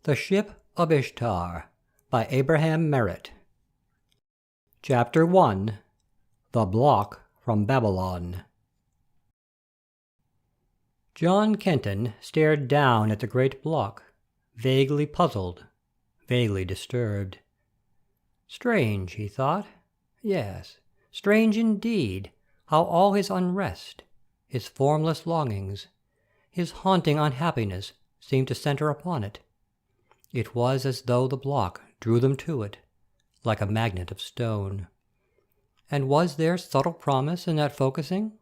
The Ship of Ishtar by Abraham Merritt. Chapter 1. The Block from Babylon. John Kenton stared down at the great block, vaguely puzzled, vaguely disturbed. Strange, he thought. Yes, strange indeed, how all his unrest, his formless longings, his haunting unhappiness seemed to center upon it. It was as though the block drew them to it, like a magnet of stone. And was there subtle promise in that focusing?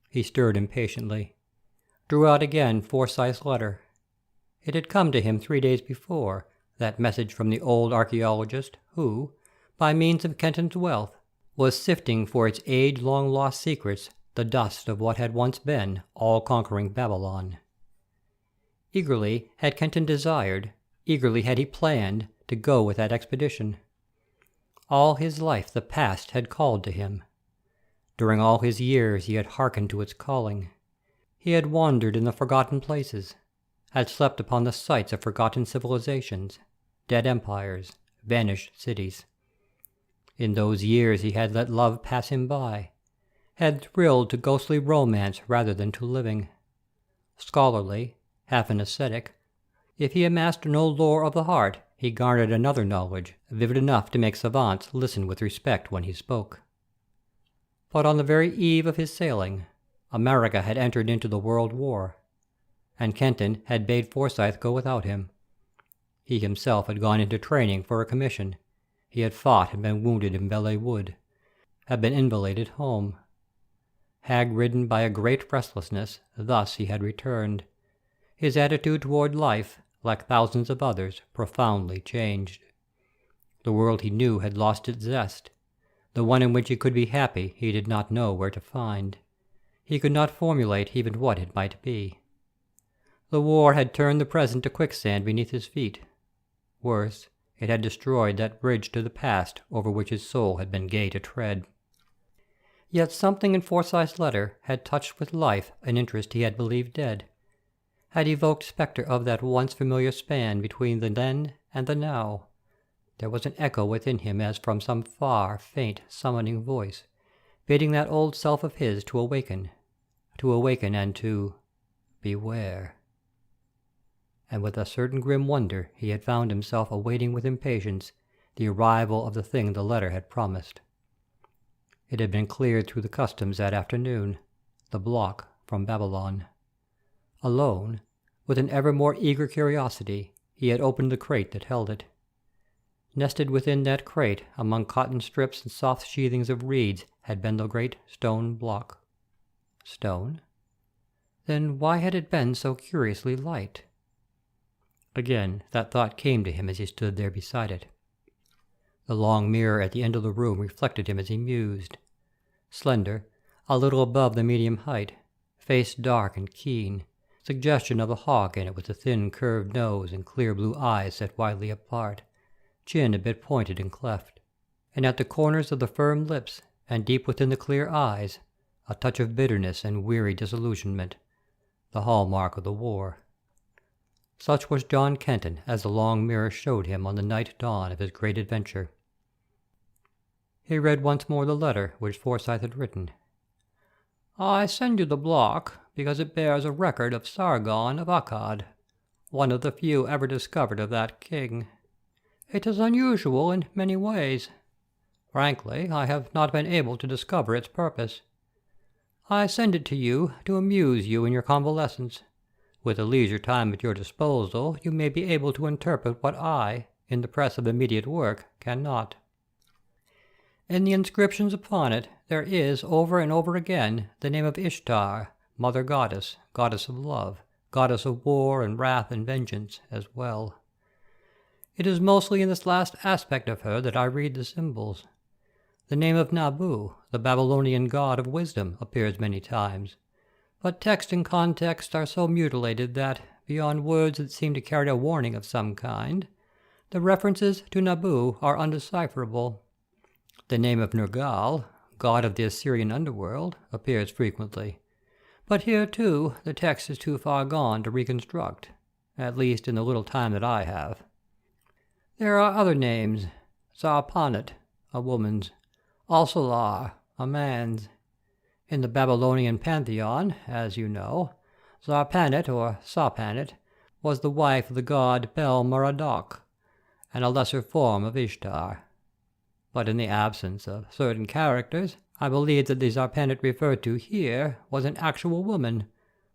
He stirred impatiently, drew out again Forsyth's letter. It had come to him 3 days before, that message from the old archaeologist who, by means of Kenton's wealth, was sifting for its age-long lost secrets the dust of what had once been all-conquering Babylon. Eagerly had Kenton desired, eagerly had he planned, to go with that expedition. All his life the past had called to him. During all his years he had hearkened to its calling. He had wandered in the forgotten places, had slept upon the sites of forgotten civilizations, dead empires, vanished cities. In those years he had let love pass him by, had thrilled to ghostly romance rather than to living. Scholarly, half an ascetic, if he amassed no lore of the heart, he garnered another knowledge, vivid enough to make savants listen with respect when he spoke. But on the very eve of his sailing, America had entered into the World War, and Kenton had bade Forsyth go without him. He himself had gone into training for a commission. He had fought and been wounded in Belleau Wood, had been invalided home. Hag-ridden by a great restlessness, thus he had returned. His attitude toward life, like thousands of others, profoundly changed. The world he knew had lost its zest. The one in which he could be happy he did not know where to find. He could not formulate even what it might be. The war had turned the present to quicksand beneath his feet. Worse, it had destroyed that bridge to the past over which his soul had been gay to tread. Yet something in Forsyth's letter had touched with life an interest he had believed dead, had evoked spectre of that once familiar span between the then and the now. There was an echo within him as from some far, faint, summoning voice, bidding that old self of his to awaken and to beware. And with a certain grim wonder he had found himself awaiting with impatience the arrival of the thing the letter had promised. It had been cleared through the customs that afternoon, the block from Babylon. Alone, with an ever more eager curiosity, he had opened the crate that held it. Nested within that crate, among cotton strips and soft sheathings of reeds, had been the great stone block. Stone? Then why had it been so curiously light? Again that thought came to him as he stood there beside it. The long mirror at the end of the room reflected him as he mused. Slender, a little above the medium height, face dark and keen, suggestion of a hawk in it with a thin curved nose and clear blue eyes set widely apart, chin a bit pointed and cleft, and at the corners of the firm lips and deep within the clear eyes, a touch of bitterness and weary disillusionment, the hallmark of the war. Such was John Kenton as the long mirror showed him on the night dawn of his great adventure. He read once more the letter which Forsyth had written. I send you the block because it bears a record of Sargon of Akkad, one of the few ever discovered of that king. It is unusual in many ways. Frankly, I have not been able to discover its purpose. I send it to you to amuse you in your convalescence. With the leisure time at your disposal, you may be able to interpret what I, in the press of immediate work, cannot. In the inscriptions upon it, there is, over and over again, the name of Ishtar, Mother Goddess, Goddess of Love, Goddess of War and Wrath and Vengeance, as well. It is mostly in this last aspect of her that I read the symbols. The name of Nabu, the Babylonian god of wisdom, appears many times, but text and context are so mutilated that, beyond words that seem to carry a warning of some kind, the references to Nabu are undecipherable. The name of Nergal, god of the Assyrian underworld, appears frequently, but here, too, the text is too far gone to reconstruct, at least in the little time that I have. There are other names. Zarpanet, a woman's. Alsalar, a man's. In the Babylonian pantheon, as you know, Zarpanet, or Sarpanet, was the wife of the god Bel-Merodach, and a lesser form of Ishtar. But in the absence of certain characters, I believe that the Zarpanet referred to here was an actual woman,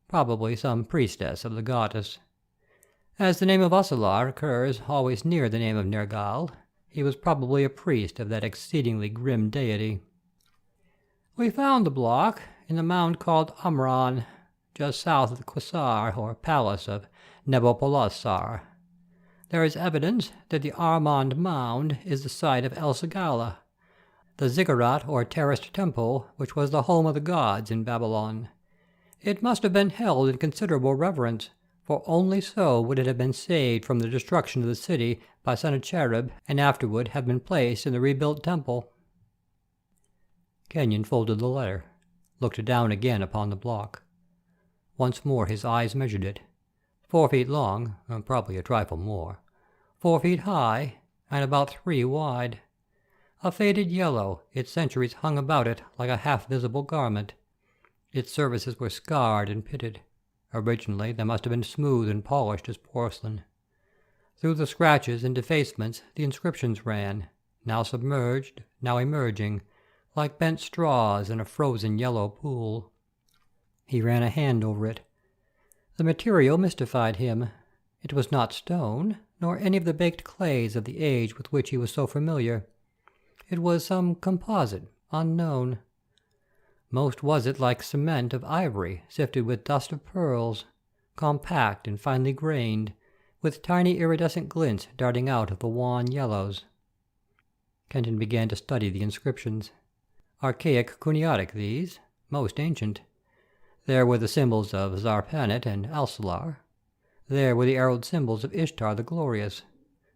probably some priestess of the goddess. As the name of Alsalar occurs always near the name of Nergal, he was probably a priest of that exceedingly grim deity. We found the block in the mound called Amran, just south of the Quasar, or palace of Nabopolassar. There is evidence that the Armand mound is the site of El Sagala, the ziggurat or terraced temple which was the home of the gods in Babylon. It must have been held in considerable reverence, for only so would it have been saved from the destruction of the city by Sennacherib, and afterward have been placed in the rebuilt temple. Kenyon folded the letter, looked down again upon the block. Once more his eyes measured it. 4 feet long, probably a trifle more, 4 feet high, and about 3 wide. A faded yellow, its centuries hung about it like a half-visible garment. Its surfaces were scarred and pitted. Originally they must have been smooth and polished as porcelain. Through the scratches and defacements the inscriptions ran, now submerged, now emerging, like bent straws in a frozen yellow pool. He ran a hand over it. The material mystified him. It was not stone, nor any of the baked clays of the age with which he was so familiar. It was some composite, unknown. Most was it like cement of ivory sifted with dust of pearls, compact and finely grained, with tiny iridescent glints darting out of the wan yellows. Kenton began to study the inscriptions. Archaic Cuneitic these, most ancient. There were the symbols of Zarpanet and Alsalar. There were the arrowed symbols of Ishtar the Glorious,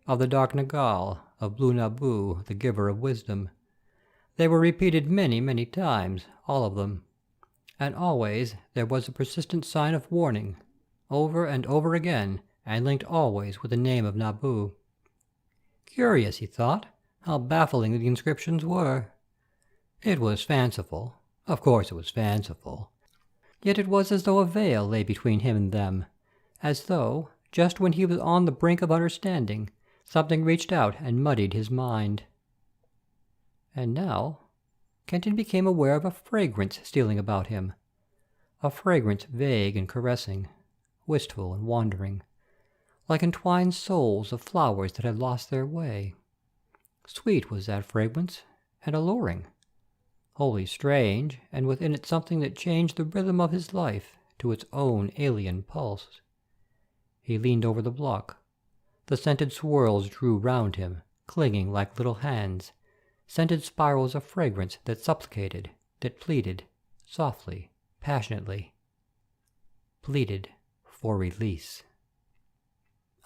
of the dark Nergal, of blue Nabu, the giver of wisdom. They were repeated many, many times, all of them. And always there was a persistent sign of warning, over and over again, and linked always with the name of Nabu. Curious, he thought, how baffling the inscriptions were. It was fanciful. Of course it was fanciful. Yet it was as though a veil lay between him and them, as though, just when he was on the brink of understanding, something reached out and muddied his mind. And now Kenton became aware of a fragrance stealing about him, a fragrance vague and caressing, wistful and wandering, like entwined souls of flowers that had lost their way. Sweet was that fragrance, and alluring, wholly strange, and within it something that changed the rhythm of his life to its own alien pulse. He leaned over the block. The scented swirls drew round him, clinging like little hands, scented spirals of fragrance that supplicated, that pleaded, softly, passionately, pleaded for release.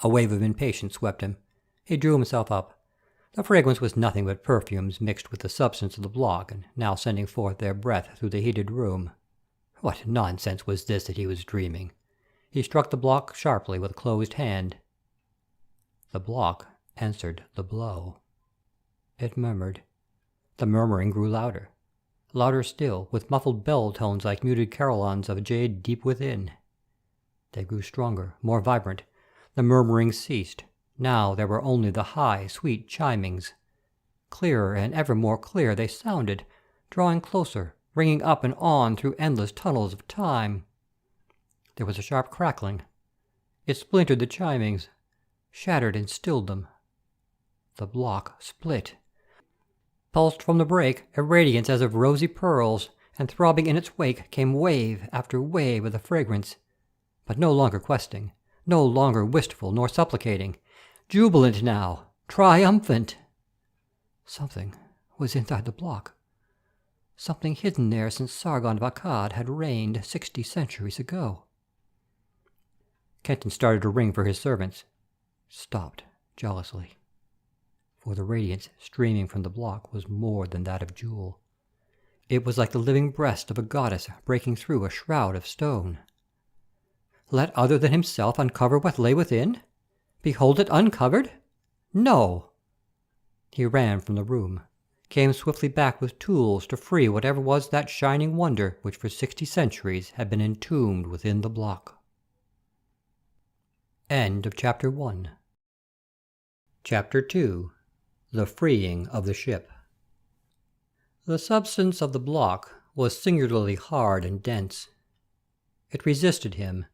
A wave of impatience swept him. He drew himself up. The fragrance was nothing but perfumes mixed with the substance of the block, and now sending forth their breath through the heated room. What nonsense was this that he was dreaming? He struck the block sharply with a closed hand. The block answered the blow. It murmured. The murmuring grew louder. Louder still, with muffled bell tones like muted carillons of jade deep within. They grew stronger, more vibrant. The murmuring ceased. Now there were only the high, sweet chimings. Clearer and ever more clear they sounded, drawing closer, ringing up and on through endless tunnels of time. There was a sharp crackling. It splintered the chimings, shattered and stilled them. The block split. Pulsed from the break a radiance as of rosy pearls, and throbbing in its wake came wave after wave of the fragrance, but no longer questing, no longer wistful nor supplicating, jubilant now, triumphant. Something was inside the block, something hidden there since Sargon of Akkad had reigned 60 centuries ago. Kenton started to ring for his servants, stopped jealously, for the radiance streaming from the block was more than that of jewel. It was like the living breast of a goddess breaking through a shroud of stone. Let other than himself uncover what lay within? Behold it uncovered? No! He ran from the room, came swiftly back with tools to free whatever was that shining wonder which for 60 centuries had been entombed within the block. End of Chapter 1. Chapter 2. The Freeing of the Ship. The substance of the block was singularly hard and dense. It resisted him.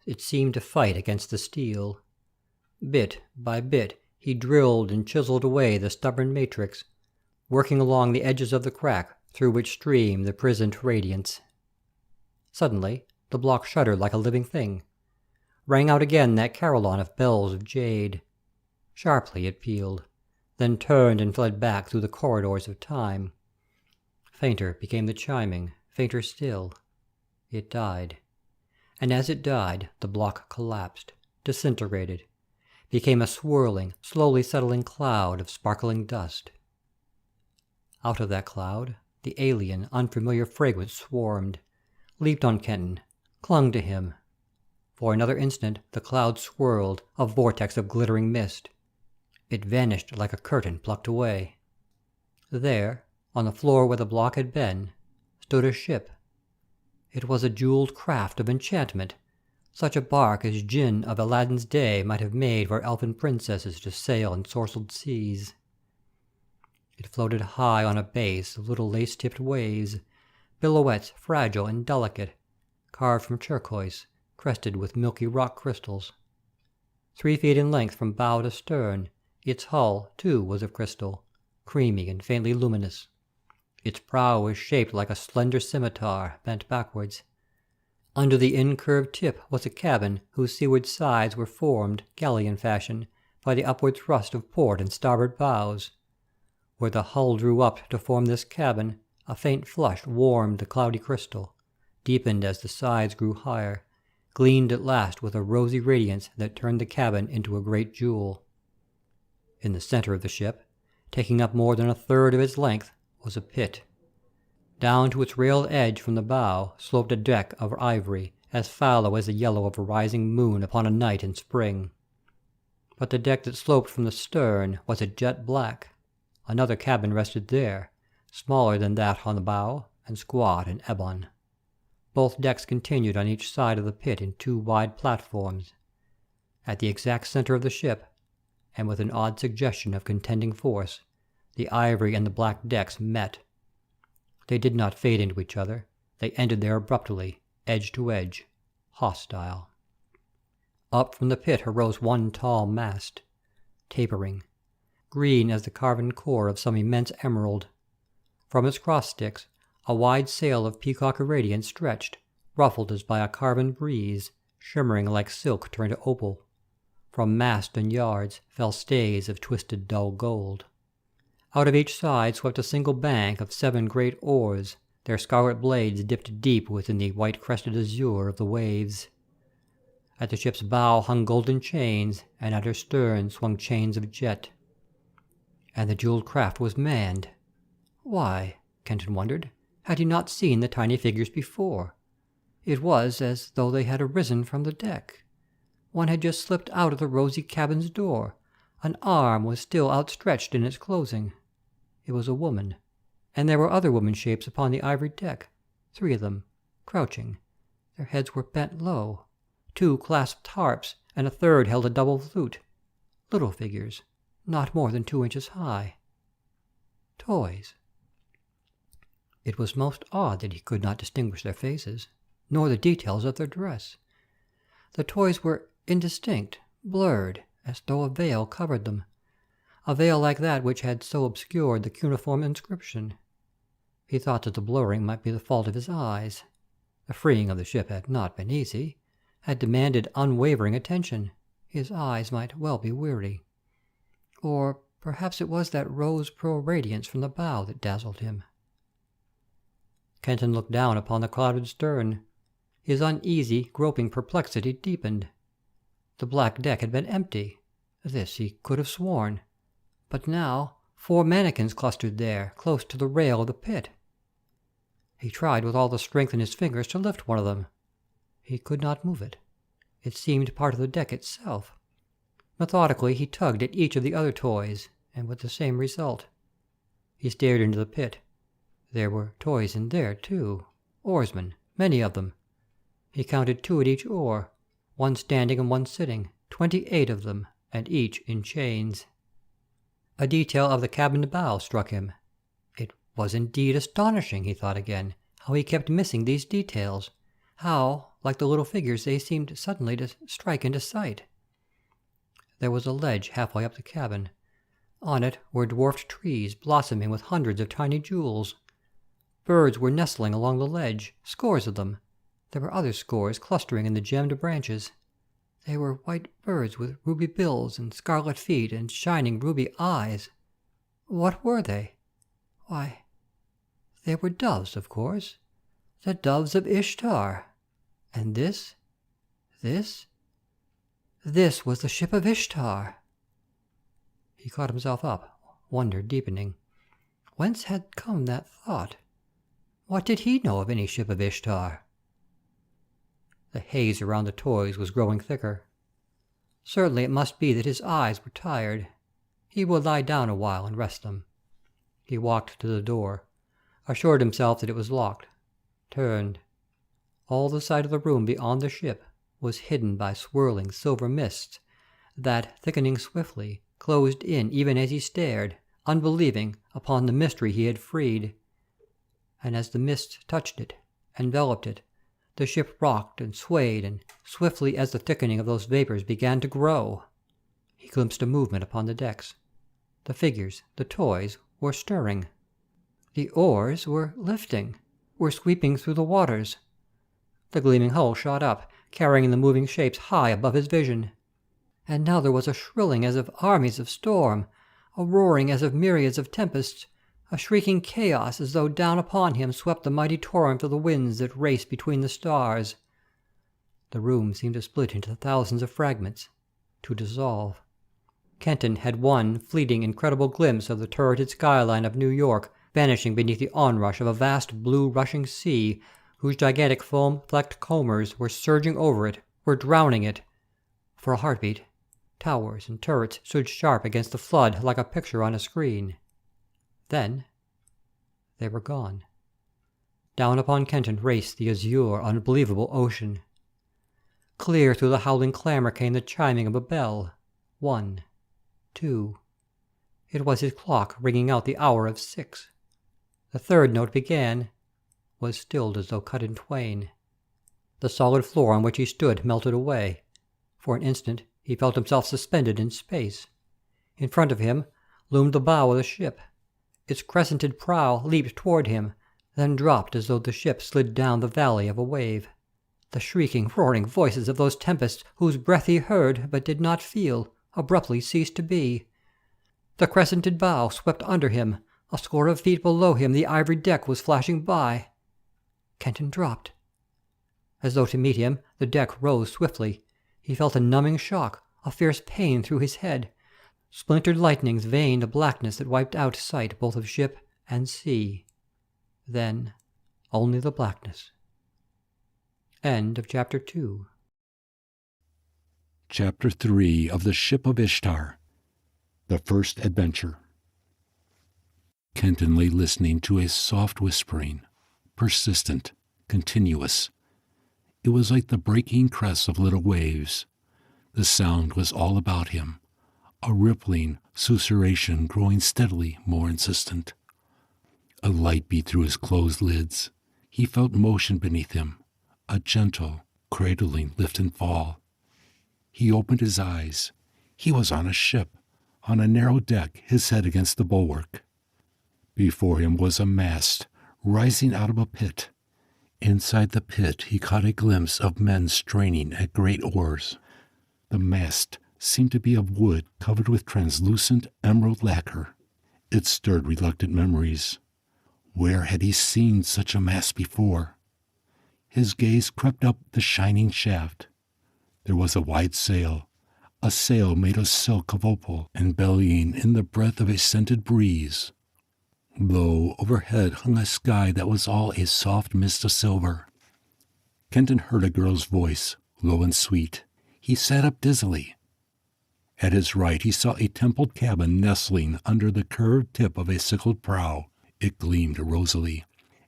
It seemed to fight against the steel. Bit by bit he drilled and chiseled away the stubborn matrix, working along the edges of the crack through which streamed the prisoned radiance. Suddenly the block shuddered like a living thing. Rang out again that carillon of bells of jade. Sharply it pealed, then turned and fled back through the corridors of time. Fainter became the chiming, fainter still. It died. And as it died, the block collapsed, disintegrated, became a swirling, slowly settling cloud of sparkling dust. Out of that cloud, the alien, unfamiliar fragrance swarmed, leaped on Kenton, clung to him. For another instant the cloud swirled, a vortex of glittering mist. It vanished like a curtain plucked away. There, on the floor where the block had been, stood a ship. It was a jeweled craft of enchantment, such a bark as Jinn of Aladdin's day might have made for elfin princesses to sail in sorcelled seas. It floated high on a base of little lace-tipped waves, billowettes fragile and delicate, carved from turquoise, crested with milky rock crystals. 3 feet in length from bow to stern, its hull, too, was of crystal, creamy and faintly luminous. Its prow was shaped like a slender scimitar bent backwards. Under the incurved tip was a cabin whose seaward sides were formed, galleon fashion, by the upward thrust of port and starboard bows. Where the hull drew up to form this cabin, a faint flush warmed the cloudy crystal, deepened as the sides grew higher, gleamed at last with a rosy radiance that turned the cabin into a great jewel. In the center of the ship, taking up more than a third of its length, was a pit. Down to its railed edge from the bow sloped a deck of ivory, as fallow as the yellow of a rising moon upon a night in spring. But the deck that sloped from the stern was a jet black. Another cabin rested there, smaller than that on the bow, and squat and ebon. Both decks continued on each side of the pit in 2 wide platforms. At the exact center of the ship, and with an odd suggestion of contending force, the ivory and the black decks met. They did not fade into each other. They ended there abruptly, edge to edge, hostile. Up from the pit arose one tall mast, tapering, green as the carven core of some immense emerald. From its cross sticks, a wide sail of peacock irradiance stretched, ruffled as by a carven breeze, shimmering like silk turned to opal. From mast and yards fell stays of twisted dull gold. Out of each side swept a single bank of 7 great oars, their scarlet blades dipped deep within the white-crested azure of the waves. At the ship's bow hung golden chains, and at her stern swung chains of jet. And the jeweled craft was manned. Why, Kenton wondered, had he not seen the tiny figures before? It was as though they had arisen from the deck. One had just slipped out of the rosy cabin's door. An arm was still outstretched in its closing. It was a woman, and there were other woman shapes upon the ivory deck, 3 of them, crouching. Their heads were bent low. 2 clasped harps, and a third held a double flute. Little figures, not more than 2 inches high. Toys. It was most odd that he could not distinguish their faces, nor the details of their dress. The toys were indistinct, blurred, as though a veil covered them, a veil like that which had so obscured the cuneiform inscription. He thought that the blurring might be the fault of his eyes. The freeing of the ship had not been easy, had demanded unwavering attention. His eyes might well be weary. Or perhaps it was that rose-pearl radiance from the bow that dazzled him. Kenton looked down upon the clouded stern. His uneasy, groping perplexity deepened. The black deck had been empty. This he could have sworn. But now 4 mannikins clustered there, close to the rail of the pit. He tried with all the strength in his fingers to lift one of them. He could not move it. It seemed part of the deck itself. Methodically he tugged at each of the other toys, and with the same result. He stared into the pit. There were toys in there, too. Oarsmen, many of them. He counted 2 at each oar, one standing and one sitting, 28 of them, and each in chains. A detail of the cabin bow struck him. It was indeed astonishing, he thought again, how he kept missing these details, how, like the little figures, they seemed suddenly to strike into sight. There was a ledge halfway up the cabin. On it were dwarfed trees blossoming with hundreds of tiny jewels. Birds were nestling along the ledge, scores of them. There were other scores clustering in the gemmed branches. They were white birds with ruby bills and scarlet feet and shining ruby eyes. What were they? Why, they were doves, of course. The doves of Ishtar. And this was the Ship of Ishtar. He caught himself up, wonder deepening. Whence had come that thought? What did he know of any Ship of Ishtar? The haze around the toys was growing thicker. Certainly it must be that his eyes were tired. He would lie down a while and rest them. He walked to the door, assured himself that it was locked, turned. All the side of the room beyond the ship was hidden by swirling silver mists that, thickening swiftly, closed in even as he stared, unbelieving, upon the mystery he had freed. And as the mists touched it, enveloped it, the ship rocked and swayed, and swiftly as the thickening of those vapors began to grow, he glimpsed a movement upon the decks. The figures, the toys, were stirring. The oars were lifting, were sweeping through the waters. The gleaming hull shot up, carrying the moving shapes high above his vision. And now there was a shrilling as of armies of storm, a roaring as of myriads of tempests, a shrieking chaos as though down upon him swept the mighty torrent of the winds that raced between the stars. The room seemed to split into thousands of fragments, to dissolve. Kenton had one fleeting, incredible glimpse of the turreted skyline of New York vanishing beneath the onrush of a vast blue rushing sea whose gigantic foam-flecked combers were surging over it, were drowning it. For a heartbeat, towers and turrets stood sharp against the flood like a picture on a screen. Then they were gone. Down upon Kenton raced the azure, unbelievable ocean. Clear through the howling clamor came the chiming of a bell. 1, 2. It was his clock ringing out the hour of 6. The third note began, was stilled as though cut in twain. The solid floor on which he stood melted away. For an instant he felt himself suspended in space. In front of him loomed the bow of the ship. Its crescented prow leaped toward him, then dropped as though the ship slid down the valley of a wave. The shrieking, roaring voices of those tempests whose breath he heard but did not feel abruptly ceased to be. The crescented bow swept under him. A score of feet below him the ivory deck was flashing by. Kenton dropped. As though to meet him, the deck rose swiftly. He felt a numbing shock, a fierce pain through his head. Splintered lightnings veined a blackness that wiped out sight both of ship and sea. Then only the blackness. End of Chapter 2. Chapter 3 of The Ship of Ishtar. The First Adventure. Kenton lay listening to a soft whispering, persistent, continuous. It was like the breaking crests of little waves. The sound was all about him, a rippling susurration growing steadily more insistent. A light beat through his closed lids. He felt motion beneath him, a gentle, cradling lift and fall. He opened his eyes. He was on a ship, on a narrow deck, his head against the bulwark. Before him was a mast, rising out of a pit. Inside the pit he caught a glimpse of men straining at great oars. The mast seemed to be of wood covered with translucent emerald lacquer. It stirred reluctant memories. Where had he seen such a mast before? His gaze crept up the shining shaft. There was a wide sail, a sail made of silk of opal and bellying in the breath of a scented breeze. Low overhead hung a sky that was all a soft mist of silver. Kenton heard a girl's voice, low and sweet. He sat up dizzily. At his right he saw a templed cabin nestling under the curved tip of a sickled prow. It gleamed rosily.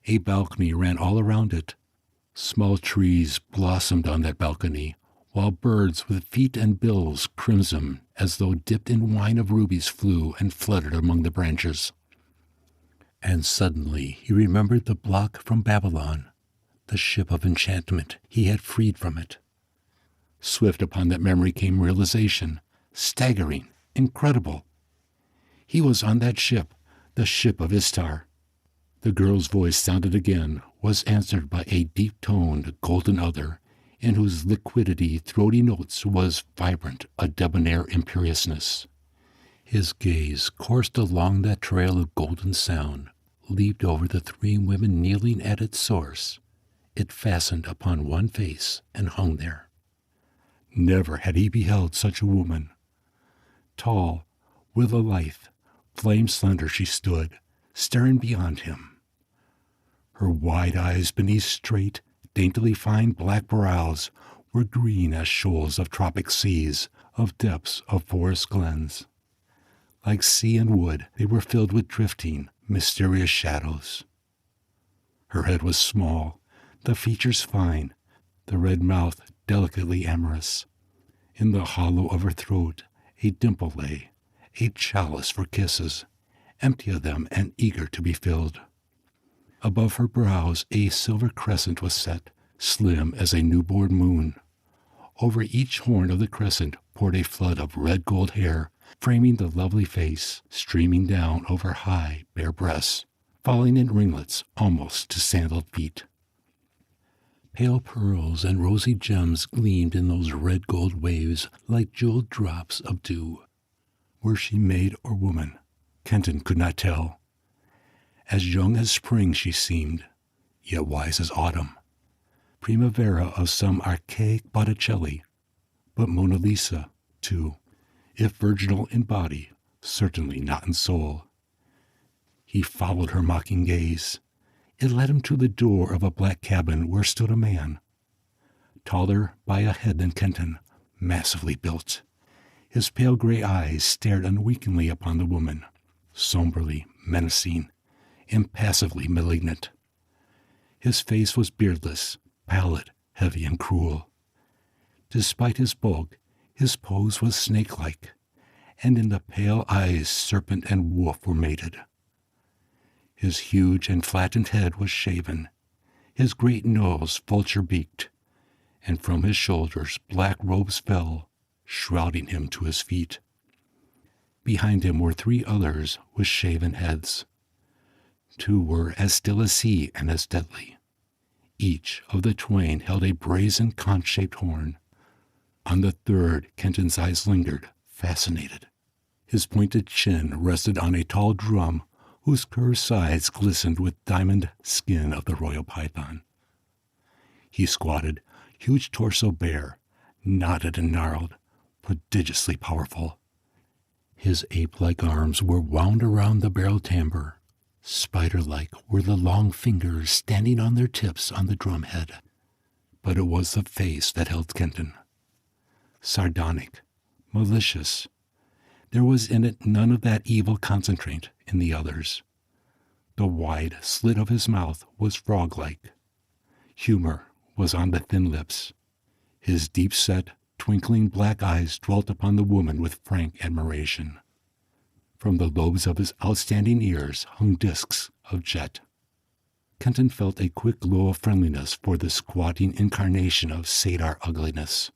A balcony ran all around it. Small trees blossomed on that balcony, while birds with feet and bills crimson as though dipped in wine of rubies flew and fluttered among the branches. And suddenly he remembered the block from Babylon, the ship of enchantment he had freed from it. Swift upon that memory came realization, staggering, incredible. He was on that ship, the Ship of Ishtar. The girl's voice sounded again, was answered by a deep-toned golden other, in whose liquidity throaty notes was vibrant, a debonair imperiousness. His gaze coursed along that trail of golden sound, leaped over the three women kneeling at its source. It fastened upon one face and hung there. Never had he beheld such a woman. Tall, with a lithe, flame-slender she stood, staring beyond him. Her wide eyes beneath straight, daintily fine black brows were green as shoals of tropic seas, of depths of forest glens. Like sea and wood, they were filled with drifting, mysterious shadows. Her head was small, the features fine, the red mouth delicately amorous. In the hollow of her throat a dimple lay, a chalice for kisses, empty of them and eager to be filled. Above her brows a silver crescent was set, slim as a newborn moon. Over each horn of the crescent poured a flood of red gold hair, framing the lovely face, streaming down over high, bare breasts, falling in ringlets almost to sandaled feet. Pale pearls and rosy gems gleamed in those red gold waves like jeweled drops of dew. Were she maid or woman, Kenton could not tell. As young as spring she seemed, yet wise as autumn. Primavera of some archaic Botticelli, but Mona Lisa, too, if virginal in body, certainly not in soul. He followed her mocking gaze. It led him to the door of a black cabin where stood a man, taller by a head than Kenton, massively built. His pale gray eyes stared unwinkingly upon the woman, somberly menacing, impassively malignant. His face was beardless, pallid, heavy, and cruel. Despite his bulk, his pose was snake-like, and in the pale eyes serpent and wolf were mated. His huge and flattened head was shaven, his great nose vulture-beaked, and from his shoulders black robes fell, shrouding him to his feet. Behind him were three others with shaven heads. Two were as still as he and as deadly. Each of the twain held a brazen conch-shaped horn. On the third, Kenton's eyes lingered, fascinated. His pointed chin rested on a tall drum whose curved sides glistened with diamond skin of the royal python. He squatted, huge torso bare, knotted and gnarled, prodigiously powerful. His ape-like arms were wound around the barrel timbre. Spider-like were the long fingers standing on their tips on the drumhead. But it was the face that held Kenton. Sardonic, malicious. There was in it none of that evil concentrate in the others. The wide slit of his mouth was frog-like. Humor was on the thin lips. His deep-set, twinkling black eyes dwelt upon the woman with frank admiration. From the lobes of his outstanding ears hung discs of jet. Kenton felt a quick glow of friendliness for the squatting incarnation of satyr ugliness.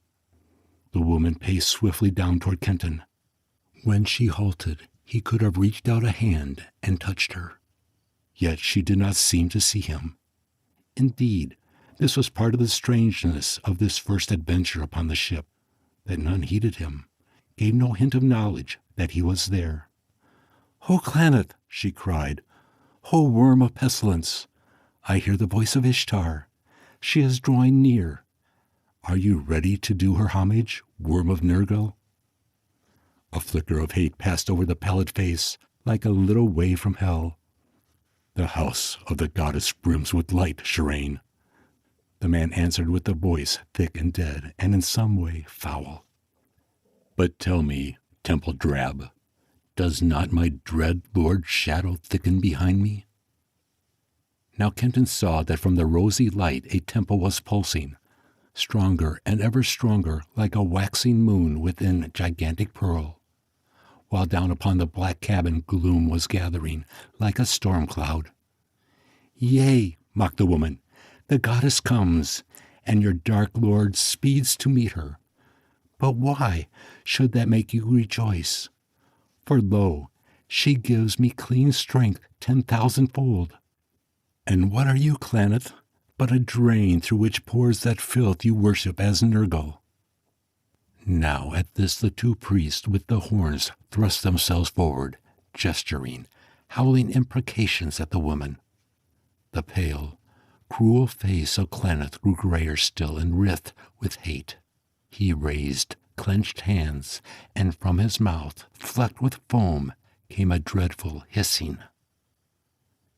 The woman paced swiftly down toward Kenton. When she halted, he could have reached out a hand and touched her. Yet she did not seem to see him. Indeed, this was part of the strangeness of this first adventure upon the ship, that none heeded him, gave no hint of knowledge that he was there. "Ho, Clannad!" she cried. "Ho, worm of pestilence! I hear the voice of Ishtar. She is drawing near. Are you ready to do her homage, worm of Nergal?" A flicker of hate passed over the pallid face, like a little wave from hell. "The house of the goddess brims with light, Shireen." The man answered with a voice thick and dead, and in some way foul. But tell me, temple drab, does not my dread lord's shadow thicken behind me? Now Kenton saw that from the rosy light a temple was pulsing, stronger and ever stronger, like a waxing moon within gigantic pearl, while down upon the black cabin gloom was gathering, like a storm cloud. Yea, mocked the woman, the goddess comes, and your dark lord speeds to meet her. But why should that make you rejoice? For lo, she gives me clean strength 10,000-fold. And what are you, Claneth, but a drain through which pours that filth you worship as Nergal? Now at this the two priests with the horns thrust themselves forward, gesturing, howling imprecations at the woman. The pale, cruel face of Claneth grew grayer still and writhed with hate. He raised clenched hands, and from his mouth, flecked with foam, came a dreadful hissing.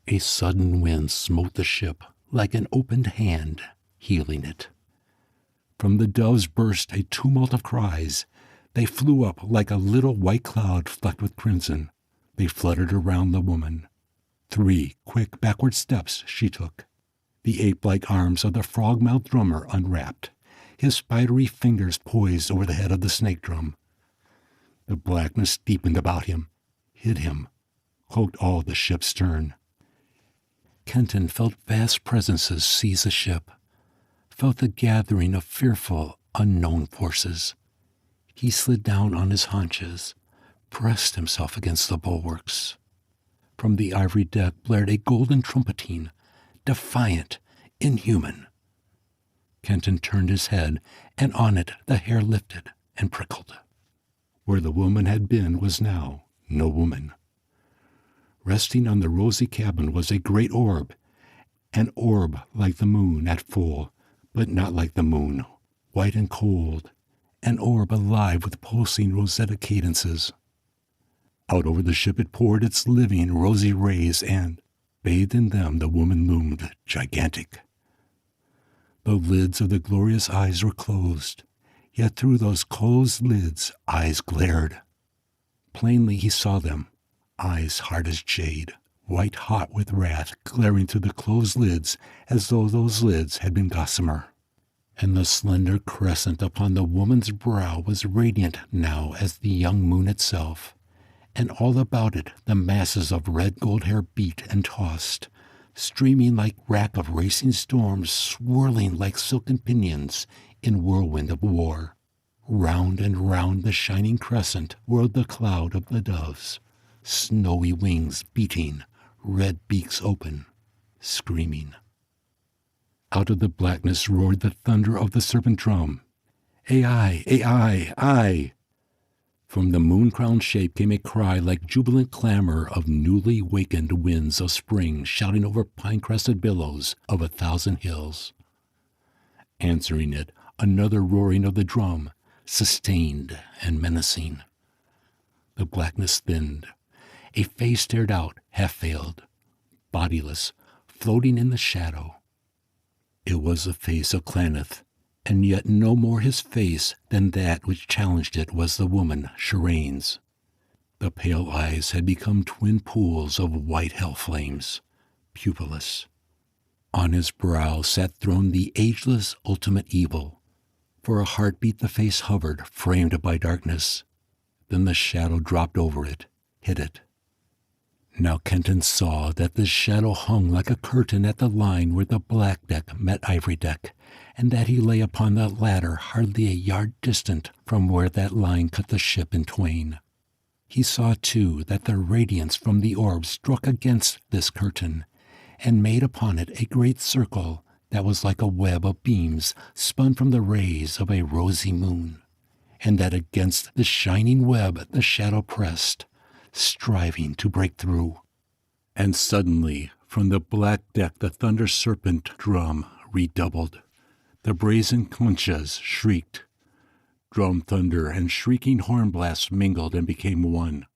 A sudden wind smote the ship like an opened hand, healing it. From the doves burst a tumult of cries. They flew up like a little white cloud flecked with crimson. They fluttered around the woman. 3 quick backward steps she took. The ape-like arms of the frog-mouthed drummer unwrapped, his spidery fingers poised over the head of the snake drum. The blackness deepened about him, hid him, cloaked all the ship's stern. Kenton felt vast presences seize the ship, felt the gathering of fearful, unknown forces. He slid down on his haunches, pressed himself against the bulwarks. From the ivory deck blared a golden trumpetine, defiant, inhuman. Kenton turned his head, and on it the hair lifted and prickled. Where the woman had been was now no woman. Resting on the rosy cabin was a great orb, an orb like the moon at full, but not like the moon, white and cold, an orb alive with pulsing Rosetta cadences. Out over the ship it poured its living rosy rays, and, bathed in them, the woman loomed gigantic. The lids of the glorious eyes were closed, yet through those closed lids eyes glared. Plainly he saw them, eyes hard as jade, white hot with wrath, glaring through the closed lids as though those lids had been gossamer. And the slender crescent upon the woman's brow was radiant now as the young moon itself, and all about it the masses of red gold hair beat and tossed, streaming like wrack of racing storms, swirling like silken pinions in whirlwind of war. Round and round the shining crescent whirled the cloud of the doves, snowy wings beating, red beaks open, screaming. Out of the blackness roared the thunder of the serpent drum. Ai, ai, ai! From the moon-crowned shape came a cry like jubilant clamor of newly wakened winds of spring shouting over pine-crested billows of 1,000 hills. Answering it, another roaring of the drum, sustained and menacing. The blackness thinned. A face stared out, half-veiled, bodiless, floating in the shadow. It was the face of Claneth, and yet no more his face than that which challenged it was the woman, Shireen's. The pale eyes had become twin pools of white hell flames, pupilless. On his brow sat throned the ageless ultimate evil. For a heartbeat the face hovered, framed by darkness. Then the shadow dropped over it, hid it. Now Kenton saw that the shadow hung like a curtain at the line where the black deck met ivory deck, and that he lay upon that ladder hardly a yard distant from where that line cut the ship in twain. He saw, too, that the radiance from the orb struck against this curtain, and made upon it a great circle that was like a web of beams spun from the rays of a rosy moon, and that against the shining web the shadow pressed, striving to break through. And suddenly, from the black deck the thunder serpent drum redoubled. The brazen conchas shrieked. Drum thunder and shrieking horn blasts mingled and became one.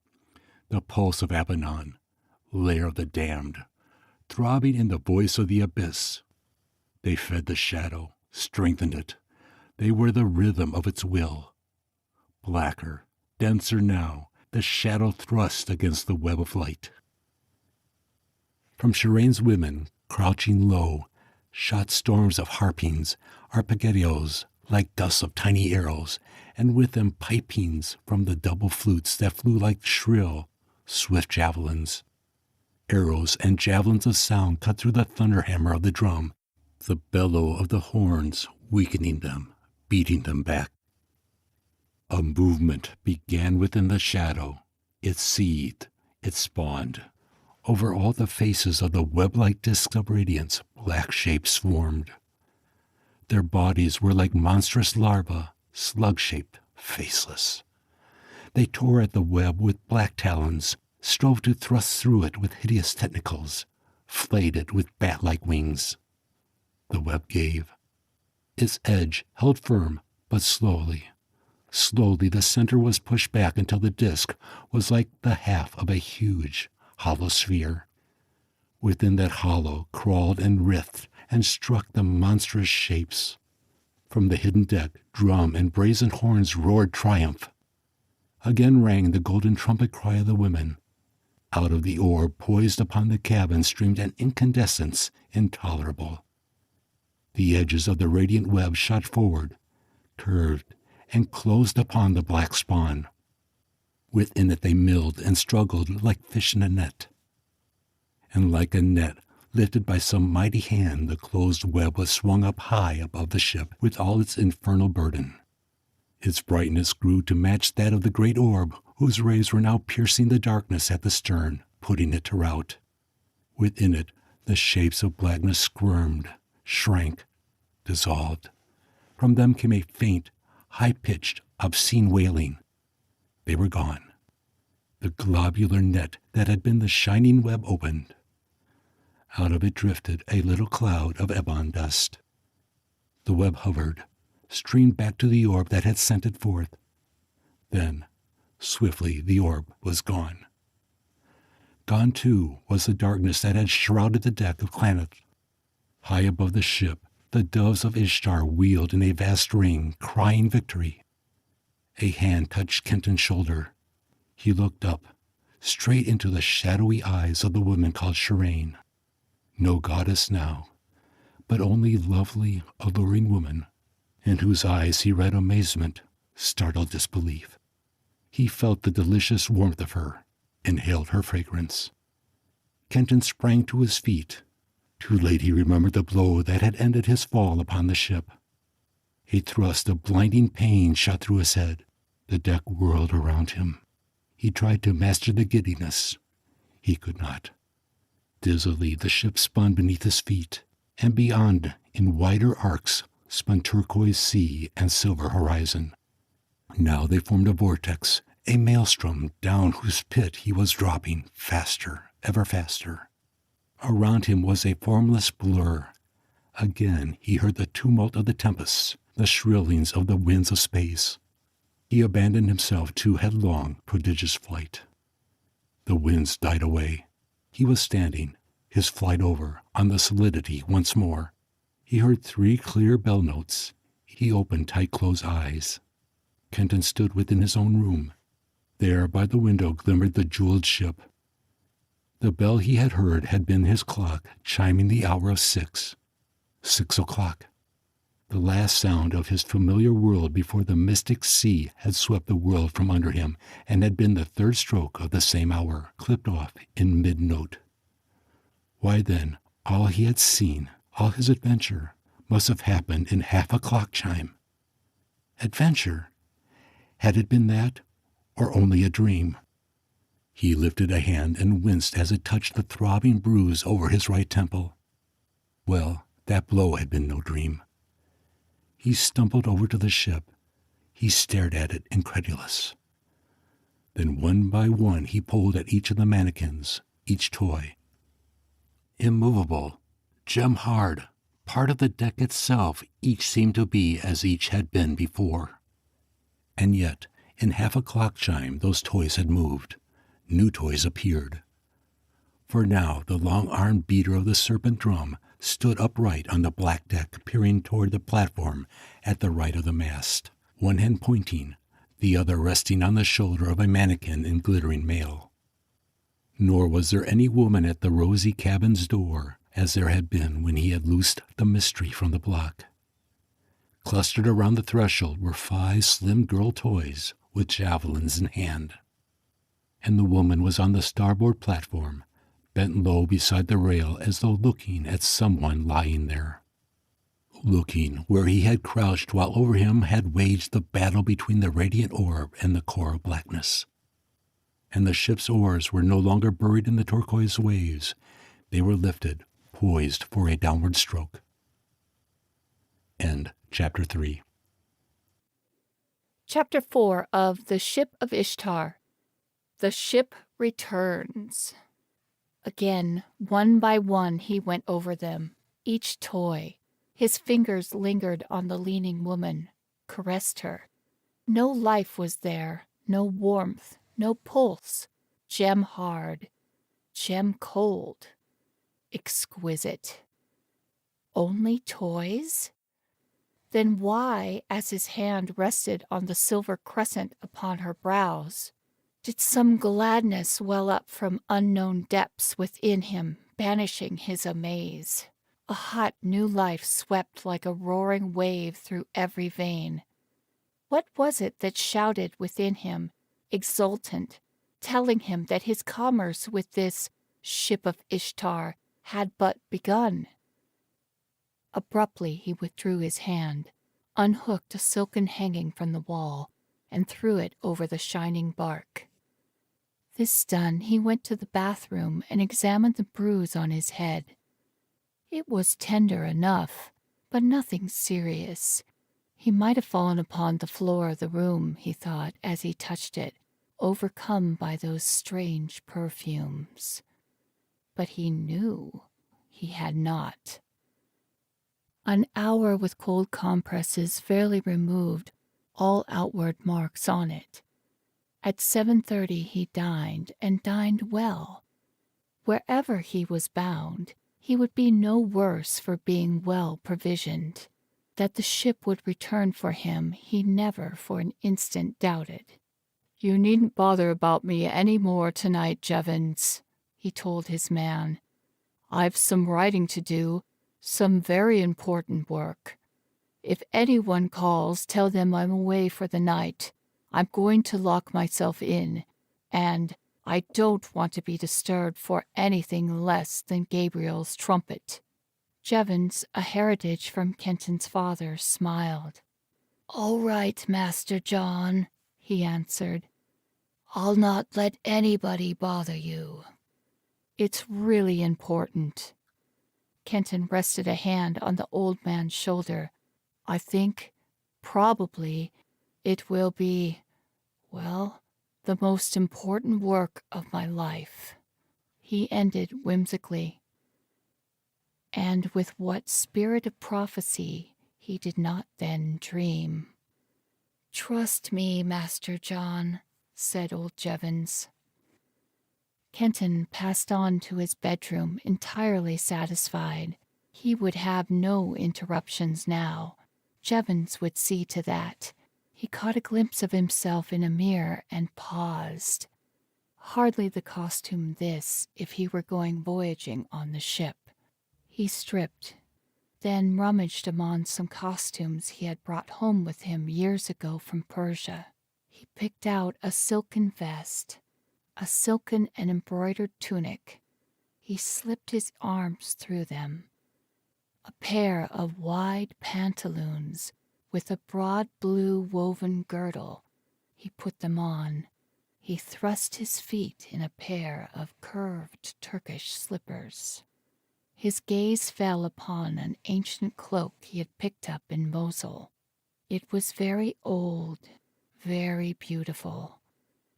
The pulse of Abaddon, lair of the damned, throbbing in the voice of the abyss. They fed the shadow, strengthened it. They were the rhythm of its will. Blacker, denser now, the shadow thrust against the web of light. From Shireen's women, crouching low, shot storms of harpings, arpeggios, like gusts of tiny arrows, and with them pipings from the double flutes that flew like shrill, swift javelins. Arrows and javelins of sound cut through the thunder hammer of the drum, the bellow of the horns weakening them, beating them back. A movement began within the shadow. It seethed, it spawned. Over all the faces of the web-like discs of radiance, black shapes swarmed. Their bodies were like monstrous larvae, slug-shaped, faceless. They tore at the web with black talons, strove to thrust through it with hideous tentacles, flayed it with bat-like wings. The web gave. Its edge held firm, but slowly. Slowly the center was pushed back until the disc was like the half of a huge, hollow sphere. Within that hollow crawled and writhed and struck the monstrous shapes. From the hidden deck, drum and brazen horns roared triumph. Again rang the golden trumpet cry of the women. Out of the orb poised upon the cabin streamed an incandescence intolerable. The edges of the radiant web shot forward, curved, and closed upon the black spawn. Within it they milled and struggled like fish in a net. And like a net lifted by some mighty hand, the closed web was swung up high above the ship with all its infernal burden. Its brightness grew to match that of the great orb, whose rays were now piercing the darkness at the stern, putting it to rout. Within it, the shapes of blackness squirmed, shrank, dissolved. From them came a faint, high-pitched, obscene wailing. They were gone. The globular net that had been the shining web opened. Out of it drifted a little cloud of ebon dust. The web hovered, streamed back to the orb that had sent it forth. Then, swiftly, the orb was gone. Gone, too, was the darkness that had shrouded the deck of Clannad. High above the ship, the doves of Ishtar wheeled in a vast ring, crying victory. A hand touched Kenton's shoulder. He looked up, straight into the shadowy eyes of the woman called Shireen. No goddess now, but only lovely, alluring woman, in whose eyes he read amazement, startled disbelief. He felt the delicious warmth of her, inhaled her fragrance. Kenton sprang to his feet. Too late he remembered the blow that had ended his fall upon the ship. A thrust of blinding pain shot through his head. The deck whirled around him. He tried to master the giddiness. He could not. Dizzily the ship spun beneath his feet, and beyond, in wider arcs, spun turquoise sea and silver horizon. Now they formed a vortex, a maelstrom down whose pit he was dropping, faster, ever faster. Around him was a formless blur. Again he heard the tumult of the tempests, the shrillings of the winds of space. He abandoned himself to headlong, prodigious flight. The winds died away. He was standing, his flight over, on the solidity once more. He heard 3 clear bell notes. He opened tight-closed eyes. Kenton stood within his own room. There by the window glimmered the jeweled ship. The bell he had heard had been his clock, chiming the hour of 6. 6 o'clock. The last sound of his familiar world before the mystic sea had swept the world from under him, and had been the 3rd stroke of the same hour, clipped off in mid-note. Why then, all he had seen, all his adventure, must have happened in half a clock chime. Adventure? Had it been that, or only a dream? He lifted a hand and winced as it touched the throbbing bruise over his right temple. Well, that blow had been no dream. He stumbled over to the ship. He stared at it, incredulous. Then one by one he pulled at each of the mannequins, each toy. Immovable, gem-hard, part of the deck itself, each seemed to be as each had been before. And yet, in half a clock chime, those toys had moved. New toys appeared. For now the long-armed beater of the serpent drum stood upright on the black deck, peering toward the platform at the right of the mast, one hand pointing, the other resting on the shoulder of a mannequin in glittering mail. Nor was there any woman at the rosy cabin's door, as there had been when he had loosed the mystery from the block. Clustered around the threshold were 5 slim girl toys with javelins in hand. And the woman was on the starboard platform, bent low beside the rail as though looking at someone lying there. Looking where he had crouched while over him had waged the battle between the radiant orb and the core of blackness. And the ship's oars were no longer buried in the turquoise waves. They were lifted, poised for a downward stroke. End Chapter 3. Chapter 4 of The Ship of Ishtar. The ship returns. Again, one by one, he went over them, each toy. His fingers lingered on the leaning woman, caressed her. No life was there, no warmth, no pulse. Gem hard, gem cold, exquisite. Only toys? Then why, as his hand rested on the silver crescent upon her brows, did some gladness well up from unknown depths within him, banishing his amaze? A hot new life swept like a roaring wave through every vein. What was it that shouted within him, exultant, telling him that his commerce with this Ship of Ishtar had but begun? Abruptly he withdrew his hand, unhooked a silken hanging from the wall, and threw it over the shining bark. This done, he went to the bathroom and examined the bruise on his head. It was tender enough, but nothing serious. He might have fallen upon the floor of the room, he thought, as he touched it, overcome by those strange perfumes. But he knew he had not. An hour with cold compresses fairly removed all outward marks on it. At 7:30 he dined, and dined well. Wherever he was bound, he would be no worse for being well provisioned. That the ship would return for him he never for an instant doubted. "You needn't bother about me any more tonight, Jevons," he told his man. "I've some writing to do, some very important work. If anyone calls, tell them I'm away for the night. I'm going to lock myself in, and I don't want to be disturbed for anything less than Gabriel's trumpet." Jevons, a heritage from Kenton's father, smiled. "All right, Master John," he answered. "I'll not let anybody bother you. It's really important." Kenton rested a hand on the old man's shoulder. "I think, probably, it will be, well, the most important work of my life," he ended whimsically. And with what spirit of prophecy he did not then dream. "Trust me, Master John," said old Jevons. Kenton passed on to his bedroom entirely satisfied. He would have no interruptions now. Jevons would see to that. He caught a glimpse of himself in a mirror and paused. Hardly the costume this, if he were going voyaging on the ship. He stripped, then rummaged among some costumes he had brought home with him years ago from Persia. He picked out a silken vest, a silken and embroidered tunic. He slipped his arms through them. A pair of wide pantaloons with a broad blue woven girdle. He put them on. He thrust his feet in a pair of curved Turkish slippers. His gaze fell upon an ancient cloak he had picked up in Mosul. It was very old, very beautiful.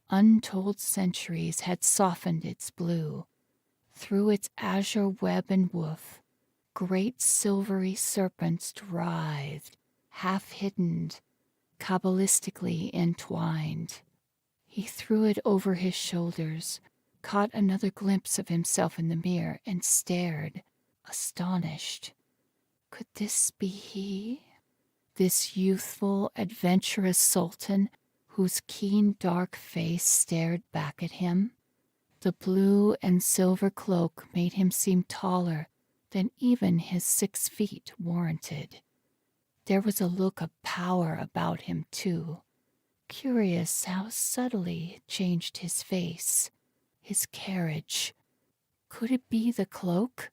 Untold centuries had softened its blue. Through its azure web and woof, great silvery serpents writhed, half-hidden, cabalistically entwined. He threw it over his shoulders, caught another glimpse of himself in the mirror, and stared, astonished. Could this be he? This youthful, adventurous sultan whose keen dark face stared back at him? The blue and silver cloak made him seem taller than even his 6 feet warranted. There was a look of power about him, too. Curious how subtly it changed his face, his carriage. Could it be the cloak?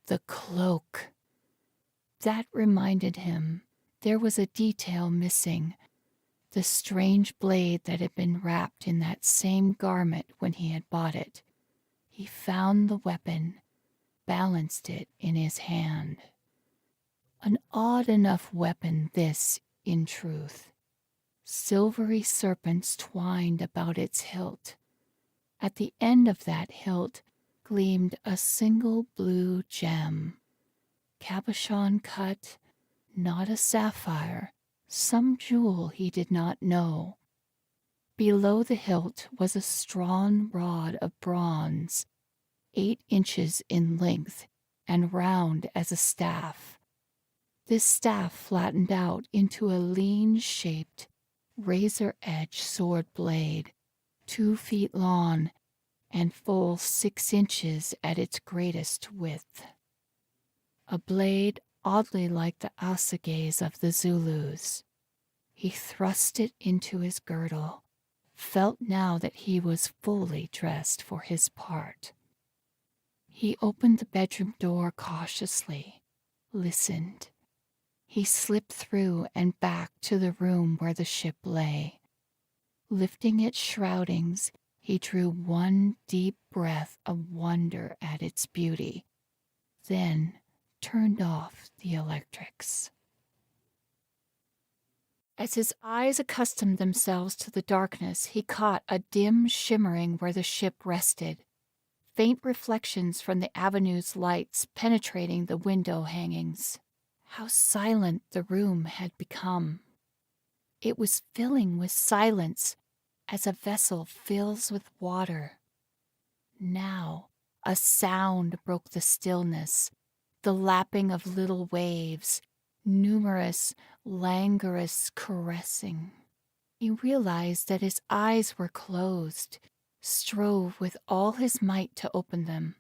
The cloak! That reminded him there was a detail missing. The strange blade that had been wrapped in that same garment when he had bought it. He found the weapon, balanced it in his hand. An odd enough weapon this, in truth. Silvery serpents twined about its hilt. At the end of that hilt gleamed a single blue gem. Cabochon cut, not a sapphire, some jewel he did not know. Below the hilt was a strong rod of bronze, 8 inches in length and round as a staff. This staff flattened out into a lean-shaped, razor-edged sword blade, 2 feet long and full 6 inches at its greatest width. A blade oddly like the assegais of the Zulus. He thrust it into his girdle, felt now that he was fully dressed for his part. He opened the bedroom door cautiously, listened. He slipped through and back to the room where the ship lay. Lifting its shroudings, he drew one deep breath of wonder at its beauty, then turned off the electrics. As his eyes accustomed themselves to the darkness, he caught a dim shimmering where the ship rested, faint reflections from the avenue's lights penetrating the window hangings. How silent the room had become. It was filling with silence as a vessel fills with water. Now a sound broke the stillness, the lapping of little waves, numerous, languorous caressing. He realized that his eyes were closed, strove with all his might to open them.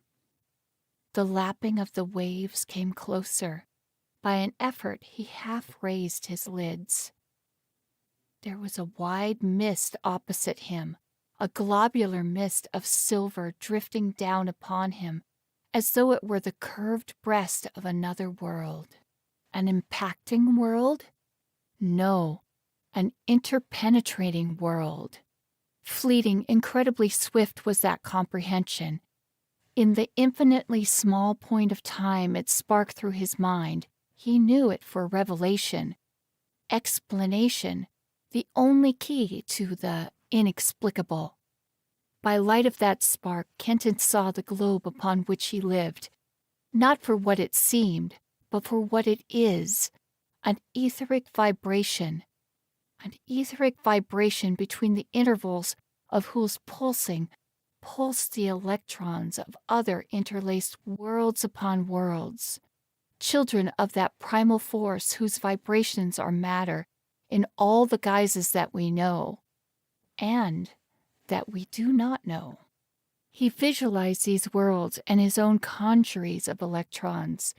The lapping of the waves came closer. By an effort, he half raised his lids. There was a wide mist opposite him, a globular mist of silver drifting down upon him, as though it were the curved breast of another world. An impacting world? No, an interpenetrating world. Fleeting, incredibly swift was that comprehension. In the infinitely small point of time it sparked through his mind, he knew it for revelation, explanation, the only key to the inexplicable. By light of that spark, Kenton saw the globe upon which he lived, not for what it seemed, but for what it is, an etheric vibration between the intervals of whose pulsing pulsed the electrons of other interlaced worlds upon worlds, children of that primal force whose vibrations are matter in all the guises that we know, and that we do not know. He visualized these worlds and his own congeries of electrons,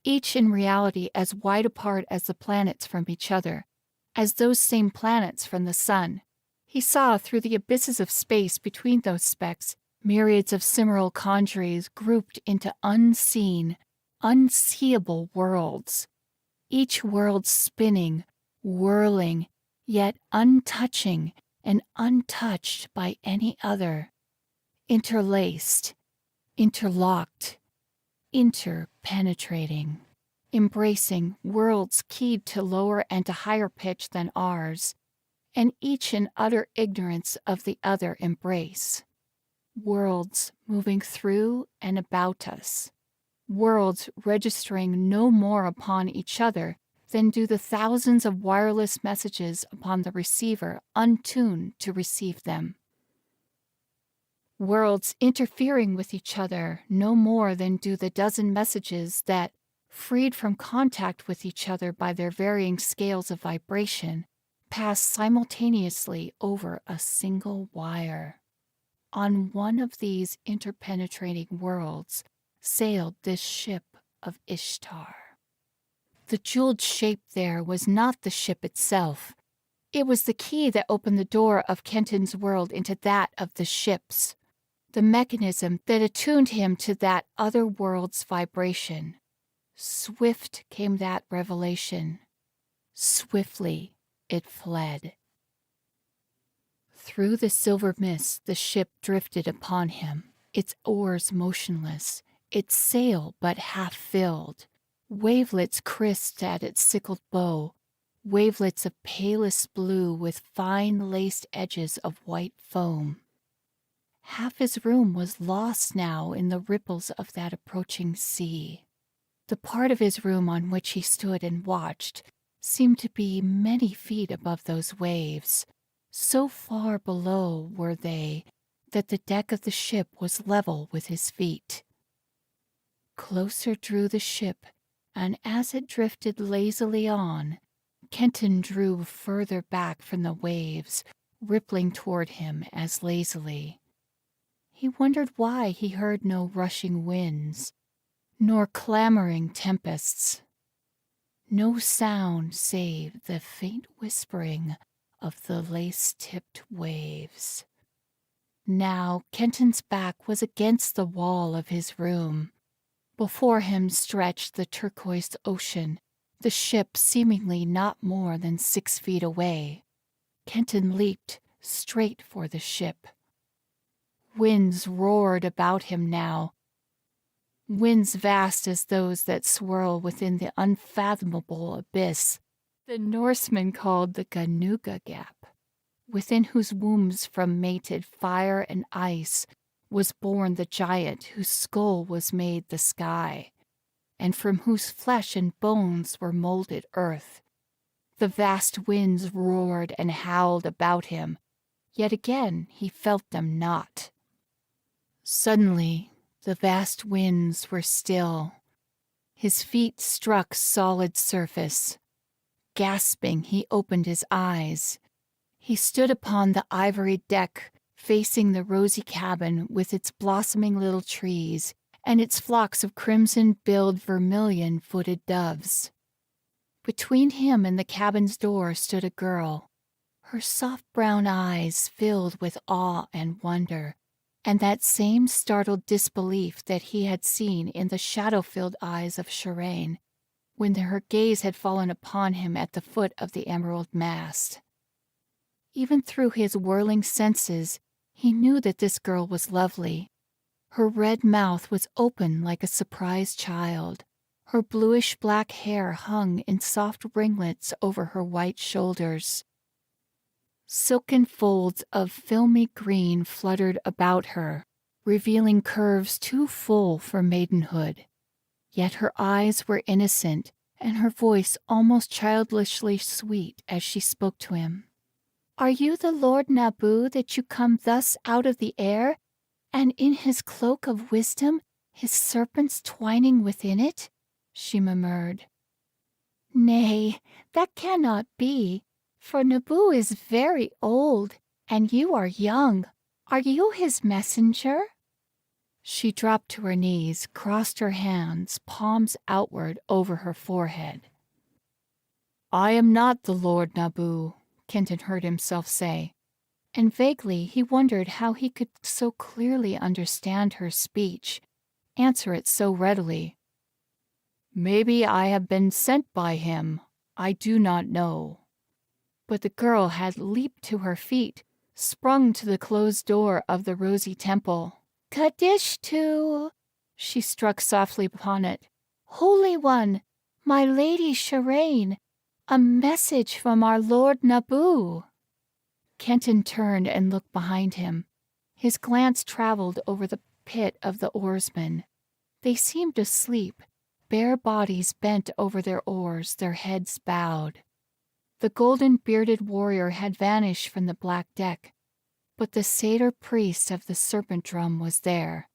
each in reality as wide apart as the planets from each other, as those same planets from the sun. He saw through the abysses of space between those specks myriads of similar congeries grouped into unseen, unseeable worlds, each world spinning, whirling, yet untouching and untouched by any other, interlaced, interlocked, interpenetrating, embracing worlds keyed to lower and to higher pitch than ours, and each in utter ignorance of the other embrace. Worlds moving through and about us, worlds registering no more upon each other than do the thousands of wireless messages upon the receiver untuned to receive them. worlds interfering with each other no more than do the dozen messages that, freed from contact with each other by their varying scales of vibration, pass simultaneously over a single wire. On one of these interpenetrating worlds sailed this ship of Ishtar. The jeweled shape there was not the ship itself. It was the key that opened the door of Kenton's world into that of the ships, the mechanism that attuned him to that other world's vibration. Swift came that revelation. Swiftly it fled. Through the silver mist the ship drifted upon him, its oars motionless, its sail but half filled. Wavelets crisped at its sickled bow, wavelets of palest blue with fine laced edges of white foam. Half his room was lost now in the ripples of that approaching sea. The part of his room on which he stood and watched seemed to be many feet above those waves. So far below were they that the deck of the ship was level with his feet. Closer drew the ship, and as it drifted lazily on, Kenton drew further back from the waves, rippling toward him as lazily. He wondered why he heard no rushing winds, nor clamoring tempests. No sound save the faint whispering of the lace-tipped waves. Now Kenton's back was against the wall of his room. Before him stretched the turquoise ocean, the ship seemingly not more than 6 feet away. Kenton leaped straight for the ship. Winds roared about him now, winds vast as those that swirl within the unfathomable abyss the Norsemen called the Ganuga Gap, within whose wombs from mated fire and ice was born the giant whose skull was made the sky, and from whose flesh and bones were molded earth. The vast winds roared and howled about him, yet again he felt them not. Suddenly the vast winds were still. His feet struck solid surface. Gasping, he opened his eyes. He stood upon the ivory deck, facing the rosy cabin with its blossoming little trees and its flocks of crimson-billed, vermilion-footed doves. Between him and the cabin's door stood a girl, her soft brown eyes filled with awe and wonder, and that same startled disbelief that he had seen in the shadow-filled eyes of Shireen when her gaze had fallen upon him at the foot of the emerald mast. Even through his whirling senses, he knew that this girl was lovely. Her red mouth was open like a surprised child. Her bluish-black hair hung in soft ringlets over her white shoulders. Silken folds of filmy green fluttered about her, revealing curves too full for maidenhood. Yet her eyes were innocent, and her voice almost childishly sweet as she spoke to him. "Are you the Lord Nabu that you come thus out of the air, and in his cloak of wisdom, his serpents twining within it?" she murmured. "Nay, that cannot be, for Nabu is very old, and you are young. Are you his messenger?" She dropped to her knees, crossed her hands, palms outward over her forehead. "I am not the Lord Nabu," Kenton heard himself say, and vaguely he wondered how he could so clearly understand her speech, answer it so readily. "Maybe I have been sent by him. I do not know." But the girl had leaped to her feet, sprung to the closed door of the rosy temple. "Kadishtu!" She struck softly upon it. "Holy One, my Lady Shireen, a message from our Lord Nabu." Kenton turned and looked behind him. His glance traveled over the pit of the oarsmen. They seemed asleep, bare bodies bent over their oars, their heads bowed. The golden-bearded warrior had vanished from the black deck, But the satyr priest of the serpent drum was there.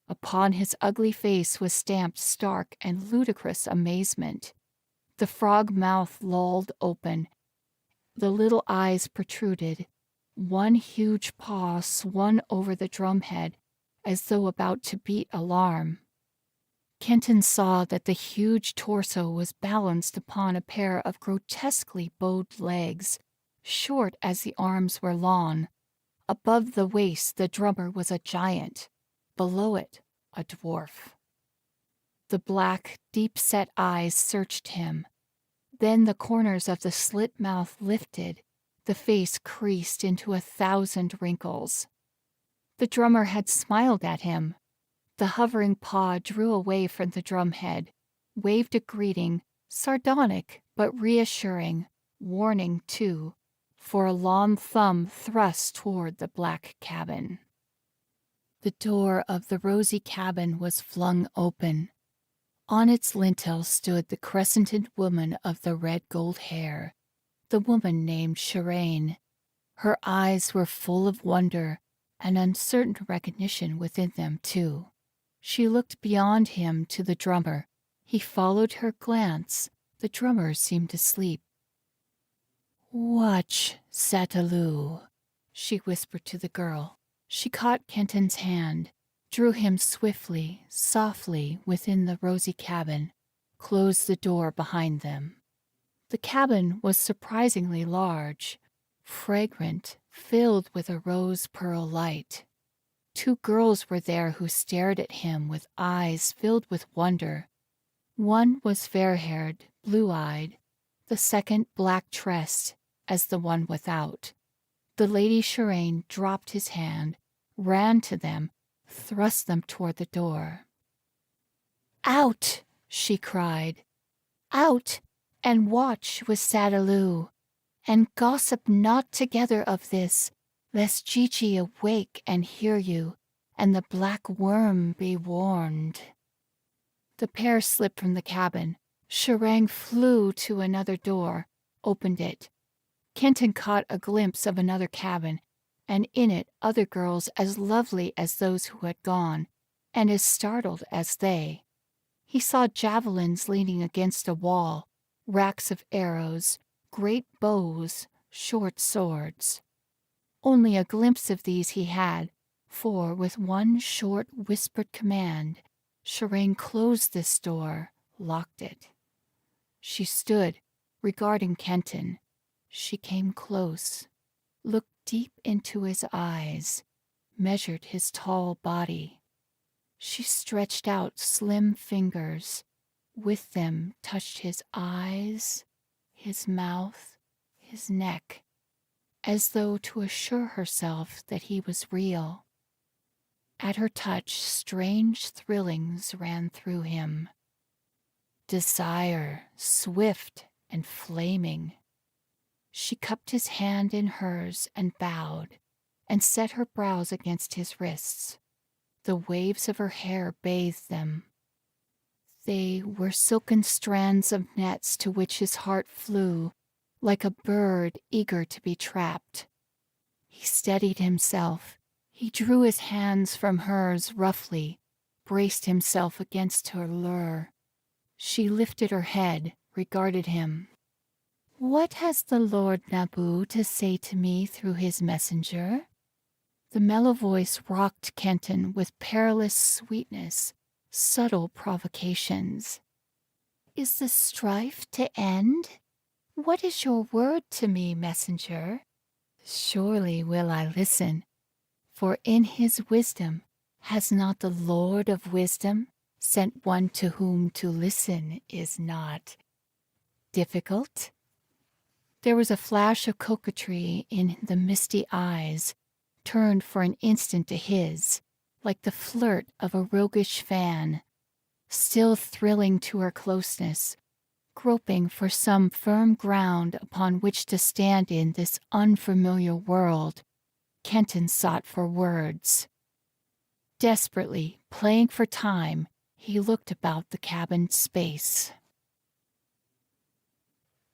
Upon his ugly face was stamped stark and ludicrous amazement. The frog mouth lolled open, the little eyes protruded. One huge paw swung over the drumhead as though about to beat alarm. Kenton saw that the huge torso was balanced upon a pair of grotesquely bowed legs, short as the arms were long. Above the waist the drummer was a giant, below it a dwarf. The black, deep-set eyes searched him. Then the corners of the slit mouth lifted, the face creased into 1,000 wrinkles. The drummer had smiled at him. The hovering paw drew away from the drumhead, waved a greeting, sardonic but reassuring, warning too, for a long thumb thrust toward the black cabin. The door of the rosy cabin was flung open. On its lintel stood the crescented woman of the red gold hair, the woman named Shirane. Her eyes were full of wonder and uncertain recognition within them, too. She looked beyond him to the drummer. He followed her glance. The drummer seemed to sleep. "Watch, Sataloo," she whispered to the girl. She caught Kenton's hand, drew him swiftly, softly within the rosy cabin, closed the door behind them. The cabin was surprisingly large, fragrant, filled with a rose pearl light. 2 girls were there who stared at him with eyes filled with wonder. One was fair-haired, blue-eyed, the second black-tressed as the one without. The Lady Shirane dropped his hand, ran to them, thrust them toward the door. "Out!" she cried. "Out, and watch with Sataloo, and gossip not together of this, lest Gigi awake and hear you, and the black worm be warned." The pair slipped from the cabin. Shirang flew to another door, opened it. Kenton caught a glimpse of another cabin, and in it other girls as lovely as those who had gone, and as startled as they. He saw javelins leaning against a wall, racks of arrows, great bows, short swords. Only a glimpse of these he had, for with one short whispered command, Shirang closed this door, locked it. She stood, regarding Kenton. She came close, looked deep into his eyes, measured his tall body. She stretched out slim fingers, with them touched his eyes, his mouth, his neck, as though to assure herself that he was real. At her touch, strange thrillings ran through him. Desire, swift and flaming. She cupped his hand in hers and bowed, and set her brows against his wrists. The waves of her hair bathed them. They were silken strands of nets to which his heart flew, like a bird eager to be trapped. He steadied himself. He drew his hands from hers roughly, braced himself against her lure. She lifted her head, regarded him. "What has the Lord Naboo to say to me through his messenger?" The mellow voice rocked Kenton with perilous sweetness, subtle provocations. "Is the strife to end? What is your word to me, messenger? Surely will I listen, for in his wisdom has not the Lord of wisdom sent one to whom to listen is not difficult?" There was a flash of coquetry in the misty eyes, turned for an instant to his, like the flirt of a roguish fan. Still thrilling to her closeness, groping for some firm ground upon which to stand in this unfamiliar world, Kenton sought for words. Desperately, playing for time, he looked about the cabin's space.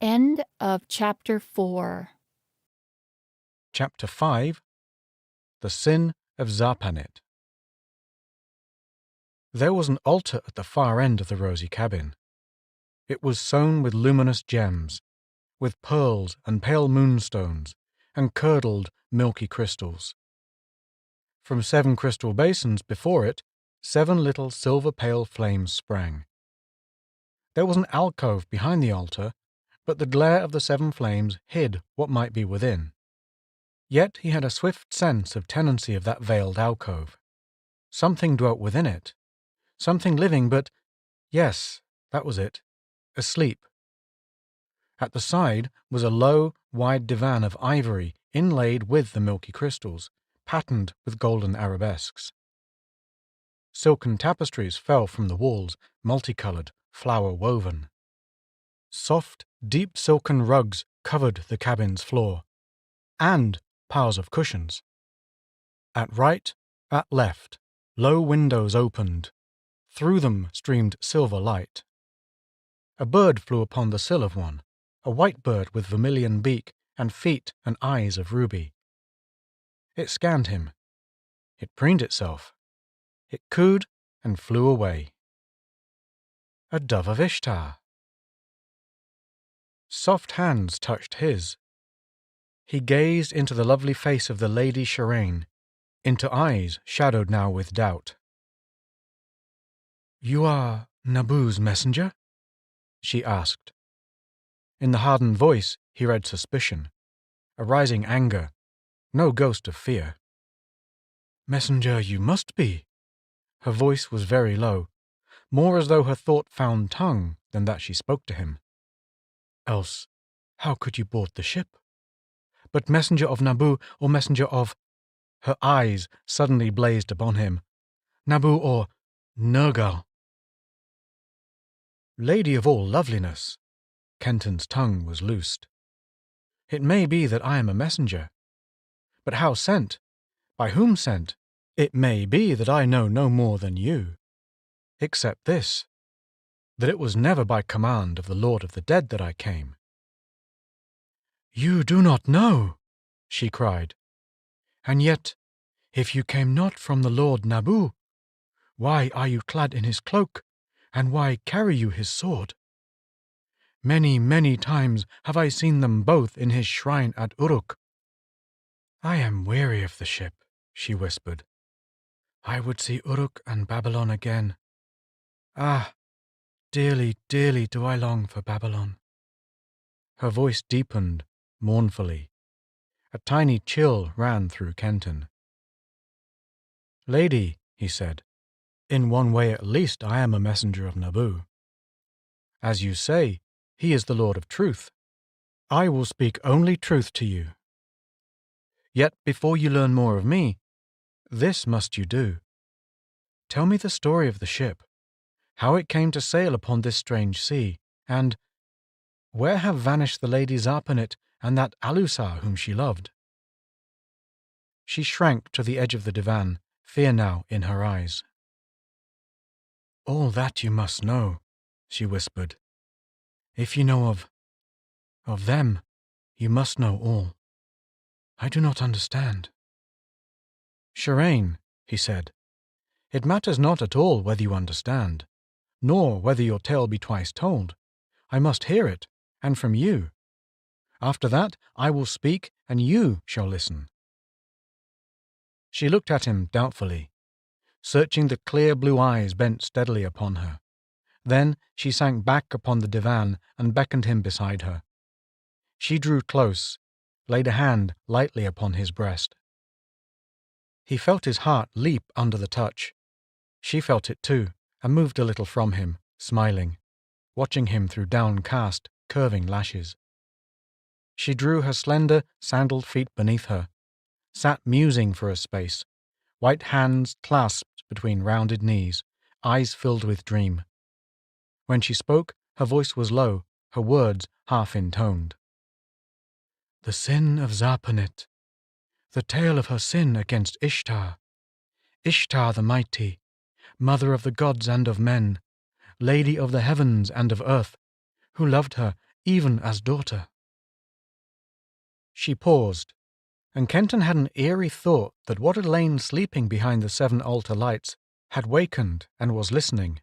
End of Chapter 4. Chapter 5 The Sin of Zarpanet. There was an altar at the far end of the rosy cabin. It was sown with luminous gems, with pearls and pale moonstones, and curdled milky crystals. From 7 crystal basins before it, 7 little silver-pale flames sprang. There was an alcove behind the altar, but the glare of the 7 flames hid what might be within. Yet he had a swift sense of tenancy of that veiled alcove. Something dwelt within it. Something living, but, yes, that was it, asleep. At the side was a low, wide divan of ivory inlaid with the milky crystals, patterned with golden arabesques. Silken tapestries fell from the walls, multicoloured, flower-woven. Soft, deep silken rugs covered the cabin's floor, and piles of cushions. At right, at left, low windows opened. Through them streamed silver light. A bird flew upon the sill of one, a white bird with vermilion beak and feet and eyes of ruby. It scanned him. It preened itself. It cooed and flew away. A dove of Ishtar. Soft hands touched his. He gazed into the lovely face of the Lady Shirain, into eyes shadowed now with doubt. "You are Nabu's messenger?" she asked. In the hardened voice he read suspicion, a rising anger, no ghost of fear. "Messenger you must be." Her voice was very low, more as though her thought found tongue than that she spoke to him. "Else, how could you board the ship? But messenger of Nabu or messenger of—" Her eyes suddenly blazed upon him. "Nabu or Nergal." "Lady of all loveliness," Kenton's tongue was loosed. "It may be that I am a messenger. But how sent? By whom sent? It may be that I know no more than you. Except this, that it was never by command of the Lord of the Dead that I came." "You do not know," she cried. "And yet, if you came not from the Lord Nabu, why are you clad in his cloak, and why carry you his sword? Many, many times have I seen them both in his shrine at Uruk." "I am weary of the ship," she whispered. "I would see Uruk and Babylon again. Ah, dearly, dearly do I long for Babylon." Her voice deepened, mournfully. A tiny chill ran through Kenton. "Lady," he said, "in one way at least I am a messenger of Nabu. As you say, he is the Lord of Truth. I will speak only truth to you. Yet before you learn more of me, this must you do. Tell me the story of the ship, how it came to sail upon this strange sea, and where have vanished the Lady Zarpanet and that Alusar whom she loved?" She shrank to the edge of the divan, fear now in her eyes. "All that you must know," she whispered. "If you know of them, you must know all. I do not understand." "Shirain," he said, "it matters not at all whether you understand, nor whether your tale be twice told. I must hear it, and from you. After that I will speak, and you shall listen." She looked at him doubtfully, searching the clear blue eyes bent steadily upon her. Then she sank back upon the divan and beckoned him beside her. She drew close, laid a hand lightly upon his breast. He felt his heart leap under the touch. She felt it too, and moved a little from him, smiling, watching him through downcast, curving lashes. She drew her slender, sandaled feet beneath her, sat musing for a space, white hands clasped between rounded knees, eyes filled with dream. When she spoke, her voice was low, her words half-intoned. "The sin of Zarpanet, the tale of her sin against Ishtar. Ishtar the mighty, mother of the gods and of men, lady of the heavens and of earth, who loved her even as daughter." She paused, And Kenton had an eerie thought that what had lain sleeping behind the 7 altar lights had wakened and was listening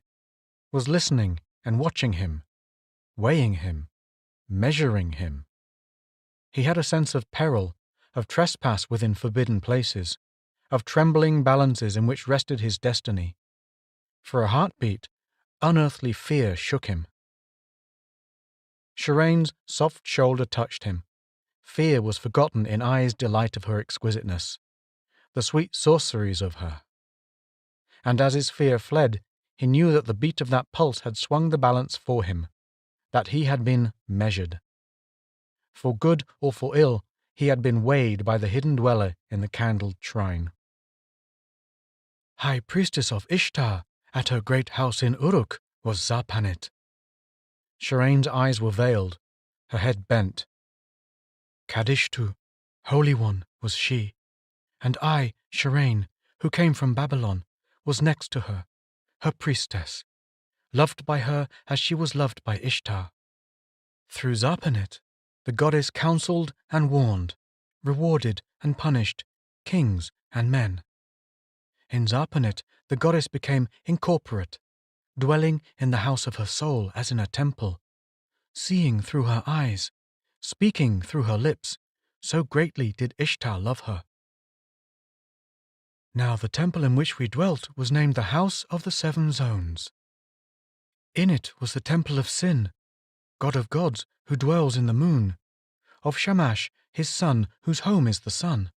and watching him, weighing him, measuring him. He had a sense of peril, of trespass within forbidden places, of trembling balances in which rested his destiny. For a heartbeat, unearthly fear shook him. Shireen's soft shoulder touched him. Fear was forgotten in Eye's delight of her exquisiteness, the sweet sorceries of her. And as his fear fled, he knew that the beat of that pulse had swung the balance for him, that he had been measured. For good or for ill, he had been weighed by the hidden dweller in the candled shrine. High priestess of Ishtar at her great house in Uruk was Zarpanit. Shireen's eyes were veiled, her head bent. Kadishtu, Holy One, was she, and I, Shireen, who came from Babylon, was next to her, her priestess, loved by her as she was loved by Ishtar. Through Zarpanit, the goddess counselled and warned, rewarded and punished kings and men. In Zarpanit, the goddess became incorporate, dwelling in the house of her soul as in a temple, seeing through her eyes, speaking through her lips, so greatly did Ishtar love her. Now the temple in which we dwelt was named the House of the 7 Zones. In it was the temple of Sin, god of gods who dwells in the moon, of Shamash, his son, whose home is the sun,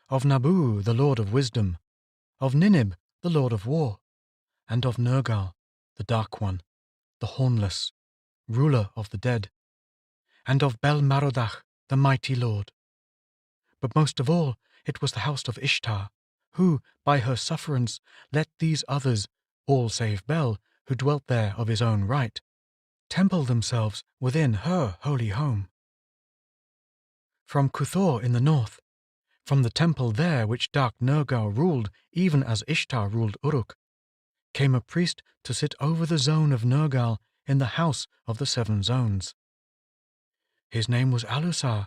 of Nabu, the lord of wisdom, of Ninib, the lord of war, and of Nergal, the dark one, the hornless, ruler of the dead, and of Bel-Marodach, the mighty lord. But most of all, it was the house of Ishtar, who, by her sufferance, let these others, all save Bel, who dwelt there of his own right, temple themselves within her holy home. From Kuthor in the north, from the temple there which dark Nergal ruled even as Ishtar ruled Uruk, came a priest to sit over the zone of Nergal in the house of the 7 zones. His name was Alusar,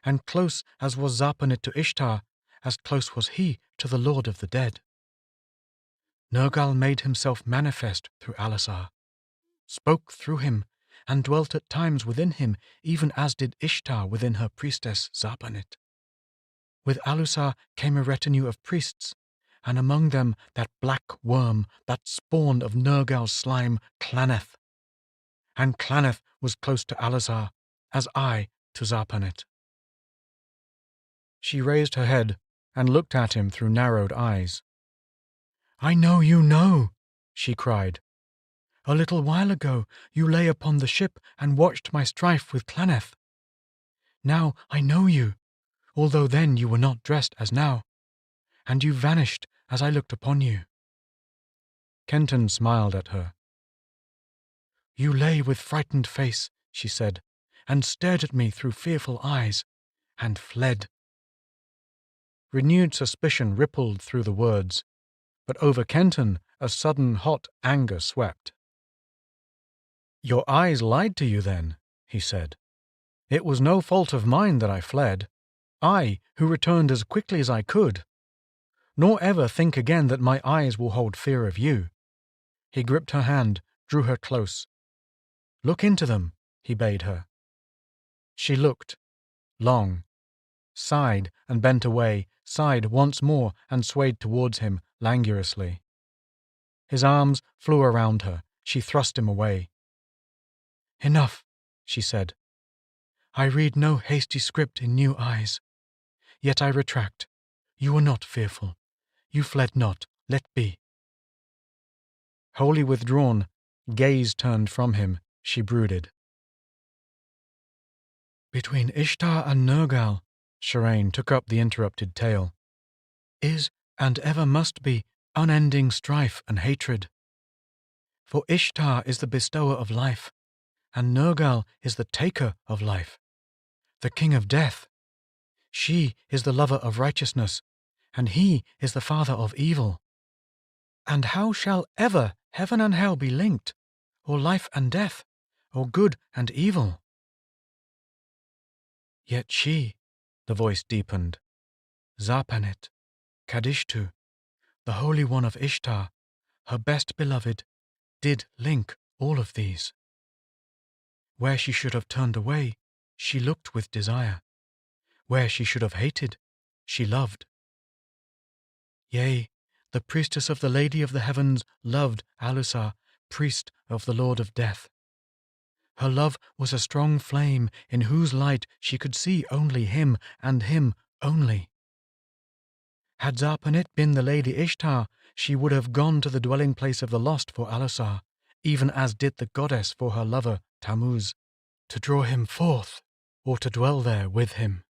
and close as was Zarpanit to Ishtar, as close was he to the Lord of the Dead. Nergal made himself manifest through Alusar, spoke through him, and dwelt at times within him, even as did Ishtar within her priestess Zarpanit. With Alusar came a retinue of priests, and among them that black worm, that spawn of Nergal's slime, Claneth. And Claneth was close to Alusar, as I to Zarpanit. She raised her head and looked at him through narrowed eyes. "I know you know," she cried. "A little while ago you lay upon the ship and watched my strife with Claneth. Now I know you, although then you were not dressed as now, and you vanished as I looked upon you." Kenton smiled at her. "You lay with frightened face," she said, "and stared at me through fearful eyes, and fled." Renewed suspicion rippled through the words, but over Kenton a sudden hot anger swept. "Your eyes lied to you then," he said. "It was no fault of mine that I fled, I who returned as quickly as I could. Nor ever think again that my eyes will hold fear of you." He gripped her hand, drew her close. "Look into them," he bade her. She looked, long, sighed and bent away, sighed once more and swayed towards him languorously. His arms flew around her. She thrust him away. "Enough," she said. "I read no hasty script in new eyes. Yet I retract. You were not fearful. You fled not. Let be." Wholly withdrawn, gaze turned from him, she brooded. "Between Ishtar and Nergal," Shireen took up the interrupted tale, "is and ever must be unending strife and hatred. For Ishtar is the bestower of life, and Nergal is the taker of life, the king of death. She is the lover of righteousness, and he is the father of evil. And how shall ever heaven and hell be linked, or life and death, or good and evil?" "Yet she," the voice deepened, Zarpanet, Kadishtu, the Holy One of Ishtar, her best beloved, did link all of these. Where she should have turned away, she looked with desire. Where she should have hated, she loved. Yea, the priestess of the Lady of the Heavens loved Alusar, priest of the Lord of Death. Her love was a strong flame in whose light she could see only him and him only. Had Zarpanet been the Lady Ishtar, she would have gone to the dwelling place of the lost for Alusar, even as did the goddess for her lover Tammuz, to draw him forth, or to dwell there with him.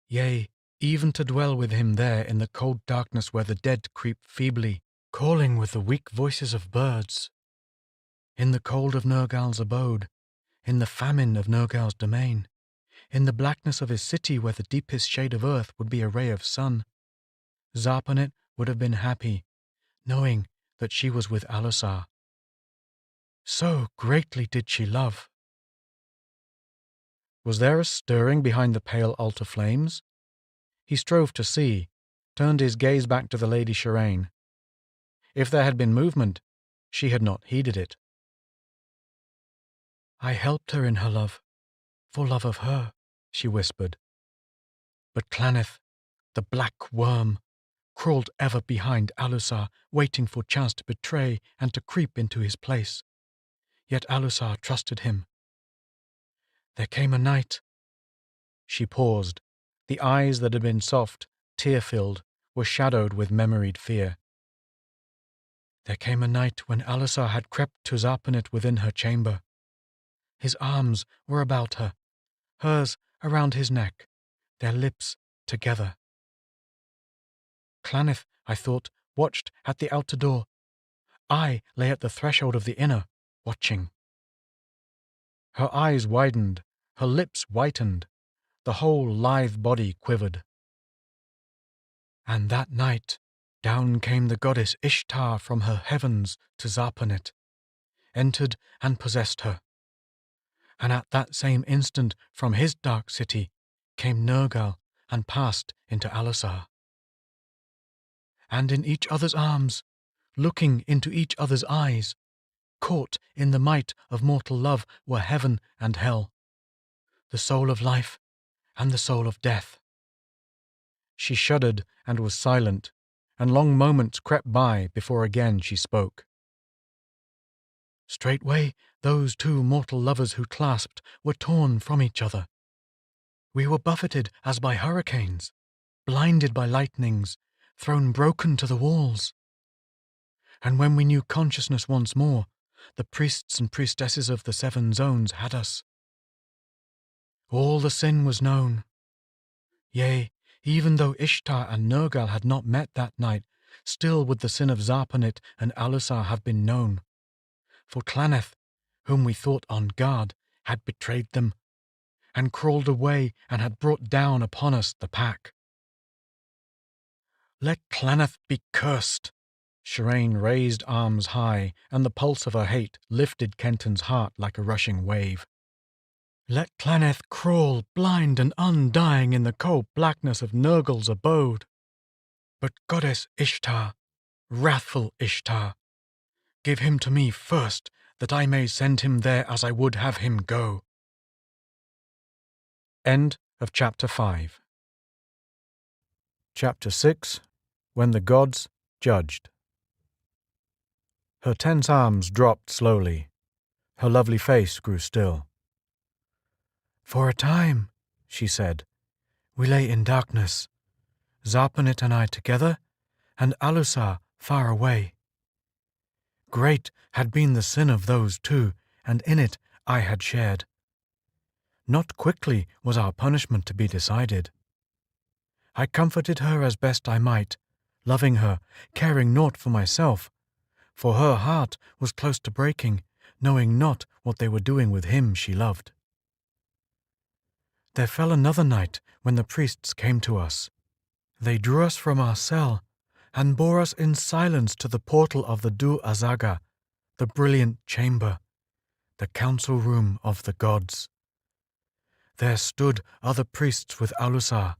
Yea, even to dwell with him there in the cold darkness where the dead creep feebly, calling with the weak voices of birds. In the cold of Nergal's abode, in the famine of Nergal's domain, in the blackness of his city where the deepest shade of earth would be a ray of sun, Zarpanet would have been happy, knowing that she was with Alusar. So greatly did she love. Was there a stirring behind the pale altar flames? He strove to see, turned his gaze back to the Lady Shirain. If there had been movement, she had not heeded it. I helped her in her love, for love of her, she whispered. But Claneth, the black worm, crawled ever behind Alusar, waiting for chance to betray and to creep into his place. Yet Alusar trusted him. There came a night. She paused. The eyes that had been soft, tear-filled, were shadowed with memoried fear. There came a night when Alusar had crept to Zarpanet within her chamber. His arms were about her, hers around his neck, their lips together. Claneth, I thought, watched at the outer door. I lay at the threshold of the inner, watching. Her eyes widened, her lips whitened, the whole lithe body quivered. And that night, down came the goddess Ishtar from her heavens to Zarpanet, entered and possessed her. And at that same instant, from his dark city, came Nergal and passed into Alusar. And in each other's arms, looking into each other's eyes, caught in the might of mortal love were heaven and hell, the soul of life and the soul of death. She shuddered and was silent, and long moments crept by before again she spoke. Straightway those two mortal lovers who clasped were torn from each other. We were buffeted as by hurricanes, blinded by lightnings, thrown broken to the walls. And when we knew consciousness once more, the priests and priestesses of the seven zones had us. All the sin was known. Yea, even though Ishtar and Nergal had not met that night, still would the sin of Zarpanet and Alusar have been known. For Claneth, whom we thought on guard, had betrayed them, and crawled away and had brought down upon us the pack. Let Claneth be cursed! Shirain raised arms high, and the pulse of her hate lifted Kenton's heart like a rushing wave. Let Claneth crawl blind and undying in the cold blackness of Nergal's abode. But goddess Ishtar, wrathful Ishtar, give him to me first, that I may send him there as I would have him go. End of Chapter 5. Chapter 6. When the Gods Judged. Her tense arms dropped slowly. Her lovely face grew still. For a time, she said, we lay in darkness, Zarpanet and I together, and Alusar far away. Great had been the sin of those two, and in it I had shared. Not quickly was our punishment to be decided. I comforted her as best I might, loving her, caring naught for myself, for her heart was close to breaking, knowing not what they were doing with him she loved. There fell another night when the priests came to us. They drew us from our cell and bore us in silence to the portal of the Du Azaga, the brilliant chamber, the council room of the gods. There stood other priests with Alusar.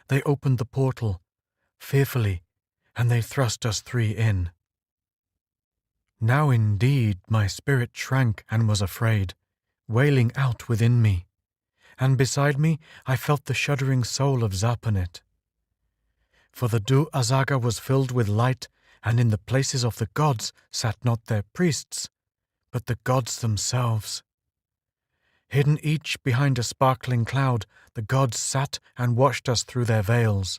they opened the portal, fearfully, and they thrust us three in. Now indeed my spirit shrank and was afraid, wailing out within me, and beside me I felt the shuddering soul of Zaponet. For the Du-Azaga was filled with light, and in the places of the gods sat not their priests, but the gods themselves. Hidden each behind a sparkling cloud, the gods sat and watched us through their veils.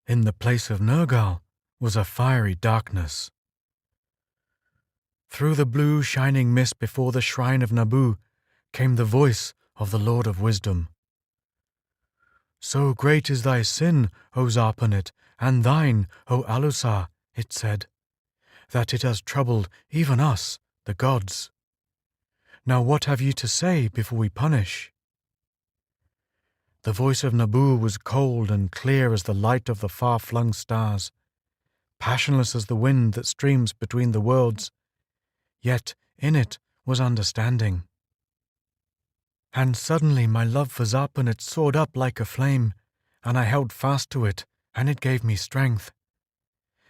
In the place of Nergal was a fiery darkness. Through the blue shining mist before the shrine of Nabu came the voice of the Lord of Wisdom. So great is thy sin, O Zaponet, and thine, O Alusar, it said, that it has troubled even us, the gods. Now what have ye to say before we punish? The voice of Nabu was cold and clear as the light of the far-flung stars, passionless as the wind that streams between the worlds, yet in it was understanding. And suddenly my love for Zaponet soared up like a flame, and I held fast to it, and it gave me strength.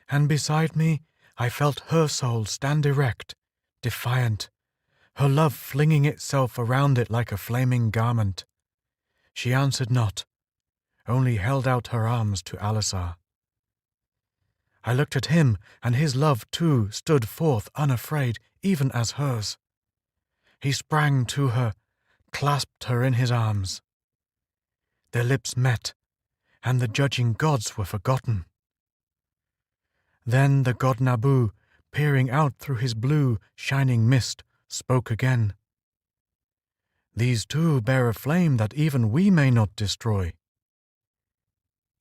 And beside me I felt her soul stand erect, defiant, her love flinging itself around it like a flaming garment. She answered not, only held out her arms to Alusar. I looked at him, and his love too stood forth unafraid, even as hers. He sprang to her, clasped her in his arms. Their lips met, and the judging gods were forgotten. Then the god Nabu, peering out through his blue, shining mist, spoke again. These two bear a flame that even we may not destroy.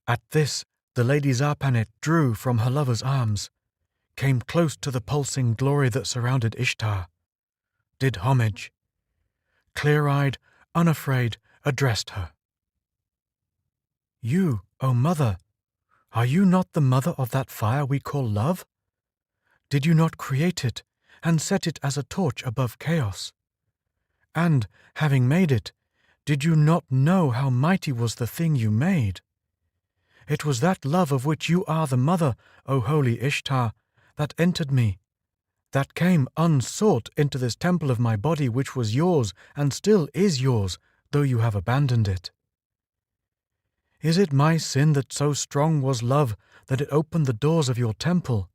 At this, the Lady Zaponet drew from her lover's arms, came close to the pulsing glory that surrounded Ishtar, did homage, clear-eyed, unafraid, addressed her. You, O mother, are you not the mother of that fire we call love? Did you not create it and set it as a torch above chaos? And, having made it, did you not know how mighty was the thing you made? It was that love of which you are the mother, O holy Ishtar, that entered me, that came unsought into this temple of my body which was yours and still is yours, though you have abandoned it. Is it my sin that so strong was love that it opened the doors of your temple,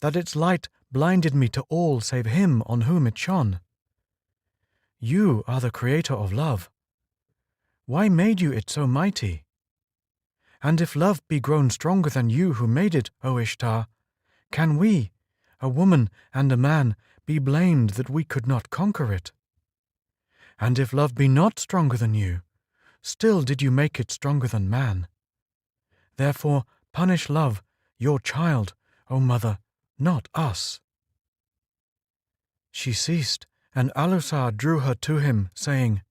that its light blinded me to all save him on whom it shone? You are the creator of love. Why made you it so mighty? And if love be grown stronger than you who made it, O Ishtar, can we, a woman and a man, be blamed that we could not conquer it? And if love be not stronger than you, still did you make it stronger than man. Therefore punish love, your child, O mother, not us. She ceased, and Alusar drew her to him, saying,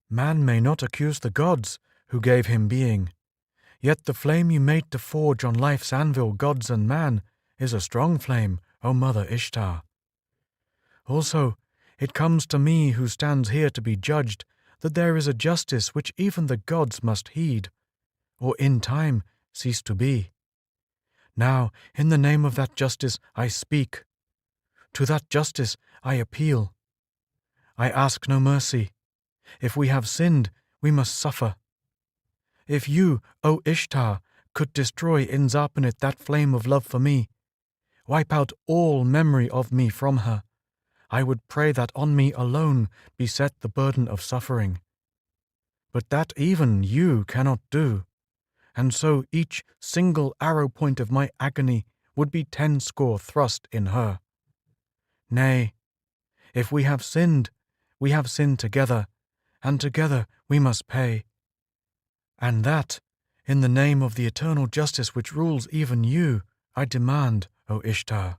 Man may not accuse the gods, who gave him being. Yet the flame you made to forge on life's anvil gods and man is a strong flame, O Mother Ishtar. Also, it comes to me who stands here to be judged that there is a justice which even the gods must heed, or in time cease to be. Now, in the name of that justice I speak. To that justice I appeal. I ask no mercy. If we have sinned, we must suffer. If you, O Ishtar, could destroy in Zaponet that flame of love for me, wipe out all memory of me from her, I would pray that on me alone be set the burden of suffering. But that even you cannot do, and so each single arrow point of my agony would be 10 score thrust in her. Nay, if we have sinned together, and together we must pay. And that, in the name of the eternal justice which rules even you, I demand, O Ishtar.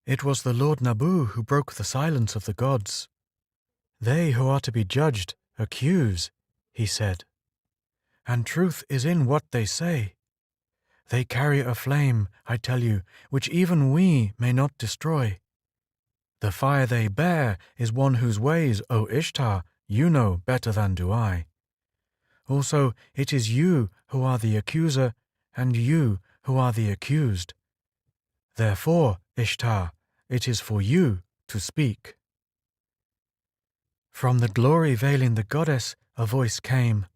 It was the Lord Nabu who broke the silence of the gods. They who are to be judged accuse, he said. And truth is in what they say. They carry a flame, I tell you, which even we may not destroy. The fire they bear is one whose ways, O Ishtar, you know better than do I. Also, it is you who are the accuser, and you who are the accused. Therefore, Ishtar, it is for you to speak." From the glory veiling the goddess a voice came,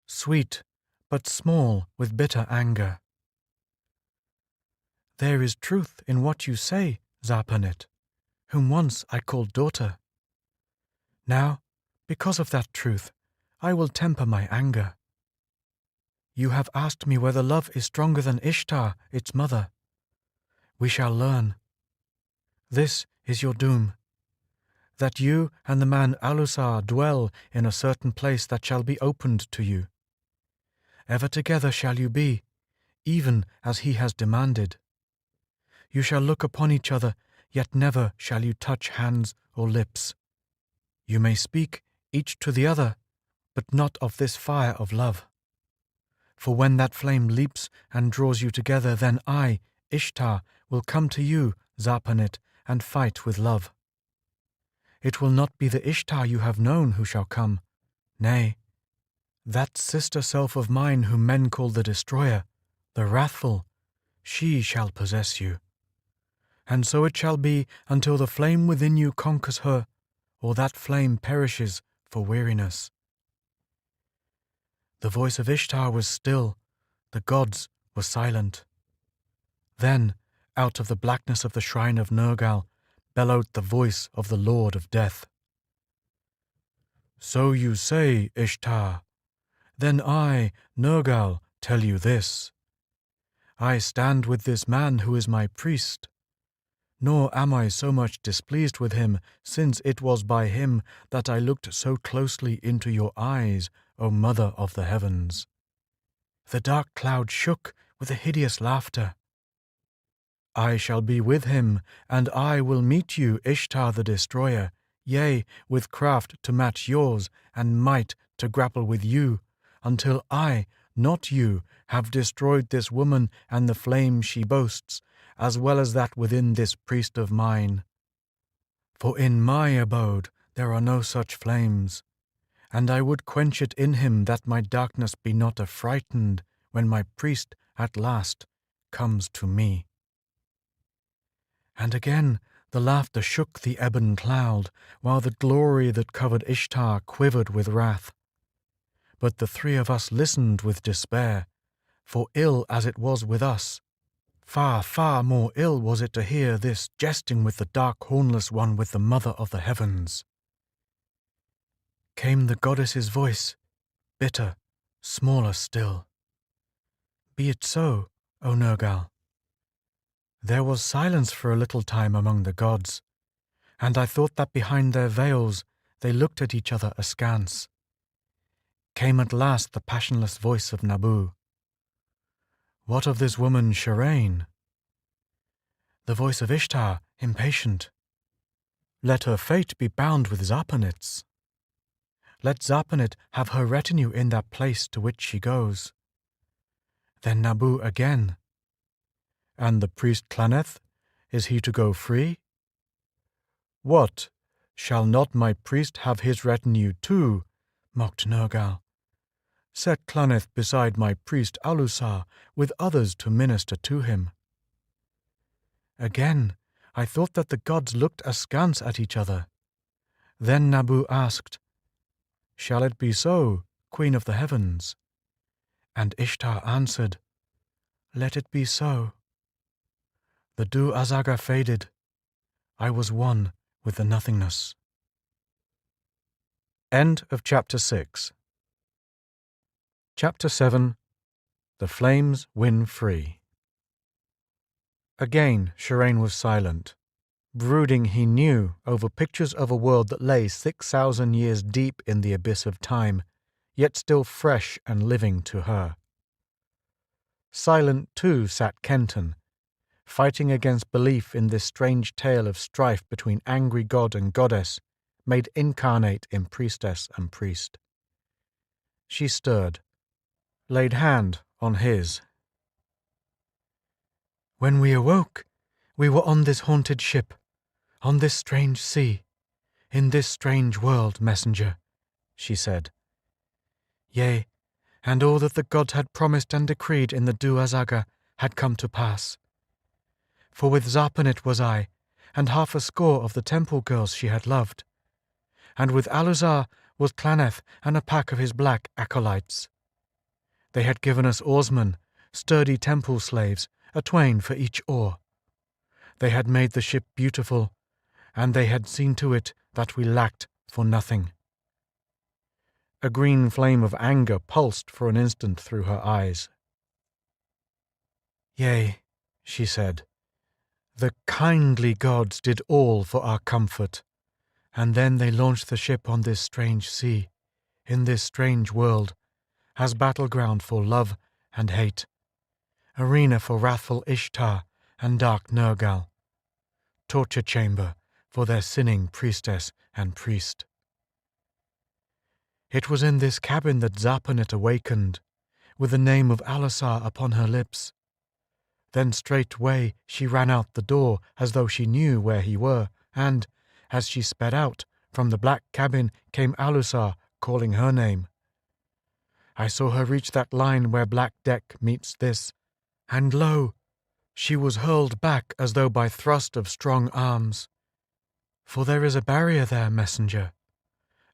sweet, but small with bitter anger. "There is truth in what you say, Zarpanet, whom once I called daughter. Now, because of that truth, I will temper my anger. You have asked me whether love is stronger than Ishtar, its mother. We shall learn. This is your doom, that you and the man Alusar dwell in a certain place that shall be opened to you. Ever together shall you be, even as he has demanded. You shall look upon each other, yet never shall you touch hands or lips. You may speak each to the other, but not of this fire of love. For when that flame leaps and draws you together, then I, Ishtar, will come to you, Zarpanet, and fight with love. It will not be the Ishtar you have known who shall come. Nay, that sister self of mine whom men call the Destroyer, the Wrathful, she shall possess you. And so it shall be until the flame within you conquers her, or that flame perishes for weariness." The voice of Ishtar was still, the gods were silent. Then, out of the blackness of the shrine of Nergal, bellowed the voice of the Lord of Death. "So you say, Ishtar. Then I, Nergal, tell you this. I stand with this man who is my priest. Nor am I so much displeased with him, since it was by him that I looked so closely into your eyes, O Mother of the Heavens. The dark cloud shook with a hideous laughter. I shall be with him, and I will meet you, Ishtar the Destroyer, yea, with craft to match yours, and might to grapple with you, until I, not you, have destroyed this woman and the flame she boasts, as well as that within this priest of mine. For in my abode there are no such flames, and I would quench it in him that my darkness be not affrightened when my priest at last comes to me." And again the laughter shook the ebon cloud, while the glory that covered Ishtar quivered with wrath. But the three of us listened with despair, for ill as it was with us, far, far more ill was it to hear this jesting with the dark hornless one with the Mother of the Heavens. Came the goddess's voice, bitter, smaller still. "Be it so, O Nergal." There was silence for a little time among the gods, and I thought that behind their veils they looked at each other askance. Came at last the passionless voice of Nabu. "What of this woman Shirain?" The voice of Ishtar, impatient. "Let her fate be bound with Zarpanet's. Let Zarpanet have her retinue in that place to which she goes." Then Nabu again. "And the priest Claneth, is he to go free?" "What, shall not my priest have his retinue too?" mocked Nergal. "Set Claneth beside my priest Alusar, with others to minister to him." Again, I thought that the gods looked askance at each other. Then Nabu asked, "Shall it be so, Queen of the Heavens?" And Ishtar answered, "Let it be so." The Du-Azaga faded. I was one with the nothingness. End of Chapter 6. Chapter 7. The Flames Win Free. Again Shirain was silent, brooding, he knew, over pictures of a world that lay 6,000 years deep in the abyss of time, yet still fresh and living to her. Silent, too, sat Kenton, fighting against belief in this strange tale of strife between angry god and goddess, made incarnate in priestess and priest. She stirred, laid hand on his. "When we awoke, we were on this haunted ship, on this strange sea, in this strange world, messenger," she said. "Yea, and all that the gods had promised and decreed in the Duazaga had come to pass. For with Zarpanet was I, and 60 of the temple girls she had loved, and with Aluzar was Claneth and a pack of his black acolytes. They had given us oarsmen, sturdy temple slaves, a twain for each oar. They had made the ship beautiful, and they had seen to it that we lacked for nothing. A green flame of anger pulsed for an instant through her eyes. "Yea," she said, "the kindly gods did all for our comfort, and then they launched the ship on this strange sea, in this strange world, as battleground for love and hate, arena for wrathful Ishtar and dark Nergal, torture chamber for their sinning priestess and priest. It was in this cabin that Zarpanet awakened, with the name of Alasar upon her lips. Then straightway she ran out the door as though she knew where he were, and, as she sped out, from the black cabin came Alusar calling her name. I saw her reach that line where black deck meets this, and lo, she was hurled back as though by thrust of strong arms. For there is a barrier there, messenger,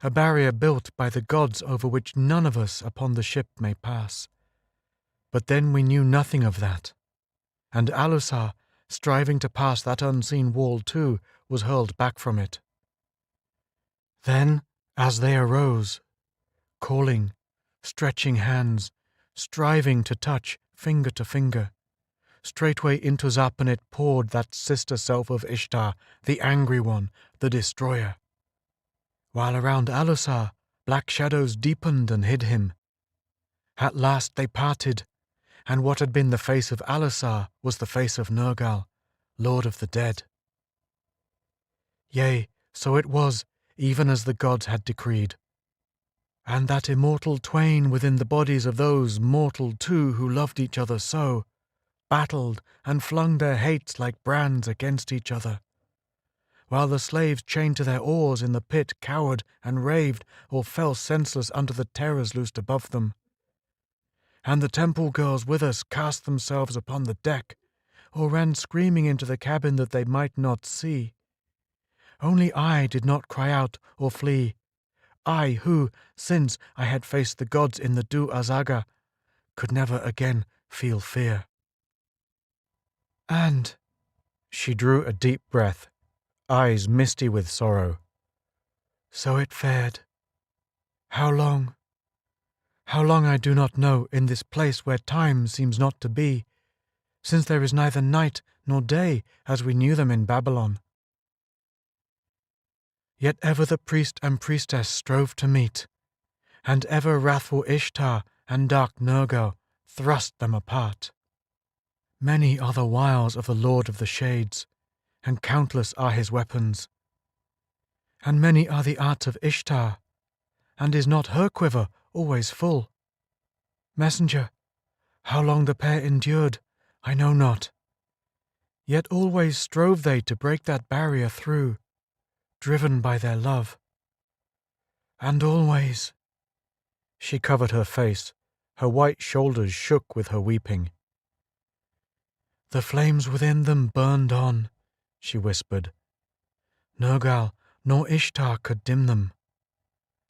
a barrier built by the gods over which none of us upon the ship may pass. But then we knew nothing of that, and Alusar, striving to pass that unseen wall too, was hurled back from it. Then, as they arose, calling, stretching hands, striving to touch finger to finger, straightway into Zarpanet poured that sister self of Ishtar, the angry one, the destroyer. While around Alusar, black shadows deepened and hid him. At last they parted, and what had been the face of Alusar was the face of Nergal, Lord of the Dead. Yea, so it was, even as the gods had decreed. And that immortal twain within the bodies of those mortal two who loved each other so, battled and flung their hates like brands against each other, while the slaves chained to their oars in the pit cowered and raved or fell senseless under the terrors loosed above them. And the temple girls with us cast themselves upon the deck, or ran screaming into the cabin that they might not see. Only I did not cry out or flee, I who, since I had faced the gods in the Du-Azaga, could never again feel fear. And she drew a deep breath, eyes misty with sorrow. So it fared. How long? How long I do not know in this place where time seems not to be, since there is neither night nor day as we knew them in Babylon. Yet ever the priest and priestess strove to meet, and ever wrathful Ishtar and dark Nergal thrust them apart. Many are the wiles of the Lord of the Shades, and countless are his weapons. And many are the arts of Ishtar, and is not her quiver always full? Messenger, how long the pair endured, I know not. Yet always strove they to break that barrier through, driven by their love. And always... She covered her face, her white shoulders shook with her weeping. The flames within them burned on, she whispered. Nergal nor Ishtar could dim them.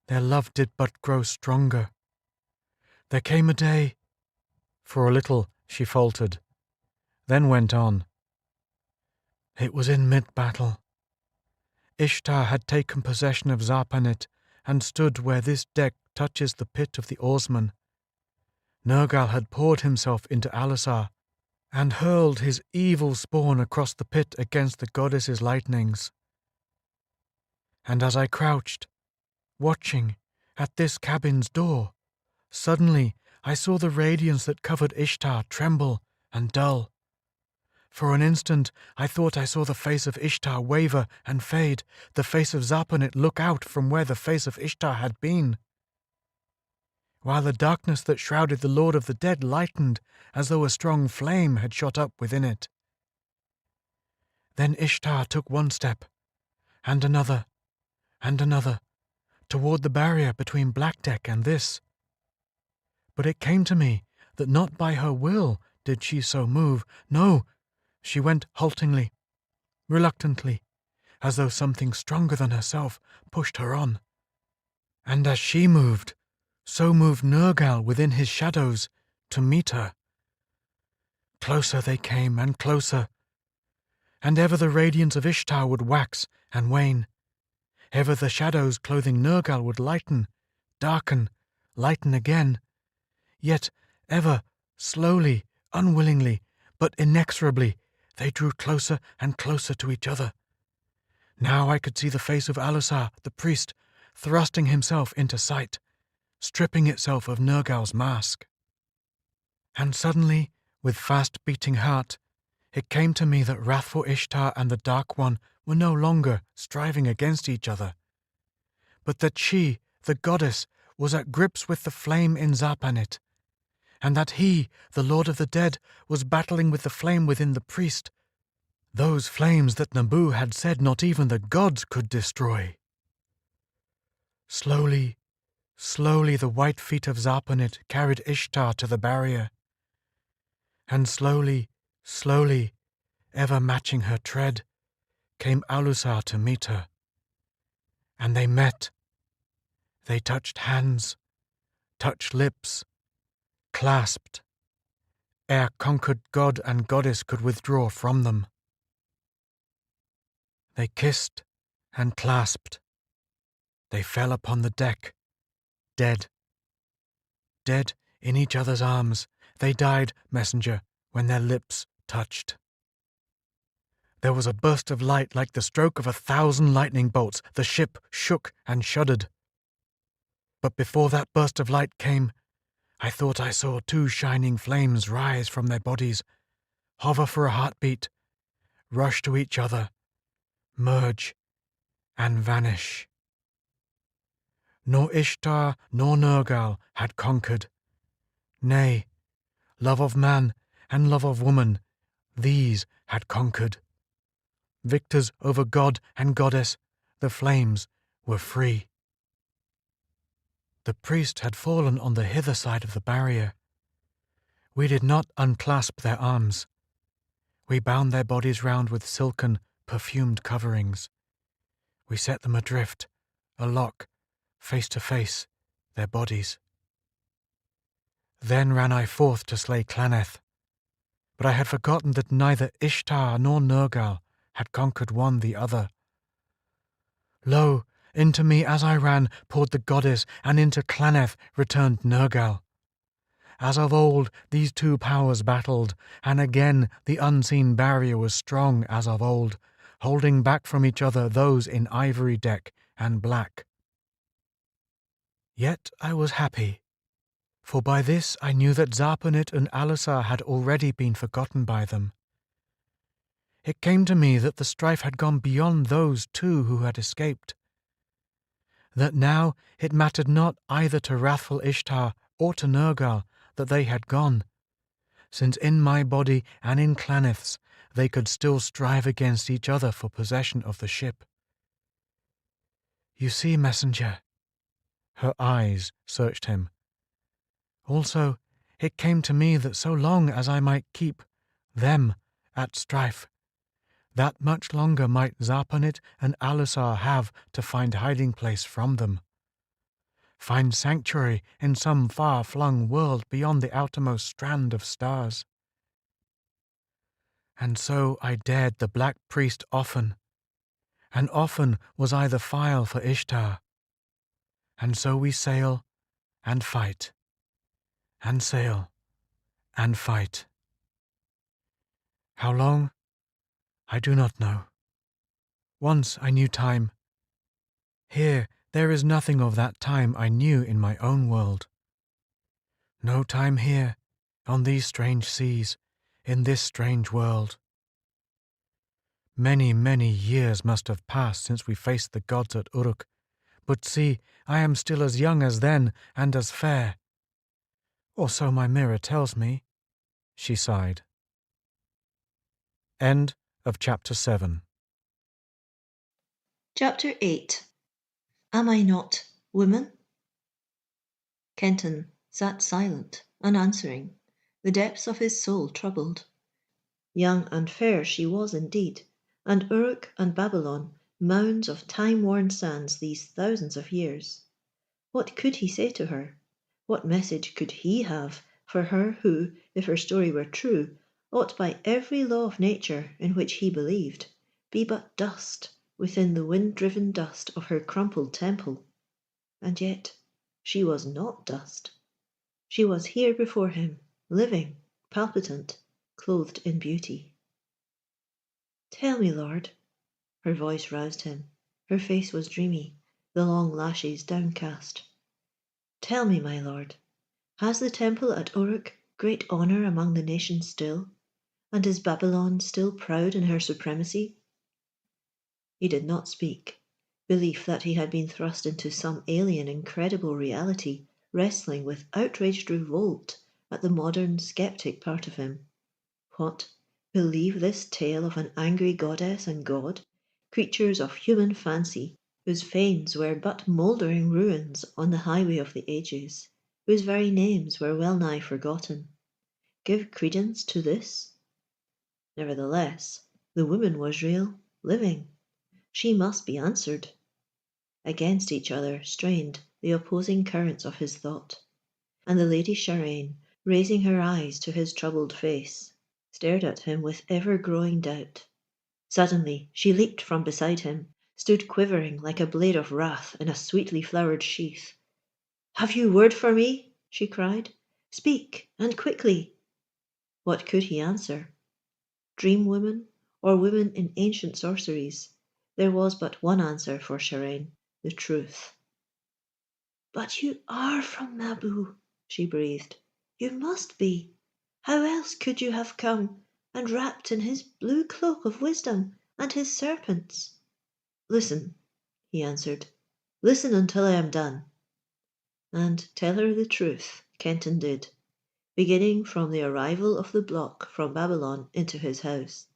Their love did but grow stronger. There came a day... For a little she faltered, then went on. It was in mid-battle. Ishtar had taken possession of Zarpanet and stood where this deck touches the pit of the oarsman. Nergal had poured himself into Alusar and hurled his evil spawn across the pit against the goddess's lightnings. And as I crouched, watching, at this cabin's door, suddenly I saw the radiance that covered Ishtar tremble and dull. For an instant I thought I saw the face of Ishtar waver and fade, the face of Zarpanet look out from where the face of Ishtar had been, while the darkness that shrouded the Lord of the Dead lightened as though a strong flame had shot up within it. Then Ishtar took one step, and another, toward the barrier between Black Deck and this. But it came to me that not by her will did she so move. No, she went haltingly, reluctantly, as though something stronger than herself pushed her on. And as she moved, so moved Nergal within his shadows to meet her. Closer they came, and closer, and ever the radiance of Ishtar would wax and wane. Ever the shadows clothing Nergal would lighten, darken, lighten again. Yet ever, slowly, unwillingly, but inexorably, they drew closer and closer to each other. Now I could see the face of Alusar, the priest, thrusting himself into sight, stripping itself of Nergal's mask. And suddenly, with fast-beating heart, it came to me that wrathful Ishtar and the Dark One were no longer striving against each other, but that she, the goddess, was at grips with the flame in Zarpanit, and that he, the Lord of the Dead, was battling with the flame within the priest, those flames that Nabu had said not even the gods could destroy. Slowly, slowly the white feet of Zarpanit carried Ishtar to the barrier, and slowly, slowly, ever matching her tread, came Alusar to meet her. And they met. They touched hands, touched lips, clasped, ere conquered god and goddess could withdraw from them. They kissed and clasped. They fell upon the deck, dead. Dead in each other's arms, they died, messenger, when their lips touched. There was a burst of light like the stroke of 1,000 lightning bolts. The ship shook and shuddered. But before that burst of light came, I thought I saw 2 shining flames rise from their bodies, hover for a heartbeat, rush to each other, merge, and vanish. Nor Ishtar nor Nergal had conquered. Nay, love of man and love of woman, these had conquered. Victors over god and goddess, the flames were free. The priest had fallen on the hither side of the barrier. We did not unclasp their arms. We bound their bodies round with silken, perfumed coverings. We set them adrift, alock, face to face, their bodies. Then ran I forth to slay Claneth, but I had forgotten that neither Ishtar nor Nergal had conquered one the other. Lo, into me as I ran poured the goddess, and into Claneth returned Nergal. As of old these 2 powers battled, and again the unseen barrier was strong as of old, holding back from each other those in ivory deck and black. Yet I was happy, for by this I knew that Zarpanit and Alusar had already been forgotten by them. It came to me that the strife had gone beyond those 2 who had escaped, that now it mattered not either to wrathful Ishtar or to Nergal that they had gone, since in my body and in Claneth's they could still strive against each other for possession of the ship. You see, messenger, her eyes searched him. Also, it came to me that so long as I might keep them at strife, that much longer might Zarpanit and Alusar have to find hiding place from them, find sanctuary in some far-flung world beyond the outermost strand of stars. And so I dared the black priest often, and often was I the file for Ishtar. And so we sail and fight, and sail and fight. How long? I do not know. Once I knew time. Here there is nothing of that time I knew in my own world. No time here, on these strange seas, in this strange world. Many, many years must have passed since we faced the gods at Uruk, but see, I am still as young as then and as fair. Or so my mirror tells me, she sighed. End of Chapter 7. Chapter 8. Am I not woman? Kenton. sat silent, unanswering, the depths of his soul troubled. Young and fair she was indeed, and Uruk and Babylon, mounds of time-worn sands these thousands of years. What could he say to her? What message could he have for her who, if her story were true, ought by every law of nature in which he believed, be but dust within the wind-driven dust of her crumpled temple? And yet she was not dust. She was here before him, living, palpitant, clothed in beauty. "Tell me, Lord." Her voice roused him. Her face was dreamy, the long lashes downcast. "Tell me, my lord, has the temple at Uruk great honour among the nations still? And is Babylon still proud in her supremacy?" He did not speak. Belief that he had been thrust into some alien incredible reality, wrestling with outraged revolt at the modern sceptic part of him. What? Believe this tale of an angry goddess and god, creatures of human fancy, whose fanes were but mouldering ruins on the highway of the ages, whose very names were well nigh forgotten. Give credence to this? Nevertheless, the woman was real, living. She must be answered. Against each other strained the opposing currents of his thought, and the Lady Shiraine, raising her eyes to his troubled face, stared at him with ever-growing doubt. Suddenly she leaped from beside him, stood quivering like a blade of wrath in a sweetly flowered sheath. "Have you word for me?" she cried. "Speak, and quickly." What could he answer? Dream woman, or woman in ancient sorceries, there was but one answer for Shiraine, the truth. "But you are from Nabu," she breathed. "You must be. How else could you have come, and wrapped in his blue cloak of wisdom and his serpents?" "Listen," he answered. "Listen until I am done." And tell her the truth Kenton did, beginning from the arrival of the block from Babylon into his house,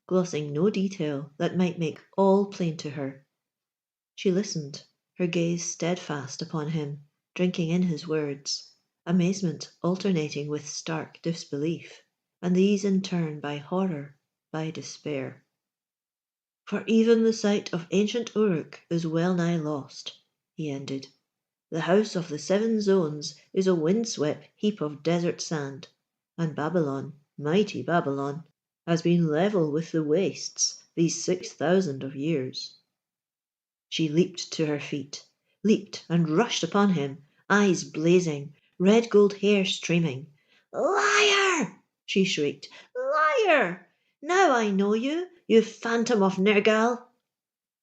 glossing no detail that might make all plain to her. She listened, her gaze steadfast upon him, drinking in his words, amazement alternating with stark disbelief, and these in turn by horror, by despair. "For even the sight of ancient Uruk is well nigh lost," he ended. "The house of the seven zones is a wind-swept heap of desert sand, and Babylon, mighty Babylon, has been level with the wastes these 6,000 of years." She leaped to her feet, leaped and rushed upon him, eyes blazing, red gold hair streaming. "Liar!" she shrieked. "Liar! Now I know you, you phantom of Nergal!"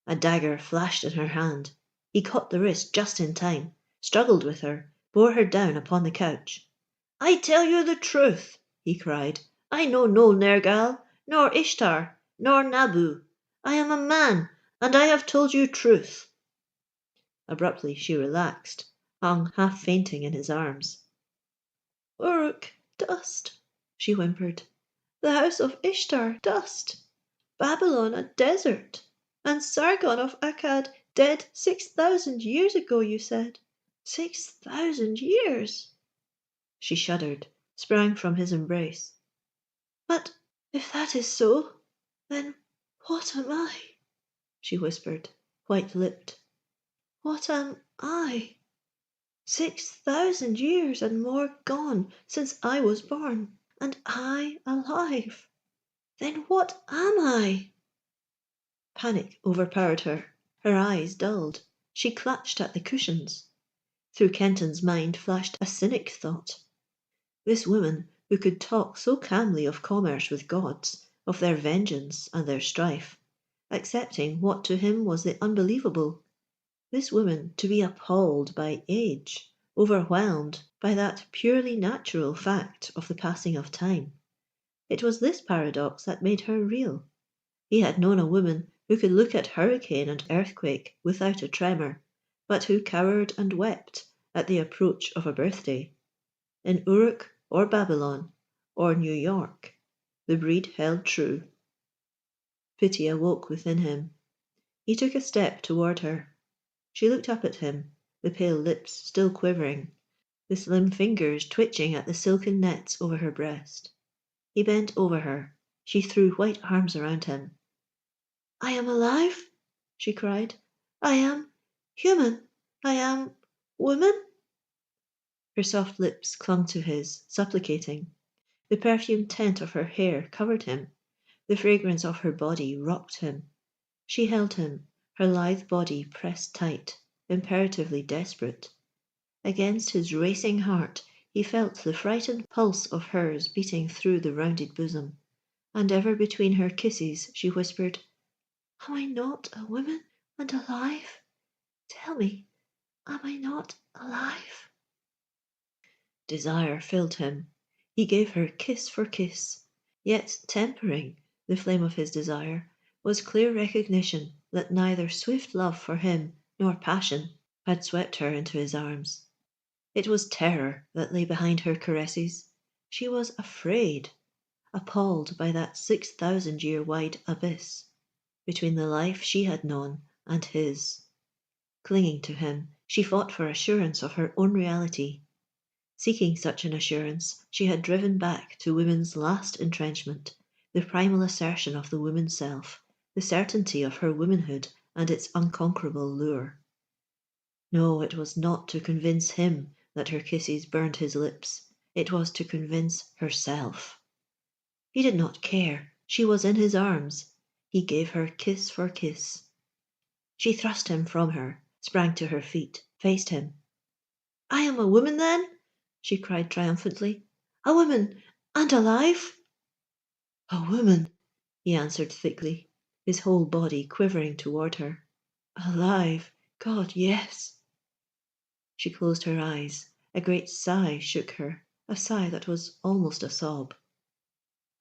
A dagger flashed in her hand. He caught the wrist just in time, struggled with her, bore her down upon the couch. "I tell you the truth," he cried. "I know no Nergal, nor Ishtar, nor Nabu. I am a man, and I have told you truth." Abruptly she relaxed, hung half fainting in his arms. "Uruk, dust," she whimpered. "The house of Ishtar, dust. Babylon, a desert. And Sargon of Akkad dead 6,000 years ago, you said. 6,000 years!" She shuddered, sprang from his embrace. "But if that is so, then what am I?" she whispered, white-lipped. "What am I? 6,000 years and more gone since I was born, and I alive. Then what am I?" Panic overpowered her. Her eyes dulled. She clutched at the cushions. Through Kenton's mind flashed a cynic thought. This woman, who could talk so calmly of commerce with gods, of their vengeance and their strife, accepting what to him was the unbelievable, this woman to be appalled by age, overwhelmed by that purely natural fact of the passing of time. It was this paradox that made her real. He had known a woman who could look at hurricane and earthquake without a tremor, but who cowered and wept at the approach of a birthday. In Uruk or Babylon or New York, the breed held true. Pity awoke within him. He took a step toward her. She looked up at him, the pale lips still quivering. the slim fingers twitching at the silken nets over her breast. He bent over her. She threw white arms around him. "I am alive," she cried. "I am human. I am woman." Her soft lips clung to his, supplicating. The perfumed tint of her hair covered him. The fragrance of her body rocked him. She held him, her lithe body pressed tight, imperatively desperate. Against his racing heart he felt the frightened pulse of hers beating through the rounded bosom, and ever between her kisses she whispered, "Am I not a woman and alive? Tell me, am I not alive?" Desire filled him. He gave her kiss for kiss. Yet tempering the flame of his desire was clear recognition that neither swift love for him nor passion had swept her into his arms. It was terror that lay behind her caresses. She was afraid, appalled by that 6,000-year wide abyss between the life she had known and his. Clinging to him, she fought for assurance of her own reality. Seeking such an assurance, she had driven back to woman's last entrenchment, the primal assertion of the woman self, the certainty of her womanhood and its unconquerable lure. No, it was not to convince him that her kisses burned his lips. It was to convince herself. He did not care. She was in his arms. He gave her kiss for kiss. She thrust him from her, sprang to her feet, faced him. "I am a woman, then?" she cried triumphantly. "A woman and alive?" "A woman," he answered thickly, his whole body quivering toward her. "Alive, God, yes." She closed her eyes. A great sigh shook her, a sigh that was almost a sob.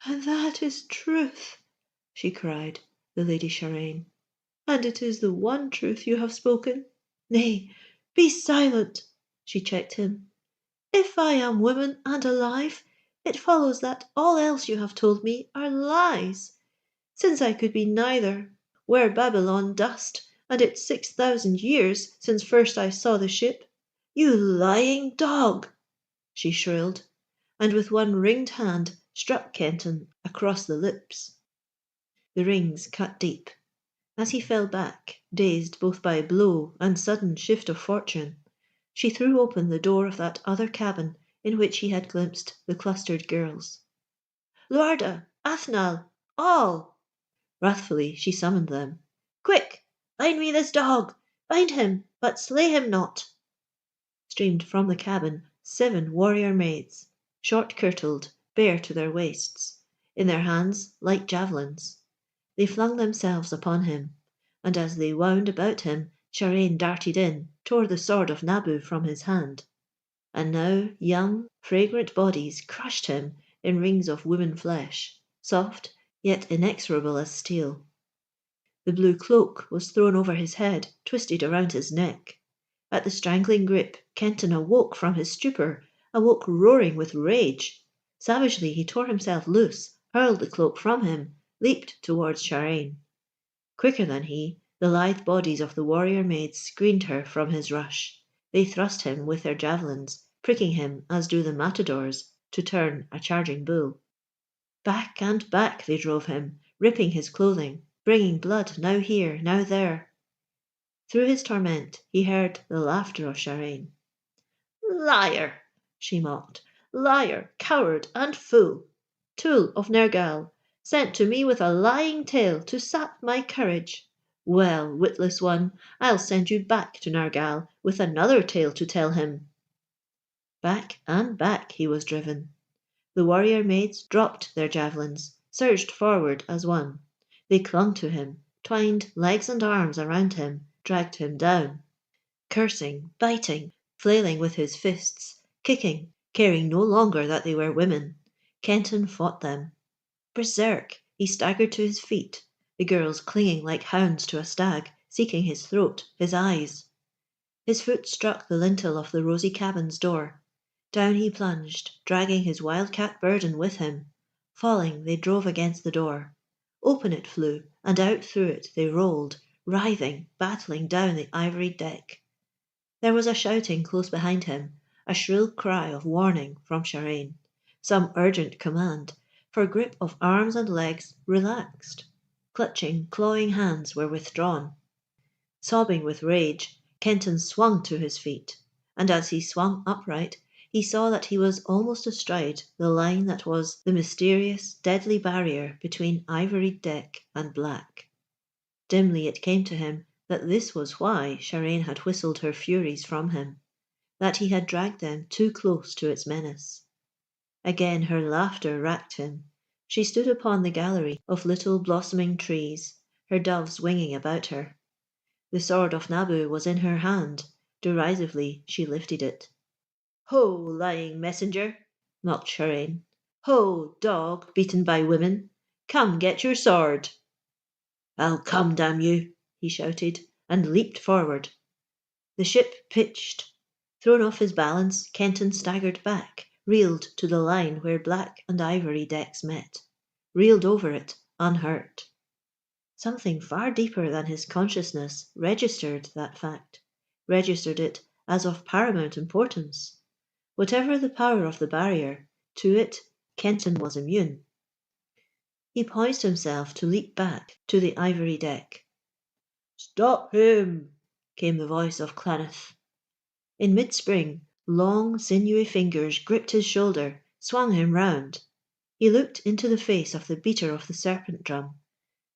"And that is truth," she cried, the Lady Shirane. "And it is the one truth you have spoken. Nay, be silent," she checked him. "If I am woman and alive, it follows that all else you have told me are lies. Since I could be neither, were Babylon dust, and it 6,000 years since first I saw the ship. You lying dog!" she shrilled, and with one ringed hand struck Kenton across the lips. The rings cut deep. As he fell back, dazed both by blow and sudden shift of fortune, she threw open the door of that other cabin in which he had glimpsed the clustered girls. "Luarda! Athnal! All!" Wrathfully she summoned them. "Quick! Bind me this dog! Bind him, but slay him not!" Streamed from the cabin 7 warrior maids, short-kirtled, bare to their waists, in their hands light javelins. They flung themselves upon him, and as they wound about him, Shirane darted in, tore the sword of Nabu from his hand. And now young, fragrant bodies crushed him in rings of woman flesh, soft, yet inexorable as steel. The blue cloak was thrown over his head, twisted around his neck. At the strangling grip, Kenton awoke from his stupor, awoke roaring with rage. Savagely he tore himself loose, hurled the cloak from him, leaped towards Shirane. Quicker than he, the lithe bodies of the warrior maids screened her from his rush. They thrust him with their javelins, pricking him as do the matadors to turn a charging bull. Back and back they drove him, ripping his clothing, bringing blood now here, now there. Through his torment he heard the laughter of Shirane. "Liar!" she mocked. "Liar, coward and fool! Tool of Nergal, sent to me with a lying tale to sap my courage. Well, witless one, I'll send you back to Nergal with another tale to tell him." Back and back he was driven. The warrior maids dropped their javelins, surged forward as one. They clung to him, twined legs and arms around him, dragged him down. Cursing, biting, flailing with his fists, kicking, caring no longer that they were women, Kenton fought them. Berserk, he staggered to his feet, the girls clinging like hounds to a stag, seeking his throat, his eyes. His foot struck the lintel of the rosy cabin's door. Down he plunged, dragging his wildcat burden with him. Falling, they drove against the door. Open it flew, and out through it they rolled, writhing, battling down the ivory deck. There was a shouting close behind him, a shrill cry of warning from Shirane, some urgent command, for grip of arms and legs relaxed. Clutching, clawing hands were withdrawn. Sobbing with rage, Kenton swung to his feet, and as he swung upright, he saw that he was almost astride the line that was the mysterious, deadly barrier between ivoried deck and black. Dimly it came to him that this was why Shirane had whistled her furies from him, that he had dragged them too close to its menace. Again her laughter racked him. She stood upon the gallery of little blossoming trees, her doves winging about her. The sword of Nabu was in her hand. Derisively she lifted it. "Ho, lying messenger!" mocked Shirane. "Ho, dog beaten by women! Come, get your sword!" "I'll come, damn you!" he shouted, and leaped forward. The ship pitched. Thrown off his balance, Kenton staggered back, reeled to the line where black and ivory decks met, reeled over it, unhurt. Something far deeper than his consciousness registered that fact, registered it as of paramount importance. Whatever the power of the barrier, to it Kenton was immune. He poised himself to leap back to the ivory deck. "Stop him!" came the voice of Claneth. In mid-spring, long, sinewy fingers gripped his shoulder, swung him round. He looked into the face of the beater of the serpent drum.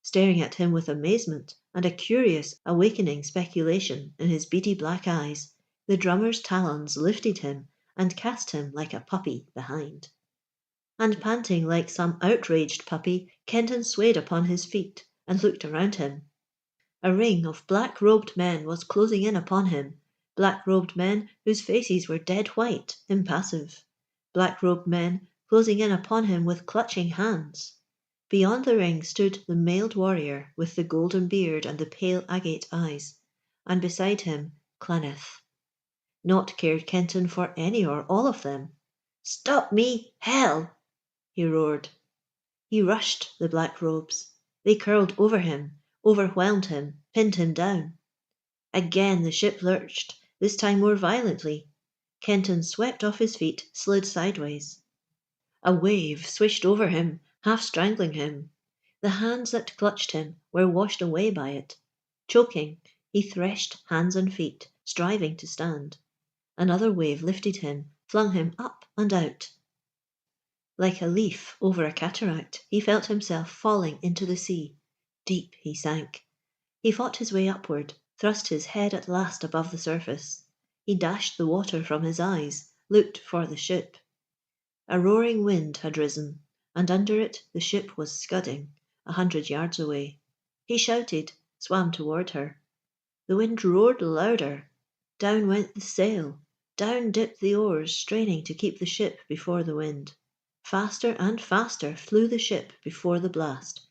Staring at him with amazement and a curious, awakening speculation in his beady black eyes, the drummer's talons lifted him and cast him like a puppy behind. And panting like some outraged puppy, Kenton swayed upon his feet and looked around him. A ring of black-robed men was closing in upon him, black-robed men whose faces were dead white, impassive, black-robed men closing in upon him with clutching hands. Beyond the ring stood the mailed warrior with the golden beard and the pale agate eyes, and beside him Claneth. Not cared Kenton for any or all of them. "Stop me, hell!" he roared. He rushed the black robes. They curled over him, overwhelmed him, pinned him down. Again the ship lurched, this time more violently. Kenton swept off his feet, slid sideways. A wave swished over him, half strangling him. The hands that clutched him were washed away by it. Choking, he threshed hands and feet, striving to stand. Another wave lifted him, flung him up and out. Like a leaf over a cataract, he felt himself falling into the sea. Deep he sank. He fought his way upward, thrust his head at last above the surface. He dashed the water from his eyes, looked for the ship. A roaring wind had risen, and under it the ship was scudding, 100 yards away. He shouted, swam toward her. The wind roared louder. Down went the sail. Down dipped the oars, straining to keep the ship before the wind. Faster and faster flew the ship before the blast,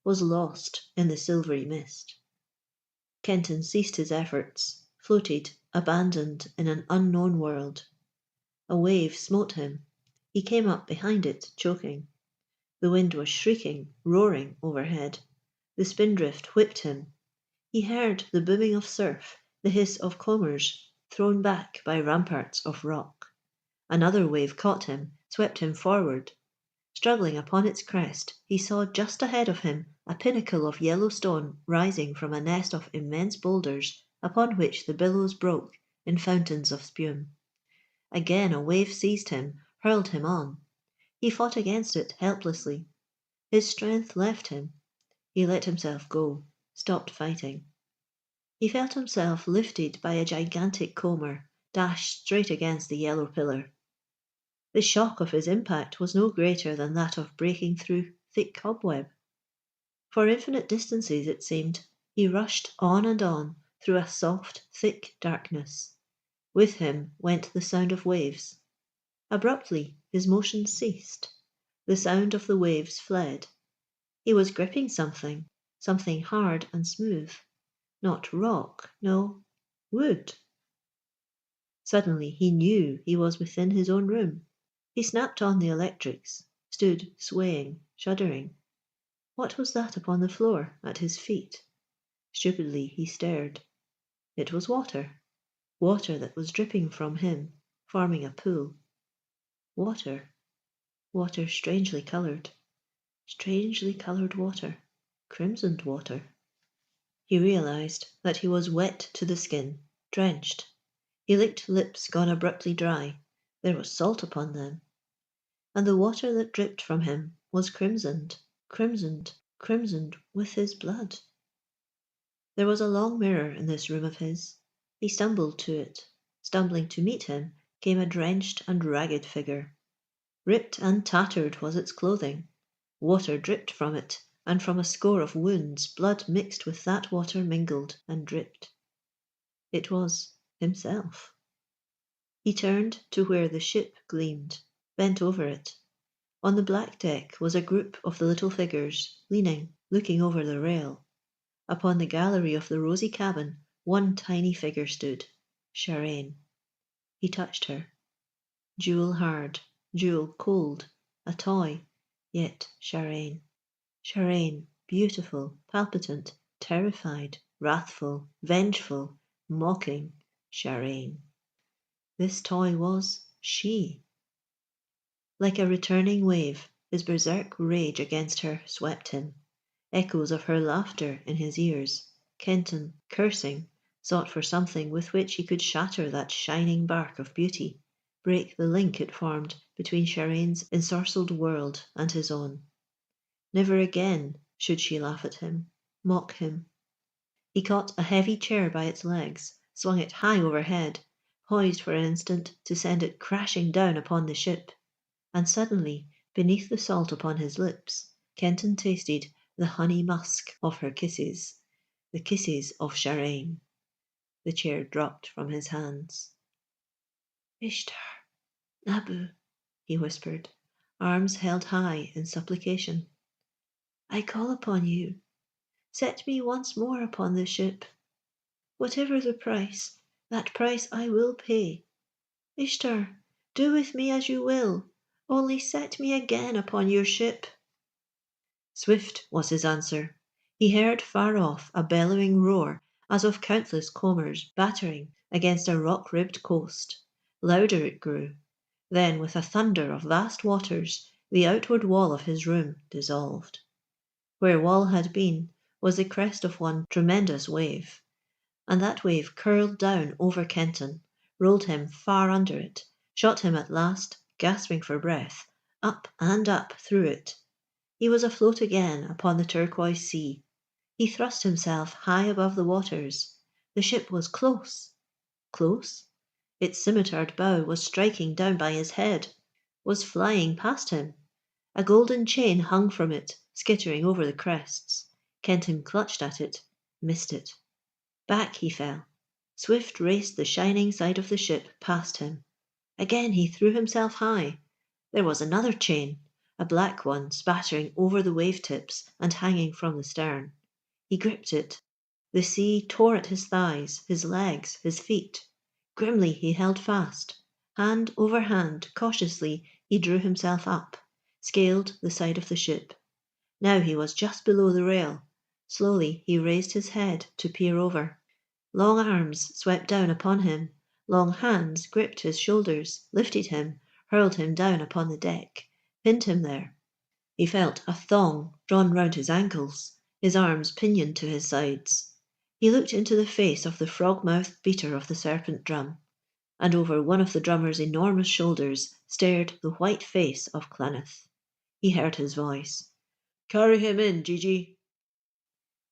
was lost in the silvery mist. Kenton ceased his efforts, floated, abandoned in an unknown world. A wave smote him. He came up behind it, choking. The wind was shrieking, roaring overhead. The spindrift whipped him. He heard the booming of surf, the hiss of combers thrown back by ramparts of rock. Another wave caught him, swept him forward. Struggling upon its crest, he saw just ahead of him a pinnacle of yellow stone rising from a nest of immense boulders upon which the billows broke in fountains of spume. Again a wave seized him, hurled him on. He fought against it helplessly. His strength left him. He let himself go, stopped fighting. He felt himself lifted by a gigantic comber, dashed straight against the yellow pillar. The shock of his impact was no greater than that of breaking through thick cobweb. For infinite distances, it seemed, he rushed on and on through a soft, thick darkness. With him went the sound of waves. Abruptly, his motion ceased. The sound of the waves fled. He was gripping something, something hard and smooth. Not rock, no, wood. Suddenly he knew he was within his own room. He snapped on the electrics, stood swaying, shuddering. What was that upon the floor at his feet? Stupidly he stared. It was water, water that was dripping from him. forming a pool. Water, water strangely coloured water, crimsoned water. He realised that he was wet to the skin, drenched. He licked lips gone abruptly dry. There was salt upon them. And the water that dripped from him was crimsoned with his blood. There was a long mirror in this room of his. He stumbled to it. Stumbling to meet him came a drenched and ragged figure. Ripped and tattered was its clothing. Water dripped from it, and from a score of wounds blood mixed with that water mingled and dripped. It was himself. He turned to where the ship gleamed, bent over it. On the black deck was a group of the little figures, leaning, looking over the rail. Upon the gallery of the rosy cabin one tiny figure stood, Shirane. He touched her. Jewel hard, jewel cold, a toy, yet Shirane. Shirane, beautiful, palpitant, terrified, wrathful, vengeful, mocking, Shirane. This toy was she. Like a returning wave, his berserk rage against her swept him. Echoes of her laughter in his ears. Kenton, cursing, sought for something with which he could shatter that shining bark of beauty, break the link it formed between Shirane's ensorcelled world and his own. Never again should she laugh at him, mock him. He caught a heavy chair by its legs, swung it high overhead, poised for an instant to send it crashing down upon the ship. And suddenly, beneath the salt upon his lips, Kenton tasted the honey musk of her kisses, the kisses of Shirane. The chair dropped from his hands. Ishtar, Nabu, he whispered, arms held high in supplication. I call upon you. Set me once more upon the ship. Whatever the price, that price I will pay. Ishtar, do with me as you will, only set me again upon your ship. Swift was his answer. He heard far off a bellowing roar as of countless combers battering against a rock-ribbed coast. Louder it grew. Then, with a thunder of vast waters, the outward wall of his room dissolved. Where wall had been was the crest of one tremendous wave, and that wave curled down over Kenton, rolled him far under it, shot him at last, gasping for breath, up and up through it. He was afloat again upon the turquoise sea. He thrust himself high above the waters. The ship was close. Close? Its scimitarred bow was striking down by his head, was flying past him. A golden chain hung from it, skittering over the crests. Kenton clutched at it, missed it. Back he fell. Swift raced the shining side of the ship past him. Again he threw himself high. There was another chain, a black one spattering over the wave tips and hanging from the stern. He gripped it. The sea tore at his thighs, his legs, his feet. Grimly he held fast. Hand over hand, cautiously, he drew himself up, scaled the side of the ship. Now he was just below the rail. Slowly he raised his head to peer over. Long arms swept down upon him. Long hands gripped his shoulders, lifted him, hurled him down upon the deck, pinned him there. He felt a thong drawn round his ankles, his arms pinioned to his sides. He looked into the face of the frog-mouthed beater of the serpent drum, and over one of the drummer's enormous shoulders stared the white face of Clanath. He heard his voice. "Carry him in, Gigi."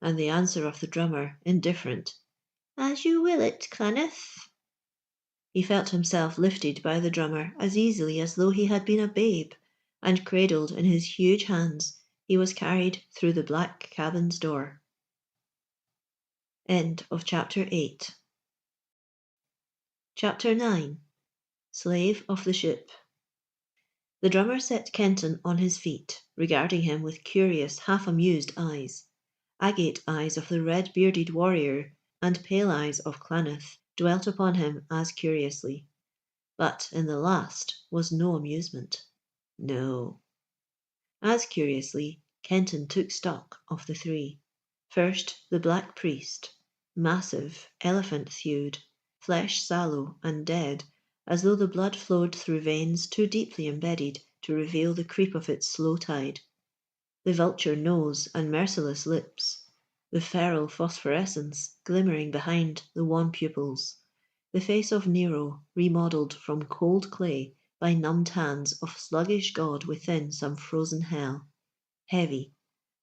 And the answer of the drummer, indifferent. "As you will it, Clanath." He felt himself lifted by the drummer as easily as though he had been a babe, and cradled in his huge hands, he was carried through the black cabin's door. End of chapter 8. Chapter 9. Slave of the Ship. The drummer set Kenton on his feet, regarding him with curious, half-amused eyes. Agate eyes of the red-bearded warrior and pale eyes of Clanath dwelt upon him as curiously. But in the last was no amusement. No. As curiously, Kenton took stock of the three. First, the Black Priest, massive, elephant-thewed, flesh sallow and dead, as though the blood flowed through veins too deeply embedded to reveal the creep of its slow tide. The vulture nose and merciless lips, the feral phosphorescence glimmering behind the wan pupils, the face of Nero remodelled from cold clay by numbed hands of sluggish god within some frozen hell, heavy,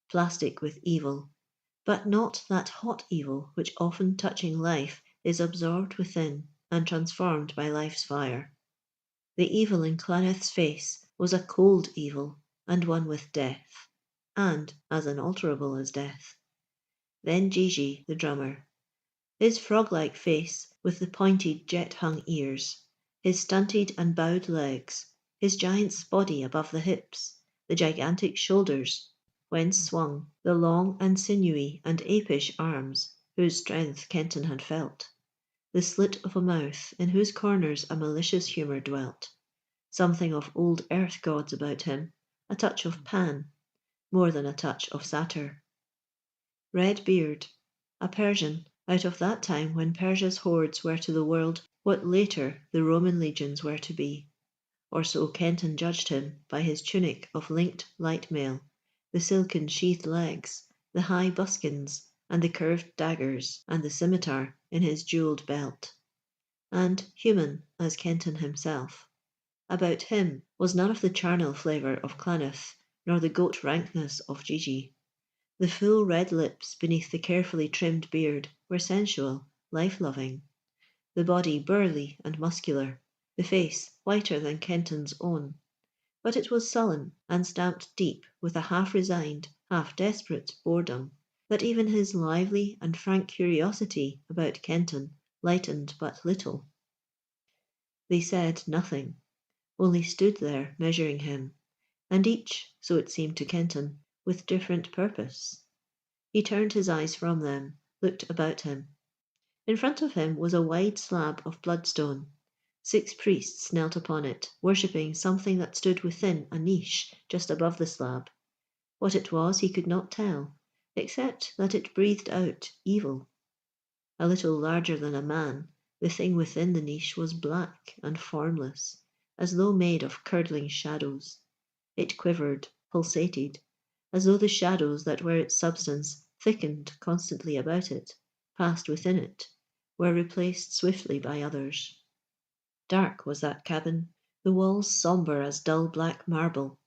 plastic with evil, but not that hot evil which often touching life is absorbed within and transformed by life's fire. The evil in Cloneth's face was a cold evil, and one with death, and as unalterable as death. Then Gigi, the drummer. His frog-like face with the pointed jet-hung ears, his stunted and bowed legs, his giant's body above the hips, the gigantic shoulders, whence swung the long and sinewy and apish arms whose strength Kenton had felt, the slit of a mouth in whose corners a malicious humour dwelt, something of old earth gods about him, a touch of Pan, more than a touch of Satyr. Red beard, a Persian, out of that time when Persia's hordes were to the world what later the Roman legions were to be, or so Kenton judged him by his tunic of linked light mail, the silken sheathed legs, the high buskins, and the curved daggers, and the scimitar in his jewelled belt. And human as Kenton himself. About him was none of the charnel flavour of Cloneth, nor the goat rankness of Gigi. The full red lips beneath the carefully trimmed beard were sensual, life-loving, the body burly and muscular, the face whiter than Kenton's own. But it was sullen and stamped deep with a half-resigned, half-desperate boredom that even his lively and frank curiosity about Kenton lightened but little. They said nothing, only stood there measuring him, and each, so it seemed to Kenton, with different purpose. He turned his eyes from them, looked about him. In front of him was a wide slab of bloodstone. 6 priests knelt upon it, worshipping something that stood within a niche just above the slab. What it was he could not tell, except that it breathed out evil. A little larger than a man, the thing within the niche was black and formless, as though made of curdling shadows. It quivered, pulsated, as though the shadows that were its substance thickened constantly about it, passed within it, were replaced swiftly by others. Dark was that cabin, the walls sombre as dull black marble.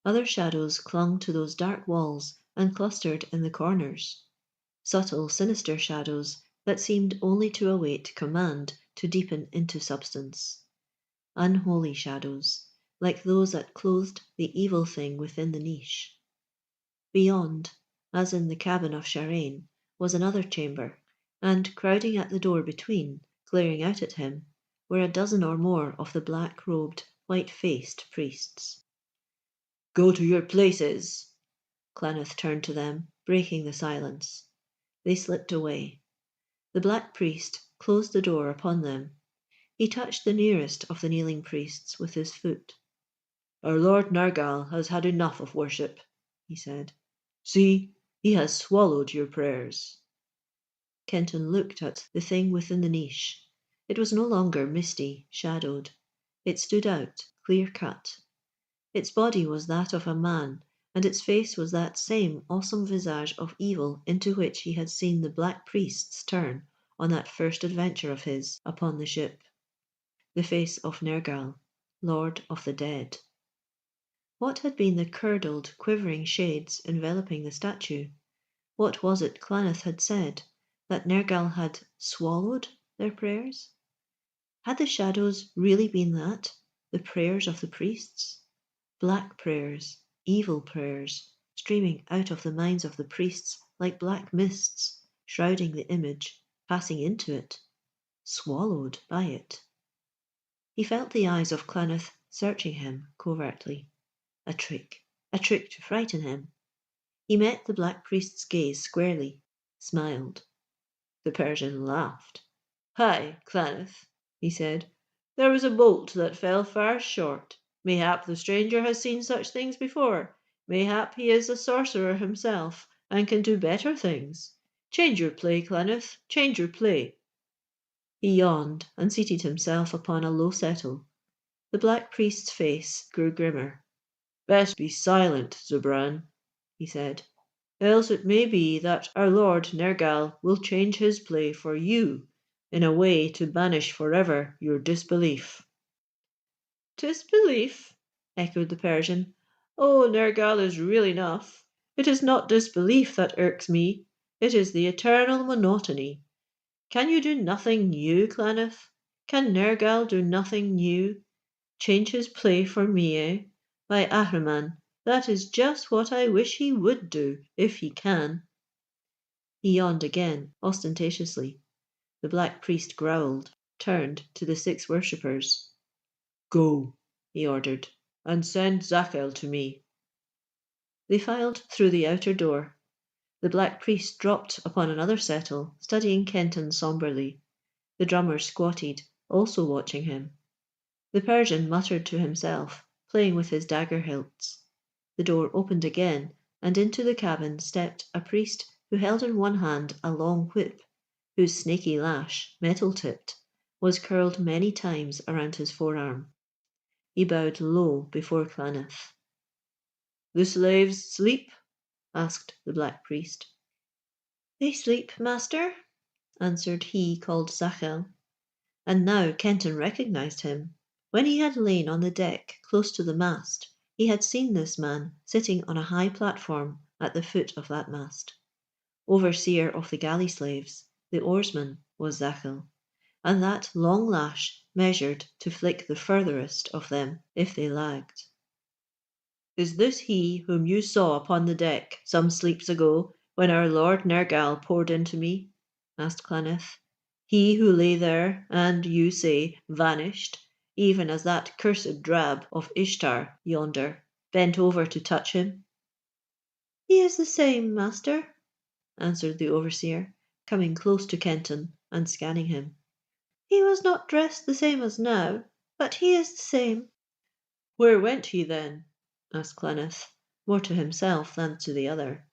Other shadows clung to those dark walls and clustered in the corners. Subtle, sinister shadows that seemed only to await command to deepen into substance. Unholy shadows, like those that clothed the evil thing within the niche. Beyond, as in the cabin of Sharain, was another chamber, and crowding at the door between, glaring out at him, were a dozen or more of the black-robed, white-faced priests. "Go to your places!" Cloneth turned to them, breaking the silence. They slipped away. The black priest closed the door upon them. He touched the nearest of the kneeling priests with his foot. "Our Lord Nergal has had enough of worship," he said. "See, he has swallowed your prayers." Kenton looked at the thing within the niche. It was no longer misty, shadowed. It stood out, clear-cut. Its body was that of a man, and its face was that same awesome visage of evil into which he had seen the black priests turn on that first adventure of his upon the ship. The face of Nergal, Lord of the Dead. What had been the curdled, quivering shades enveloping the statue? What was it Cloneth had said? That Nergal had swallowed their prayers? Had the shadows really been that, the prayers of the priests? Black prayers, evil prayers, streaming out of the minds of the priests like black mists, shrouding the image, passing into it, swallowed by it. He felt the eyes of Cloneth searching him covertly. A trick to frighten him. He met the black priest's gaze squarely, smiled. The Persian laughed. "Hi, Cloneth," he said, "there was a bolt that fell far short. Mayhap the stranger has seen such things before. Mayhap he is a sorcerer himself, and can do better things. Change your play, Cloneth, change your play." He yawned and seated himself upon a low settle. The Black Priest's face grew grimmer. "Best be silent, Zubran," he said, "else it may be that our Lord Nergal will change his play for you in a way to banish forever your disbelief." "Disbelief?" echoed the Persian. "Oh, Nergal is real enough. It is not disbelief that irks me. It is the eternal monotony. Can you do nothing new, Claneth? Can Nergal do nothing new? Change his play for me, eh? By Ahriman, that is just what I wish he would do, if he can." He yawned again, ostentatiously. The Black Priest growled, turned to the 6 worshippers. "Go," he ordered, "and send Zachel to me." They filed through the outer door. The Black Priest dropped upon another settle, studying Kenton sombrely. The drummer squatted, also watching him. The Persian muttered to himself, playing with his dagger hilts. The door opened again, and into the cabin stepped a priest who held in one hand a long whip, whose snaky lash, metal-tipped, was curled many times around his forearm. He bowed low before Claneth. "The slaves sleep?" asked the Black Priest. "They sleep, master," answered he called Zachel. And now Kenton recognised him. When he had lain on the deck close to the mast, he had seen this man sitting on a high platform at the foot of that mast. Overseer of the galley slaves, the oarsman, was Zachel, and that long lash measured to flick the furthest of them if they lagged. "Is this he whom you saw upon the deck some sleeps ago when our Lord Nergal poured into me?" asked Claneth. "He who lay there and, you say, vanished, even as that cursed drab of Ishtar yonder bent over to touch him?" "He is the same, master," answered the overseer, coming close to Kenton and scanning him. "He was not dressed the same as now, but he is the same." "Where went he then?" asked Claneth, more to himself than to the other.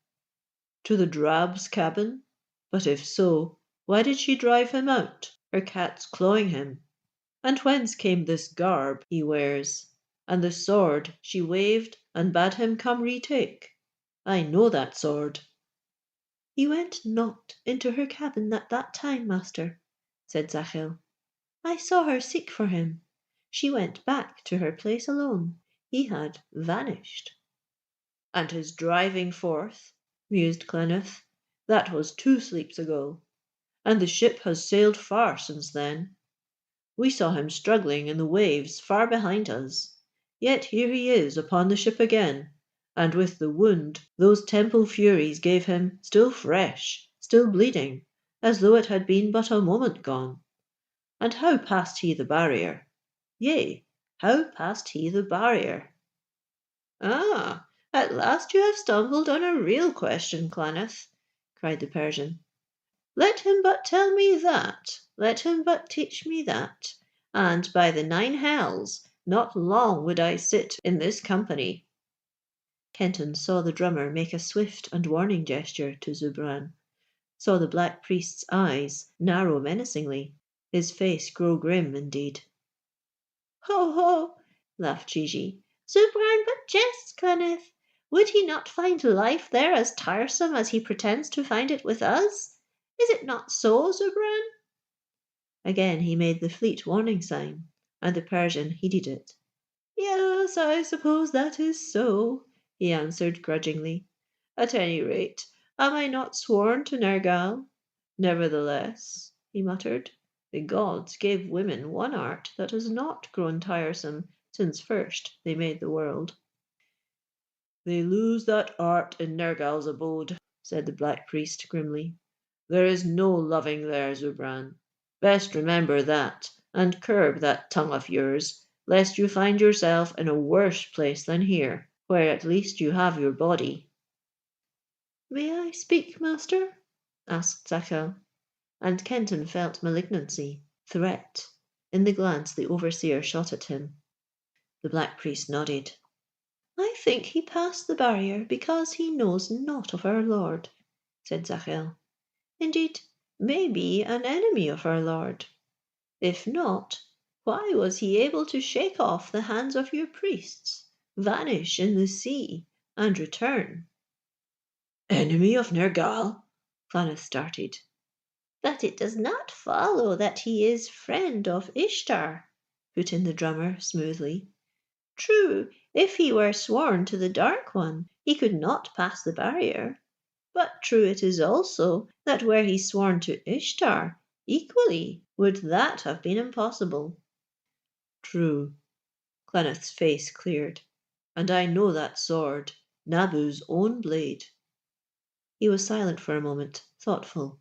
"To the drab's cabin? But if so, why did she drive him out, her cats clawing him? And whence came this garb he wears, and the sword she waved and bade him come retake? I know that sword." "He went not into her cabin at that time, master," said Zachel. "I saw her seek for him. She went back to her place alone. He had vanished." "And his driving forth," mused Cleneth, "that was 2 sleeps ago, and the ship has sailed far since then. We saw him struggling in the waves far behind us, yet here he is upon the ship again, and with the wound those temple furies gave him still fresh, still bleeding, as though it had been but a moment gone. And how passed he the barrier? Yea, how passed he the barrier?" "Ah, at last you have stumbled on a real question, Claneth," cried the Persian. "Let him but tell me that, let him but teach me that, and by the 9 hells, not long would I sit in this company." Kenton saw the drummer make a swift and warning gesture to Zubran, saw the Black Priest's eyes narrow menacingly, his face grow grim indeed. "Ho, ho!" laughed Gigi. "Zubran but jests, Claneth. Would he not find life there as tiresome as he pretends to find it with us? Is it not so, Zubran?" Again he made the fleet warning sign, and the Persian heeded it. "Yes, I suppose that is so," he answered grudgingly. "At any rate, am I not sworn to Nergal? Nevertheless," he muttered, "the gods gave women one art that has not grown tiresome since first they made the world." "They lose that art in Nergal's abode," said the Black Priest grimly. "There is no loving there, Zubran. Best remember that, and curb that tongue of yours, lest you find yourself in a worse place than here, where at least you have your body." "May I speak, master?" asked Zachel, and Kenton felt malignancy, threat, in the glance the overseer shot at him. The Black Priest nodded. "I think he passed the barrier because he knows not of our Lord," said Zachel. "Indeed, may be an enemy of our Lord. If not, why was he able to shake off the hands of your priests, vanish in the sea, and return?" "Enemy of Nergal?" Clonith started. "That it does not follow that he is friend of Ishtar," put in the drummer smoothly. "True, if he were sworn to the Dark One, he could not pass the barrier. But true it is also that were he sworn to Ishtar, equally would that have been impossible." "True." Clonith's face cleared. "And I know that sword, Nabu's own blade." He was silent for a moment, thoughtful.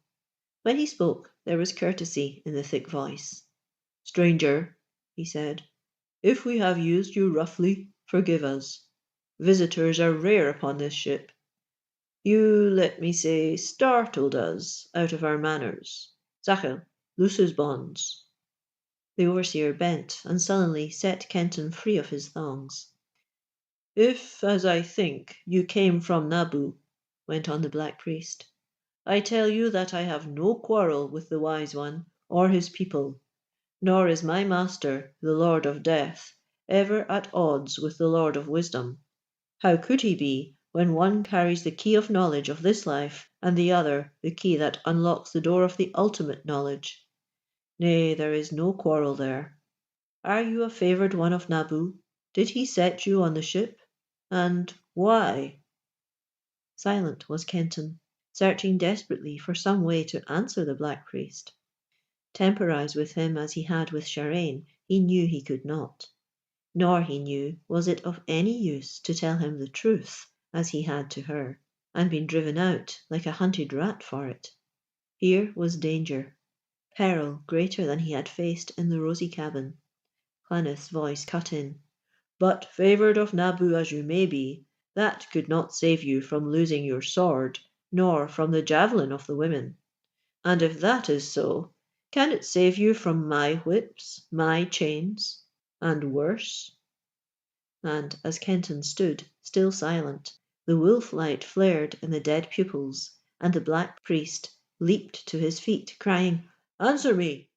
When he spoke, there was courtesy in the thick voice. "Stranger," he said, "if we have used you roughly, forgive us. Visitors are rare upon this ship. You, let me say, startled us out of our manners. Zachel, loose his bonds." The overseer bent and sullenly set Kenton free of his thongs. "If, as I think, you came from Nabu," went on the Black Priest, "I tell you that I have no quarrel with the Wise One or his people, nor is my master, the Lord of Death, ever at odds with the Lord of Wisdom. How could he be, when one carries the key of knowledge of this life, and the other the key that unlocks the door of the ultimate knowledge? Nay, there is no quarrel there. Are you a favoured one of Nabu? Did he set you on the ship? And why?" Silent was Kenton, searching desperately for some way to answer the Black Priest. Temporize with him as he had with Shirane, he knew he could not. Nor, he knew, was it of any use to tell him the truth as he had to her, and been driven out like a hunted rat for it. Here was danger, peril greater than he had faced in the rosy cabin. Clonith's voice cut in. "But favoured of Nabu as you may be, that could not save you from losing your sword, nor from the javelin of the women. And if that is so, can it save you from my whips, my chains, and worse?" And as Kenton stood, still silent, the wolf light flared in the dead pupils, and the Black Priest leaped to his feet, crying, "Answer me!"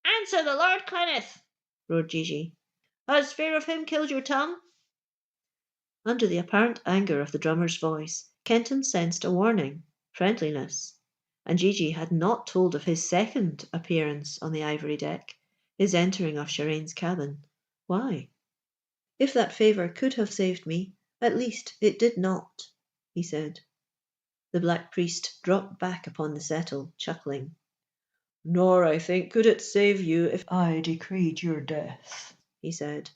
"Answer the Lord Clonith!" roared Gigi. "Has fear of him killed your tongue?" Under the apparent anger of the drummer's voice, Kenton sensed a warning, friendliness. And Gigi had not told of his second appearance on the ivory deck, his entering of Shirane's cabin. Why? "If that favour could have saved me, at least it did not," he said. The Black Priest dropped back upon the settle, chuckling. "Nor, I think, could it save you if I decreed your death," he said.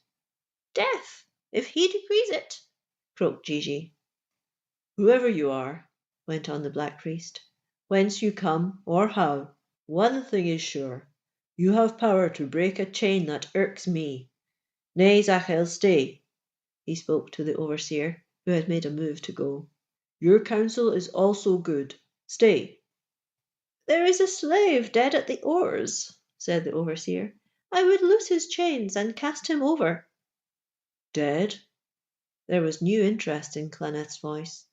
"Death, if he decrees it," croaked Gigi. "Whoever you are," went on the Black Priest, "whence you come or how, one thing is sure. You have power to break a chain that irks me. Nay, Zachel, stay." He spoke to the overseer, who had made a move to go. "Your counsel is also good. Stay." "There is a slave dead at the oars," said the overseer. "I would loose his chains and cast him over." "Dead?" There was new interest in Clonith's voice.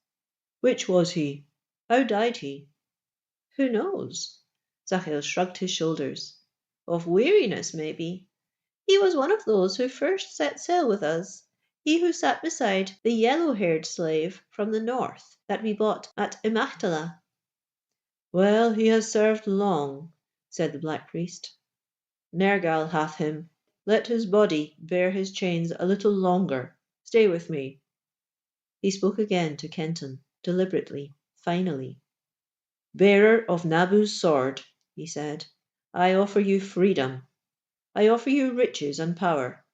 "Which was he? How died he?" "Who knows?" Zachel shrugged his shoulders. "Of weariness, maybe. He was one of those who first set sail with us, he who sat beside the yellow-haired slave from the north that we bought at Imagtala." "Well, he has served long," said the Black Priest. "Nergal hath him. Let his body bear his chains a little longer. Stay with me." He spoke again to Kenton, deliberately, finally. "Bearer of Nabu's sword," he said, "I offer you freedom. I offer you riches and power.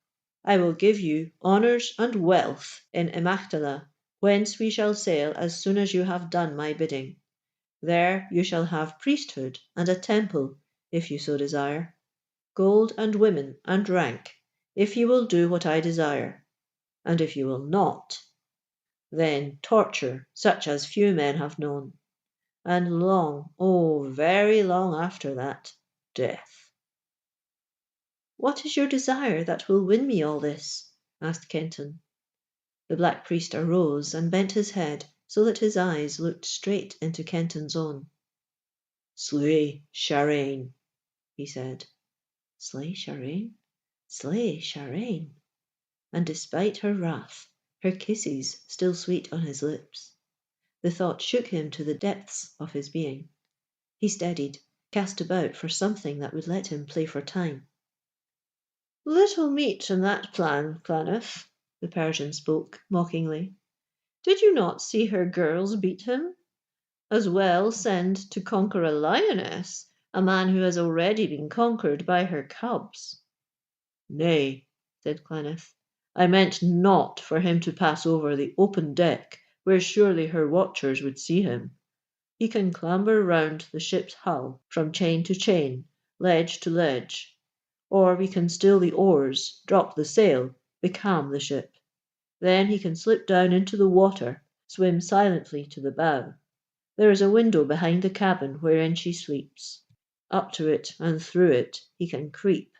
I will give you honours and wealth in Imagtala, whence we shall sail as soon as you have done my bidding. There you shall have priesthood and a temple, if you so desire, gold and women and rank, if you will do what I desire. And if you will not, then torture such as few men have known. And long, oh, very long after that, death." "What is your desire that will win me all this?" asked Kenton. The Black Priest arose and bent his head so that his eyes looked straight into Kenton's own. "Slay Shirane." he said. Slay Shireen? Slay Shireen? And despite her wrath, her kisses still sweet on his lips. The thought shook him to the depths of his being. He steadied, cast about for something that would let him play for time. Little meat in that plan, Claneth, the Persian spoke mockingly. Did you not see her girls beat him? As well send to conquer a lioness a man who has already been conquered by her cubs. Nay, said Claneth, I meant not for him to pass over the open deck where surely her watchers would see him. He can clamber round the ship's hull from chain to chain, ledge to ledge. Or we can still the oars, drop the sail, becalm the ship. Then he can slip down into the water, swim silently to the bow. There is a window behind the cabin wherein she sleeps. Up to it and through it he can creep.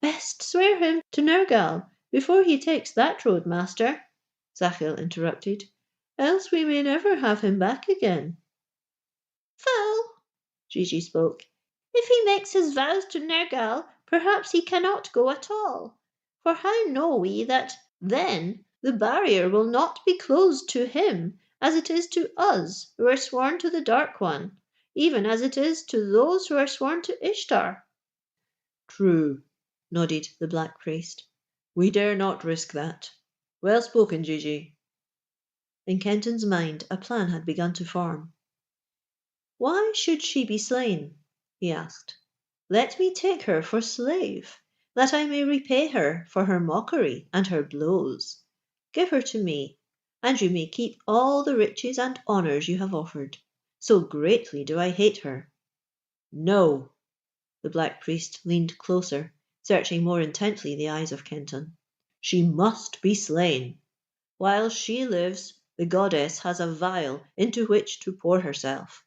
Best swear him to Nergal before he takes that road, master, Zachiel interrupted, else we may never have him back again. Fool, Gigi spoke. If he makes his vows to Nergal, perhaps he cannot go at all. For how know we that then the barrier will not be closed to him as it is to us who are sworn to the Dark One, even as it is to those who are sworn to Ishtar? True, nodded the Black Priest. We dare not risk that. Well spoken, Gigi. In Kenton's mind a plan had begun to form. Why should she be slain? He asked. Let me take her for slave, that I may repay her for her mockery and her blows. Give her to me, and you may keep all the riches and honours you have offered. So greatly do I hate her. No. The Black Priest leaned closer, searching more intently the eyes of Kenton. She must be slain. While she lives, the goddess has a vial into which to pour herself.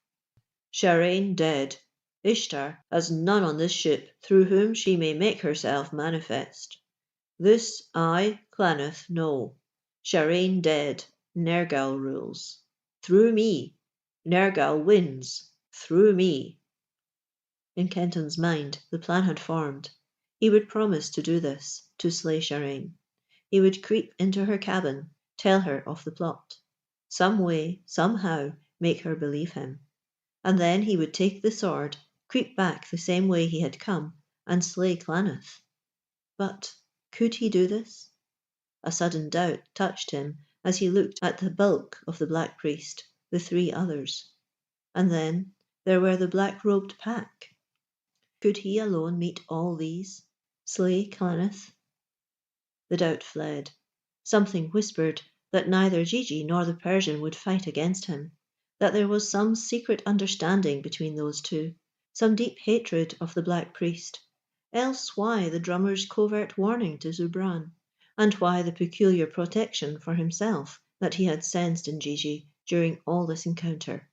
Shireen dead, Ishtar has none on this ship through whom she may make herself manifest. This I, Claneth, know. Shireen dead, Nergal rules. Through me. Nergal wins. Through me. In Kenton's mind the plan had formed. He would promise to do this, to slay Shireen. He would creep into her cabin, tell her of the plot. Some way, somehow, make her believe him. And then he would take the sword, creep back the same way he had come, and slay Claneth. But could he do this? A sudden doubt touched him as he looked at the bulk of the Black Priest, the three others. And then there were the black-robed pack. Could he alone meet all these, slay Claneth? The doubt fled. Something whispered that neither Gigi nor the Persian would fight against him, that there was some secret understanding between those two, some deep hatred of the Black Priest. Else why the drummer's covert warning to Zubran, and why the peculiar protection for himself that he had sensed in Gigi during all this encounter?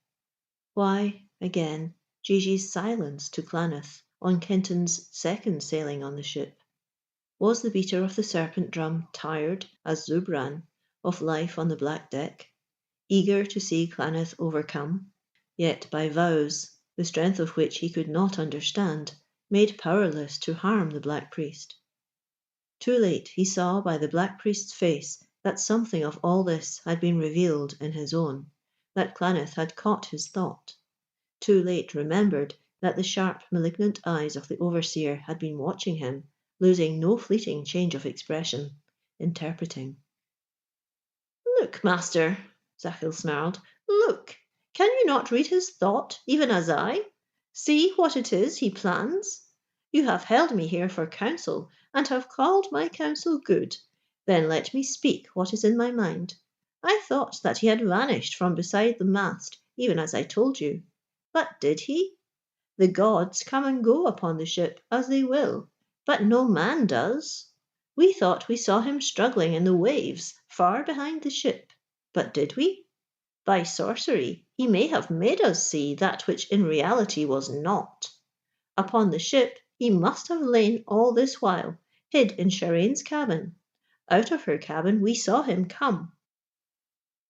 Why, again, Gigi's silence to Claneth on Kenton's second sailing on the ship? Was the beater of the serpent drum tired, as Zubran, of life on the black deck, eager to see Claneth overcome, yet by vows, the strength of which he could not understand, made powerless to harm the Black Priest? Too late he saw by the Black Priest's face that something of all this had been revealed in his own, that Claneth had caught his thought. Too late remembered that the sharp, malignant eyes of the overseer had been watching him, losing no fleeting change of expression, interpreting. Look, master, Zachiel snarled. Look! Can you not read his thought, even as I? See what it is he plans? You have held me here for counsel, and have called my counsel good. Then let me speak what is in my mind. I thought that he had vanished from beside the mast, even as I told you. But did he? The gods come and go upon the ship as they will, but no man does. We thought we saw him struggling in the waves far behind the ship, but did we? By sorcery he may have made us see that which in reality was not. Upon the ship he must have lain all this while, hid in Shireen's cabin. Out of her cabin we saw him come.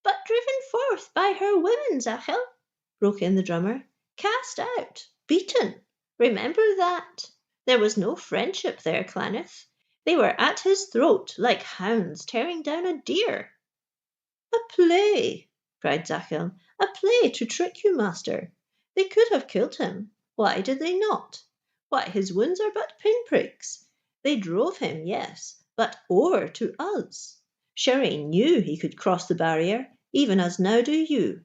But driven forth by her women, Zachiel, broke in the drummer. Cast out, beaten, Remember that. There was no friendship there, Claneth. They were at his throat like hounds tearing down a deer. A play, cried Zachel. A play to trick you, master. They could have killed him. Why did they not? Why, his wounds are but pinpricks. They drove him, yes, but over to us. Shireen knew he could cross the barrier, even as now do you.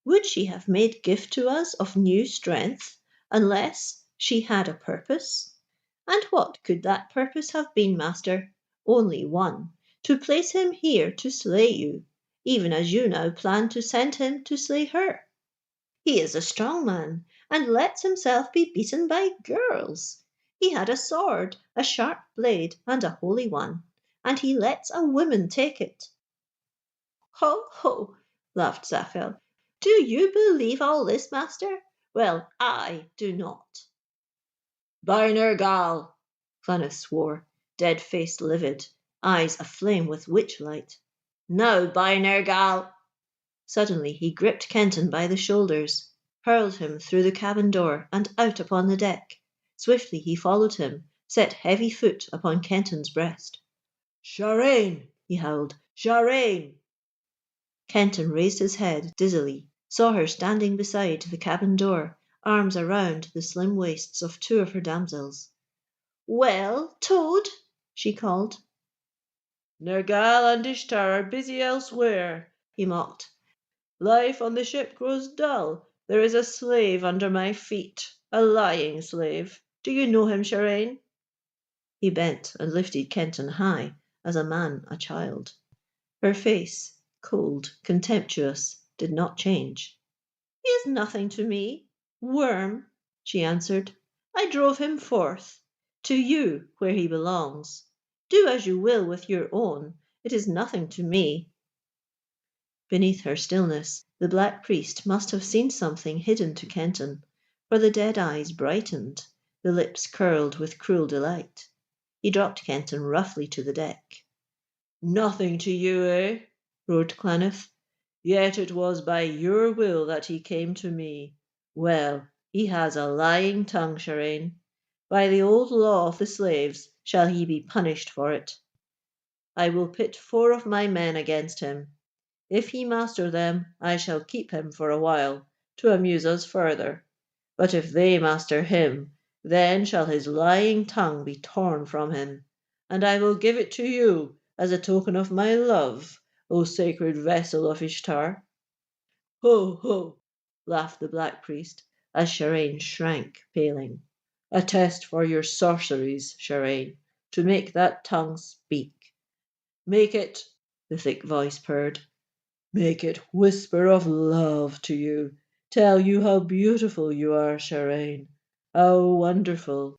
Would she have made gift to us of new strength, unless she had a purpose? And what could that purpose have been, master? Only one, to place him here to slay you, even as you now plan to send him to slay her. He is a strong man, and lets himself be beaten by girls. He had a sword, a sharp blade, and a holy one, and he lets a woman take it. Ho, ho, laughed Zachel. Do you believe all this, master? Well, I do not. By Nergal, Claneth swore, dead face livid, eyes aflame with witch-light. No, by Nergal! Suddenly he gripped Kenton by the shoulders, hurled him through the cabin door and out upon the deck. Swiftly he followed him, set heavy foot upon Kenton's breast. Shireen! He howled. Shireen! Kenton raised his head dizzily, saw her standing beside the cabin door, arms around the slim waists of two of her damsels. Well, Toad, she called. Nergal and Ishtar are busy elsewhere, he mocked. Life on the ship grows dull. There is a slave under my feet, a lying slave. Do you know him, Shireen? He bent and lifted Kenton high, as a man a child. Her face, cold, contemptuous, did not change. He is nothing to me. Worm, she answered. I drove him forth. To you, where he belongs. Do as you will with your own. It is nothing to me. Beneath her stillness, the Black Priest must have seen something hidden to Kenton, for the dead eyes brightened, the lips curled with cruel delight. He dropped Kenton roughly to the deck. Nothing to you, eh? roared Claneth. Yet it was by your will that he came to me. Well, he has a lying tongue, Shireen. By the old law of the slaves shall he be punished for it. I will pit 4 of my men against him. If he master them, I shall keep him for a while, to amuse us further. But if they master him, then shall his lying tongue be torn from him, and I will give it to you as a token of my love, O sacred vessel of Ishtar. Ho, ho, laughed the Black Priest, as Shireen shrank paling. A test for your sorceries, Shireen, to make that tongue speak. Make it, the thick voice purred, make it whisper of love to you, tell you how beautiful you are, Shireen, how wonderful.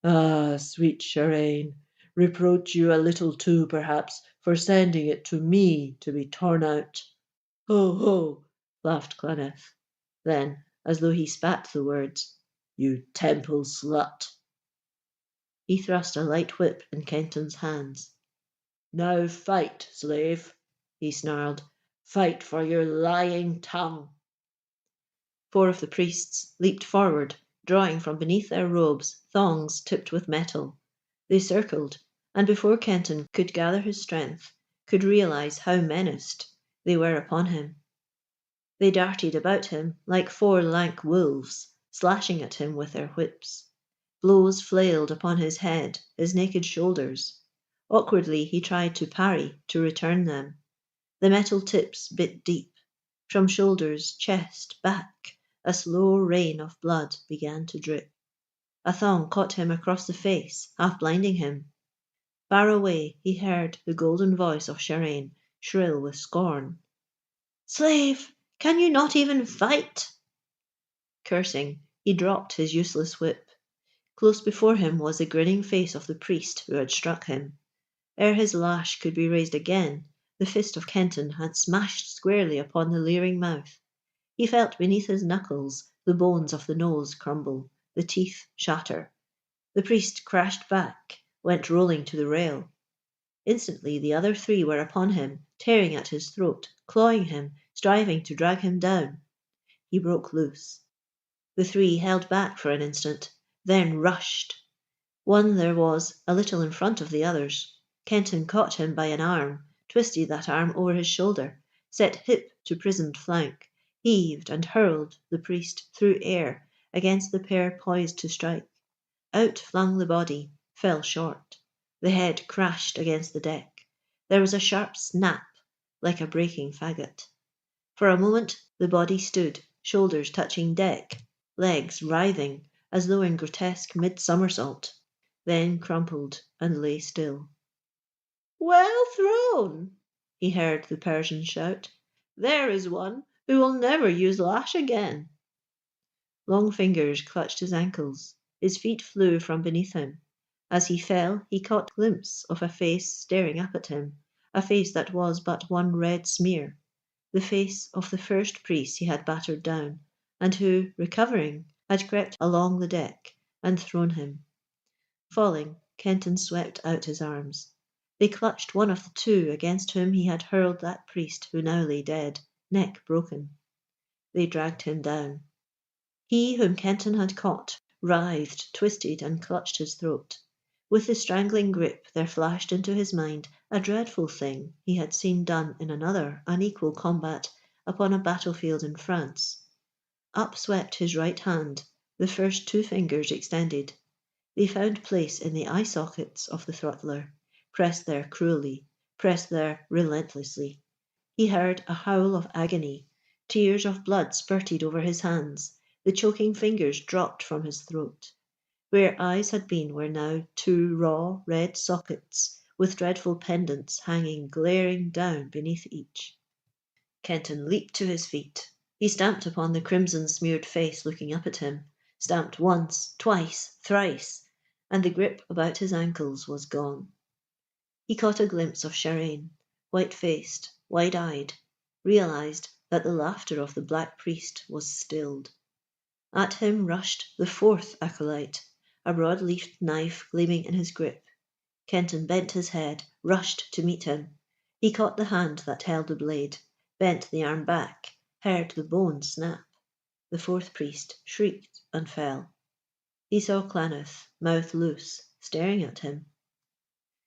Ah, sweet Shireen, reproach you a little too, perhaps, for sending it to me to be torn out. Ho, ho, laughed Claneth. Then, as though he spat the words, you temple slut. He thrust a light whip in Kenton's hands. Now fight, slave, he snarled. Fight for your lying tongue. 4 of the priests leaped forward, drawing from beneath their robes thongs tipped with metal. They circled, and before Kenton could gather his strength, could realize how menaced, they were upon him. They darted about him like 4 lank wolves, slashing at him with their whips. Blows flailed upon his head, his naked shoulders. Awkwardly he tried to parry, to return them. The metal tips bit deep. From shoulders, chest, back, a slow rain of blood began to drip. A thong caught him across the face, half blinding him. Far away he heard the golden voice of Shireen, shrill with scorn. Slave, can you not even fight? Cursing, he dropped his useless whip. Close before him was the grinning face of the priest who had struck him. Ere his lash could be raised again, the fist of Kenton had smashed squarely upon the leering mouth. He felt beneath his knuckles the bones of the nose crumble, the teeth shatter. The priest crashed back, went rolling to the rail. Instantly the other 3 were upon him, tearing at his throat, clawing him, striving to drag him down. He broke loose. The 3 held back for an instant, then rushed. One there was, a little in front of the others. Kenton caught him by an arm, twisted that arm over his shoulder, set hip to prisoned flank, heaved and hurled the priest through air against the pair poised to strike. Out flung the body, fell short. The head crashed against the deck. There was a sharp snap, like a breaking faggot. For a moment the body stood, shoulders touching deck, legs writhing as though in grotesque mid-somersault, then crumpled and lay still. "Well thrown!" he heard the Persian shout. "There is one who will never use lash again." Long fingers clutched his ankles. His feet flew from beneath him. As he fell, he caught a glimpse of a face staring up at him, a face that was but one red smear, the face of the first priest he had battered down, and who, recovering, had crept along the deck and thrown him. Falling, Kenton swept out his arms. They clutched one of the two against whom he had hurled that priest who now lay dead, neck broken. They dragged him down. He whom Kenton had caught writhed, twisted, and clutched his throat. With the strangling grip there flashed into his mind a dreadful thing he had seen done in another unequal combat upon a battlefield in France. Up swept his right hand, the first two fingers extended. They found place in the eye sockets of the throttler, pressed there cruelly, pressed there relentlessly. He heard a howl of agony. Tears of blood spurted over his hands. The choking fingers dropped from his throat. Where eyes had been were now two raw red sockets, with dreadful pendants hanging glaring down beneath each. Kenton leaped to his feet. He stamped upon the crimson-smeared face looking up at him, stamped once, twice, thrice, and the grip about his ankles was gone. He caught a glimpse of Shirane, white-faced, wide-eyed, realized that the laughter of the Black Priest was stilled. At him rushed the fourth acolyte, a broad-leafed knife gleaming in his grip. Kenton bent his head, rushed to meet him. He caught the hand that held the blade, bent the arm back, heard the bone snap. The fourth priest shrieked and fell. He saw Claneth, mouth loose, staring at him.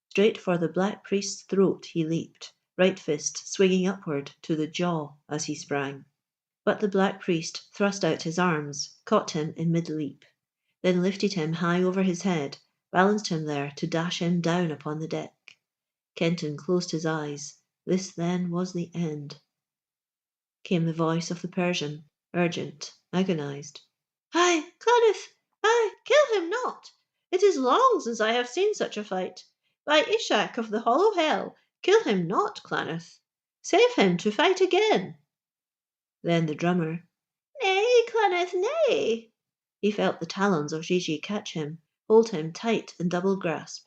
Straight for the Black Priest's throat he leaped, right fist swinging upward to the jaw as he sprang. But the Black Priest thrust out his arms, caught him in mid-leap, then lifted him high over his head, balanced him there to dash him down upon the deck. Kenton closed his eyes. This then was the end. Came the voice of the Persian, urgent, agonized. "Aye, Claneth! Aye, kill him not! It is long since I have seen such a fight. By Ishak of the hollow hell, kill him not, Claneth! Save him to fight again." Then the drummer. "Nay, Claneth, nay!" He felt the talons of Gigi catch him, hold him tight in double grasp.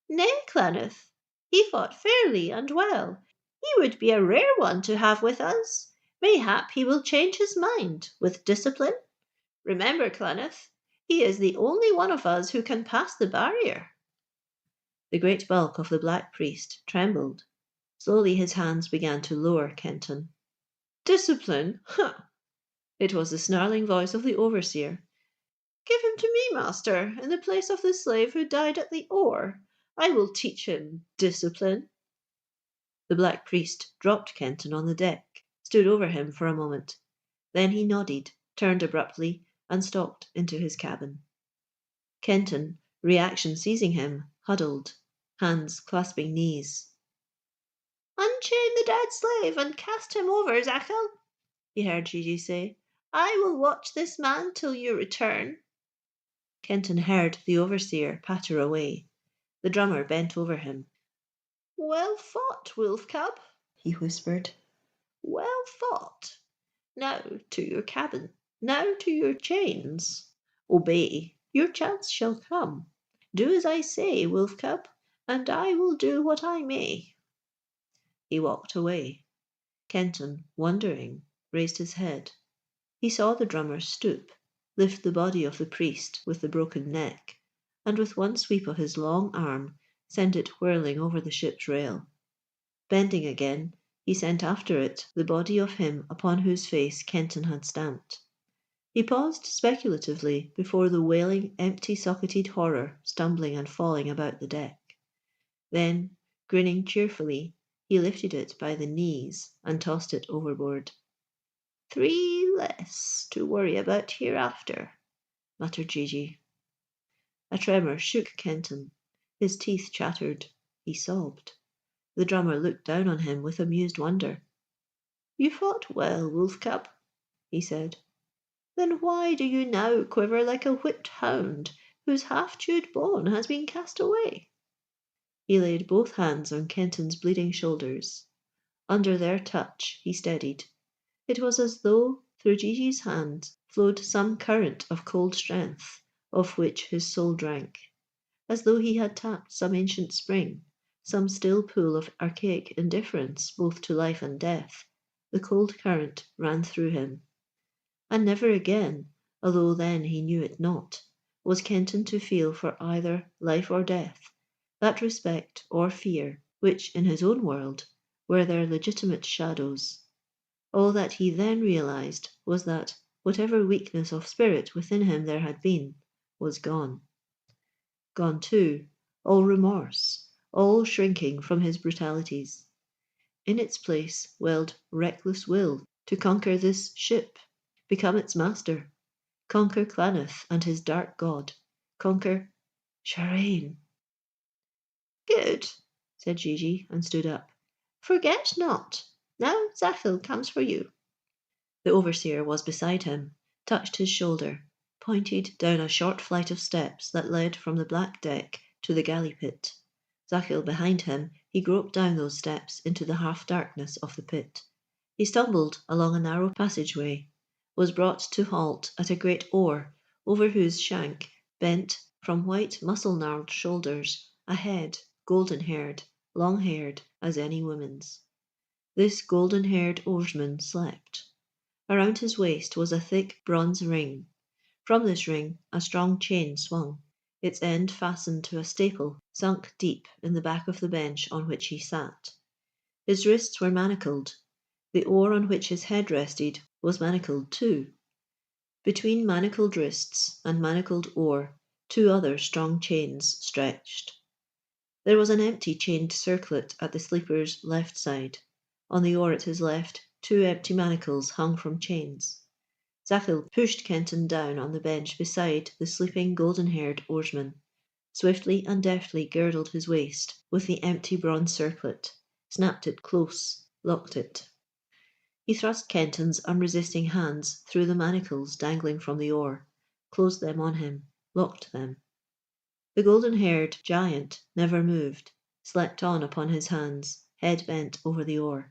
"Nay, Claneth! He fought fairly and well. He would be a rare one to have with us. Mayhap he will change his mind with discipline. Remember, Claneth, he is the only one of us who can pass the barrier." The great bulk of the Black Priest trembled. Slowly his hands began to lower Kenton. "Discipline? Huh!" It was the snarling voice of the overseer. "Give him to me, master, in the place of the slave who died at the oar. I will teach him discipline." The Black Priest dropped Kenton on the deck, stood over him for a moment. Then he nodded, turned abruptly, and stalked into his cabin. Kenton, reaction seizing him, huddled, hands clasping knees. "Unchain the dead slave and cast him over, Zachel," he heard Gigi say. "I will watch this man till you return." Kenton heard the overseer patter away. The drummer bent over him. "Well fought, wolf cub," he whispered. "Well fought. Now to your cabin. Now to your chains. Obey. Your chance shall come. Do as I say, wolf cub, and I will do what I may." He walked away. Kenton, wondering, raised his head. He saw the drummer stoop, lift the body of the priest with the broken neck, and with one sweep of his long arm send it whirling over the ship's rail. Bending again, he sent after it the body of him upon whose face Kenton had stamped. He paused speculatively before the wailing, empty-socketed horror stumbling and falling about the deck. Then, grinning cheerfully, he lifted it by the knees and tossed it overboard. 3 less to worry about hereafter, muttered Gigi. A tremor shook Kenton. His teeth chattered. He sobbed. The drummer looked down on him with amused wonder. You fought well, Wolfcub, he said. Then why do you now quiver like a whipped hound whose half-chewed bone has been cast away? He laid both hands on Kenton's bleeding shoulders. Under their touch he steadied. It was as though through Gigi's hand flowed some current of cold strength, of which his soul drank. As though he had tapped some ancient spring, some still pool of archaic indifference both to life and death, the cold current ran through him. And never again, although then he knew it not, was Kenton to feel for either life or death that respect or fear which, in his own world, were their legitimate shadows. All that he then realized was that whatever weakness of spirit within him there had been was gone. Gone too, all remorse, all shrinking from his brutalities. In its place welled reckless will to conquer this ship, become its master, conquer Claneth and his dark god, conquer Sharain. Good, said Gigi, and stood up. Forget not. Now Zachel comes for you. The overseer was beside him, touched his shoulder, pointed down a short flight of steps that led from the black deck to the galley pit. Zachel behind him, he groped down those steps into the half-darkness of the pit. He stumbled along a narrow passageway, was brought to halt at a great oar, over whose shank, bent from white muscle-gnarled shoulders, a head, golden-haired, long-haired as any woman's. This golden-haired oarsman slept. Around his waist was a thick bronze ring. From this ring a strong chain swung, its end fastened to a staple sunk deep in the back of the bench on which he sat. His wrists were manacled. The oar on which his head rested was manacled too. Between manacled wrists and manacled oar, 2 other strong chains stretched. There was an empty chained circlet at the sleeper's left side. On the oar at his left, 2 empty manacles hung from chains. Zachel pushed Kenton down on the bench beside the sleeping golden-haired oarsman, swiftly and deftly girdled his waist with the empty bronze circlet, snapped it close, locked it. He thrust Kenton's unresisting hands through the manacles dangling from the oar, closed them on him, locked them. The golden-haired giant never moved, slept on upon his hands, head bent over the oar.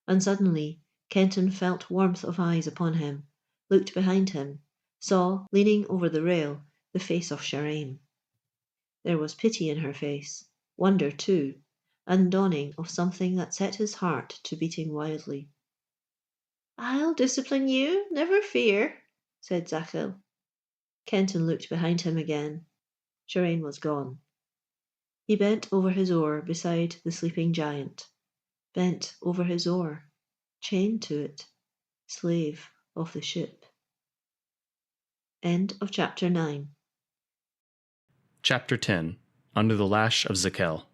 And suddenly Kenton felt warmth of eyes upon him, looked behind him, saw, leaning over the rail, the face of Sharain. There was pity in her face, wonder too, and dawning of something that set his heart to beating wildly. I'll discipline you, never fear, said Zachel. Kenton looked behind him again. Sharain was gone. He bent over his oar beside the sleeping giant, bent over his oar, chained to it, slave of the ship. End of chapter 9. Chapter 10. Under the Lash of Zakel.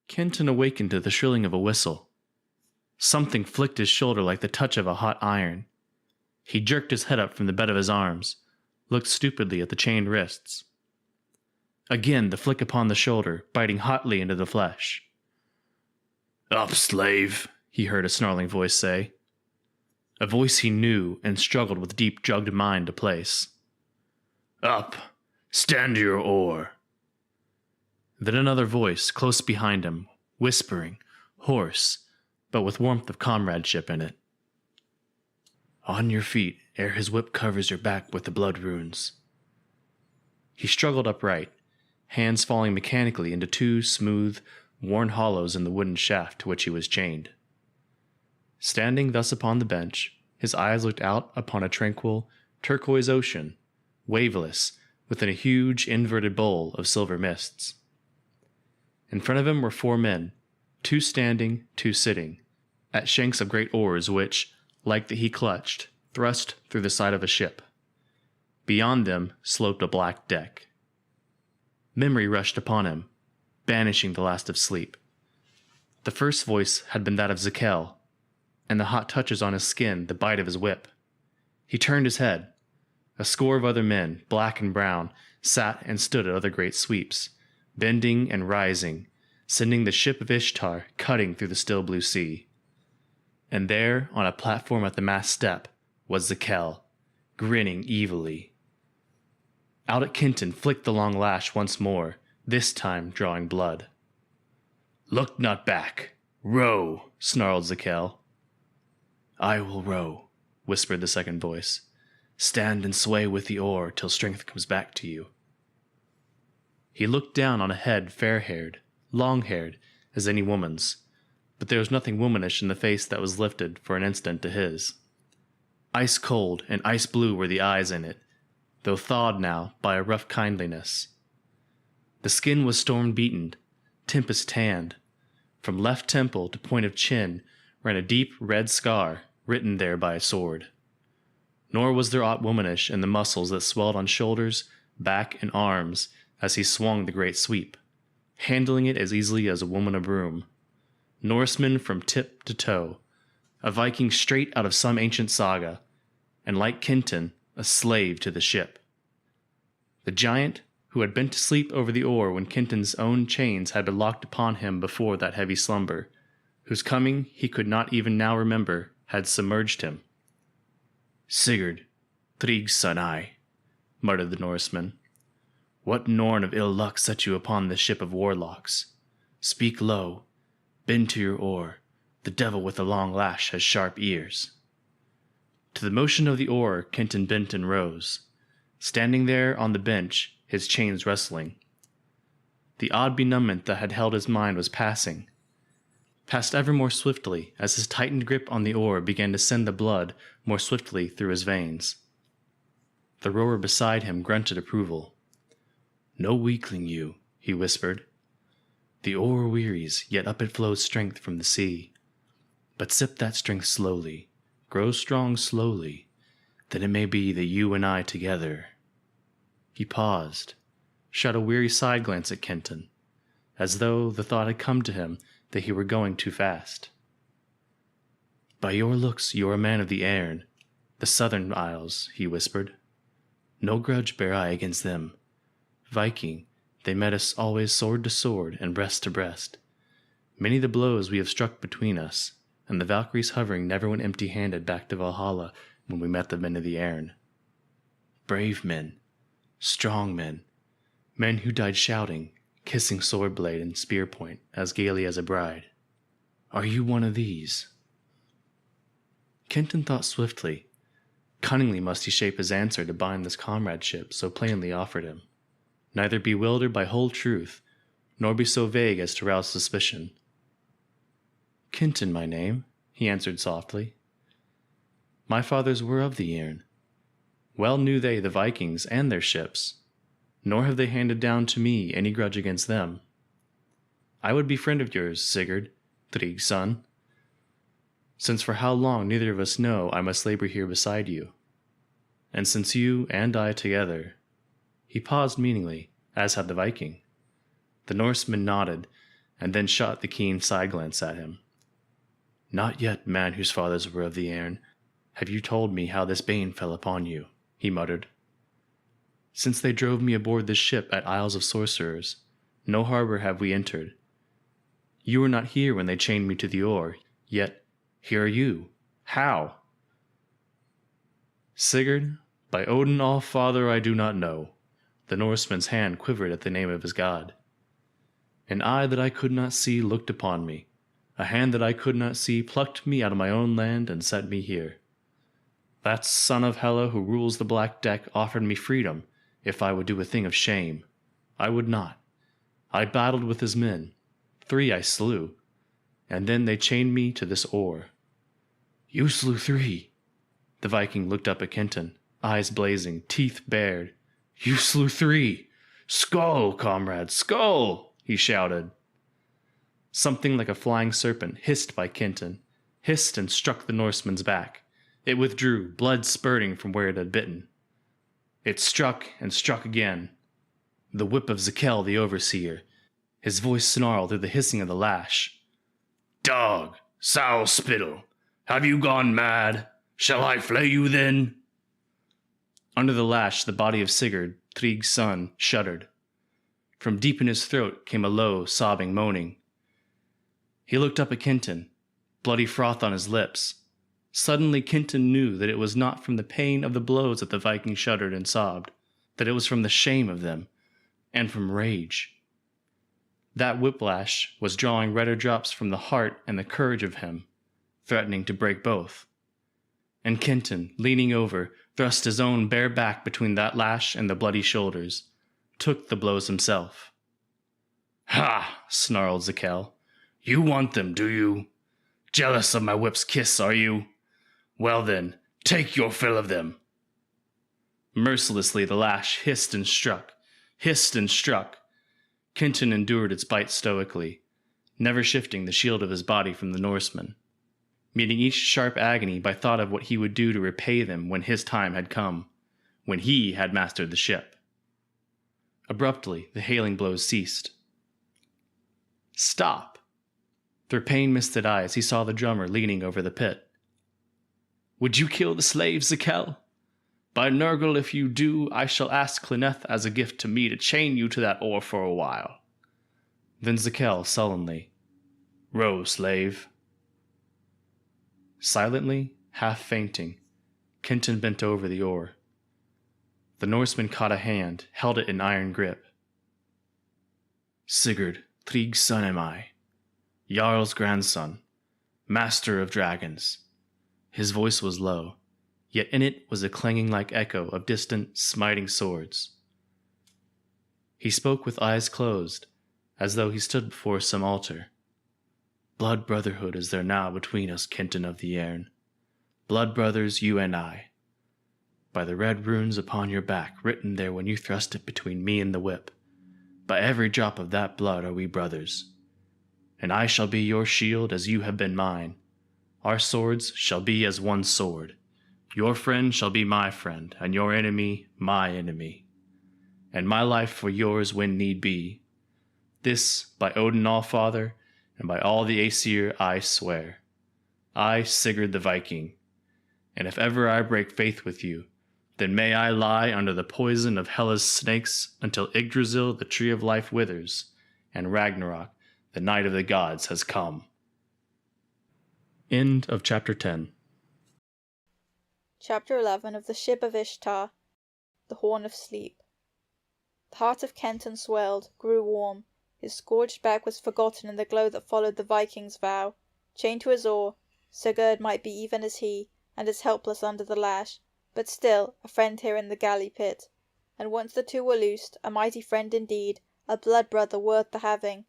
Kenton awakened to the shrilling of a whistle. Something flicked his shoulder like the touch of a hot iron. He jerked his head up from the bed of his arms, looked stupidly at the chained wrists. Again the flick upon the shoulder, biting hotly into the flesh. Up, slave, he heard a snarling voice say. A voice he knew and struggled with deep jugged mind to place. Up, stand to your oar. Then another voice close behind him, whispering, hoarse, but with warmth of comradeship in it. On your feet, ere his whip covers your back with the blood runes. He struggled upright, hands falling mechanically into 2 smooth, worn hollows in the wooden shaft to which he was chained. Standing thus upon the bench, his eyes looked out upon a tranquil, turquoise ocean, waveless, within a huge, inverted bowl of silver mists. In front of him were 4 men, 2 standing, 2 sitting, at shanks of great oars which, like that he clutched, thrust through the side of a ship. Beyond them sloped a black deck. Memory rushed upon him, banishing the last of sleep. The first voice had been that of Zakel, and the hot touches on his skin the bite of his whip. He turned his head. A score of other men, black and brown, sat and stood at other great sweeps, bending and rising, sending the Ship of Ishtar cutting through the still blue sea. And there, on a platform at the mast step, was Zakel, grinning evilly. Out at Kenton flicked the long lash once more, this time drawing blood. "Look not back! Row!" snarled Zakel. "I will row," whispered the second voice. "Stand and sway with the oar till strength comes back to you." He looked down on a head fair-haired, long-haired, as any woman's, but there was nothing womanish in the face that was lifted for an instant to his. Ice-cold and ice-blue were the eyes in it, though thawed now by a rough kindliness. The skin was storm-beaten, tempest-tanned. From left temple to point of chin ran a deep red scar, written there by a sword. Nor was there aught womanish in the muscles that swelled on shoulders, back, and arms as he swung the great sweep, handling it as easily as a woman a broom. Norseman from tip to toe, a Viking straight out of some ancient saga, and like Kenton, a slave to the ship. The giant, who had been to sleep over the oar when Kenton's own chains had been locked upon him before that heavy slumber, whose coming he could not even now remember, had submerged him. "Sigurd, Thrig's son I," muttered the Norseman. "What Norn of ill luck set you upon this ship of warlocks? Speak low, bend to your oar, the devil with the long lash has sharp ears." To the motion of the oar Kenton bent and rose, standing there on the bench, his chains rustling. The odd benumbment that had held his mind was passed ever more swiftly as his tightened grip on the oar began to send the blood more swiftly through his veins. The rower beside him grunted approval. "No weakling you," he whispered. "The oar wearies, yet up it flows strength from the sea. But sip that strength slowly, grow strong slowly, then it may be that you and I together—" He paused, shot a weary side glance at Kenton, as though the thought had come to him that he were going too fast. "By your looks you are a man of the Airn, the southern isles," he whispered. "No grudge bear I against them. Viking, they met us always sword to sword and breast to breast. Many the blows we have struck between us, and the Valkyries hovering never went empty-handed back to Valhalla when we met the men of the Airn. Brave men, strong men, men who died shouting, kissing sword blade and spear point as gaily as a bride. Are you one of these?" Kenton thought swiftly. Cunningly must he shape his answer to bind this comradeship so plainly offered him, neither bewildered by whole truth, nor be so vague as to rouse suspicion. "Kenton my name," he answered softly. "My fathers were of the Airn. Well knew they the Vikings and their ships, nor have they handed down to me any grudge against them. I would be friend of yours, Sigurd, Thrig's son, since for how long neither of us know I must labor here beside you. And since you and I together—" He paused meaningly, as had the Viking. The Norseman nodded, and then shot the keen side-glance at him. "Not yet, man whose fathers were of the Airn, have you told me how this bane fell upon you," he muttered. "Since they drove me aboard this ship at Isles of Sorcerers, no harbor have we entered. You were not here when they chained me to the oar, yet here are you. How?" "Sigurd, by Odin All-Father I do not know." The Norseman's hand quivered at the name of his god. "An eye that I could not see looked upon me. A hand that I could not see plucked me out of my own land and set me here. That son of Hela who rules the black deck offered me freedom if I would do a thing of shame. I would not. I battled with his men. 3 I slew, and then they chained me to this oar." "You slew 3? The Viking looked up at Kenton, eyes blazing, teeth bared. "You slew 3! Skull, comrade, skull!" he shouted. Something like a flying serpent hissed by Kenton, hissed and struck the Norseman's back, It withdrew, blood spurting from where it had bitten. It struck and struck again. The whip of Zakel the overseer. His voice snarled through the hissing of the lash. "Dog, sow spittle, have you gone mad? Shall I flay you then?" Under the lash, the body of Sigurd, Thryg's son, shuddered. From deep in his throat came a low, sobbing moaning. He looked up at Kenton, bloody froth on his lips. Suddenly Kenton knew that it was not from the pain of the blows that the Viking shuddered and sobbed, that it was from the shame of them, and from rage. That whiplash was drawing redder drops from the heart and the courage of him, threatening to break both. And Kenton, leaning over, thrust his own bare back between that lash and the bloody shoulders, took the blows himself. "Ha!" snarled Zakel. "You want them, do you? Jealous of my whip's kiss, are you? Well then, take your fill of them." Mercilessly the lash hissed and struck, hissed and struck. Kenton endured its bite stoically, never shifting the shield of his body from the Norseman, meeting each sharp agony by thought of what he would do to repay them when his time had come, when he had mastered the ship. Abruptly, the hailing blows ceased. "Stop!" Through pain-misted eyes, he saw the drummer leaning over the pit. "Would you kill the slave, Zakel? By Nergal, if you do, I shall ask Clyneth as a gift to me to chain you to that oar for a while." Then Zakel sullenly, "Row, slave." Silently, half fainting, Kenton bent over the oar. The Norseman caught a hand, held it in iron grip. "Sigurd, Thryg's son am I, Jarl's grandson, master of dragons." His voice was low, yet in it was a clanging like echo of distant, smiting swords. He spoke with eyes closed, as though he stood before some altar. "Blood brotherhood is there now between us, Kenton of the Airn. Blood brothers, you and I. By the red runes upon your back, written there when you thrust it between me and the whip, by every drop of that blood are we brothers. And I shall be your shield as you have been mine. Our swords shall be as one sword. Your friend shall be my friend, and your enemy my enemy. And my life for yours when need be. This by Odin Allfather, and by all the Aesir I swear. I, Sigurd the Viking. And if ever I break faith with you, then may I lie under the poison of Hela's snakes until Yggdrasil the tree of life withers, and Ragnarok, the night of the gods, has come." End of Chapter 10. Chapter 11 of the Ship of Ishtar, the Horn of Sleep. The heart of Kenton swelled, grew warm. His scourged back was forgotten in the glow that followed the Viking's vow. Chained to his oar, Sigurd might be even as he, and as helpless under the lash, but still a friend here in the galley pit. And once the two were loosed, a mighty friend indeed, a blood brother worth the having.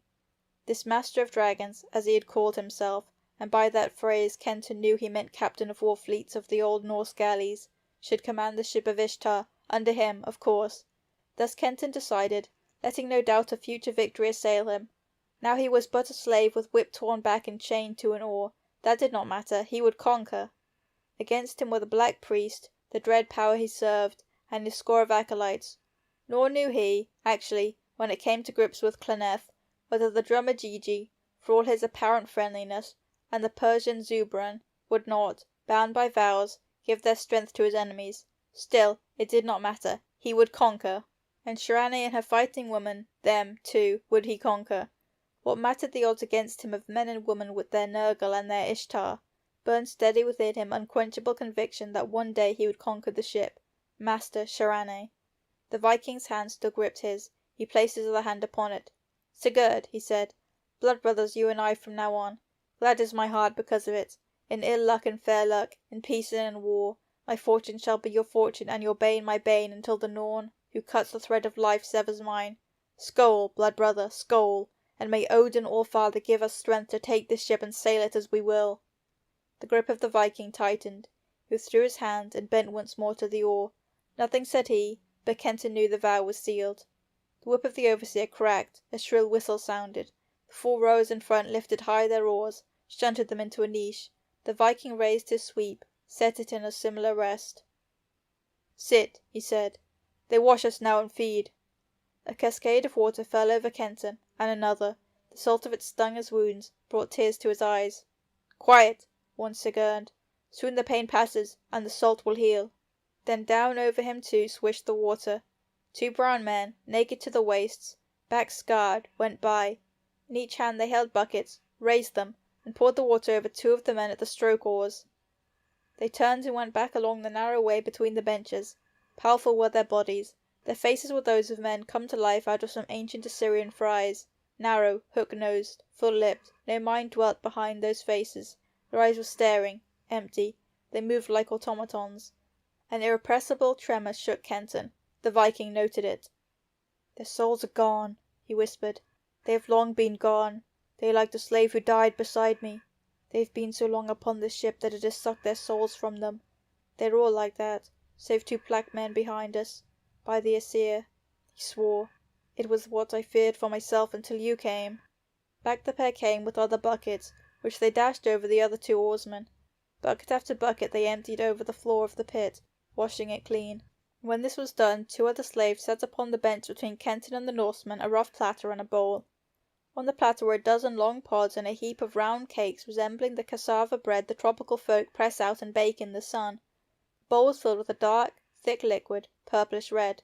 This master of dragons, as he had called himself, and by that phrase Kenton knew he meant captain of all fleets of the old Norse galleys, should command the Ship of Ishtar, under him, of course. Thus Kenton decided, letting no doubt of future victory assail him. Now he was but a slave with whip torn back and chained to an oar. That did not matter, he would conquer. Against him were the Black Priest, the dread power he served, and his score of acolytes. Nor knew he, actually, when it came to grips with Clyneth, whether the drummer Gigi, for all his apparent friendliness, and the Persian Zubran, would not, bound by vows, give their strength to his enemies. Still, it did not matter. He would conquer. And Shirane and her fighting women, them, too, would he conquer. What mattered the odds against him of men and women with their Nergal and their Ishtar? Burned steady within him unquenchable conviction that one day he would conquer the ship. Master Shirane. The Viking's hand still gripped his. He placed his other hand upon it. "Sigurd," he said, "blood brothers you and I from now on. Glad is my heart because of it. In ill luck and fair luck, in peace and in war, my fortune shall be your fortune and your bane my bane until the Norn, who cuts the thread of life, severs mine. Skål, blood brother, skål, and may Odin All-Father give us strength to take this ship and sail it as we will." The grip of the Viking tightened. He withdrew his hand and bent once more to the oar. Nothing said he, but Kenton knew the vow was sealed. The whip of the overseer cracked, a shrill whistle sounded. The 4 rowers in front lifted high their oars, shunted them into a niche. The Viking raised his sweep, set it in a similar rest. "Sit," he said. "They wash us now and feed." A cascade of water fell over Kenton, and another, the salt of it stung his wounds, brought tears to his eyes. "Quiet," warned Sigurd. "Soon the pain passes, and the salt will heal." Then down over him too swished the water. 2 brown men, naked to the waists, backs scarred, went by. In each hand they held buckets, raised them, and poured the water over 2 of the men at the stroke oars. They turned and went back along the narrow way between the benches. Powerful were their bodies. Their faces were those of men come to life out of some ancient Assyrian friars. Narrow, hook-nosed, full-lipped, no mind dwelt behind those faces. Their eyes were staring, empty. They moved like automatons. An irrepressible tremor shook Kenton. The Viking noted it. "Their souls are gone," he whispered. "They have long been gone. They are like the slave who died beside me. They have been so long upon this ship that it has sucked their souls from them. They are all like that, save 2 black men behind us. By the Aesir," he swore. "It was what I feared for myself until you came." Back the pair came with other buckets, which they dashed over the other 2 oarsmen. Bucket after bucket they emptied over the floor of the pit, washing it clean. When this was done, 2 other slaves set upon the bench between Kenton and the Norseman a rough platter and a bowl. On the platter were a dozen long pods and a heap of round cakes resembling the cassava bread the tropical folk press out and bake in the sun. The bowl was filled with a dark, thick liquid, purplish red.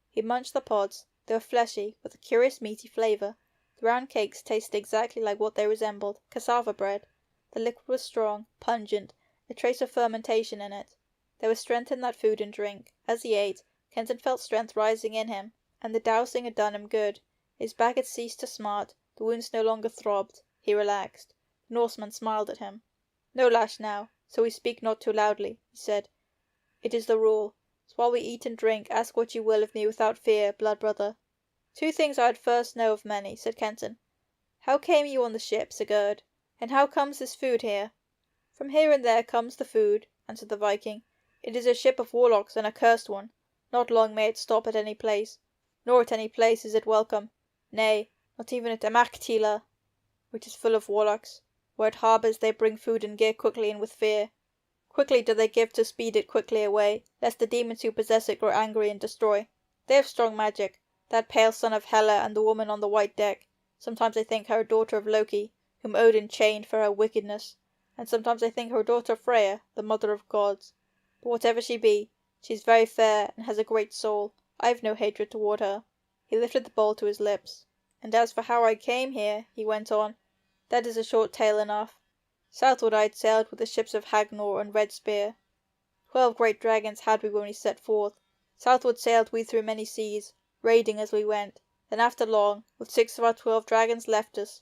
He munched the pods. They were fleshy, with a curious meaty flavour. The round cakes tasted exactly like what they resembled, cassava bread. The liquid was strong, pungent, a trace of fermentation in it. There was strength in that food and drink. As he ate, Kenton felt strength rising in him, and the dousing had done him good. His back had ceased to smart, the wounds no longer throbbed. He relaxed. The Norseman smiled at him. "No lash now, so we speak not too loudly," he said. "It is the rule. So while we eat and drink, ask what you will of me without fear, blood brother." "2 things I would first know of many," said Kenton. "How came you on the ship, Sigurd? And how comes this food here?" "From here and there comes the food," answered the Viking. "It is a ship of warlocks, and a cursed one. Not long may it stop at any place. Nor at any place is it welcome. Nay, not even at Amaktila, which is full of warlocks. Where it harbours they bring food and gear quickly and with fear. Quickly do they give to speed it quickly away, lest the demons who possess it grow angry and destroy. They have strong magic, that pale son of Hela and the woman on the white deck. Sometimes I think her a daughter of Loki, whom Odin chained for her wickedness, and sometimes I think her a daughter of Freya, the mother of gods. But whatever she be, she is very fair and has a great soul. I have no hatred toward her." He lifted the bowl to his lips. "And as for how I came here," he went on, "that is a short tale enough. Southward I had sailed with the ships of Hagnor and Red Spear. 12 great dragons had we when we set forth. Southward sailed we through many seas, raiding as we went. Then after long, with 6 of our 12 dragons left us,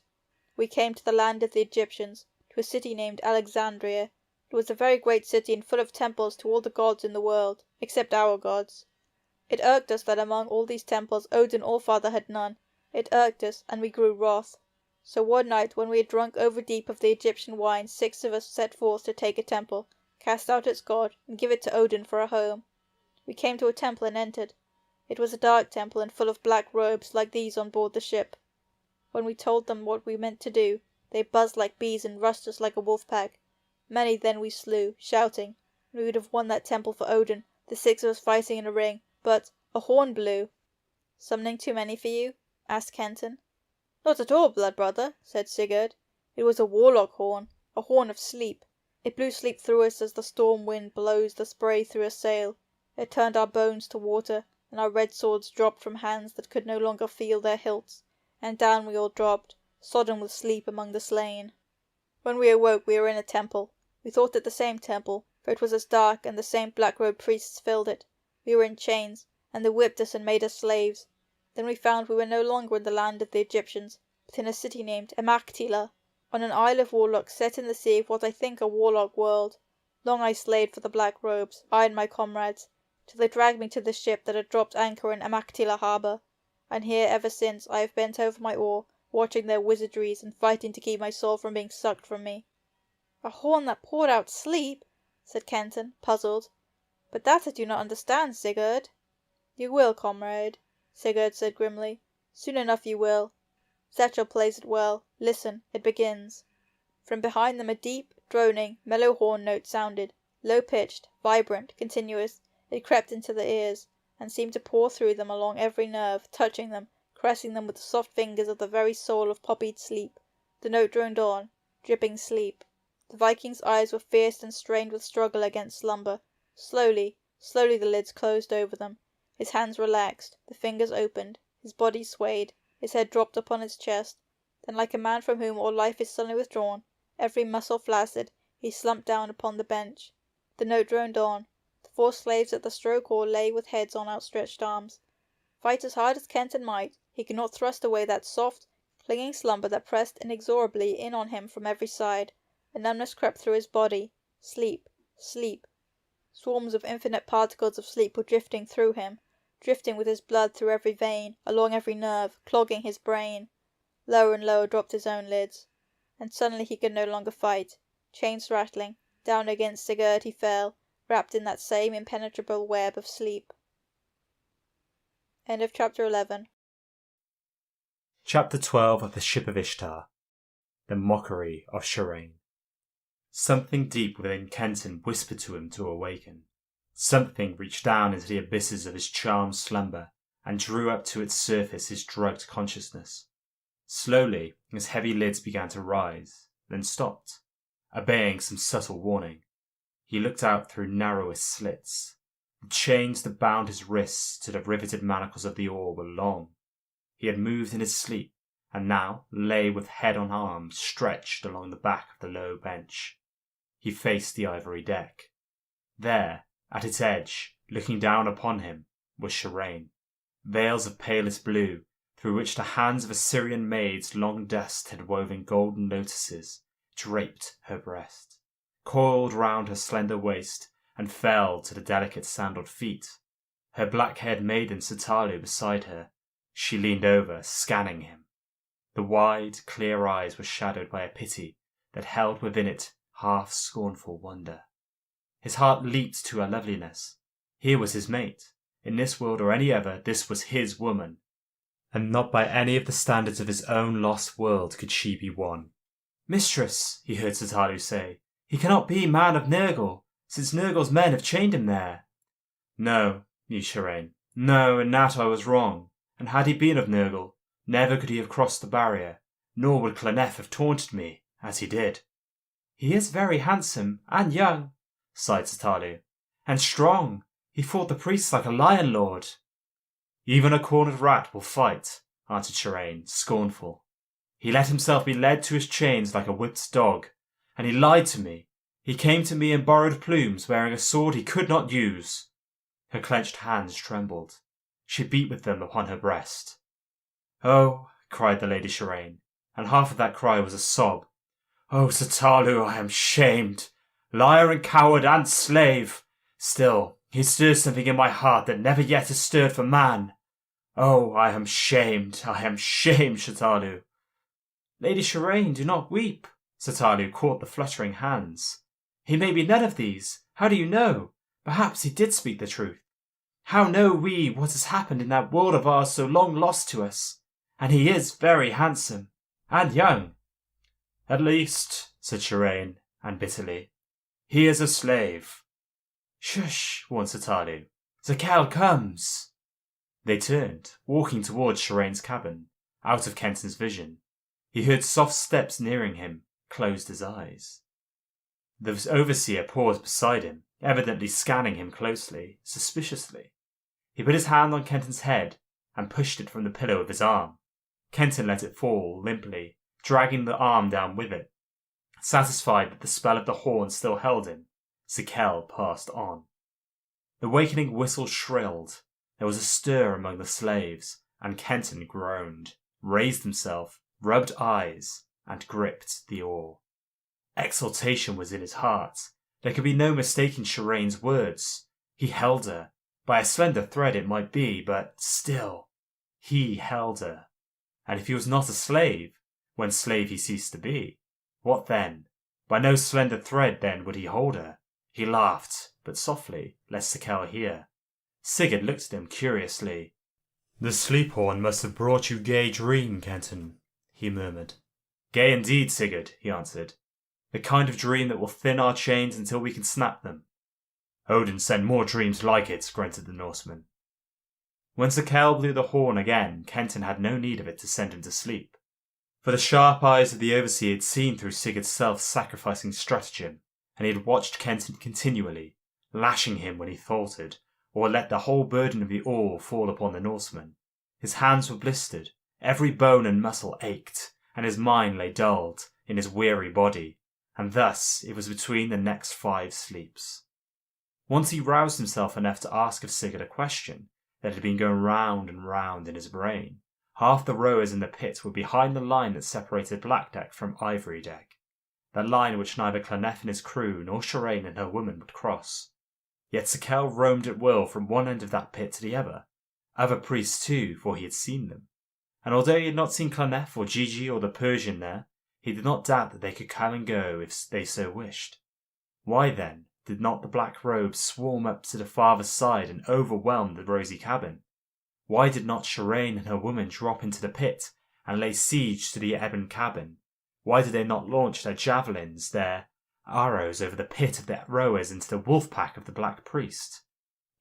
we came to the land of the Egyptians, to a city named Alexandria. It was a very great city and full of temples to all the gods in the world, except our gods. It irked us that among all these temples Odin Allfather had none. It irked us, and we grew wroth. So one night when we had drunk over deep of the Egyptian wine, 6 of us set forth to take a temple, cast out its god, and give it to Odin for a home. We came to a temple and entered. It was a dark temple and full of black robes like these on board the ship. When we told them what we meant to do, they buzzed like bees and rushed us like a wolf pack. Many then we slew, shouting, and we would have won that temple for Odin, the 6 of us fighting in a ring, but a horn blew." "Summoning too many for you?" asked Kenton. "Not at all, blood brother," said Sigurd. "It was a warlock horn, a horn of sleep. It blew sleep through us as the storm wind blows the spray through a sail. It turned our bones to water, and our red swords dropped from hands that could no longer feel their hilts, and down we all dropped, sodden with sleep among the slain. When we awoke we were in a temple. We thought it the same temple, for it was as dark, and the same black-robed priests filled it. We were in chains, and they whipped us and made us slaves. Then we found we were no longer in the land of the Egyptians, but in a city named Amaktila, on an isle of warlocks set in the sea of what I think a warlock world. Long I slaved for the black robes, I and my comrades, till they dragged me to the ship that had dropped anchor in Amaktila harbour, and here ever since I have bent over my oar, watching their wizardries and fighting to keep my soul from being sucked from me." "A horn that poured out sleep," said Kenton, puzzled. "But that I do not understand, Sigurd." "You will, comrade," Sigurd said grimly. "Soon enough you will. Zechel plays it well. Listen, it begins." From behind them a deep, droning, mellow horn note sounded. Low-pitched, vibrant, continuous, it crept into the ears, and seemed to pour through them along every nerve, touching them, caressing them with the soft fingers of the very soul of poppied sleep. The note droned on, dripping sleep. The Viking's eyes were fierce and strained with struggle against slumber. Slowly, slowly the lids closed over them. His hands relaxed, the fingers opened, his body swayed, his head dropped upon his chest. Then, like a man from whom all life is suddenly withdrawn, every muscle flaccid, he slumped down upon the bench. The note droned on. The 4 slaves at the stroke oar lay with heads on outstretched arms. Fight as hard as Kenton might, he could not thrust away that soft, clinging slumber that pressed inexorably in on him from every side. A numbness crept through his body. Sleep, sleep. Swarms of infinite particles of sleep were drifting through him, drifting with his blood through every vein, along every nerve, clogging his brain. Lower and lower dropped his own lids. And suddenly he could no longer fight. Chains rattling, down against Sigurd he fell, wrapped in that same impenetrable web of sleep. End of chapter 11. Chapter 12 of the Ship of Ishtar. The Mockery of Shirain. Something deep within Kenton whispered to him to awaken. Something reached down into the abysses of his charmed slumber and drew up to its surface his drugged consciousness. Slowly, his heavy lids began to rise, then stopped, obeying some subtle warning. He looked out through narrowest slits. The chains that bound his wrists to the riveted manacles of the oar were long. He had moved in his sleep, and now lay with head on arms stretched along the back of the low bench. He faced the ivory deck. There, at its edge, looking down upon him, was Shirain. Veils of palest blue, through which the hands of Assyrian maids long dust had woven golden lotuses, draped her breast, coiled round her slender waist, and fell to the delicate sandaled feet. Her black-haired maiden Satalu beside her, she leaned over, scanning him. The wide, clear eyes were shadowed by a pity that held within it half-scornful wonder. His heart leaped to her loveliness. Here was his mate. In this world or any other, this was his woman. And not by any of the standards of his own lost world could she be won. "Mistress," he heard Satalu say, "he cannot be man of Nergal, since Nergal's men have chained him there." "No," mused Shirain. "No, in that I was wrong. And had he been of Nergal, never could he have crossed the barrier, nor would Cloneth have taunted me, as he did." "He is very handsome, and young," sighed Satalu, "and strong. He fought the priests like a lion lord." "Even a cornered rat will fight," answered Shirain, scornful. "He let himself be led to his chains like a whipped dog, and he lied to me. He came to me in borrowed plumes, wearing a sword he could not use." Her clenched hands trembled. She beat with them upon her breast. "Oh," cried the Lady Shirain, and half of that cry was a sob. "Oh, Satalu, I am shamed. Liar and coward and slave. Still, he stirs something in my heart that never yet has stirred for man. Oh, I am shamed, Satalu." "Lady Shirain, do not weep." Satalu caught the fluttering hands. "He may be none of these. How do you know? Perhaps he did speak the truth. How know we what has happened in that world of ours so long lost to us? And he is very handsome, and young." "At least," said Shirain, and bitterly, "he is a slave." "Shush," warned Satalu. "Zakel comes." They turned, walking towards Shirain's cabin, out of Kenton's vision. He heard soft steps nearing him, closed his eyes. The overseer paused beside him, evidently scanning him closely, suspiciously. He put his hand on Kenton's head and pushed it from the pillow of his arm. Kenton let it fall limply, dragging the arm down with it. Satisfied that the spell of the horn still held him, Zakel passed on. The wakening whistle shrilled. There was a stir among the slaves, and Kenton groaned, raised himself, rubbed eyes, and gripped the oar. Exultation was in his heart. There could be no mistaking Shirain's words. He held her. By a slender thread it might be, but still, he held her. And if he was not a slave, when slave he ceased to be, what then? By no slender thread then would he hold her. He laughed, but softly, lest Zakel hear. Sigurd looked at him curiously. "The sleep horn must have brought you gay dream, Kenton," he murmured. "Gay indeed, Sigurd," he answered. "The kind of dream that will thin our chains until we can snap them, Odin send more dreams like it, grunted the Norseman. When Zakel blew the horn again, Kenton had no need of it to send him to sleep. For the sharp eyes of the overseer had seen through Sigurd's self-sacrificing stratagem, and he had watched Kenton continually, lashing him when he faltered, or let the whole burden of the oar fall upon the Norseman. His hands were blistered, every bone and muscle ached, and his mind lay dulled in his weary body, and thus it was between the next 5 sleeps. Once he roused himself enough to ask of Sigurd a question that had been going round and round in his brain. Half the rowers in the pit were behind the line that separated Black Deck from Ivory Deck, that line which neither Clonef and his crew nor Shireen and her woman would cross. Yet Zakel roamed at will from one end of that pit to the other priests too, for he had seen them. And although he had not seen Clonef or Gigi or the Persian there, he did not doubt that they could come and go if they so wished. Why then did not the black robes swarm up to the farther side and overwhelm the rosy cabin? Why did not Shireen and her woman drop into the pit and lay siege to the ebon cabin? Why did they not launch their javelins, their arrows over the pit of the rowers into the wolf pack of the black priest?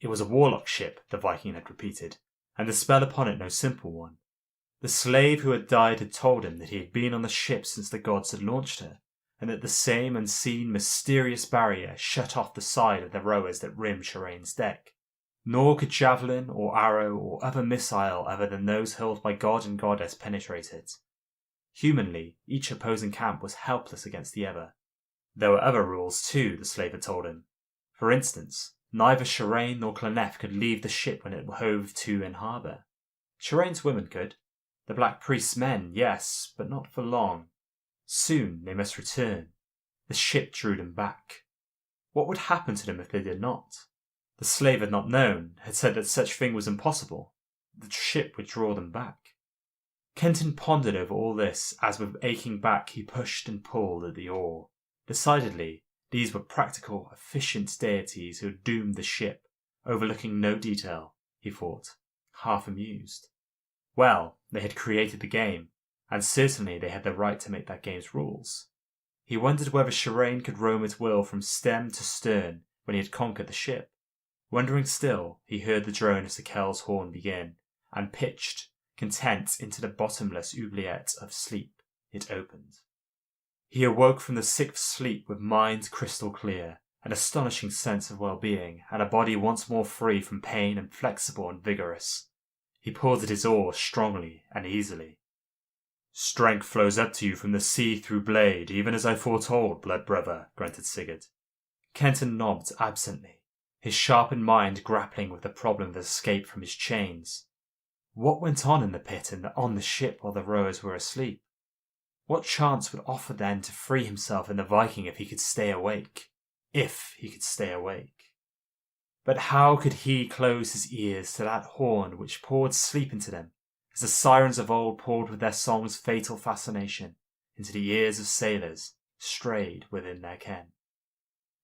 It was a warlock ship, the Viking had repeated, and the spell upon it no simple one. The slave who had died had told him that he had been on the ship since the gods had launched her, and that the same unseen, mysterious barrier shut off the side of the rowers that rimmed Shireen's deck. Nor could javelin or arrow or other missile other than those hurled by god and goddess penetrate it. Humanly, each opposing camp was helpless against the other. There were other rules too, the slave had told him. For instance, neither Shireen nor Clonef could leave the ship when it hove to in harbour. Shireen's women could. The Black Priest's men, yes, but not for long. Soon they must return. The ship drew them back. What would happen to them if they did not? The slave had not known, had said that such thing was impossible. The ship would draw them back. Kenton pondered over all this as with aching back he pushed and pulled at the oar. Decidedly, these were practical, efficient deities who had doomed the ship, overlooking no detail, he thought, half amused. Well, they had created the game, and certainly they had the right to make that game's rules. He wondered whether Shireen could roam at will from stem to stern when he had conquered the ship. Wondering still, he heard the drone of Zakel's horn begin, and pitched, content, into the bottomless oubliette of sleep it opened. He awoke from the 6th sleep with mind crystal clear, an astonishing sense of well-being, and a body once more free from pain and flexible and vigorous. He pulled at his oar strongly and easily. "Strength flows up to you from the sea through blade, even as I foretold, blood brother," grunted Sigurd. Kenton nodded absently, his sharpened mind grappling with the problem of escape from his chains. What went on in the pit and on the ship while the rowers were asleep? What chance would offer then to free himself and the Viking if he could stay awake? If he could stay awake. But how could he close his ears to that horn which poured sleep into them, as the sirens of old poured with their song's fatal fascination into the ears of sailors strayed within their ken?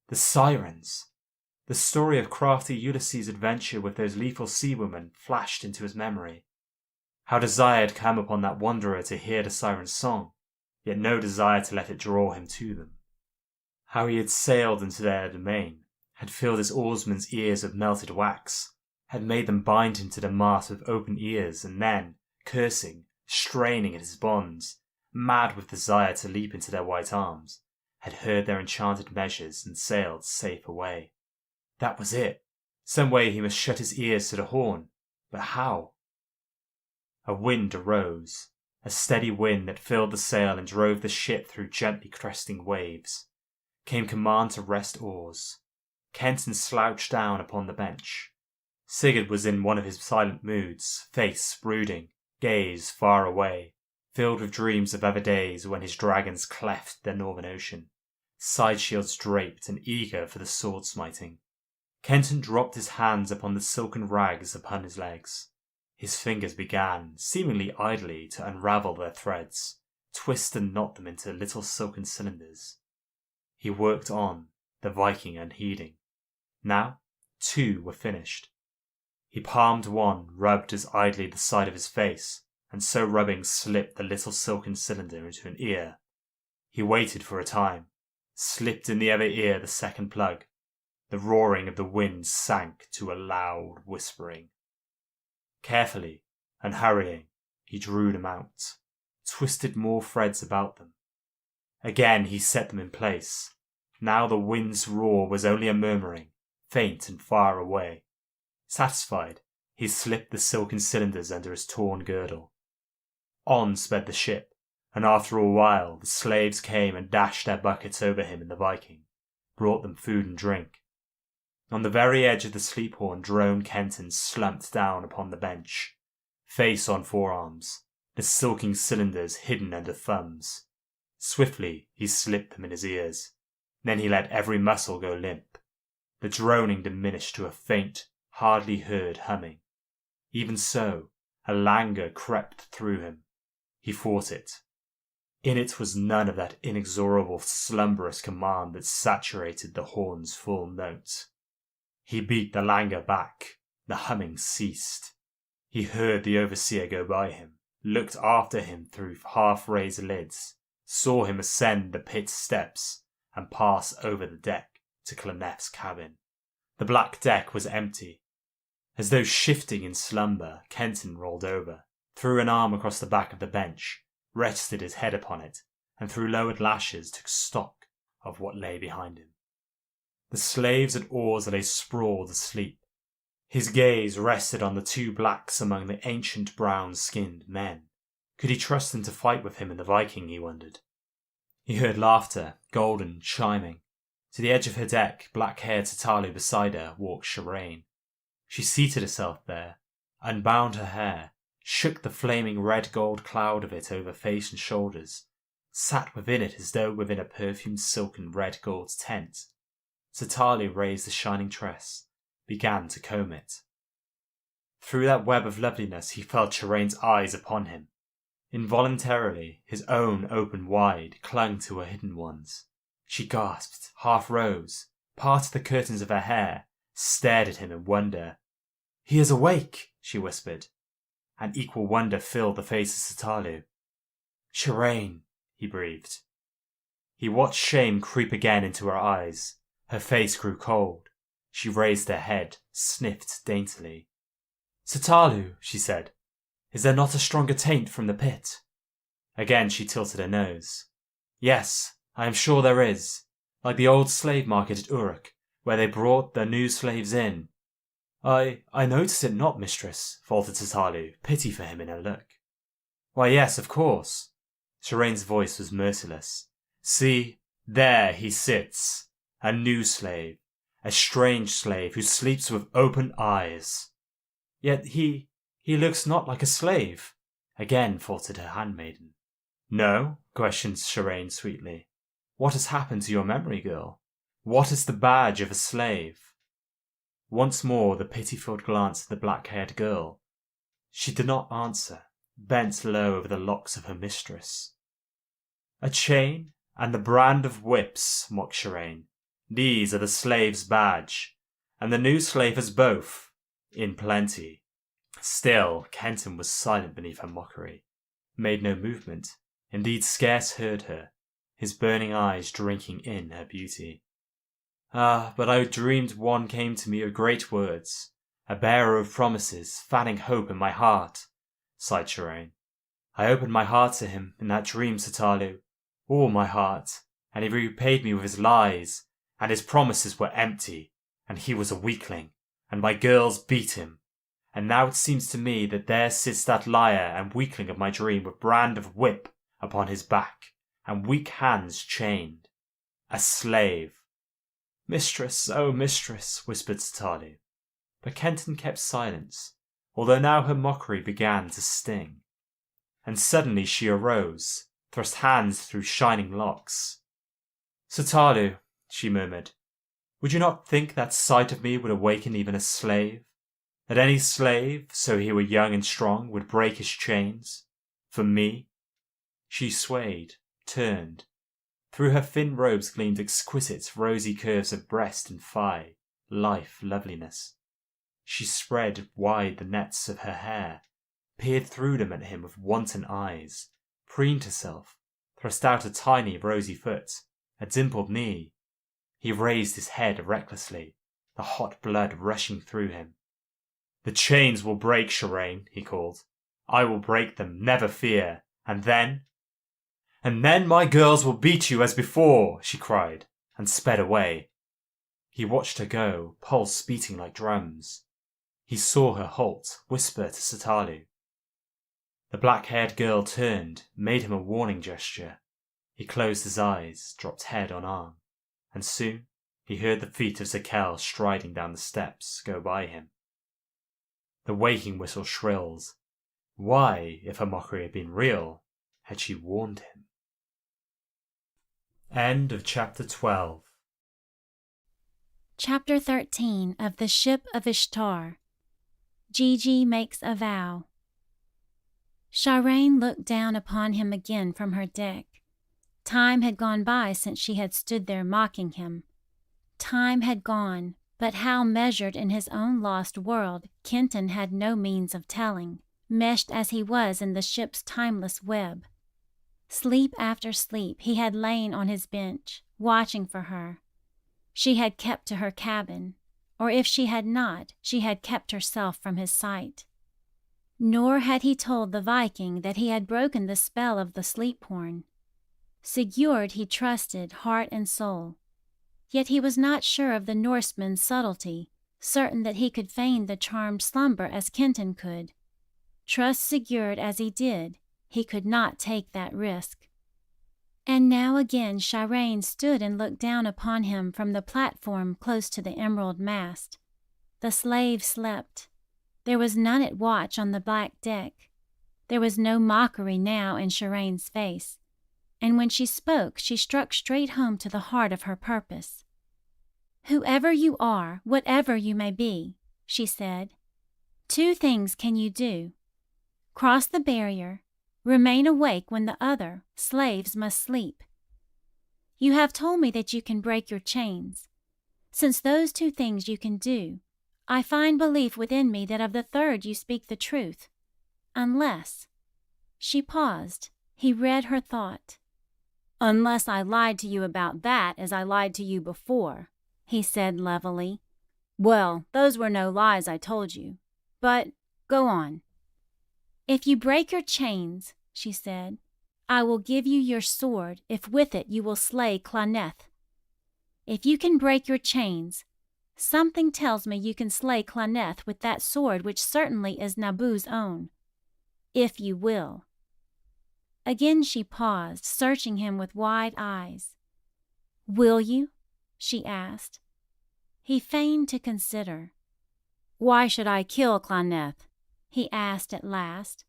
The sirens! The story of crafty Ulysses' adventure with those lethal sea women flashed into his memory. How desire had come upon that wanderer to hear the siren's song, yet no desire to let it draw him to them. How he had sailed into their domain, had filled his oarsmen's ears with melted wax, had made them bind him to the mast with open ears, and then, cursing, straining at his bonds, mad with desire to leap into their white arms, had heard their enchanted measures and sailed safe away. That was it. Some way he must shut his ears to the horn, but how? A wind arose, a steady wind that filled the sail and drove the ship through gently cresting waves. Came command to rest oars. Kenton slouched down upon the bench. Sigurd was in one of his silent moods, face brooding, gaze far away, filled with dreams of other days when his dragons cleft the northern ocean, side shields draped and eager for the sword smiting. Kenton dropped his hands upon the silken rags upon his legs. His fingers began, seemingly idly, to unravel their threads, twist and knot them into little silken cylinders. He worked on, the Viking unheeding. Now, 2 were finished. He palmed one, rubbed as idly the side of his face, and so rubbing slipped the little silken cylinder into an ear. He waited for a time, slipped in the other ear the second plug. The roaring of the wind sank to a loud whispering. Carefully and hurrying, he drew them out, twisted more threads about them. Again he set them in place. Now the wind's roar was only a murmuring, faint and far away. Satisfied, he slipped the silken cylinders under his torn girdle. On sped the ship, and after a while the slaves came and dashed their buckets over him and the Viking, brought them food and drink. On the very edge of the sleep-horn droned Kenton slumped down upon the bench, face on forearms, the silken cylinders hidden under thumbs. Swiftly he slipped them in his ears. Then he let every muscle go limp. The droning diminished to a faint, hardly heard humming. Even so, a languor crept through him. He fought it. In it was none of that inexorable, slumberous command that saturated the horn's full note. He beat the languor back. The humming ceased. He heard the overseer go by him, looked after him through half-raised lids, saw him ascend the pit steps and pass over the deck to Cloneth's cabin. The black deck was empty. As though shifting in slumber, Kenton rolled over, threw an arm across the back of the bench, rested his head upon it, and through lowered lashes took stock of what lay behind him. The slaves at oars lay sprawled asleep. His gaze rested on the two blacks among the ancient brown-skinned men. Could he trust them to fight with him and the Viking, he wondered. He heard laughter, golden, chiming. To the edge of her deck, black-haired Satalu beside her, walked Shireen. She seated herself there, unbound her hair, shook the flaming red-gold cloud of it over face and shoulders, sat within it as though within a perfumed silken red-gold tent. Satalu raised the shining tress, began to comb it. Through that web of loveliness he felt Shireen's eyes upon him. Involuntarily, his own opened wide, clung to her hidden ones. She gasped, half rose, parted the curtains of her hair, stared at him in wonder. "He is awake," she whispered, and equal wonder filled the face of Satalu. "Shireen," he breathed. He watched shame creep again into her eyes. Her face grew cold. She raised her head, sniffed daintily. "Satalu," she said, "is there not a stronger taint from the pit?" Again she tilted her nose. "Yes, I am sure there is, like the old slave market at Uruk, where they brought their new slaves in." I notice it not, mistress," faltered Satalu, pity for him in her look. "Why, yes, of course." Shireen's voice was merciless. "See, there he sits, a new slave, a strange slave who sleeps with open eyes." "Yet he looks not like a slave," again faltered her handmaiden. "No?" questioned Shireen sweetly. "What has happened to your memory, girl? What is the badge of a slave?" Once more the pity-filled glance at the black-haired girl. She did not answer, bent low over the locks of her mistress. "A chain and the brand of whips," mocked Shireen. "These are the slave's badge, and the new slave has both, in plenty." Still, Kenton was silent beneath her mockery, made no movement, indeed scarce heard her, his burning eyes drinking in her beauty. "Ah, but I dreamed one came to me with great words, a bearer of promises, fanning hope in my heart," sighed Shireen. "I opened my heart to him in that dream, Satalu, all my heart, and he repaid me with his lies, and his promises were empty, and he was a weakling, and my girls beat him. And now it seems to me that there sits that liar and weakling of my dream with brand of whip upon his back, and weak hands chained. A slave." "Mistress, oh mistress," whispered Satalu. But Kenton kept silence, although now her mockery began to sting. And suddenly she arose, thrust hands through shining locks. "Satalu," she murmured, "would you not think that sight of me would awaken even a slave? That any slave, so he were young and strong, would break his chains? For me?" She swayed, turned. Through her thin robes gleamed exquisite, rosy curves of breast and thigh, life, loveliness. She spread wide the nets of her hair, peered through them at him with wanton eyes, preened herself, thrust out a tiny rosy foot, a dimpled knee. He raised his head recklessly, the hot blood rushing through him. "The chains will break, Shireen," he called. "I will break them, never fear. And then my girls will beat you as before," she cried, and sped away. He watched her go, pulse beating like drums. He saw her halt, whisper to Satalu. The black-haired girl turned, made him a warning gesture. He closed his eyes, dropped head on arm, and soon he heard the feet of Zakel striding down the steps go by him. The waking whistle shrilled. Why, if her mockery had been real, had she warned him? End of Chapter 12. Chapter 13 of the Ship of Ishtar. Gigi makes a vow. Shireen looked down upon him again from her deck. Time had gone by since she had stood there mocking him. Time had gone, but how measured in his own lost world, Kenton had no means of telling, meshed as he was in the ship's timeless web. Sleep after sleep he had lain on his bench, watching for her. She had kept to her cabin, or if she had not, she had kept herself from his sight. Nor had he told the Viking that he had broken the spell of the sleep-porn. Sigurd he trusted heart and soul. Yet he was not sure of the Norseman's subtlety, certain that he could feign the charmed slumber as Kenton could. Trust Sigurd as he did, he could not take that risk. And now again Shireen stood and looked down upon him from the platform close to the emerald mast. The slaves slept. There was none at watch on the black deck. There was no mockery now in Shireen's face, and when she spoke, she struck straight home to the heart of her purpose. "Whoever you are, whatever you may be," she said, "two things can you do. Cross the barrier, remain awake when the other, slaves, must sleep. You have told me that you can break your chains. Since those two things you can do, I find belief within me that of the third you speak the truth. Unless—" She paused. He read her thought. "Unless I lied to you about that as I lied to you before," he said levelly. "Well, those were no lies I told you. But go on." "If you break your chains," she said, "I will give you your sword if with it you will slay Cloneth. If you can break your chains, something tells me you can slay Cloneth with that sword which certainly is Nabu's own. If you will." Again she paused, searching him with wide eyes. "Will you?" she asked. He feigned to consider. "Why should I kill Cloneth?" he asked at last.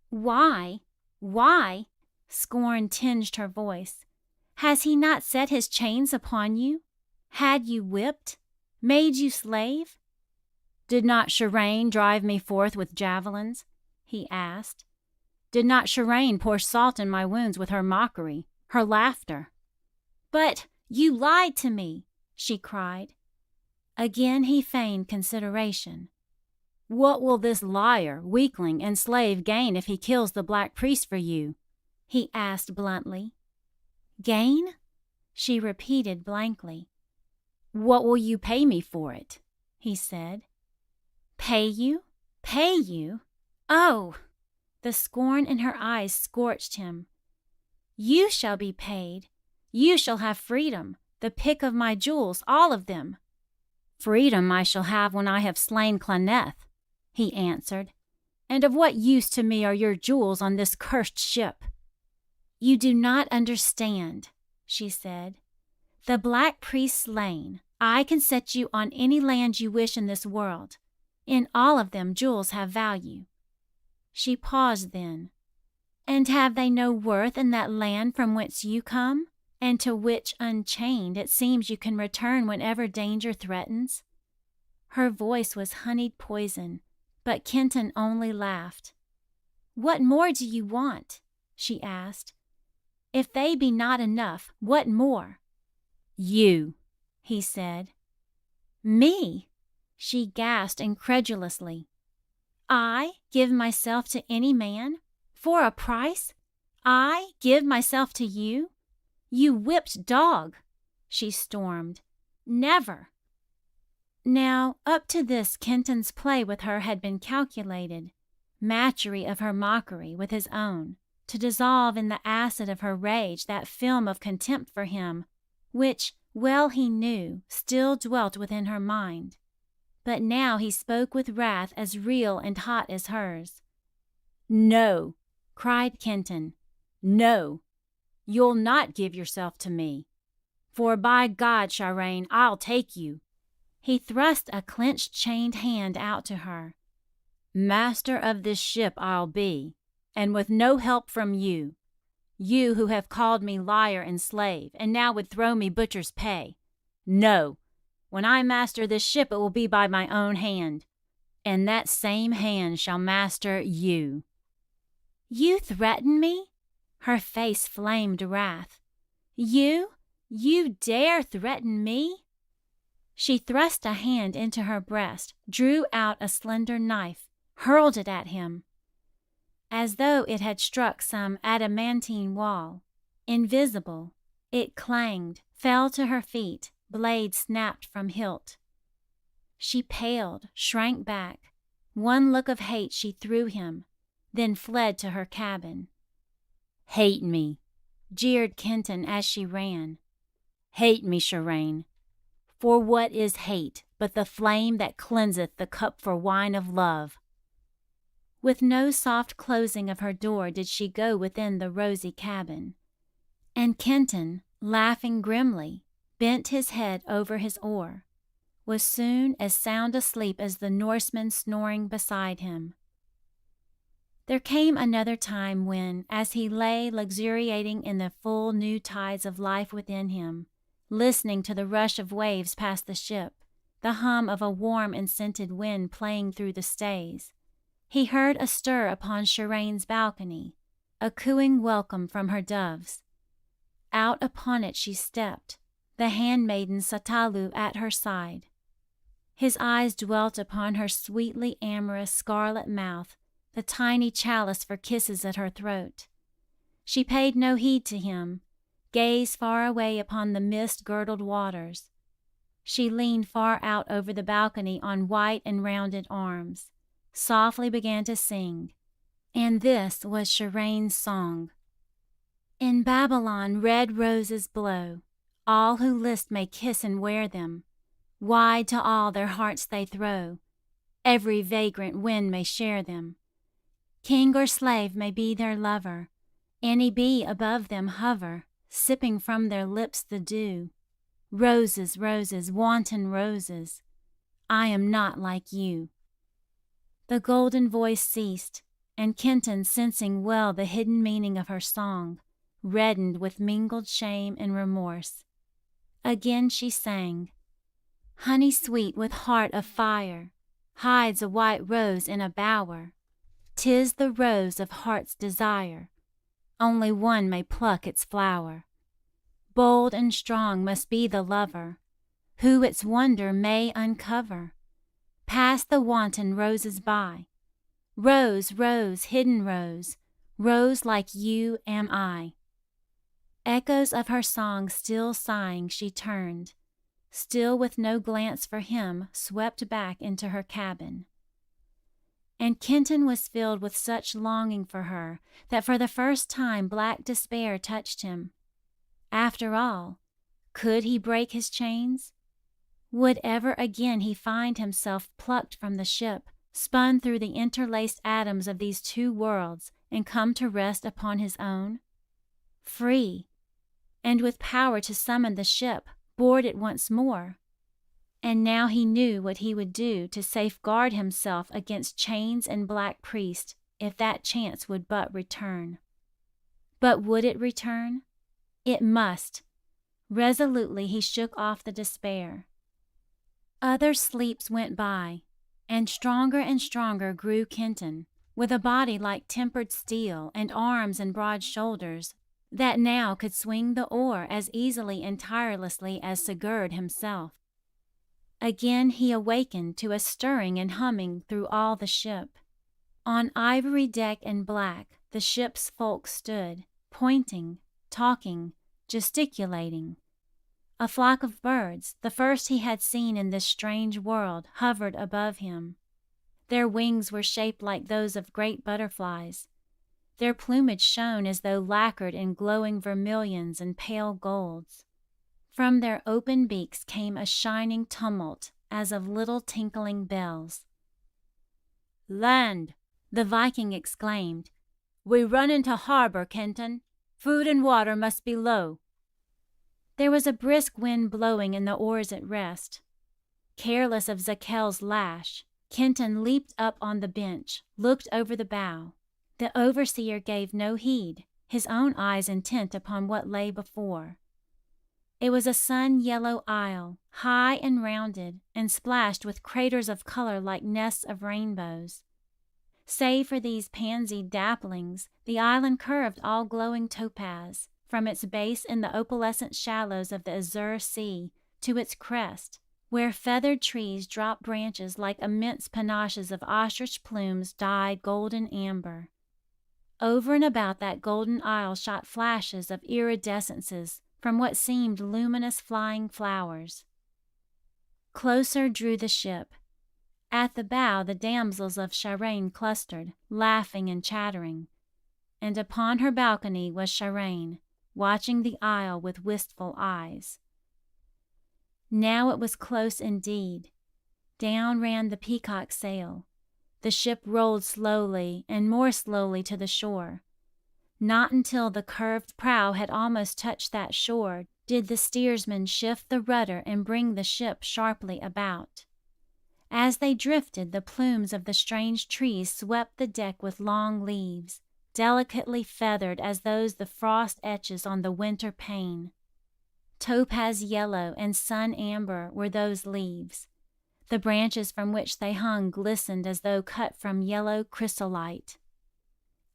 "Why? Why?" Scorn tinged her voice. "Has he not set his chains upon you? Had you whipped? Made you slave?" "Did not Shireen drive me forth with javelins?" he asked. "Did not Shireen pour salt in my wounds with her mockery, her laughter?" "But you lied to me!" she cried. Again he feigned consideration. "What will this liar, weakling, and slave gain if he kills the Black Priest for you?" he asked bluntly. "Gain?" she repeated blankly. "What will you pay me for it?" he said. "Pay you? Pay you? Oh!" The scorn in her eyes scorched him. "You shall be paid. You shall have freedom, the pick of my jewels, all of them." "Freedom I shall have when I have slain Cloneth," he answered. "And of what use to me are your jewels on this cursed ship?" "You do not understand," she said. "The Black Priest slain, I can set you on any land you wish in this world. In all of them jewels have value." She paused then. "And have they no worth in that land from whence you come, and to which, unchained, it seems you can return whenever danger threatens?" Her voice was honeyed poison, but Kenton only laughed. "What more do you want?" she asked. "If they be not enough, what more?" "You," he said. "Me?" she gasped incredulously. "I give myself to any man? For a price? I give myself to you? You whipped dog!" she stormed. "Never!" Now, up to this, Kenton's play with her had been calculated, matchery of her mockery with his own, to dissolve in the acid of her rage that film of contempt for him, which, well he knew, still dwelt within her mind. But now he spoke with wrath as real and hot as hers. "No," cried Kenton, "no, you'll not give yourself to me. For by God, Shirane, I'll take you." He thrust a clenched chained hand out to her. "Master of this ship I'll be, and with no help from you. You who have called me liar and slave, and now would throw me butcher's pay. No, when I master this ship it will be by my own hand, and that same hand shall master you." "You threaten me?" Her face flamed wrath. "You dare threaten me?" She thrust a hand into her breast, drew out a slender knife, hurled it at him. As though it had struck some adamantine wall. Invisible, it clanged, fell to her feet, blade snapped from hilt. She paled, shrank back. One look of hate she threw him, then fled to her cabin. "Hate me," jeered Kenton as she ran. "Hate me, Shirane. For what is hate but the flame that cleanseth the cup for wine of love?" With no soft closing of her door did she go within the rosy cabin. And Kenton, laughing grimly, bent his head over his oar, was soon as sound asleep as the Norseman snoring beside him. There came another time when, as he lay luxuriating in the full new tides of life within him, listening to the rush of waves past the ship, the hum of a warm and scented wind playing through the stays, he heard a stir upon Shirane's balcony, a cooing welcome from her doves. Out upon it she stepped, the handmaiden Satalu at her side. His eyes dwelt upon her sweetly amorous scarlet mouth, the tiny chalice for kisses at her throat. She paid no heed to him, gazed far away upon the mist-girdled waters. She leaned far out over the balcony on white and rounded arms, softly began to sing, and this was Shirane's song. "In Babylon red roses blow, all who list may kiss and wear them. Wide to all their hearts they throw, every vagrant wind may share them. King or slave may be their lover, any bee above them hover, sipping from their lips the dew. Roses, roses, wanton roses, I am not like you." The golden voice ceased, and Kenton, sensing well the hidden meaning of her song, reddened with mingled shame and remorse. Again she sang, "Honey sweet with heart of fire, hides a white rose in a bower. 'Tis the rose of heart's desire, only one may pluck its flower. Bold and strong must be the lover, who its wonder may uncover. Pass the wanton roses by. Rose, rose, hidden rose, rose like you am I." Echoes of her song still sighing, she turned, still with no glance for him, swept back into her cabin. And Kenton was filled with such longing for her that for the first time black despair touched him. After all, could he break his chains? Would ever again he find himself plucked from the ship, spun through the interlaced atoms of these two worlds, and come to rest upon his own? Free, and with power to summon the ship, board it once more. And now he knew what he would do to safeguard himself against chains and black priest, if that chance would but return. But would it return? It must. Resolutely he shook off the despair. Other sleeps went by, and stronger grew Kenton, with a body like tempered steel and arms and broad shoulders that now could swing the oar as easily and tirelessly as Sigurd himself. Again he awakened to a stirring and humming through all the ship. On ivory deck and black the ship's folk stood, pointing, talking, gesticulating. A flock of birds, the first he had seen in this strange world, hovered above him. Their wings were shaped like those of great butterflies. Their plumage shone as though lacquered in glowing vermilions and pale golds. From their open beaks came a shining tumult as of little tinkling bells. "Land!" the Viking exclaimed. "We run into harbor, Kenton. Food and water must be low." There was a brisk wind blowing and the oars at rest. Careless of Zakel's lash, Kenton leaped up on the bench, looked over the bow. The overseer gave no heed, his own eyes intent upon what lay before. It was a sun-yellow isle, high and rounded, and splashed with craters of color like nests of rainbows. Save for these pansy dapplings, the island curved all glowing topaz, from its base in the opalescent shallows of the azure sea to its crest, where feathered trees dropped branches like immense panaches of ostrich plumes dyed golden amber. Over and about that golden isle shot flashes of iridescences from what seemed luminous flying flowers. Closer drew the ship. At the bow the damsels of Shirain clustered, laughing and chattering, and upon her balcony was Shirain, watching the isle with wistful eyes. Now it was close indeed. Down ran the peacock sail. The ship rolled slowly and more slowly to the shore. Not until the curved prow had almost touched that shore did the steersman shift the rudder and bring the ship sharply about. As they drifted, the plumes of the strange trees swept the deck with long leaves, delicately feathered as those the frost etches on the winter pane. Topaz yellow and sun amber were those leaves. The branches from which they hung glistened as though cut from yellow chrysolite.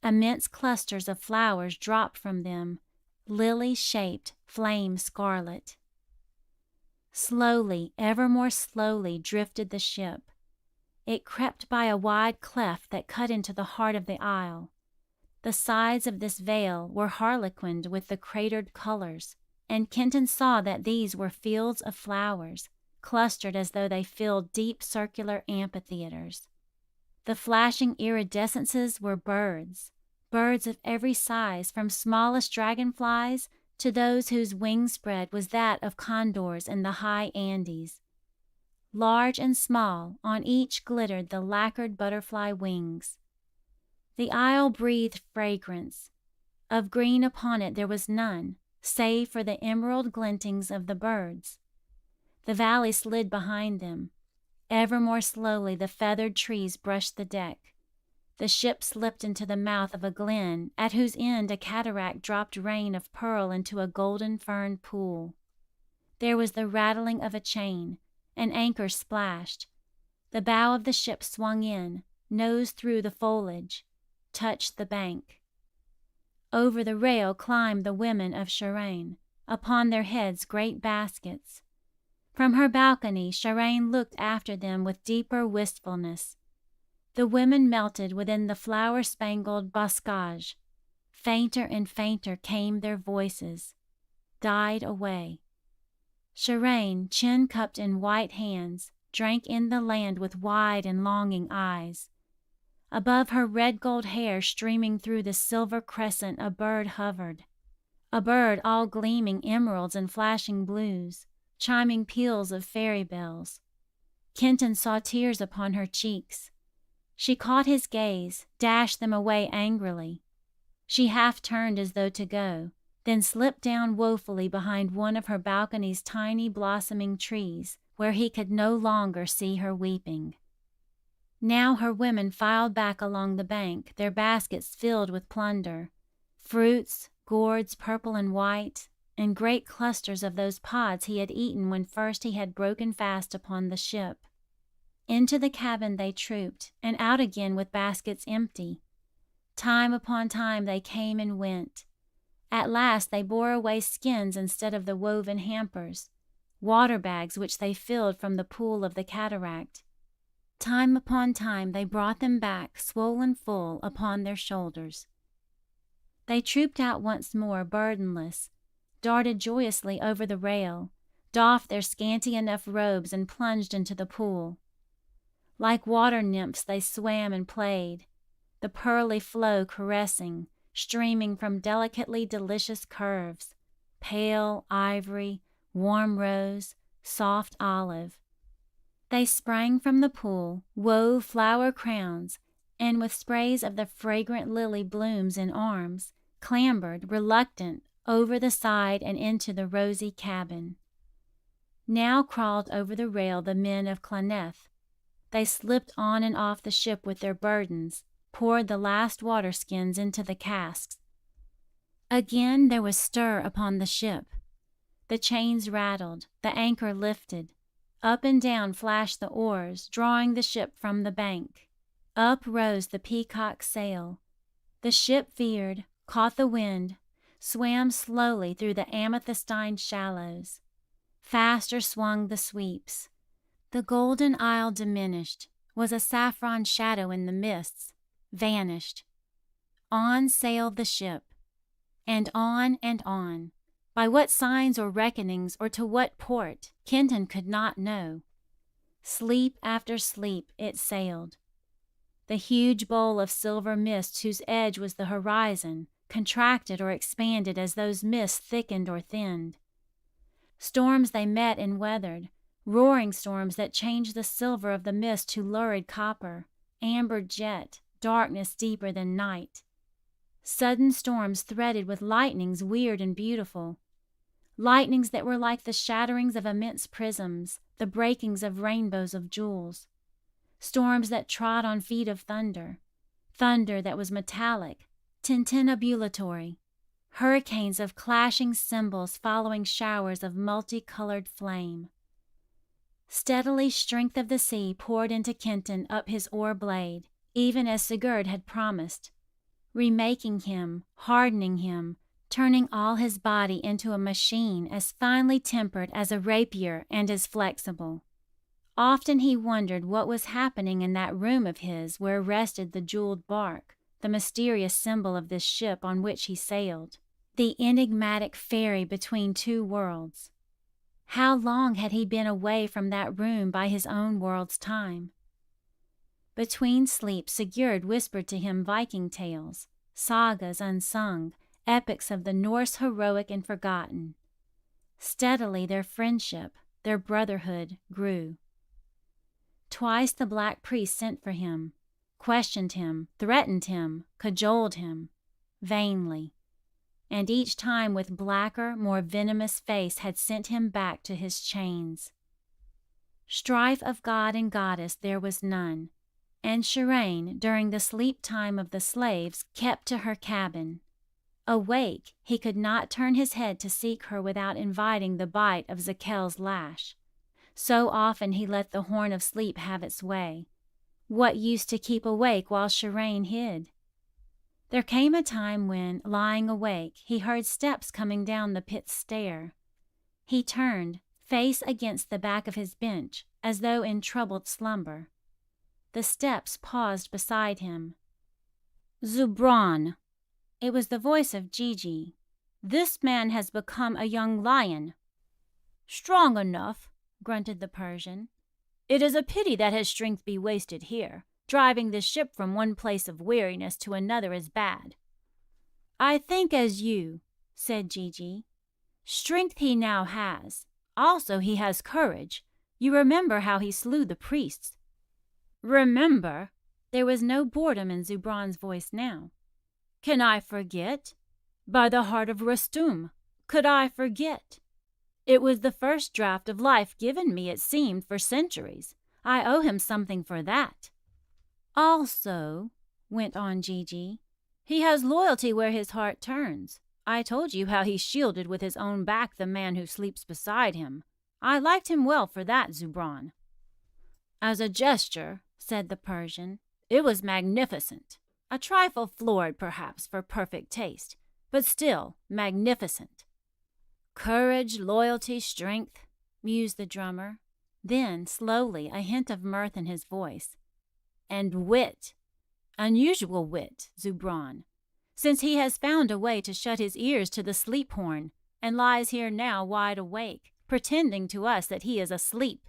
Immense clusters of flowers dropped from them, lily-shaped, flame scarlet. Slowly, ever more slowly, drifted the ship. It crept by a wide cleft that cut into the heart of the isle. The sides of this vale were harlequined with the cratered colors, and Kenton saw that these were fields of flowers, clustered as though they filled deep circular amphitheaters. The flashing iridescences were birds, birds of every size, from smallest dragonflies to those whose wingspread was that of condors in the high Andes. Large and small, on each glittered the lacquered butterfly wings. The isle breathed fragrance. Of green upon it there was none, save for the emerald glintings of the birds. The valley slid behind them. Ever more slowly the feathered trees brushed the deck. The ship slipped into the mouth of a glen, at whose end a cataract dropped rain of pearl into a golden fern pool. There was the rattling of a chain. An anchor splashed. The bow of the ship swung in, nose through the foliage, touched the bank. Over the rail climbed the women of Shirain, upon their heads great baskets. From her balcony Shirain looked after them with deeper wistfulness. The women melted within the flower-spangled boscage. Fainter and fainter came their voices, died away. Shirain, chin cupped in white hands, drank in the land with wide and longing eyes. Above her red gold hair streaming through the silver crescent a bird hovered. A bird all gleaming emeralds and flashing blues, chiming peals of fairy bells. Kenton saw tears upon her cheeks. She caught his gaze, dashed them away angrily. She half turned as though to go, then slipped down woefully behind one of her balcony's tiny blossoming trees, where he could no longer see her weeping. Now her women filed back along the bank, their baskets filled with plunder, fruits, gourds purple and white, and great clusters of those pods he had eaten when first he had broken fast upon the ship. Into the cabin they trooped, and out again with baskets empty. Time upon time they came and went. At last they bore away skins instead of the woven hampers, water bags which they filled from the pool of the cataract. Time upon time they brought them back, swollen full, upon their shoulders. They trooped out once more, burdenless, darted joyously over the rail, doffed their scanty enough robes and plunged into the pool. Like water nymphs they swam and played, the pearly flow caressing, streaming from delicately delicious curves, pale ivory, warm rose, soft olive. They sprang from the pool, wove flower crowns, and with sprays of the fragrant lily blooms in arms, clambered, reluctant, over the side and into the rosy cabin. Now crawled over the rail the men of Cloneth. They slipped on and off the ship with their burdens, poured the last water skins into the casks. Again there was stir upon the ship. The chains rattled, the anchor lifted. Up and down flashed the oars, drawing the ship from the bank. Up rose the peacock sail. The ship veered, caught the wind, swam slowly through the amethystine shallows. Faster swung the sweeps. The golden isle diminished, was a saffron shadow in the mists, vanished. On sailed the ship, and on and on. By what signs or reckonings or to what port, Kenton could not know. Sleep after sleep it sailed. The huge bowl of silver mist whose edge was the horizon contracted or expanded as those mists thickened or thinned. Storms they met and weathered, roaring storms that changed the silver of the mist to lurid copper, amber jet, darkness deeper than night. Sudden storms threaded with lightnings weird and beautiful, lightnings that were like the shatterings of immense prisms, the breakings of rainbows of jewels. Storms that trod on feet of thunder, thunder that was metallic, tintinnabulatory, hurricanes of clashing cymbals following showers of multicolored flame. Steadily strength of the sea poured into Kenton up his oar blade, even as Sigurd had promised, remaking him, hardening him, turning all his body into a machine as finely tempered as a rapier and as flexible. Often he wondered what was happening in that room of his where rested the jeweled bark, the mysterious symbol of this ship on which he sailed, the enigmatic ferry between two worlds. How long had he been away from that room by his own world's time? Between sleep, Sigurd whispered to him Viking tales, sagas unsung, epics of the Norse heroic and forgotten. Steadily their friendship, their brotherhood grew. Twice the black priest sent for him, questioned him, threatened him, cajoled him, vainly, and each time with blacker, more venomous face had sent him back to his chains. Strife of god and goddess there was none, and Shiraine, during the sleep time of the slaves, kept to her cabin. Awake, he could not turn his head to seek her without inviting the bite of Zakel's lash. So often he let the horn of sleep have its way. What use to keep awake while Shiraine hid? There came a time when, lying awake, he heard steps coming down the pit stair. He turned, face against the back of his bench, as though in troubled slumber. The steps paused beside him. "Zubran," it was the voice of Gigi. "This man has become a young lion." "Strong enough," grunted the Persian. "It is a pity that his strength be wasted here. Driving this ship from one place of weariness to another is bad." "I think as you," said Gigi. "Strength he now has. Also he has courage. You remember how he slew the priests." "Remember?" There was no boredom in Zubran's voice now. "Can I forget? By the heart of Rustum, could I forget? It was the first draught of life given me, it seemed, for centuries. I owe him something for that." "Also," went on Gigi, "he has loyalty where his heart turns. I told you how he shielded with his own back the man who sleeps beside him. I liked him well for that, Zubran." "As a gesture," said the Persian, "it was magnificent. A trifle florid, perhaps, for perfect taste, but still magnificent." "Courage, loyalty, strength," mused the drummer. Then, slowly, a hint of mirth in his voice. "And wit. Unusual wit, Zubran, since he has found a way to shut his ears to the sleep horn, and lies here now wide awake, pretending to us that he is asleep."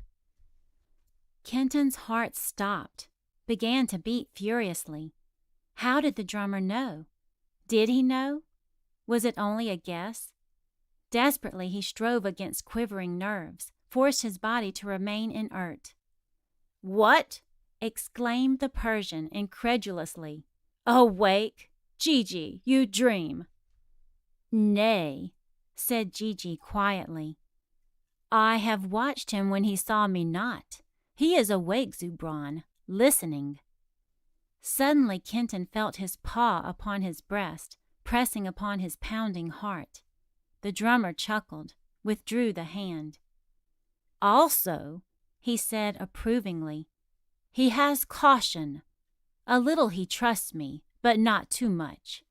Kenton's heart stopped, began to beat furiously. How did the drummer know? Did he know? Was it only a guess? Desperately he strove against quivering nerves, forced his body to remain inert. "What?" exclaimed the Persian incredulously. "Awake? Gigi, you dream." "Nay," said Gigi quietly. "I have watched him when he saw me not. He is awake, Zubran, listening." Suddenly Kenton felt his paw upon his breast, pressing upon his pounding heart. The drummer chuckled, withdrew the hand. "Also," he said approvingly, "he has caution. A little he trusts me, but not too much.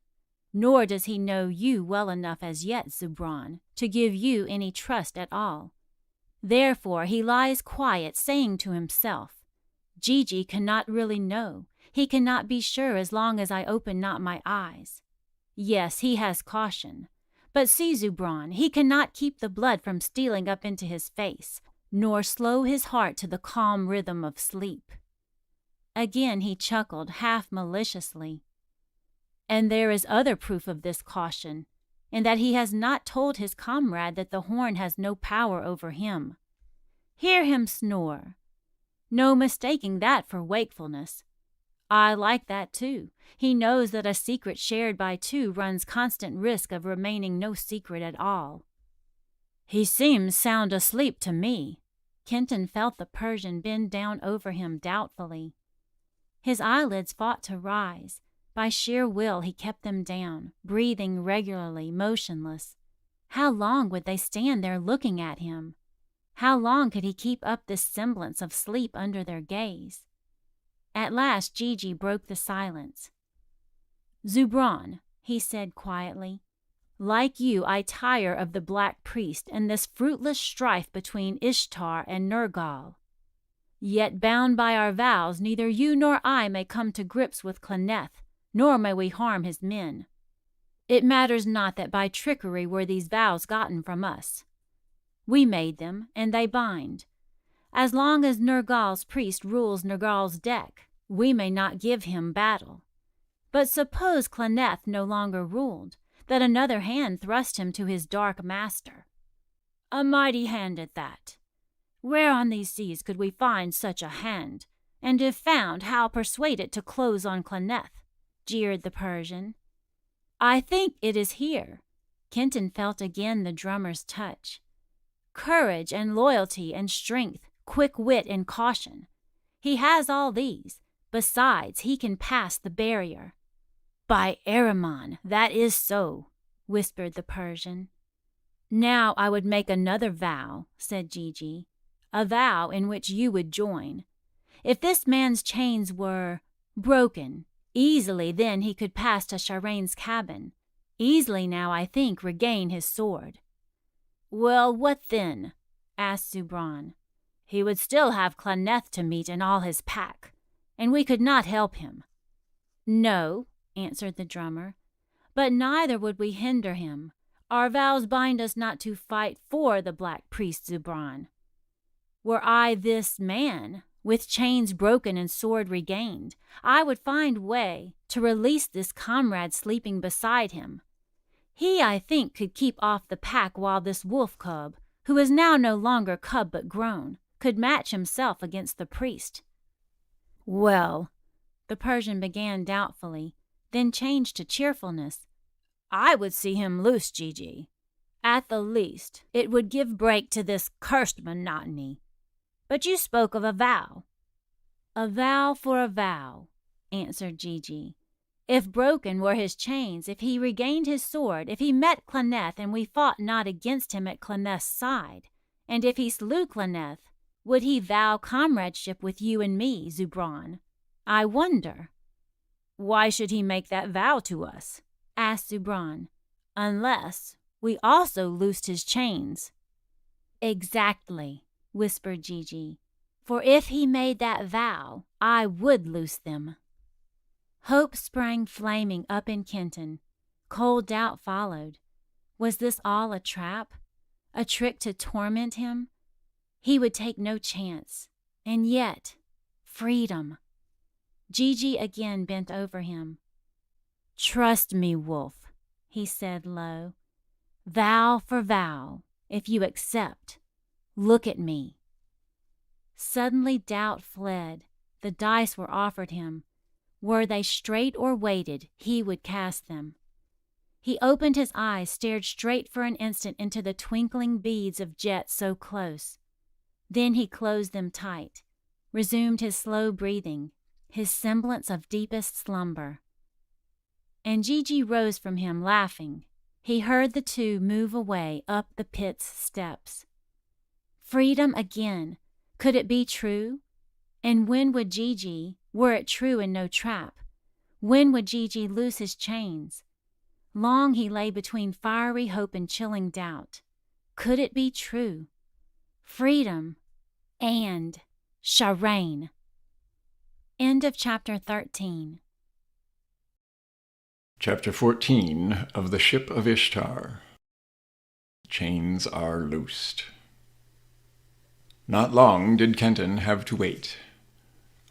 Nor does he know you well enough as yet, Zubran, to give you any trust at all. Therefore he lies quiet, saying to himself, 'Gigi cannot really know. He cannot be sure as long as I open not my eyes.' Yes, he has caution. But see, Zubran, he cannot keep the blood from stealing up into his face, nor slow his heart to the calm rhythm of sleep." Again he chuckled half maliciously. "And there is other proof of this caution, in that he has not told his comrade that the horn has no power over him. Hear him snore. No mistaking that for wakefulness. I like that too. He knows that a secret shared by two runs constant risk of remaining no secret at all." "He seems sound asleep to me." Kenton felt the Persian bend down over him doubtfully. His eyelids fought to rise. By sheer will he kept them down, breathing regularly, motionless. How long would they stand there looking at him? How long could he keep up this semblance of sleep under their gaze? At last Gigi broke the silence. "Zubran," he said quietly, "like you, I tire of the Black Priest and this fruitless strife between Ishtar and Nergal. Yet bound by our vows, neither you nor I may come to grips with Cloneth, nor may we harm his men. It matters not that by trickery were these vows gotten from us. We made them, and they bind. As long as Nergal's priest rules Nergal's deck, we may not give him battle. But suppose Cloneth no longer ruled, that another hand thrust him to his dark master. A mighty hand at that. Where on these seas could we find such a hand? And if found, how persuade it to close on Cloneth?" jeered the Persian. "I think it is here." Kenton felt again the drummer's touch. "Courage and loyalty and strength, quick wit and caution. He has all these. Besides, he can pass the barrier." "By Ahriman, that is so," whispered the Persian. "Now I would make another vow," said Gigi, "a vow in which you would join. If this man's chains were broken, easily then he could pass to Shirain's cabin. Easily now, I think, regain his sword." "Well, what then?" asked Zubran. "He would still have Cloneth to meet in all his pack, and we could not help him." "No," answered the drummer, "but neither would we hinder him. Our vows bind us not to fight for the Black Priest, Zubran. Were I this man, with chains broken and sword regained, I would find way to release this comrade sleeping beside him. He, I think, could keep off the pack while this wolf cub, who is now no longer cub but grown, could match himself against the priest." "Well," the Persian began doubtfully, then changed to cheerfulness, "I would see him loose, Gigi. At the least, it would give break to this cursed monotony. But you spoke of a vow." "A vow for a vow," answered Gigi. "If broken were his chains, if he regained his sword, if he met Cloneth and we fought not against him at Cloneth's side, and if he slew Cloneth, would he vow comradeship with you and me, Zubran? I wonder." "Why should he make that vow to us?" asked Zubran. "Unless we also loosed his chains." "Exactly," whispered Gigi. "For if he made that vow, I would loose them." Hope sprang flaming up in Kenton. Cold doubt followed. Was this all a trap? a trick to torment him? He would take no chance. And yet, freedom. Gigi again bent over him. "Trust me, Wolf," he said low. "Vow for vow, if you accept. Look at me." Suddenly doubt fled. The dice were offered him. Were they straight or weighted, he would cast them. He opened his eyes, stared straight for an instant into the twinkling beads of jet so close. Then he closed them tight, resumed his slow breathing, his semblance of deepest slumber. And Gigi rose from him, laughing. He heard the two move away up the pit's steps. Freedom again! Could it be true? And when would Gigi, were it true and no trap, when would Gigi loose his chains? Long he lay between fiery hope and chilling doubt. Could it be true? Freedom and Shireen. End of chapter 13. Chapter 14 of the Ship of Ishtar. Chains are loosed. Not long did Kenton have to wait.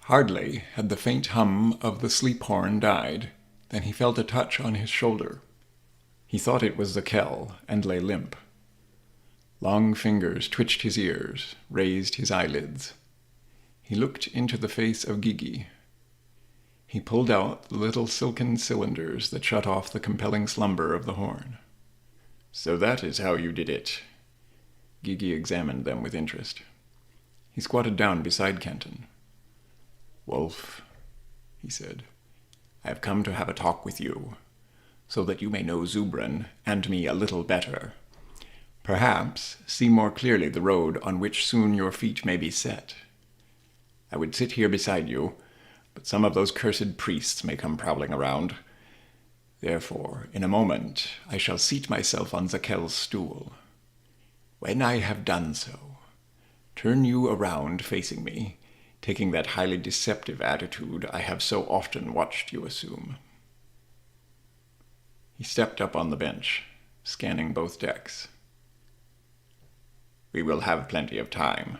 Hardly had the faint hum of the sleep horn died than he felt a touch on his shoulder. He thought it was Zakel and lay limp. Long fingers twitched his ears, raised his eyelids. He looked into the face of Gigi. He pulled out the little silken cylinders that shut off the compelling slumber of the horn. "So that is how you did it." Gigi examined them with interest. He squatted down beside Kenton. "Wolf," he said, "I have come to have a talk with you, so that you may know Zubran and me a little better. Perhaps see more clearly the road on which soon your feet may be set. I would sit here beside you, but some of those cursed priests may come prowling around. Therefore, in a moment, I shall seat myself on Zakel's stool. When I have done so, turn you around facing me, taking that highly deceptive attitude I have so often watched you assume." He stepped up on the bench, scanning both decks. "We will have plenty of time."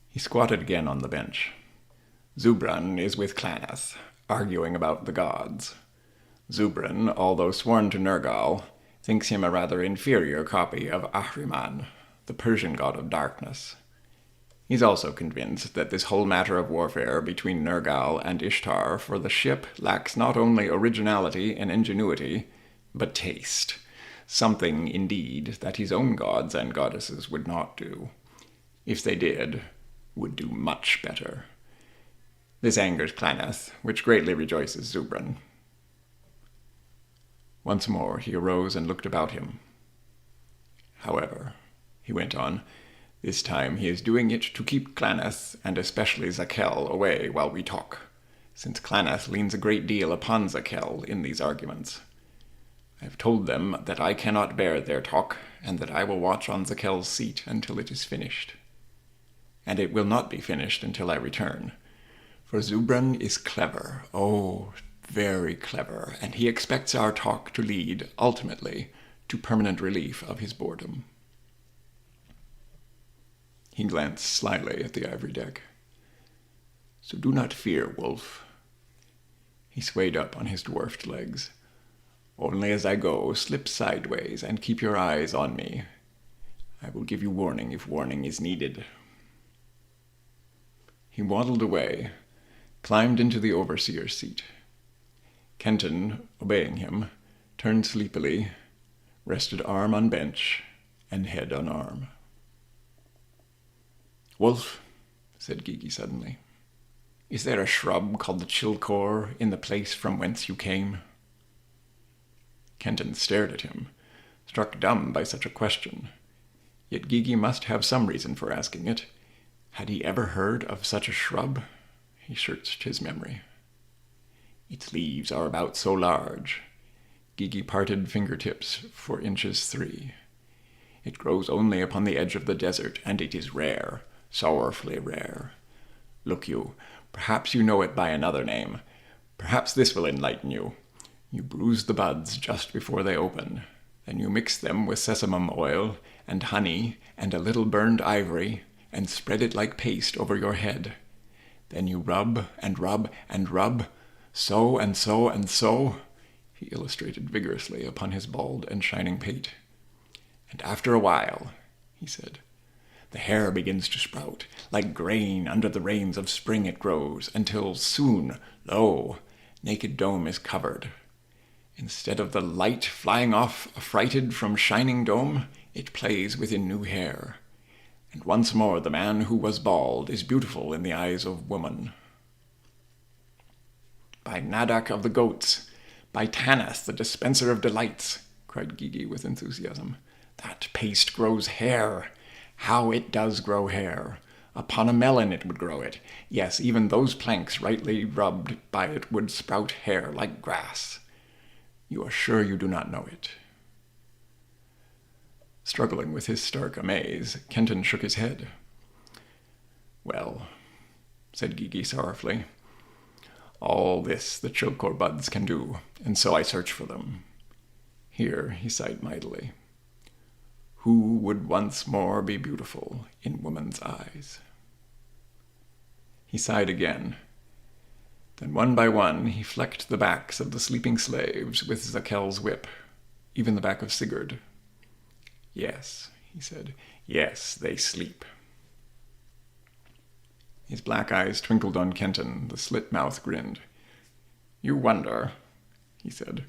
He squatted again on the bench. "Zubran is with Clanath, arguing about the gods. Zubran, although sworn to Nergal, thinks him a rather inferior copy of Ahriman, the Persian god of darkness. He's also convinced that this whole matter of warfare between Nergal and Ishtar for the ship lacks not only originality and ingenuity, but taste. Something, indeed, that his own gods and goddesses would not do. If they did, would do much better. This angers Clanath, which greatly rejoices Zubran." Once more he arose and looked about him. "However," he went on, "this time he is doing it to keep Clanath, and especially Zakel, away while we talk, since Clanath leans a great deal upon Zakel in these arguments. I have told them that I cannot bear their talk, and that I will watch on Zakel's seat until it is finished. And it will not be finished until I return, for Zubran is clever, oh, very clever, and he expects our talk to lead, ultimately, to permanent relief of his boredom." He glanced slyly at the ivory deck. "So do not fear, Wolf." He swayed up on his dwarfed legs. "Only as I go, slip sideways and keep your eyes on me. I will give you warning if warning is needed." He waddled away, climbed into the overseer's seat. Kenton, obeying him, turned sleepily, rested arm on bench and head on arm. "Wolf," said Gigi suddenly, "is there a shrub called the chilcor in the place from whence you came?" Kenton stared at him, struck dumb by such a question. Yet Gigi must have some reason for asking it. Had he ever heard of such a shrub? He searched his memory. "Its leaves are about so large." Gigi parted fingertips for 3 inches. "It grows only upon the edge of the desert, and it is rare, sorrowfully rare. Look you, perhaps you know it by another name. Perhaps this will enlighten you. You bruise the buds just before they open. Then you mix them with sesamum oil and honey, and a little burned ivory, and spread it like paste over your head. Then you rub and rub and rub, so and so and so, he illustrated vigorously upon his bald and shining pate. And after a while, he said, the hair begins to sprout, like grain under the rains of spring it grows, until soon, lo, naked dome is covered. Instead of the light flying off affrighted from shining dome, it plays within new hair. And once more the man who was bald is beautiful in the eyes of woman. By Nadak of the goats, by Tanith, the dispenser of delights, cried Gigi with enthusiasm, that paste grows hair. How it does grow hair! Upon a melon it would grow it. Yes, even those planks rightly rubbed by it would sprout hair like grass. You are sure you do not know it? Struggling with his stark amaze, Kenton shook his head. Well, said Gigi sorrowfully, all this the chilkor buds can do, and so I search for them. Here he sighed mightily. Who would once more be beautiful in woman's eyes? He sighed again. Then one by one he flecked the backs of the sleeping slaves with Zakel's whip, even the back of Sigurd. Yes, he said, yes, they sleep. His black eyes twinkled on Kenton, the slit mouth grinned. You wonder, he said,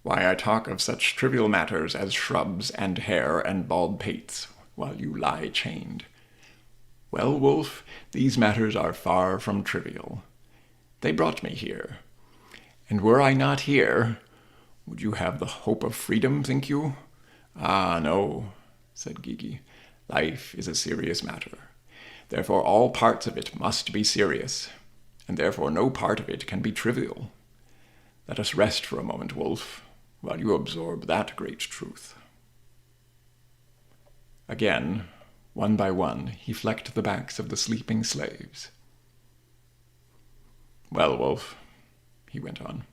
why I talk of such trivial matters as shrubs and hair and bald pates while you lie chained. Well, Wolf, these matters are far from trivial. They brought me here. And were I not here, would you have the hope of freedom, think you? Ah, no, said Gigi. Life is a serious matter. Therefore all parts of it must be serious, and therefore no part of it can be trivial. Let us rest for a moment, Wolf, while you absorb that great truth. Again, one by one, he flecked the backs of the sleeping slaves. Well, Wolf, he went on,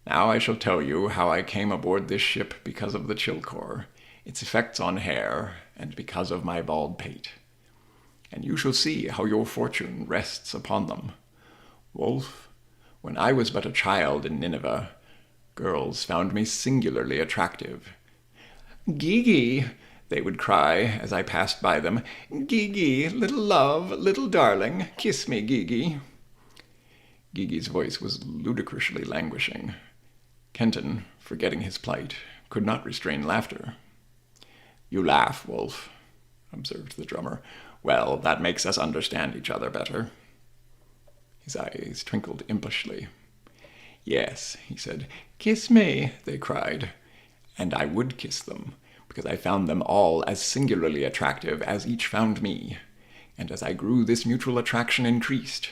now I shall tell you how I came aboard this ship because of the chilkor, its effects on hair, and because of my bald pate. And you shall see how your fortune rests upon them. Wolf, when I was but a child in Nineveh, girls found me singularly attractive. Gigi, they would cry as I passed by them. Gigi, little love, little darling, kiss me, Gigi. Gigi's voice was ludicrously languishing. Kenton, forgetting his plight, could not restrain laughter. You laugh, Wolf, observed the drummer. Well, that makes us understand each other better. His eyes twinkled impishly. Yes, he said. Kiss me, they cried. And I would kiss them, because I found them all as singularly attractive as each found me. And as I grew, this mutual attraction increased.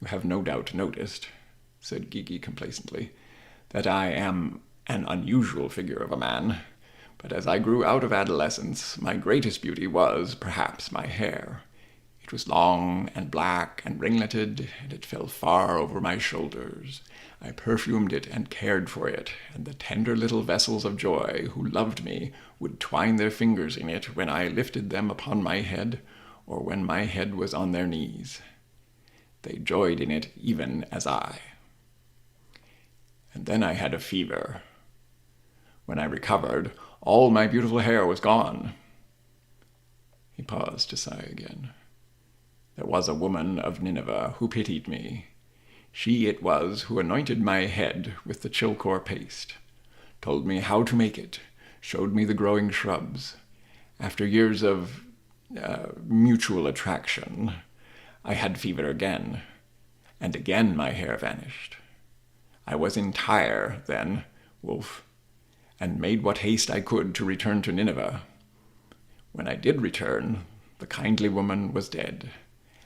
You have no doubt noticed, said Gigi complacently, that I am an unusual figure of a man. But as I grew out of adolescence, my greatest beauty was, perhaps, my hair. It was long and black and ringleted, and it fell far over my shoulders. I perfumed it and cared for it, and the tender little vessels of joy who loved me would twine their fingers in it when I lifted them upon my head, or when my head was on their knees. They joyed in it even as I. And then I had a fever. When I recovered, all my beautiful hair was gone. He paused to sigh again. There was a woman of Nineveh who pitied me. She it was who anointed my head with the chilkor paste, told me how to make it, showed me the growing shrubs. After years of mutual attraction, I had fever again, and again my hair vanished. I was in Tyre then, Wolf, and made what haste I could to return to Nineveh. When I did return, the kindly woman was dead,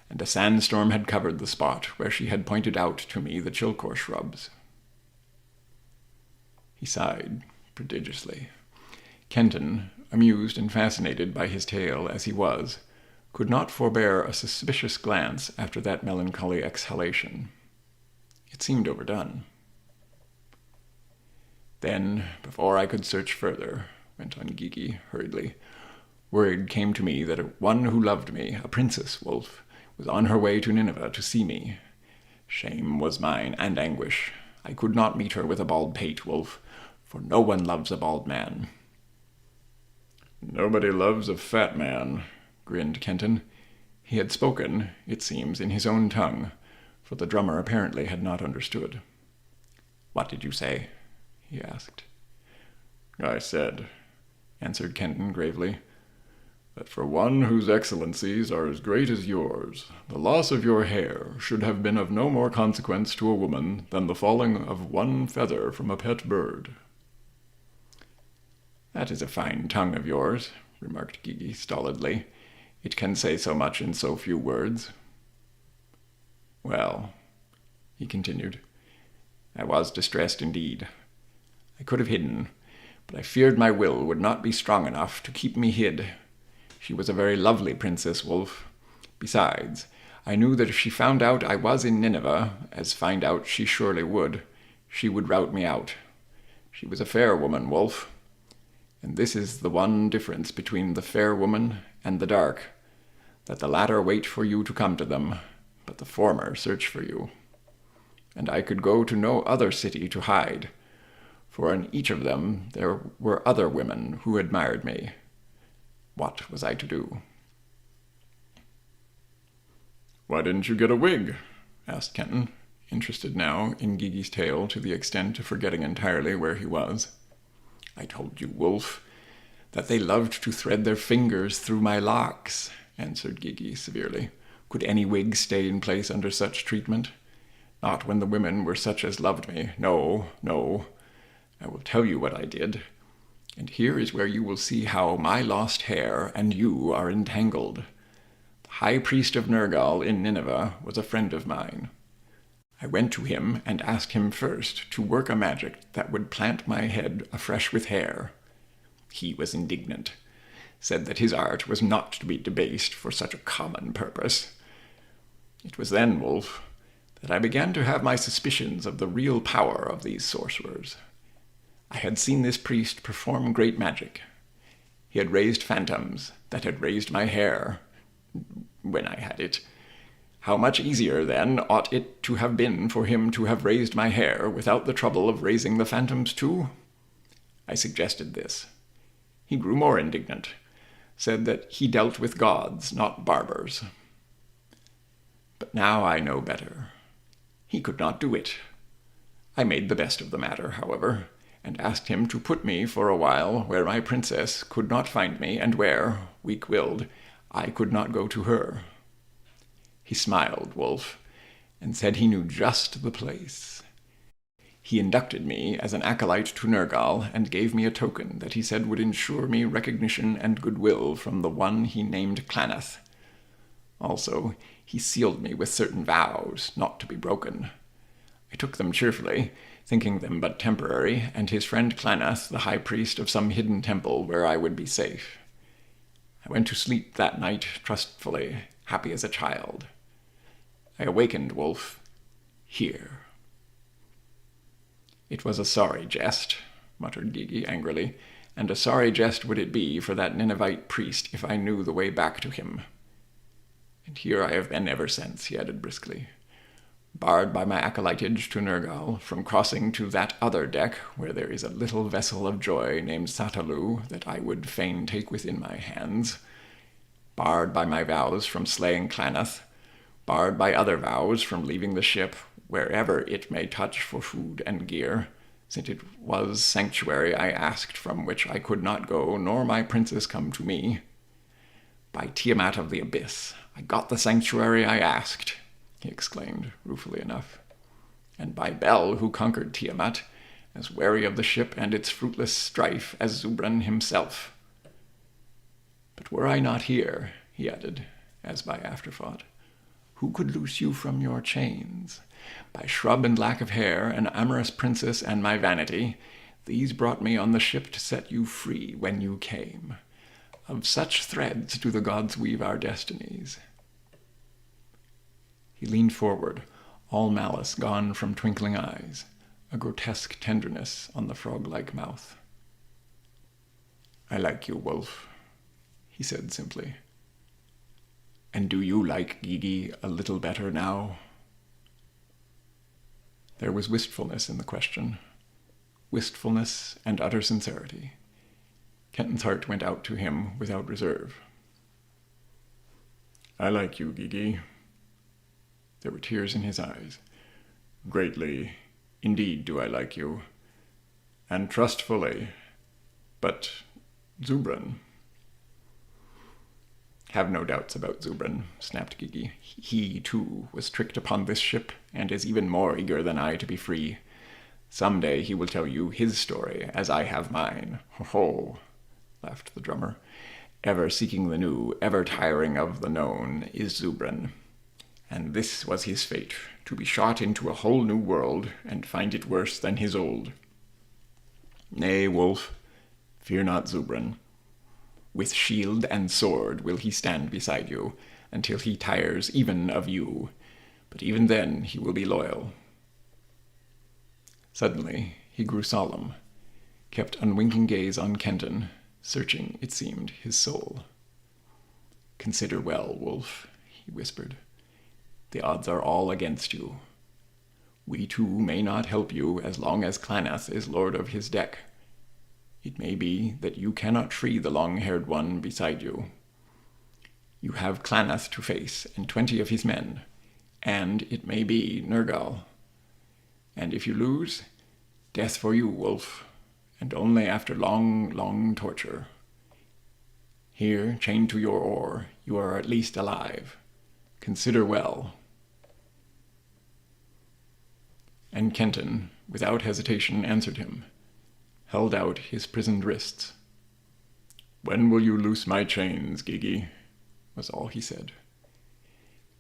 and a sandstorm had covered the spot where she had pointed out to me the chilkor shrubs. He sighed prodigiously. Kenton, amused and fascinated by his tale as he was, could not forbear a suspicious glance after that melancholy exhalation. It seemed overdone. Then, before I could search further, went on Gigi hurriedly. Word came to me that one who loved me, a princess, Wolf, was on her way to Nineveh to see me. Shame was mine, and anguish. I could not meet her with a bald pate, Wolf, for no one loves a bald man. Nobody loves a fat man, grinned Kenton. He had spoken, it seems, in his own tongue, for the drummer apparently had not understood. What did you say? He asked. I said, answered Kenton gravely, that for one whose excellencies are as great as yours, the loss of your hair should have been of no more consequence to a woman than the falling of one feather from a pet bird. That is a fine tongue of yours, remarked Gigi stolidly. It can say so much in so few words. Well, he continued, I was distressed indeed. I could have hidden, but I feared my will would not be strong enough to keep me hid. She was a very lovely princess, Wolf. Besides, I knew that if she found out I was in Nineveh, as find out she surely would, she would rout me out. She was a fair woman, Wolf. And this is the one difference between the fair woman and the dark, that the latter wait for you to come to them, but the former search for you. And I could go to no other city to hide, for in each of them there were other women who admired me. What was I to do? Why didn't you get a wig? Asked Kenton, interested now in Gigi's tale to the extent of forgetting entirely where he was. I told you, Wolf, that they loved to thread their fingers through my locks, answered Gigi severely. Could any wig stay in place under such treatment? Not when the women were such as loved me. No, no. I will tell you what I did. And here is where you will see how my lost hair and you are entangled. The high priest of Nergal in Nineveh was a friend of mine. I went to him and asked him first to work a magic that would plant my head afresh with hair. He was indignant, said that his art was not to be debased for such a common purpose. It was then, Wolf, that I began to have my suspicions of the real power of these sorcerers. I had seen this priest perform great magic. He had raised phantoms that had raised my hair when I had it. How much easier, then, ought it to have been for him to have raised my hair without the trouble of raising the phantoms too? I suggested this. He grew more indignant, said that he dealt with gods, not barbers. But now I know better. He could not do it. I made the best of the matter, however, and asked him to put me for a while where my princess could not find me, and where, weak-willed, I could not go to her. He smiled, Wolf, and said he knew just the place. He inducted me as an acolyte to Nergal, and gave me a token that he said would ensure me recognition and goodwill from the one he named Clanath. Also, he sealed me with certain vows, not to be broken. I took them cheerfully, thinking them but temporary, and his friend Clanath the high priest of some hidden temple where I would be safe. I went to sleep that night trustfully, happy as a child. I awakened, Wolf, here. It was a sorry jest, muttered Gigi angrily, and a sorry jest would it be for that Ninevite priest if I knew the way back to him. And here I have been ever since, he added briskly, barred by my acolytage to Nergal from crossing to that other deck where there is a little vessel of joy named Satalu that I would fain take within my hands, barred by my vows from slaying Clanath, barred by other vows from leaving the ship wherever it may touch for food and gear, since it was sanctuary I asked from which I could not go, nor my princess come to me. By Tiamat of the Abyss, I got the sanctuary I asked, he exclaimed, ruefully enough. And by Bel, who conquered Tiamat, as wary of the ship and its fruitless strife as Zubran himself. But were I not here, he added, as by afterthought, who could loose you from your chains? By shrub and lack of hair, an amorous princess and my vanity, these brought me on the ship to set you free when you came. Of such threads do the gods weave our destinies. He leaned forward, all malice gone from twinkling eyes, a grotesque tenderness on the frog-like mouth. I like you, Wolf, he said simply. And do you like Gigi a little better now? There was wistfulness in the question. Wistfulness and utter sincerity. Kenton's heart went out to him without reserve. I like you, Gigi. There were tears in his eyes. Greatly, indeed do I like you. And trustfully. But Zubrin... Have no doubts about Zubrin, snapped Gigi. He, too, was tricked upon this ship, and is even more eager than I to be free. Some day he will tell you his story, as I have mine. Ho ho, laughed the drummer. Ever seeking the new, ever tiring of the known, is Zubrin. And this was his fate, to be shot into a whole new world, and find it worse than his old. Nay, Wolf, fear not Zubrin. With shield and sword will he stand beside you, until he tires even of you. But even then he will be loyal. Suddenly he grew solemn, kept unwinking gaze on Kenton, searching, it seemed, his soul. Consider well, Wolf, he whispered. The odds are all against you. We too may not help you as long as Clanath is lord of his deck. It may be that you cannot free the long-haired one beside you. You have Clanath to face, and 20 of his men, and it may be Nergal. And if you lose, death for you, Wolf, and only after long, long torture. Here, chained to your oar, you are at least alive. Consider well. And Kenton, without hesitation, answered him, held out his prisoned wrists. When will you loose my chains, Gigi? Was all he said.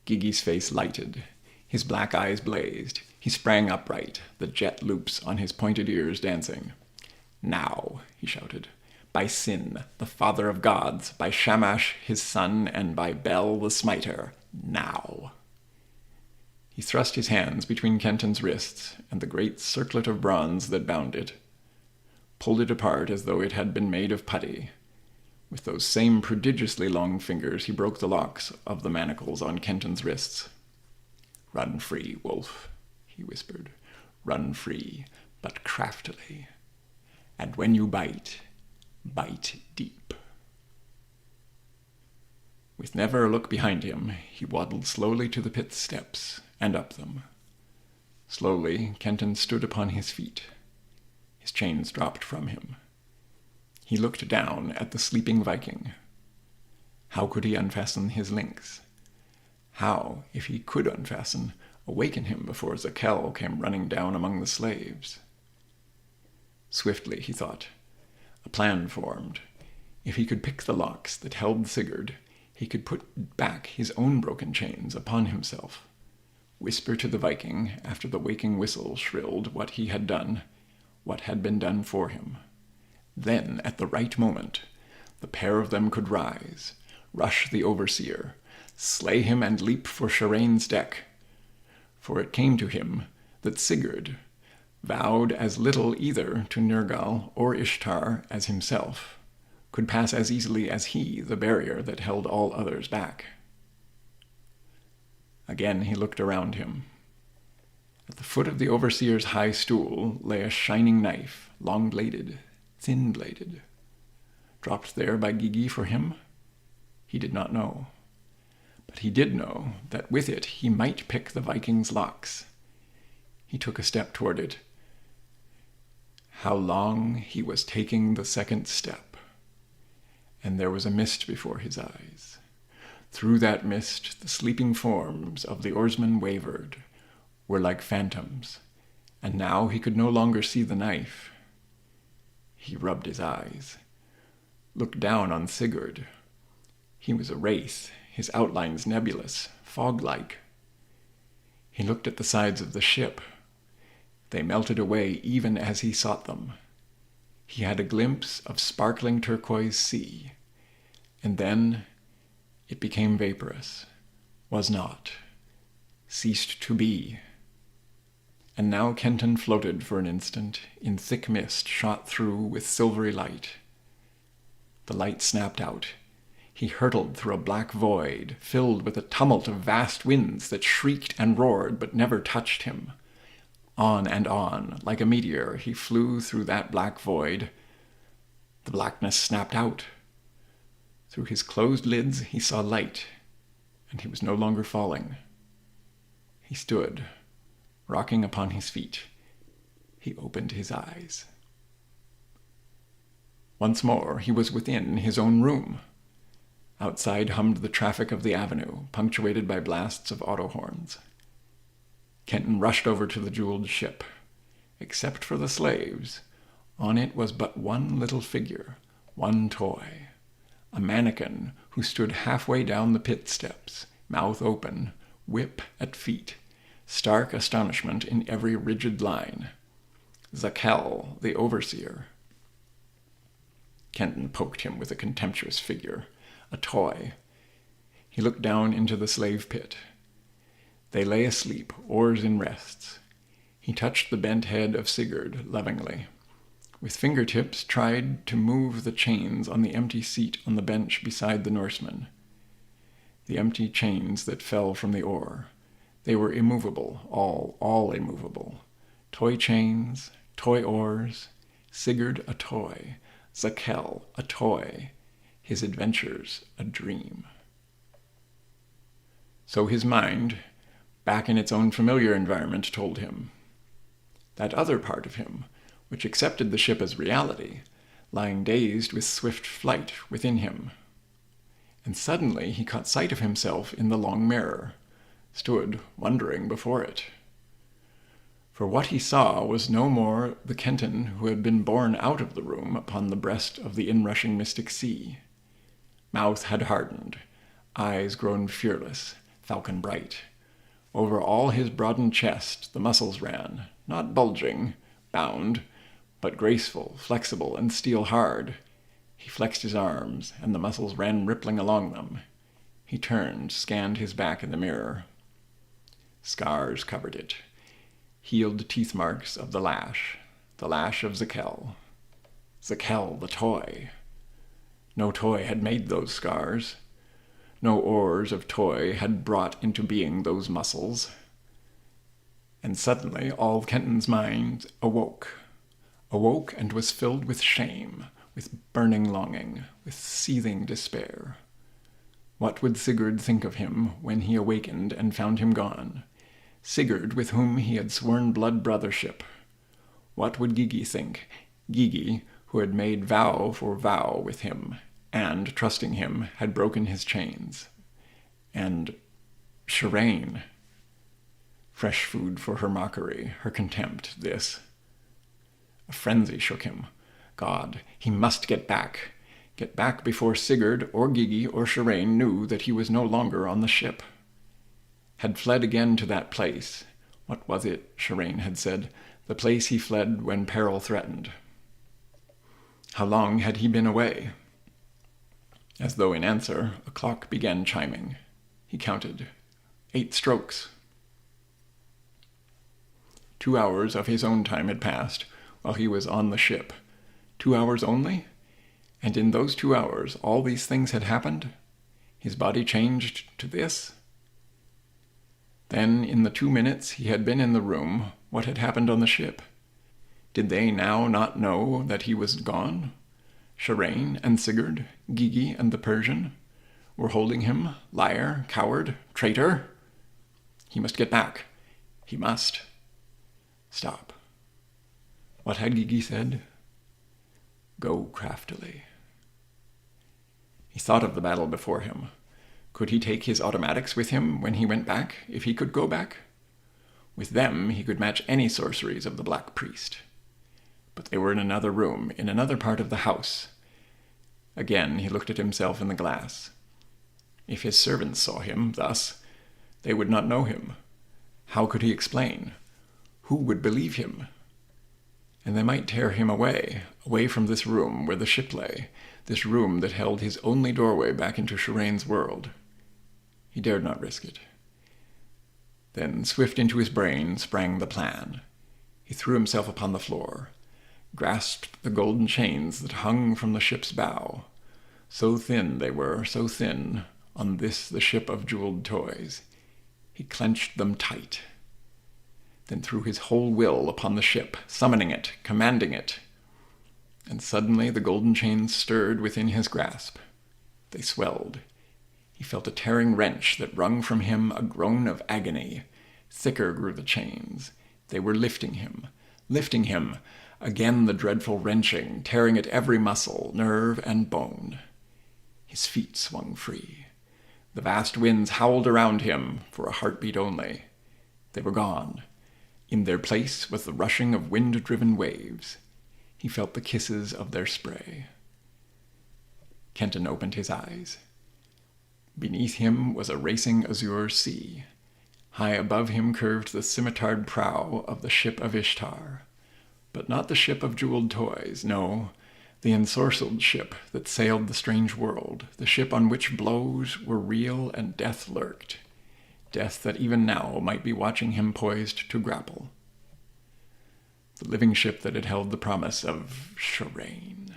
Gigi's face lighted. His black eyes blazed. He sprang upright, the jet loops on his pointed ears dancing. Now, he shouted, by Sin, the father of gods, by Shamash, his son, and by Bel, the smiter, now. He thrust his hands between Kenton's wrists and the great circlet of bronze that bound it, pulled it apart as though it had been made of putty. With those same prodigiously long fingers, he broke the locks of the manacles on Kenton's wrists. Run free, Wolf, he whispered. Run free, but craftily. And when you bite, bite deep. With never a look behind him, he waddled slowly to the pit's steps and up them. Slowly, Kenton stood upon his feet. His chains dropped from him. He looked down at the sleeping Viking. How could he unfasten his links? How, if he could unfasten, awaken him before Zakel came running down among the slaves? Swiftly, he thought. A plan formed. If he could pick the locks that held Sigurd, he could put back his own broken chains upon himself, whisper to the Viking after the waking whistle shrilled what he had done, what had been done for him. Then, at the right moment, the pair of them could rise, rush the overseer, slay him and leap for Shirain's deck. For it came to him that Sigurd, vowed as little either to Nergal or Ishtar as himself, could pass as easily as he the barrier that held all others back. Again he looked around him. At the foot of the overseer's high stool lay a shining knife, long-bladed, thin-bladed. Dropped there by Gigi for him? He did not know. But he did know that with it he might pick the Viking's locks. He took a step toward it. How long he was taking the second step. And there was a mist before his eyes. Through that mist the sleeping forms of the oarsmen wavered, were like phantoms, and now he could no longer see the knife. He rubbed his eyes, looked down on Sigurd. He was a wraith, his outlines nebulous, fog-like. He looked at the sides of the ship. They melted away even as he sought them. He had a glimpse of sparkling turquoise sea, and then it became vaporous, was not, ceased to be. And now Kenton floated for an instant in thick mist shot through with silvery light. The light snapped out. He hurtled through a black void, filled with a tumult of vast winds that shrieked and roared but never touched him. On and on, like a meteor, he flew through that black void. The blackness snapped out. Through his closed lids he saw light, and he was no longer falling. He stood, rocking upon his feet. He opened his eyes. Once more he was within his own room. Outside hummed the traffic of the avenue, punctuated by blasts of auto horns. Kenton rushed over to the jeweled ship. Except for the slaves, on it was but one little figure, one toy. A mannequin who stood halfway down the pit steps, mouth open, whip at feet, stark astonishment in every rigid line. Zakel, the overseer. Kenton poked him with a contemptuous figure, a toy. He looked down into the slave pit. They lay asleep, oars in rests. He touched the bent head of Sigurd lovingly. With fingertips tried to move the chains on the empty seat on the bench beside the Norseman. The empty chains that fell from the oar. They were immovable, all immovable. Toy chains, toy oars, Sigurd a toy, Zakel a toy, his adventures a dream. So his mind, back in its own familiar environment, told him. That other part of him, which accepted the ship as reality, lying dazed with swift flight within him. And suddenly he caught sight of himself in the long mirror, stood wondering before it. For what he saw was no more the Kenton who had been borne out of the room upon the breast of the inrushing mystic sea. Mouth had hardened, eyes grown fearless, falcon bright. Over all his broadened chest the muscles ran, not bulging, bound, but graceful, flexible, and steel-hard. He flexed his arms, and the muscles ran rippling along them. He turned, scanned his back in the mirror. Scars covered it. Healed teeth marks of the lash of Zakel. Zakel, the toy. No toy had made those scars. No oars of toy had brought into being those muscles. And suddenly all Kenton's mind awoke and was filled with shame, with burning longing, with seething despair. What would Sigurd think of him when he awakened and found him gone? Sigurd, with whom he had sworn blood brothership. What would Gigi think? Gigi, who had made vow for vow with him, and, trusting him, had broken his chains. And Shireen. Fresh food for her mockery, her contempt, this. A frenzy shook him. God, he must get back. Get back before Sigurd or Gigi or Shireen knew that he was no longer on the ship. Had fled again to that place. What was it, Shireen had said, the place he fled when peril threatened? How long had he been away? As though in answer, a clock began chiming. He counted. 8 strokes. 2 hours of his own time had passed while he was on the ship. 2 hours only? And in those 2 hours all these things had happened? His body changed to this? Then, in the 2 minutes he had been in the room, what had happened on the ship? Did they now not know that he was gone? Shireen and Sigurd, Gigi and the Persian, were holding him, liar, coward, traitor? He must get back. He must. Stop. What had Gigi said? Go craftily. He thought of the battle before him. Could he take his automatics with him when he went back, if he could go back? With them he could match any sorceries of the Black Priest. But they were in another room, in another part of the house. Again he looked at himself in the glass. If his servants saw him thus, they would not know him. How could he explain? Who would believe him? And they might tear him away from this room where the ship lay, this room that held his only doorway back into Shireen's world. He dared not risk it. Then, swift into his brain, sprang the plan. He threw himself upon the floor, grasped the golden chains that hung from the ship's bow, So thin they were, so thin, on this the ship of jeweled toys. He clenched them tight, then threw his whole will upon the ship, summoning it, commanding it. And suddenly the golden chains stirred within his grasp. They swelled. He felt a tearing wrench that wrung from him a groan of agony. Thicker grew the chains. They were lifting him. Again the dreadful wrenching, tearing at every muscle, nerve, and bone. His feet swung free. The vast winds howled around him for a heartbeat only. They were gone. In their place was the rushing of wind-driven waves. He felt the kisses of their spray. Kenton opened his eyes. Beneath him was a racing azure sea. High above him curved the scimitarred prow of the Ship of Ishtar. But not the ship of jeweled toys, no, the ensorcelled ship that sailed the strange world, the ship on which blows were real and death lurked, death that even now might be watching him poised to grapple. The living ship that had held the promise of Shireen.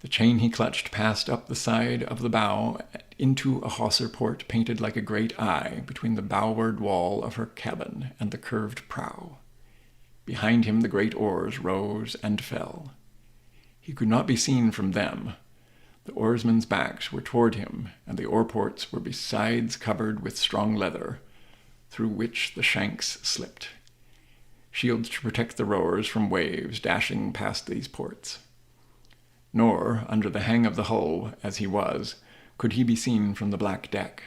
The chain he clutched passed up the side of the bow into a hawser port painted like a great eye between the bowward wall of her cabin and the curved prow. Behind him the great oars rose and fell. He could not be seen from them. The oarsmen's backs were toward him, and the oar-ports were besides covered with strong leather, through which the shanks slipped. Shields to protect the rowers from waves dashing past these ports. Nor, under the hang of the hull, as he was, could he be seen from the black deck.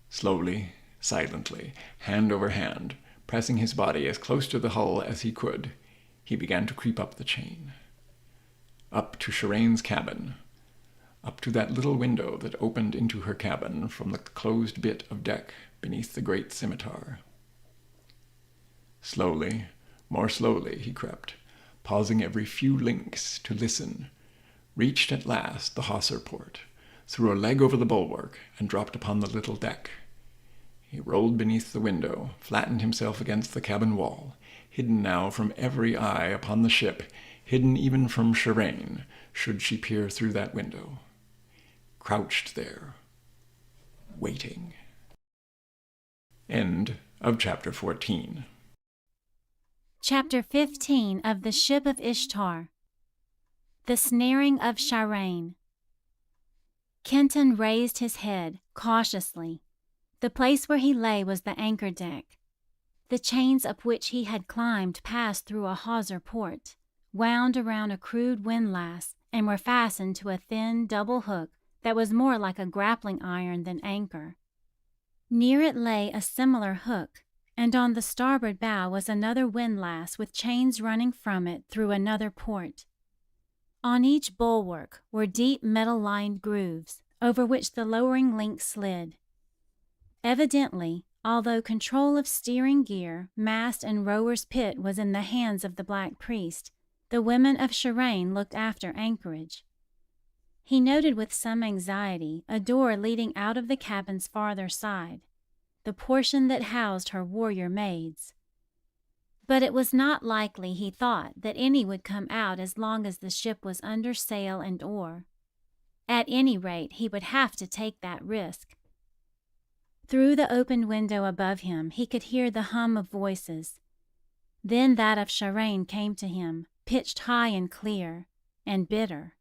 Slowly, silently, hand over hand, pressing his body as close to the hull as he could, he began to creep up the chain. Up to Shireen's cabin, up to that little window that opened into her cabin from the closed bit of deck beneath the great scimitar. Slowly, more slowly, he crept, pausing every few links to listen, reached at last the hawser port, threw a leg over the bulwark, and dropped upon the little deck. He rolled beneath the window, flattened himself against the cabin wall, hidden now from every eye upon the ship, hidden even from Shireen, should she peer through that window. Crouched there, waiting. End of chapter 14. Chapter 15 of the Ship of Ishtar. The Snaring of Shireen. Kenton raised his head cautiously. The place where he lay was the anchor deck. The chains up which he had climbed passed through a hawser port, wound around a crude windlass, and were fastened to a thin double hook that was more like a grappling iron than anchor. Near it lay a similar hook, and on the starboard bow was another windlass with chains running from it through another port. On each bulwark were deep metal-lined grooves, over which the lowering links slid. Evidently, although control of steering gear, mast, and rower's pit was in the hands of the Black Priest, the women of Shireen looked after anchorage. He noted with some anxiety a door leading out of the cabin's farther side, the portion that housed her warrior maids. But it was not likely, he thought, that any would come out as long as the ship was under sail and oar. At any rate, he would have to take that risk. Through the open window above him, he could hear the hum of voices. Then that of Shireen came to him, pitched high and clear, and bitter.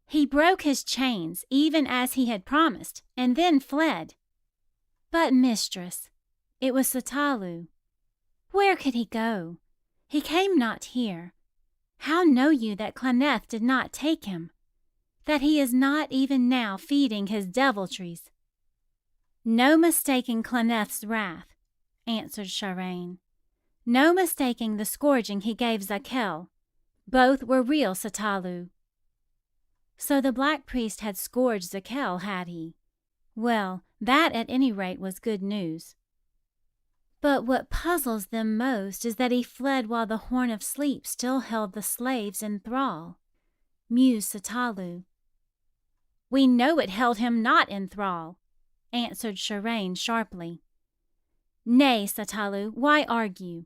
He broke his chains, even as he had promised, and then fled. But, mistress, it was Satalu. Where could he go? He came not here. How know you that Cloneth did not take him? That he is not even now feeding his deviltries? No mistaking Cloneth's wrath, answered Shireen. No mistaking the scourging he gave Zakel. Both were real, Satalu. So the Black Priest had scourged Zakel, had he? Well, that at any rate was good news. But what puzzles them most is that he fled while the Horn of Sleep still held the slaves in thrall, mused Satalu. We know it held him not in thrall, answered Shireen sharply. Nay, Satalu, why argue?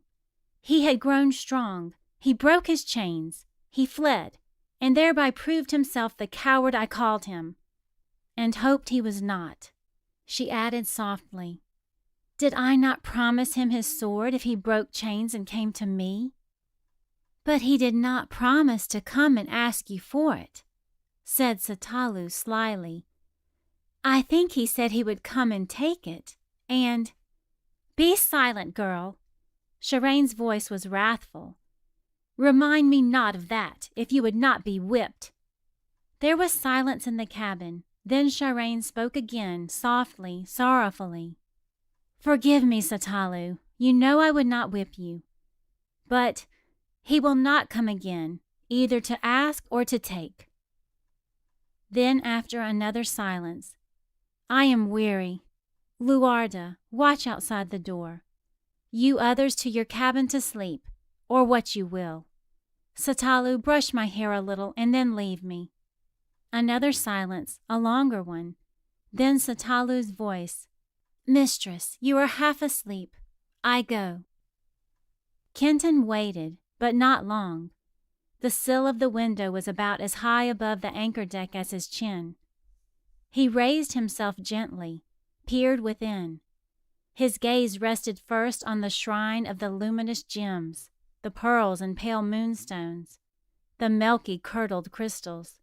He had grown strong, he broke his chains, he fled, and thereby proved himself the coward I called him, and hoped he was not. She added softly, Did I not promise him his sword if he broke chains and came to me? But he did not promise to come and ask you for it, said Satalu slyly. I think he said he would come and take it, and— Be silent, girl. Shireen's voice was wrathful. Remind me not of that, if you would not be whipped. There was silence in the cabin. Then Shireen spoke again, softly, sorrowfully. Forgive me, Satalu. You know I would not whip you. But he will not come again, either to ask or to take. Then, after another silence, I am weary. Luarda, watch outside the door. You others to your cabin to sleep, or what you will. Satalu, brush my hair a little and then leave me. Another silence, a longer one. Then Satalu's voice. Mistress, you are half asleep. I go. Kenton waited, but not long. The sill of the window was about as high above the anchor deck as his chin. He raised himself gently, peered within. His gaze rested first on the shrine of the luminous gems, the pearls and pale moonstones, the milky curdled crystals.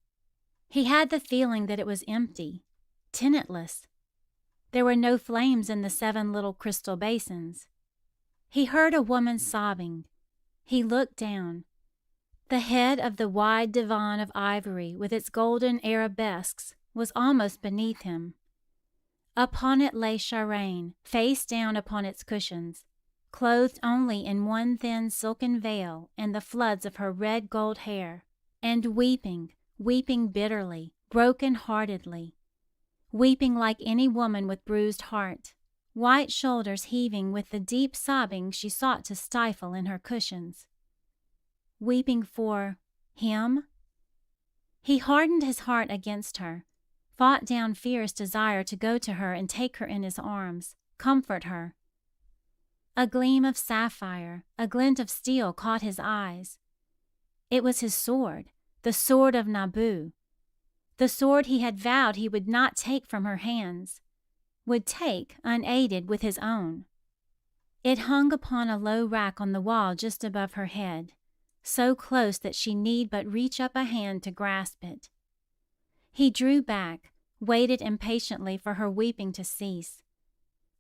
He had the feeling that it was empty, tenantless. There were no flames in the 7 little crystal basins. He heard a woman sobbing. He looked down. The head of the wide divan of ivory with its golden arabesques was almost beneath him. Upon it lay Shireen, face down upon its cushions, clothed only in one thin silken veil and the floods of her red gold hair, and weeping bitterly, broken-heartedly, weeping like any woman with bruised heart, white shoulders heaving with the deep sobbing she sought to stifle in her cushions. Weeping for him? He hardened his heart against her, fought down fierce desire to go to her and take her in his arms, comfort her. A gleam of sapphire, a glint of steel caught his eyes. It was his sword, the sword of Nabu, the sword he had vowed he would not take from her hands, would take, unaided, with his own. It hung upon a low rack on the wall just above her head, so close that she need but reach up a hand to grasp it. He drew back, waited impatiently for her weeping to cease.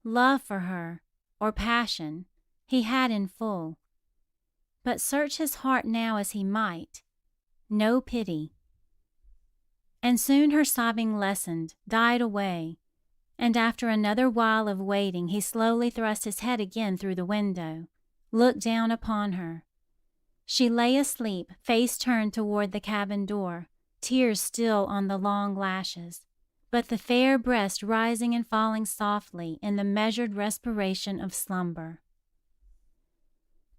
Love for her, or passion, he had in full. But search his heart now as he might, no pity. And soon her sobbing lessened, died away, and after another while of waiting he slowly thrust his head again through the window, looked down upon her. She lay asleep, face turned toward the cabin door, tears still on the long lashes, but the fair breast rising and falling softly in the measured respiration of slumber.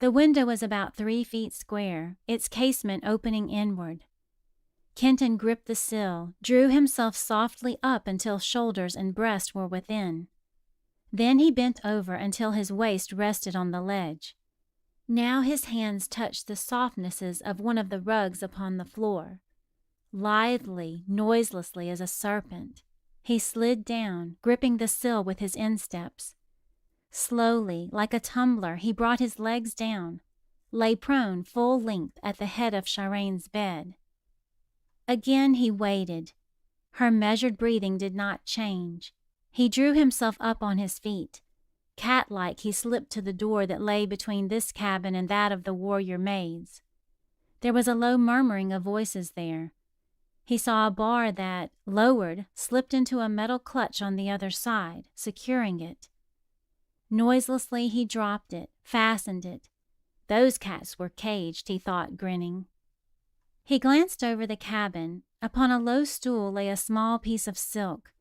The window was about 3 feet square, its casement opening inward. Kenton gripped the sill, drew himself softly up until shoulders and breast were within. Then he bent over until his waist rested on the ledge. Now his hands touched the softnesses of one of the rugs upon the floor. Lithely, noiselessly as a serpent, he slid down, gripping the sill with his insteps. Slowly, like a tumbler, he brought his legs down, lay prone full length at the head of Shireen's bed. Again he waited. Her measured breathing did not change. He drew himself up on his feet. Cat-like he slipped to the door that lay between this cabin and that of the warrior maids. There was a low murmuring of voices there. He saw a bar that, lowered, slipped into a metal clutch on the other side, securing it. Noiselessly he dropped it, fastened it. Those cats were caged, he thought, grinning. He glanced over the cabin. Upon a low stool lay a small piece of silk.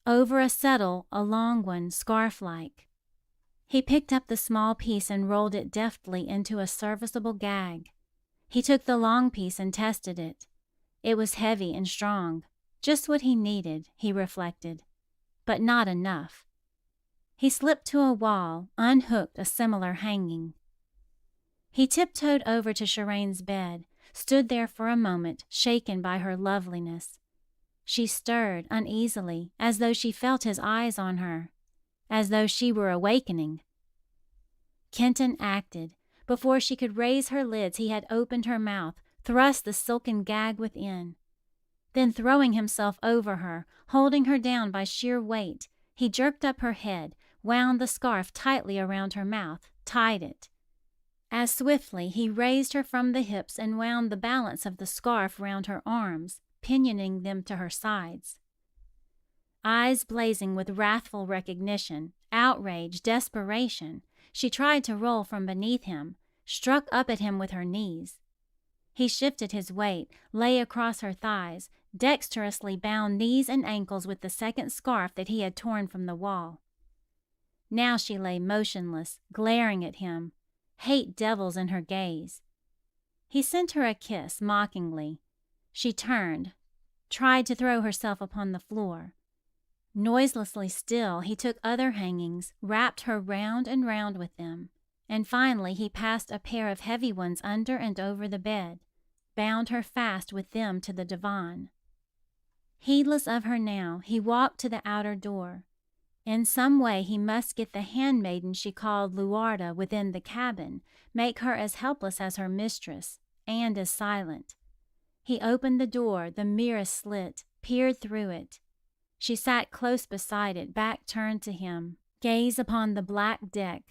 Over a settle, a long one, scarf-like. He picked up the small piece and rolled it deftly into a serviceable gag. He took the long piece and tested it. It was heavy and strong, just what he needed, he reflected, but not enough. He slipped to a wall, unhooked a similar hanging. He tiptoed over to Shireen's bed, stood there for a moment, shaken by her loveliness. She stirred uneasily, as though she felt his eyes on her, as though she were awakening. Kenton acted. Before she could raise her lids, he had opened her mouth, thrust the silken gag within. Then, throwing himself over her, holding her down by sheer weight, he jerked up her head, wound the scarf tightly around her mouth, tied it. As swiftly, he raised her from the hips and wound the balance of the scarf round her arms, pinioning them to her sides. Eyes blazing with wrathful recognition, outrage, desperation, she tried to roll from beneath him, struck up at him with her knees. He shifted his weight, lay across her thighs, dexterously bound knees and ankles with the second scarf that he had torn from the wall. Now she lay motionless, glaring at him, hate devils in her gaze. He sent her a kiss, mockingly. She turned, tried to throw herself upon the floor. Noiselessly still, he took other hangings, wrapped her round and round with them, and finally he passed a pair of heavy ones under and over the bed, bound her fast with them to the divan. Heedless of her now, he walked to the outer door. In some way he must get the handmaiden she called Luarda within the cabin, make her as helpless as her mistress, and as silent. He opened the door, the merest slit, peered through it. She sat close beside it, back turned to him, gaze upon the black deck.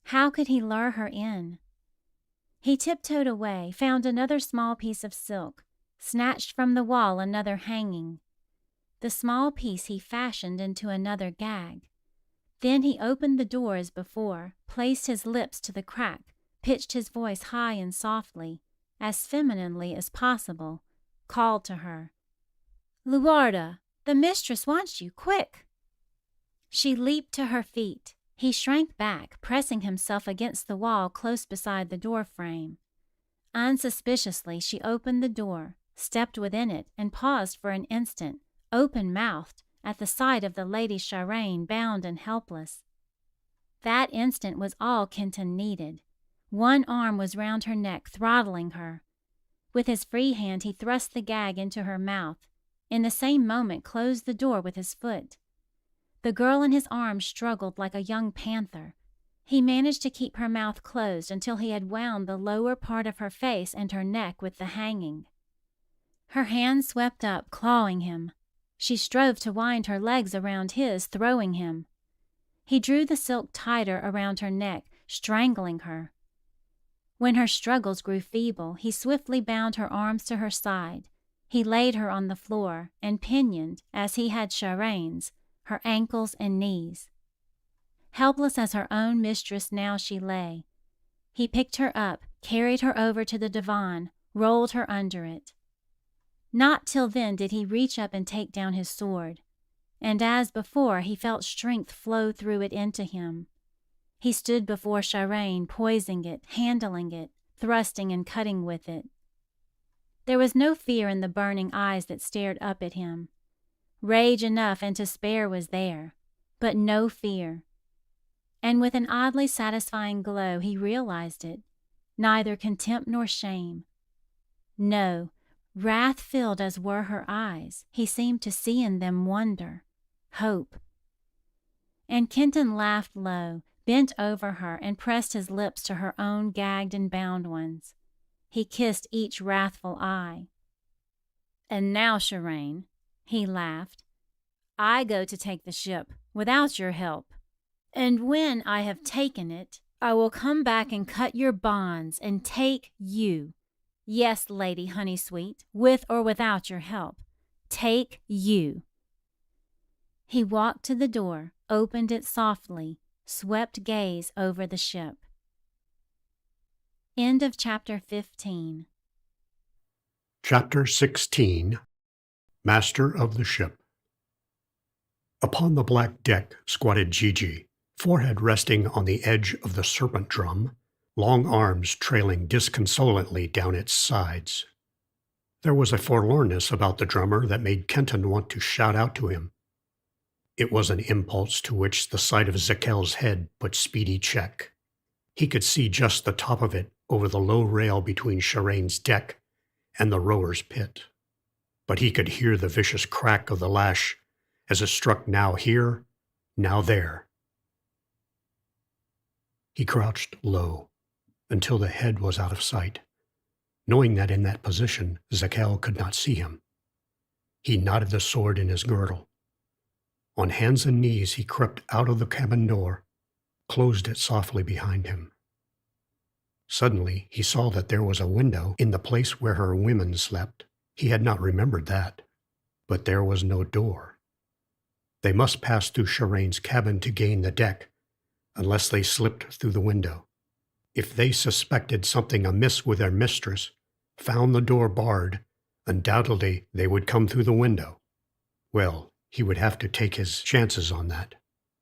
How could he lure her in? He tiptoed away, found another small piece of silk, snatched from the wall another hanging. The small piece he fashioned into another gag. Then he opened the door as before, placed his lips to the crack, pitched his voice high and softly, as femininely as possible, called to her. "Luarda, the mistress wants you, quick!" She leaped to her feet. He shrank back, pressing himself against the wall close beside the door frame. Unsuspiciously, she opened the door, stepped within it, and paused for an instant, open-mouthed, at the sight of the Lady Shirane bound and helpless. That instant was all Kenton needed. One arm was round her neck, throttling her. With his free hand he thrust the gag into her mouth, in the same moment closed the door with his foot. The girl in his arms struggled like a young panther. He managed to keep her mouth closed until he had wound the lower part of her face and her neck with the hanging. Her hand swept up, clawing him. She strove to wind her legs around his, throwing him. He drew the silk tighter around her neck, strangling her. When her struggles grew feeble, he swiftly bound her arms to her side. He laid her on the floor and pinioned, as he had Shirane's, her ankles and knees. Helpless as her own mistress now she lay. He picked her up, carried her over to the divan, rolled her under it. Not till then did he reach up and take down his sword, and as before he felt strength flow through it into him. He stood before Shirane, poising it, handling it, thrusting and cutting with it. There was no fear in the burning eyes that stared up at him. Rage enough and to spare was there, but no fear. And with an oddly satisfying glow he realized it, neither contempt nor shame. No, wrath-filled as were her eyes, he seemed to see in them wonder, hope. And Kenton laughed low, bent over her, and pressed his lips to her own gagged and bound ones. He kissed each wrathful eye. "And now, Shirane," he laughed, "I go to take the ship, without your help. And when I have taken it, I will come back and cut your bonds and take you. Yes, Lady Honeysweet, with or without your help. Take you." He walked to the door, opened it softly, swept gaze over the ship. End of chapter 15. Chapter 16. Master of the Ship. Upon the black deck squatted Gigi, forehead resting on the edge of the serpent drum, long arms trailing disconsolately down its sides. There was a forlornness about the drummer that made Kenton want to shout out to him. It was an impulse to which the sight of Zakel's head put speedy check. He could see just the top of it, over the low rail between Shireen's deck and the rower's pit. But he could hear the vicious crack of the lash as it struck now here, now there. He crouched low until the head was out of sight, knowing that in that position Zakel could not see him. He knotted the sword in his girdle. On hands and knees he crept out of the cabin door, closed it softly behind him. Suddenly he saw that there was a window in the place where her women slept. He had not remembered that, but there was no door. They must pass through Shireen's cabin to gain the deck, unless they slipped through the window. If they suspected something amiss with their mistress, found the door barred, undoubtedly they would come through the window. Well, he would have to take his chances on that.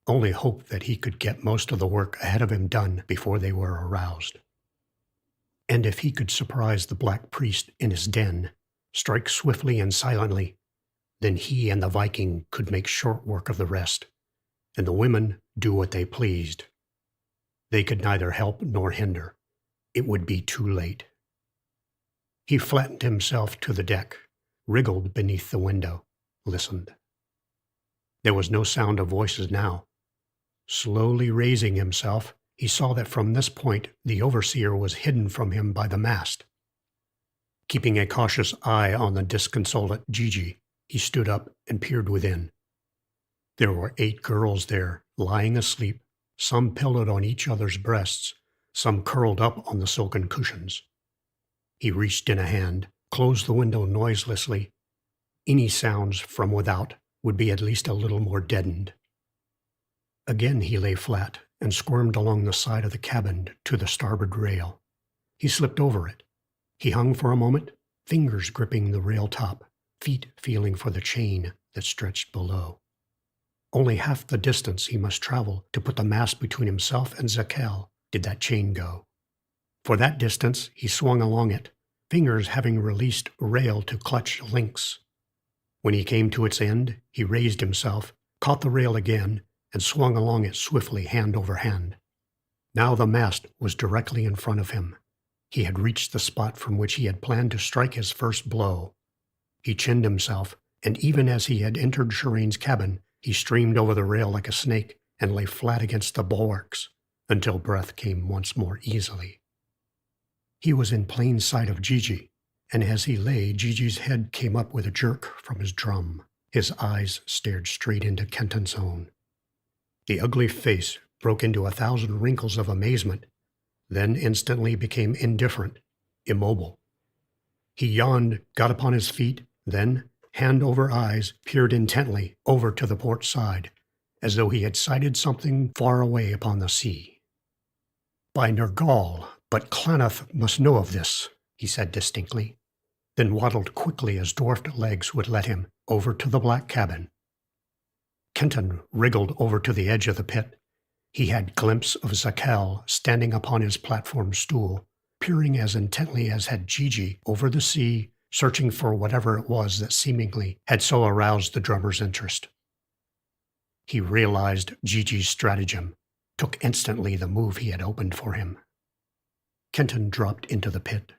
Only hope that he could get most of the work ahead of him done before they were aroused. And if he could surprise the Black Priest in his den, strike swiftly and silently, then he and the Viking could make short work of the rest, and the women do what they pleased. They could neither help nor hinder. It would be too late. He flattened himself to the deck, wriggled beneath the window, listened. There was no sound of voices now. Slowly raising himself, he saw that from this point the overseer was hidden from him by the mast. Keeping a cautious eye on the disconsolate Gigi, he stood up and peered within. There were 8 girls there, lying asleep, some pillowed on each other's breasts, some curled up on the silken cushions. He reached in a hand, closed the window noiselessly. Any sounds from without would be at least a little more deadened. Again he lay flat and squirmed along the side of the cabin to the starboard rail. He slipped over it. He hung for a moment, fingers gripping the rail top, feet feeling for the chain that stretched below. Only half the distance he must travel to put the mast between himself and Zakel did that chain go. For that distance he swung along it, fingers having released rail to clutch links. When he came to its end, he raised himself, caught the rail again, and swung along it swiftly, hand over hand. Now the mast was directly in front of him. He had reached the spot from which he had planned to strike his first blow. He chinned himself, and even as he had entered Shireen's cabin, he streamed over the rail like a snake and lay flat against the bulwarks until breath came once more easily. He was in plain sight of Gigi, and as he lay, Gigi's head came up with a jerk from his drum. His eyes stared straight into Kenton's own. The ugly face broke into 1,000 wrinkles of amazement, then instantly became indifferent, immobile. He yawned, got upon his feet, then, hand over eyes, peered intently over to the port side, as though he had sighted something far away upon the sea. "By Nergal, but Clanath must know of this," he said distinctly, then waddled quickly as dwarfed legs would let him over to the black cabin. Kenton wriggled over to the edge of the pit. He had glimpse of Zakel standing upon his platform stool, peering as intently as had Gigi over the sea, searching for whatever it was that seemingly had so aroused the drummer's interest. He realized Gigi's stratagem, took instantly the move he had opened for him. Kenton dropped into the pit.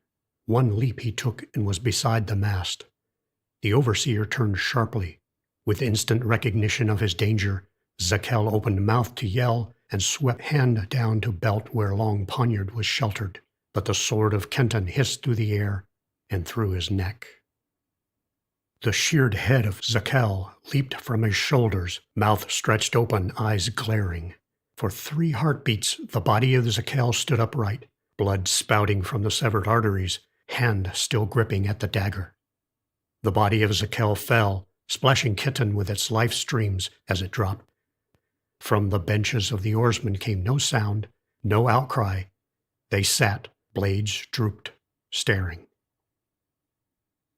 One leap he took and was beside the mast. The overseer turned sharply. With instant recognition of his danger, Zakel opened mouth to yell and swept hand down to belt where long poniard was sheltered, but the sword of Kenton hissed through the air and through his neck. The sheared head of Zakel leaped from his shoulders, mouth stretched open, eyes glaring. For 3 heartbeats, the body of Zakel stood upright, blood spouting from the severed arteries, hand still gripping at the dagger. The body of Zakel fell, splashing Kenton with its life streams as it dropped. From the benches of the oarsmen came no sound, no outcry. They sat, blades drooped, staring.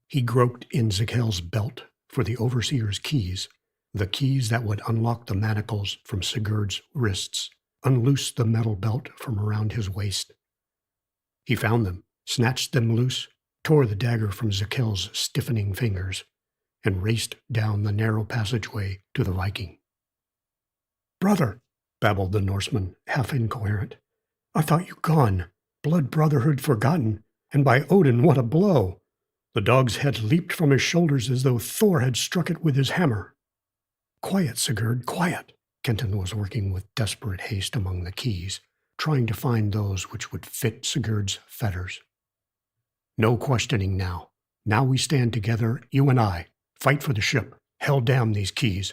He groped in Zakel's belt for the overseer's keys, the keys that would unlock the manacles from Sigurd's wrists, unloose the metal belt from around his waist. He found them, snatched them loose, tore the dagger from Zakel's stiffening fingers, and raced down the narrow passageway to the Viking. "Brother," babbled the Norseman, half incoherent, "I thought you gone. Blood brotherhood forgotten, and by Odin, what a blow! The dog's head leaped from his shoulders as though Thor had struck it with his hammer. Quiet, Sigurd, quiet. Kenton was working with desperate haste among the keys, trying to find those which would fit Sigurd's fetters. No questioning now. Now we stand together, you and I, fight for the ship. Hell damn these keys.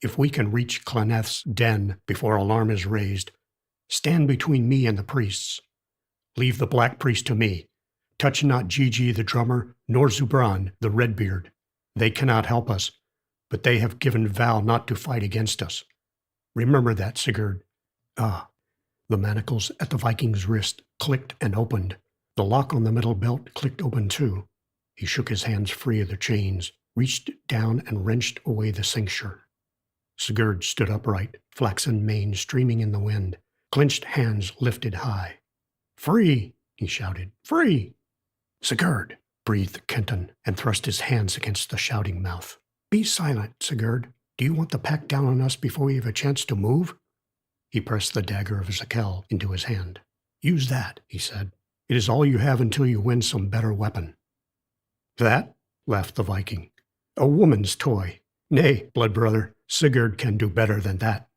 If we can reach Claneth's den before alarm is raised, stand between me and the priests. Leave the black priest to me. Touch not Gigi the drummer, nor Zubran the Redbeard. They cannot help us, but they have given vow not to fight against us. Remember that, Sigurd. Ah, the manacles at the Viking's wrist clicked and opened. The lock on the metal belt clicked open too. He shook his hands free of the chains, reached down and wrenched away the cincture. Sigurd stood upright, flaxen mane streaming in the wind, clenched hands lifted high. "Free!" he shouted. "Free!" "Sigurd!" breathed Kenton, and thrust his hands against the shouting mouth. "Be silent, Sigurd. Do you want the pack down on us before we have a chance to move?" He pressed the dagger of Zakel into his hand. "Use that," he said. "It is all you have until you win some better weapon." "That?" laughed the Viking. "A woman's toy. Nay, blood brother, Sigurd can do better than that."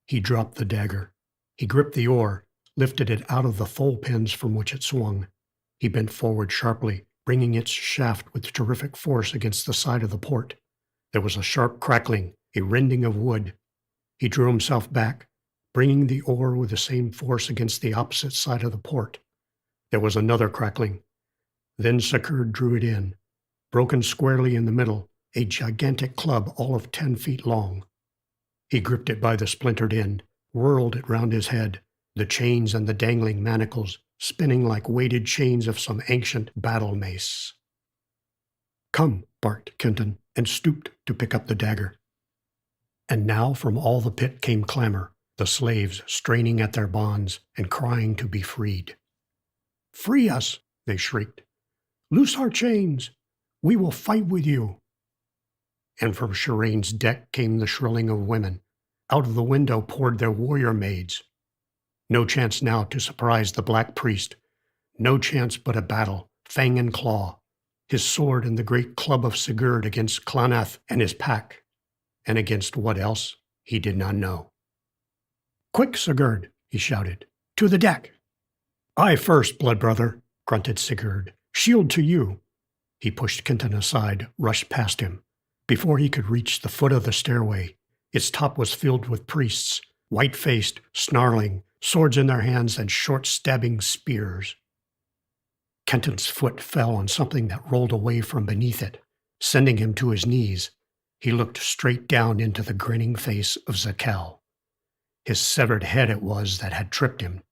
He dropped the dagger. He gripped the oar, lifted it out of the thole pins from which it swung. He bent forward sharply, bringing its shaft with terrific force against the side of the port. There was a sharp crackling, a rending of wood. He drew himself back, bringing the oar with the same force against the opposite side of the port. There was another crackling. Then Sigurd drew it in, broken squarely in the middle, a gigantic club all of 10 feet long. He gripped it by the splintered end, whirled it round his head, the chains and the dangling manacles spinning like weighted chains of some ancient battle mace. "Come," barked Kenton, and stooped to pick up the dagger. And now from all the pit came clamor, the slaves straining at their bonds and crying to be freed. "Free us!" they shrieked. "Loose our chains! We will fight with you!" And from Shirane's deck came the shrilling of women. Out of the window poured their warrior maids. No chance now to surprise the black priest. No chance but a battle, fang and claw. His sword and the great club of Sigurd against Claneth and his pack. And against what else, he did not know. "Quick, Sigurd!" he shouted. "To the deck!" "I first, blood brother!" grunted Sigurd. "Shield to you!" He pushed Kenton aside, rushed past him. Before he could reach the foot of the stairway, its top was filled with priests, white-faced, snarling, swords in their hands and short stabbing spears. Kenton's foot fell on something that rolled away from beneath it, sending him to his knees. He looked straight down into the grinning face of Zakel. His severed head it was that had tripped him.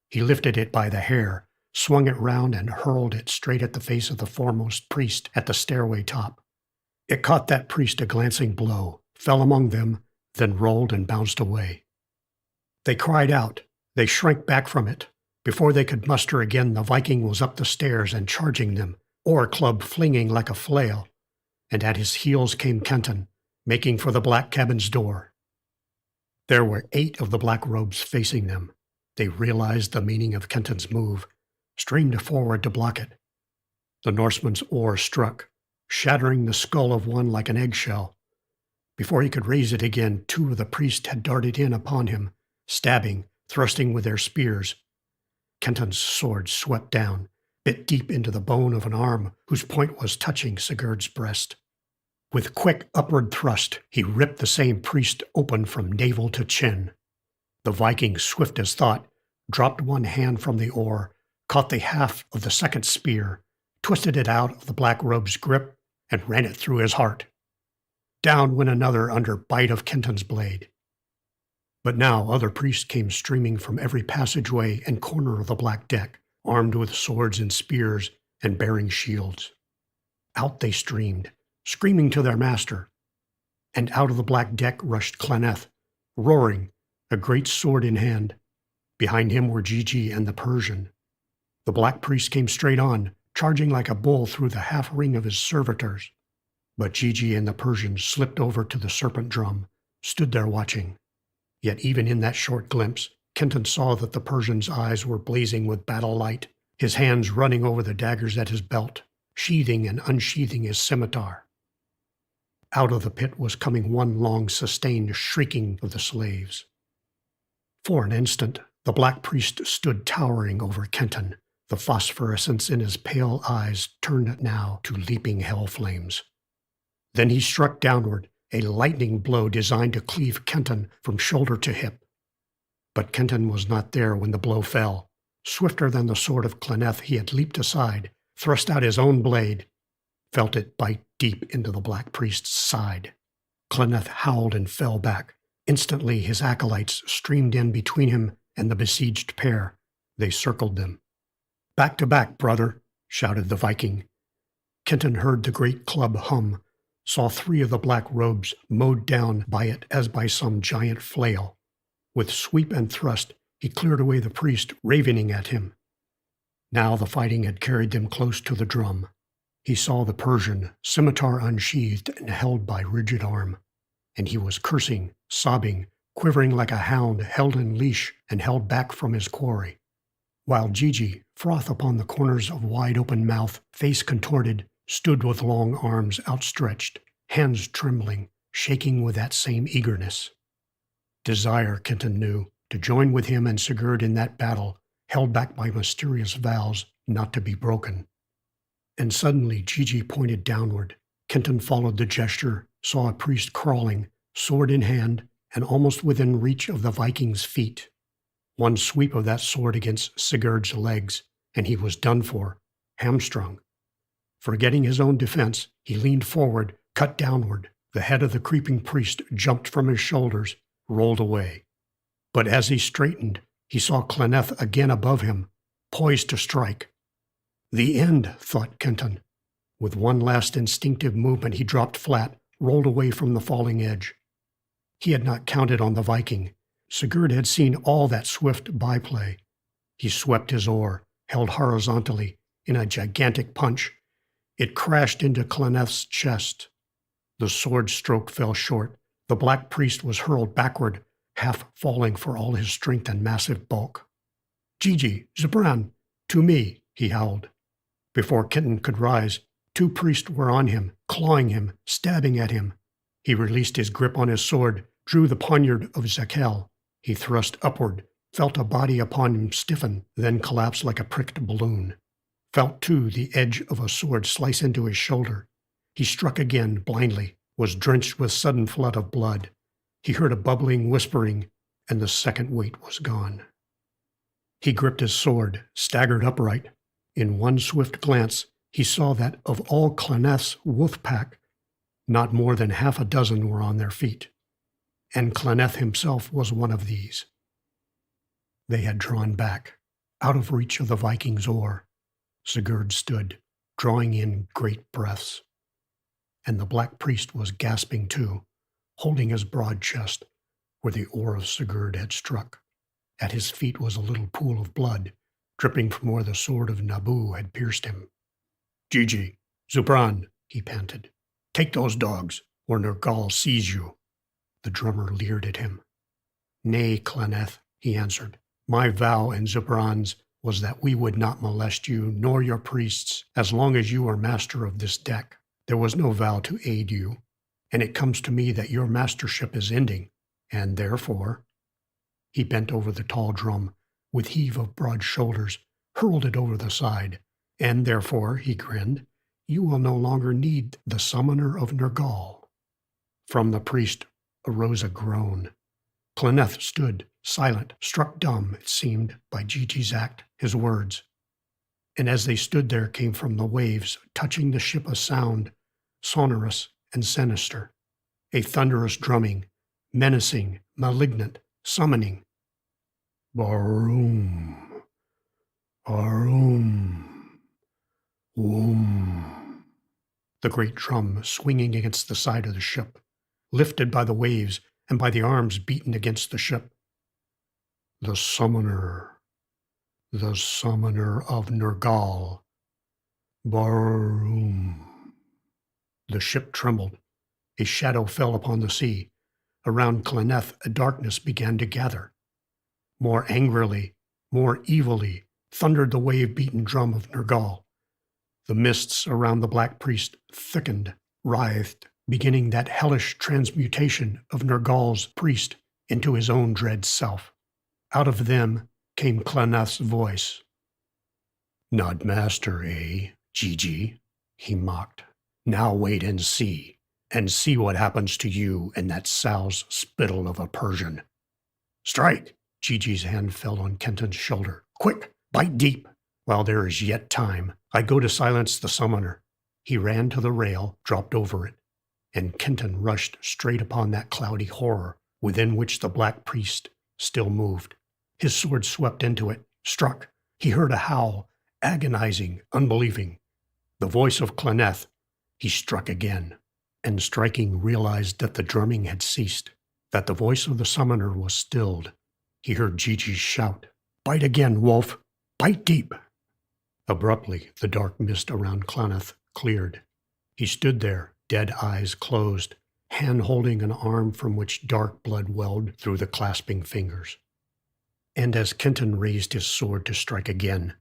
He lifted it by the hair, swung it round and hurled it straight at the face of the foremost priest at the stairway top. It caught that priest a glancing blow, fell among them, then rolled and bounced away. They cried out. They shrank back from it. Before they could muster again, the Viking was up the stairs and charging them, oar club flinging like a flail. And at his heels came Kenton, making for the black cabin's door. There were 8 of the black robes facing them. They realized the meaning of Kenton's move, streamed forward to block it. The Norseman's oar struck, shattering the skull of one like an eggshell. Before he could raise it again, 2 of the priests had darted in upon him, stabbing, thrusting with their spears. Kenton's sword swept down, bit deep into the bone of an arm whose point was touching Sigurd's breast. With quick upward thrust, he ripped the same priest open from navel to chin. The Viking, swift as thought, dropped one hand from the oar, caught the half of the second spear, twisted it out of the black robe's grip, and ran it through his heart. Down went another under bite of Kenton's blade. But now other priests came streaming from every passageway and corner of the black deck, armed with swords and spears and bearing shields. Out they streamed, screaming to their master. And out of the black deck rushed Claneth, roaring, a great sword in hand. Behind him were Gigi and the Persian. The black priest came straight on, charging like a bull through the half-ring of his servitors. But Gigi and the Persian slipped over to the serpent drum, stood there watching. Yet even in that short glimpse, Kenton saw that the Persian's eyes were blazing with battle light, his hands running over the daggers at his belt, sheathing and unsheathing his scimitar. Out of the pit was coming one long, sustained shrieking of the slaves. For an instant, the Black Priest stood towering over Kenton, the phosphorescence in his pale eyes turned now to leaping hell flames. Then he struck downward, a lightning blow designed to cleave Kenton from shoulder to hip. But Kenton was not there when the blow fell. Swifter than the sword of Cloneth, he had leaped aside, thrust out his own blade, felt it bite deep into the Black Priest's side. Cloneth howled and fell back. Instantly his acolytes streamed in between him and the besieged pair. They circled them. "Back to back, brother," shouted the Viking. Kenton heard the great club hum, saw 3 of the black robes mowed down by it as by some giant flail. With sweep and thrust, he cleared away the priest ravening at him. Now the fighting had carried them close to the drum. He saw the Persian, scimitar unsheathed and held by rigid arm, and he was cursing, sobbing, quivering like a hound held in leash and held back from his quarry, while Gigi, froth upon the corners of wide-open mouth, face contorted, stood with long arms outstretched, hands trembling, shaking with that same eagerness. Desire, Kenton knew, to join with him and Sigurd in that battle, held back by mysterious vows not to be broken. And suddenly Gigi pointed downward. Kenton followed the gesture, saw a priest crawling, sword in hand, and almost within reach of the Viking's feet. One sweep of that sword against Sigurd's legs, and he was done for, hamstrung. Forgetting his own defense, he leaned forward, cut downward. The head of the creeping priest jumped from his shoulders, rolled away. But as he straightened, he saw Cloneth again above him, poised to strike. The end, thought Kenton. With one last instinctive movement, he dropped flat, rolled away from the falling edge. He had not counted on the Viking. Sigurd had seen all that swift byplay. He swept his oar, held horizontally, in a gigantic punch. It crashed into Cloneth's chest. The sword stroke fell short. The Black Priest was hurled backward, half falling for all his strength and massive bulk. "Gigi, Zbran, to me," he howled. Before Kenton could rise, 2 priests were on him, clawing him, stabbing at him. He released his grip on his sword, drew the poniard of Zakel. He thrust upward, felt a body upon him stiffen, then collapse like a pricked balloon. Felt, too, the edge of a sword slice into his shoulder. He struck again, blindly, was drenched with sudden flood of blood. He heard a bubbling whispering, and the second weight was gone. He gripped his sword, staggered upright. In one swift glance, he saw that of all Cloneth's wolf pack, not more than half a dozen were on their feet, and Cloneth himself was one of these. They had drawn back, out of reach of the Viking's oar. Sigurd stood, drawing in great breaths. And the Black Priest was gasping too, holding his broad chest where the oar of Sigurd had struck. At his feet was a little pool of blood, dripping from where the sword of Nabu had pierced him. "Gigi, Zbran," he panted. "Take those dogs, or Nergal sees you." The drummer leered at him. "Nay, Cloneth," he answered. "My vow and Zbran's was that we would not molest you nor your priests as long as you are master of this deck. There was no vow to aid you, and it comes to me that your mastership is ending, and therefore—" He bent over the tall drum, with heave of broad shoulders, hurled it over the side. "And therefore," he grinned, "you will no longer need the summoner of Nergal." From the priest arose a groan. Cloneth stood, silent, struck dumb, it seemed, by Gigi's act, his words. And as they stood there came from the waves, touching the ship a sound, sonorous and sinister, a thunderous drumming, menacing, malignant, summoning. Barum, Arum, Wum. The great drum swinging against the side of the ship, lifted by the waves and by the arms beaten against the ship. The summoner of Nergal. Barum. The ship trembled. A shadow fell upon the sea. Around Cloneth a darkness began to gather. more angrily, more evilly, thundered the wave-beaten drum of Nergal. The mists around the black priest thickened, writhed, beginning that hellish transmutation of Nergal's priest into his own dread self. Out of them came Claneth's voice. "Not master, eh, Gigi?" he mocked. "Now wait and see what happens to you and that sow's spittle of a Persian." "Strike!" Gigi's hand fell on Kenton's shoulder. "Quick, bite deep, while there is yet time. I go to silence the summoner." He ran to the rail, dropped over it, and Kenton rushed straight upon that cloudy horror within which the black priest still moved. His sword swept into it, struck. He heard a howl, agonizing, unbelieving. The voice of Claneth. He struck again, and striking realized that the drumming had ceased, that the voice of the summoner was stilled. He heard Gigi shout, "Bite again, wolf! Bite deep!" Abruptly, the dark mist around Claneth cleared. He stood there, dead eyes closed, hand holding an arm from which dark blood welled through the clasping fingers. And as Kenton raised his sword to strike again,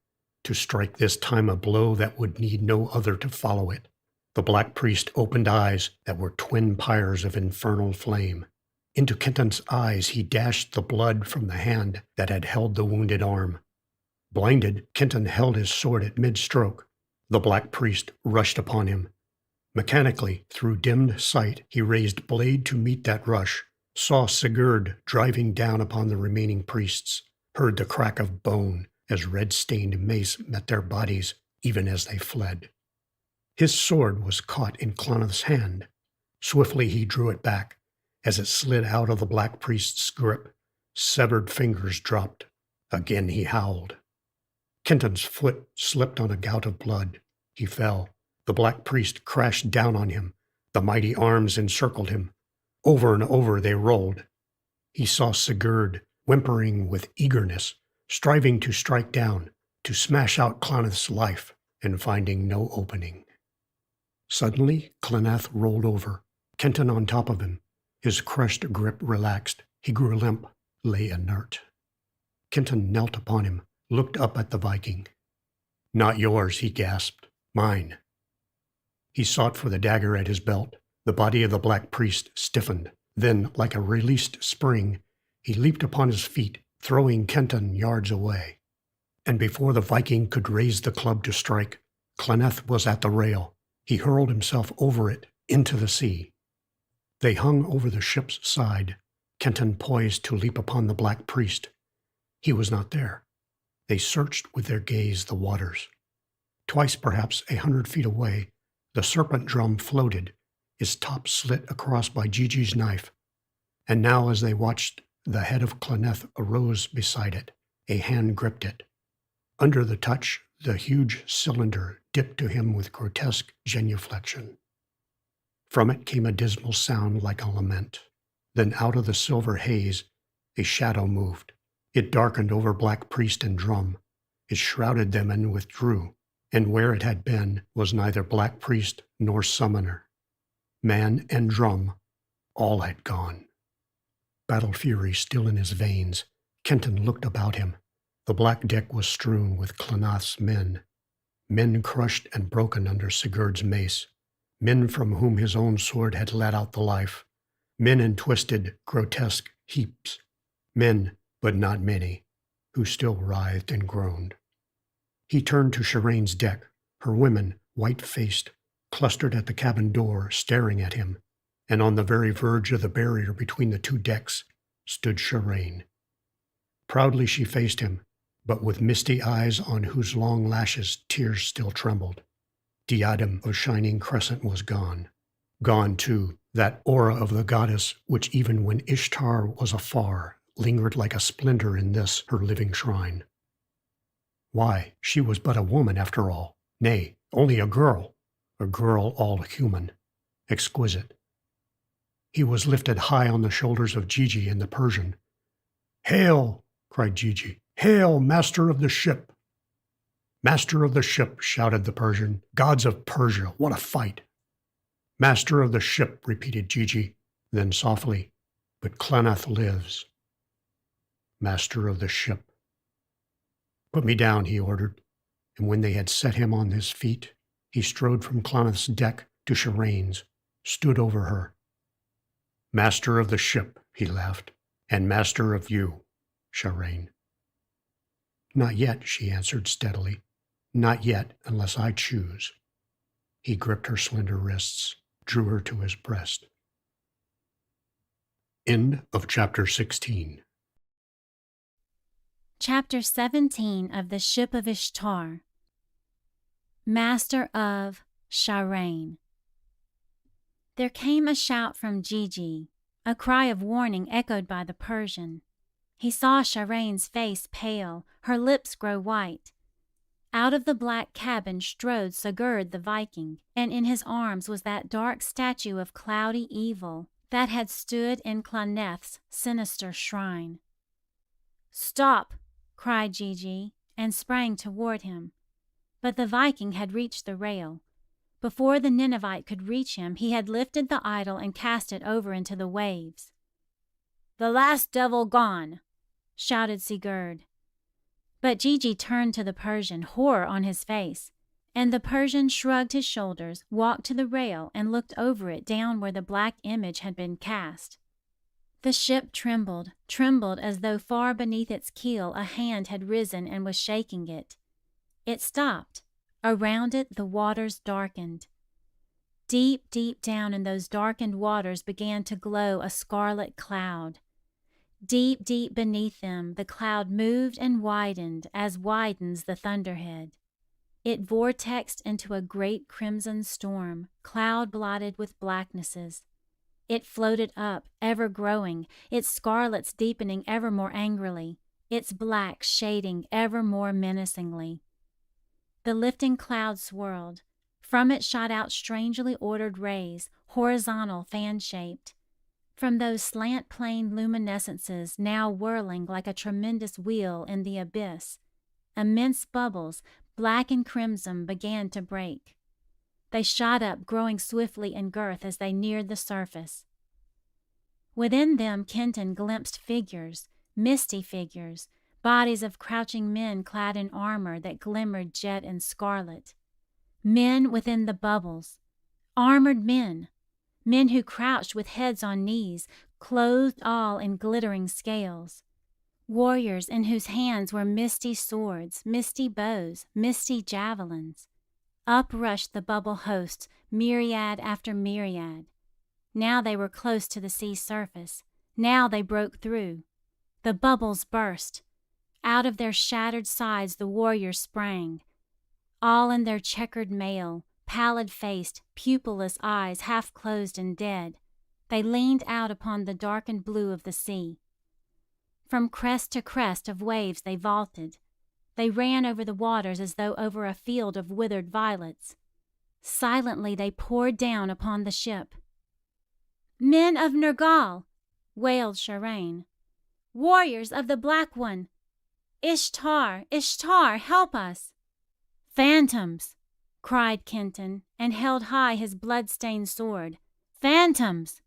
to strike this time a blow that would need no other to follow it, the black priest opened eyes that were twin pyres of infernal flame. Into Kenton's eyes he dashed the blood from the hand that had held the wounded arm. Blinded, Kenton held his sword at mid-stroke. The black priest rushed upon him. Mechanically, through dimmed sight, he raised blade to meet that rush, saw Sigurd driving down upon the remaining priests, heard the crack of bone as red-stained mace met their bodies even as they fled. His sword was caught in Claneth's hand. Swiftly he drew it back. As it slid out of the black priest's grip, severed fingers dropped. Again he howled. Kenton's foot slipped on a gout of blood. He fell. The black priest crashed down on him. The mighty arms encircled him. Over and over they rolled. He saw Sigurd, whimpering with eagerness, striving to strike down, to smash out Claneth's life, and finding no opening. Suddenly, Claneth rolled over, Kenton on top of him. His crushed grip relaxed. He grew limp, lay inert. Kenton knelt upon him, looked up at the Viking. "Not yours," he gasped. "Mine." He sought for the dagger at his belt. The body of the black priest stiffened. Then, like a released spring, he leaped upon his feet, throwing Kenton yards away. And before the Viking could raise the club to strike, Claneth was at the rail. He hurled himself over it, into the sea. They hung over the ship's side, Kenton poised to leap upon the black priest. He was not there. They searched with their gaze the waters. Twice, perhaps 100 feet away, the serpent drum floated, its top slit across by Gigi's knife. And now, as they watched, the head of Claneth arose beside it. A hand gripped it. Under the touch, the huge cylinder dipped to him with grotesque genuflection. From it came a dismal sound like a lament. Then out of the silver haze, a shadow moved. It darkened over black priest and drum. It shrouded them and withdrew, and where it had been was neither black priest nor summoner. Man and drum, all had gone. Battle fury still in his veins, Kenton looked about him. The black deck was strewn with Claneth's men. Men crushed and broken under Sigurd's mace. Men from whom his own sword had let out the life. Men in twisted, grotesque heaps. Men, but not many, who still writhed and groaned. He turned to Shireen's deck, her women, white-faced, clustered at the cabin door, staring at him, and on the very verge of the barrier between the two decks stood Shireen. Proudly she faced him, but with misty eyes on whose long lashes tears still trembled. Diadem of shining crescent was gone. Gone, too, that aura of the goddess which even when Ishtar was afar lingered like a splendor in this, her living shrine. Why, she was but a woman after all. Nay, only a girl all human, exquisite. He was lifted high on the shoulders of Gigi and the Persian. "Hail!" cried Gigi. "Hail, master of the ship!" "Master of the ship," shouted the Persian. "Gods of Persia, what a fight!" "Master of the ship," repeated Gigi, then softly, "but Claneth lives." master of the ship. "Put me down," he ordered, and when they had set him on his feet, he strode from Clonith's deck to Shireen's, stood over her. "Master of the ship," he laughed, "and master of you, Shireen." "Not yet," she answered steadily. "Not yet, unless I choose." He gripped her slender wrists, drew her to his breast. End of chapter 16. Chapter 17 of the Ship of Ishtar. Master of Shireen. There came a shout from Gigi, a cry of warning echoed by the Persian. He saw Shireen's face pale, her lips grow white. Out of the black cabin strode Sigurd the Viking, and in his arms was that dark statue of cloudy evil that had stood in Cloneth's sinister shrine. "Stop!" cried Gigi, and sprang toward him. But the Viking had reached the rail. Before the Ninevite could reach him, he had lifted the idol and cast it over into the waves. "The last devil gone!" shouted Sigurd. But Gigi turned to the Persian, horror on his face, and the Persian shrugged his shoulders, walked to the rail, and looked over it down where the black image had been cast. The ship trembled as though far beneath its keel a hand had risen and was shaking it. It stopped. Around it the waters darkened. Deep, deep down in those darkened waters began to glow a scarlet cloud. Deep, deep beneath them the cloud moved and widened as widens the thunderhead. It vortexed into a great crimson storm, cloud-blotted with blacknesses. It floated up, ever growing, its scarlets deepening ever more angrily, its black shading ever more menacingly. The lifting cloud swirled. From it shot out strangely ordered rays, horizontal, fan-shaped. From those slant-planed luminescences now whirling like a tremendous wheel in the abyss, immense bubbles, black and crimson, began to break. They shot up, growing swiftly in girth as they neared the surface. Within them Kenton glimpsed figures, misty figures, bodies of crouching men clad in armor that glimmered jet and scarlet. Men within the bubbles. Armored men. Men who crouched with heads on knees, clothed all in glittering scales. Warriors in whose hands were misty swords, misty bows, misty javelins. Up rushed the bubble hosts, myriad after myriad. Now they were close to the sea surface. Now they broke through. The bubbles burst. Out of their shattered sides the warriors sprang. All in their checkered mail, pallid-faced, pupilless eyes half closed and dead, they leaned out upon the darkened blue of the sea. From crest to crest of waves they vaulted. They ran over the waters as though over a field of withered violets. Silently they poured down upon the ship. "Men of Nergal!" wailed Shireen. "Warriors of the Black One! Ishtar! Ishtar! Help us!" "Phantoms!" cried Kenton, and held high his blood-stained sword. "Phantoms!"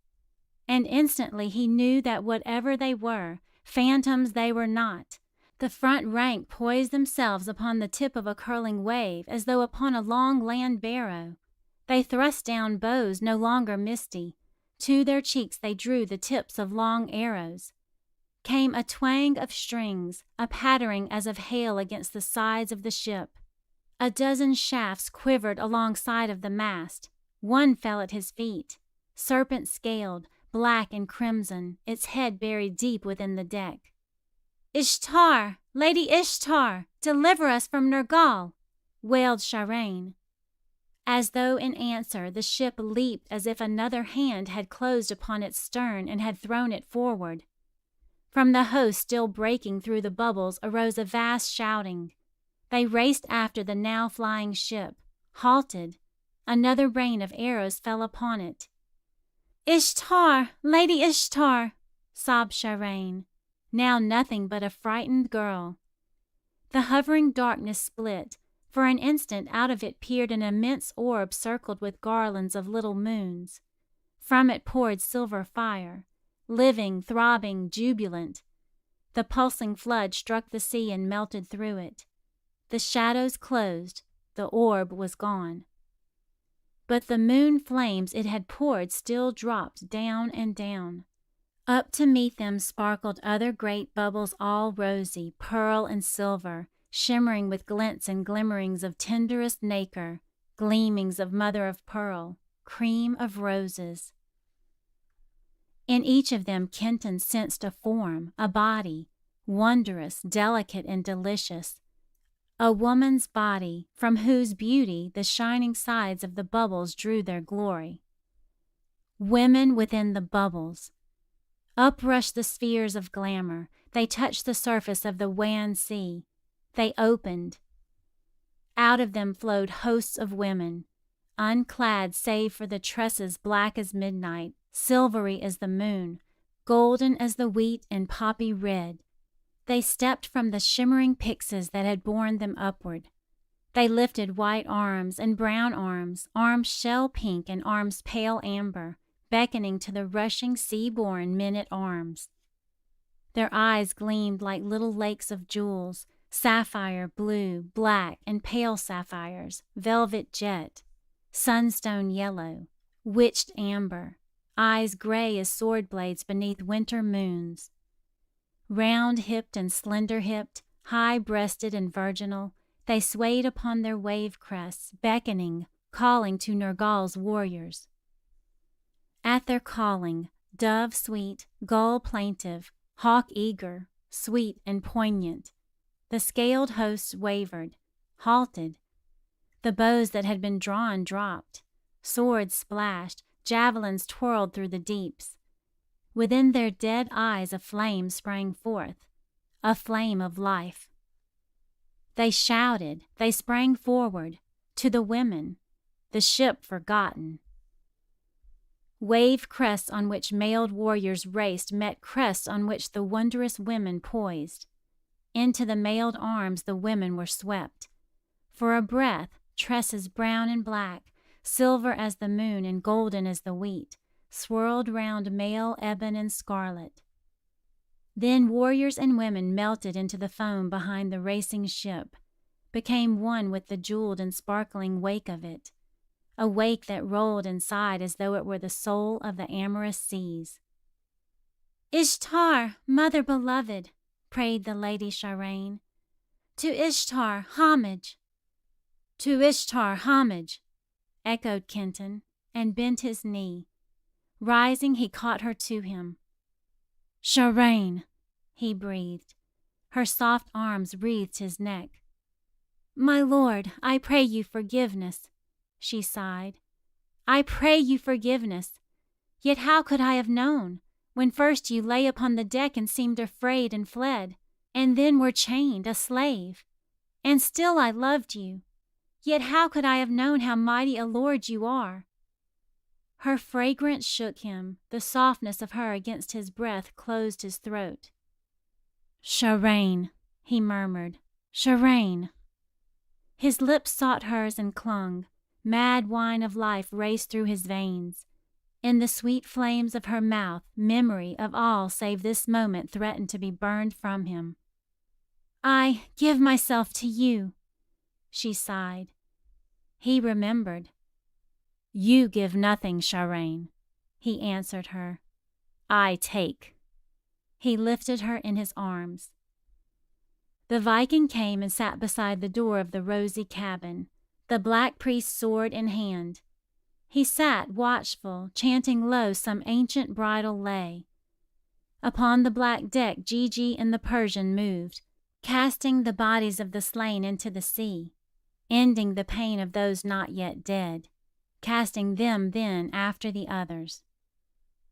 And instantly he knew that whatever they were, phantoms they were not. The front rank poised themselves upon the tip of a curling wave, as though upon a long land barrow. They thrust down bows no longer misty. To their cheeks they drew the tips of long arrows. Came a twang of strings, a pattering as of hail against the sides of the ship. A dozen shafts quivered alongside of the mast. One fell at his feet, serpent-scaled, black and crimson, its head buried deep within the deck. "Ishtar! Lady Ishtar! Deliver us from Nergal!" wailed Shireen. As though in answer, the ship leaped as if another hand had closed upon its stern and had thrown it forward. From the host still breaking through the bubbles arose a vast shouting. They raced after the now flying ship, halted. Another rain of arrows fell upon it. "Ishtar! Lady Ishtar!" sobbed Shireen, now nothing but a frightened girl. The hovering darkness split. For an instant out of it peered an immense orb circled with garlands of little moons. From it poured silver fire, living, throbbing, jubilant. The pulsing flood struck the sea and melted through it. The shadows closed, the orb was gone. But the moon flames it had poured still dropped down and down. Up to meet them sparkled other great bubbles, all rosy, pearl and silver, shimmering with glints and glimmerings of tenderest nacre, gleamings of mother of pearl, cream of roses. In each of them Kenton sensed a form, a body, wondrous, delicate, and delicious. A woman's body, from whose beauty the shining sides of the bubbles drew their glory. Women within the bubbles. Up rushed the spheres of glamour. They touched the surface of the wan sea. They opened. Out of them flowed hosts of women, unclad save for the tresses black as midnight, silvery as the moon, golden as the wheat and poppy red. They stepped from the shimmering pyxes that had borne them upward. They lifted white arms and brown arms, arms shell pink and arms pale amber, beckoning to the rushing sea-born men-at-arms. Their eyes gleamed like little lakes of jewels, sapphire, blue, black, and pale sapphires, velvet jet, sunstone yellow, witched amber, eyes gray as sword blades beneath winter moons. Round-hipped and slender-hipped, high-breasted and virginal, they swayed upon their wave crests, beckoning, calling to Nergal's warriors. At their calling, dove sweet, gull plaintive, hawk eager, sweet and poignant, the scaled hosts wavered, halted. The bows that had been drawn dropped, swords splashed, javelins twirled through the deeps. Within their dead eyes a flame sprang forth, a flame of life. They shouted, they sprang forward, to the women, the ship forgotten. Wave crests on which mailed warriors raced met crests on which the wondrous women poised. Into the mailed arms the women were swept. For a breath, tresses brown and black, silver as the moon and golden as the wheat, swirled round male ebon and scarlet. Then warriors and women melted into the foam behind the racing ship, became one with the jeweled and sparkling wake of it, a wake that rolled inside as though it were the soul of the amorous seas. "Ishtar, mother beloved," prayed the Lady Shiraine. "To Ishtar, homage." "To Ishtar, homage," echoed Kenton, and bent his knee. Rising, he caught her to him. "Shiraine," he breathed. Her soft arms wreathed his neck. "My lord, I pray you forgiveness," she sighed. "I pray you forgiveness. Yet how could I have known, when first you lay upon the deck and seemed afraid and fled, and then were chained, a slave? And still I loved you. Yet how could I have known how mighty a lord you are?" Her fragrance shook him, the softness of her against his breath closed his throat. "Shiraine," he murmured, "Shiraine." His lips sought hers and clung. Mad wine of life raced through his veins. In the sweet flames of her mouth, memory of all save this moment threatened to be burned from him. "I give myself to you," she sighed. He remembered. "You give nothing, Shiraine," he answered her. "I take." He lifted her in his arms. The Viking came and sat beside the door of the rosy cabin, the black priest's sword in hand. He sat watchful, chanting low some ancient bridal lay. Upon the black deck Gigi and the Persian moved, casting the bodies of the slain into the sea, ending the pain of those not yet dead, casting them then after the others.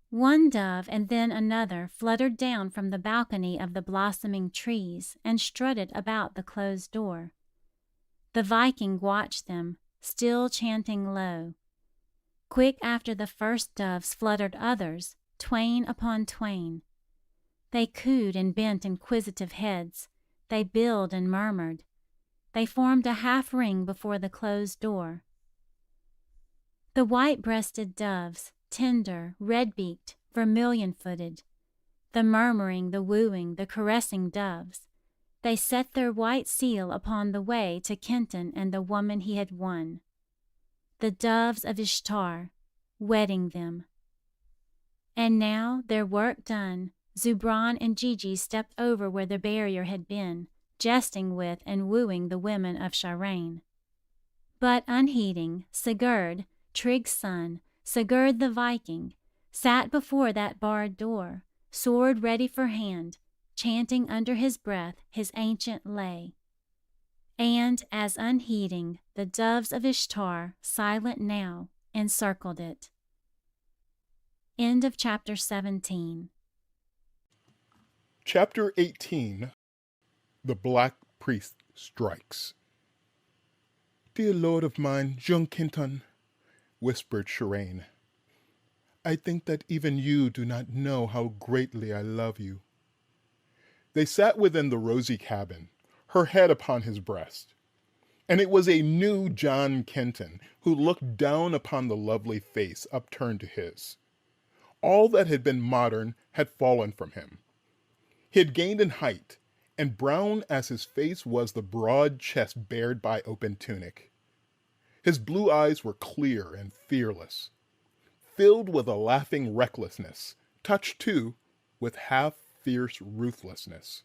One dove and then another fluttered down from the balcony of the blossoming trees and strutted about the closed door. The Viking watched them, still chanting low. Quick after the first doves fluttered others, twain upon twain. They cooed and bent inquisitive heads. They billed and murmured. They formed a half ring before the closed door. The white-breasted doves, tender, red-beaked, vermilion-footed, the murmuring, the wooing, the caressing doves. They set their white seal upon the way to Kenton and the woman he had won. The doves of Ishtar, wedding them. And now, their work done, Zubran and Gigi stepped over where the barrier had been, jesting with and wooing the women of Sharain. But unheeding, Sigurd, Trigg's son, Sigurd the Viking, sat before that barred door, sword ready for hand, chanting under his breath his ancient lay. And, as unheeding, the doves of Ishtar, silent now, encircled it. End of chapter 17. Chapter 18. The Black Priest Strikes. "Dear lord of mine, John Kenton," whispered Shiraine, "I think that even you do not know how greatly I love you." They sat within the rosy cabin, her head upon his breast, and it was a new John Kenton who looked down upon the lovely face upturned to his. All that had been modern had fallen from him. He had gained in height, and brown as his face was the broad chest bared by open tunic. His blue eyes were clear and fearless, filled with a laughing recklessness, touched too with half-fierce ruthlessness.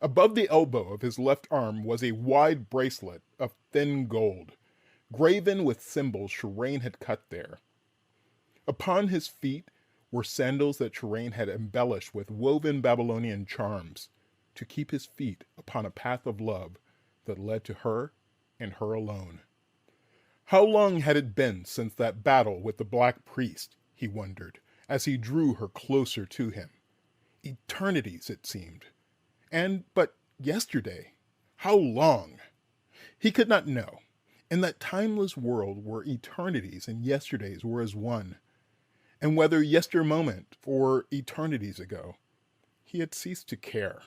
Above the elbow of his left arm was a wide bracelet of thin gold, graven with symbols Shiraine had cut there. Upon his feet were sandals that Shiraine had embellished with woven Babylonian charms to keep his feet upon a path of love that led to her and her alone. How long had it been since that battle with the Black Priest, he wondered, as he drew her closer to him. Eternities, it seemed. And but yesterday, how long? He could not know. In that timeless world where eternities and yesterdays were as one, and whether yester moment or eternities ago, he had ceased to care.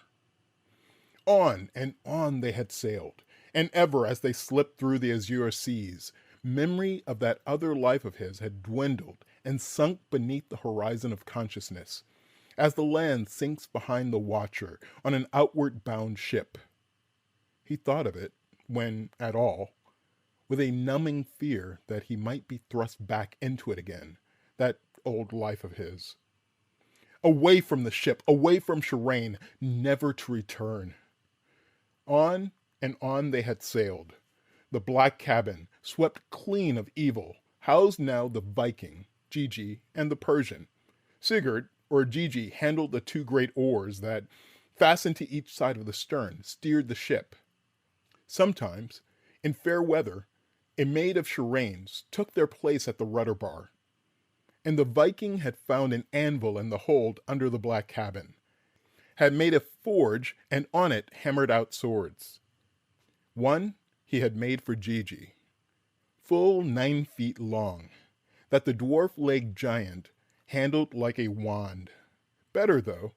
On and on they had sailed, and ever as they slipped through the azure seas, memory of that other life of his had dwindled and sunk beneath the horizon of consciousness, as the land sinks behind the watcher on an outward-bound ship. He thought of it, when at all, with a numbing fear that he might be thrust back into it again, that old life of his. Away from the ship, away from Shiraine, never to return. On and on they had sailed. The black cabin, swept clean of evil, housed now the Viking, Gigi, and the Persian. Sigurd, or Gigi, handled the two great oars that, fastened to each side of the stern, steered the ship. Sometimes, in fair weather, a maid of Shiraine's took their place at the rudder bar, and the Viking had found an anvil in the hold under the black cabin, had made a forge, and on it hammered out swords. One he had made for Gigi, full 9 feet long, that the dwarf-legged giant handled like a wand. Better, though,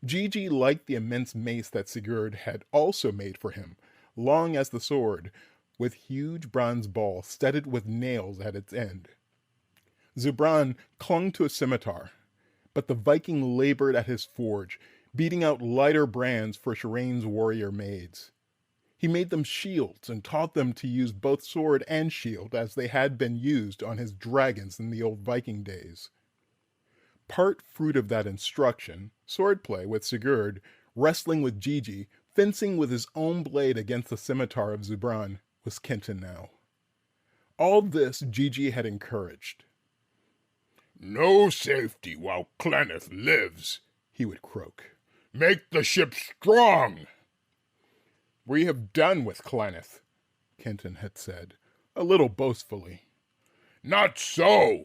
Gigi liked the immense mace that Sigurd had also made for him, long as the sword, with huge bronze ball studded with nails at its end. Zubran clung to a scimitar, but the Viking labored at his forge, beating out lighter brands for Shiraine's warrior maids. He made them shields and taught them to use both sword and shield as they had been used on his dragons in the old Viking days. Part fruit of that instruction, swordplay with Sigurd, wrestling with Gigi, fencing with his own blade against the scimitar of Zubran, was Kenton now. All this Gigi had encouraged. "No safety while Clenneth lives," he would croak. "Make the ship strong." "We have done with Clenneth," Kenton had said, a little boastfully. "Not so,"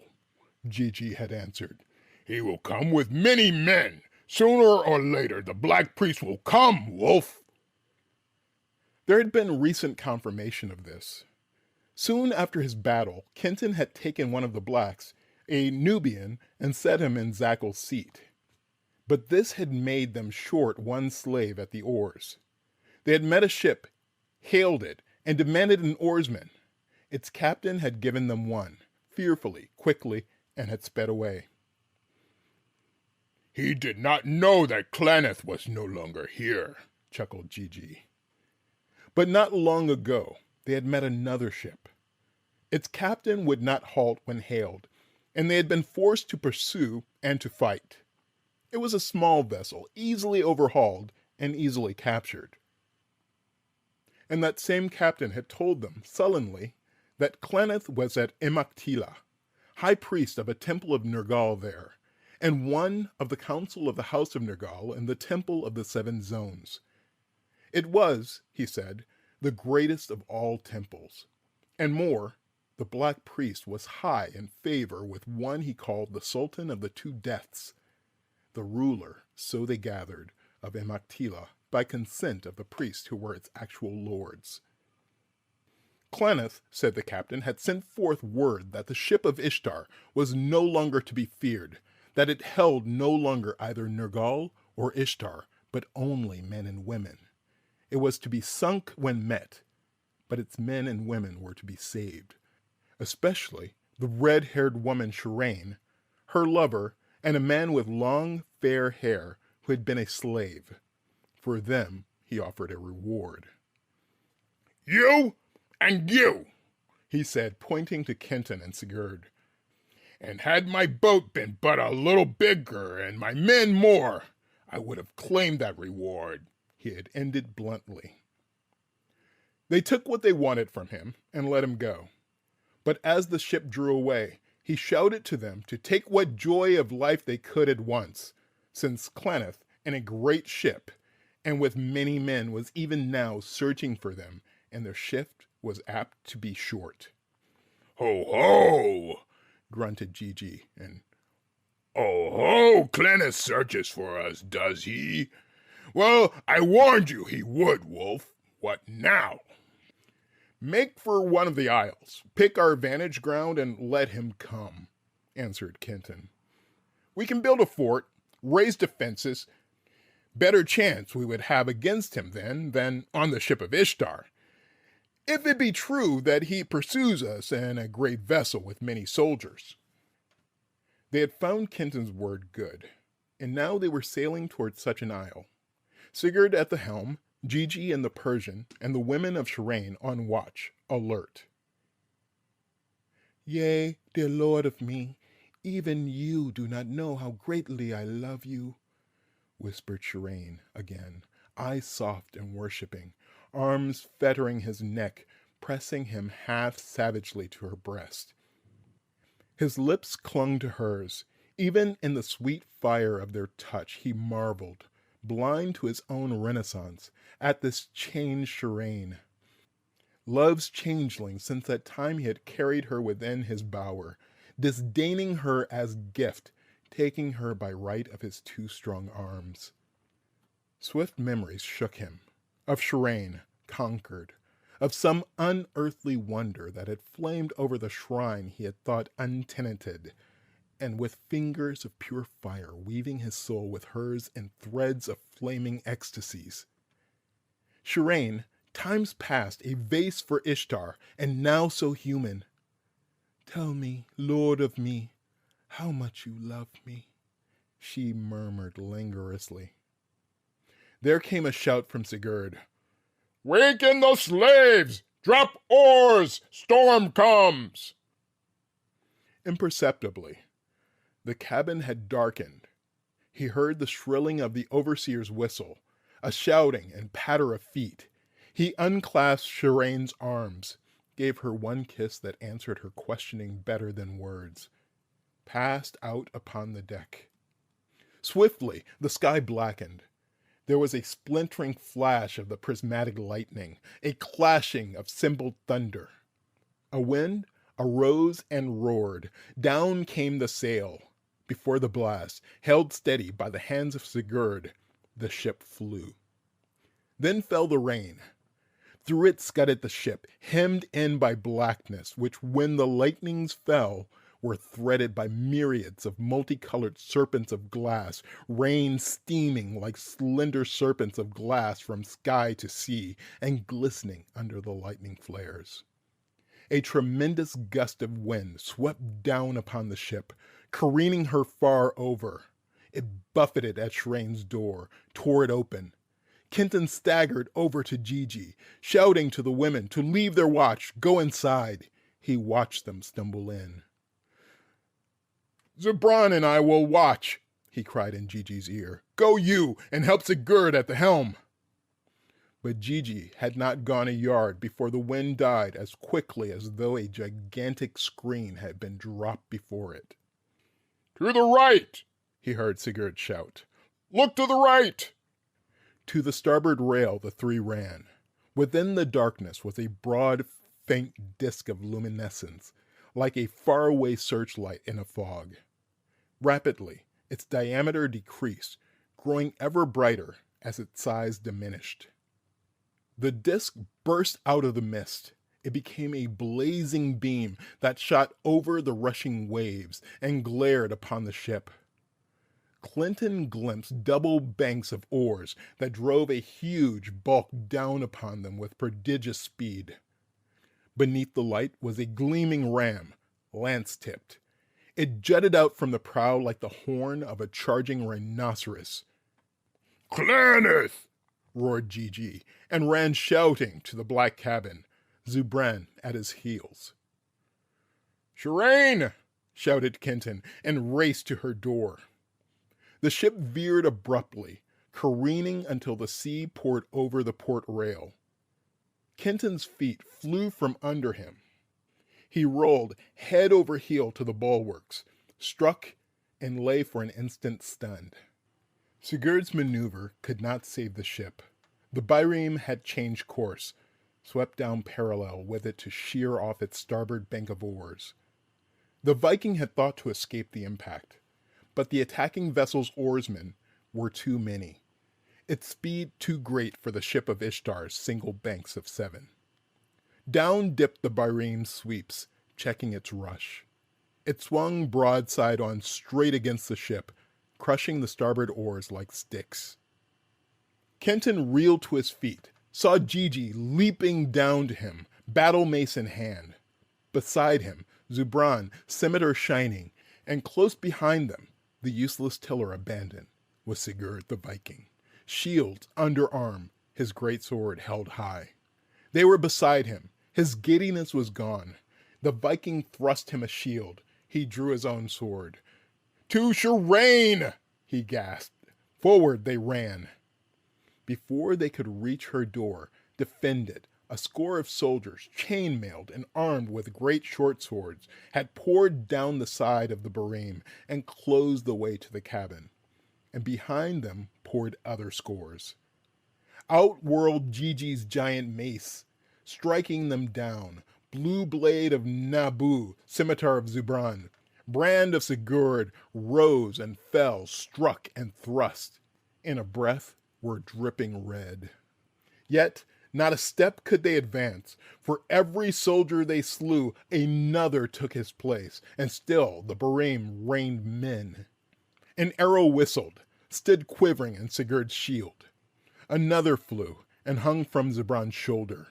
Gigi had answered. "He will come with many men. Sooner or later the Black Priest will come, Wolf." There had been recent confirmation of this. Soon after his battle, Kenton had taken one of the blacks, a Nubian, and set him in Zachel's seat. But this had made them short one slave at the oars. They had met a ship, hailed it, and demanded an oarsman. Its captain had given them one, fearfully, quickly, and had sped away. He did not know that Claneth was no longer here, chuckled Gigi. But not long ago, they had met another ship. Its captain would not halt when hailed, and they had been forced to pursue and to fight. It was a small vessel, easily overhauled and easily captured. And that same captain had told them, sullenly, that Claneth was at Imagtila, high priest of a temple of Nergal there, and one of the council of the house of Nergal in the temple of the seven zones. It was, he said, the greatest of all temples. And more, the black priest was high in favor with one he called the Sultan of the Two Deaths, the ruler, so they gathered, of Imagtila, by consent of the priests who were its actual lords. Claneth, said the captain, had sent forth word that the Ship of Ishtar was no longer to be feared, that it held no longer either Nergal or Ishtar, but only men and women. It was to be sunk when met, but its men and women were to be saved, especially the red-haired woman Shireen, her lover, and a man with long, fair hair who had been a slave. For them he offered a reward. You and you, he said, pointing to Kenton and Sigurd. And had my boat been but a little bigger and my men more, I would have claimed that reward, he had ended bluntly. They took what they wanted from him and let him go. But as the ship drew away, he shouted to them to take what joy of life they could at once, since Claneth, in a great ship, and with many men, was even now searching for them, and their shift was apt to be short. Ho, ho, grunted Gigi, and oh, Claneth searches for us, does he? Well, I warned you he would, Wolf. What now? Make for one of the isles, pick our vantage ground, and let him come, answered Kenton. We can build a fort, raise defenses. Better chance we would have against him then than on the Ship of Ishtar, if it be true that he pursues us in a great vessel with many soldiers. They had found Kenton's word good, and now they were sailing towards such an isle. Sigurd at the helm, Gigi and the Persian, and the women of Shireen on watch, alert. Yea, dear lord of me, even you do not know how greatly I love you, whispered Shireen again, eyes soft and worshipping, arms fettering his neck, pressing him half savagely to her breast. His lips clung to hers. Even in the sweet fire of their touch he marveled, blind to his own renaissance, at this changed Shireen. Love's changeling since that time he had carried her within his bower, disdaining her as gift, taking her by right of his too strong arms. Swift memories shook him, of Shireen, conquered, of some unearthly wonder that had flamed over the shrine he had thought untenanted, and with fingers of pure fire weaving his soul with hers in threads of flaming ecstasies. Shireen, times past a vase for Ishtar, and now so human. Tell me, lord of me, how much you love me, she murmured languorously. There came a shout from Sigurd. Waken the slaves! Drop oars! Storm comes! Imperceptibly, the cabin had darkened. He heard the shrilling of the overseer's whistle, a shouting and patter of feet. He unclasped Shireen's arms, gave her one kiss that answered her questioning better than words, passed out upon the deck. Swiftly, the sky blackened. There was a splintering flash of the prismatic lightning, a clashing of cymballed thunder. A wind arose and roared. Down came the sail. Before the blast, held steady by the hands of Sigurd, the ship flew. Then fell the rain. Through it scudded the ship, hemmed in by blackness, which, when the lightnings fell, were threaded by myriads of multicolored serpents of glass, rain steaming like slender serpents of glass from sky to sea, and glistening under the lightning flares. A tremendous gust of wind swept down upon the ship, careening her far over. It buffeted at Shireen's door, tore it open. Kenton staggered over to Gigi, shouting to the women to leave their watch, go inside. He watched them stumble in. "Zubran and I will watch," he cried in Gigi's ear. "Go you, and help Sigurd at the helm." But Gigi had not gone a yard before the wind died as quickly as though a gigantic screen had been dropped before it. "To the right!" he heard Sigurd shout. "Look to the right!" To the starboard rail the three ran. Within the darkness was a broad, faint disk of luminescence, like a faraway searchlight in a fog. Rapidly, its diameter decreased, growing ever brighter as its size diminished. The disk burst out of the mist. It became a blazing beam that shot over the rushing waves and glared upon the ship. Clinton glimpsed double banks of oars that drove a huge bulk down upon them with prodigious speed. Beneath the light was a gleaming ram, lance-tipped. It jutted out from the prow like the horn of a charging rhinoceros. "Claneth!" roared Gigi, and ran shouting to the black cabin, Zubran at his heels. "Shireen!" shouted Kenton, and raced to her door. The ship veered abruptly, careening until the sea poured over the port rail. Kenton's feet flew from under him. He rolled head over heel to the bulwarks, struck, and lay for an instant stunned. Sigurd's maneuver could not save the ship. The byreme had changed course, swept down parallel with it to sheer off its starboard bank of oars. The Viking had thought to escape the impact, but the attacking vessel's oarsmen were too many, its speed too great for the Ship of Ishtar's single banks of 7. Down dipped the byreme's sweeps, checking its rush. It swung broadside on straight against the ship, crushing the starboard oars like sticks. Kenton reeled to his feet, saw Gigi leaping down to him, battle mace in hand. Beside him, Zubran, scimitar shining, and close behind them, the useless tiller abandoned, was Sigurd the Viking, shields under arm, his great sword held high. They were beside him. His giddiness was gone. The Viking thrust him a shield. He drew his own sword. "To Shireen!" he gasped. Forward they ran. Before they could reach her door, defended, a score of soldiers, chain-mailed and armed with great short swords, had poured down the side of the byreme and closed the way to the cabin. And behind them poured other scores. Out whirled Gigi's giant mace, striking them down. Blue blade of Nabu, scimitar of Zubran, brand of Sigurd, rose and fell, struck and thrust. In a breath were dripping red. Yet not a step could they advance. For every soldier they slew, another took his place, and still the byreme rained men. An arrow whistled, stood quivering in Sigurd's shield. Another flew, and hung from Zubran's shoulder.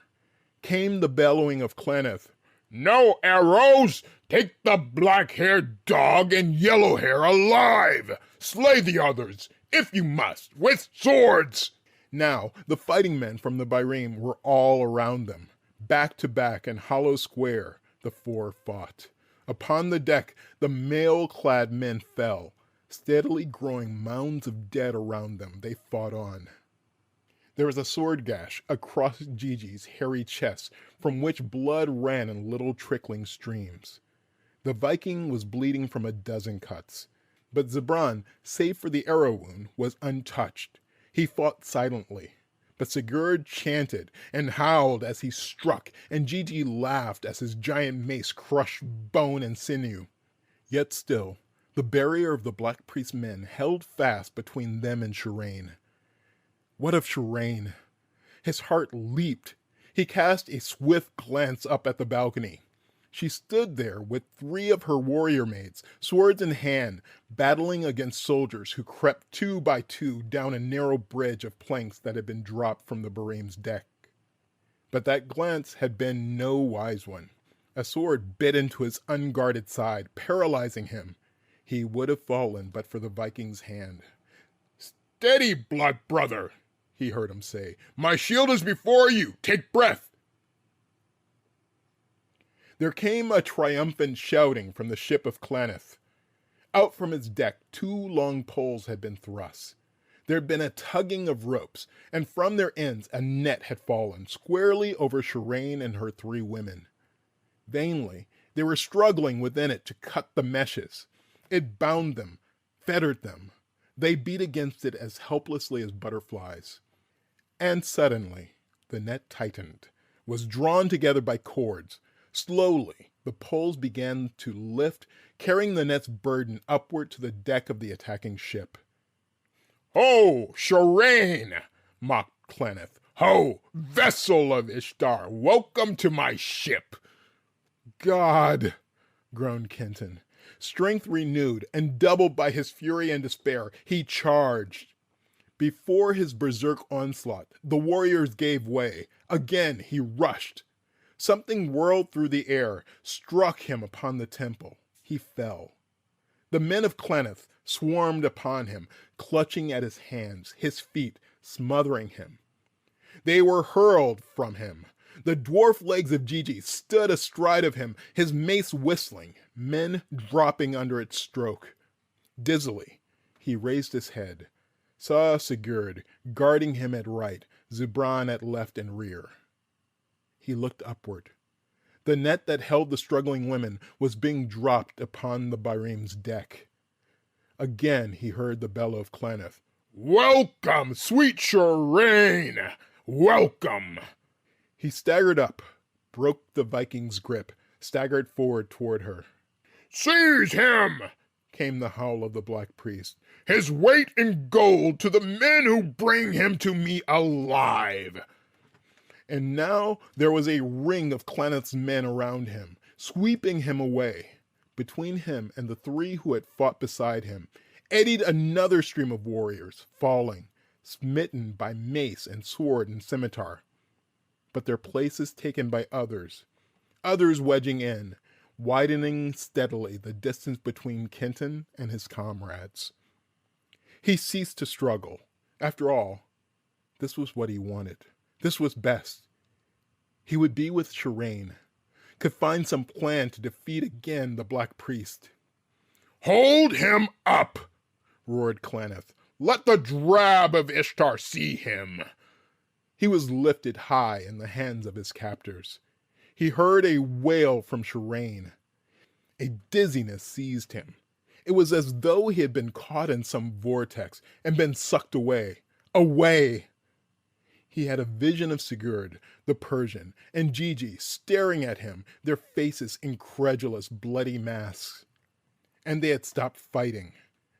Came the bellowing of Claneth. "No arrows! Take the black-haired dog and yellow hair alive! Slay the others, if you must, with swords!" Now the fighting men from the byreme were all around them. Back to back in hollow square the four fought. Upon the deck the mail-clad men fell. Steadily growing mounds of dead around them, they fought on. There was a sword gash across Gigi's hairy chest, from which blood ran in little trickling streams. The Viking was bleeding from a dozen cuts, but Zubran, save for the arrow wound, was untouched. He fought silently, but Sigurd chanted and howled as he struck, and Gigi laughed as his giant mace crushed bone and sinew. Yet still, the barrier of the Black Priest's men held fast between them and Shireen. What of Shireen? His heart leaped. He cast a swift glance up at the balcony. She stood there with 3 of her warrior maids, swords in hand, battling against soldiers who crept 2 by 2 down a narrow bridge of planks that had been dropped from the byreme's deck. But that glance had been no wise one. A sword bit into his unguarded side, paralyzing him. He would have fallen but for the Viking's hand. "Steady, blood brother," he heard him say. "My shield is before you. Take breath." There came a triumphant shouting from the ship of Claneth. Out from its deck 2 long poles had been thrust. There had been a tugging of ropes, and from their ends a net had fallen squarely over Shireen and her 3 women. Vainly, they were struggling within it to cut the meshes. It bound them, fettered them. They beat against it as helplessly as butterflies. And suddenly, the net tightened, was drawn together by cords. Slowly, the poles began to lift, carrying the net's burden upward to the deck of the attacking ship. "Ho, Shireen!" mocked Claneth. "Ho, vessel of Ishtar! Welcome to my ship!" "God!" groaned Kenton. Strength renewed and doubled by his fury and despair, he charged. Before his berserk onslaught, the warriors gave way. Again he rushed. Something whirled through the air, struck him upon the temple. He fell. The men of Claneth swarmed upon him, clutching at his hands, his feet, smothering him. They were hurled from him. The dwarf legs of Gigi stood astride of him, his mace whistling, men dropping under its stroke. Dizzily, he raised his head, saw Sigurd guarding him at right, Zubran at left and rear. He looked upward. The net that held the struggling women was being dropped upon the Barim's deck. Again he heard the bellow of Claneth. "Welcome, sweet Shireen! Welcome!" He staggered up, broke the Viking's grip, staggered forward toward her. "Seize him!" came the howl of the Black Priest. "His weight in gold to the men who bring him to me alive!" And now there was a ring of Claneth's men around him, sweeping him away. Between him and the 3 who had fought beside him, eddied another stream of warriors, falling, smitten by mace and sword and scimitar. But their places taken by others wedging in, widening steadily the distance between Kenton and his comrades. He ceased to struggle. After all, this was what he wanted. This was best. He would be with Shireen, could find some plan to defeat again the Black Priest. "Hold him up!" roared Claneth. "Let the drab of Ishtar see him!" He was lifted high in the hands of his captors. He heard a wail from Shireen. A dizziness seized him. It was as though he had been caught in some vortex and been sucked away. Away! He had a vision of Sigurd, the Persian, and Gigi staring at him, their faces incredulous, bloody masks. And they had stopped fighting.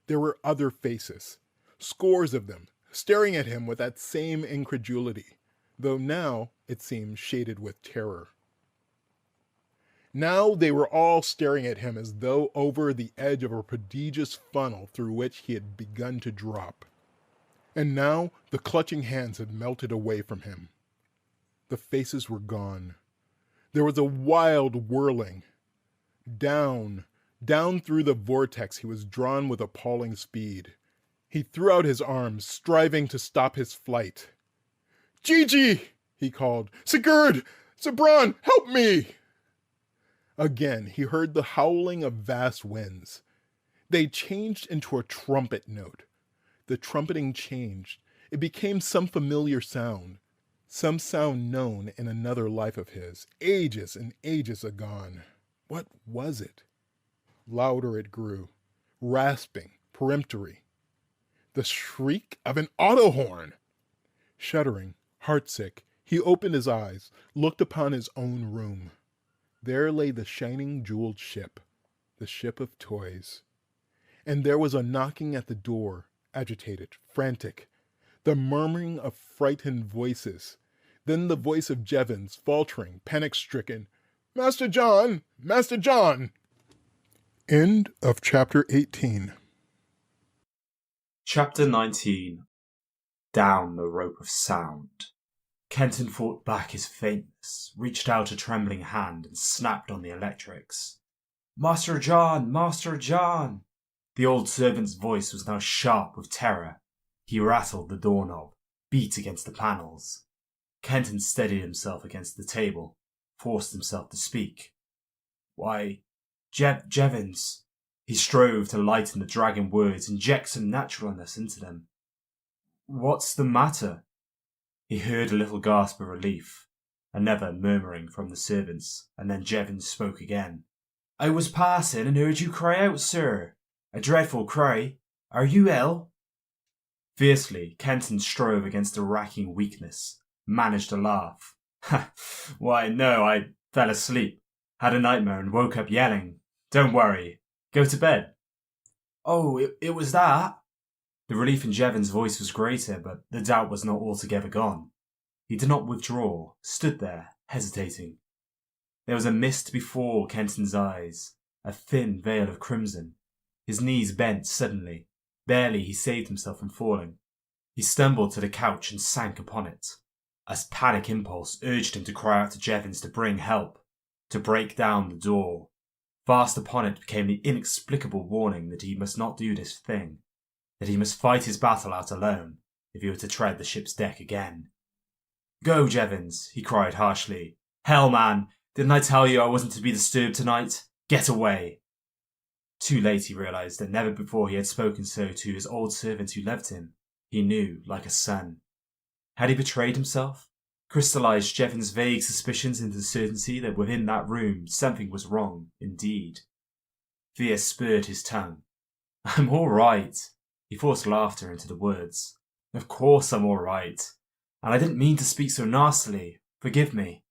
There were other faces, scores of them, staring at him with that same incredulity, though now it seemed shaded with terror. Now they were all staring at him as though over the edge of a prodigious funnel through which he had begun to drop. And now the clutching hands had melted away from him. The faces were gone. There was a wild whirling. Down through the vortex he was drawn with appalling speed. He threw out his arms, striving to stop his flight. "Gigi!" he called. "Sigurd! Zubran, help me!" Again he heard the howling of vast winds. They changed into a trumpet note. The trumpeting changed. It became some familiar sound, some sound known in another life of his, ages and ages agone. What was it? Louder it grew, rasping, peremptory. The shriek of an auto horn! Shuddering, heartsick, he opened his eyes, looked upon his own room. There lay the shining jeweled ship, the ship of toys. And there was a knocking at the door, agitated, frantic, the murmuring of frightened voices, then the voice of Jevons, faltering, panic-stricken, "Master John! Master John!" End of chapter 18. Chapter 19. Down the rope of sound. Kenton fought back his faintness, reached out a trembling hand and snapped on the electrics. "Master John! Master John!" The old servant's voice was now sharp with terror. He rattled the doorknob, beat against the panels. Kenton steadied himself against the table, forced himself to speak. "Why, Jevons." He strove to lighten the dragging words, inject some naturalness into them. "What's the matter?" He heard a little gasp of relief, another murmuring from the servants, and then Jevons spoke again. "I was passing and heard you cry out, sir. A dreadful cry. Are you ill?" Fiercely, Kenton strove against a racking weakness, managed to laugh. "Why, no, I fell asleep. Had a nightmare and woke up yelling. Don't worry. Go to bed." "Oh, it was that?" The relief in Jevons' voice was greater, but the doubt was not altogether gone. He did not withdraw, stood there, hesitating. There was a mist before Kenton's eyes, a thin veil of crimson. His knees bent suddenly. Barely he saved himself from falling. He stumbled to the couch and sank upon it. A panic impulse urged him to cry out to Jevons to bring help, to break down the door. Fast upon it came the inexplicable warning that he must not do this thing, that he must fight his battle out alone if he were to tread the ship's deck again. "Go, Jevons," he cried harshly. "Hell, man, didn't I tell you I wasn't to be disturbed tonight? Get away." Too late he realised that never before he had spoken so to his old servant who loved him. He knew, like a son. Had he betrayed himself? Crystallised Jevons' vague suspicions into the certainty that within that room something was wrong, indeed. Fear spurred his tongue. "I'm all right." He forced laughter into the words. "Of course I'm all right. And I didn't mean to speak so nastily. Forgive me."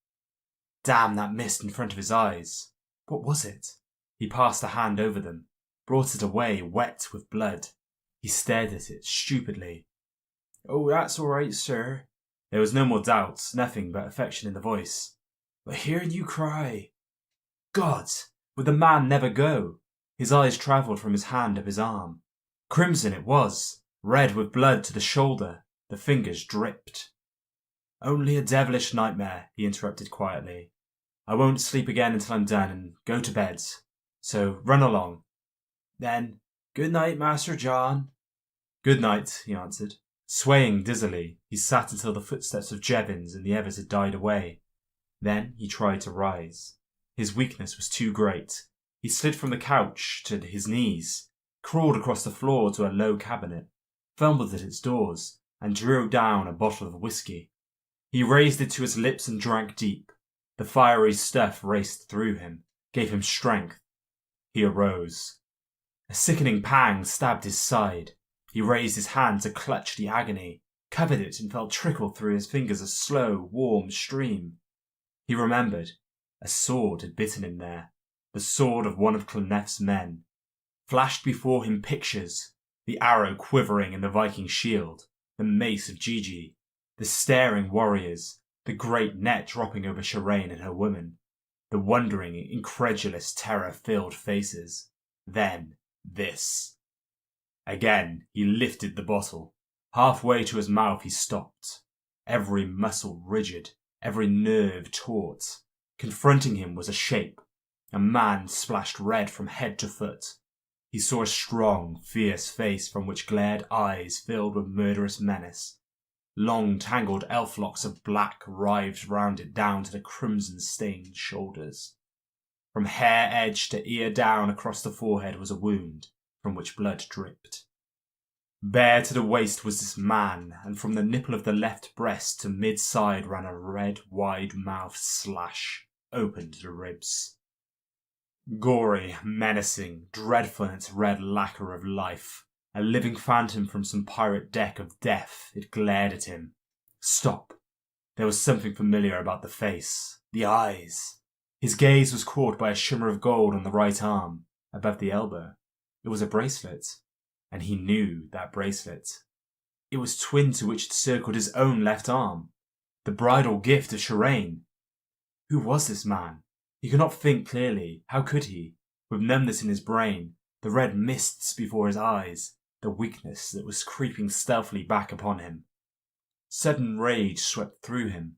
Damn that mist in front of his eyes. What was it? He passed a hand over them, brought it away wet with blood. He stared at it stupidly. "Oh, that's all right, sir." There was no more doubt, nothing but affection in the voice. "But hearing you cry—" God! Would the man never go? His eyes travelled from his hand up his arm. Crimson it was, red with blood to the shoulder. The fingers dripped. "Only a devilish nightmare," he interrupted quietly. "I won't sleep again until I'm done and go to bed. So run along." Then, "Good night, Master John." "Good night," he answered. Swaying dizzily, he sat until the footsteps of Jevons and the others had died away. Then he tried to rise. His weakness was too great. He slid from the couch to his knees, crawled across the floor to a low cabinet, fumbled at its doors, and drew down a bottle of whiskey. He raised it to his lips and drank deep. The fiery stuff raced through him, gave him strength. He arose. A sickening pang stabbed his side. He raised his hand to clutch the agony, covered it and felt trickle through his fingers a slow, warm stream. He remembered. A sword had bitten him there, the sword of one of Clonef's men. Flashed before him pictures, the arrow quivering in the Viking shield, the mace of Gigi, the staring warriors, the great net dropping over Shireen and her women, the wondering, incredulous, terror-filled faces. Then this. Again he lifted the bottle. Halfway to his mouth he stopped, every muscle rigid, every nerve taut. Confronting him was a shape, a man splashed red from head to foot. He saw a strong, fierce face from which glared eyes filled with murderous menace. Long, tangled elf locks of black writhed round it down to the crimson-stained shoulders. From hair edge to ear down across the forehead was a wound, from which blood dripped. Bare to the waist was this man, and from the nipple of the left breast to mid-side ran a red, wide-mouthed slash, open to the ribs. Gory, menacing, dreadful in its red lacquer of life, a living phantom from some pirate deck of death, it glared at him. Stop. There was something familiar about the face, the eyes. His gaze was caught by a shimmer of gold on the right arm, above the elbow. It was a bracelet, and he knew that bracelet. It was twin to which it circled his own left arm, the bridal gift of Shireen. Who was this man? He could not think clearly. How could he? With numbness in his brain, the red mists before his eyes, the weakness that was creeping stealthily back upon him. Sudden rage swept through him.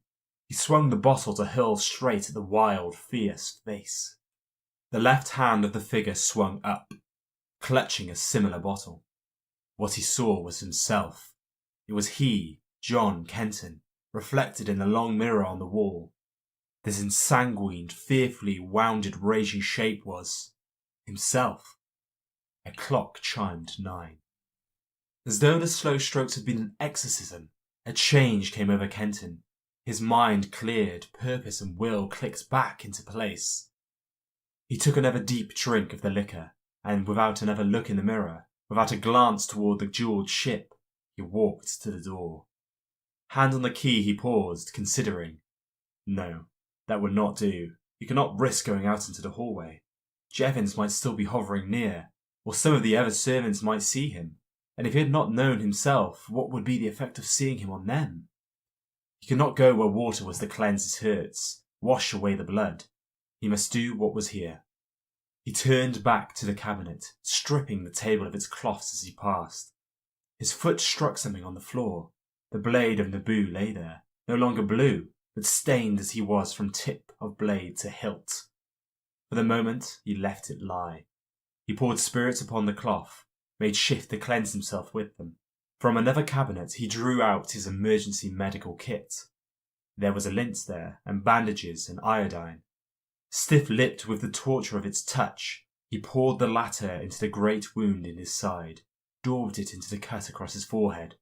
He swung the bottle to hurl straight at the wild, fierce face. The left hand of the figure swung up. clutching a similar bottle. What he saw was himself. It was he, John Kenton, reflected in the long mirror on the wall. This ensanguined, fearfully wounded, raging shape was himself. A clock chimed 9. As though the slow strokes had been an exorcism, a change came over Kenton. His mind cleared, purpose and will clicked back into place. He took another deep drink of the liquor, and without another look in the mirror, without a glance toward the jeweled ship, he walked to the door. Hand on the key, he paused, considering. No, that would not do. He could not risk going out into the hallway. Jevons might still be hovering near, or some of the other servants might see him, and if he had not known himself, what would be the effect of seeing him on them? He could not go where water was to cleanse his hurts, wash away the blood. He must do what was here. He turned back to the cabinet, stripping the table of its cloths as he passed. His foot struck something on the floor. The blade of Naboo lay there, no longer blue, but stained as he was from tip of blade to hilt. For the moment he left it lie. He poured spirits upon the cloth, made shift to cleanse himself with them. From another cabinet he drew out his emergency medical kit. There was a lint there, and bandages and iodine. Stiff-lipped with the torture of its touch, he poured the latter into the great wound in his side, daubed it into the cut across his forehead.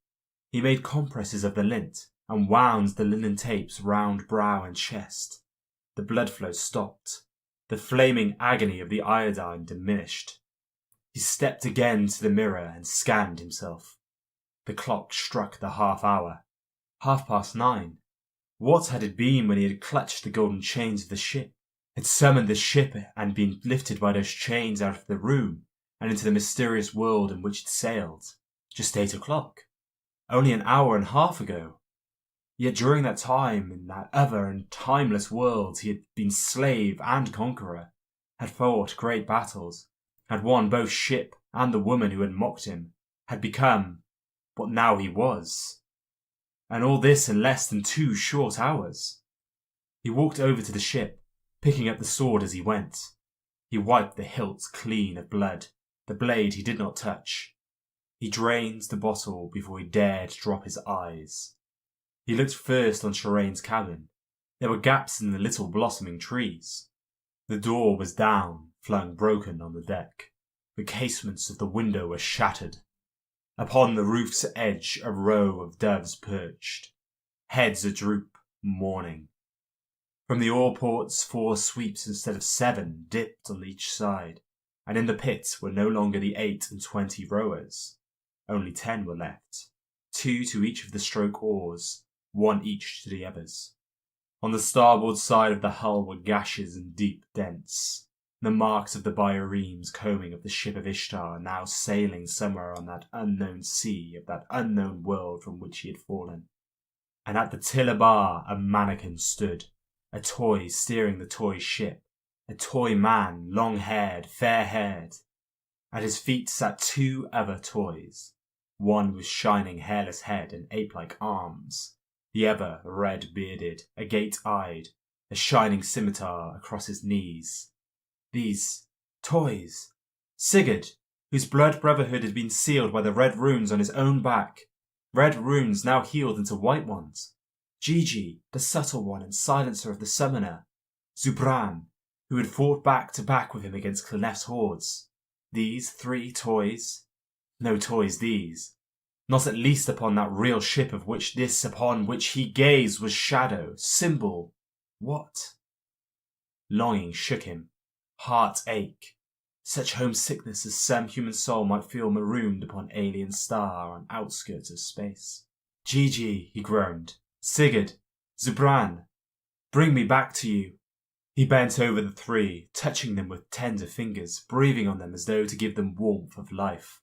He made compresses of the lint, and wound the linen tapes round brow and chest. The blood flow stopped. The flaming agony of the iodine diminished. He stepped again to the mirror and scanned himself. The clock struck the half-hour. 9:30. What had it been when he had clutched the golden chains of the ship, had summoned the ship and been lifted by those chains out of the room and into the mysterious world in which it sailed? Just 8 o'clock. Only an hour and a half ago. Yet during that time, in that other and timeless world, he had been slave and conqueror, had fought great battles, had won both ship and the woman who had mocked him, had become what now he was. And all this in less than 2 short hours. He walked over to the ship, picking up the sword as he went. He wiped the hilt clean of blood, the blade he did not touch. He drained the bottle before he dared drop his eyes. He looked first on Shireen's cabin. There were gaps in the little blossoming trees. The door was down, flung broken on the deck. The casements of the window were shattered. Upon the roof's edge a row of doves perched, heads adroop, mourning. From the oar-ports 4 sweeps instead of 7 dipped on each side, and in the pit were no longer the 28 rowers. Only 10 were left, 2 to each of the stroke oars, 1 each to the others. On the starboard side of the hull were gashes and deep dents, the marks of the biremes combing of the Ship of Ishtar, now sailing somewhere on that unknown sea of that unknown world from which he had fallen. And at the tiller bar a mannequin stood, a toy steering the toy ship, a toy man, long-haired, fair-haired. At his feet sat 2 other toys, one with shining hairless head and ape-like arms, the other red-bearded, agate-eyed, a shining scimitar across his knees. These toys, Sigurd, whose blood brotherhood had been sealed by the red runes on his own back, red runes now healed into white ones. Gigi, the subtle one and silencer of the summoner. Zubran, who had fought back to back with him against Clonef's hordes. These 3 toys? No toys these. Not at least upon that real ship of which this upon which he gazed was shadow, symbol. What? Longing shook him. Heart ache. Such homesickness as some human soul might feel marooned upon alien star on outskirts of space. Gigi, he groaned. Sigurd, Zubran, bring me back to you. He bent over the 3, touching them with tender fingers, breathing on them as though to give them warmth of life.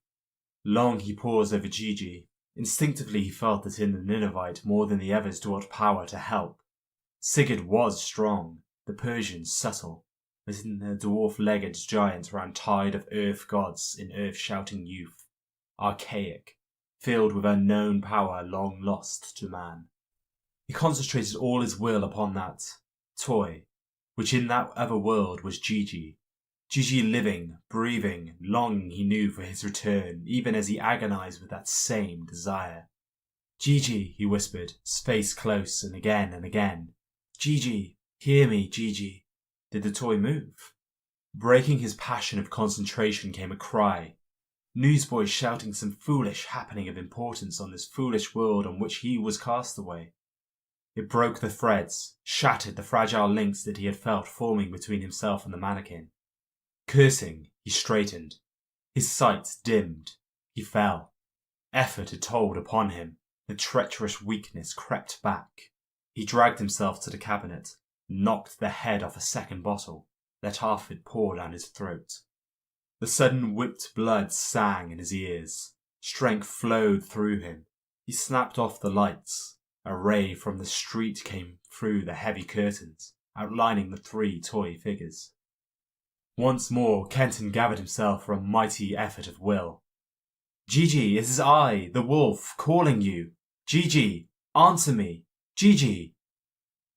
Long he paused over Gigi. Instinctively he felt that in the Ninevite more than the others dwelt power to help. Sigurd was strong, the Persians subtle, but in the dwarf-legged giant ran tide of earth gods in earth-shouting youth, archaic, filled with unknown power long lost to man. He concentrated all his will upon that toy, which in that other world was Gigi. Gigi living, breathing, longing he knew for his return, even as he agonized with that same desire. Gigi, he whispered, his face close, and again. Gigi, hear me, Gigi. Did the toy move? Breaking his passion of concentration came a cry. Newsboys shouting some foolish happening of importance on this foolish world on which he was castaway. It broke the threads, shattered the fragile links that he had felt forming between himself and the mannequin. Cursing, he straightened. His sight dimmed. He fell. Effort had told upon him. The treacherous weakness crept back. He dragged himself to the cabinet, knocked the head off a second bottle, let half of it pour down his throat. The sudden whipped blood sang in his ears. Strength flowed through him. He snapped off the lights. A ray from the street came through the heavy curtains, outlining the 3 toy figures. Once more, Kenton gathered himself for a mighty effort of will. Gigi, it is I, the wolf, calling you. Gigi, answer me. Gigi.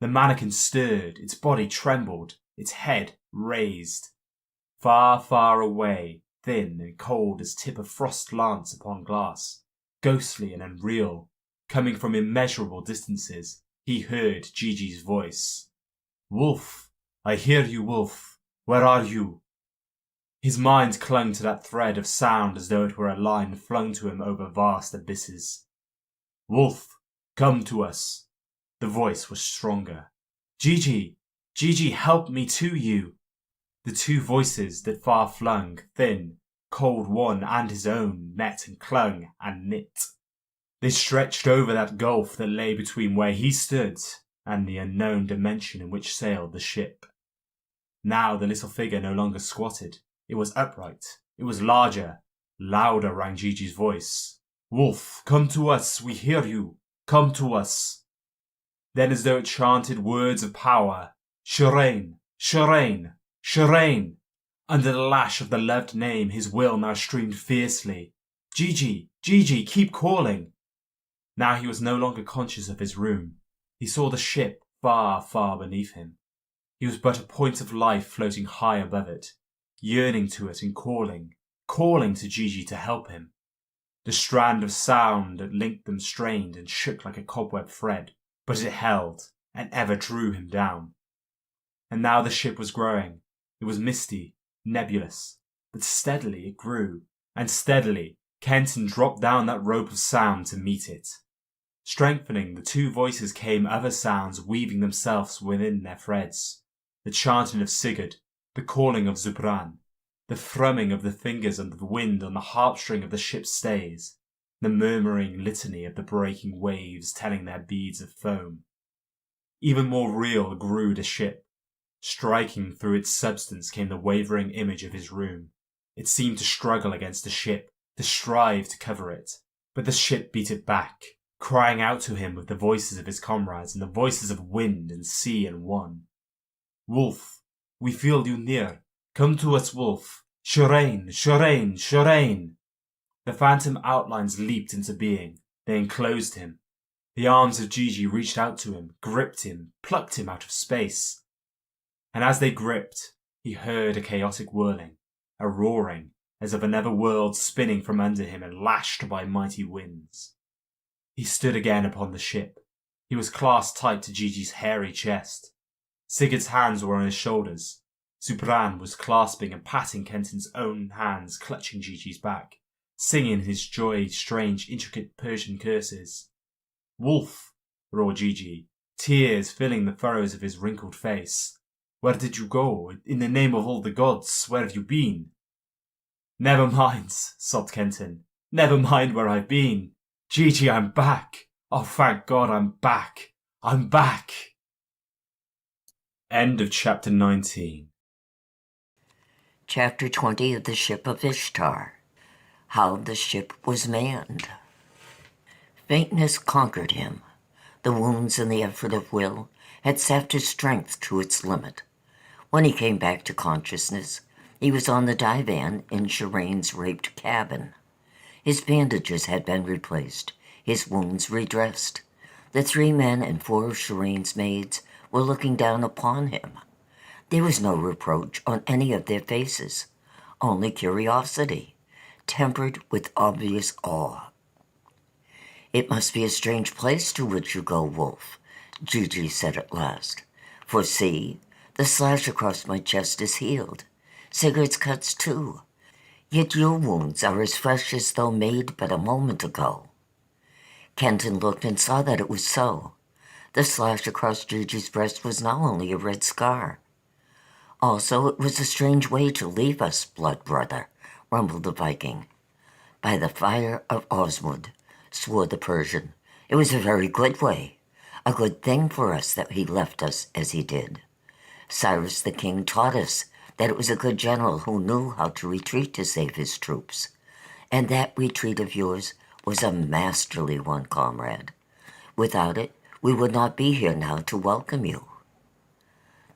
The mannequin stirred, its body trembled, its head raised. Far, far away, thin and cold as tip of frost lance upon glass, ghostly and unreal, coming from immeasurable distances, he heard Gigi's voice. Wolf, I hear you, wolf. Where are you? His mind clung to that thread of sound as though it were a line flung to him over vast abysses. Wolf, come to us. The voice was stronger. Gigi, Gigi, help me to you. The 2 voices that far flung, thin, cold one and his own, met and clung and knit. They stretched over that gulf that lay between where he stood and the unknown dimension in which sailed the ship. Now the little figure no longer squatted. It was upright. It was larger. Louder rang Gigi's voice. Wolf, come to us. We hear you. Come to us. Then as though it chanted words of power, Shireen, Shireen, Shireen. Under the lash of the loved name, his will now streamed fiercely. Gigi, Gigi, keep calling. Now he was no longer conscious of his room. He saw the ship far, far beneath him. He was but a point of life floating high above it, yearning to it and calling to Gigi to help him. The strand of sound that linked them strained and shook like a cobweb thread, but it held and ever drew him down. And now the ship was growing. It was misty, nebulous, but steadily it grew, and steadily Kenton dropped down that rope of sound to meet it. Strengthening the 2 voices came other sounds weaving themselves within their threads. The chanting of Sigurd, the calling of Zubran, the thrumming of the fingers under the wind on the harpstring of the ship's stays, the murmuring litany of the breaking waves telling their beads of foam. Even more real grew the ship. Striking through its substance came the wavering image of his room. It seemed to struggle against the ship, to strive to cover it, but the ship beat it back, crying out to him with the voices of his comrades and the voices of wind and sea in one. Wolf, we feel you near. Come to us, wolf. Shireen, Shireen, Shireen. The phantom outlines leaped into being. They enclosed him. The arms of Gigi reached out to him, gripped him, plucked him out of space. And as they gripped, he heard a chaotic whirling, a roaring, as of another world spinning from under him and lashed by mighty winds. He stood again upon the ship. He was clasped tight to Gigi's hairy chest. Sigurd's hands were on his shoulders. Zubran was clasping and patting Kenton's own hands, clutching Gigi's back, singing his joy strange, intricate Persian curses. Wolf, roared Gigi, tears filling the furrows of his wrinkled face. Where did you go? In the name of all the gods, where have you been? Never mind, sobbed Kenton. Never mind where I've been. Gigi, I'm back. Oh, thank God I'm back. I'm back. End of chapter 19. Chapter 20 of the Ship of Ishtar. How the ship was manned. Faintness conquered him. The wounds and the effort of will had sapped his strength to its limit. When he came back to consciousness, he was on the divan in Shireen's raped cabin. His bandages had been replaced, his wounds redressed. The 3 men and 4 of Shireen's maids were looking down upon him. There was no reproach on any of their faces, only curiosity, tempered with obvious awe. "It must be a strange place to which you go, Wolf," Gigi said at last. "For see, the slash across my chest is healed. Sigurd's cuts too. Yet your wounds are as fresh as though made but a moment ago." Kenton looked and saw that it was so. The slash across Gigi's breast was not only a red scar. "Also, it was a strange way to leave us, blood brother," rumbled the Viking. "By the fire of Osmund," swore the Persian, "it was a very good way. A good thing for us that he left us as he did. Cyrus the king taught us that it was a good general who knew how to retreat to save his troops. And that retreat of yours was a masterly one, comrade. Without it, we would not be here now to welcome you."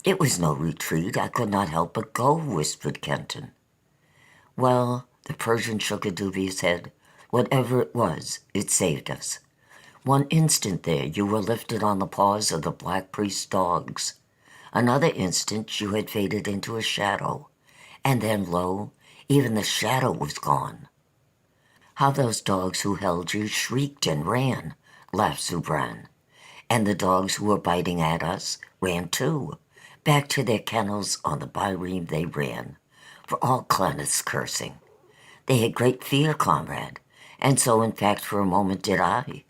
"It was no retreat. I could not help but go," whispered Kenton. "Well," the Persian shook a dubious head, "whatever it was, it saved us. One instant there you were lifted on the paws of the Black Priest's dogs. Another instant you had faded into a shadow. And then, lo, even the shadow was gone." "How those dogs who held you shrieked and ran," laughed Zubran. "And the dogs who were biting at us ran too. Back to their kennels on the Byreme they ran, for all Claneth's cursing. They had great fear, comrade, and so in fact for a moment did I.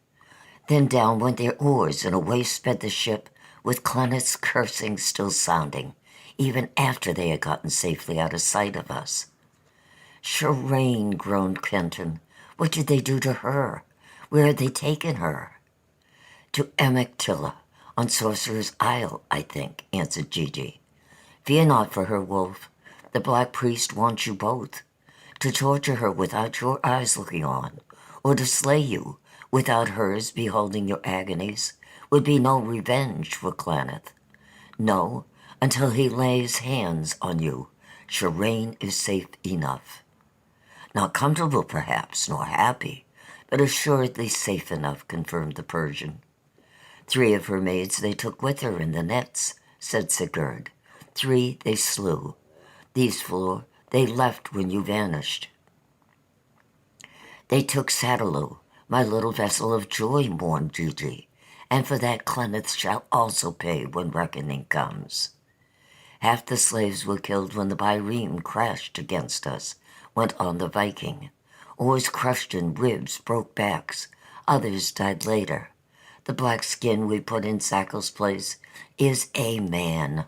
Then down went their oars, and away sped the ship, with Claneth's cursing still sounding, even after they had gotten safely out of sight of us." "Shireen," groaned Kenton. "What did they do to her? Where had they taken her?" "To Emmectilla, on Sorcerer's Isle, I think," answered Gigi. "Fear not for her, Wolf. The Black Priest wants you both. To torture her without your eyes looking on, or to slay you without hers beholding your agonies, would be no revenge for Claneth. No, until he lays hands on you, Shireen is safe enough. Not comfortable, perhaps, nor happy, but assuredly safe enough," confirmed the Persian. "3 of her maids they took with her in the nets," said Sigurd. 3 they slew. These 4 they left when you vanished." "They took Sadaloo, my little vessel of joy," mourned Gigi, "and for that Cleneth shall also pay when reckoning comes." "Half the slaves were killed when the Byreme crashed against us," went on the Viking. "Oars crushed in ribs, broke backs. Others died later. The black skin we put in Sackel's place is a man.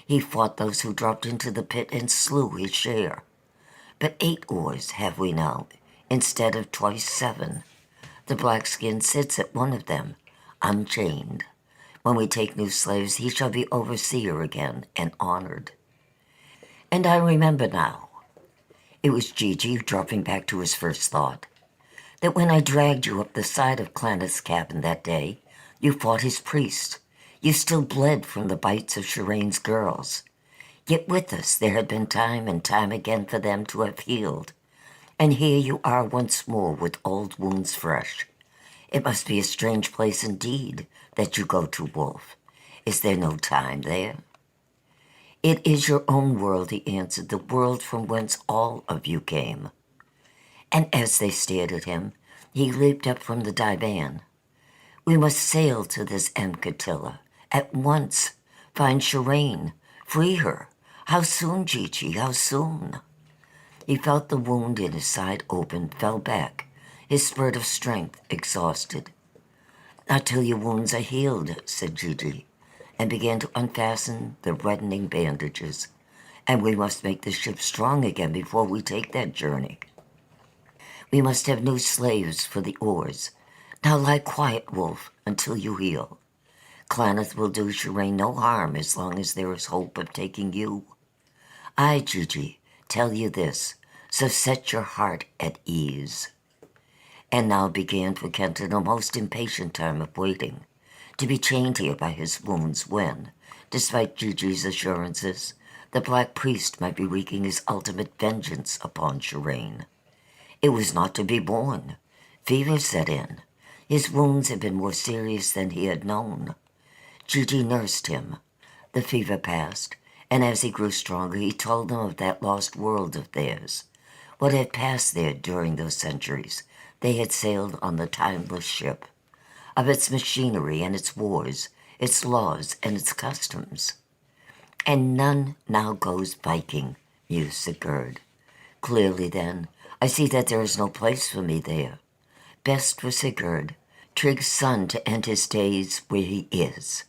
He fought those who dropped into the pit and slew his share. But 8 oars have we now, instead of twice 7. The black skin sits at one of them, unchained. When we take new slaves, he shall be overseer again and honored. And I remember now," it was Gigi dropping back to his first thought, "that when I dragged you up the side of Claneth's cabin that day, you fought his priest. You still bled from the bites of Shireen's girls. Yet with us there had been time and time again for them to have healed. And here you are once more with old wounds fresh. It must be a strange place indeed that you go to, Wolf. Is there no time there?" "It is your own world," he answered, "the world from whence all of you came." And as they stared at him, he leaped up from the divan. "We must sail to this Emmectilla at once. Find Shireen. Free her. How soon, Gigi, how soon?" He felt the wound in his side open, fell back, his spurt of strength exhausted. "Not till your wounds are healed," said Gigi, and began to unfasten the reddening bandages. "And we must make the ship strong again before we take that journey. We must have new slaves for the oars. Now lie quiet, Wolf, until you heal. Claneth will do Shireen no harm as long as there is hope of taking you. I, Gigi, tell you this, so set your heart at ease." And now began for Kenton a most impatient time of waiting, to be chained here by his wounds when, despite Gigi's assurances, the Black Priest might be wreaking his ultimate vengeance upon Shireen. It was not to be borne. Fever set in. His wounds had been more serious than he had known. Gigi nursed him. The fever passed, and as he grew stronger, he told them of that lost world of theirs, what had passed there during those centuries they had sailed on the timeless ship, of its machinery and its wars, its laws and its customs. And none now goes Viking, mused Sigurd. Clearly, then, I see that there is no place for me there. Best for Sigurd, Trygg's son, to end his days where he is.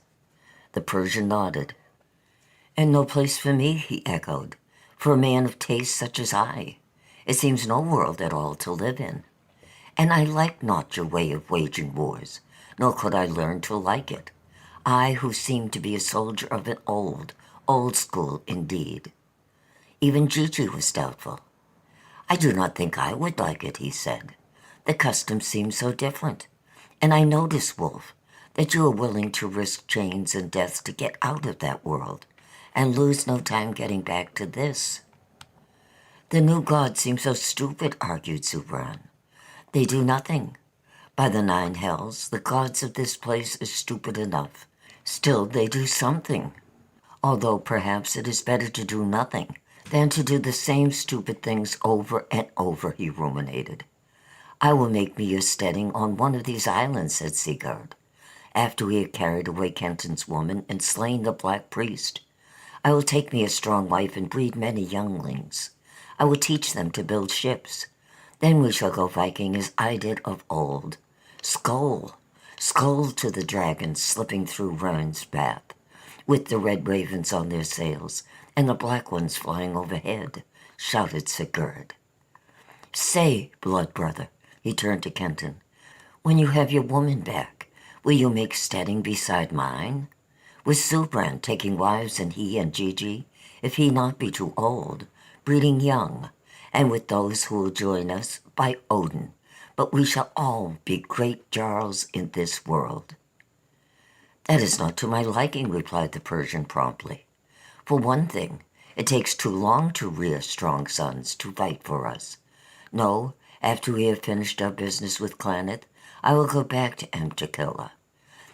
The Persian nodded. And no place for me, he echoed, for a man of taste such as I. It seems no world at all to live in. And I like not your way of waging wars, nor could I learn to like it. I, who seem to be a soldier of an old school indeed. Even Gigi was doubtful. I do not think I would like it, he said. The customs seem so different. And I notice, Wolf, that you are willing to risk chains and death to get out of that world, and lose no time getting back to this. The new gods seem so stupid, argued Zubran. They do nothing. By the 9 hells, the gods of this place are stupid enough. Still, they do something. Although perhaps it is better to do nothing than to do the same stupid things over and over, he ruminated. I will make me a steading on one of these islands, said Sigurd, after we had carried away Kenton's woman and slain the black priest. I will take me a strong wife and breed many younglings. I will teach them to build ships. Then we shall go Viking as I did of old. Skoll, skoll to the dragons slipping through Rhine's path, with the red ravens on their sails and the black ones flying overhead, shouted Sigurd. Say, blood brother, he turned to Kenton, when you have your woman back, will you make steading beside mine? With Zubran taking wives and he and Gigi, if he not be too old, breeding young, and with those who will join us, by Odin, but we shall all be great jarls in this world. That is not to my liking, replied the Persian promptly. For one thing, it takes too long to rear strong sons to fight for us. No, after we have finished our business with Claneth, I will go back to Emtakilla,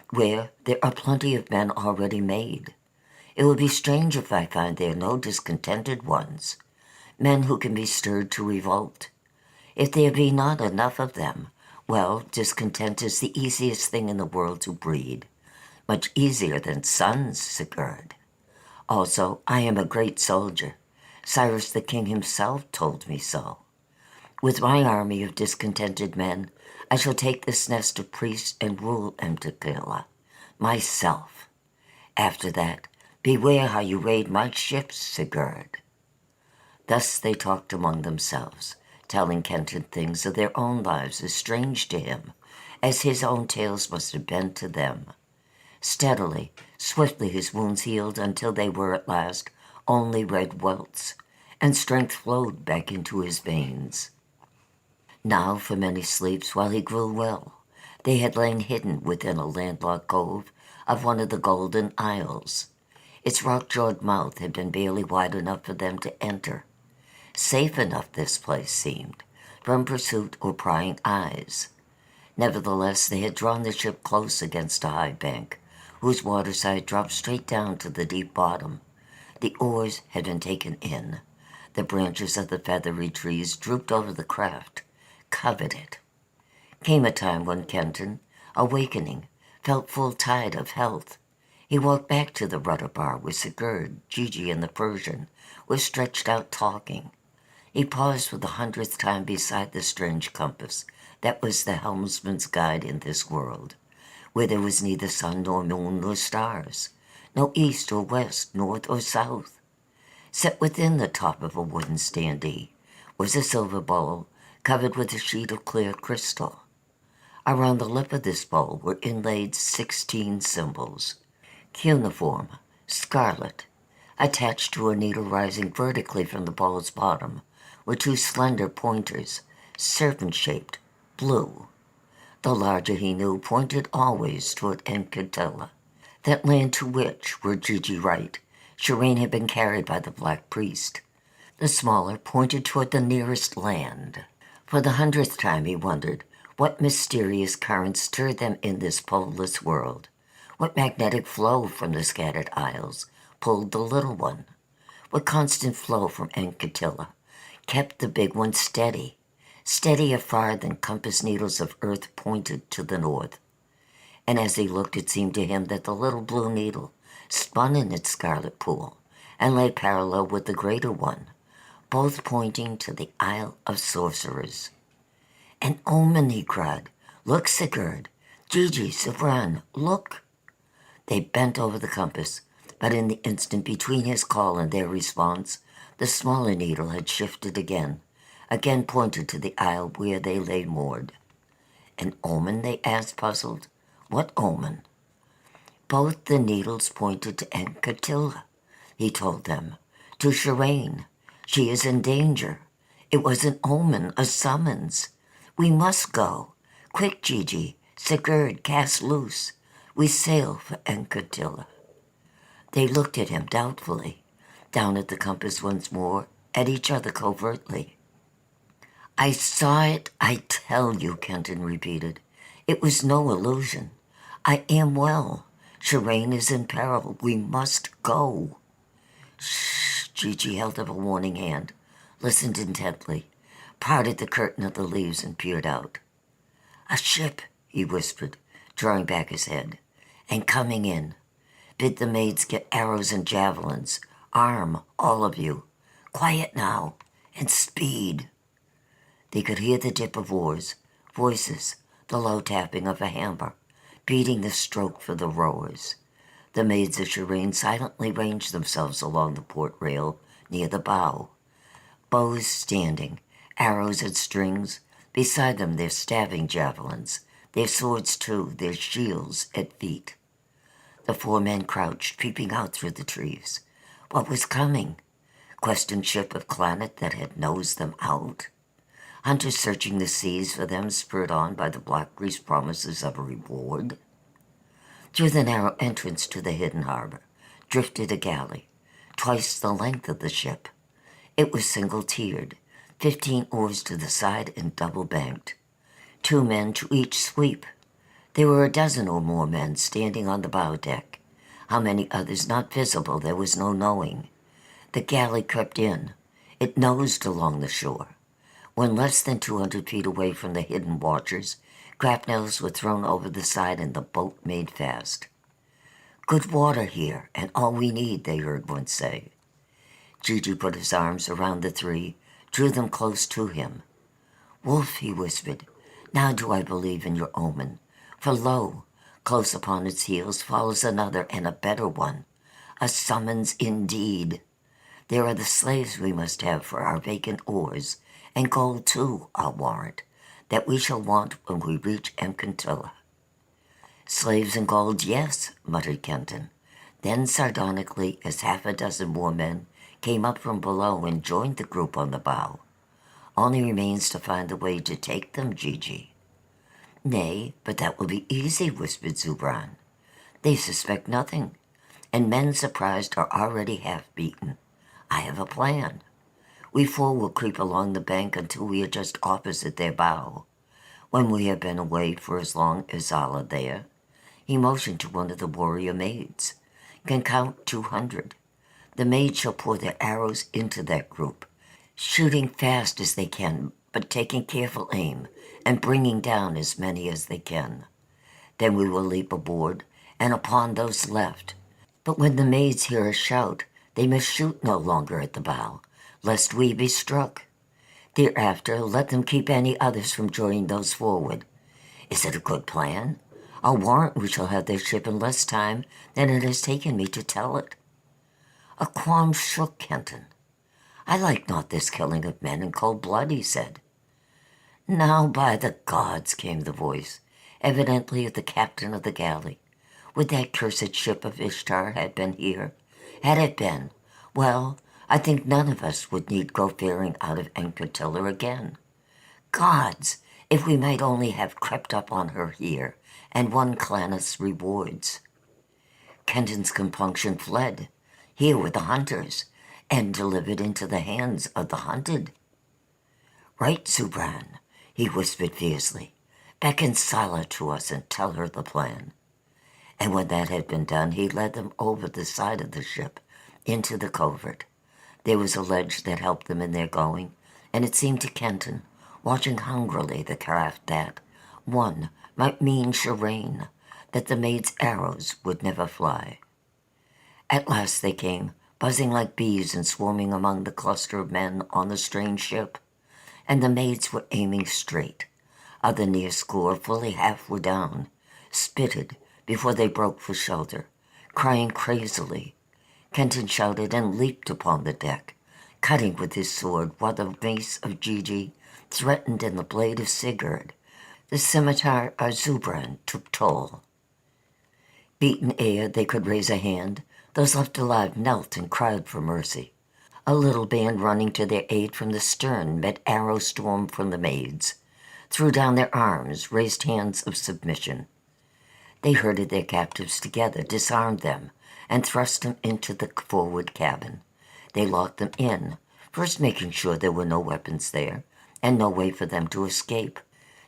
where there are plenty of men already made. It will be strange if I find there no discontented ones, men who can be stirred to revolt. If there be not enough of them, well, discontent is the easiest thing in the world to breed. Much easier than sons, Sigurd. Also, I am a great soldier. Cyrus the king himself told me so. With my army of discontented men, I shall take this nest of priests and rule Emtakilla, myself. After that, beware how you raid my ships, Sigurd. Thus they talked among themselves, telling Kenton things of their own lives as strange to him as his own tales must have been to them. Steadily, swiftly his wounds healed until they were at last only red welts, and strength flowed back into his veins. Now, for many sleeps while he grew well, they had lain hidden within a landlocked cove of one of the Golden Isles. Its rock-jawed mouth had been barely wide enough for them to enter. Safe enough this place seemed, from pursuit or prying eyes. Nevertheless, they had drawn the ship close against a high bank, whose waterside dropped straight down to the deep bottom. The oars had been taken in. The branches of the feathery trees drooped over the craft, covered it. Came a time when Kenton, awakening, felt full tide of health. He walked back to the rudder bar where Sigurd, Gigi, and the Persian were stretched out talking. He paused for the 100th time beside the strange compass that was the helmsman's guide in this world, where there was neither sun nor moon nor stars, no east or west, north or south. Set within the top of a wooden standee was a silver bowl covered with a sheet of clear crystal. Around the lip of this bowl were inlaid 16 symbols, cuneiform, scarlet. Attached to a needle rising vertically from the bowl's bottom were 2 slender pointers, serpent-shaped, blue. The larger, he knew, pointed always toward Emtakilla, that land to which, were Gigi right, Shireen had been carried by the Black Priest. The smaller pointed toward the nearest land. For the 100th time he wondered what mysterious currents stirred them in this poleless world, what magnetic flow from the scattered isles pulled the little one. with constant flow from Ancatilla, kept the big one steady, steadier far than compass needles of earth pointed to the north. And as he looked, it seemed to him that the little blue needle spun in its scarlet pool and lay parallel with the greater one, both pointing to the Isle of Sorcerers. "An omen," he cried. "Look, Sigurd! Gigi, Sabran, look!" They bent over the compass, but in the instant between his call and their response, the smaller needle had shifted again pointed to the isle where they lay moored. "An omen?" they asked, puzzled. "What omen?" "Both the needles pointed to Ancatilla," he told them. "To Shireen. She is in danger. It was an omen, a summons. We must go. Quick, Gigi, Sigurd, cast loose. We sail for Ancatilla." They looked at him doubtfully, down at the compass once more, at each other covertly. "I saw it, I tell you," Kenton repeated. "It was no illusion. I am well. Shireen is in peril. We must go." "Shh!" Gigi held up a warning hand, listened intently, parted the curtain of the leaves and peered out. "A ship," he whispered, drawing back his head, "and coming in. Bid the maids get arrows and javelins. Arm, all of you. Quiet now, and speed." They could hear the dip of oars, voices, the low tapping of a hammer, beating the stroke for the rowers. The maids of Shireen silently ranged themselves along the port rail near the bow, bows standing, arrows and strings, beside them their stabbing javelins, their swords too, their shields at feet. The 4 men crouched, peeping out through the trees. What was coming? Questing ship of Clanet that had nosed them out? Hunters searching the seas for them, spurred on by the Black Priest's promises of a reward? Through the narrow entrance to the hidden harbor drifted a galley, twice the length of the ship. It was single-tiered, 15 oars to the side and double-banked. 2 men to each sweep. There were a dozen or more men standing on the bow deck. How many others not visible there was no knowing. The galley crept in. It nosed along the shore. When less than 200 feet away from the hidden watchers, grapnels were thrown over the side and the boat made fast. "Good water here, and all we need," they heard one say. Gigi put his arms around the 3, drew them close to him. "Wolf," he whispered, "now do I believe in your omen. For lo, close upon its heels follows another and a better one. A summons indeed. There are the slaves we must have for our vacant oars, and gold too, I'll warrant, that we shall want when we reach Ancatilla." "Slaves and gold, yes," muttered Kenton. Then sardonically, as half a dozen more men came up from below and joined the group on the bow. "Only remains to find the way to take them, Gigi." "Nay, but that will be easy," whispered Zubran. "They suspect nothing, and men surprised are already half beaten. I have a plan. We 4 will creep along the bank until we are just opposite their bow. When we have been away for as long as Zala there," he motioned to one of the warrior maids, "can count 200. The maids shall pour their arrows into that group, shooting fast as they can, but taking careful aim and bringing down as many as they can. Then we will leap aboard and upon those left. But when the maids hear us shout, they must shoot no longer at the bow, lest we be struck. Thereafter, let them keep any others from joining those forward. Is it a good plan? I'll warrant we shall have their ship in less time than it has taken me to tell it." A qualm shook Kenton. "I like not this killing of men in cold blood," he said. "Now by the gods," came the voice, evidently of the captain of the galley. "Would that cursed ship of Ishtar had been here? Had it been, well, I think none of us would need go faring out of Ancatilla again. Gods, if we might only have crept up on her here and won Claneth's rewards." Kenton's compunction fled. Here were the hunters, and delivered into the hands of the hunted. "Right, Zubran," he whispered fiercely. "Beckon Sala to us and tell her the plan." And when that had been done, he led them over the side of the ship into the covert. There was a ledge that helped them in their going, and it seemed to Kenton, watching hungrily the craft that, one, might mean Shireen, that the maid's arrows would never fly. At last they came, buzzing like bees and swarming among the cluster of men on the strange ship, and the maids were aiming straight. Other near score, fully half were down, spitted before they broke for shelter, crying crazily. Kenton shouted and leaped upon the deck, cutting with his sword while the mace of Gigi threatened and the blade of Sigurd. The scimitar of Zubran took toll. Beaten ere they could raise a hand, those left alive knelt and cried for mercy. A little band running to their aid from the stern met arrow storm from the maids, threw down their arms, raised hands of submission. They herded their captives together, disarmed them, and thrust them into the forward cabin. They locked them in, first making sure there were no weapons there, and no way for them to escape.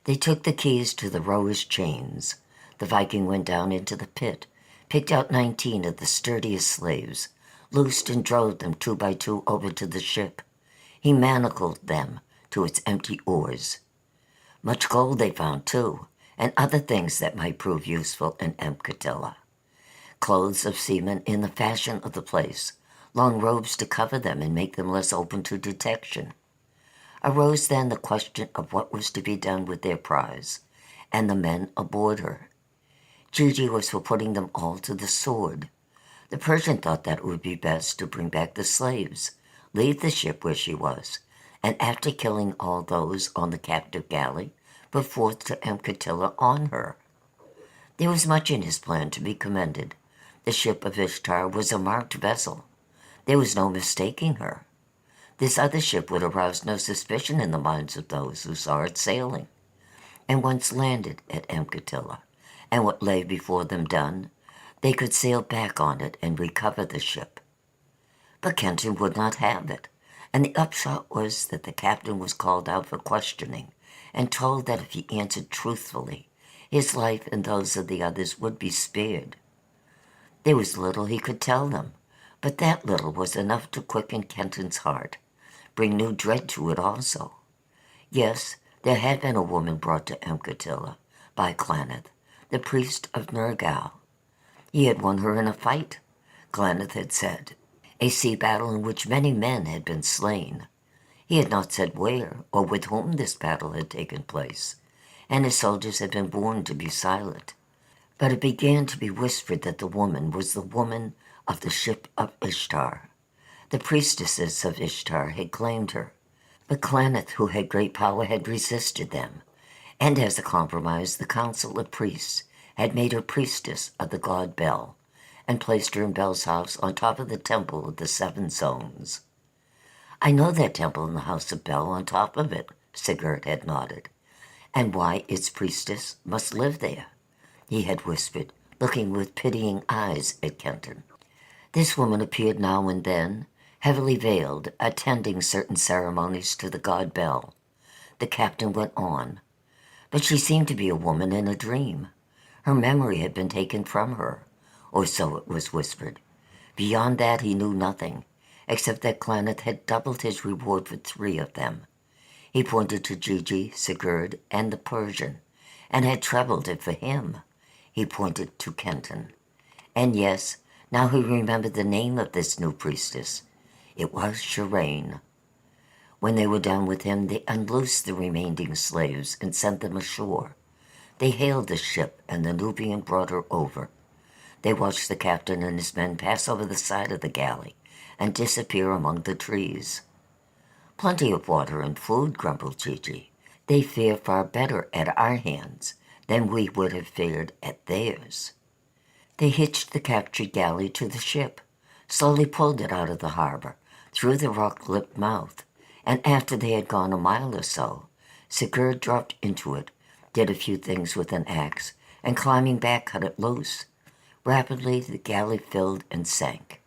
They took the keys to the rowers' chains. The Viking went down into the pit, picked out 19 of the sturdiest slaves, loosed and drove them 2 by 2 over to the ship. He manacled them to its empty oars. Much gold they found, too, and other things that might prove useful in Emkatilla. Clothes of seamen in the fashion of the place, long robes to cover them and make them less open to detection. Arose then the question of what was to be done with their prize, and the men aboard her. Gigi was for putting them all to the sword. The Persian thought that it would be best to bring back the slaves, leave the ship where she was, and after killing all those on the captive galley, put forth to Emkatilla on her. There was much in his plan to be commended. The Ship of Ishtar was a marked vessel. There was no mistaking her. This other ship would arouse no suspicion in the minds of those who saw it sailing. And once landed at Emkatilla, and what lay before them done, they could sail back on it and recover the ship. But Kenton would not have it, and the upshot was that the captain was called out for questioning and told that if he answered truthfully, his life and those of the others would be spared. There was little he could tell them, but that little was enough to quicken Kenton's heart, bring new dread to it also. Yes, there had been a woman brought to Emkatilla by Claneth, the priest of Nergal. He had won her in a fight, Claneth had said, a sea battle in which many men had been slain. He had not said where or with whom this battle had taken place, and his soldiers had been warned to be silent. But it began to be whispered that the woman was the woman of the Ship of Ishtar. The priestesses of Ishtar had claimed her, but Claneth, who had great power, had resisted them, and as a compromise the council of priests had made her priestess of the god Bel, and placed her in Bel's house on top of the temple of the 7 zones. I know that temple in the house of Bel on top of it, Sigurd had nodded, and why its priestess must live there, he had whispered, looking with pitying eyes at Kenton. This woman appeared now and then, heavily veiled, attending certain ceremonies to the god Bel. The captain went on, but she seemed to be a woman in a dream. Her memory had been taken from her, or so it was whispered. Beyond that he knew nothing, except that Claneth had doubled his reward for 3 of them. He pointed to Gigi, Sigurd, and the Persian, and had trebled it for him. He pointed to Kenton. And yes, now he remembered the name of this new priestess. It was Shireen. When they were done with him, they unloosed the remaining slaves and sent them ashore. They hailed the ship, and the Nubian brought her over. They watched the captain and his men pass over the side of the galley and disappear among the trees. Plenty of water and food, grumbled Gigi. They fare far better at our hands than we would have fared at theirs. They hitched the captured galley to the ship, slowly pulled it out of the harbor, through the rock-lipped mouth, and after they had gone a mile or so, Sigurd dropped into it, did a few things with an axe, and climbing back cut it loose. Rapidly the galley filled and sank.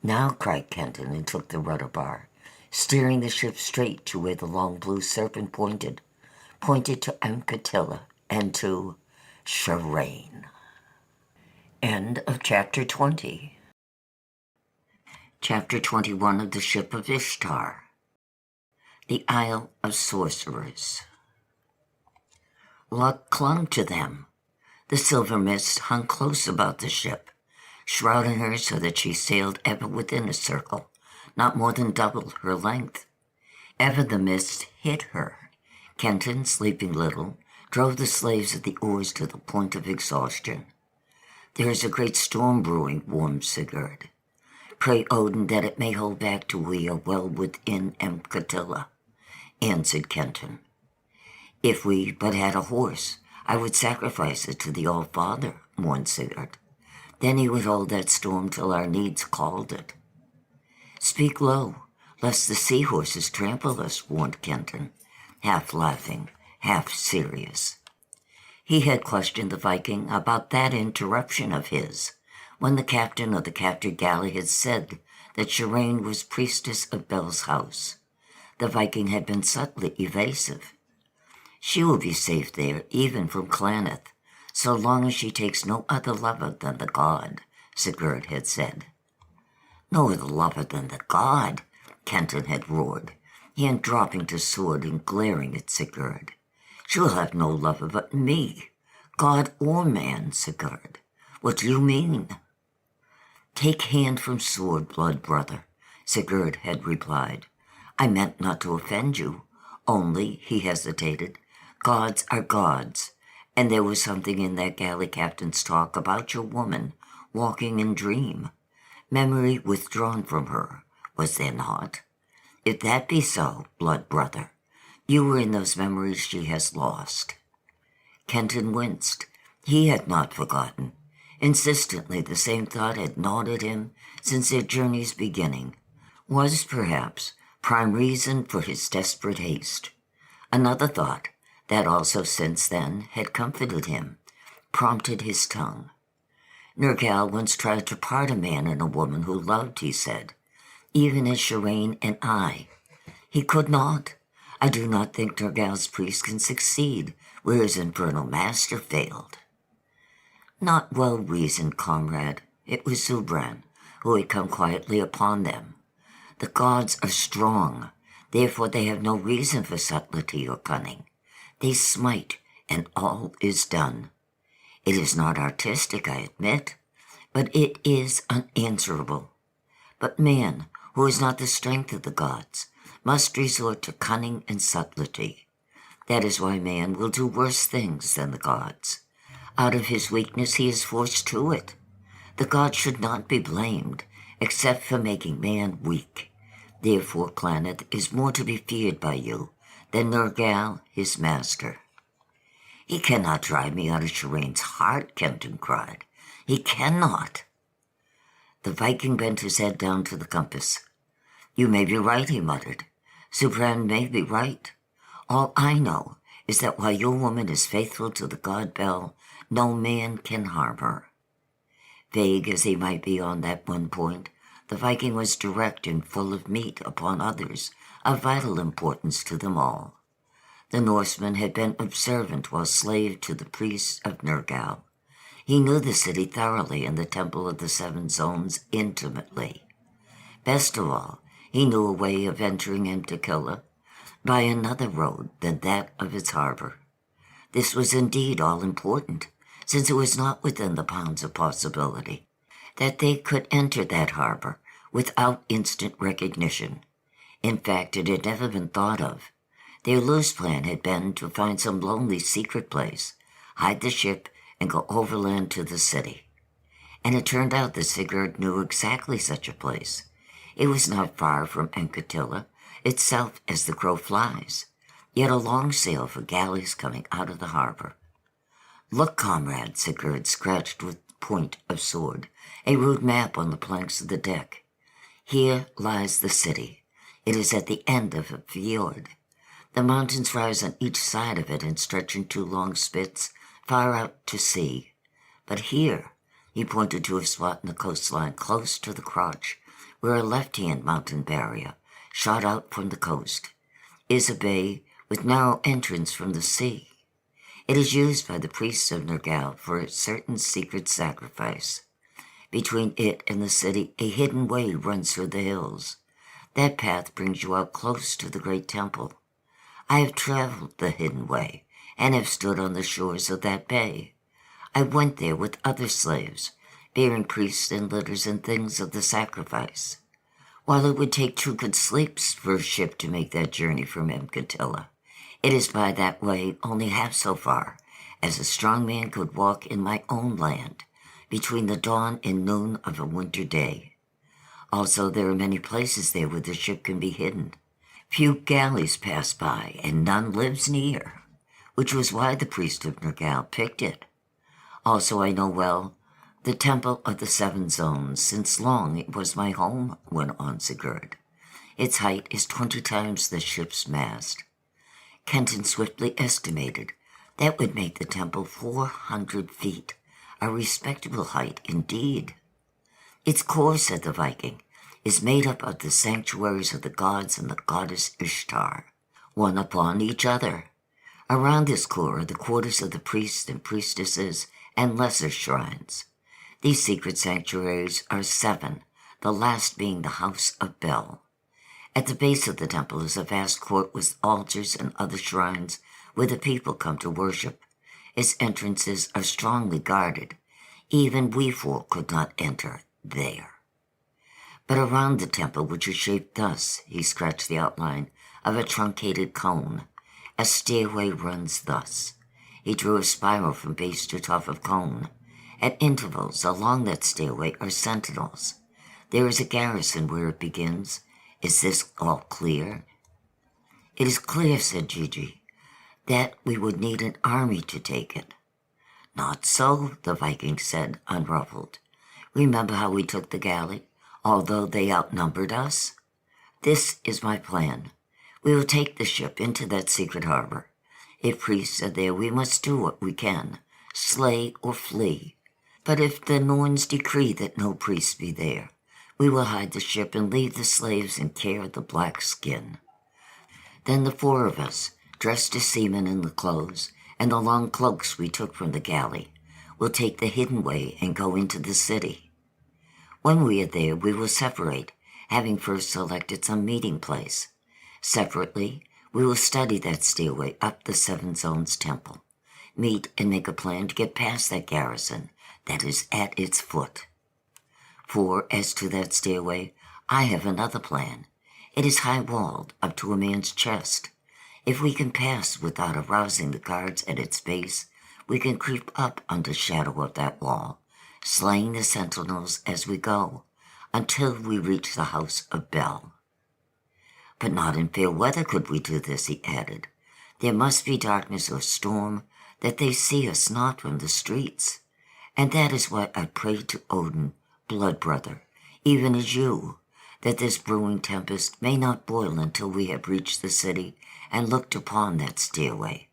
Now, cried Kenton, and took the rudder bar, steering the ship straight to where the long blue serpent pointed to Emkatilla and to Shireen. End of chapter 20. Chapter 21 of the Ship of Ishtar. The Isle of Sorcerers. Luck clung to them. The silver mist hung close about the ship, shrouding her so that she sailed ever within a circle, not more than double her length. Ever the mist hid her. Kenton, sleeping little, drove the slaves at the oars to the point of exhaustion. "There is a great storm brewing," warned Sigurd. "Pray Odin that it may hold back till we are well within Emcatilla," answered Kenton. "If we but had a horse, I would sacrifice it to the All-Father," mourned Sigurd. "Then he would hold that storm till our needs called it." "Speak low, lest the sea-horses trample us," warned Kenton, half laughing, half serious. He had questioned the Viking about that interruption of his, when the captain of the captured galley had said that Shireen was priestess of Bel's house. The Viking had been subtly evasive. "She will be safe there, even from Claneth, so long as she takes no other lover than the god," Sigurd had said. "No other lover than the god," Kenton had roared, hand dropping to sword and glaring at Sigurd. "She will have no lover but me, god or man, Sigurd. What do you mean?" "Take hand from sword, blood brother," Sigurd had replied. "I meant not to offend you. Only," he hesitated, "gods are gods, and there was something in that galley captain's talk about your woman walking in dream. Memory withdrawn from her, was there not? If that be so, blood brother, you were in those memories she has lost." Kenton winced. He had not forgotten. Insistently, the same thought had gnawed at him since their journey's beginning, was perhaps prime reason for his desperate haste. Another thought, that also since then had comforted him, prompted his tongue. Nergal once tried to part a man and a woman who loved, he said, even as Shireen and I. He could not. I do not think Nergal's priest can succeed where his infernal master failed. "Not well reasoned, comrade." It was Zubran, who had come quietly upon them. "The gods are strong, therefore they have no reason for subtlety or cunning. They smite, and all is done. It is not artistic, I admit, but it is unanswerable. But man, who has not the strength of the gods, must resort to cunning and subtlety. That is why man will do worse things than the gods. Out of his weakness he is forced to it. The gods should not be blamed, except for making man weak. Therefore Claneth is more to be feared by you than Nergal, his master." "He cannot drive me out of Shireen's heart," Kenton cried. "He cannot." The Viking bent his head down to the compass. "You may be right," he muttered. "Zubran may be right. All I know is that while your woman is faithful to the god Bel, no man can harm her." Vague as he might be on that one point, the Viking was direct and full of meat upon others of vital importance to them all. The Norseman had been observant while slave to the priests of Nergal. He knew the city thoroughly and the Temple of the Seven Zones intimately. Best of all, he knew a way of entering Emcatilla by another road than that of its harbor. This was indeed all important, since it was not within the bounds of possibility that they could enter that harbor without instant recognition. In fact, it had never been thought of. Their loose plan had been to find some lonely secret place, hide the ship, and go overland to the city. And it turned out that Sigurd knew exactly such a place. It was not far from Emcatilla itself as the crow flies, yet a long sail for galleys coming out of the harbor. "Look, comrade," Sigurd scratched with the point of sword a rude map on the planks of the deck. "Here lies the city. It is at the end of a fjord. The mountains rise on each side of it and stretch in two long spits far out to sea. But here," he pointed to a spot in the coastline close to the crotch, where a left-hand mountain barrier shot out from the coast, "is a bay with narrow entrance from the sea. It is used by the priests of Nergal for a certain secret sacrifice. Between it and the city, a hidden way runs through the hills. That path brings you out close to the great temple. I have traveled the hidden way and have stood on the shores of that bay. I went there with other slaves, bearing priests and litters and things of the sacrifice. While it would take 2 good sleeps for a ship to make that journey from Mkatilla, it is by that way only half so far as a strong man could walk in my own land between the dawn and noon of a winter day. Also, there are many places there where the ship can be hidden. Few galleys pass by, and none lives near, which was why the priest of Nergal picked it. Also, I know well the Temple of the 7 Zones, since long it was my home, went on Sigurd. Its height is 20 times the ship's mast. Kenton swiftly estimated that would make the temple 400 feet, a respectable height indeed. Its core, said the Viking, is made up of the sanctuaries of the gods and the goddess Ishtar, one upon each other. Around this core are the quarters of the priests and priestesses and lesser shrines. These secret sanctuaries are 7, the last being the House of Bel. At the base of the temple is a vast court with altars and other shrines where the people come to worship. Its entrances are strongly guarded. Even we 4 could not enter there. But around the temple, which is shaped thus, he scratched the outline of a truncated cone. A stairway runs thus. He drew a spiral from base to top of cone. At intervals along that stairway are sentinels. There is a garrison where it begins. Is this all clear? It is clear, said Gigi, that we would need an army to take it. Not so, the Viking said, unruffled. Remember how we took the galley, although they outnumbered us? This is my plan. We will take the ship into that secret harbor. If priests are there, we must do what we can, slay or flee. But if the Norns decree that no priests be there, we will hide the ship and leave the slaves in care of the black skin. Then the 4 of us, dressed as seamen in the clothes and the long cloaks we took from the galley, will take the hidden way and go into the city. When we are there, we will separate, having first selected some meeting place. Separately, we will study that stairway up the 7 Zones temple, meet and make a plan to get past that garrison that is at its foot. For, as to that stairway, I have another plan. It is high-walled up to a man's chest. If we can pass without arousing the guards at its base, we can creep up under shadow of that wall, slaying the sentinels as we go, until we reach the House of Bel. But not in fair weather could we do this, he added. There must be darkness or storm, that they see us not from the streets. And that is why I pray to Odin, blood brother, even as you, that this brewing tempest may not boil until we have reached the city and looked upon that stairway.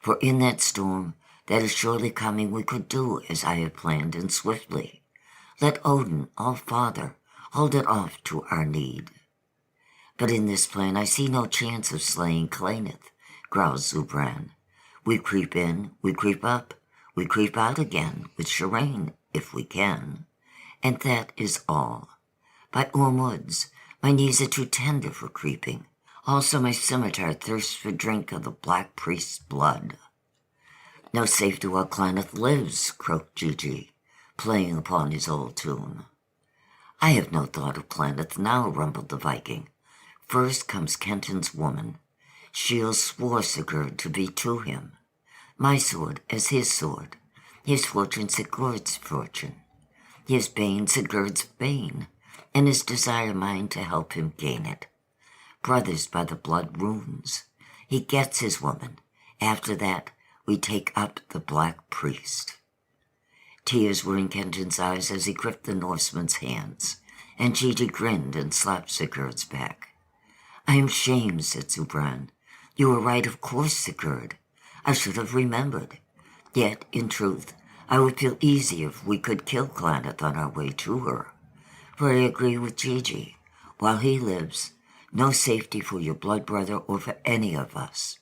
For in that storm that is surely coming, we could do as I have planned, and swiftly. Let Odin, all Father, hold it off to our need. But in this plan I see no chance of slaying Claneth, growled Zubran. We creep in, we creep up, we creep out again with Shireen, if we can. And that is all. By Ormuds, my knees are too tender for creeping. Also my scimitar thirsts for drink of the black priest's blood. No safety while Claneth lives, croaked Gigi, playing upon his old tune. I have no thought of Claneth now, rumbled the Viking. First comes Kenton's woman. She'll swore Sigurd to be to him. My sword as his sword. His fortune Sigurd's fortune. His bane Sigurd's bane, and his desire mine to help him gain it. Brothers by the blood runes. He gets his woman. After that, we take up the black priest. Tears were in Kenton's eyes as he gripped the Norseman's hands, and Gigi grinned and slapped Sigurd's back. I am shamed, said Zubran. You were right, of course, Sigurd. I should have remembered. Yet, in truth, I would feel easy if we could kill Claneth on our way to her. For I agree with Gigi. While he lives, no safety for your blood brother or for any of us.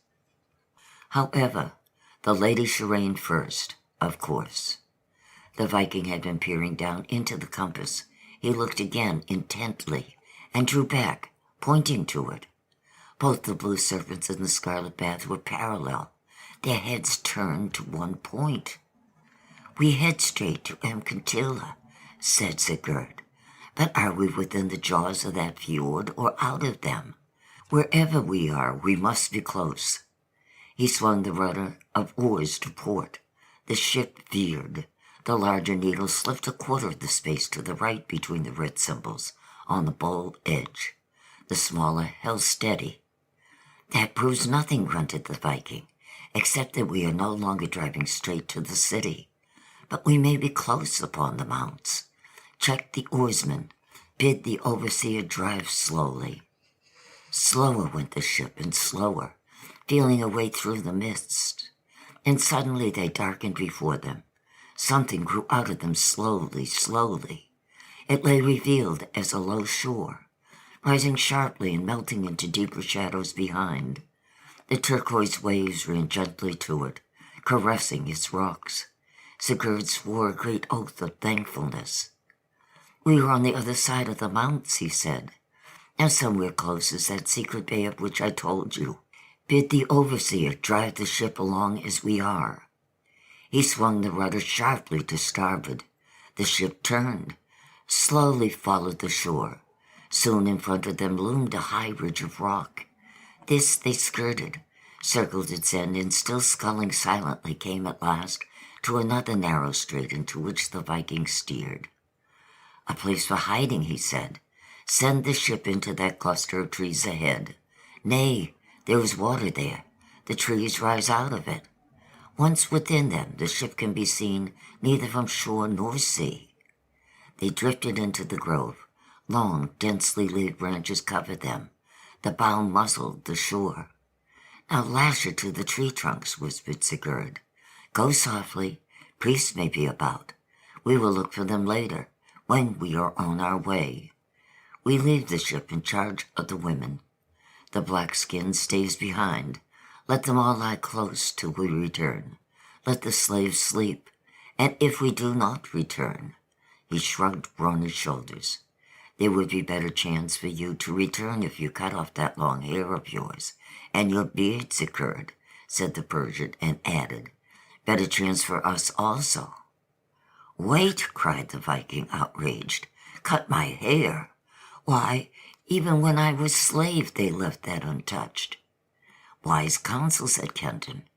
However, the Lady Shireen first, of course. The Viking had been peering down into the compass. He looked again intently and drew back, pointing to it. Both the blue serpents and the scarlet bath were parallel, their heads turned to one point. "We head straight to Amcantilla," said Sigurd. "But are we within the jaws of that fjord or out of them? Wherever we are, we must be close." He swung the rudder of oars to port. The ship veered. The larger needle slipped a quarter of the space to the right between the red symbols on the bold edge. The smaller held steady. "That proves nothing," grunted the Viking, "except that we are no longer driving straight to the city. But we may be close upon the mounts. Check the oarsmen. Bid the overseer drive slowly." Slower went the ship, and slower, feeling a way through the mist. And suddenly they darkened before them. Something grew out of them slowly, slowly. It lay revealed as a low shore, rising sharply and melting into deeper shadows behind. The turquoise waves ran gently to it, caressing its rocks. Sigurd swore a great oath of thankfulness. "We were on the other side of the mounts," he said. "Now somewhere close is that secret bay of which I told you. Bid the overseer drive the ship along as we are." He swung the rudder sharply to starboard. The ship turned, slowly followed the shore. Soon in front of them loomed a high ridge of rock. This they skirted, circled its end, and still sculling silently came at last to another narrow strait into which the Viking steered. "A place for hiding," he said. "Send the ship into that cluster of trees ahead. Nay, there is water there. The trees rise out of it. Once within them, the ship can be seen neither from shore nor sea." They drifted into the grove. Long, densely leaved branches covered them. The bow muzzled the shore. "Now lash it to the tree trunks," whispered Sigurd. "Go softly. Priests may be about. We will look for them later, when we are on our way. We leave the ship in charge of the women. The black skin stays behind. Let them all lie close till we return. Let the slaves sleep, and if we do not return," he shrugged brawny shoulders, "there would be better chance for you to return if you cut off that long hair of yours, and your beard, Sigurd," said the Persian, and added, "better chance for us also." "Wait," cried the Viking, outraged. "Cut my hair? Why, even when I was slave they left that untouched." "Wise counsel," said Kenton.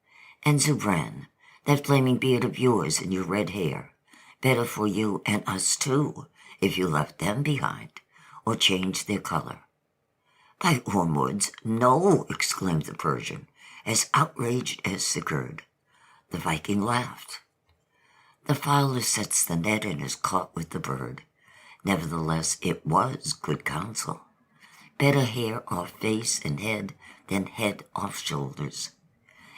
"And Zubran, that flaming beard of yours and your red hair, better for you and us too, if you left them behind, or changed their color." "By Ormuzd, no!" exclaimed the Persian, as outraged as Sigurd. The Viking laughed. "The fowler sets the net and is caught with the bird. Nevertheless, it was good counsel. Better hair off face and head than head off shoulders.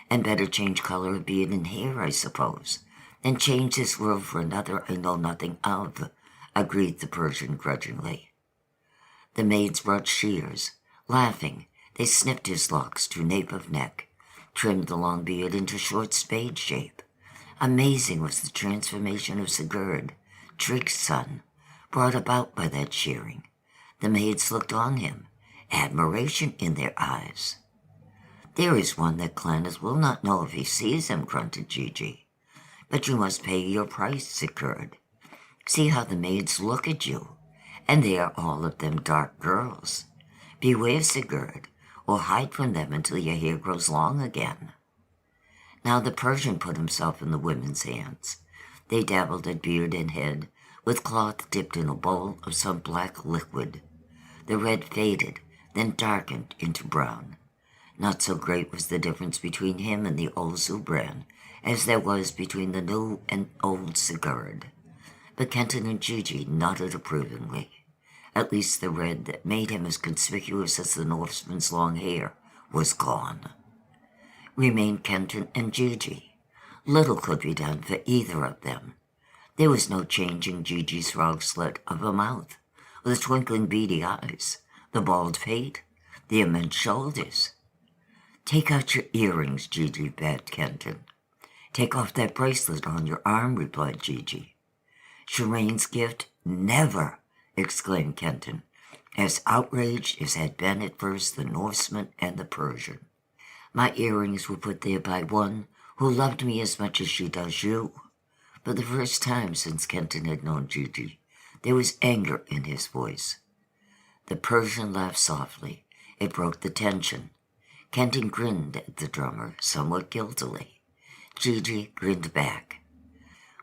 And better change color of beard and hair, I suppose, than change this world for another I know nothing of," agreed the Persian grudgingly. The maids brought shears. Laughing, they snipped his locks to nape of neck, trimmed the long beard into short spade shape. Amazing was the transformation of Sigurd, Trigg's son, brought about by that shearing. The maids looked on him, admiration in their eyes. "There is one that Claneth will not know if he sees him," grunted Gigi. "But you must pay your price, Sigurd. See how the maids look at you, and they are all of them dark girls. Beware, Sigurd, or hide from them until your hair grows long again." Now the Persian put himself in the women's hands. They dabbled at beard and head, with cloth dipped in a bowl of some black liquid. The red faded, then darkened into brown. Not so great was the difference between him and the old Zubran as there was between the new and old Sigurd. But Kenton and Gigi nodded approvingly. At least the red that made him as conspicuous as the Norseman's long hair was gone. Remained Kenton and Gigi. Little could be done for either of them. There was no changing Gigi's rogue slit of a mouth, the twinkling beady eyes, the bald pate, the immense shoulders. "Take out your earrings," Gigi bade Kenton. "Take off that bracelet on your arm," replied Gigi. Shireen's gift? Never, exclaimed Kenton, as outraged as had been at first the Norseman and the Persian. My earrings were put there by one who loved me as much as she does you. For the first time since Kenton had known Gigi, there was anger in his voice. The Persian laughed softly. It broke the tension. Kenton grinned at the drummer, somewhat guiltily. Gigi grinned back.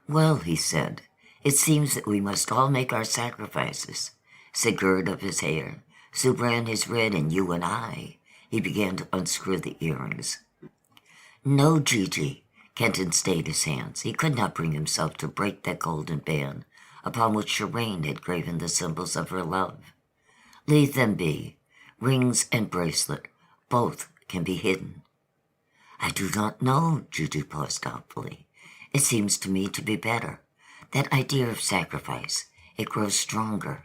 Well, he said, it seems that we must all make our sacrifices. Sigurd of his hair, Subran his red, and you and I. He began to unscrew the earrings. No, Gigi. Kenton stayed his hands. He could not bring himself to break that golden band upon which Shireen had graven the symbols of her love. Leave them be. Rings and bracelet, both can be hidden. I do not know, Gigi paused doubtfully. It seems to me to be better. That idea of sacrifice, it grows stronger.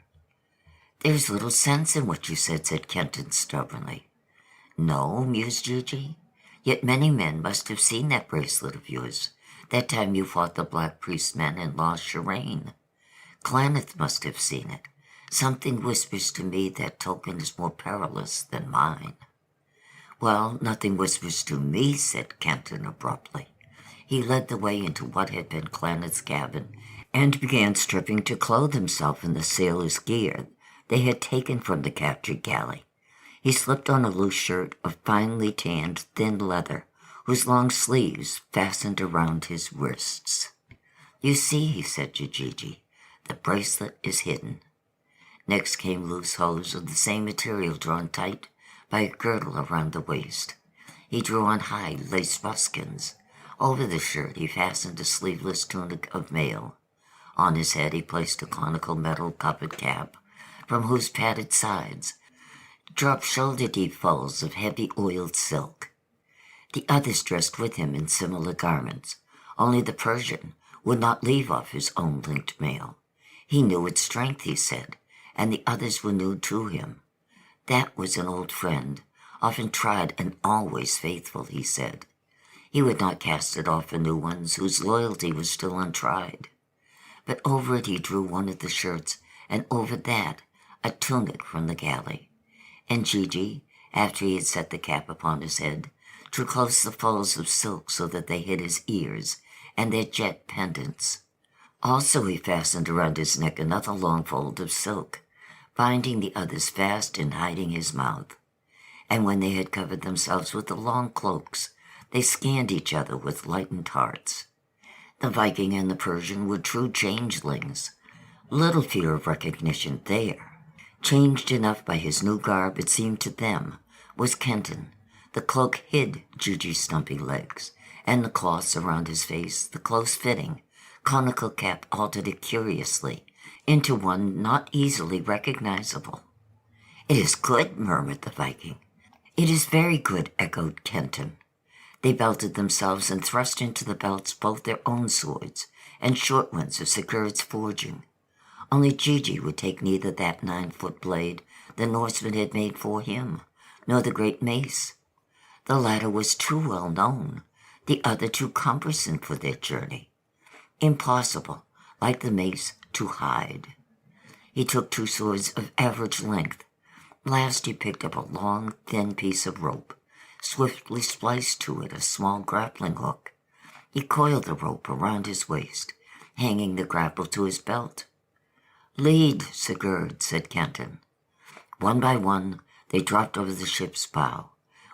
There's little sense in what you said Kenton stubbornly. No, mused Gigi. Yet many men must have seen that bracelet of yours, that time you fought the Black Priest men and lost Shireen. Claneth must have seen it. Something whispers to me that token is more perilous than mine. Well, nothing whispers to me, said Kenton abruptly. He led the way into what had been Claneth's cabin and began stripping to clothe himself in the sailor's gear they had taken from the captured galley. He slipped on a loose shirt of finely tanned, thin leather, whose long sleeves fastened around his wrists. You see, he said to Gigi, the bracelet is hidden. Next came loose hose of the same material drawn tight by a girdle around the waist. He drew on high lace buskins. Over the shirt he fastened a sleeveless tunic of mail. On his head he placed a conical metal covered cap, from whose padded sides dropped shoulder-deep folds of heavy oiled silk. The others dressed with him in similar garments, only the Persian would not leave off his own linked mail. He knew its strength, he said, and the others were new to him. That was an old friend, often tried and always faithful, he said. He would not cast it off for new ones whose loyalty was still untried. But over it he drew one of the shirts, and over that a tunic from the galley. And Gigi, after he had set the cap upon his head, drew close the folds of silk so that they hid his ears and their jet pendants. Also he fastened around his neck another long fold of silk, binding the others fast and hiding his mouth. And when they had covered themselves with the long cloaks, they scanned each other with lightened hearts. The Viking and the Persian were true changelings. Little fear of recognition there. Changed enough by his new garb, it seemed to them, was Kenton. The cloak hid Gigi's stumpy legs, and the cloths around his face, the close-fitting, conical cap altered it curiously into one not easily recognizable. It is good, murmured the Viking. It is very good, echoed Kenton. They belted themselves and thrust into the belts both their own swords and short ones of Sigurd's forging. Only Gigi would take neither that 9-foot blade the Norseman had made for him, nor the great mace. The latter was too well known, the other too cumbersome for their journey. Impossible, like the mace, to hide. He took 2 swords of average length. Last he picked up a long, thin piece of rope, swiftly spliced to it a small grappling hook. He coiled the rope around his waist, hanging the grapple to his belt. Lead, Sigurd, said Kenton. One by one, they dropped over the ship's bow,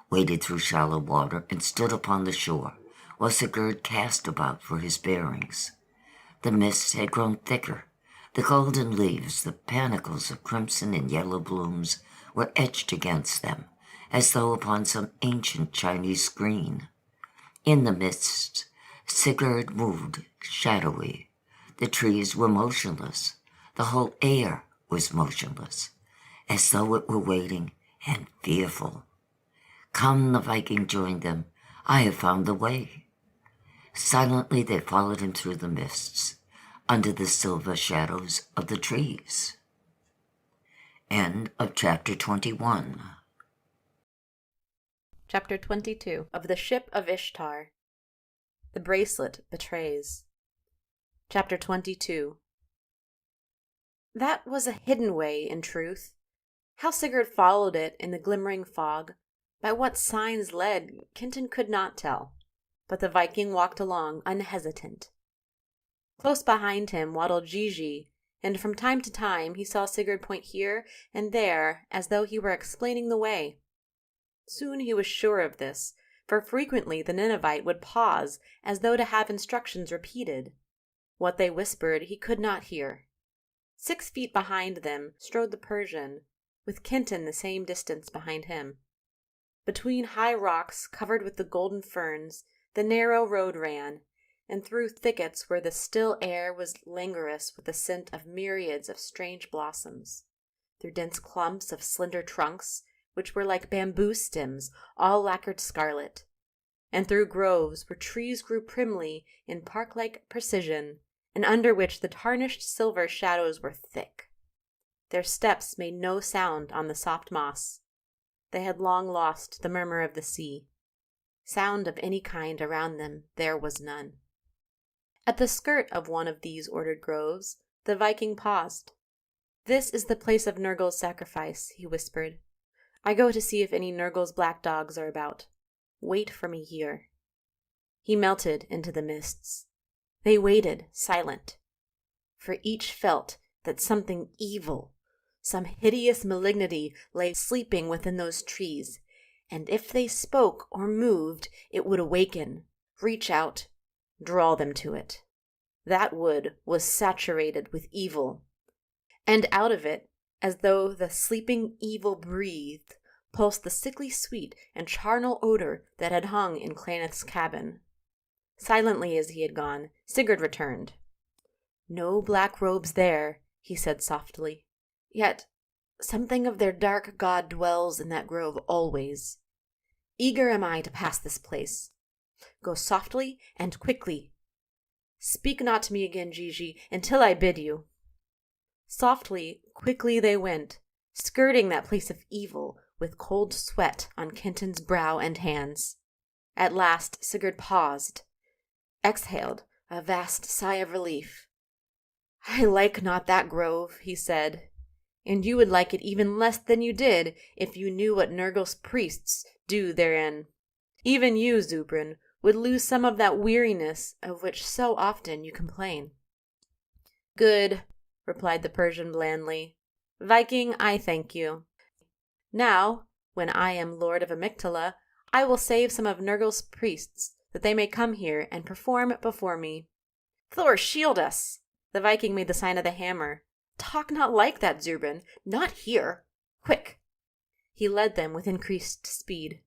waded through shallow water, and stood upon the shore, while Sigurd cast about for his bearings. The mists had grown thicker. The golden leaves, the panicles of crimson and yellow blooms, were etched against them, as though upon some ancient Chinese screen. In the midst, Sigurd moved, shadowy. The trees were motionless. The whole air was motionless, as though it were waiting and fearful. Come, the Viking joined them. I have found the way. Silently they followed him through the mists, under the silver shadows of the trees. End of chapter 21. Chapter 22 of the Ship of Ishtar. The bracelet betrays. Chapter 22. That was a hidden way, in truth. How Sigurd followed it in the glimmering fog, by what signs led, Kenton could not tell. But the Viking walked along unhesitant. Close behind him waddled Gigi, and from time to time he saw Sigurd point here and there as though he were explaining the way. Soon he was sure of this, for frequently the Ninevite would pause as though to have instructions repeated. What they whispered he could not hear. 6 feet behind them strode the Persian, with Kenton the same distance behind him. Between high rocks covered with the golden ferns, the narrow road ran, and through thickets where the still air was languorous with the scent of myriads of strange blossoms, through dense clumps of slender trunks, which were like bamboo stems, all lacquered scarlet, and through groves where trees grew primly in park-like precision, and under which the tarnished silver shadows were thick. Their steps made no sound on the soft moss. They had long lost the murmur of the sea. Sound of any kind around them there was none. At the skirt of one of these ordered groves, the Viking paused. "This is the place of Nergal's sacrifice," he whispered. "I go to see if any Nergal's black dogs are about. Wait for me here." He melted into the mists. They waited, silent, for each felt that something evil, some hideous malignity lay sleeping within those trees, and if they spoke or moved, it would awaken, reach out, draw them to it. That wood was saturated with evil, and out of it, as though the sleeping evil breathed, pulsed the sickly sweet and charnel odor that had hung in Claneth's cabin. Silently as he had gone, Sigurd returned. "No black robes there," he said softly. "Yet something of their dark god dwells in that grove always. Eager am I to pass this place. Go softly and quickly. Speak not to me again, Gigi, until I bid you." Softly, quickly they went, skirting that place of evil, with cold sweat on Kenton's brow and hands. At last Sigurd paused, exhaled a vast sigh of relief. "I like not that grove," he said, "and you would like it even less than you did if you knew what Nergal's priests do therein. Even you, Zubrin, would lose some of that weariness of which so often you complain." "Good," replied the Persian blandly. "Viking, I thank you. Now, when I am lord of Amygdala, I will save some of Nergal's priests, that they may come here and perform before me." "Thor, shield us!" The Viking made the sign of the hammer. "Talk not like that, Zubrin. Not here. Quick!" He led them with increased speed.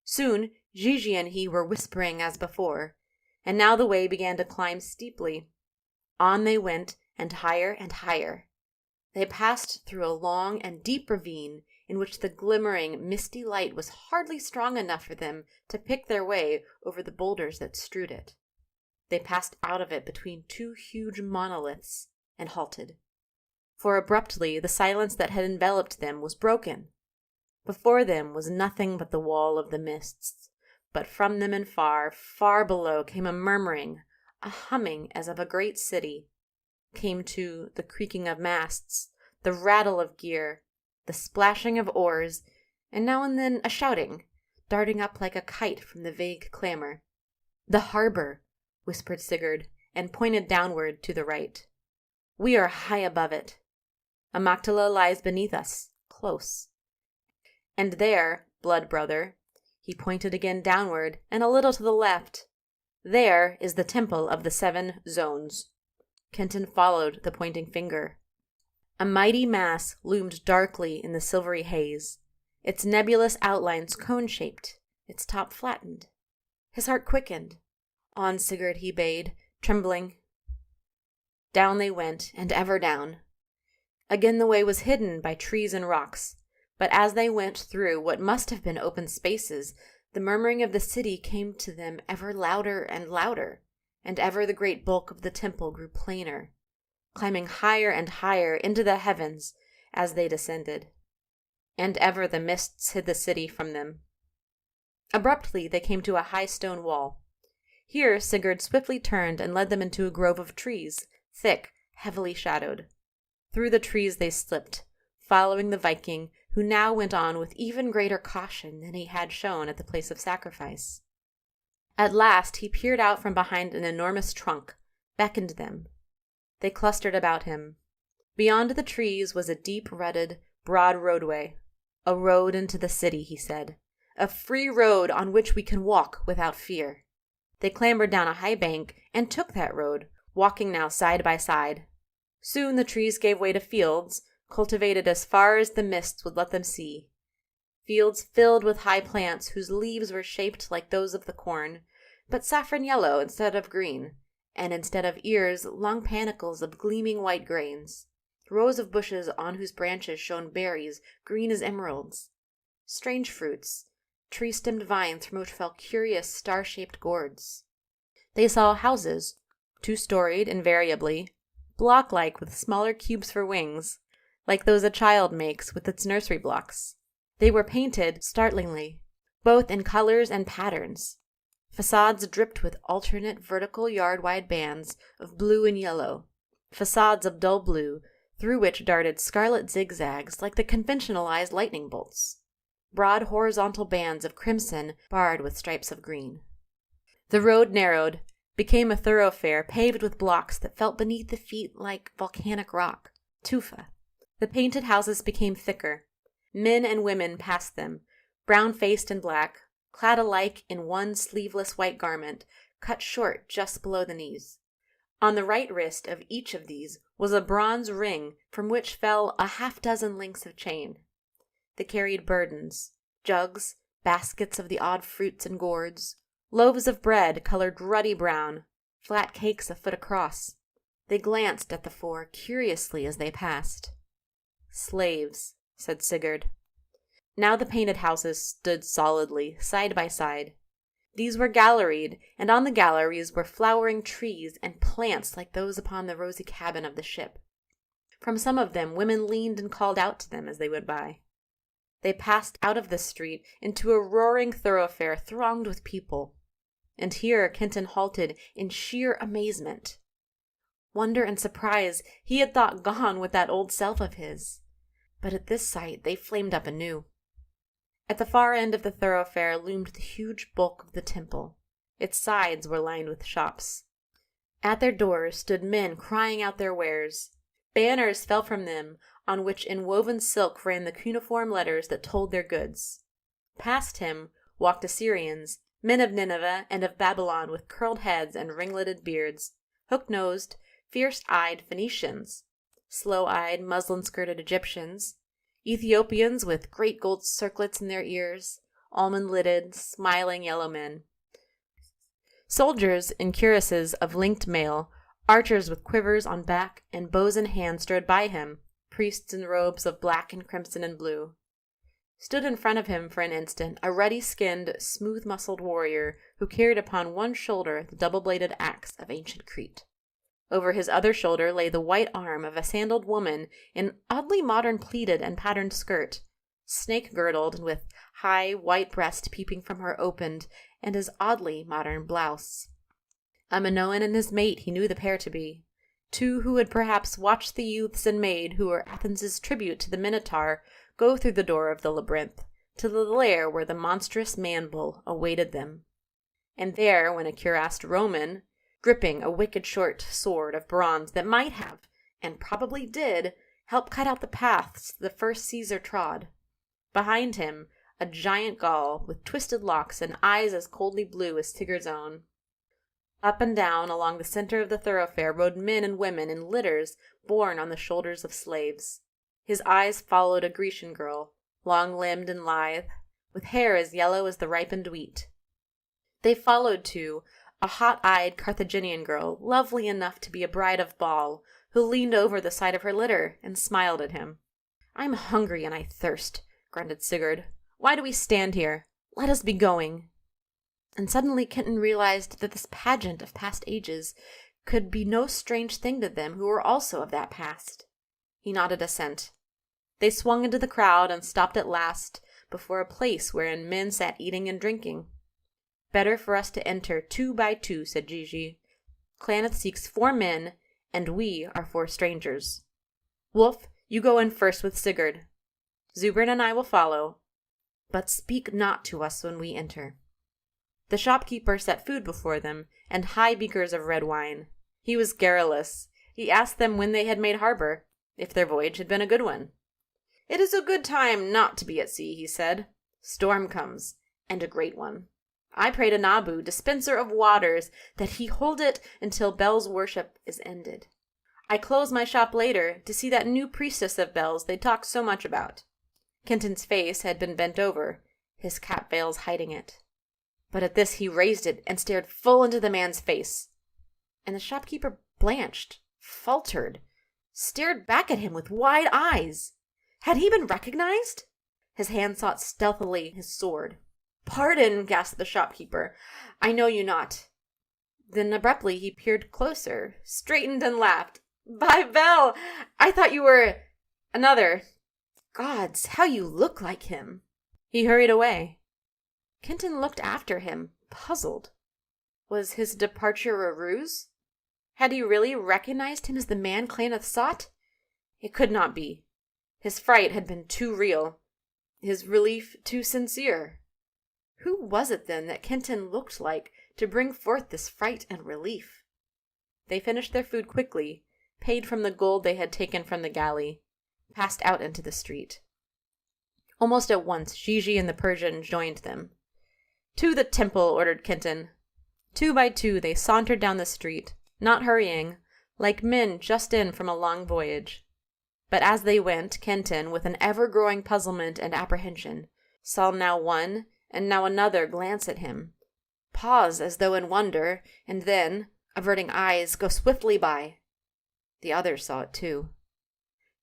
Soon Gigi and he were whispering as before, and now the way began to climb steeply. On they went, and higher and higher. They passed through a long and deep ravine in which the glimmering, misty light was hardly strong enough for them to pick their way over the boulders that strewed it. They passed out of it between 2 huge monoliths and halted. For abruptly the silence that had enveloped them was broken. Before them was nothing but the wall of the mists, but from them and far, far below came a murmuring, a humming as of a great city. Came, too, the creaking of masts, the rattle of gear, the splashing of oars, and now and then a shouting, darting up like a kite from the vague clamor. "The harbor," whispered Sigurd, and pointed downward to the right. "We are high above it. Amygdala lies beneath us, close. And there, blood brother," he pointed again downward and a little to the left, "there is the temple of the 7 zones." Kenton followed the pointing finger. A mighty mass loomed darkly in the silvery haze, its nebulous outlines cone-shaped, its top flattened. His heart quickened. "On, Sigurd," he bade, trembling. Down they went, and ever down. Again the way was hidden by trees and rocks, but as they went through what must have been open spaces, the murmuring of the city came to them ever louder and louder, and ever the great bulk of the temple grew plainer, climbing higher and higher into the heavens as they descended. And ever the mists hid the city from them. Abruptly they came to a high stone wall. Here Sigurd swiftly turned and led them into a grove of trees, thick, heavily shadowed. Through the trees they slipped, following the Viking, who now went on with even greater caution than he had shown at the place of sacrifice. At last he peered out from behind an enormous trunk, beckoned them. They clustered about him. Beyond the trees was a deep-rutted, broad roadway. A road into the city, he said. A free road on which we can walk without fear. They clambered down a high bank and took that road, walking now side by side. Soon the trees gave way to fields, cultivated as far as the mists would let them see. Fields filled with high plants whose leaves were shaped like those of the corn, but saffron yellow instead of green, and instead of ears, long panicles of gleaming white grains. Rows of bushes on whose branches shone berries green as emeralds. Strange fruits, tree-stemmed vines from which fell curious star-shaped gourds. They saw houses, two-storied invariably, block-like with smaller cubes for wings, like those a child makes with its nursery blocks. They were painted startlingly, both in colors and patterns. Facades dripped with alternate vertical yard-wide bands of blue and yellow, facades of dull blue, through which darted scarlet zigzags like the conventionalized lightning bolts. Broad horizontal bands of crimson barred with stripes of green. The road narrowed, became a thoroughfare paved with blocks that felt beneath the feet like volcanic rock, tufa. The painted houses became thicker. Men and women passed them, brown-faced and black, clad alike in one sleeveless white garment, cut short just below the knees. On the right wrist of each of these was a bronze ring from which fell a half-dozen links of chain. They carried burdens, jugs, baskets of the odd fruits and gourds, loaves of bread colored ruddy brown, flat cakes a foot across. They glanced at the four curiously as they passed. "Slaves," said Sigurd. Now the painted houses stood solidly, side by side. These were galleried, and on the galleries were flowering trees and plants like those upon the rosy cabin of the ship. From some of them women leaned and called out to them as they went by. They passed out of the street into a roaring thoroughfare thronged with people, and here Kenton halted in sheer amazement. Wonder and surprise he had thought gone with that old self of his, but at this sight they flamed up anew. At the far end of the thoroughfare loomed the huge bulk of the temple. Its sides were lined with shops. At their doors stood men crying out their wares. Banners fell from them, on which in woven silk ran the cuneiform letters that told their goods. Past him walked Assyrians, men of Nineveh and of Babylon with curled heads and ringleted beards, hook-nosed, fierce-eyed Phoenicians, slow-eyed, muslin-skirted Egyptians, Ethiopians with great gold circlets in their ears, almond-lidded, smiling yellow men, soldiers in cuirasses of linked mail, archers with quivers on back and bows in hand strode by him, priests in robes of black and crimson and blue. Stood in front of him for an instant a ruddy-skinned, smooth-muscled warrior who carried upon one shoulder the double-bladed axe of ancient Crete. Over his other shoulder lay the white arm of a sandaled woman in oddly modern pleated and patterned skirt, snake-girdled with high white breast peeping from her opened and as oddly modern blouse. A Minoan and his mate he knew the pair to be, two who had perhaps watched the youths and maid who were Athens' tribute to the Minotaur go through the door of the labyrinth to the lair where the monstrous man-bull awaited them. And there, when a cuirassed Roman, gripping a wicked short sword of bronze that might have, and probably did, help cut out the paths the first Caesar trod. Behind him, a giant Gaul with twisted locks and eyes as coldly blue as Sigurd's own. Up and down along the center of the thoroughfare rode men and women in litters borne on the shoulders of slaves. His eyes followed a Grecian girl, long-limbed and lithe, with hair as yellow as the ripened wheat. They followed, too, a hot-eyed Carthaginian girl, lovely enough to be a bride of ball, who leaned over the side of her litter and smiled at him. "I'm hungry and I thirst," grunted Sigurd. "Why do we stand here? Let us be going." And suddenly Kenton realized that this pageant of past ages could be no strange thing to them who were also of that past. He nodded assent. They swung into the crowd and stopped at last before a place wherein men sat eating and drinking. "Better for us to enter 2 by 2, said Gigi. "Claneth seeks 4 men, and we are 4 strangers." Wolf, you go in first with Sigurd. Zubrin and I will follow, but speak not to us when we enter." The shopkeeper set food before them, and high beakers of red wine. He was garrulous. He asked them when they had made harbor, if their voyage had been a good one. "It is a good time not to be at sea," he said. "Storm comes, and a great one. I pray to Nabu, dispenser of waters, that he hold it until Bel's worship is ended. I close my shop later to see that new priestess of Bel's they talk so much about." Kenton's face had been bent over, his cap veils hiding it. But at this he raised it and stared full into the man's face. And the shopkeeper blanched, faltered, stared back at him with wide eyes. Had he been recognized? His hand sought stealthily his sword. "Pardon," gasped the shopkeeper. "I know you not." Then abruptly he peered closer, straightened and laughed. "By Bel, I thought you were another. Gods, how you look like him." He hurried away. Kenton looked after him, puzzled. Was his departure a ruse? Had he really recognized him as the man Claneth sought? It could not be. His fright had been too real, his relief too sincere. Who was it then that Kenton looked like to bring forth this fright and relief? They finished their food quickly, paid from the gold they had taken from the galley, passed out into the street. Almost at once, Gigi and the Persian joined them. "To the temple," ordered Kenton. 2 by 2 they sauntered down the street, not hurrying, like men just in from a long voyage. But as they went, Kenton, with an ever-growing puzzlement and apprehension, saw now one and now another glance at him, pause as though in wonder, and then, averting eyes, go swiftly by. The others saw it too.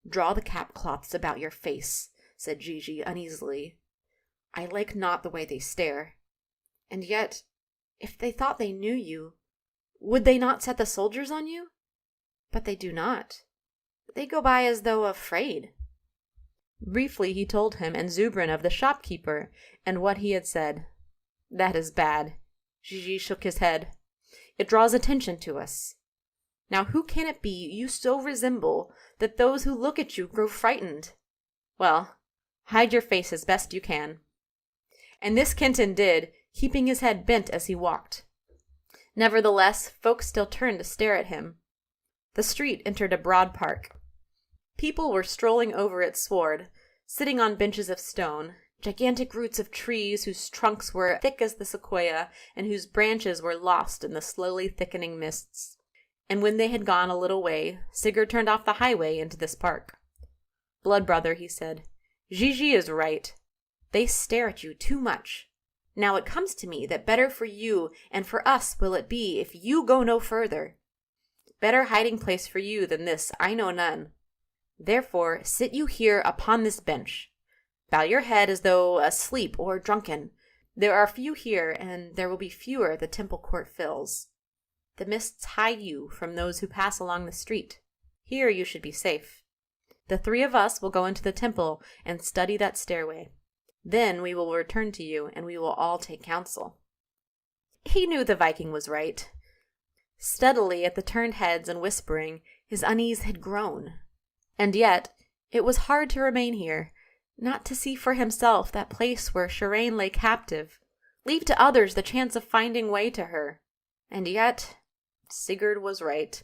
"Draw the cap-cloths about your face," said Gigi uneasily. "I like not the way they stare. And yet, if they thought they knew you, would they not set the soldiers on you? But they do not. They go by as though afraid." Briefly he told him and Zubrin of the shopkeeper and what he had said. "That is bad." Gigi shook his head. "It draws attention to us. Now who can it be you so resemble that those who look at you grow frightened? Well, hide your face as best you can." And this Kenton did, keeping his head bent as he walked. Nevertheless, folk still turned to stare at him. The street entered a broad park. People were strolling over its sward, sitting on benches of stone, gigantic roots of trees whose trunks were thick as the sequoia and whose branches were lost in the slowly thickening mists. And when they had gone a little way, Sigurd turned off the highway into this park. "Blood brother," he said, "Gigi is right. They stare at you too much. Now it comes to me that better for you and for us will it be if you go no further. Better hiding place for you than this I know none. Therefore sit you here upon this bench. Bow your head as though asleep or drunken. There are few here, and there will be fewer the temple court fills. The mists hide you from those who pass along the street. Here you should be safe. The 3 of us will go into the temple and study that stairway. Then we will return to you, and we will all take counsel." He knew the Viking was right. Steadily at the turned heads and whispering, his unease had grown. And yet, it was hard to remain here, not to see for himself that place where Shirane lay captive, leave to others the chance of finding way to her. And yet, Sigurd was right.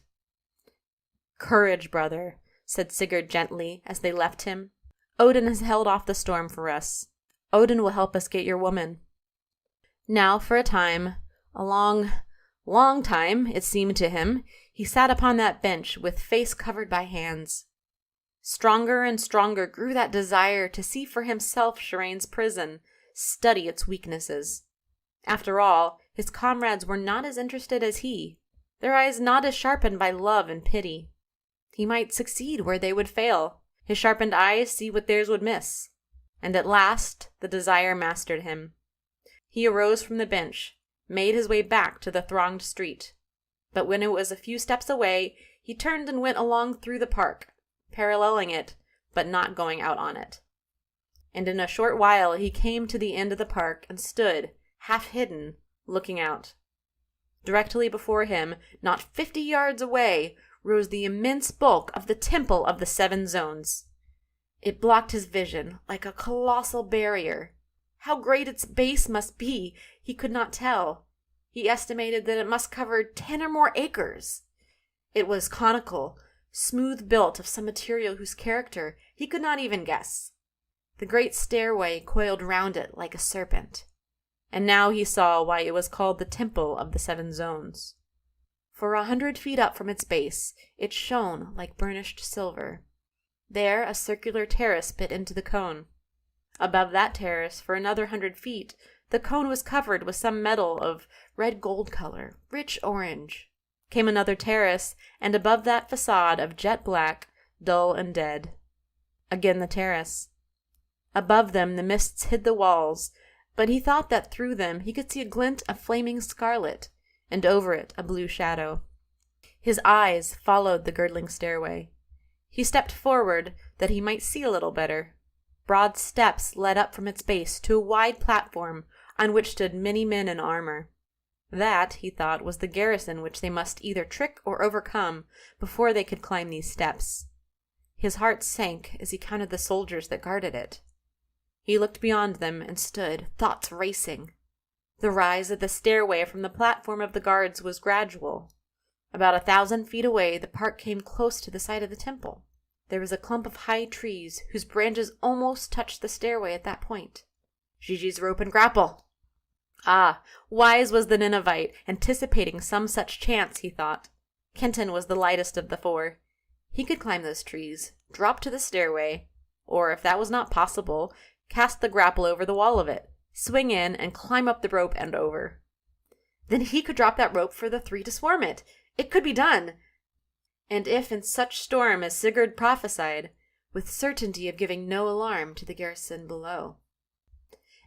"Courage, brother," said Sigurd gently as they left him. "Odin has held off the storm for us. Odin will help us get your woman." Now, for a time, a long, long time, it seemed to him, he sat upon that bench with face covered by hands. Stronger and stronger grew that desire to see for himself Shirane's prison, study its weaknesses. After all, his comrades were not as interested as he, their eyes not as sharpened by love and pity. He might succeed where they would fail, his sharpened eyes see what theirs would miss. And at last the desire mastered him. He arose from the bench, made his way back to the thronged street. But when it was a few steps away, he turned and went along through the park, paralleling it, but not going out on it. And in a short while he came to the end of the park and stood, half hidden, looking out. Directly before him, not 50 yards away, rose the immense bulk of the Temple of the Seven Zones. It blocked his vision like a colossal barrier. How great its base must be, he could not tell. He estimated that it must cover 10 or more acres. It was conical, smooth built of some material whose character he could not even guess. The great stairway coiled round it like a serpent. And now he saw why it was called the Temple of the Seven Zones. For 100 feet up from its base, it shone like burnished silver. There a circular terrace bit into the cone. Above that terrace, for another 100 feet, the cone was covered with some metal of red-gold color, rich orange. Came another terrace, and above that facade of jet black, dull and dead. Again the terrace. Above them the mists hid the walls, but he thought that through them he could see a glint of flaming scarlet, and over it a blue shadow. His eyes followed the girdling stairway. He stepped forward that he might see a little better. Broad steps led up from its base to a wide platform on which stood many men in armor. That, he thought, was the garrison which they must either trick or overcome before they could climb these steps. His heart sank as he counted the soldiers that guarded it. He looked beyond them and stood, thoughts racing. The rise of the stairway from the platform of the guards was gradual. About 1,000 feet away, the park came close to the side of the temple. There was a clump of high trees whose branches almost touched the stairway at that point. Gigi's rope and grapple! Ah, wise was the Ninevite, anticipating some such chance, he thought. Kenton was the lightest of the four. He could climb those trees, drop to the stairway, or, if that was not possible, cast the grapple over the wall of it, swing in, and climb up the rope and over. Then he could drop that rope for the 3 to swarm it. It could be done. And if in such storm as Sigurd prophesied, with certainty of giving no alarm to the garrison below.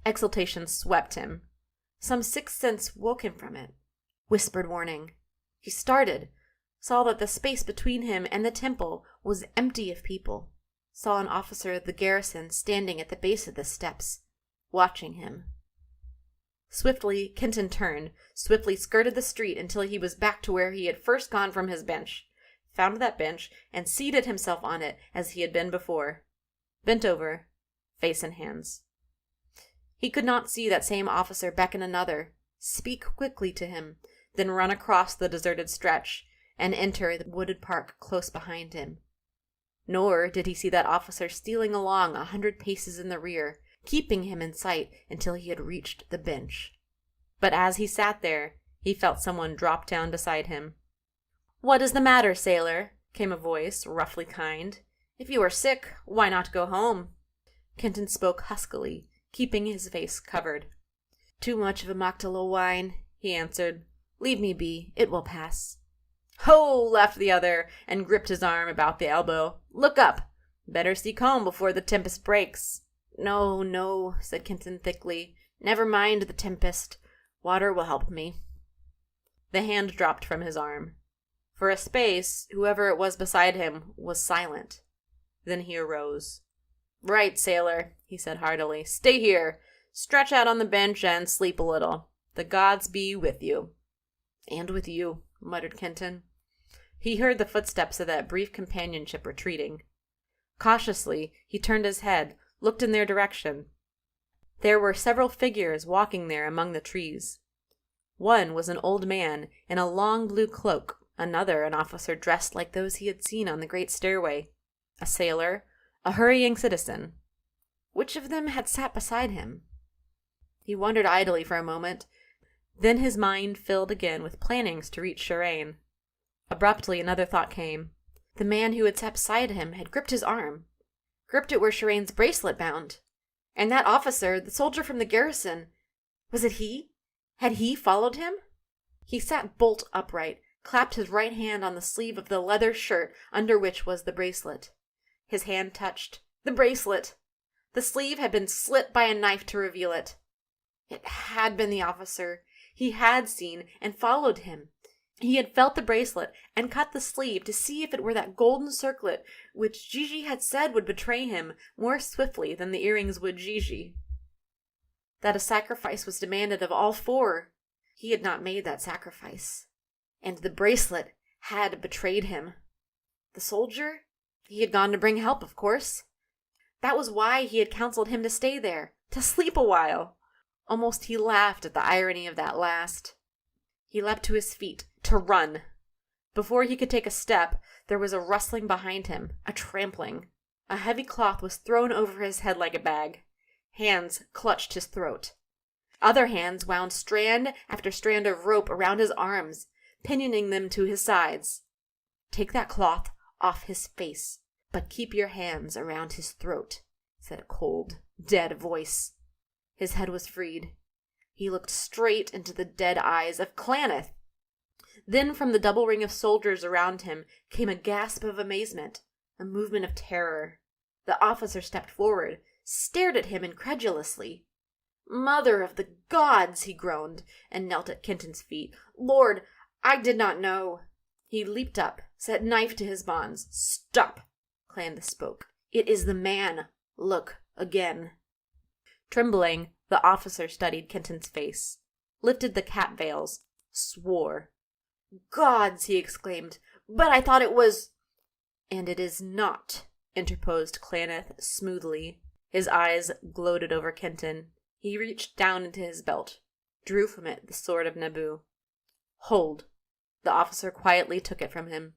Exultation swept him. Some sixth sense woke him from it. Whispered warning. He started, saw that the space between him and the temple was empty of people, saw an officer of the garrison standing at the base of the steps, watching him. Swiftly, Kenton turned, swiftly skirted the street until he was back to where he had first gone from his bench, found that bench, and seated himself on it as he had been before, bent over, face in hands. He could not see that same officer beckon another, speak quickly to him, then run across the deserted stretch, and enter the wooded park close behind him. Nor did he see that officer stealing along 100 paces in the rear, keeping him in sight until he had reached the bench. But as he sat there, he felt someone drop down beside him. "What is the matter, sailor?" came a voice, roughly kind. "If you are sick, why not go home?" Kenton spoke huskily, keeping his face covered. "Too much of a Magdala wine," he answered. "Leave me be, it will pass." "Ho!" laughed the other, and gripped his arm about the elbow. "Look up! Better seek home before the tempest breaks." "No, no," said Kenton thickly. "Never mind the tempest. Water will help me." The hand dropped from his arm. For a space, whoever it was beside him was silent. Then he arose. "Right, sailor," he said heartily. "Stay here. Stretch out on the bench and sleep a little. The gods be with you." "And with you," muttered Kenton. He heard the footsteps of that brief companionship retreating. Cautiously, he turned his head, looked in their direction. There were several figures walking there among the trees. One was an old man in a long blue cloak, another an officer dressed like those he had seen on the great stairway, a sailor, a hurrying citizen. Which of them had sat beside him? He wondered idly for a moment. Then his mind filled again with plannings to reach Shirane. Abruptly another thought came. The man who had sat beside him had gripped his arm, gripped it where Shirane's bracelet bound. And that officer, the soldier from the garrison, was it he? Had he followed him? He sat bolt upright, clapped his right hand on the sleeve of the leather shirt under which was the bracelet. His hand touched the bracelet. The sleeve had been slit by a knife to reveal it. It had been the officer. He had seen and followed him. He had felt the bracelet and cut the sleeve to see if it were that golden circlet which Gigi had said would betray him more swiftly than the earrings would Gigi. That a sacrifice was demanded of all four. He had not made that sacrifice. And the bracelet had betrayed him. The soldier? He had gone to bring help, of course. That was why he had counseled him to stay there, to sleep a while. Almost he laughed at the irony of that last. He leapt to his feet, to run. Before he could take a step, there was a rustling behind him, a trampling. A heavy cloth was thrown over his head like a bag. Hands clutched his throat. Other hands wound strand after strand of rope around his arms, pinioning them to his sides. "Take that cloth off his face, but keep your hands around his throat," said a cold, dead voice. His head was freed. He looked straight into the dead eyes of Claneth. Then from the double ring of soldiers around him came a gasp of amazement, a movement of terror. The officer stepped forward, stared at him incredulously. "Mother of the gods!" he groaned, and knelt at Kenton's feet. "Lord, I did not know." He leaped up, set knife to his bonds. "Stop!" Claneth spoke. "It is the man. Look again." Trembling, the officer studied Kenton's face, lifted the cap veils, swore. "Gods!" he exclaimed. "But I thought it was—" "And it is not," interposed Claneth smoothly. His eyes gloated over Kenton. He reached down into his belt, drew from it the sword of Naboo. "Hold." The officer quietly took it from him.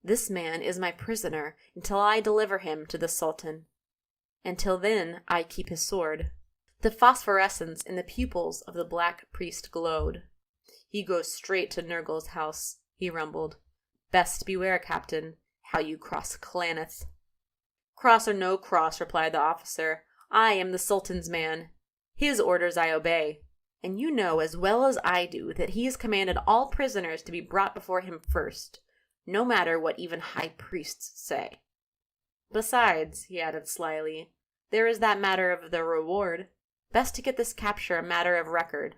"This man is my prisoner until I deliver him to the Sultan. Until then, I keep his sword." The phosphorescence in the pupils of the black priest glowed. "He goes straight to Nergal's house," he rumbled. "Best beware, Captain, how you cross Claneth." "Cross or no cross," replied the officer, "I am the Sultan's man. His orders I obey. And you know as well as I do that he has commanded all prisoners to be brought before him first, no matter what even high priests say. Besides," he added slyly, "there is that matter of the reward. Best to get this capture a matter of record.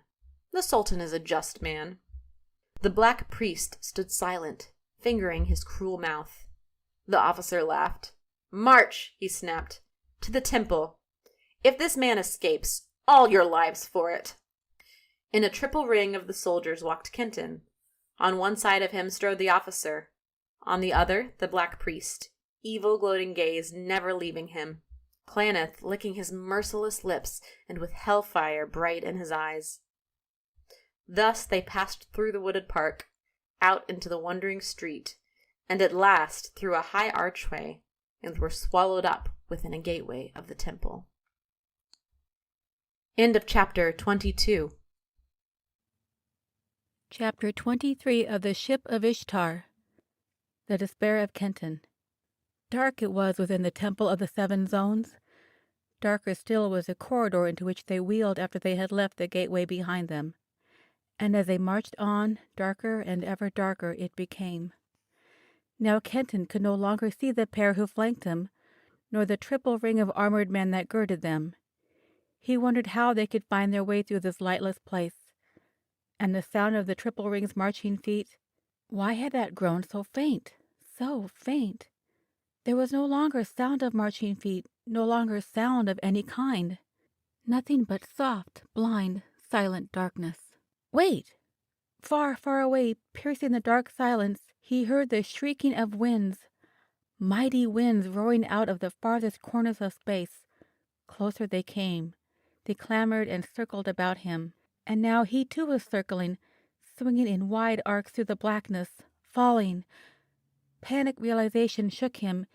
The Sultan is a just man." The black priest stood silent, fingering his cruel mouth. The officer laughed. "March," he snapped, "to the temple. If this man escapes, all your lives for it." In a triple ring of the soldiers walked Kenton. On one side of him strode the officer. On the other, the black priest, evil gloating gaze never leaving him. Claneth licking his merciless lips and with hellfire bright in his eyes. Thus they passed through the wooded park, out into the wondering street, and at last through a high archway, and were swallowed up within a gateway of the temple. End of chapter 22. Chapter 23 of the Ship of Ishtar. The Despair of Kenton. Dark it was within the Temple of the Seven Zones. Darker still was the corridor into which they wheeled after they had left the gateway behind them. And as they marched on, darker and ever darker it became. Now Kenton could no longer see the pair who flanked him, nor the triple ring of armored men that girded them. He wondered how they could find their way through this lightless place. And the sound of the triple ring's marching feet, why had that grown so faint, so faint? There was no longer sound of marching feet, no longer sound of any kind. Nothing but soft, blind, silent darkness. Wait! Far, far away, piercing the dark silence, he heard the shrieking of winds, mighty winds roaring out of the farthest corners of space. Closer they came. They clamored and circled about him. And now he too was circling, swinging in wide arcs through the blackness, falling. Panic realization shook him.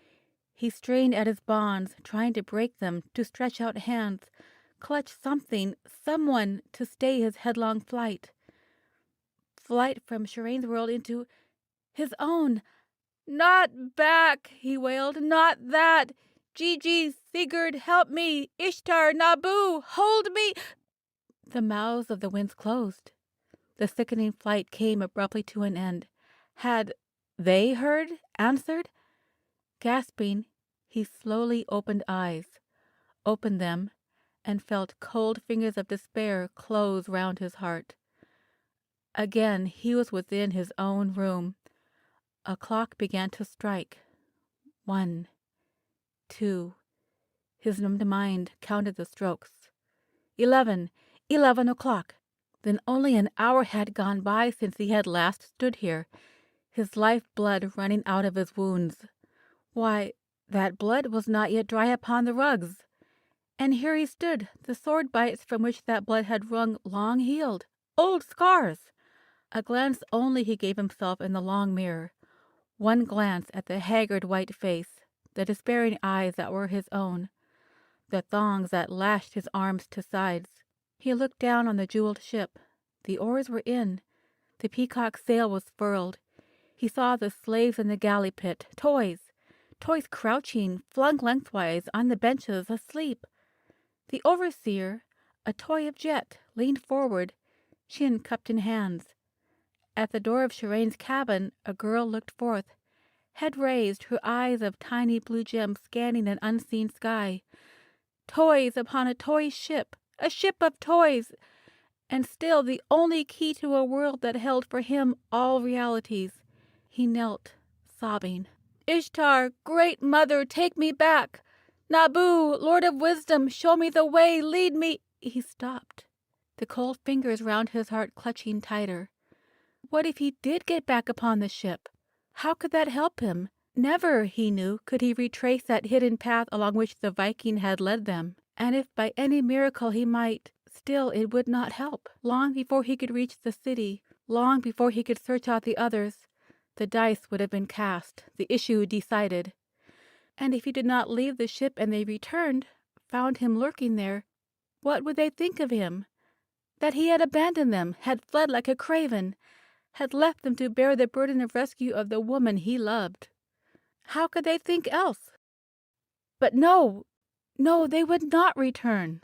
He strained at his bonds, trying to break them, to stretch out hands, clutch something, someone, to stay his headlong flight. Flight from Shireen's world into his own. "Not back," he wailed, "not that! Gigi, Sigurd, help me! Ishtar, Naboo, hold me!" The mouths of the winds closed. The sickening flight came abruptly to an end. Had they heard, answered? Gasping, he slowly opened them, and felt cold fingers of despair close round his heart. Again he was within his own room. A clock began to strike. 1, 2. His numbed mind counted the strokes. 11 o'clock. Then only an hour had gone by since he had last stood here, his life blood running out of his wounds. Why, that blood was not yet dry upon the rugs. And here he stood, the sword bites from which that blood had wrung long healed, old scars. A glance only he gave himself in the long mirror, one glance at the haggard white face, the despairing eyes that were his own, the thongs that lashed his arms to sides. He looked down on the jeweled ship. The oars were in. The peacock's sail was furled. He saw the slaves in the galley pit, toys crouching, flung lengthwise on the benches, asleep. The overseer, a toy of jet, leaned forward, chin cupped in hands. At the door of Shireen's cabin, a girl looked forth, head raised, her eyes of tiny blue gems scanning an unseen sky. Toys upon a toy ship, a ship of toys, and still the only key to a world that held for him all realities. He knelt, sobbing. Ishtar, great mother, take me back. Nabu, Lord of Wisdom, show me the way, lead me. He stopped, the cold fingers round his heart clutching tighter. What if he did get back upon the ship? How could that help him? Never, he knew, could he retrace that hidden path along which the Viking had led them. And if by any miracle he might, still it would not help. Long before he could reach the city, long before he could search out the others, the dice would have been cast, the issue decided. And if he did not leave the ship and they returned, found him lurking there, what would they think of him? That he had abandoned them, had fled like a craven, had left them to bear the burden of rescue of the woman he loved. How could they think else? But no, they would not return.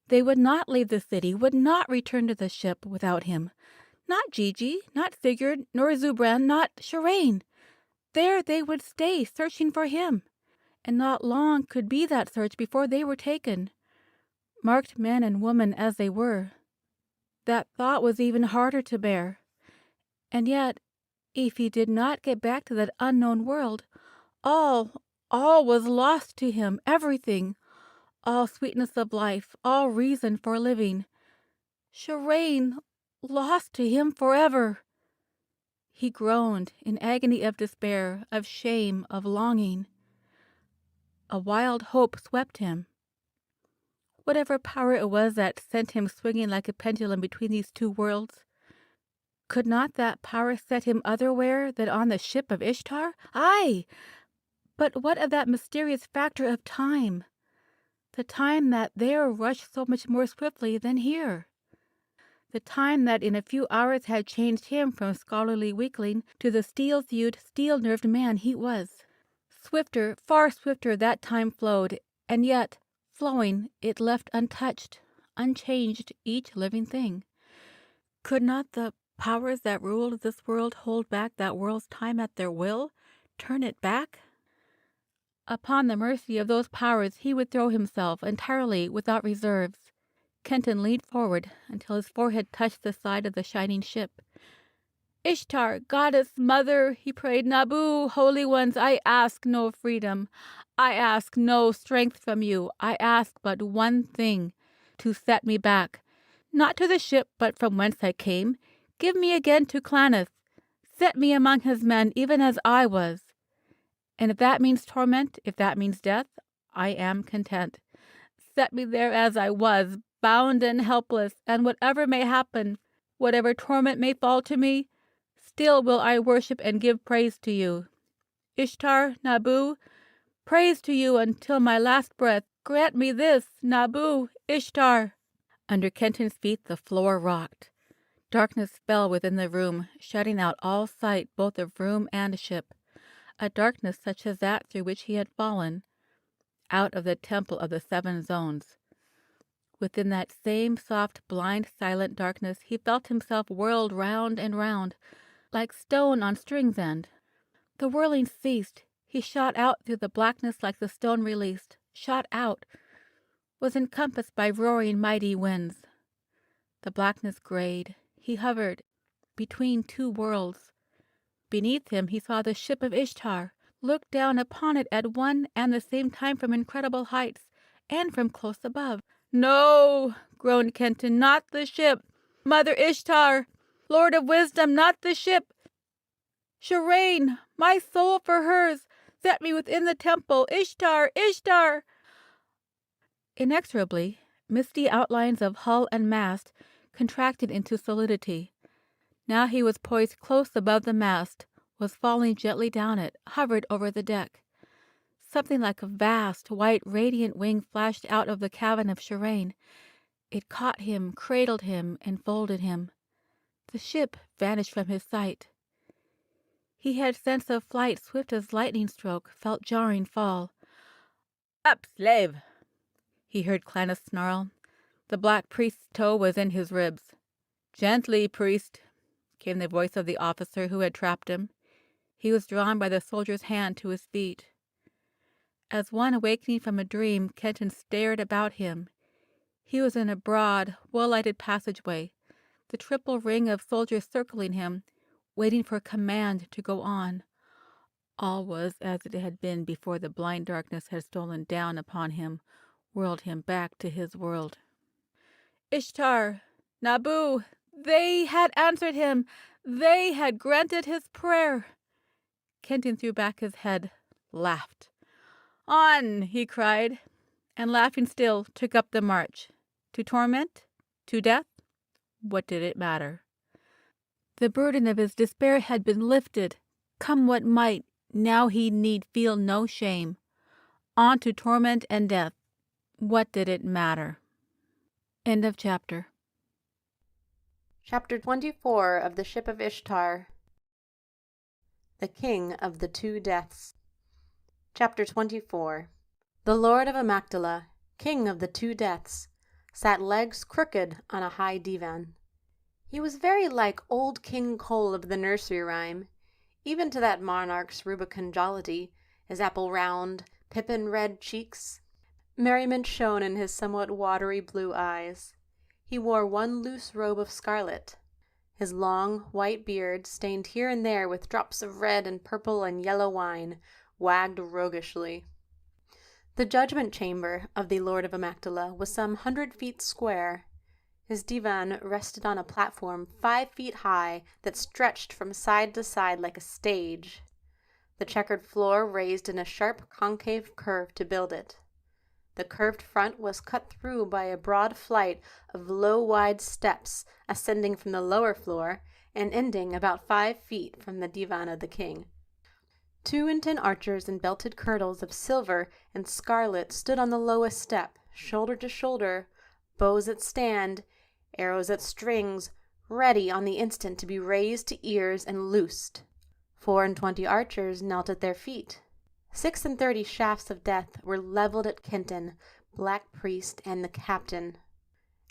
They would not leave the city, would not return to the ship without him. Not Gigi, not Sigurd, nor Zubran, not Shireen. There they would stay, searching for him. And not long could be that search before they were taken. Marked men and women as they were. That thought was even harder to bear. And yet, if he did not get back to that unknown world, all was lost to him, everything. All sweetness of life, all reason for living. Shireen, lost to him forever. He groaned in agony of despair, of shame, of longing. A wild hope swept him. Whatever power it was that sent him swinging like a pendulum between these two worlds, could not that power set him otherwhere than on the Ship of Ishtar? Aye! But what of that mysterious factor of time? The time that there rushed so much more swiftly than here. The time that in a few hours had changed him from scholarly weakling to the steel-thewed, steel-nerved man he was. Swifter, far swifter that time flowed, and yet, flowing, it left untouched, unchanged each living thing. Could not the powers that ruled this world hold back that world's time at their will, turn it back? Upon the mercy of those powers he would throw himself entirely without reserves. Kenton leaned forward until his forehead touched the side of the shining ship. Ishtar, goddess, mother, he prayed, Nabu, holy ones, I ask no freedom. I ask no strength from you. I ask but one thing, to set me back, not to the ship, but from whence I came. Give me again to Claneth. Set me among his men, even as I was. And if that means torment, if that means death, I am content. Set me there as I was, bound and helpless, and whatever may happen, whatever torment may fall to me, still will I worship and give praise to you. Ishtar, Nabu, praise to you until my last breath. Grant me this, Nabu, Ishtar. Under Kenton's feet the floor rocked. Darkness fell within the room, shutting out all sight both of room and ship. A darkness such as that through which he had fallen, out of the temple of the seven zones. Within that same soft, blind, silent darkness he felt himself whirled round and round, like stone on string's end. The whirling ceased. He shot out through the blackness like the stone released, shot out, was encompassed by roaring mighty winds. The blackness grayed. He hovered between two worlds. Beneath him he saw the Ship of Ishtar, looked down upon it at one and the same time from incredible heights, and from close above. No, groaned Kenton, not the ship. Mother Ishtar, Lord of Wisdom, not the ship. Shireen, my soul for hers, Set me within the temple! Ishtar! Ishtar! Inexorably, misty outlines of hull and mast contracted into solidity. Now he was poised close above the mast, was falling gently down it, hovered over the deck. Something like a vast, white, radiant wing flashed out of the cabin of Shireen. It caught him, cradled him, enfolded him. The ship vanished from his sight. He had sense of flight swift as lightning stroke, felt jarring fall. "Up, slave!" he heard Clannis snarl. The black priest's toe was in his ribs. "Gently, priest," came the voice of the officer who had trapped him. He was drawn by the soldier's hand to his feet. As one awakening from a dream, Kenton stared about him. He was in a broad, well-lighted passageway, the triple ring of soldiers circling him, waiting for command to go on. All was as it had been before the blind darkness had stolen down upon him, whirled him back to his world. Ishtar, Nabu, they had answered him. They had granted his prayer. Kenton threw back his head, laughed. "On!" he cried, and laughing still, took up the march. To torment? To death? What did it matter? The burden of his despair had been lifted. Come what might, now he need feel no shame. On to torment and death. What did it matter? End of chapter. Chapter 24 of the Ship of Ishtar. The King of the Two Deaths. Chapter 24. The Lord of Amygdala, King of the Two Deaths, sat legs crooked on a high divan. He was very like old King Cole of the nursery rhyme, even to that monarch's rubicund jollity, his apple round, pippin red cheeks. Merriment shone in his somewhat watery blue eyes. He wore one loose robe of scarlet. His long, white beard, stained here and there with drops of red and purple and yellow wine, wagged roguishly. The judgment chamber of the Lord of Amygdala was some 100 feet square. His divan rested on a platform 5 feet high that stretched from side to side like a stage. The checkered floor raised in a sharp concave curve to build it. The curved front was cut through by a broad flight of low, wide steps ascending from the lower floor and ending about 5 feet from the divan of the king. 2 and 10 archers in belted kirtles of silver and scarlet stood on the lowest step, shoulder to shoulder, bows at stand, arrows at strings, ready on the instant to be raised to ears and loosed. 4 and 20 archers knelt at their feet. 36 shafts of death were leveled at Kenton, Black Priest, and the captain.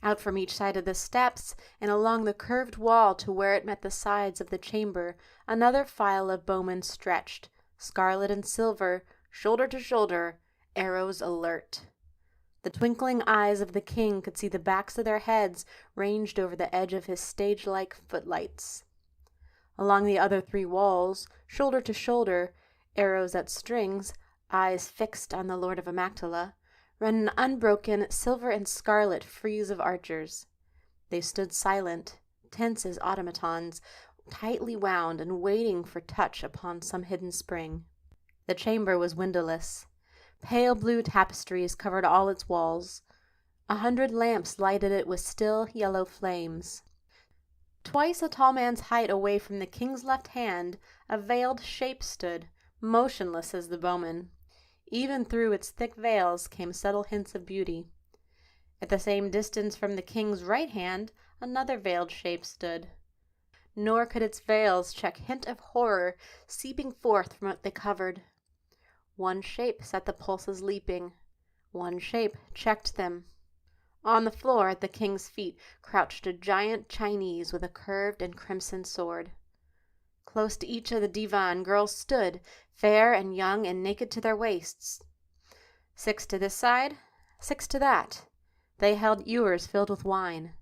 Out from each side of the steps, and along the curved wall to where it met the sides of the chamber, another file of bowmen stretched, scarlet and silver, shoulder to shoulder, arrows alert. The twinkling eyes of the king could see the backs of their heads ranged over the edge of his stage-like footlights. Along the other 3 walls, shoulder to shoulder, arrows at strings, eyes fixed on the Lord of Amygdala, ran an unbroken silver and scarlet frieze of archers. They stood silent, tense as automatons, tightly wound and waiting for touch upon some hidden spring. The chamber was windowless. Pale blue tapestries covered all its walls. 100 lamps lighted it with still yellow flames. Twice a tall man's height away from the king's left hand, a veiled shape stood, motionless as the bowman. Even through its thick veils came subtle hints of beauty. At the same distance from the king's right hand, another veiled shape stood. Nor could its veils check hint of horror seeping forth from what they covered. One shape set the pulses leaping. One shape checked them. On the floor at the king's feet crouched a giant Chinese with a curved and crimson sword. Close to each of the divan girls stood, fair and young and naked to their waists. 6 to this side, 6 to that. They held ewers filled with wine.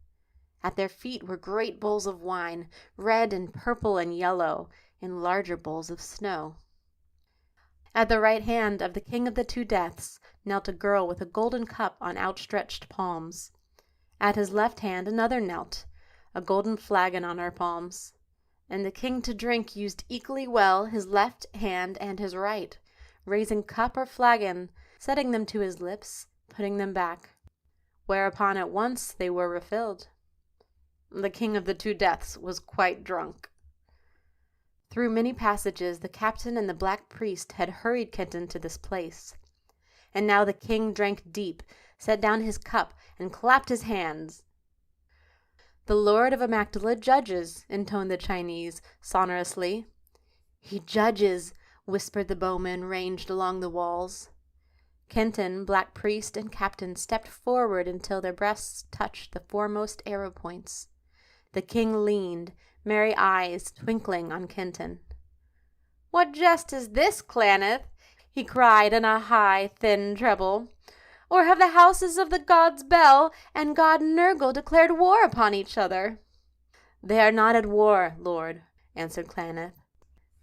At their feet were great bowls of wine, red and purple and yellow, and larger bowls of snow. At the right hand of the King of the Two Deaths knelt a girl with a golden cup on outstretched palms. At his left hand another knelt, a golden flagon on her palms. And the king to drink used equally well his left hand and his right, raising cup or flagon, setting them to his lips, putting them back, whereupon at once they were refilled. The king of the two deaths was quite drunk. Through many passages the captain and the black priest had hurried Kenton to this place. And now the king drank deep, set down his cup, and clapped his hands. "The Lord of Amactala judges," intoned the Chinese, sonorously. "He judges," whispered the bowmen ranged along the walls. Kenton, black priest, and captain stepped forward until their breasts touched the foremost arrow points. The king leaned, merry eyes twinkling on Kenton. "What jest is this, Claneth?" he cried in a high, thin treble. "Or have the houses of the gods Bel and god Nergal declared war upon each other?" "They are not at war, lord," answered Claneth.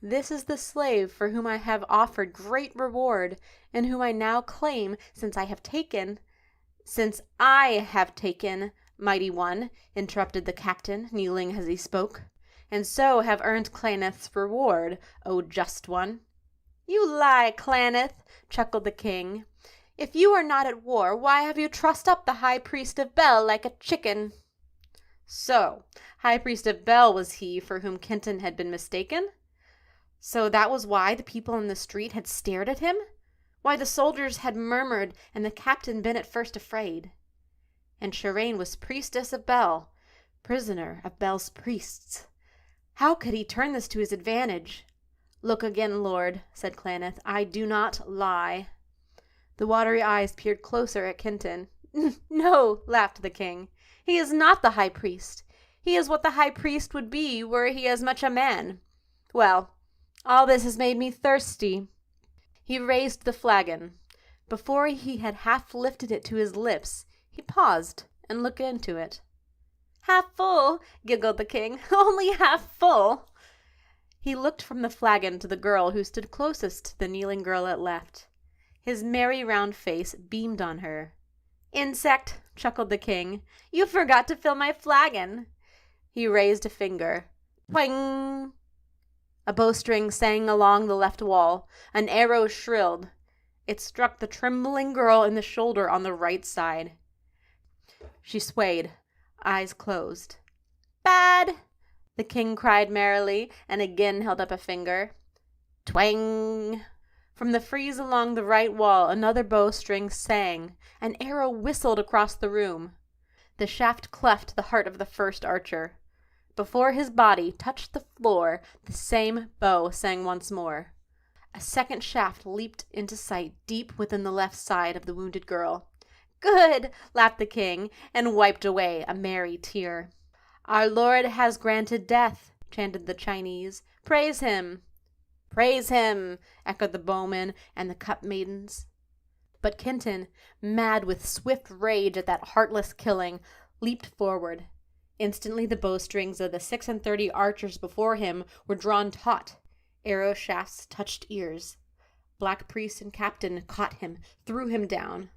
"This is the slave for whom I have offered great reward, and whom I now claim, since I have taken—" "Since I have taken, mighty one," interrupted the captain, kneeling as he spoke, "and so have earned Claneth's reward, O just one." "You lie, Claneth," chuckled the king. "If you are not at war, why have you trussed up the high priest of Bel like a chicken?" So, high priest of Bel was he for whom Kenton had been mistaken? So that was why the people in the street had stared at him? Why the soldiers had murmured and the captain been at first afraid? And Shirane was priestess of Bel, prisoner of Bel's priests. How could he turn this to his advantage? "Look again, lord," said Claneth. "I do not lie." The watery eyes peered closer at Kenton. "No," laughed the king. "He is not the high priest. He is what the high priest would be were he as much a man. Well, all this has made me thirsty." He raised the flagon. Before he had half lifted it to his lips, he paused and looked into it. "Half full," giggled the king. "Only half full." He looked from the flagon to the girl who stood closest to the kneeling girl at left. His merry round face beamed on her. "Insect," chuckled the king, "you forgot to fill my flagon." He raised a finger. Twang! A bowstring sang along the left wall. An arrow shrilled. It struck the trembling girl in the shoulder on the right side. She swayed, eyes closed. "Bad!" the king cried merrily, and again held up a finger. Twang! From the frieze along the right wall another bowstring sang. An arrow whistled across the room. The shaft cleft the heart of the first archer. Before his body touched the floor, the same bow sang once more. A second shaft leaped into sight deep within the left side of the wounded girl. "Good!" laughed the king, and wiped away a merry tear. "Our Lord has granted death," chanted the Chinese. "Praise him!" "Praise him!" echoed the bowmen and the cup maidens. But Kenton, mad with swift rage at that heartless killing, leaped forward. Instantly the bowstrings of the 36 archers before him were drawn taut. Arrow shafts touched ears. Black priest and captain caught him, threw him down.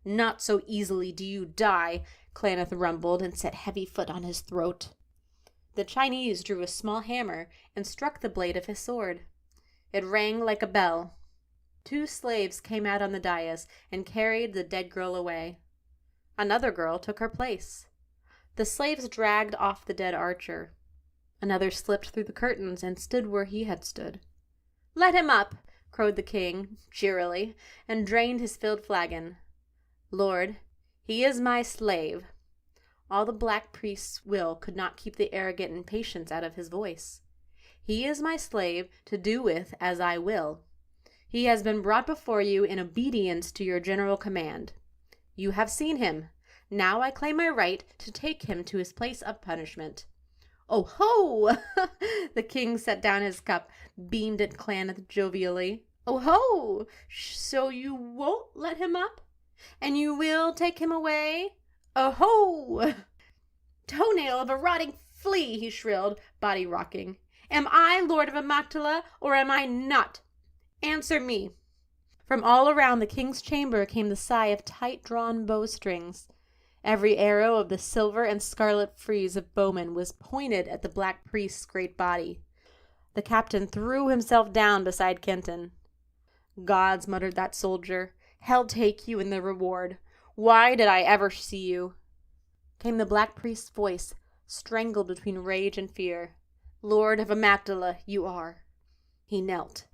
"Not so easily do you die," Claneth rumbled and set heavy foot on his throat. The Chinese drew a small hammer and struck the blade of his sword. It rang like a bell. 2 slaves came out on the dais and carried the dead girl away. Another girl took her place. The slaves dragged off the dead archer. Another slipped through the curtains and stood where he had stood. "Let him up!" crowed the king, cheerily, and drained his filled flagon. "Lord, he is my slave." All the black priest's will could not keep the arrogant impatience out of his voice. "He is my slave to do with as I will. He has been brought before you in obedience to your general command. You have seen him. Now I claim my right to take him to his place of punishment." "Oh ho!" The king set down his cup, beamed at Claneth jovially. "Oh ho! So you won't let him up? And you will take him away? Oh ho!" "Toenail of a rotting flea!" he shrilled, body rocking. "Am I Lord of Amactala, or am I not? Answer me." From all around the king's chamber came the sigh of tight-drawn bowstrings. Every arrow of the silver and scarlet frieze of bowmen was pointed at the black priest's great body. The captain threw himself down beside Kenton. Gods, muttered that soldier, hell take you in the reward. Why did I ever see you? Came the black priest's voice, strangled between rage and fear. Lord of Amygdala, you are. He knelt.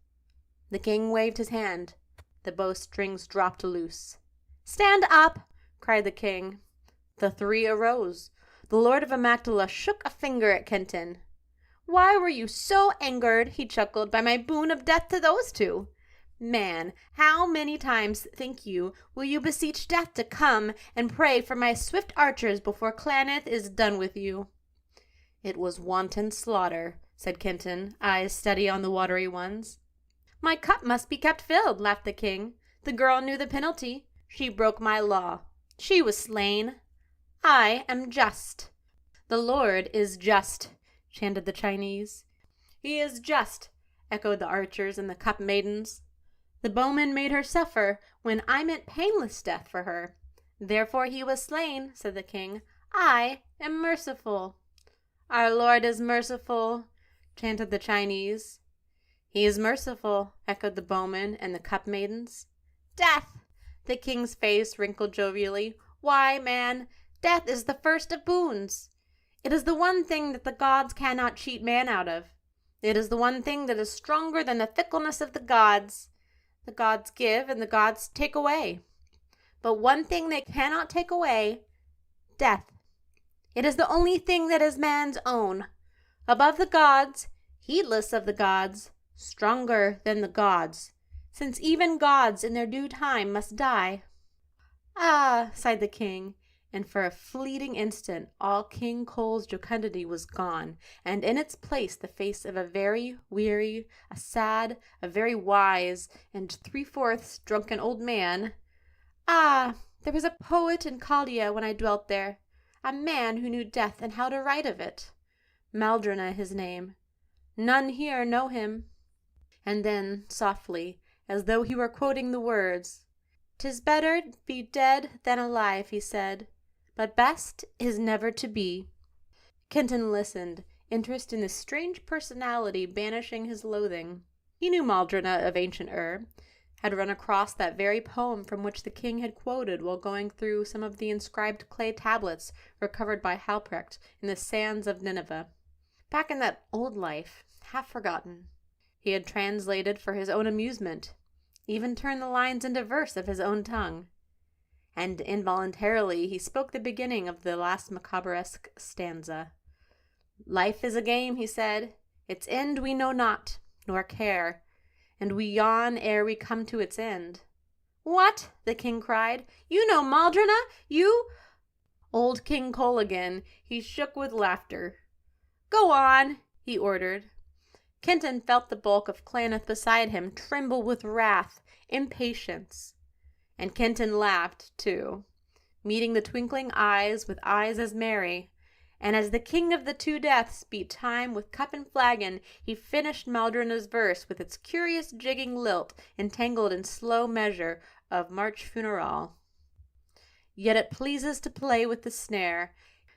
The king waved his hand. The bowstrings dropped loose. Stand up, cried the king. The three arose. The Lord of Amygdala shook a finger at Kenton. Why were you so angered, he chuckled, by my boon of death to those two? Man, how many times, think you, will you beseech death to come and pray for my swift archers before Claneth is done with you? It was wanton slaughter, said Kenton, eyes steady on the watery ones. My cup must be kept filled, laughed the king. The girl knew the penalty. She broke my law. She was slain. I am just. The Lord is just, chanted the Chinese. He is just, echoed the archers and the cup maidens. The bowman made her suffer when I meant painless death for her. Therefore he was slain, said the king. I am merciful. Our Lord is merciful, chanted the Chinese. He is merciful, echoed the bowman and the cup maidens. Death! The king's face wrinkled jovially. Why, man, death is the first of boons. It is the one thing that the gods cannot cheat man out of. It is the one thing that is stronger than the fickleness of the gods. The gods give and the gods take away. But one thing they cannot take away, death. It is the only thing that is man's own. Above the gods, heedless of the gods, stronger than the gods, since even gods in their due time must die. Ah, sighed the king, and for a fleeting instant all King Cole's jocundity was gone, and in its place the face of a very weary, a sad, a very wise, and 3/4 drunken old man. Ah, there was a poet in Chaldea when I dwelt there, a man who knew death and how to write of it. Maldrona his name. None here know him. And then, softly, as though he were quoting the words, "'Tis better be dead than alive," he said, "but best is never to be." Kenton listened, interest in this strange personality banishing his loathing. He knew Maldrona of ancient had run across that very poem from which the king had quoted while going through some of the inscribed clay tablets recovered by Halprecht in the sands of Nineveh. Back in that old life, half forgotten, he had translated for his own amusement, even turned the lines into verse of his own tongue. And involuntarily he spoke the beginning of the last macabre-esque stanza. "Life is a game," he said, "its end we know not, nor care, and we yawn ere we come to its end." "What?" the king cried. "You know Maldrona? You—" Old King Cole again, he shook with laughter. "Go on," he ordered. Kenton felt the bulk of Claneth beside him tremble with wrath, impatience. And Kenton laughed, too, meeting the twinkling eyes with eyes as merry, and as the king of the two deaths beat time with cup and flagon, he finished Maldrona's verse with its curious jigging lilt entangled in slow measure of March Funeral. Yet it pleases to play with the snare,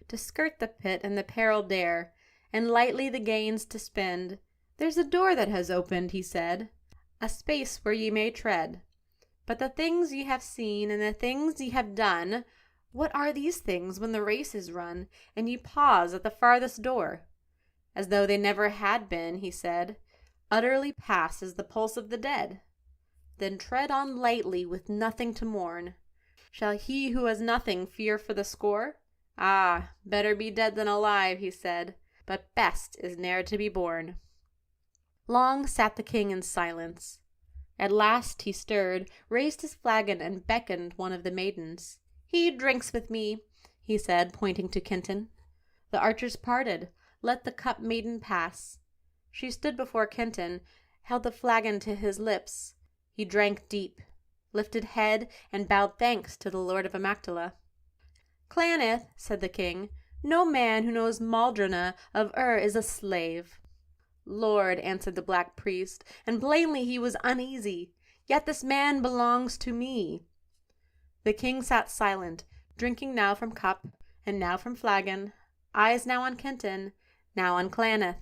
to skirt the pit and the peril dare, and lightly the gains to spend. There's a door that has opened, he said, a space where ye may tread. But the things ye have seen and the things ye have done, what are these things when the race is run, and ye pause at the farthest door? As though they never had been, he said, utterly past as the pulse of the dead. Then tread on lightly with nothing to mourn. Shall he who has nothing fear for the score? Ah, better be dead than alive, he said, but best is ne'er to be born. Long sat the king in silence. At last he stirred, raised his flagon, and beckoned one of the maidens. "He drinks with me," he said, pointing to Kenton. The archers parted, let the cup maiden pass. She stood before Kenton, held the flagon to his lips. He drank deep, lifted head, and bowed thanks to the Lord of Amygdala. "Claneth," said the king, "no man who knows Maldrona of is a slave." "Lord," answered the black priest, and plainly he was uneasy, "yet this man belongs to me." The king sat silent, drinking now from cup, and now from flagon, eyes now on Kenton, now on Claneth.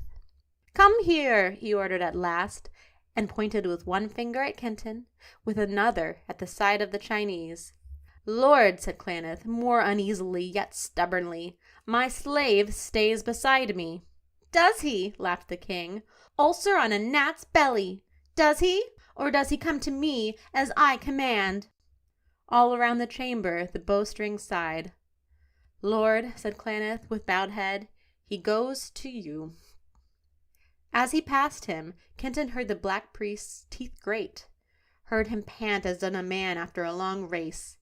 "Come here," he ordered at last, and pointed with one finger at Kenton, with another at the side of the Chinese. "Lord," said Claneth, more uneasily yet stubbornly, "my slave stays beside me." "Does he?" laughed the king. "Ulcer on a gnat's belly! Does he? Or does he come to me as I command?" All around the chamber the bowstring sighed. "Lord," said Claneth, with bowed head, "he goes to you." As he passed him, Kenton heard the black priest's teeth grate, heard him pant as does a man after a long race.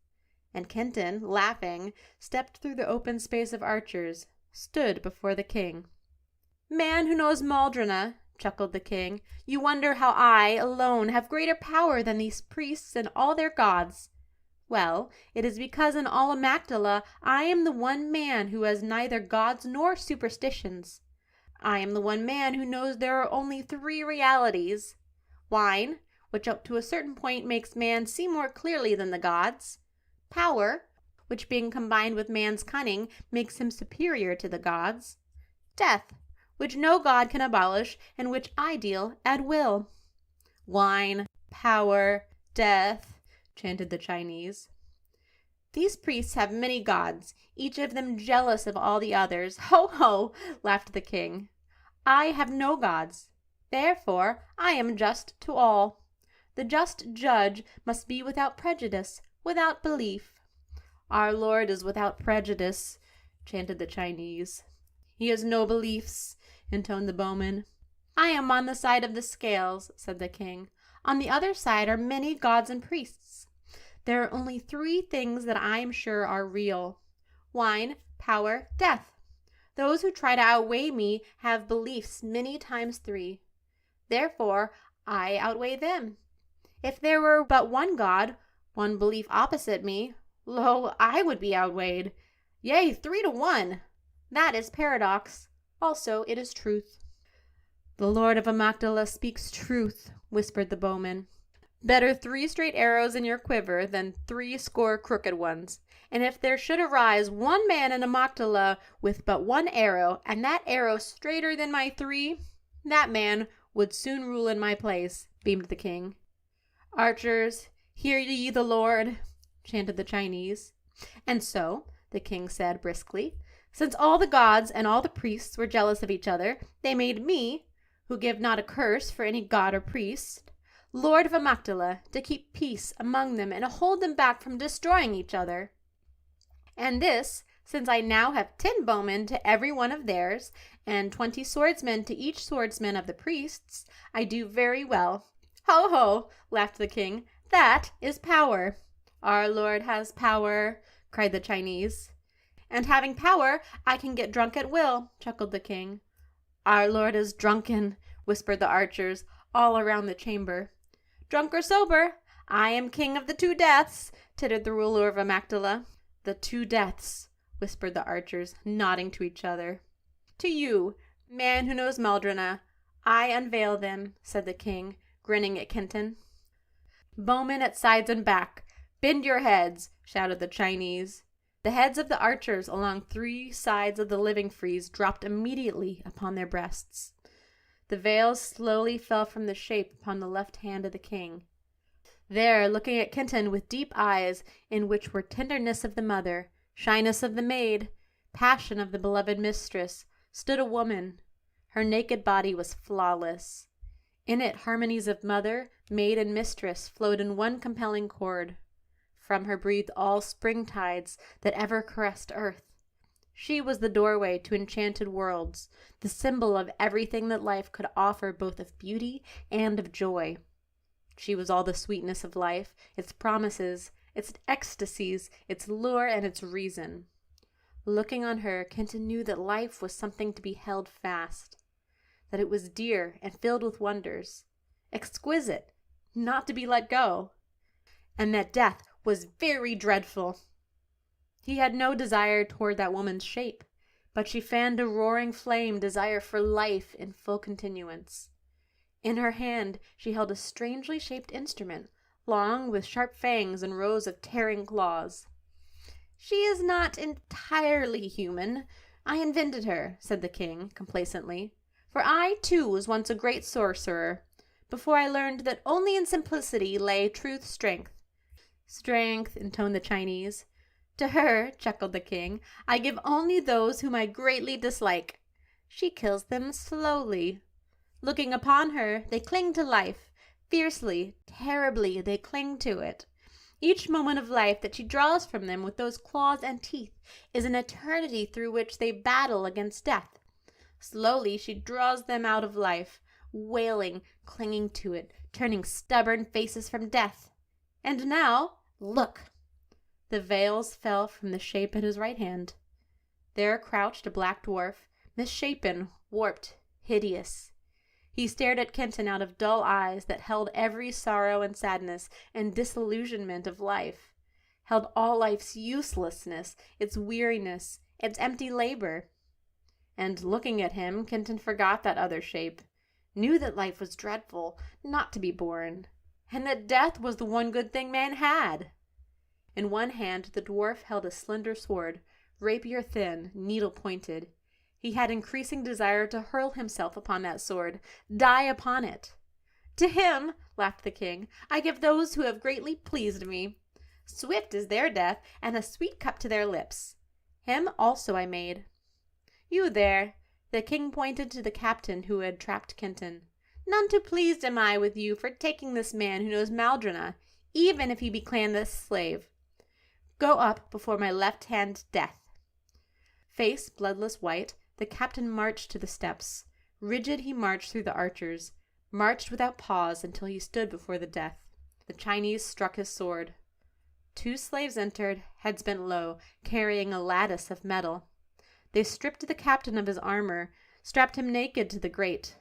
And Kenton, laughing, stepped through the open space of archers, stood before the king. "Man who knows Maldrona," chuckled the king, "you wonder how I, alone, have greater power than these priests and all their gods. Well, it is because in all Amygdala I am the one man who has neither gods nor superstitions. I am the one man who knows there are only 3 realities: wine, which up to a certain point makes man see more clearly than the gods; power, which being combined with man's cunning makes him superior to the gods; death, which no god can abolish and which I deal at will." "Wine, power, death," chanted the Chinese. "These priests have many gods, each of them jealous of all the others. Ho, ho!" laughed the king. "I have no gods. Therefore I am just to all. The just judge must be without prejudice, without belief." "Our Lord is without prejudice," chanted the Chinese. "He has no beliefs," intoned the bowman. "I am on the side of the scales," said the king. "On the other side are many gods and priests. There are only 3 things that I am sure are real: wine, power, death. Those who try to outweigh me have beliefs many times 3. Therefore I outweigh them. If there were but one god, one belief opposite me, lo, I would be outweighed. Yea, 3 to 1. That is paradox. Also it is truth." "The Lord of Amygdala speaks truth," whispered the bowman. "Better 3 straight arrows in your quiver than 60 crooked ones. And if there should arise one man in Amygdala with but 1 arrow, and that arrow straighter than my 3, that man would soon rule in my place," beamed the king. "Archers, hear ye the Lord," chanted the Chinese. "And so," the king said briskly, "since all the gods and all the priests were jealous of each other, they made me, who give not a curse for any god or priest, Lord of Amygdala, to keep peace among them and hold them back from destroying each other. And this, since I now have 10 bowmen to every one of theirs, and 20 swordsmen to each swordsman of the priests, I do very well." "Ho, ho!" laughed the king. "That is power." "Our Lord has power," cried the Chinese. "And having power, I can get drunk at will," chuckled the king. "Our Lord is drunken," whispered the archers all around the chamber. "Drunk or sober, I am king of the 2 deaths," tittered the ruler of Amygdala. "The 2 deaths," whispered the archers, nodding to each other. "To you, man who knows Maldrona, I unveil them," said the king, grinning at Kenton. "Bowmen at sides and back, bend your heads," shouted the Chinese. The heads of the archers along 3 sides of the living frieze dropped immediately upon their breasts. The veils slowly fell from the shape upon the left hand of the king. There, looking at Kenton with deep eyes in which were tenderness of the mother, shyness of the maid, passion of the beloved mistress, stood a woman. Her naked body was flawless. In it harmonies of mother, maid, and mistress flowed in one compelling chord. From her breathed all spring tides that ever caressed earth. She was the doorway to enchanted worlds, the symbol of everything that life could offer both of beauty and of joy. She was all the sweetness of life, its promises, its ecstasies, its lure, and its reason. Looking on her, Kenton knew that life was something to be held fast, that it was dear and filled with wonders, exquisite, not to be let go, and that death was very dreadful. He had no desire toward that woman's shape, but she fanned a roaring flame desire for life in full continuance. In her hand she held a strangely shaped instrument, long, with sharp fangs and rows of tearing claws. "She is not entirely human. I invented her," said the king, complacently. "For I, too, was once a great sorcerer. before I learned that only in simplicity lay truth's strength. Strength, intoned the Chinese. To her, chuckled the king, I give only those whom I greatly dislike. She kills them slowly. Looking upon her, they cling to life. Fiercely, terribly, they cling to it. Each moment of life that she draws from them with those claws and teeth is an eternity through which they battle against death. Slowly she draws them out of life, wailing, clinging to it, turning stubborn faces from death. And now, look! The veils fell from the shape at his right hand. There crouched a black dwarf, misshapen, warped, hideous. He stared at Kenton out of dull eyes that held every sorrow and sadness and disillusionment of life, held all life's uselessness, its weariness, its empty labor. And looking at him, Kenton forgot that other shape, knew that life was dreadful, not to be borne, and that death was the one good thing man had. In one hand the dwarf held a slender sword, rapier thin, needle-pointed. He had increasing desire to hurl himself upon that sword, die upon it. To him, laughed the king, I give those who have greatly pleased me. Swift is their death, and a sweet cup to their lips. Him also I made. You there, the king pointed to the captain who had trapped Kenton. None too pleased am I with you for taking this man who knows Maldrona, even if he be clanless slave. Go up before my left hand death. Face bloodless white, the captain marched to the steps. Rigid he marched through the archers, marched without pause until he stood before the death. The Chinese struck his sword. 2 slaves entered, heads bent low, carrying a lattice of metal. They stripped the captain of his armor, strapped him naked to the grate.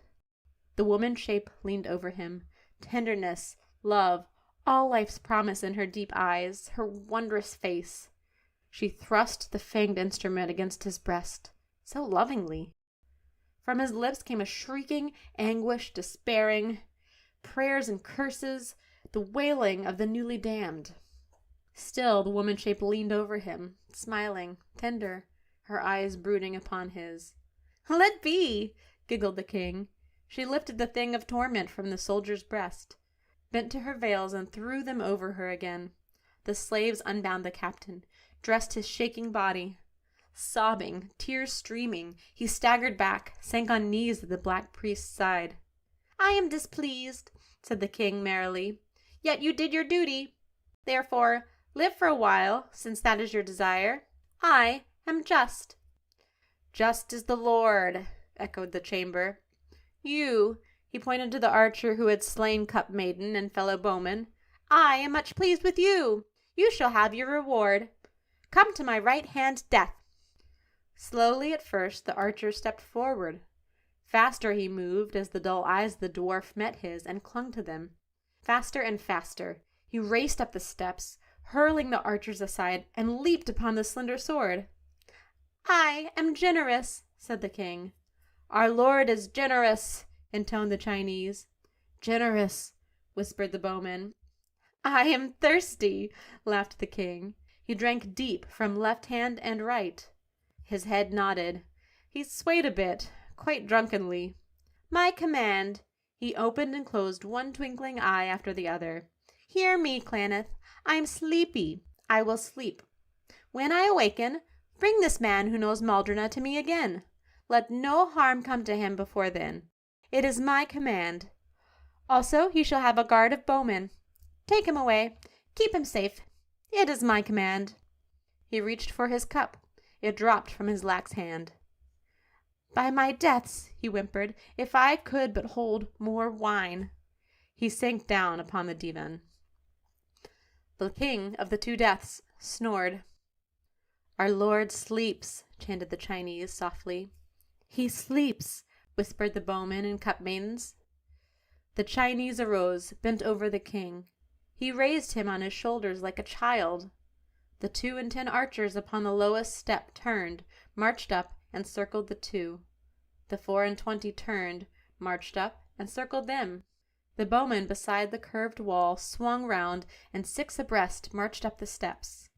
The woman shape leaned over him, tenderness, love, all life's promise in her deep eyes, her wondrous face. She thrust the fanged instrument against his breast, so lovingly. From his lips came a shrieking, anguish, despairing, prayers and curses, the wailing of the newly damned. Still the woman shape leaned over him, smiling, tender, her eyes brooding upon his. Let be, giggled the king. She lifted the thing of torment from the soldier's breast, bent to her veils and threw them over her again. The slaves unbound the captain, dressed his shaking body. Sobbing, tears streaming, he staggered back, sank on knees at the black priest's side. I am displeased, said the king merrily, yet you did your duty. Therefore, live for a while, since that is your desire. I am just. Just is the Lord, echoed the chamber. You, he pointed to the archer who had slain Cup Maiden and fellow bowman, I am much pleased with you. You shall have your reward. Come to my right hand, death. Slowly at first the archer stepped forward. Faster he moved as the dull eyes of the dwarf met his and clung to them. Faster and faster he raced up the steps, hurling the archers aside, and leaped upon the slender sword. I am generous, said the king. Our lord is generous, intoned the Chinese. Generous, whispered the bowman. I am thirsty, laughed the king. He drank deep from left hand and right. His head nodded. He swayed a bit, quite drunkenly. My command. He opened and closed one twinkling eye after the other. Hear me, Claneth. I am sleepy. I will sleep. When I awaken, bring this man who knows Maldrona to me again. Let no harm come to him before then. It is my command. Also, he shall have a guard of bowmen. Take him away. Keep him safe. It is my command. He reached for his cup. It dropped from his lax hand. By my deaths, he whimpered, if I could but hold more wine. He sank down upon the divan. The king of the 2 deaths snored. Our lord sleeps, chanted the Chinese softly. He sleeps, whispered the bowmen and cup maidens. The Chinese arose, bent over the king. He raised him on his shoulders like a child. The 2 and 10 archers upon the lowest step turned, marched up, and circled the 2. The 4 and 20 turned, marched up, and circled them. The bowmen beside the curved wall swung round, and 6 abreast marched up the steps.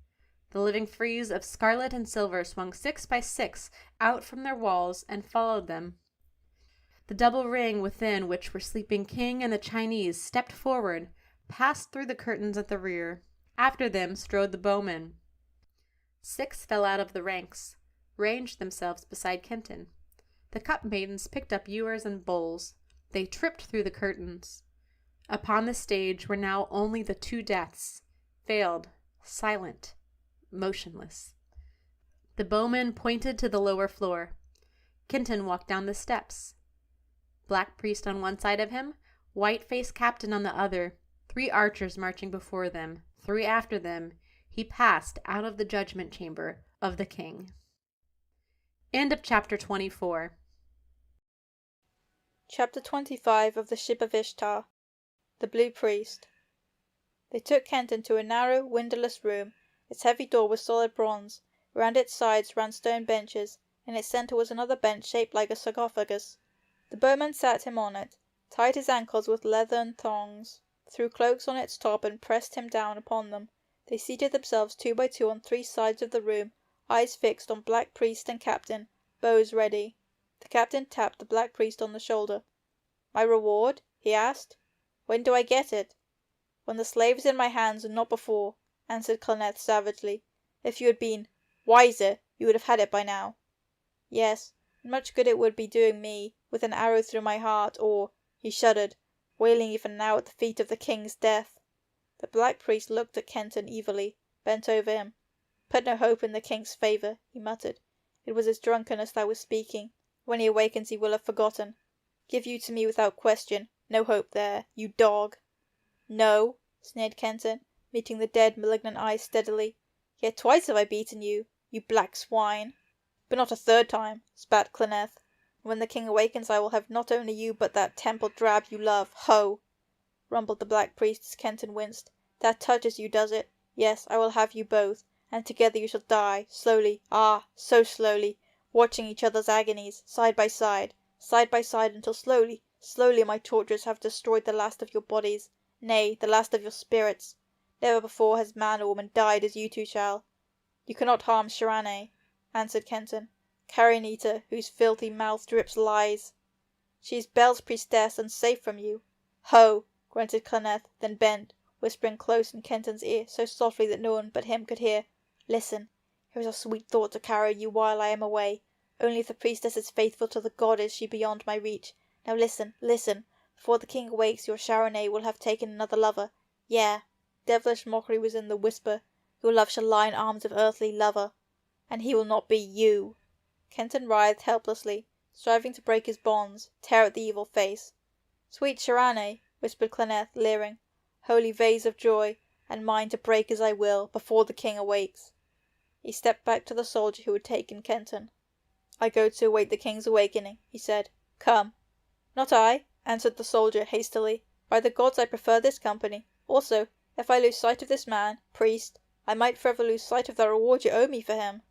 The living frieze of scarlet and silver swung 6 by 6 out from their walls and followed them. The double ring within which were sleeping King and the Chinese stepped forward, passed through the curtains at the rear. After them strode the bowmen. 6 fell out of the ranks, ranged themselves beside Kenton. The cup maidens picked up ewers and bowls. They tripped through the curtains. Upon the stage were now only the 2 deaths, veiled, silent, motionless. The bowman pointed to the lower floor. Kenton walked down the steps. Black priest on one side of him, white-faced captain on the other, 3 archers marching before them, 3 after them, he passed out of the judgment chamber of the king. End of chapter 24. Chapter 25 of the Ship of Ishtar. The Blue Priest. They took Kenton to a narrow, windowless room. Its heavy door was solid bronze. Around its sides ran stone benches. In its centre was another bench shaped like a sarcophagus. The bowman sat him on it, tied his ankles with leathern thongs, threw cloaks on its top, and pressed him down upon them. They seated themselves 2 by 2 on 3 sides of the room, eyes fixed on Black Priest and Captain, bows ready. The captain tapped the Black Priest on the shoulder. "My reward?" he asked. "When do I get it?" "When the slave is in my hands, and not before," answered Cloneth savagely. "If you had been wiser, you would have had it by now." "Yes, and much good it would be doing me, with an arrow through my heart, or," he shuddered, "wailing even now at the feet of the king's death." The Black Priest looked at Kenton evilly, bent over him. "Put no hope in the king's favour," he muttered. "It was his drunkenness that was speaking. When he awakens he will have forgotten. Give you to me without question. No hope there, you dog." "No," sneered Kenton, meeting the dead, malignant eyes steadily. "Yet twice have I beaten you, you black swine." "But not a 3rd time," spat Cloneth. "And when the king awakens I will have not only you but that temple drab you love. Ho!" rumbled the Black Priest as Kenton winced. "That touches you, does it? Yes, I will have you both, and together you shall die, slowly, ah, so slowly, watching each other's agonies, side by side, until slowly, slowly my tortures have destroyed the last of your bodies, nay, the last of your spirits. Never before has man or woman died as you 2 shall." "You cannot harm Shirane," answered Kenton, "carrion eater, whose filthy mouth drips lies. She is Bel's priestess, and safe from you." "Ho!" grunted Cloneth, then bent, whispering close in Kenton's ear, so softly that no one but him could hear. "Listen, here is a sweet thought to carry you while I am away. Only if the priestess is faithful to the god is she beyond my reach. Now listen, listen. Before the king awakes, your Shirane will have taken another lover. Yea, devilish mockery was in the whisper. Your love shall lie in arms of earthly lover. And he will not be you." Kenton writhed helplessly, striving to break his bonds, tear at the evil face. "Sweet Shirane," whispered Cloneth, leering, "holy vase of joy, and mine to break as I will, before the king awakes." He stepped back to the soldier who had taken Kenton. "I go to await the king's awakening," he said. "Come." "Not I," answered the soldier hastily. "By the gods I prefer this company. Also, if I lose sight of this man, priest, I might forever lose sight of the reward you owe me for him."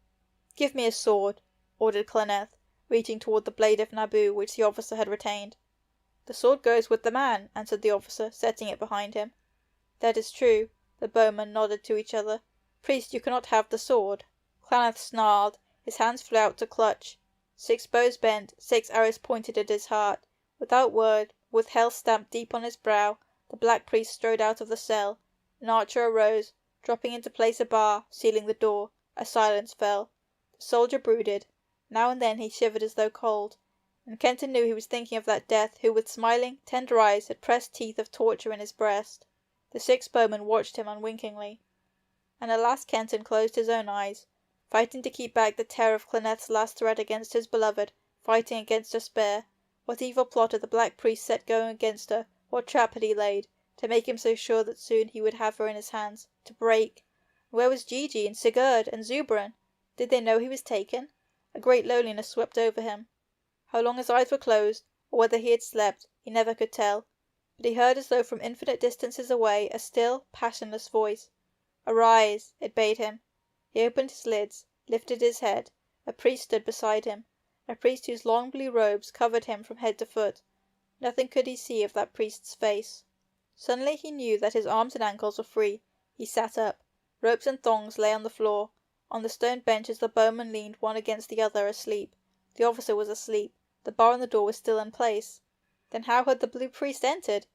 "Give me his sword," ordered Cloneth, reaching toward the blade of Naboo which the officer had retained. "The sword goes with the man," answered the officer, setting it behind him. "That is true." The bowmen nodded to each other. "Priest, you cannot have the sword." Cloneth snarled. His hands flew out to clutch. 6 bows bent, 6 arrows pointed at his heart. Without word, with hell stamped deep on his brow, the Black Priest strode out of the cell. An archer arose, dropping into place a bar, sealing the door. A silence fell. The soldier brooded. Now and then he shivered as though cold. And Kenton knew he was thinking of that death who with smiling, tender eyes had pressed teeth of torture in his breast. The 6 bowmen watched him unwinkingly. And at last Kenton closed his own eyes, fighting to keep back the terror of Cloneth's last threat against his beloved, fighting against despair. What evil plot had the Black Priest set going against her? What trap had he laid, to make him so sure that soon he would have her in his hands, to break? Where was Gigi and Sigurd and Zubrin? Did they know he was taken? A great loneliness swept over him. How long his eyes were closed, or whether he had slept, he never could tell. But he heard as though from infinite distances away a still, passionless voice. "Arise," it bade him. He opened his lids, lifted his head. A priest stood beside him, a priest whose long blue robes covered him from head to foot. Nothing could he see of that priest's face. Suddenly he knew that his arms and ankles were free. He sat up. Ropes and thongs lay on the floor. On the stone benches the bowmen leaned one against the other, asleep. The officer was asleep. The bar on the door was still in place. Then how had the Blue Priest entered?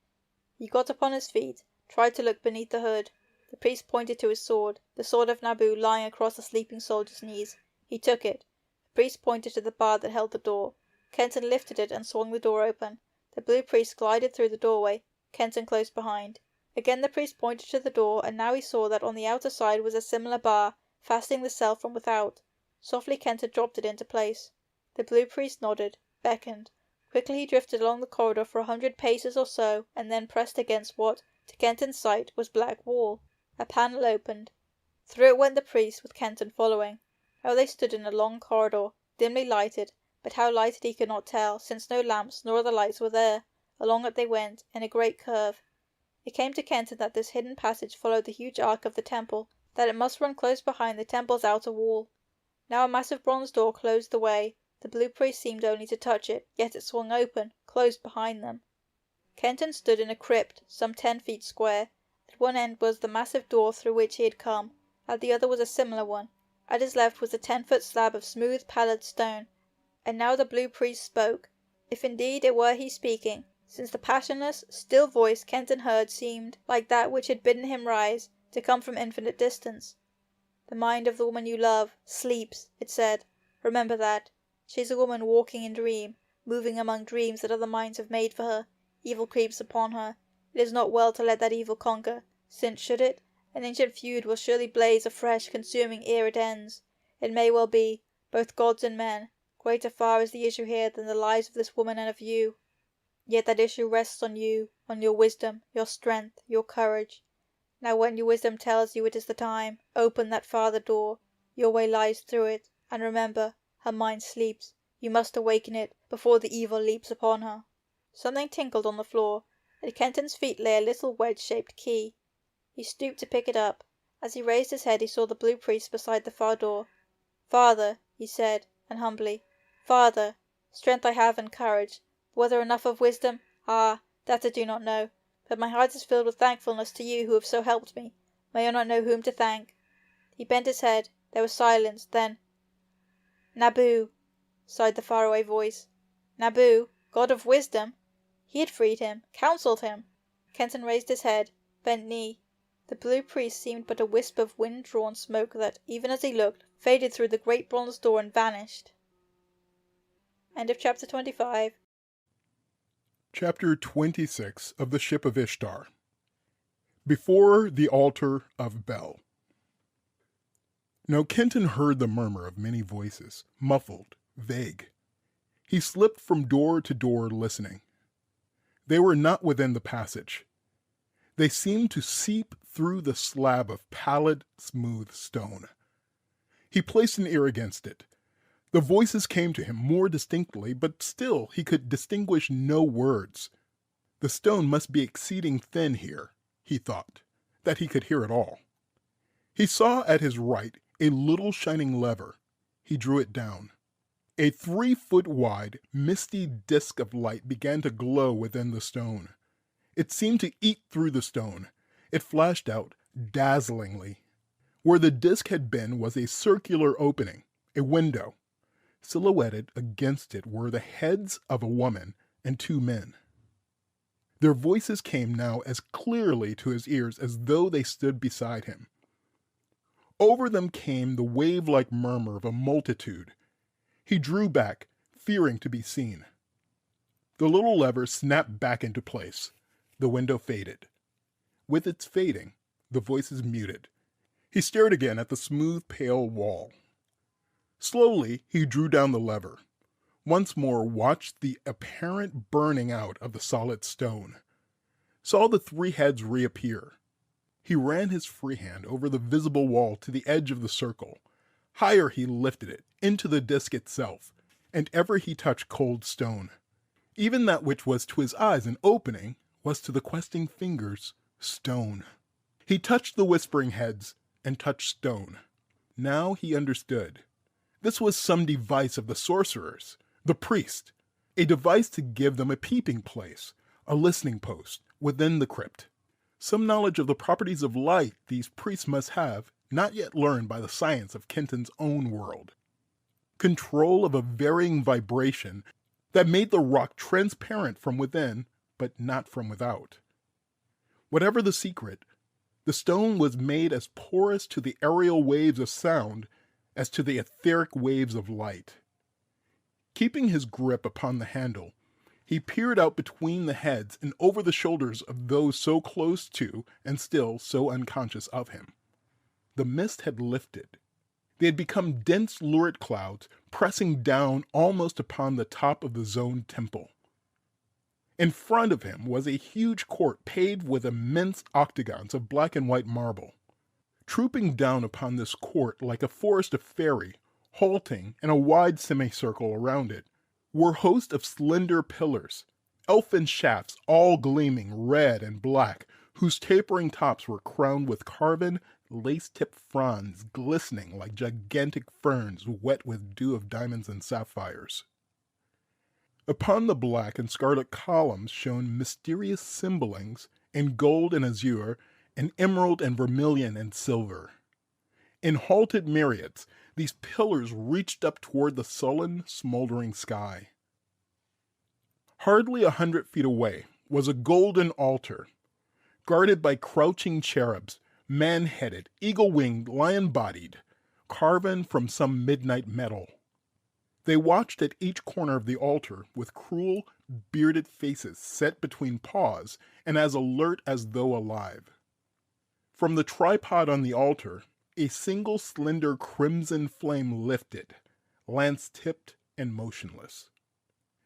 He got upon his feet, tried to look beneath the hood. The priest pointed to his sword, the sword of Nabu lying across the sleeping soldier's knees. He took it. The priest pointed to the bar that held the door. Kenton lifted it and swung the door open. The Blue Priest glided through the doorway. Kenton closed behind. Again the priest pointed to the door, and now he saw that on the outer side was a similar bar, fastening the cell from without. Softly Kenton dropped it into place. The Blue Priest nodded, beckoned. Quickly he drifted along the corridor for 100 paces or so, and then pressed against what, to Kenton's sight, was black wall. A panel opened. Through it went the priest, with Kenton following. Now they stood in a long corridor, dimly lighted, but how lighted he could not tell, since no lamps nor other lights were there. Along it they went, in a great curve. It came to Kenton that this hidden passage followed the huge arc of the temple, that it must run close behind the temple's outer wall. Now a massive bronze door closed the way. The Blue Priest seemed only to touch it, yet it swung open, closed behind them. Kenton stood in a crypt, some 10 feet square. At one end was the massive door through which he had come. At the other was a similar one. At his left was a 10-foot slab of smooth, pallid stone. And now the Blue Priest spoke, if indeed it were he speaking, since the passionless, still voice Kenton heard seemed, like that which had bidden him rise, to come from infinite distance. "The mind of the woman you love sleeps," it said. "Remember that. She is a woman walking in dream, moving among dreams that other minds have made for her. Evil creeps upon her. It is not well to let that evil conquer, since, should it, an ancient feud will surely blaze afresh, consuming ere it ends. It may well be, both gods and men, greater far is the issue here than the lives of this woman and of you. Yet that issue rests on you, on your wisdom, your strength, your courage. Now when your wisdom tells you it is the time, open that farther door. Your way lies through it, and remember, her mind sleeps. You must awaken it, before the evil leaps upon her." Something tinkled on the floor. At Kenton's feet lay a little wedge-shaped key. He stooped to pick it up. As he raised his head he saw the Blue Priest beside the far door. "Father," he said, and humbly, "Father, strength I have and courage, but whether enough of wisdom, that I do not know. But my heart is filled with thankfulness to you who have so helped me. May I not know whom to thank." He bent his head. There was silence. Then, "Nabu," sighed the faraway voice. "Nabu, god of wisdom?" He had freed him, counselled him. Kenton raised his head, bent knee. The Blue Priest seemed but a wisp of wind-drawn smoke that, even as he looked, faded through the great bronze door and vanished. End of chapter 25. Chapter 26 of the Ship of Ishtar. Before the Altar of Bel. Now Kenton heard the murmur of many voices, muffled, vague. He slipped from door to door listening. They were not within the passage. They seemed to seep through the slab of pallid, smooth stone. He placed an ear against it. The voices came to him more distinctly, but still he could distinguish no words. The stone must be exceeding thin here, he thought, that he could hear it all. He saw at his right a little shining lever. He drew it down. A 3-foot-wide, misty disk of light began to glow within the stone. It seemed to eat through the stone. It flashed out dazzlingly. Where the disk had been was a circular opening, a window. Silhouetted against it were the heads of a woman and 2 men. Their voices came now as clearly to his ears as though they stood beside him. Over them came the wave-like murmur of a multitude. He drew back, fearing to be seen. The little lever snapped back into place. The window faded. With its fading, the voices muted. He stared again at the smooth, pale wall. Slowly, he drew down the lever. Once more watched the apparent burning out of the solid stone. Saw the 3 heads reappear. He ran his free hand over the visible wall to the edge of the circle. Higher he lifted it, into the disk itself, and ever he touched cold stone. Even that which was to his eyes an opening was to the questing fingers stone. He touched the whispering heads and touched stone. Now he understood. This was some device of the sorcerers, the priest, a device to give them a peeping place, a listening post within the crypt. Some knowledge of the properties of light these priests must have, not yet learned by the science of Kenton's own world. Control of a varying vibration that made the rock transparent from within, but not from without. Whatever the secret, the stone was made as porous to the aerial waves of sound as to the etheric waves of light. Keeping his grip upon the handle, he peered out between the heads and over the shoulders of those so close to and still so unconscious of him. The mist had lifted. They had become dense lurid clouds pressing down almost upon the top of the zoned temple. In front of him was a huge court paved with immense octagons of black and white marble. Trooping down upon this court like a forest of fairy, halting in a wide semicircle around it, were hosts of slender pillars, elfin shafts all gleaming red and black, whose tapering tops were crowned with carven, lace-tipped fronds glistening like gigantic ferns wet with dew of diamonds and sapphires. Upon the black and scarlet columns shone mysterious symbolings in gold and azure, in emerald and vermilion and silver. In halted myriads, these pillars reached up toward the sullen, smoldering sky. Hardly 100 feet away was a golden altar, guarded by crouching cherubs, man-headed, eagle-winged, lion-bodied, carven from some midnight metal. They watched at each corner of the altar with cruel, bearded faces set between paws and as alert as though alive. From the tripod on the altar, a single slender crimson flame lifted, lance-tipped and motionless.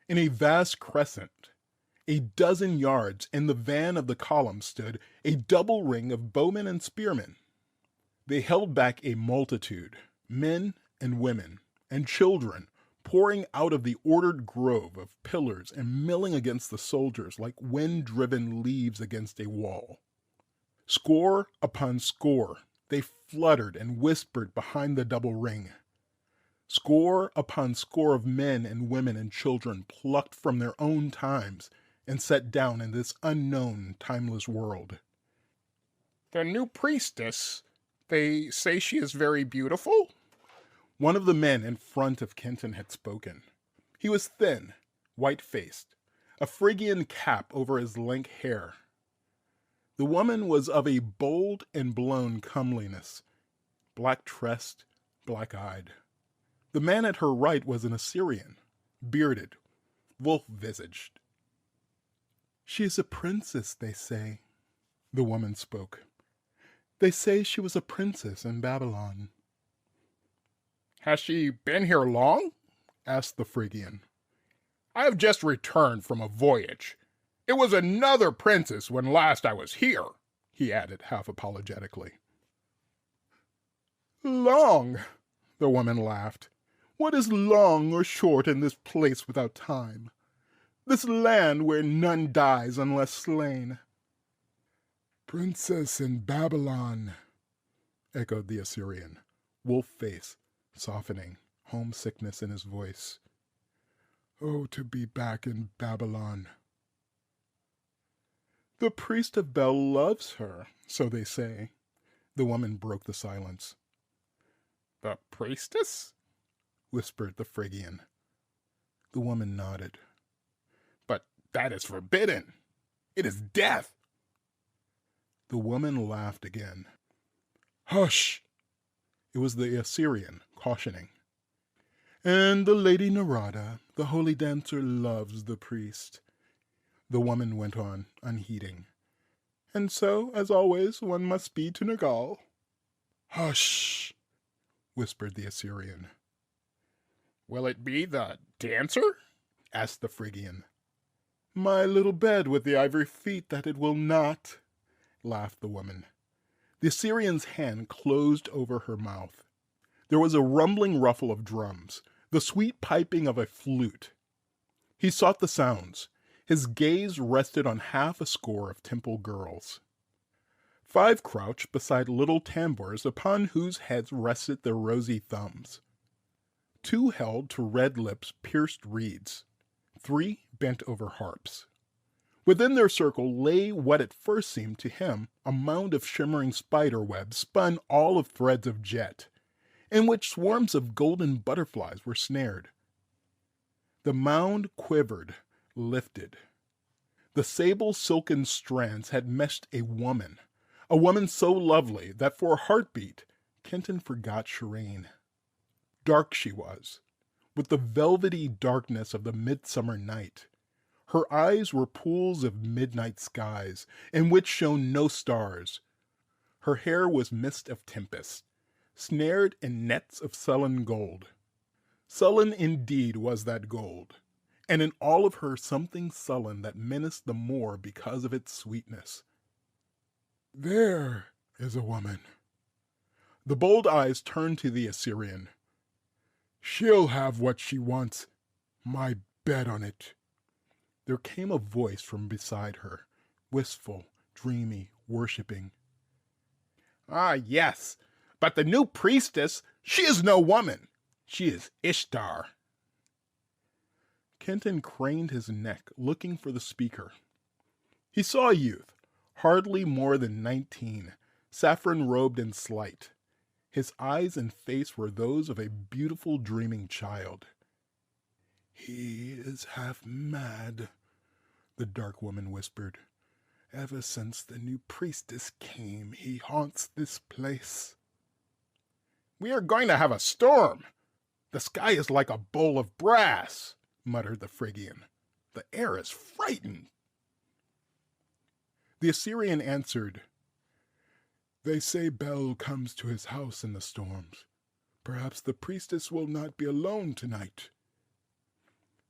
In a vast crescent, a dozen yards in the van of the column stood a double ring of bowmen and spearmen. They held back a multitude, men and women and children, pouring out of the ordered grove of pillars and milling against the soldiers like wind-driven leaves against a wall. Score upon score, they fluttered and whispered behind the double ring. Score upon score of men and women and children plucked from their own times and set down in this unknown, timeless world. The new priestess, they say she is very beautiful? One of the men in front of Kenton had spoken. He was thin, white-faced, a Phrygian cap over his lank hair. The woman was of a bold and blown comeliness, black-tressed, black-eyed. The man at her right was an Assyrian, bearded, wolf-visaged. "She is a princess, they say," the woman spoke. "They say she was a princess in Babylon." Has she been here long? Asked the Phrygian. I have just returned from a voyage. It was another princess when last I was here, he added half apologetically. Long, the woman laughed. What is long or short in this place without time? This land where none dies unless slain. Princess in Babylon, echoed the Assyrian, wolf face softening, homesickness in his voice. Oh, to be back in Babylon. The priest of Bel loves her, so they say. The woman broke the silence. The priestess? Whispered the Phrygian. The woman nodded. But that is forbidden. It is death. The woman laughed again. Hush! It was the Assyrian, cautioning. And the Lady Narada, the holy dancer, loves the priest. The woman went on, unheeding. And so, as always, one must speed to Nergal. Hush! Whispered the Assyrian. Will it be the dancer? Asked the Phrygian. My little bed with the ivory feet that it will not, laughed the woman. The Assyrian's hand closed over her mouth. There was a rumbling ruffle of drums, the sweet piping of a flute. He sought the sounds. His gaze rested on half a score of temple girls. 5 crouched beside little tambours upon whose heads rested their rosy thumbs. 2 held to red lips pierced reeds. 3 bent over harps. Within their circle lay what at first seemed to him a mound of shimmering spider webs spun all of threads of jet, in which swarms of golden butterflies were snared. The mound quivered, lifted. The sable silken strands had meshed a woman so lovely that for a heartbeat, Kenton forgot Shireen. Dark she was, with the velvety darkness of the midsummer night. Her eyes were pools of midnight skies, in which shone no stars. Her hair was mist of tempest, snared in nets of sullen gold. Sullen indeed was that gold, and in all of her something sullen that menaced the more because of its sweetness. There is a woman. The bold eyes turned to the Assyrian. She'll have what she wants. My bet on it. There came a voice from beside her, wistful, dreamy, worshipping. Ah, yes, but the new priestess, she is no woman. She is Ishtar. Kenton craned his neck, looking for the speaker. He saw a youth, hardly more than 19, saffron-robed and slight. His eyes and face were those of a beautiful dreaming child. He is half mad, the dark woman whispered. Ever since the new priestess came, he haunts this place. We are going to have a storm. The sky is like a bowl of brass, muttered the Phrygian. The air is frightened. The Assyrian answered, They say Bel comes to his house in the storms. Perhaps the priestess will not be alone tonight.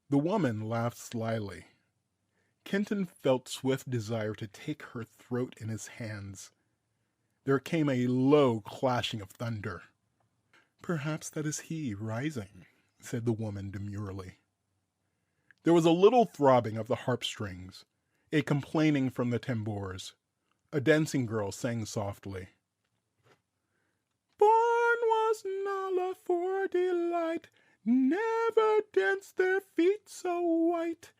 The woman laughed slyly. Kenton felt swift desire to take her throat in his hands. There came a low clashing of thunder. Perhaps that is he rising, said the woman demurely. There was a little throbbing of the harp strings, a complaining from the tambours. A dancing girl sang softly. Born was Nala for delight, never danced their feet so white.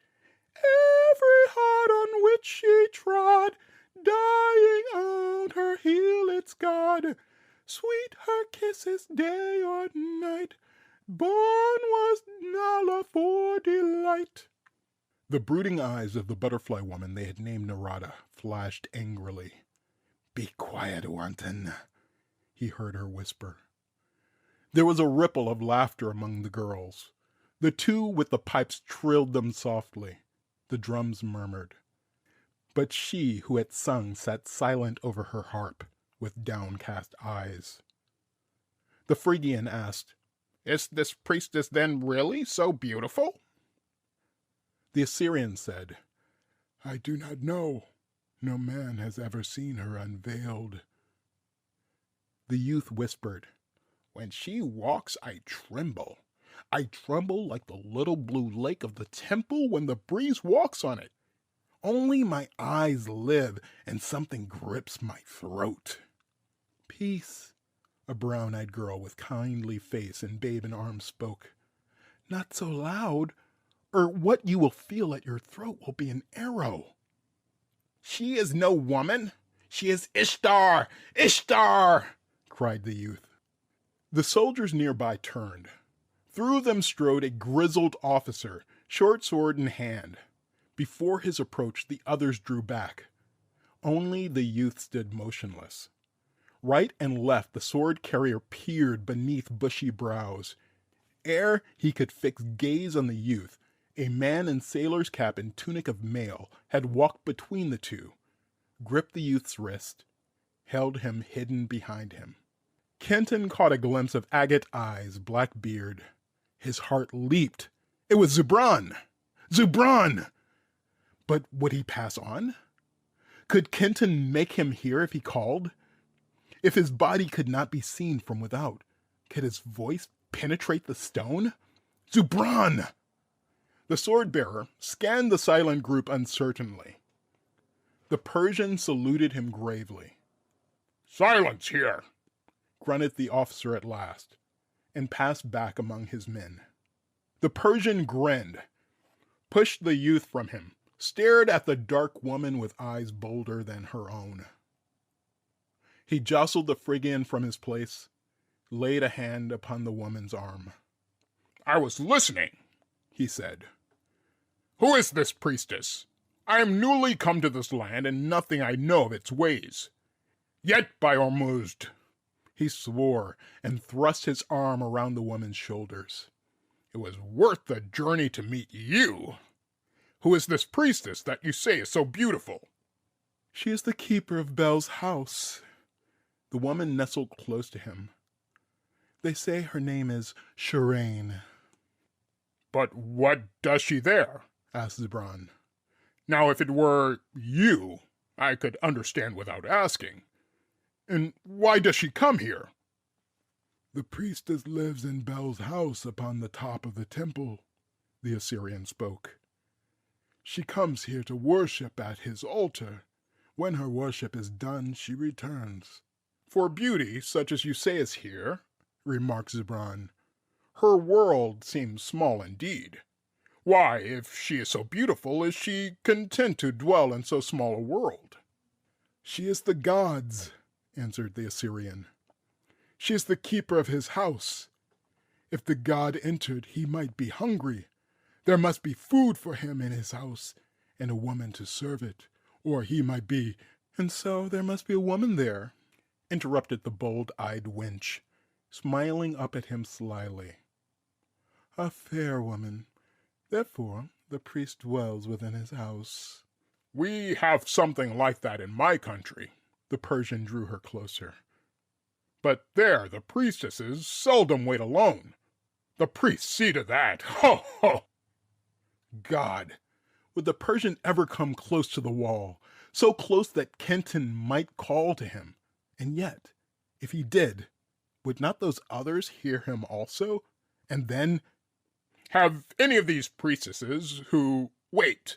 Every heart on which she trod, dying on her heel its God. Sweet her kisses day or night, born was Nala for delight. The brooding eyes of the butterfly woman they had named Narada flashed angrily. Be quiet, wanton, he heard her whisper. There was a ripple of laughter among the girls. The two with the pipes trilled them softly. The drums murmured. But she who had sung sat silent over her harp, with downcast eyes. The Phrygian asked, Is this priestess then really so beautiful? The Assyrian said, I do not know. No man has ever seen her unveiled. The youth whispered, When she walks, I tremble. I tremble like the little blue lake of the temple when the breeze walks on it. Only my eyes live, and something grips my throat. Peace, a brown-eyed girl with kindly face and babe in arms spoke. Not so loud, or what you will feel at your throat will be an arrow. She is no woman. She is Ishtar! Ishtar! Cried the youth. The soldiers nearby turned. Through them strode a grizzled officer, short sword in hand. Before his approach, the others drew back. Only the youth stood motionless. Right and left, the sword carrier peered beneath bushy brows. Ere he could fix gaze on the youth, a man in sailor's cap and tunic of mail had walked between the two, gripped the youth's wrist, held him hidden behind him. Kenton caught a glimpse of agate eyes, black beard. His heart leaped. It was Zubran! Zubran! But would he pass on? Could Kenton make him hear if he called? If his body could not be seen from without, could his voice penetrate the stone? Zubran! The sword-bearer scanned the silent group uncertainly. The Persian saluted him gravely. Silence here, grunted the officer at last, and passed back among his men. The Persian grinned, pushed the youth from him, stared at the dark woman with eyes bolder than her own. He jostled the Phrygian from his place, laid a hand upon the woman's arm. I was listening, he he said. "Who is this priestess? I am newly come to this land, and nothing I know of its ways. Yet, by Ormuzd," he swore, and thrust his arm around the woman's shoulders, "it was worth the journey to meet you. Who is this priestess that you say is so beautiful?" "She is the keeper of Bel's house." The woman nestled close to him. "They say her name is Shireen." "But what does she there?" asked Zebran. "Now, if it were you, I could understand without asking. And why does she come here?" "The priestess lives in Bel's house upon the top of the temple," the Assyrian spoke. "She comes here to worship at his altar. When her worship is done, she returns." "For beauty, such as you say is here," remarked Zebran, "her world seems small indeed. Why, if she is so beautiful, is she content to dwell in so small a world?" "She is the god's," answered the Assyrian. "She is the keeper of his house. If the god entered, he might be hungry. There must be food for him in his house, and a woman to serve it, or he might be—" "And so there must be a woman there," interrupted the bold-eyed wench, smiling up at him slyly. "A fair woman. Therefore the priest dwells within his house." "We have something like that in my country." The Persian drew her closer. "But there the priestesses seldom wait alone. The priests see to that. Ho, ho!" God! Would the Persian ever come close to the wall, so close that Kenton might call to him? And yet, if he did, would not those others hear him also? And then— "Have any of these priestesses who— Wait!"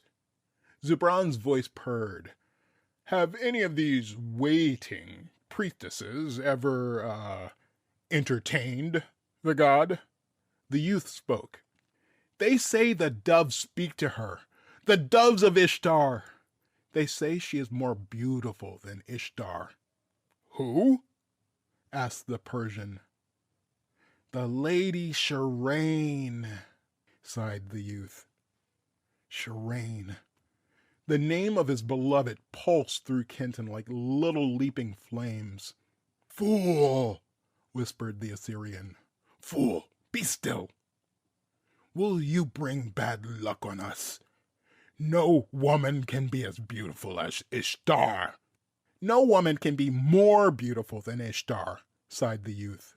Zebran's voice purred. "Have any of these waiting priestesses ever, entertained the god?" The youth spoke. "They say the doves speak to her, the doves of Ishtar. They say she is more beautiful than Ishtar." "Who?" asked the Persian. "The Lady Shireen," sighed the youth. Shireen. The name of his beloved pulsed through Kenton like little leaping flames. "Fool!" whispered the Assyrian. "Fool, be still. Will you bring bad luck on us? No woman can be as beautiful as Ishtar." "No woman can be more beautiful than Ishtar," sighed the youth.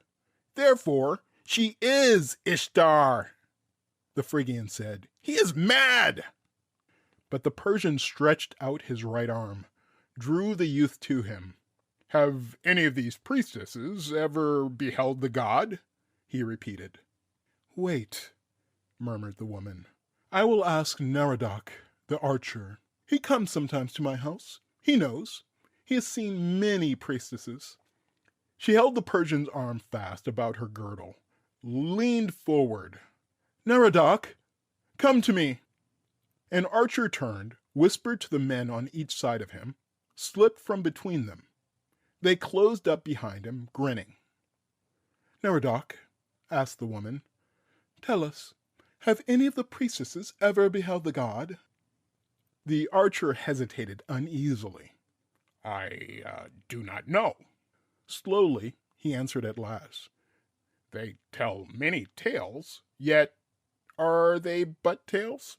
"Therefore, she is Ishtar." The Phrygian said, "He is mad!" But the Persian stretched out his right arm, drew the youth to him. "Have any of these priestesses ever beheld the god?" he repeated. "Wait," murmured the woman. "I will ask Narrated, the archer. He comes sometimes to my house. He knows. He has seen many priestesses." She held the Persian's arm fast about her girdle, leaned forward. "Narrated, come to me." An archer turned, whispered to the men on each side of him, slipped from between them. They closed up behind him, grinning. "Narrated," asked the woman, "tell us, have any of the priestesses ever beheld the god?" The archer hesitated uneasily. "I do not know." Slowly, he answered at last. "They tell many tales, yet are they but tales?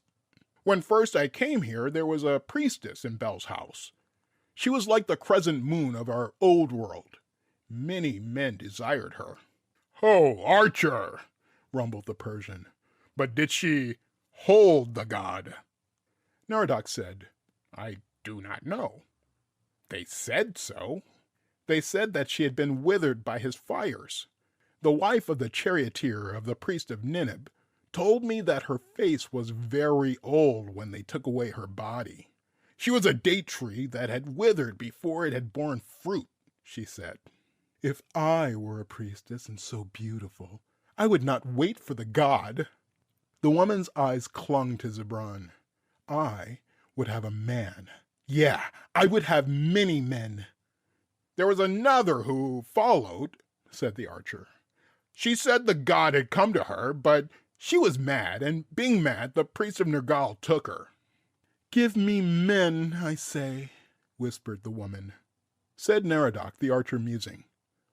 When first I came here, there was a priestess in Bel's house. She was like the crescent moon of our old world. Many men desired her." "Ho, archer!" rumbled the Persian. "But did she hold the god?" Narrated said, "I do not know. They said so. They said that she had been withered by his fires. The wife of the charioteer of the priest of Ninib told me that her face was very old when they took away her body. She was a date tree that had withered before it had borne fruit," she said. "If I were a priestess and so beautiful, I would not wait for the god." The woman's eyes clung to Zebran. "I would have a man. Yeah, I would have many men." "There was another who followed," said the archer. "She said the god had come to her, but She was mad, and being mad, the priest of Nergal took her. Give me men, I say, whispered the woman. Said Narrated, the archer, musing.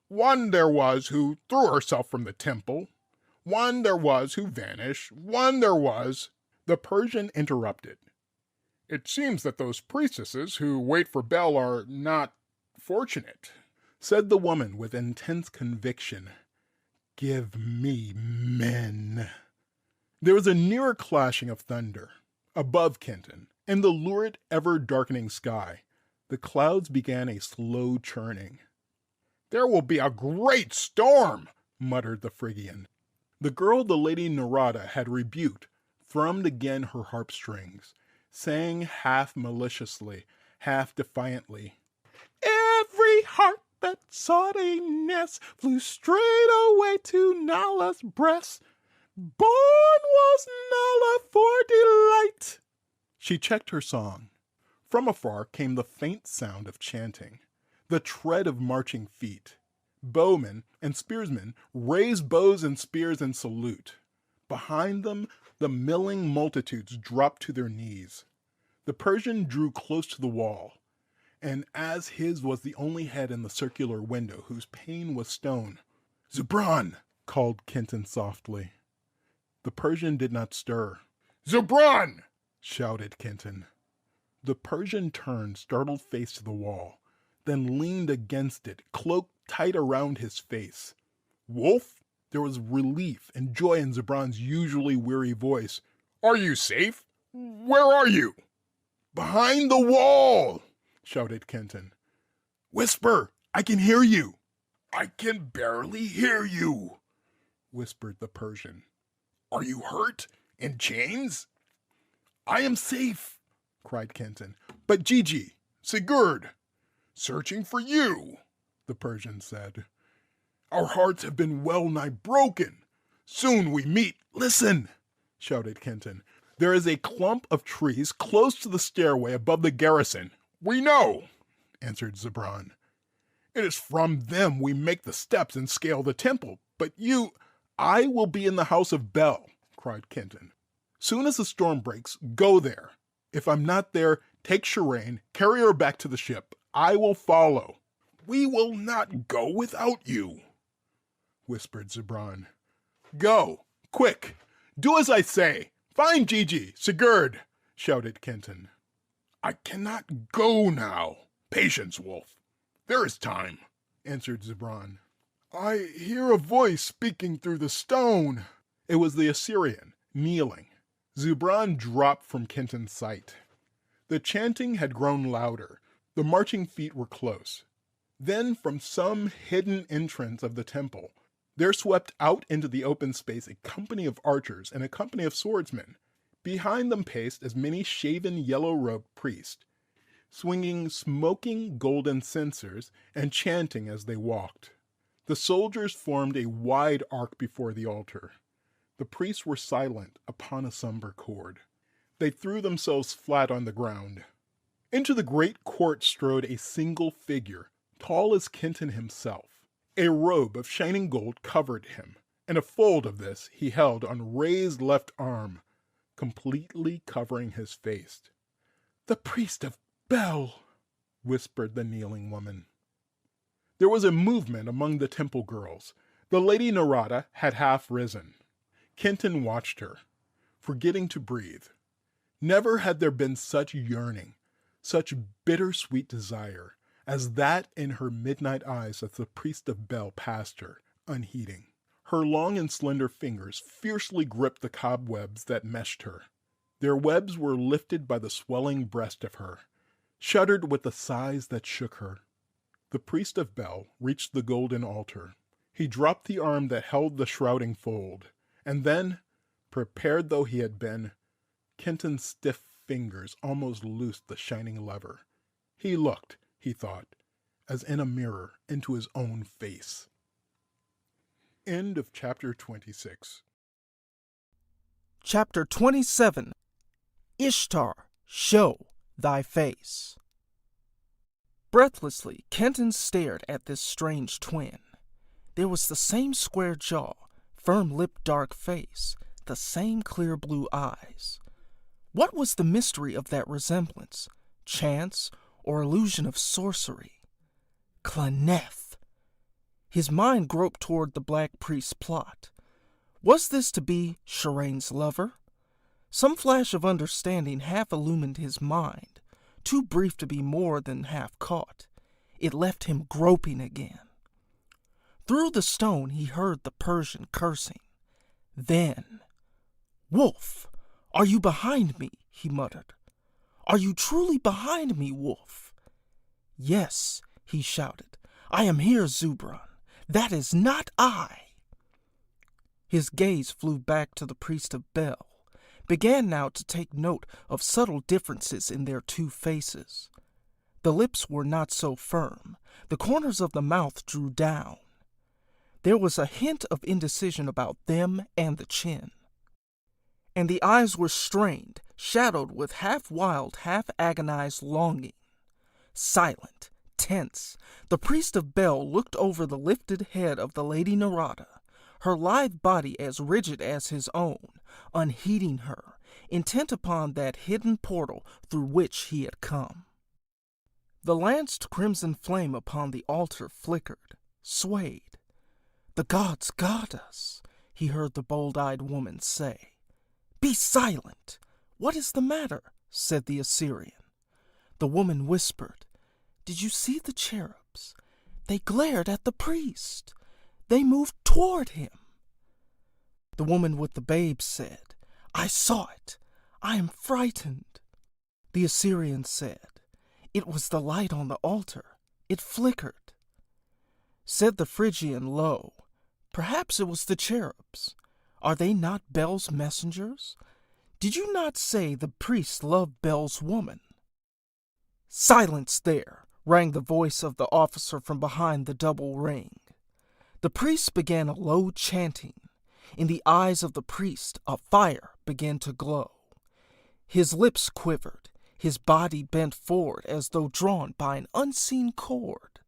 One there was who threw herself from the temple. One there was who vanished. One there was... The Persian interrupted. It seems that those priestesses who wait for Bel are not fortunate, said the woman with intense conviction. Give me men. There was a nearer clashing of thunder. Above Kenton, in the lurid, ever-darkening sky, the clouds began a slow churning. There will be a great storm, muttered the Phrygian. The girl the Lady Narada had rebuked thrummed again her harp strings, sang half maliciously, half defiantly. Every heart that sought a nest flew straight away to Nala's breast. Born was Nala for delight. She checked her song. From afar came the faint sound of chanting, the tread of marching feet. Bowmen and spearsmen raised bows and spears in salute. Behind them, the milling multitudes dropped to their knees. The Persian drew close to the wall, and as his was the only head in the circular window whose pane was stone, Zubran, called Kenton softly. The Persian did not stir. Zubran! Shouted Kenton. The Persian turned, startled face to the wall, then leaned against it, cloaked tight around his face. Wolf? There was relief and joy in Zubran's usually weary voice. Are you safe? Where are you? Behind the wall, shouted Kenton. Whisper, I can hear you. I can barely hear you, whispered the Persian. Are you hurt? In chains? I am safe, cried Kenton. But Gigi, Sigurd, searching for you, the Persian said. Our hearts have been well nigh broken. Soon we meet. Listen, shouted Kenton. There is a clump of trees close to the stairway above the garrison. We know, answered Zubran. It is from them we make the steps and scale the temple. But you... I will be in the house of Bel, cried Kenton. Soon as the storm breaks, go there. If I'm not there, take Shireen, carry her back to the ship. I will follow. We will not go without you, whispered Zubran. Go, quick, do as I say. Find Gigi, Sigurd, shouted Kenton. I cannot go now. Patience, Wolf. There is time, answered Zubran. I hear a voice speaking through the stone. It was the Assyrian, kneeling. Zubran dropped from Kenton's sight. The chanting had grown louder. The marching feet were close. Then, from some hidden entrance of the temple, there swept out into the open space a company of archers and a company of swordsmen. Behind them paced as many shaven, yellow-robed priests, swinging smoking golden censers and chanting as they walked. The soldiers formed a wide arc before the altar. The priests were silent upon a somber cord. They threw themselves flat on the ground. Into the great court strode a single figure, tall as Kenton himself. A robe of shining gold covered him, and a fold of this he held on raised left arm, completely covering his face. The priest of Bel, whispered the kneeling woman. There was a movement among the temple girls. The Lady Narada had half risen. Kenton watched her, forgetting to breathe. Never had there been such yearning, such bittersweet desire, as that in her midnight eyes as the priest of Bel passed her, unheeding. Her long and slender fingers fiercely gripped the cobwebs that meshed her. Their webs were lifted by the swelling breast of her, shuddered with the sighs that shook her. The priest of Bel reached the golden altar. He dropped the arm that held the shrouding fold, and then, prepared though he had been, Kenton's stiff fingers almost loosed the shining lever. He looked, he thought, as in a mirror, into his own face. End of chapter 26. Chapter 27. Ishtar, show thy face. Breathlessly, Kenton stared at this strange twin. There was the same square jaw, firm-lipped dark face, the same clear blue eyes. What was the mystery of that resemblance? Chance or illusion of sorcery? Claneth! His mind groped toward the Black Priest's plot. Was this to be Shireen's lover? Some flash of understanding half illumined his mind, too brief to be more than half caught. It left him groping again. Through the stone he heard the Persian cursing. Then, "Wolf, are you behind me?" he muttered. "Are you truly behind me, Wolf?" "Yes," he shouted. "I am here, Zubran. That is not I." His gaze flew back to the priest of Bel, began now to take note of subtle differences in their two faces. The lips were not so firm, the corners of the mouth drew down. There was a hint of indecision about them and the chin. And the eyes were strained, shadowed with half-wild, half-agonized longing. Silent, tense, the priest of Bel looked over the lifted head of the Lady Narada, her lithe body as rigid as his own, unheeding her, intent upon that hidden portal through which he had come. The lanced crimson flame upon the altar flickered, swayed. "The gods got us," he heard the bold-eyed woman say. "Be silent! What is the matter?" said the Assyrian. The woman whispered, "Did you see the cherubs? They glared at the priest. They moved toward him." The woman with the babe said, "I saw it. I am frightened." The Assyrian said, "It was the light on the altar. It flickered." Said the Phrygian low, "Perhaps it was the cherubs. Are they not Bel's messengers? Did you not say the priests loved Bel's woman?" "Silence there!" rang the voice of the officer from behind the double ring. The priest began a low chanting. In the eyes of the priest a fire began to glow. His lips quivered, his body bent forward as though drawn by an unseen cord.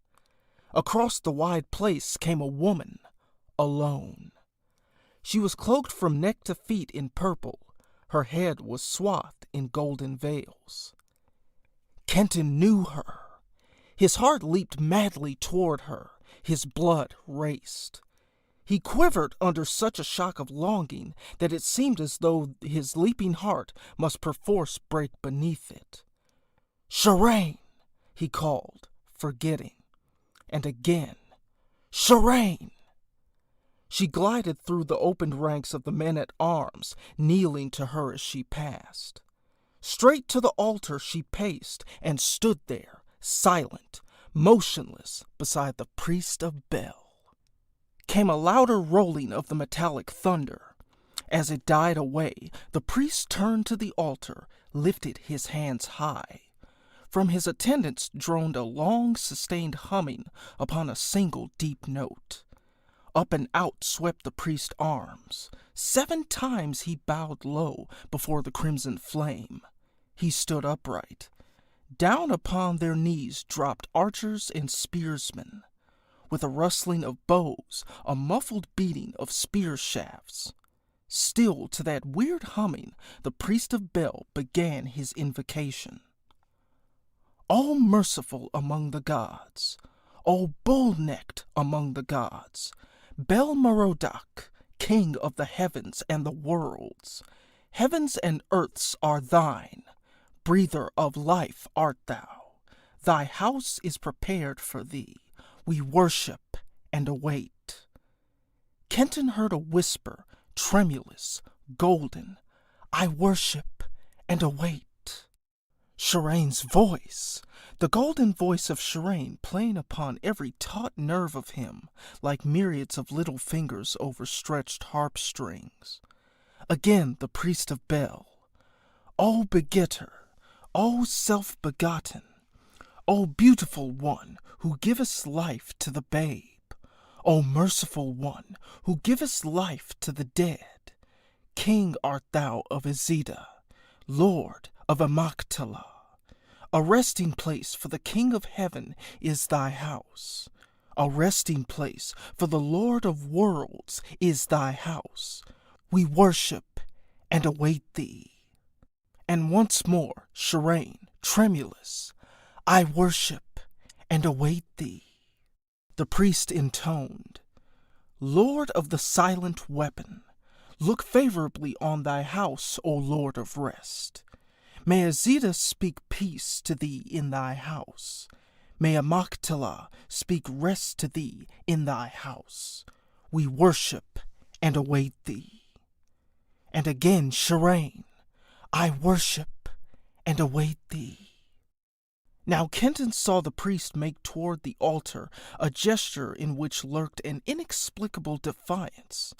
Across the wide place came a woman, alone. She was cloaked from neck to feet in purple. Her head was swathed in golden veils. Kenton knew her. His heart leaped madly toward her. His blood raced. He quivered under such a shock of longing that it seemed as though his leaping heart must perforce break beneath it. "Shireen!" he called, forgetting. And again, "Shireen!" She glided through the opened ranks of the men-at-arms, kneeling to her as she passed. Straight to the altar she paced and stood there, silent, motionless beside the priest of Bel. Came a louder rolling of the metallic thunder. As it died away, the priest turned to the altar, lifted his hands high. From his attendants droned a long, sustained humming upon a single deep note. Up and out swept the priest's arms. 7 times he bowed low before the crimson flame. He stood upright. Down upon their knees dropped archers and spearsmen. With a rustling of bows, a muffled beating of spear shafts. Still to that weird humming, the priest of Bel began his invocation. "All merciful among the gods, all bull-necked among the gods, Bel Merodach, king of the heavens and the worlds, heavens and earths are thine, breather of life art thou. Thy house is prepared for thee. We worship and await." Kenton heard a whisper, tremulous, golden, "I worship and await." Shireen's voice! The golden voice of Shireen playing upon every taut nerve of him, like myriads of little fingers over stretched harp strings. Again the priest of Bel. "O begetter, O self-begotten, O beautiful one who givest life to the babe, O merciful one who givest life to the dead, King art thou of Izida, Lord of Amactala. A resting place for the King of Heaven is thy house. A resting place for the Lord of worlds is thy house. We worship and await thee. And once more, Shireen, tremulous, I worship and await thee. The priest intoned, Lord of the silent weapon, look favorably on thy house, O Lord of rest. May Azita speak peace to thee in thy house. May Amokhtala speak rest to thee in thy house. We worship and await thee. And again, Shireen, I worship and await thee. Now Kenton saw the priest make toward the altar a gesture in which lurked an inexplicable defiance.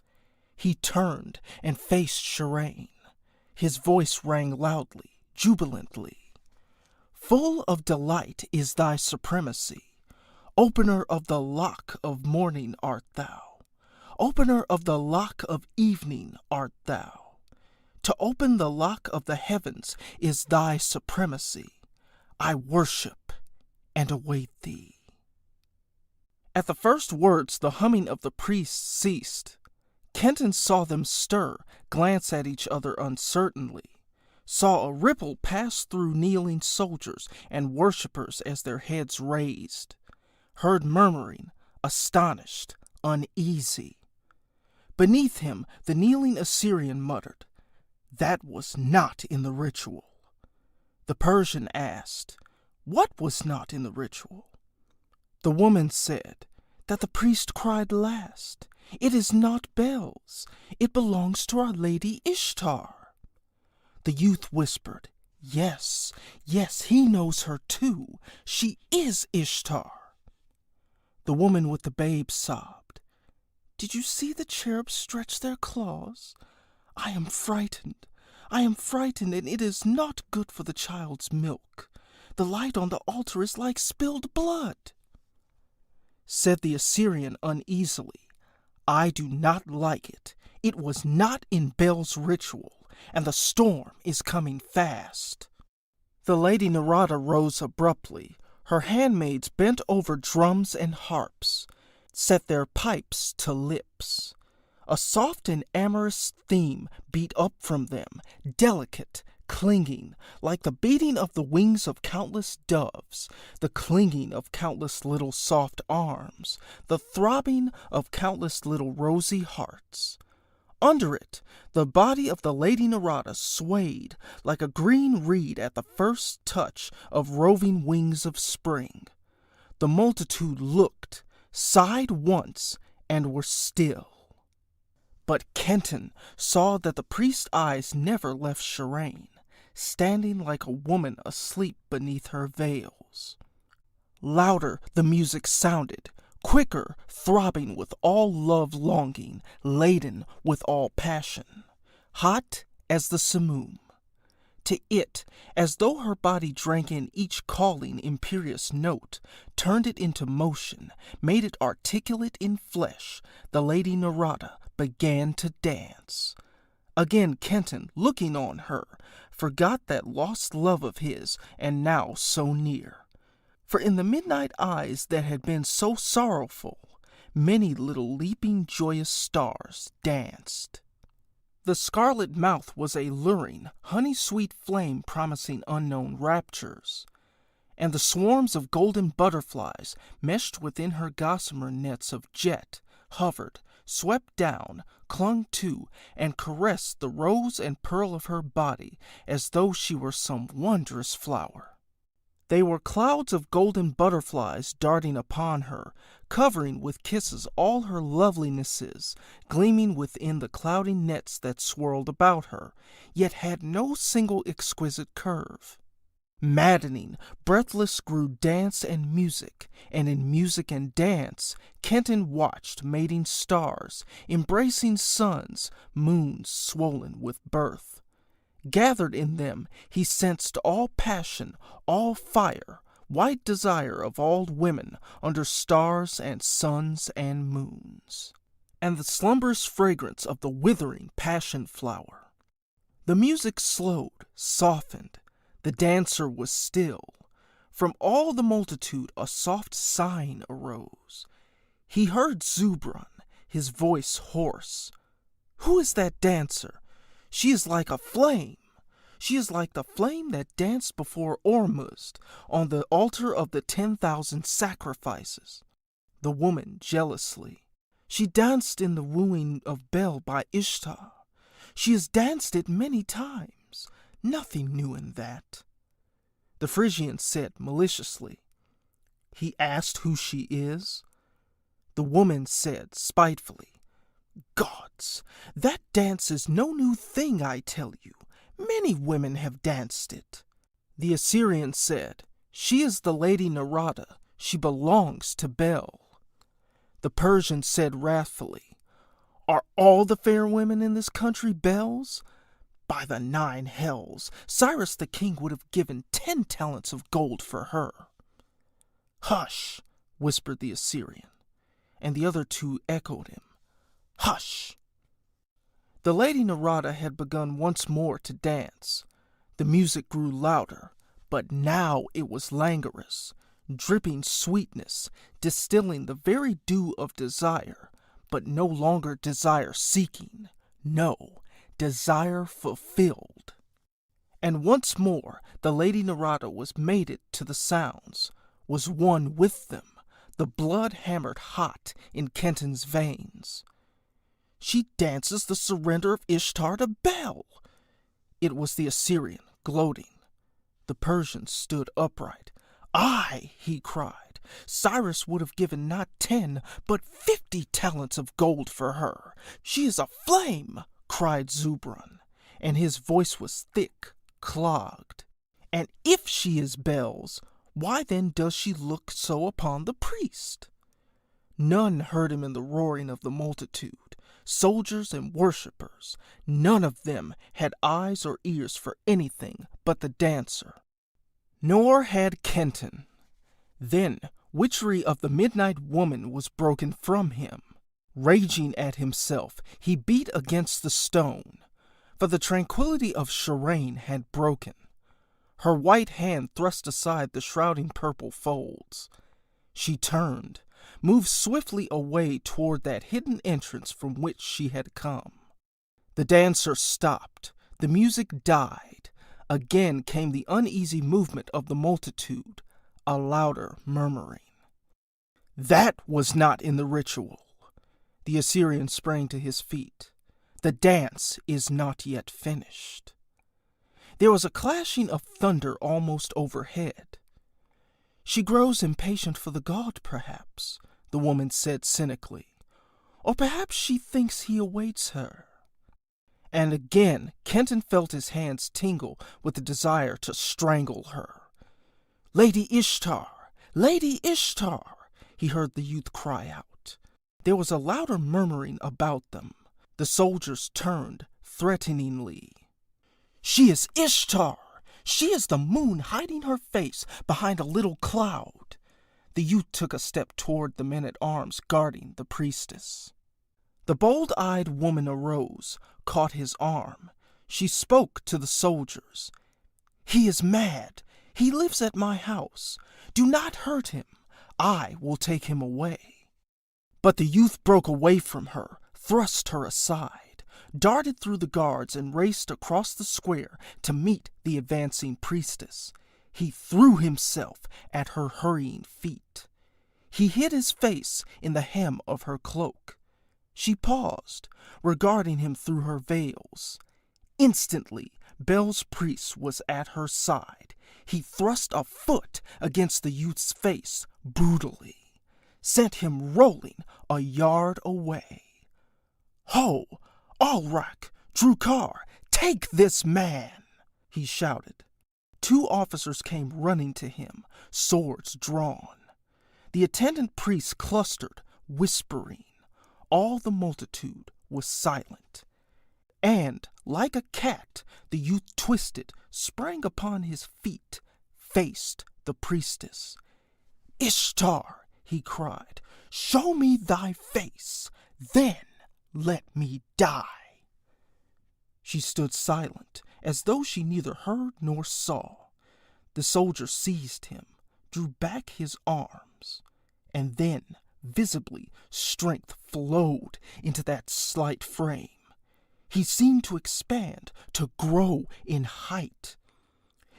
He turned and faced Shireen. His voice rang loudly, jubilantly. Full of delight is thy supremacy. Opener of the lock of morning art thou. Opener of the lock of evening art thou. To open the lock of the heavens is thy supremacy. I worship and await thee. At the first words, the humming of the priests ceased. Kenton saw them stir, glance at each other uncertainly, saw a ripple pass through kneeling soldiers and worshippers as their heads raised, heard murmuring, astonished, uneasy. Beneath him, the kneeling Assyrian muttered, That was not in the ritual. The Persian asked, What was not in the ritual? The woman said, That the priest cried last. It is not bells. It belongs to our lady Ishtar. The youth whispered, Yes, yes, he knows her too. She is Ishtar. The woman with the babe sobbed, Did you see the cherubs stretch their claws? I am frightened. I am frightened, and it is not good for the child's milk. The light on the altar is like spilled blood. Said the Assyrian uneasily, I do not like it. It was not in Bel's ritual, and the storm is coming fast. The Lady Narada rose abruptly. Her handmaids bent over drums and harps, set their pipes to lips. A soft and amorous theme beat up from them, delicate, clinging, like the beating of the wings of countless doves, the clinging of countless little soft arms, the throbbing of countless little rosy hearts. Under it, the body of the Lady Narada swayed like a green reed at the first touch of roving wings of spring. The multitude looked, sighed once, and were still. But Kenton saw that the priest's eyes never left Shireen, standing like a woman asleep beneath her veils. Louder the music sounded, quicker, throbbing with all love-longing, laden with all passion, hot as the simoom. To it, as though her body drank in each calling imperious note, turned it into motion, made it articulate in flesh, the Lady Narada began to dance. Again Kenton, looking on her, forgot that lost love of his, and now so near. For in the midnight eyes that had been so sorrowful, many little leaping joyous stars danced. The scarlet mouth was a luring, honey-sweet flame promising unknown raptures, and the swarms of golden butterflies meshed within her gossamer nets of jet hovered, swept down, clung to, and caressed the rose and pearl of her body as though she were some wondrous flower. They were clouds of golden butterflies darting upon her, covering with kisses all her lovelinesses, gleaming within the cloudy nets that swirled about her, yet had no single exquisite curve. Maddening, breathless grew dance and music, and in music and dance Kenton watched mating stars, embracing suns, moons swollen with birth. Gathered in them, he sensed all passion, all fire, white desire of all women under stars and suns and moons, and the slumberous fragrance of the withering passion flower. The music slowed, softened. The dancer was still. From all the multitude a soft sighing arose. He heard Zubran, his voice hoarse. Who is that dancer? She is like a flame. She is like the flame that danced before Ormuzd on the altar of the 10,000 sacrifices. The woman jealously. She danced in the wooing of Bel by Ishtar. She has danced it many times. Nothing new in that. The Phrygian said maliciously, He asked who she is. The woman said spitefully, Gods, that dance is no new thing, I tell you. Many women have danced it. The Assyrian said, She is the lady Narada. She belongs to Bel. The Persian said wrathfully, Are all the fair women in this country Bel's? By the 9 hells, Cyrus the king would have given 10 talents of gold for her. Hush, whispered the Assyrian, and the other 2 echoed him. Hush! The lady Narada had begun once more to dance. The music grew louder, but now it was languorous, dripping sweetness, distilling the very dew of desire, but no longer desire-seeking, no, desire fulfilled. And once more the lady Narada was mated to the sounds, was one with them, the blood hammered hot in Kenton's veins. She dances the surrender of Ishtar to Bel. It was the Assyrian, gloating. The Persian stood upright. Aye, he cried, Cyrus would have given not 10, but 50 talents of gold for her. She is a flame, cried Zubran, and his voice was thick, clogged. And if she is Bel's, why then does she look so upon the priest? None heard him in the roaring of the multitude. Soldiers and worshippers, none of them had eyes or ears for anything but the dancer. Nor had Kenton. Then witchery of the midnight woman was broken from him. Raging at himself, he beat against the stone, for the tranquility of Shirane had broken. Her white hand thrust aside the shrouding purple folds. She turned, moved swiftly away toward that hidden entrance from which she had come. The dancer stopped. The music died. Again came the uneasy movement of the multitude, a louder murmuring. That was not in the ritual. The Assyrian sprang to his feet. The dance is not yet finished. There was a clashing of thunder almost overhead. She grows impatient for the god, perhaps, the woman said cynically. Or perhaps she thinks he awaits her. And again Kenton felt his hands tingle with the desire to strangle her. Lady Ishtar! Lady Ishtar! He heard the youth cry out. There was a louder murmuring about them. The soldiers turned threateningly. She is Ishtar! She is the moon hiding her face behind a little cloud. The youth took a step toward the men-at-arms guarding the priestess. The bold-eyed woman arose, caught his arm. She spoke to the soldiers. He is mad. He lives at my house. Do not hurt him. I will take him away. But the youth broke away from her, thrust her aside, darted through the guards and raced across the square to meet the advancing priestess. He threw himself at her hurrying feet. He hid his face in the hem of her cloak. She paused, regarding him through her veils. Instantly, Bel's priest was at her side. He thrust a foot against the youth's face brutally, sent him rolling a yard away. Ho! Alrak! Drukar! Take this man! He shouted. 2 officers came running to him, swords drawn. The attendant priests clustered, whispering. All the multitude was silent. And, like a cat, the youth twisted, sprang upon his feet, faced the priestess. Ishtar, he cried, show me thy face, then let me die. She stood silent, as though she neither heard nor saw. The soldier seized him, drew back his arms, and then, visibly, strength flowed into that slight frame. He seemed to expand, to grow in height.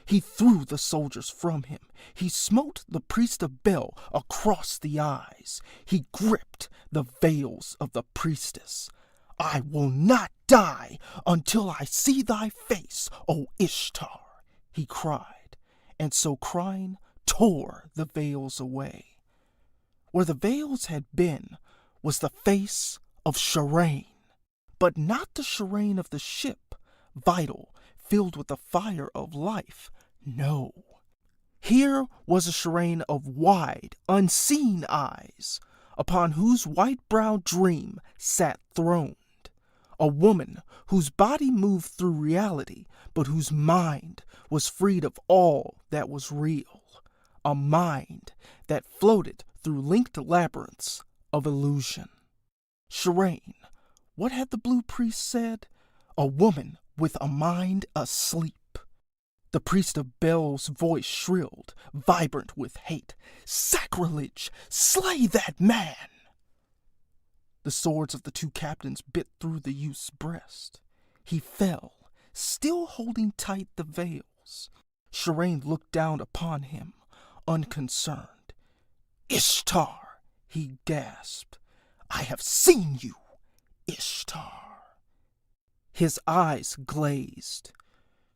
He threw the soldiers from him. He smote the priest of Bel across the eyes. He gripped the veils of the priestess. I will not die until I see thy face, O Ishtar, he cried, and so crying tore the veils away. Where the veils had been was the face of Shireen, but not the Shireen of the ship, vital, filled with the fire of life. No. Here was a Shireen of wide, unseen eyes, upon whose white-browed dream sat throned. A woman whose body moved through reality, but whose mind was freed of all that was real. A mind that floated through linked labyrinths of illusion. Shireen, what had the blue priest said? A woman with a mind asleep. The priest of Bel's voice shrilled, vibrant with hate. Sacrilege! Slay that man! The swords of the two captains bit through the youth's breast. He fell, still holding tight the veils. Shireen looked down upon him, unconcerned. Ishtar, he gasped. I have seen you, Ishtar. His eyes glazed.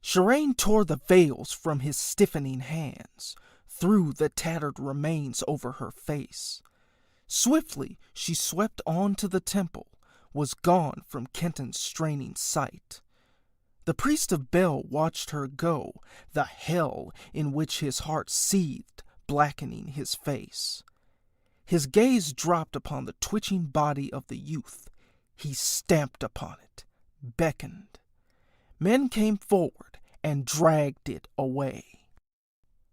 Shireen tore the veils from his stiffening hands, threw the tattered remains over her face. Swiftly she swept on to the temple, was gone from Kenton's straining sight. The priest of Bel watched her go, the hell in which his heart seethed, blackening his face. His gaze dropped upon the twitching body of the youth. He stamped upon it, beckoned. Men came forward and dragged it away.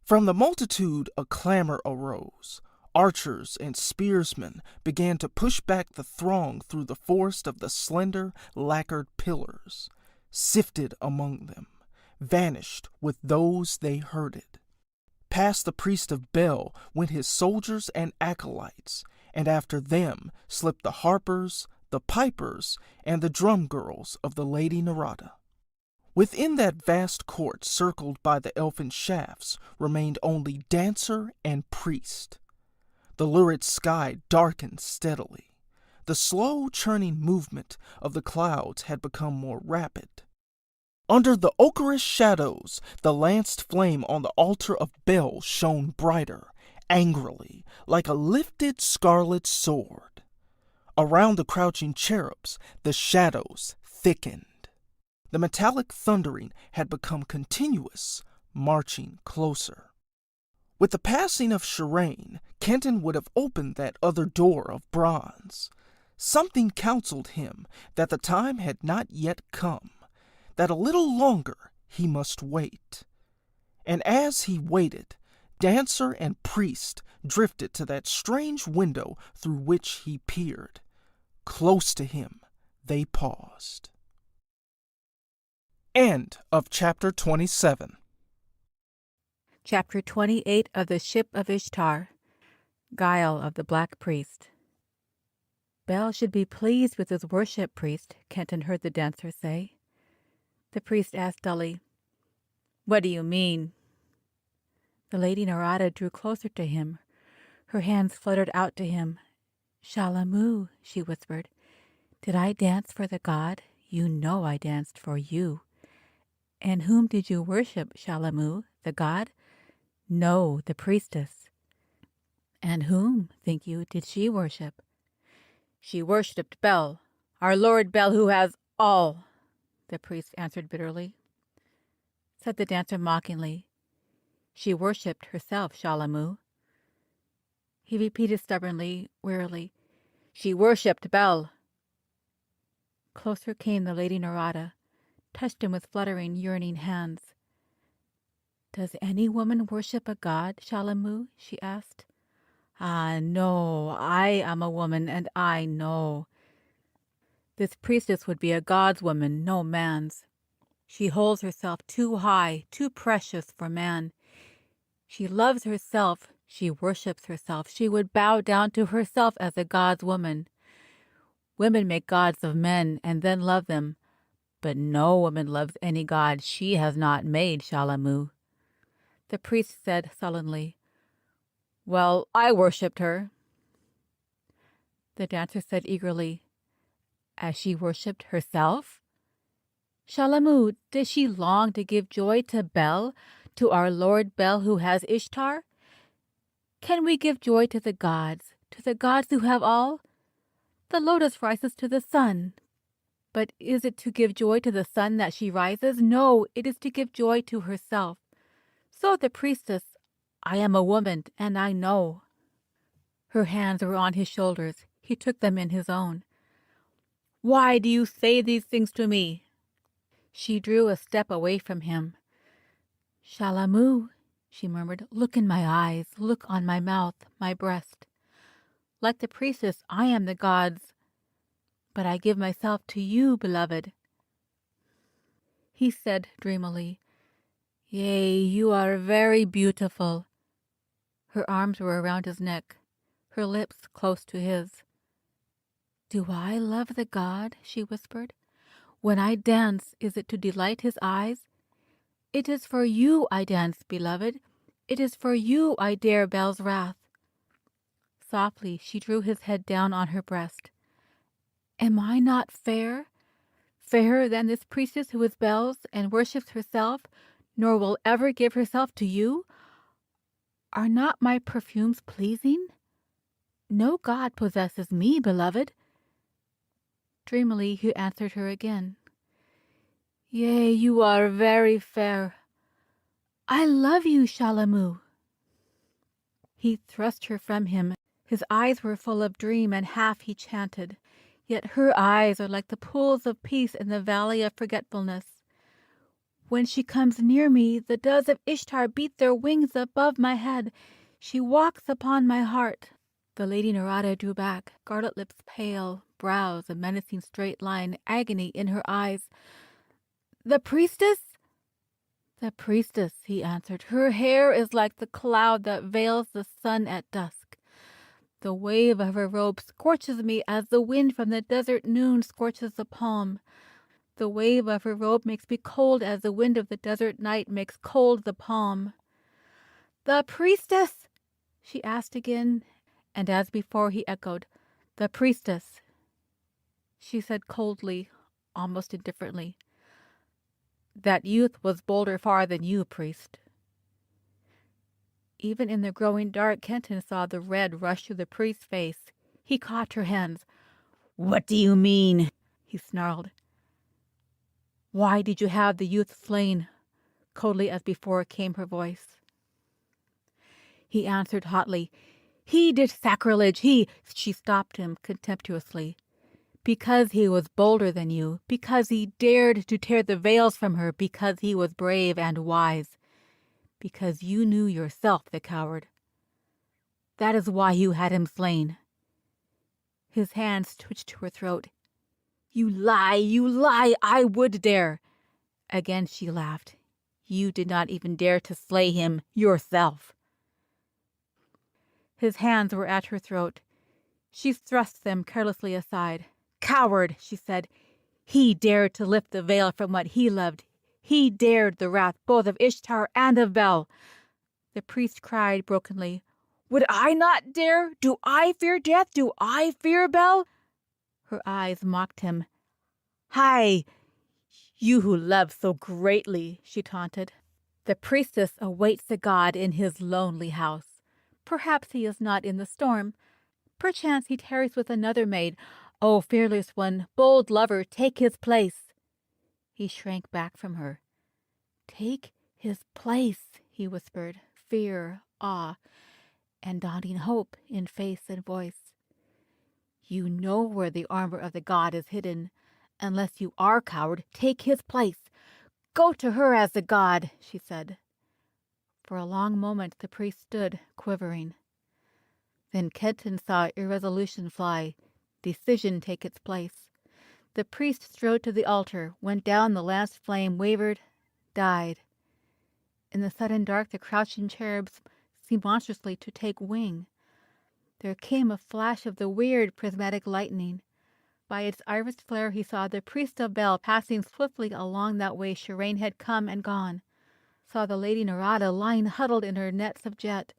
From the multitude a clamor arose. Archers and spearsmen began to push back the throng through the forest of the slender, lacquered pillars, sifted among them, vanished with those they herded. Past the priest of Bel went his soldiers and acolytes, and after them slipped the harpers, the pipers, and the drum girls of the Lady Narada. Within that vast court circled by the elfin shafts remained only dancer and priest. The lurid sky darkened steadily. The slow churning movement of the clouds had become more rapid. Under the ochreous shadows, the lanced flame on the altar of Bel shone brighter, angrily, like a lifted scarlet sword. Around the crouching cherubs, the shadows thickened. The metallic thundering had become continuous, marching closer. With the passing of Shireen, Kenton would have opened that other door of bronze. Something counseled him that the time had not yet come, that a little longer he must wait. And as he waited, dancer and priest drifted to that strange window through which he peered. Close to him, they paused. End of chapter 27. Chapter 28 of the Ship of Ishtar, Guile of the Black Priest. Bel should be pleased with his worship, priest, Kenton heard the dancer say. The priest asked dully, What do you mean? The Lady Narada drew closer to him. Her hands fluttered out to him. Shalamu, she whispered, did I dance for the god? You know I danced for you. And whom did you worship, Shalamu, the god? No, the priestess. And whom, think you, did she worship? She worshipped Bel, our Lord Bel, who has all, the priest answered bitterly. Said the dancer mockingly, She worshipped herself, Shalamu. He repeated stubbornly, wearily, She worshipped Bel. Closer came the Lady Narada, touched him with fluttering, yearning hands. Does any woman worship a god, Shalamu? She asked. Ah, no, I am a woman, and I know. This priestess would be a god's woman, no man's. She holds herself too high, too precious for man. She loves herself, she worships herself. She would bow down to herself as a god's woman. Women make gods of men and then love them, But no woman loves any god she has not made, Shalamu. The priest said sullenly, Well, I worshipped her. The dancer said eagerly, As she worshipped herself? Shalamu, does she long to give joy to Bel, to our Lord Bel who has Ishtar? Can we give joy to the gods who have all? The lotus rises to the sun. But is it to give joy to the sun that she rises? No, it is to give joy to herself. So the priestess, I am a woman, and I know. Her hands were on his shoulders. He took them in his own. Why do you say these things to me? She drew a step away from him. Shalamu, she murmured, look in my eyes, look on my mouth, my breast. Like the priestess, I am the god's, but I give myself to you, beloved. He said dreamily, Yea, you are very beautiful. Her arms were around his neck, her lips close to his. Do I love the god? She whispered. When I dance, is it to delight his eyes? It is for you I dance, beloved. It is for you I dare Bel's wrath. Softly she drew his head down on her breast. Am I not fair? Fairer than this priestess who is Bel's and worships herself, nor will ever give herself to you? Are not my perfumes pleasing? No god possesses me, beloved. Dreamily he answered her again. Yea, you are very fair. I love you, Shalamu. He thrust her from him. His eyes were full of dream, and half he chanted. Yet her eyes are like the pools of peace in the valley of forgetfulness. When she comes near me, the doves of Ishtar beat their wings above my head. She walks upon my heart. The Lady Narada drew back, scarlet lips pale, brows a menacing straight line, agony in her eyes. The priestess? The priestess, he answered. Her hair is like the cloud that veils the sun at dusk. The wave of her robe scorches me as the wind from the desert noon scorches the palm. The wave of her robe makes me cold as the wind of the desert night makes cold the palm. The priestess? She asked again, and as before he echoed, The priestess. She said coldly, almost indifferently, That youth was bolder far than you, priest. Even in the growing dark, Kenton saw the red rush to the priest's face. He caught her hands. What do you mean? He snarled. Why did you have the youth slain? Coldly as before came her voice. He answered hotly. He did sacrilege. She stopped him contemptuously. Because he was bolder than you, because he dared to tear the veils from her, because he was brave and wise, because you knew yourself the coward. That is why you had him slain. His hands twitched to her throat. You lie, I would dare. Again she laughed. You did not even dare to slay him yourself. His hands were at her throat. She thrust them carelessly aside. Coward, she said. He dared to lift the veil from what he loved. He dared the wrath both of Ishtar and of Bel. The priest cried brokenly, Would I not dare? Do I fear death? Do I fear Bel? Her eyes mocked him. Hi, you who love so greatly, she taunted. The priestess awaits the god in his lonely house. Perhaps he is not in the storm. Perchance he tarries with another maid. O fearless one, bold lover, take his place. He shrank back from her. Take his place, he whispered, fear, awe, and daunting hope in face and voice. You know where the armor of the god is hidden. Unless you are coward, take his place. Go to her as the god, she said. For a long moment the priest stood, quivering. Then Kenton saw irresolution fly, decision take its place. The priest strode to the altar, went down the last flame, wavered, died. In the sudden dark the crouching cherubs seemed monstrously to take wing. There came a flash of the weird prismatic lightning. By its iris flare he saw the priest of Bel passing swiftly along that way Shirane had come and gone, saw the Lady Narada lying huddled in her nets of jet,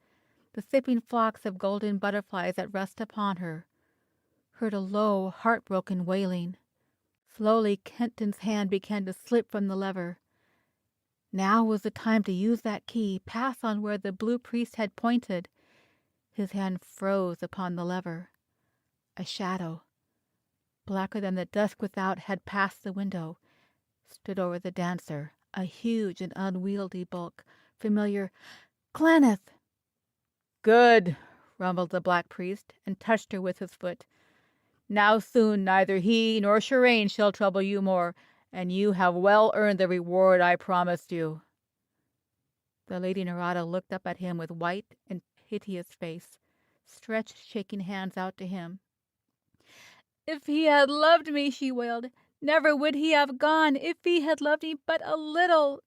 the sipping flocks of golden butterflies at rest upon her, heard a low, heartbroken wailing. Slowly Kenton's hand began to slip from the lever. Now was the time to use that key, pass on where the blue priest had pointed. His hand froze upon the lever. A shadow, blacker than the dusk without, had passed the window, stood over the dancer, a huge and unwieldy bulk, familiar. "Claneth!" "Good," rumbled the black priest, and touched her with his foot. "Now soon neither he nor Shirane shall trouble you more, and you have well earned the reward I promised you." The Lady Narada looked up at him with white and piteous face, stretched shaking hands out to him. "If he had loved me," she wailed, "never would he have gone. If he had loved me but a little,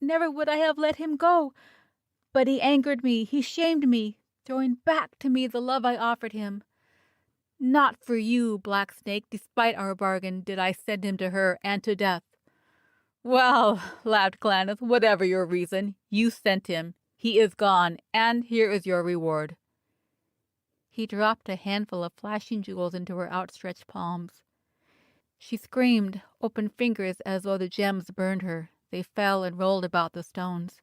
never would I have let him go. But he angered me, he shamed me, throwing back to me the love I offered him. Not for you, Black Snake, despite our bargain, did I send him to her and to death." "Well," laughed Claneth, "whatever your reason, you sent him. He is gone, and here is your reward." He dropped a handful of flashing jewels into her outstretched palms. She screamed, opened fingers as though the gems burned her. They fell and rolled about the stones.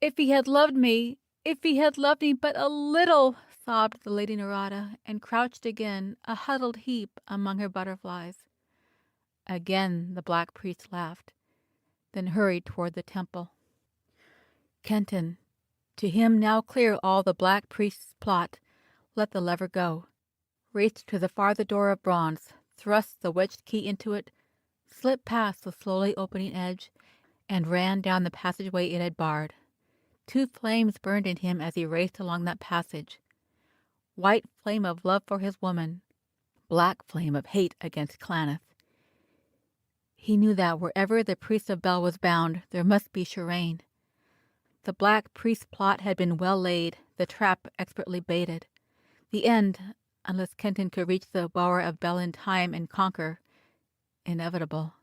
"If he had loved me, if he had loved me but a little," sobbed the Lady Narada, and crouched again, a huddled heap among her butterflies. Again the black priest laughed, then hurried toward the temple. Kenton, to him now clear all the black priest's plot, let the lever go, raced to the farther door of bronze, thrust the wedged key into it, slipped past the slowly opening edge, and ran down the passageway it had barred. Two flames burned in him as he raced along that passage. White flame of love for his woman, black flame of hate against Claneth. He knew that wherever the priest of Bel was bound, there must be Shirane. The black priest's plot had been well laid, the trap expertly baited. The end, unless Kenton could reach the bower of Bel in time and conquer, inevitable.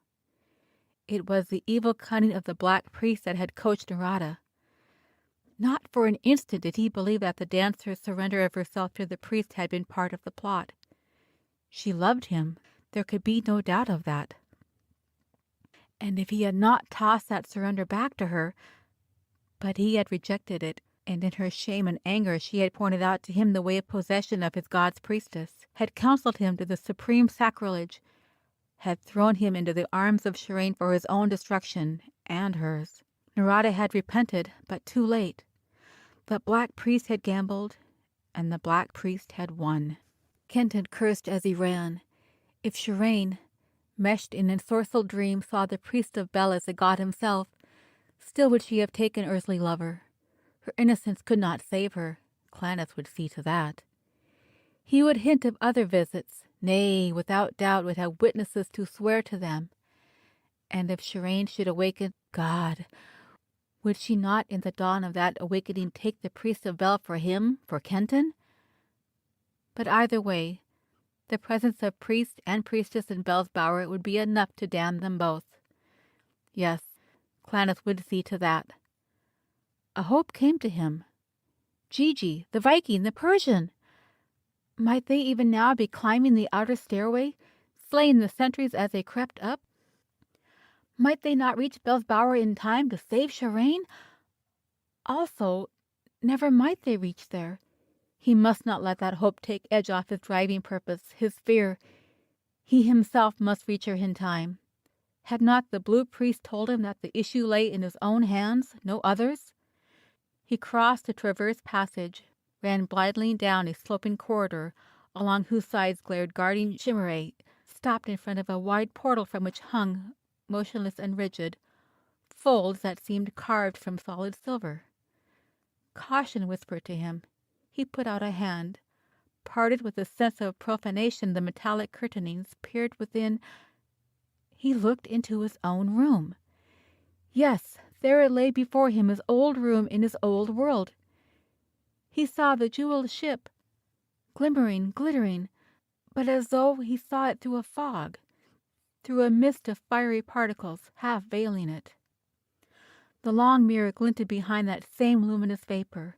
It was the evil cunning of the black priest that had coached Narada. Not for an instant did he believe that the dancer's surrender of herself to the priest had been part of the plot. She loved him. There could be no doubt of that. And if he had not tossed that surrender back to her, but he had rejected it, and in her shame and anger she had pointed out to him the way of possession of his god's priestess, had counseled him to the supreme sacrilege, had thrown him into the arms of Shirane for his own destruction and hers. Narada had repented, but too late. The black priest had gambled, and the black priest had won. Kenton cursed as he ran. If Shirane, meshed in ensorcelled dream, saw the priest of Bel as the god himself, still would she have taken earthly lover. Her innocence could not save her. Claneth would see to that. He would hint of other visits, nay, without doubt would have witnesses to swear to them. And if Shirane should awaken, God, would she not in the dawn of that awakening take the priest of Bel for him, for Kenton? But either way, the presence of priest and priestess in Bel's bower would be enough to damn them both. Yes, Claneth would see to that. A hope came to him. Gigi, the Viking, the Persian. Might they even now be climbing the outer stairway, slaying the sentries as they crept up? Might they not reach Bel's bower in time to save Shirane? Also, never might they reach there. He must not let that hope take edge off his driving purpose, his fear. He himself must reach her in time. Had not the blue priest told him that the issue lay in his own hands, no others? He crossed a traverse passage, ran blindly down a sloping corridor, along whose sides glared guarding chimerae, stopped in front of a wide portal from which hung, motionless and rigid, folds that seemed carved from solid silver. Caution whispered to him. He put out a hand, parted with a sense of profanation the metallic curtainings, peered within. He looked into his own room. Yes, there it lay before him, his old room in his old world. He saw the jeweled ship, glimmering, glittering, but as though he saw it through a fog, through a mist of fiery particles half veiling it. The long mirror glinted behind that same luminous vapor.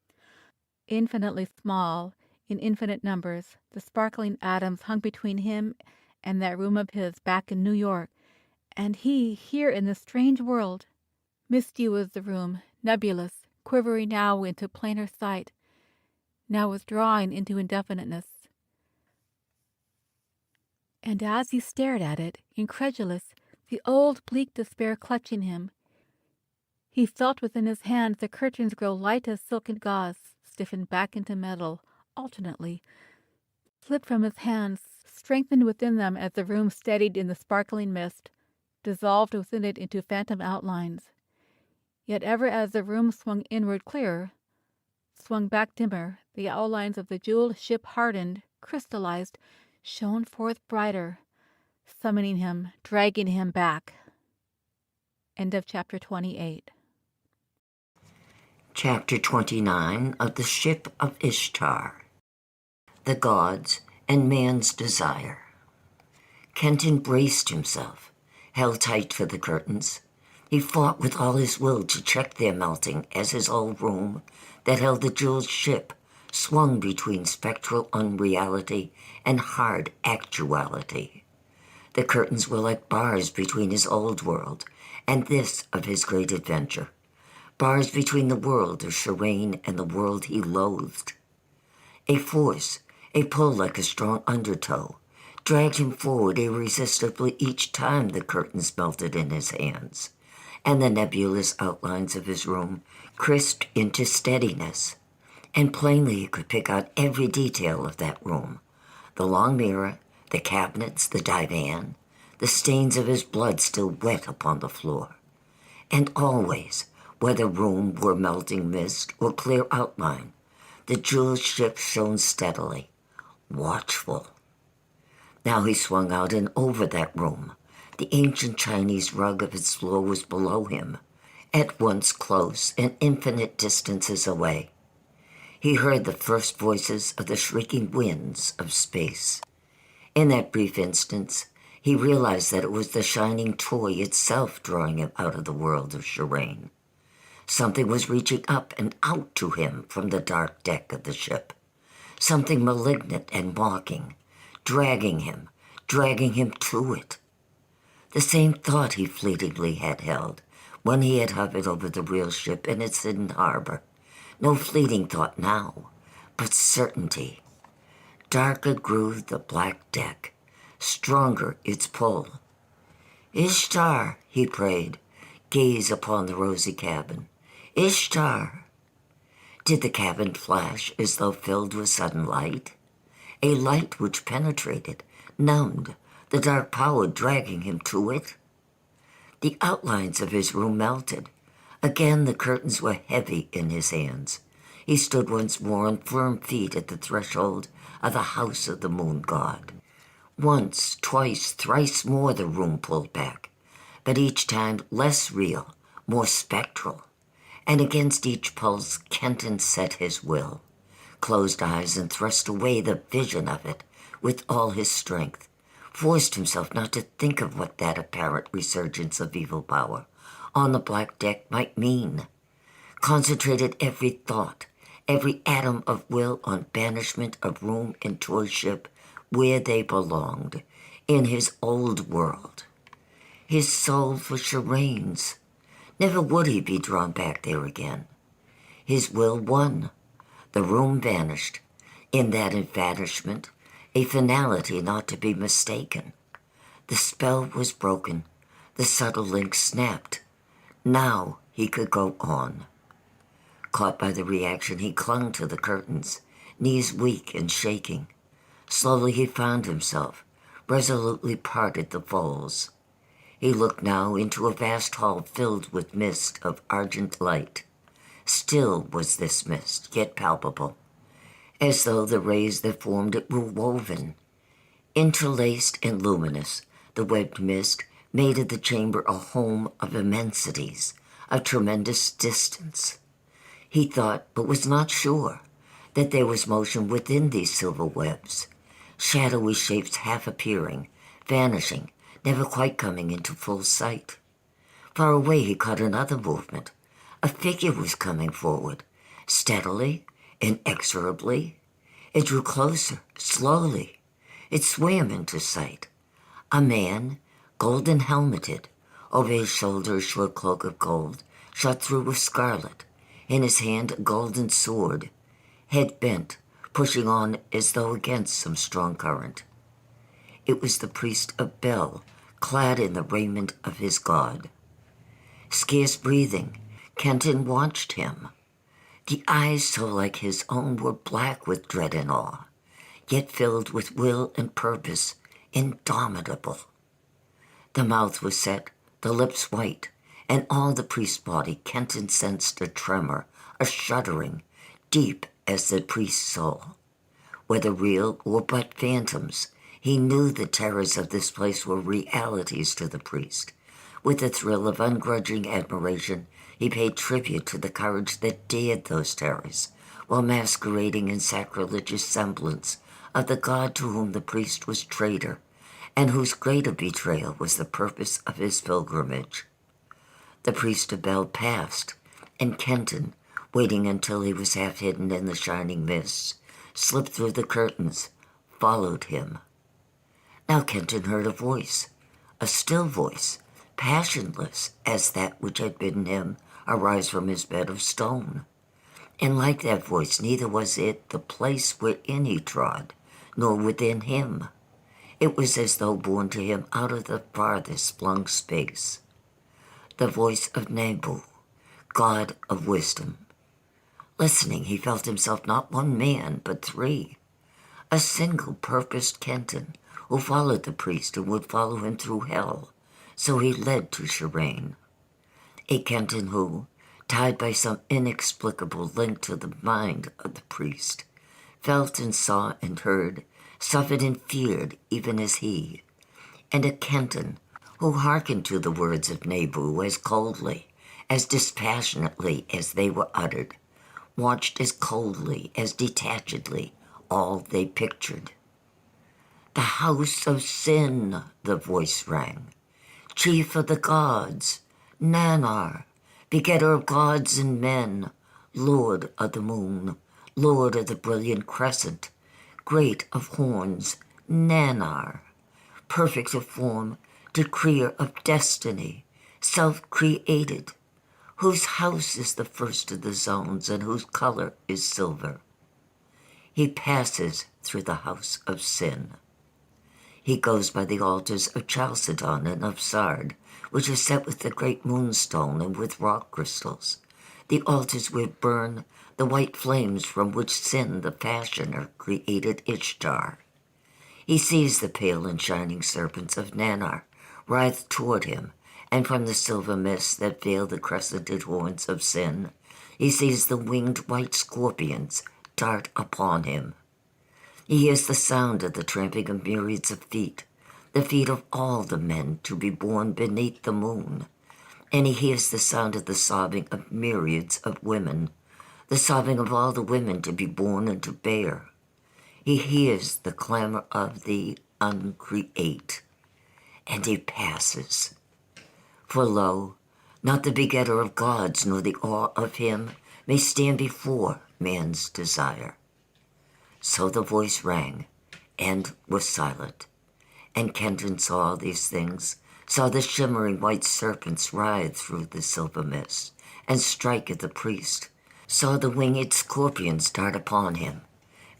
Infinitely small, in infinite numbers, the sparkling atoms hung between him and that room of his back in New York, and he here in this strange world. Misty was the room, nebulous, quivering now into plainer sight, now withdrawing into indefiniteness. And as he stared at it, incredulous, the old bleak despair clutching him, he felt within his hands the curtains grow light as silken gauze, stiffen back into metal, alternately, slipped from his hands, strengthened within them as the room steadied in the sparkling mist, dissolved within it into phantom outlines. Yet ever as the room swung inward clearer, swung back dimmer, the outlines of the jeweled ship hardened, crystallized, shone forth brighter, summoning him, dragging him back. End of chapter 28. Chapter 29 of the Ship of Ishtar. The Gods and Man's Desire. Kenton braced himself, held tight for the curtains. He fought with all his will to check their melting as his old room that held the jeweled ship swung between spectral unreality and hard actuality. The curtains were like bars between his old world and this of his great adventure, bars between the world of Shireen and the world he loathed. A force, a pull like a strong undertow, dragged him forward irresistibly each time the curtains melted in his hands, and the nebulous outlines of his room crisped into steadiness. And plainly he could pick out every detail of that room, the long mirror, the cabinets, the divan, the stains of his blood still wet upon the floor. And always, whether room were melting mist or clear outline, the jeweled ship shone steadily, watchful. Now he swung out and over that room. The ancient Chinese rug of its floor was below him, at once close and infinite distances away. He heard the first voices of the shrieking winds of space. In that brief instant, he realized that it was the shining toy itself drawing him out of the world of Shireen. Something was reaching up and out to him from the dark deck of the ship. Something malignant and mocking, dragging him to it. The same thought he fleetingly had held when he had hovered over the real ship in its hidden harbor. No fleeting thought now, but certainty. Darker grew the black deck, stronger its pull. "Ishtar," he prayed, gaze upon the rosy cabin. "Ishtar." Did the cabin flash as though filled with sudden light? A light which penetrated, numbed, the dark power dragging him to it? The outlines of his room melted. Again the curtains were heavy in his hands. He stood once more on firm feet at the threshold of the house of the moon god. Once, twice, thrice more the room pulled back, but each time less real, more spectral. And against each pulse Kenton set his will, closed eyes and thrust away the vision of it with all his strength, forced himself not to think of what that apparent resurgence of evil power on the black deck might mean, concentrated every thought, every atom of will on banishment of room and toy ship where they belonged, in his old world. His soul was Shireen's. Never would he be drawn back there again. His will won. The room vanished. In that vanishment, a finality not to be mistaken. The spell was broken. The subtle link snapped. Now he could go on. Caught by the reaction, he clung to the curtains, knees weak and shaking. Slowly he found himself, resolutely parted the folds. He looked now into a vast hall filled with mist of argent light. Still was this mist, yet palpable, as though the rays that formed it were woven. Interlaced and luminous, the webbed mist made of the chamber a home of immensities, of tremendous distance. He thought, but was not sure, that there was motion within these silver webs, shadowy shapes half appearing, vanishing, never quite coming into full sight. Far away he caught another movement. A figure was coming forward, steadily, inexorably. It drew closer, slowly. It swam into sight. A man, golden helmeted, over his shoulder a short cloak of gold, shot through with scarlet, in his hand a golden sword, head bent, pushing on as though against some strong current. It was the priest of Bel, clad in the raiment of his god. Scarce breathing, Kenton watched him. The eyes so like his own were black with dread and awe, yet filled with will and purpose, indomitable. The mouth was set, the lips white, and all the priest's body Kenton sensed a tremor, a shuddering, deep as the priest's soul. Whether real or but phantoms, he knew the terrors of this place were realities to the priest. With a thrill of ungrudging admiration, he paid tribute to the courage that dared those terrors, while masquerading in sacrilegious semblance of the god to whom the priest was traitor, and whose greater betrayal was the purpose of his pilgrimage. The priest of Bel passed, and Kenton, waiting until he was half hidden in the shining mists, slipped through the curtains, followed him. Now Kenton heard a voice, a still voice, passionless as that which had bidden him arise from his bed of stone. And like that voice, neither was it the place wherein he trod, nor within him. It was as though borne to him out of the farthest flung space. The voice of Nabu, god of wisdom. Listening, he felt himself not one man, but three. A single purposed Kenton, who followed the priest and would follow him through hell, so he led to Shirane. A Kenton who, tied by some inexplicable link to the mind of the priest, felt and saw and heard, suffered and feared even as he, and a Kenton who hearkened to the words of Nabu as coldly, as dispassionately as they were uttered, watched as coldly, as detachedly, all they pictured. The house of sin, the voice rang. Chief of the gods, Nanar, begetter of gods and men, lord of the moon, lord of the brilliant crescent, great of horns, Nanar, perfect of form, decreer of destiny, self-created, whose house is the first of the zones and whose color is silver. He passes through the house of sin. He goes by the altars of Chalcedon and of Sard, which are set with the great moonstone and with rock crystals, the altars where burn the white flames from which Sin the fashioner created Ishtar. He sees the pale and shining serpents of Nanar writhe toward him, and from the silver mists that veil the crescented horns of Sin, he sees the winged white scorpions dart upon him. He hears the sound of the tramping of myriads of feet, the feet of all the men to be born beneath the moon, and he hears the sound of the sobbing of myriads of women, the sobbing of all the women to be born and to bear. He hears the clamor of the uncreate, and he passes. For lo, not the begetter of gods nor the awe of him may stand before man's desire. So the voice rang, and was silent, and Kenton saw these things, saw the shimmering white serpents writhe through the silver mist, and strike at the priest, saw the winged scorpions dart upon him,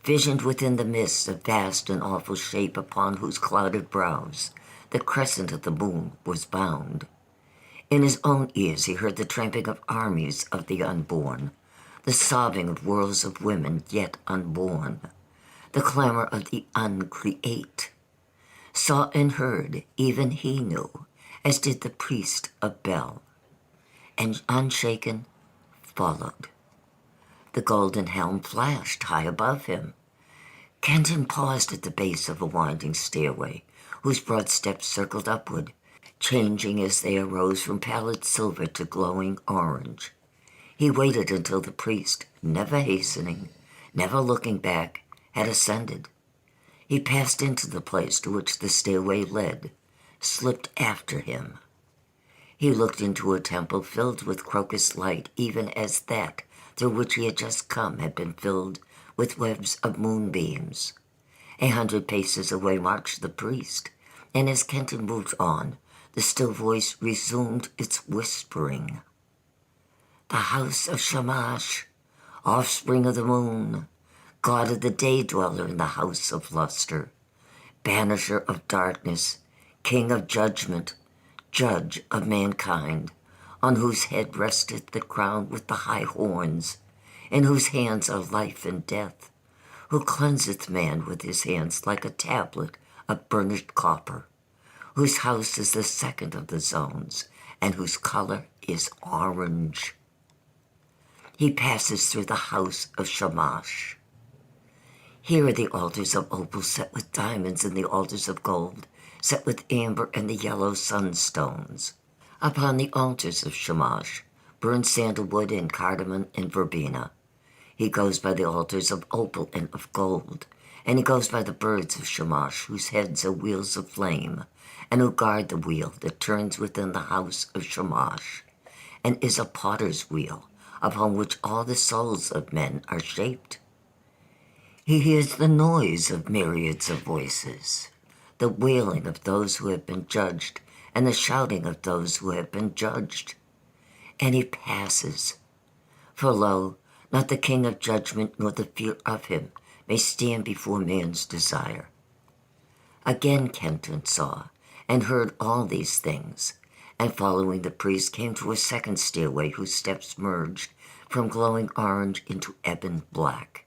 visioned within the mist a vast and awful shape upon whose clouded brows the crescent of the moon was bound. In his own ears he heard the tramping of armies of the unborn, the sobbing of worlds of women yet unborn, the clamor of the uncreate. Saw and heard, even he knew, as did the priest of Bel, and unshaken followed. The golden helm flashed high above him. Kenton paused at the base of a winding stairway, whose broad steps circled upward, changing as they arose from pallid silver to glowing orange. He waited until the priest, never hastening, never looking back, had ascended. He passed into the place to which the stairway led, slipped after him. He looked into a temple filled with crocus light, even as that through which he had just come had been filled with webs of moonbeams. 100 paces away marched the priest, and as Kenton moved on, the still voice resumed its whispering. The house of Shamash, offspring of the moon, god of the day-dweller in the house of luster, banisher of darkness, king of judgment, judge of mankind, on whose head resteth the crown with the high horns, in whose hands are life and death, who cleanseth man with his hands like a tablet of burnished copper, whose house is the second of the zones, and whose color is orange. He passes through the house of Shamash. Here are the altars of opal set with diamonds, and the altars of gold set with amber and the yellow sunstones. Upon the altars of Shamash burn sandalwood and cardamom and verbena. He goes by the altars of opal and of gold, and he goes by the birds of Shamash, whose heads are wheels of flame, and who guard the wheel that turns within the house of Shamash, and is a potter's wheel, upon which all the souls of men are shaped. He hears the noise of myriads of voices, the wailing of those who have been judged, and the shouting of those who have been judged. And he passes. For lo, not the king of judgment nor the fear of him may stand before man's desire. Again Kenton saw and heard all these things, and following the priest came to a second stairway whose steps merged from glowing orange into ebon black.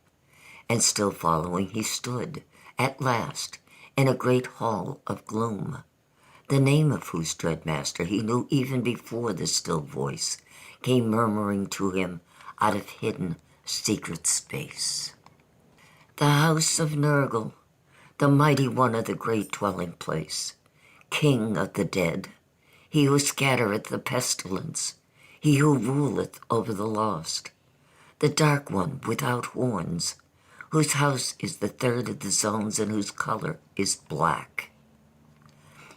And still following he stood, at last, in a great hall of gloom, the name of whose dread master he knew even before the still voice came murmuring to him out of hidden secret space. The house of Nergal, the mighty one of the great dwelling place, king of the dead, he who scattereth the pestilence, he who ruleth over the lost, the dark one without horns, whose house is the third of the zones and whose color is black.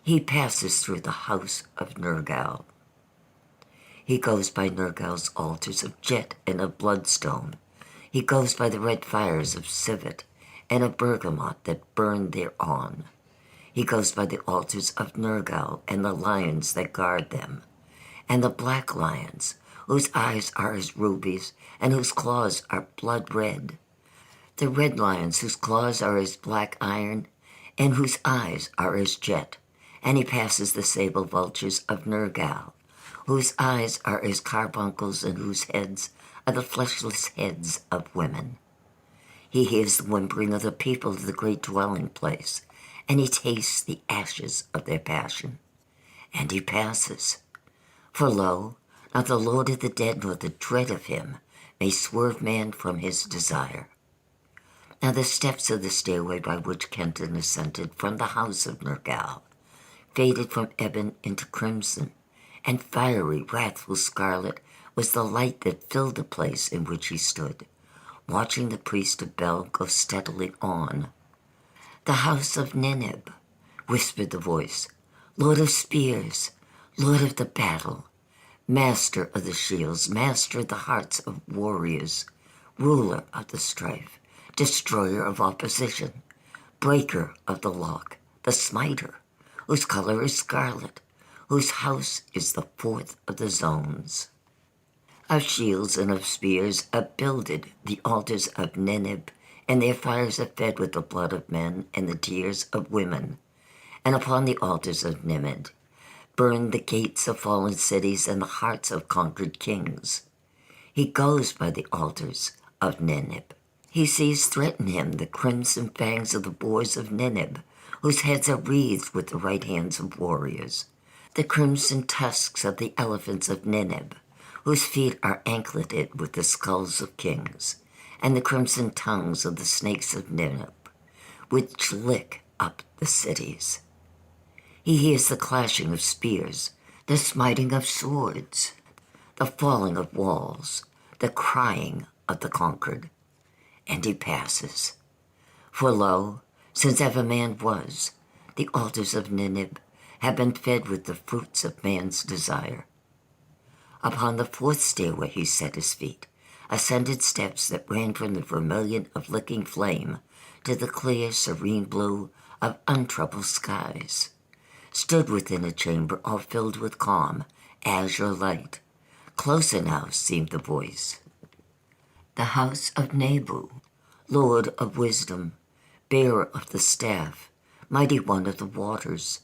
He passes through the house of Nergal. He goes by Nergal's altars of jet and of bloodstone. He goes by the red fires of civet and of bergamot that burn thereon. He goes by the altars of Nergal and the lions that guard them, and the black lions, whose eyes are as rubies and whose claws are blood red, the red lions whose claws are as black iron and whose eyes are as jet. And he passes the sable vultures of Nergal, whose eyes are as carbuncles and whose heads are the fleshless heads of women. He hears the whimpering of the people of the great dwelling place, and he tastes the ashes of their passion. And he passes. For lo, not the Lord of the dead nor the dread of him may swerve man from his desire. Now the steps of the stairway by which Kenton ascended from the house of Nergal faded from ebon into crimson, and fiery, wrathful scarlet was the light that filled the place in which he stood, watching the priest of Bel go steadily on. The house of Ninib, whispered the voice, Lord of spears, Lord of the battle, master of the shields, master of the hearts of warriors, ruler of the strife, destroyer of opposition, breaker of the lock, the smiter, whose color is scarlet, whose house is the fourth of the zones. Of shields and of spears are builded the altars of Ninib, and their fires are fed with the blood of men and the tears of women. And upon the altars of Nimid burn the gates of fallen cities and the hearts of conquered kings. He goes by the altars of Ninib. He sees threaten him the crimson fangs of the boars of Ninib, whose heads are wreathed with the right hands of warriors, the crimson tusks of the elephants of Ninib, whose feet are ankleted with the skulls of kings, and the crimson tongues of the snakes of Ninib, which lick up the cities. He hears the clashing of spears, the smiting of swords, the falling of walls, the crying of the conquered, and he passes. For lo, Since ever man was, the altars of Ninib have been fed with the fruits of man's desire. Upon the fourth stairway he set his feet, ascended steps that ran from the vermilion of licking flame to the clear, serene blue of untroubled skies, stood within a chamber all filled with calm, azure light. Closer now seemed the voice. The house of Nebu, Lord of wisdom, bearer of the staff, mighty one of the waters,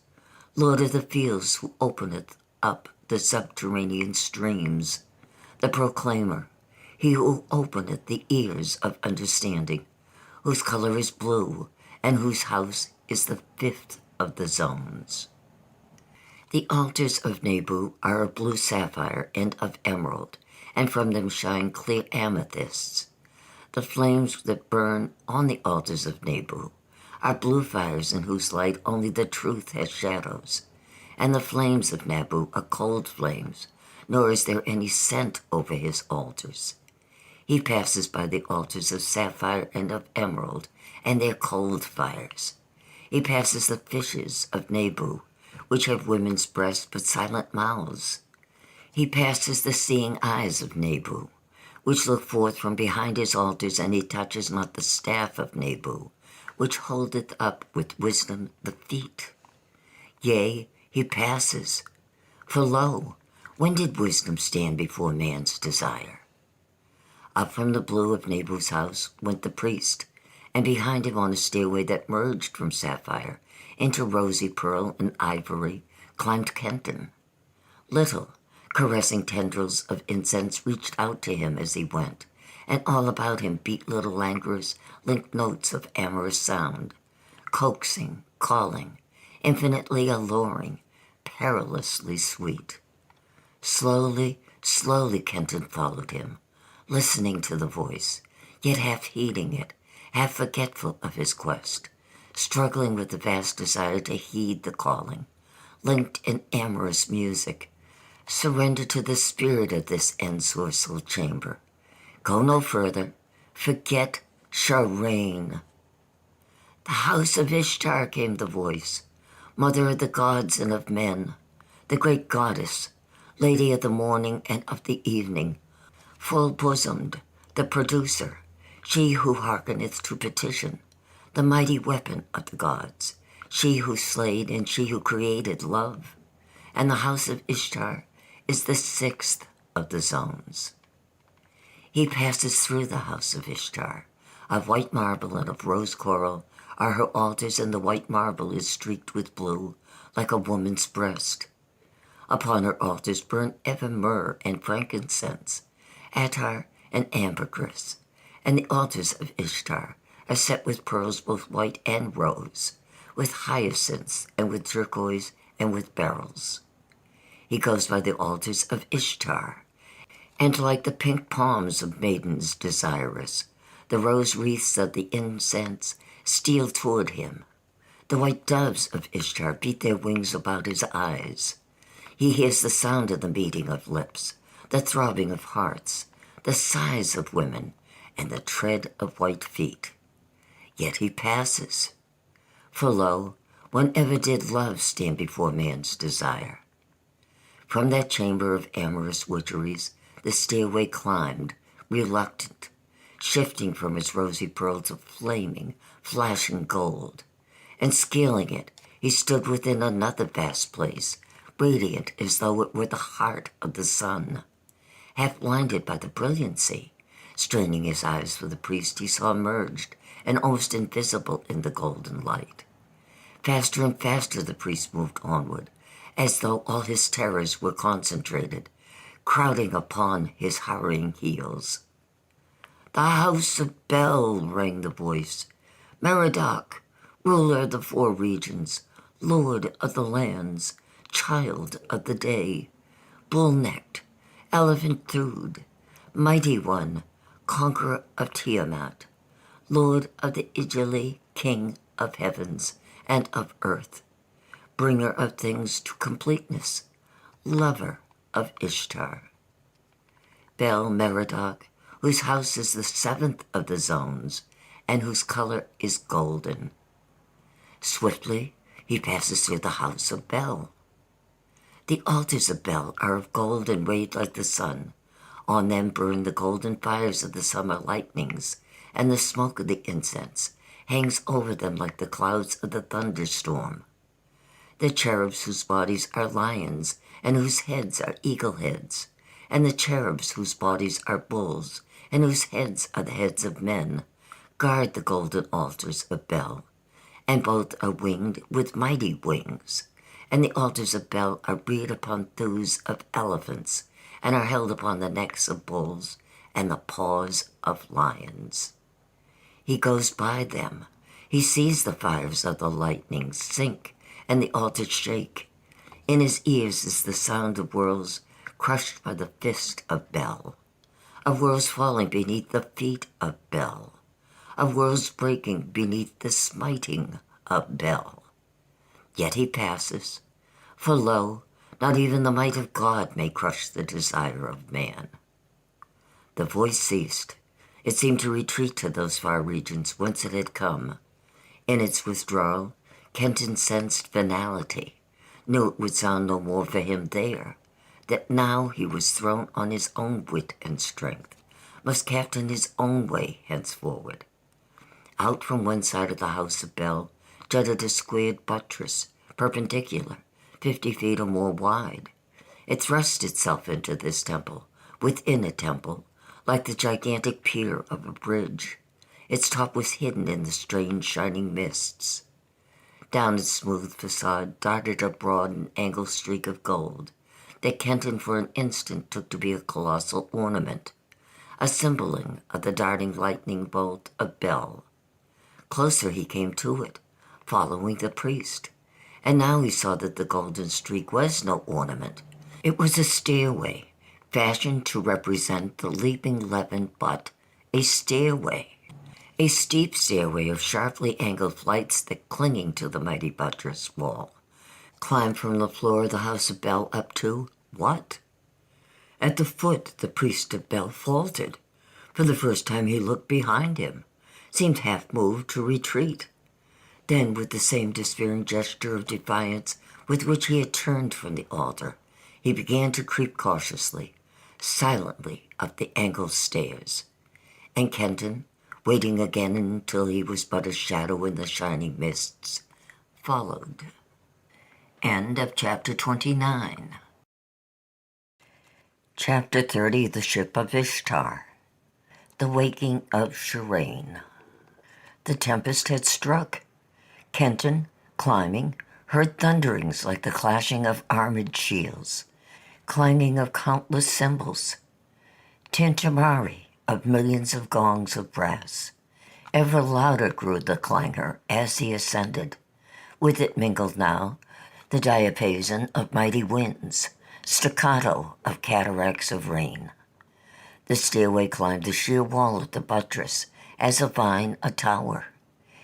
Lord of the fields who openeth up the subterranean streams, the proclaimer, he who openeth the ears of understanding, whose color is blue, and whose house is the fifth of the zones. The altars of Nebu are of blue sapphire and of emerald, and from them shine clear amethysts. The flames that burn on the altars of Nebu are blue fires in whose light only the truth has shadows, and the flames of Nebu are cold flames, nor is there any scent over his altars. He passes by the altars of sapphire and of emerald, and their cold fires. He passes the fishes of Nebu, which have women's breasts but silent mouths. He passes the seeing eyes of Nebu, which look forth from behind his altars, and he touches not the staff of Nebu, which holdeth up with wisdom the feet. Yea, he passes. For lo, when did wisdom stand before man's desire? Up from the blue of Nebu's house went the priest, and behind him on a stairway that merged from sapphire into rosy pearl and ivory climbed Kenton. Little, caressing tendrils of incense reached out to him as he went, and all about him beat little languorous, linked notes of amorous sound, coaxing, calling, infinitely alluring, perilously sweet. Slowly, slowly Kenton followed him, listening to the voice, yet half heeding it, half forgetful of his quest, struggling with the vast desire to heed the calling, linked in amorous music. Surrender to the spirit of this ensorcelled chamber. Go no further. Forget Sharain. The house of Ishtar, came the voice, mother of the gods and of men, the great goddess, lady of the morning and of the evening, full-bosomed, the producer, she who hearkeneth to petition, the mighty weapon of the gods, she who slayed and she who created love. And the house of Ishtar is the sixth of the zones. He passes through the house of Ishtar. Of white marble and of rose coral are her altars, and the white marble is streaked with blue, like a woman's breast. Upon her altars burn ever myrrh and frankincense, attar and ambergris, and the altars of Ishtar are set with pearls both white and rose, with hyacinths and with turquoise and with beryls. He goes by the altars of Ishtar, and like the pink palms of maidens desirous, the rose wreaths of the incense steal toward him. The white doves of Ishtar beat their wings about his eyes. He hears the sound of the meeting of lips, the throbbing of hearts, the sighs of women, and the tread of white feet. Yet he passes. For lo, whenever did love stand before man's desire? From that chamber of amorous witcheries, the stairway climbed, reluctant, shifting from its rosy pearl to flaming, flashing gold. And scaling it, he stood within another vast place, radiant as though it were the heart of the sun. Half blinded by the brilliancy, straining his eyes for the priest he saw merged and almost invisible in the golden light. Faster and faster the priest moved onward, as though all his terrors were concentrated, crowding upon his hurrying heels. "The house of Bel," rang the voice. "Merritt, ruler of the four regions, lord of the lands, child of the day, bull-necked, elephant-thewed, mighty one, conqueror of Tiamat, lord of the Igili, king of heavens and of earth, bringer of things to completeness, lover of Ishtar. Bel Merodach, whose house is the seventh of the zones, and whose color is golden. Swiftly, he passes through the house of Bel. The altars of Bel are of gold and rayed like the sun. On them burn the golden fires of the summer lightnings, and the smoke of the incense hangs over them like the clouds of the thunderstorm. The cherubs whose bodies are lions, and whose heads are eagle heads, and the cherubs whose bodies are bulls, and whose heads are the heads of men, guard the golden altars of Bel, and both are winged with mighty wings. And the altars of Bel are reared upon thews of elephants, and are held upon the necks of bulls and the paws of lions. He goes by them. He sees the fires of the lightning sink, and the altars shake. In his ears is the sound of worlds crushed by the fist of Bel, of worlds falling beneath the feet of Bel, of worlds breaking beneath the smiting of Bel. Yet he passes, for lo, not even the might of God may crush the desire of man. The voice ceased. It seemed to retreat to those far regions whence it had come. In its withdrawal, Kenton sensed finality, knew it would sound no more for him there, that now he was thrown on his own wit and strength, must captain his own way henceforward. Out from one side of the house of Bel jutted a squared buttress, perpendicular, 50 feet or more wide. It thrust itself into this temple, within a temple, like the gigantic pier of a bridge. Its top was hidden in the strange shining mists. Down its smooth facade darted a broad and angled streak of gold that Kenton for an instant took to be a colossal ornament, a symboling of the darting lightning bolt of Bel. Closer he came to it, following the priest, and now he saw that the golden streak was no ornament. It was a stairway, fashioned to represent the leaping levin, but a stairway. A steep stairway of sharply angled flights that, clinging to the mighty buttress wall, climbed from the floor of the house of Bel up to what? At the foot, the priest of Bel faltered. For the first time he looked behind him, seemed half moved to retreat. Then, with the same despairing gesture of defiance with which he had turned from the altar, he began to creep cautiously, silently up the angled stairs. And Kenton, waiting again until he was but a shadow in the shining mists, followed. End of chapter 29. Chapter 30, The Ship of Ishtar. The Waking of Shireen. The tempest had struck. Kenton, climbing, heard thunderings like the clashing of armored shields, clanging of countless cymbals, tintamari of millions of gongs of brass. Ever louder grew the clangor as he ascended. With it mingled now the diapason of mighty winds, staccato of cataracts of rain. The stairway climbed the sheer wall of the buttress as a vine a tower.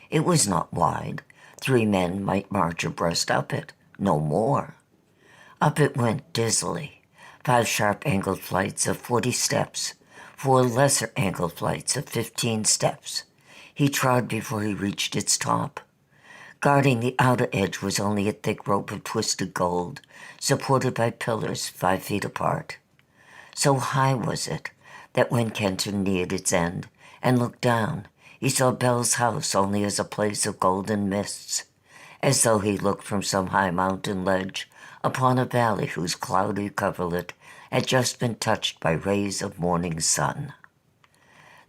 It was not wide. 3 men might march abreast up it, no more. Up it went dizzily, 5 sharp-angled flights of 40 steps, 4 lesser angled flights of 15 steps. He trod before he reached its top. Guarding the outer edge was only a thick rope of twisted gold, supported by pillars 5 feet apart. So high was it that when Kenton neared its end and looked down, he saw Bel's house only as a place of golden mists, as though he looked from some high mountain ledge upon a valley whose cloudy coverlet had just been touched by rays of morning sun.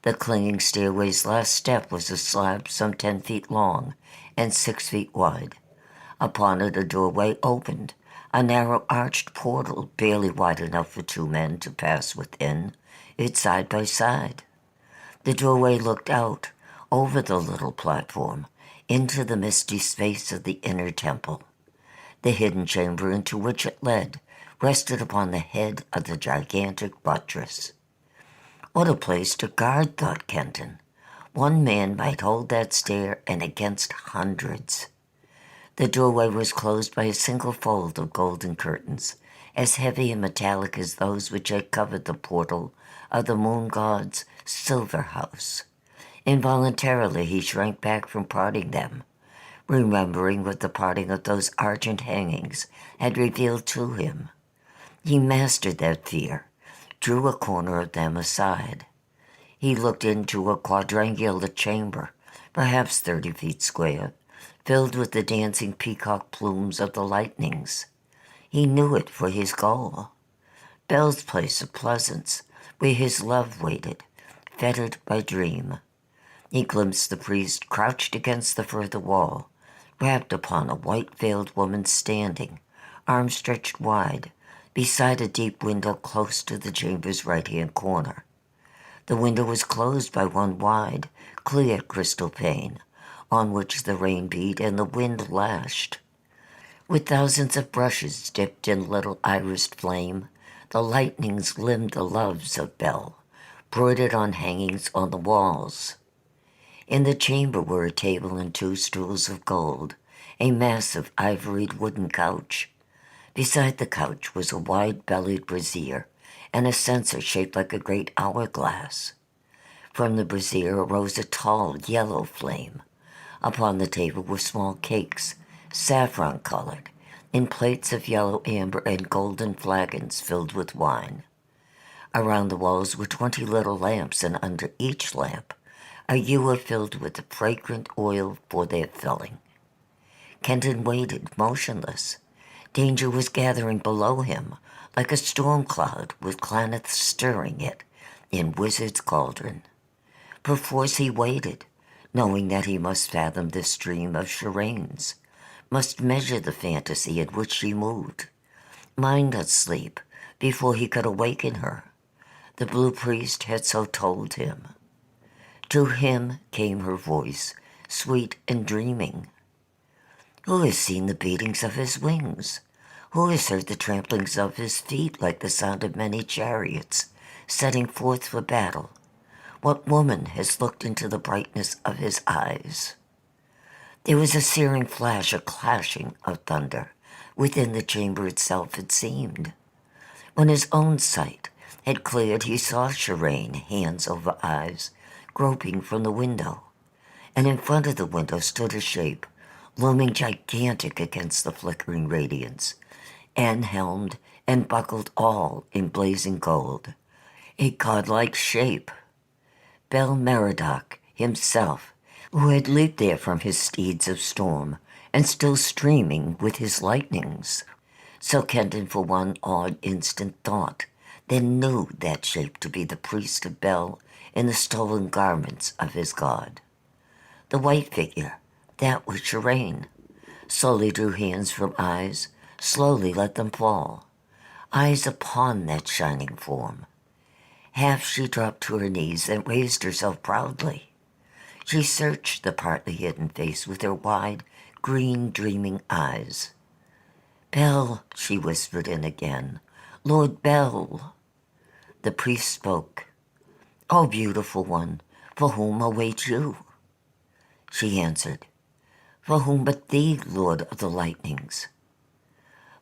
The clinging stairway's last step was a slab some 10 feet long and 6 feet wide. Upon it a doorway opened, a narrow arched portal barely wide enough for 2 men to pass within, it side by side. The doorway looked out, over the little platform, into the misty space of the inner temple. The hidden chamber into which it led rested upon the head of the gigantic buttress. What a place to guard, thought Kenton. 1 man might hold that stair and against hundreds. The doorway was closed by a single fold of golden curtains, as heavy and metallic as those which had covered the portal of the moon god's silver house. Involuntarily he shrank back from parting them. remembering what the parting of those argent hangings had revealed to him. He mastered that fear, drew a corner of them aside. He looked into a quadrangular chamber, perhaps 30 feet square, filled with the dancing peacock plumes of the lightnings. He knew it for his goal. Bel's place of pleasance, where his love waited, fettered by dream. He glimpsed the priest crouched against the further wall, wrapped upon a white-veiled woman standing, arms stretched wide, beside a deep window close to the chamber's right-hand corner. The window was closed by one wide, clear crystal pane, on which the rain beat and the wind lashed. With thousands of brushes dipped in little irised flame, the lightnings limned the loves of Bel, broidered on hangings on the walls. In the chamber were a table and 2 stools of gold, a massive ivoried wooden couch. Beside the couch was a wide-bellied brazier and a censer shaped like a great hourglass. From the brazier arose a tall yellow flame. Upon the table were small cakes, saffron-colored, in plates of yellow amber and golden flagons filled with wine. Around the walls were 20 little lamps, and under each lamp a ewer filled with the fragrant oil for their filling. Kenton waited, motionless. Danger was gathering below him, like a storm cloud with planets stirring it in wizard's cauldron. Perforce he waited, knowing that he must fathom this stream of Shireen's, must measure the fantasy at which she moved. Mind asleep before he could awaken her. The blue priest had so told him. To him came her voice, sweet and dreaming. Who has seen the beatings of his wings? Who has heard the tramplings of his feet like the sound of many chariots setting forth for battle? What woman has looked into the brightness of his eyes? There was a searing flash, a clashing of thunder. Within the chamber itself, it seemed. When his own sight had cleared, he saw Shireen, hands over eyes, groping from the window. And in front of the window stood a shape, looming gigantic against the flickering radiance, and helmed and buckled all in blazing gold. A godlike shape. Bel Merodach himself, who had leaped there from his steeds of storm, and still streaming with his lightnings. So Kenton for one odd instant thought, then knew that shape to be the priest of Bel in the stolen garments of his god. The white figure, that was Shireen, slowly drew hands from eyes, slowly let them fall, eyes upon that shining form. Half she dropped to her knees and raised herself proudly. She searched the partly hidden face with her wide, green, dreaming eyes. Bel, she whispered in again, Lord Bel. The priest spoke. O beautiful one, for whom await you? She answered, For whom but thee, Lord of the Lightnings?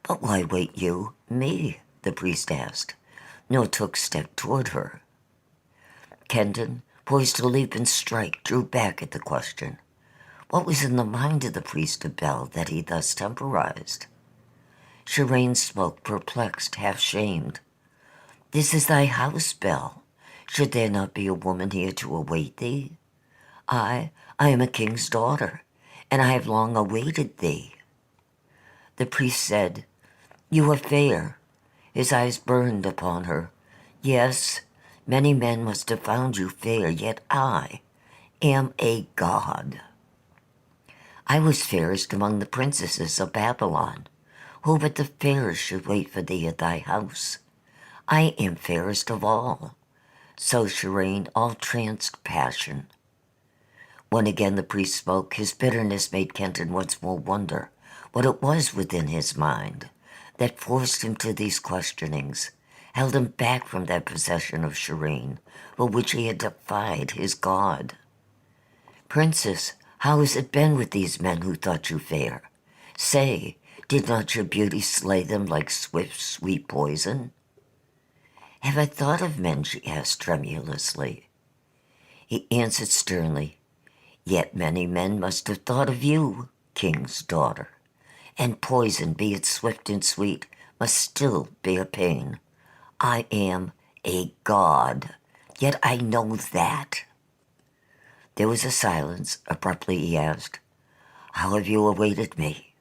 But why wait you me? The priest asked, nor took step toward her. Kenton, poised to leap and strike, drew back at the question. What was in the mind of the priest of Bel that he thus temporized? Shireen spoke, perplexed, half shamed. This is thy house, Bel. Should there not be a woman here to await thee? I am a king's daughter, and I have long awaited thee. The priest said, You are fair. His eyes burned upon her. Yes, many men must have found you fair, yet I am a god. I was fairest among the princesses of Babylon. Who but the fairest should wait for thee at thy house? I am fairest of all. So Shireen, all tranced passion. When again the priest spoke, his bitterness made Kenton once more wonder what it was within his mind that forced him to these questionings, held him back from that possession of Shireen, for which he had defied his god. Princess, how has it been with these men who thought you fair? Say, did not your beauty slay them like swift, sweet poison? Have I thought of men, she asked tremulously. He answered sternly, Yet many men must have thought of you. king's daughter, and poison, be it swift and sweet, must still be a pain. I am a god, yet I know that. There was a silence. Abruptly he asked, "How have you awaited me?"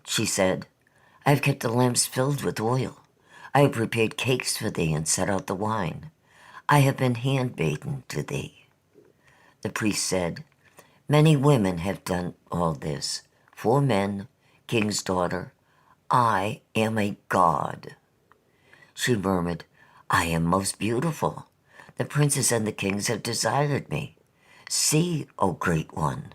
She said, "I have kept the lamps filled with oil. I have prepared cakes for thee and set out the wine. I have been handmaiden to thee." The priest said, "Many women have done all this. 4 men, king's daughter. I am a god." She murmured, "I am most beautiful. The princes and the kings have desired me. See, O great one."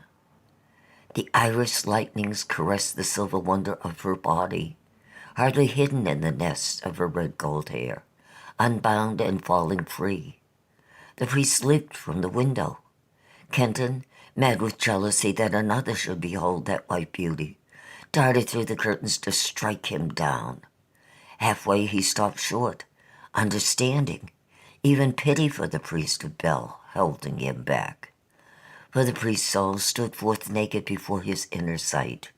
The iris lightnings caressed the silver wonder of her body, hardly hidden in the nests of her red gold hair, unbound and falling free. The priest leaped from the window. Kenton, mad with jealousy that another should behold that white beauty, darted through the curtains to strike him down. Halfway he stopped short, understanding, even pity for the priest of Bel holding him back. For the priest's soul stood forth naked before his inner sight,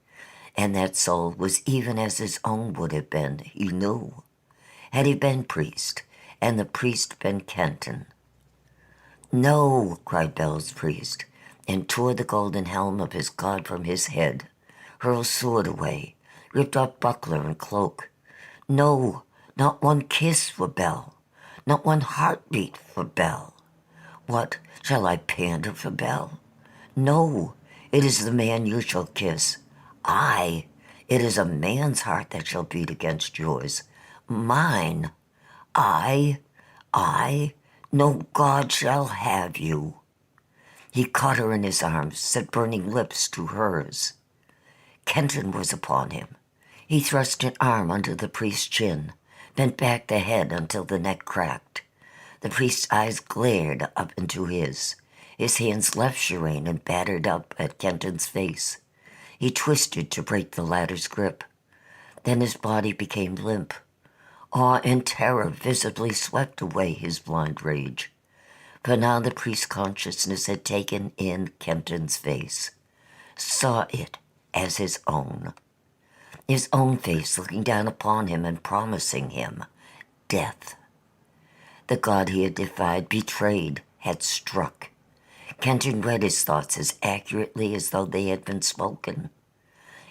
and that soul was even as his own would have been, he knew, had he been priest, and the priest been Kenton. "No," cried Bel's priest, and tore the golden helm of his god from his head, hurled sword away, ripped off buckler and cloak. "No, not one kiss for Bel, not one heartbeat for Bel. What, shall I pander for Bel? No, it is the man you shall kiss. Aye, it is a man's heart that shall beat against yours. Mine. I, no god shall have you." He caught her in his arms, set burning lips to hers. Kenton was upon him. He thrust an arm under the priest's chin, bent back the head until the neck cracked. The priest's eyes glared up into his. His hands left Shireen and battered up at Kenton's face. He twisted to break the latter's grip. Then his body became limp. Awe and terror visibly swept away his blind rage. For now the priest's consciousness had taken in Kenton's face, saw it as his own face looking down upon him and promising him death. The god he had defied, betrayed, had struck. Kenton read his thoughts as accurately as though they had been spoken.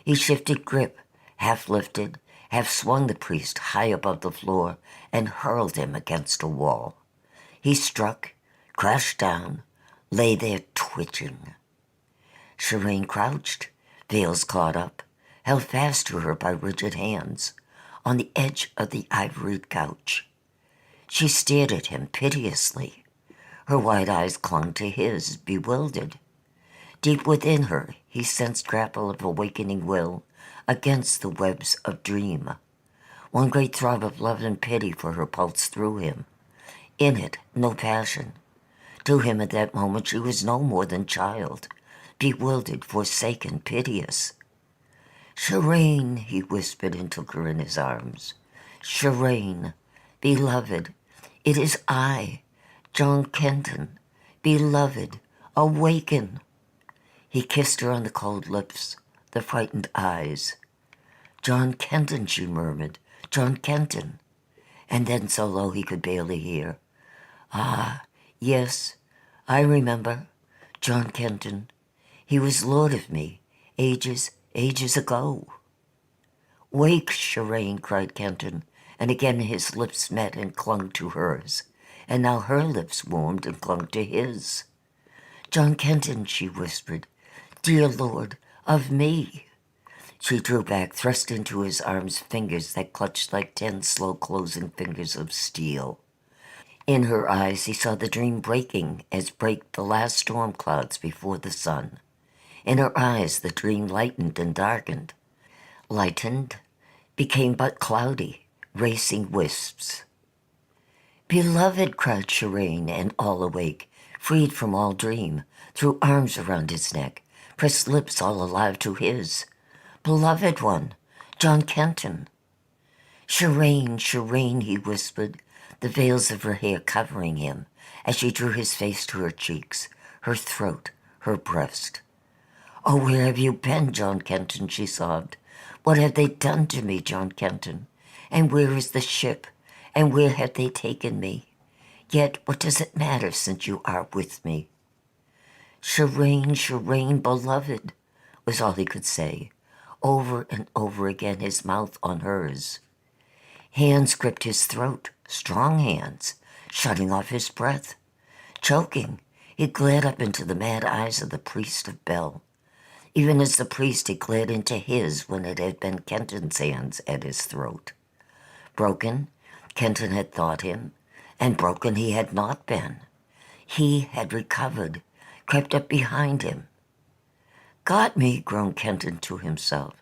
He shifted grip, half lifted, half swung the priest high above the floor and hurled him against a wall. He struck, crashed down, lay there twitching. Shireen crouched, veils caught up, held fast to her by rigid hands, on the edge of the ivoried couch. She stared at him piteously. Her wide eyes clung to his, bewildered. Deep within her, he sensed grapple of awakening will against the webs of dream. One great throb of love and pity for her pulsed through him. In it, no passion. To him at that moment she was no more than child, bewildered, forsaken, piteous. "Shireen," he whispered and took her in his arms. "Shireen, beloved, it is I, John Kenton, beloved, awaken." He kissed her on the cold lips, the frightened eyes. "John Kenton," she murmured, "John Kenton." And then so low he could barely hear, "Ah, yes, I remember, John Kenton. He was lord of me, ages ago." "Wake, Shireen," cried Kenton, and again his lips met and clung to hers, and now her lips warmed and clung to his. "John Kenton," she whispered, "dear lord of me." She drew back, thrust into his arms fingers that clutched like 10 slow-closing fingers of steel. In her eyes he saw the dream breaking as break the last storm clouds before the sun. In her eyes the dream lightened and darkened. Lightened, became but cloudy, racing wisps. "Beloved," cried Shireen, and all awake, freed from all dream, threw arms around his neck, pressed lips all alive to his. "Beloved one, John Kenton." "Shireen, Shireen," he whispered, the veils of her hair covering him, as she drew his face to her cheeks, her throat, her breast. Oh, where have you been, John Kenton, she sobbed. What have they done to me, John Kenton? And where is the ship? And where have they taken me? Yet what does it matter since you are with me? Shireen, Shireen, beloved, was all he could say, over and over again, his mouth on hers. Hands gripped his throat, strong hands, shutting off his breath. Choking, he glared up into the mad eyes of the priest of Bel. Even as the priest had glared into his when it had been Kenton's hands at his throat. Broken, Kenton had thought him, and broken he had not been. He had recovered, crept up behind him. Got me, groaned Kenton to himself.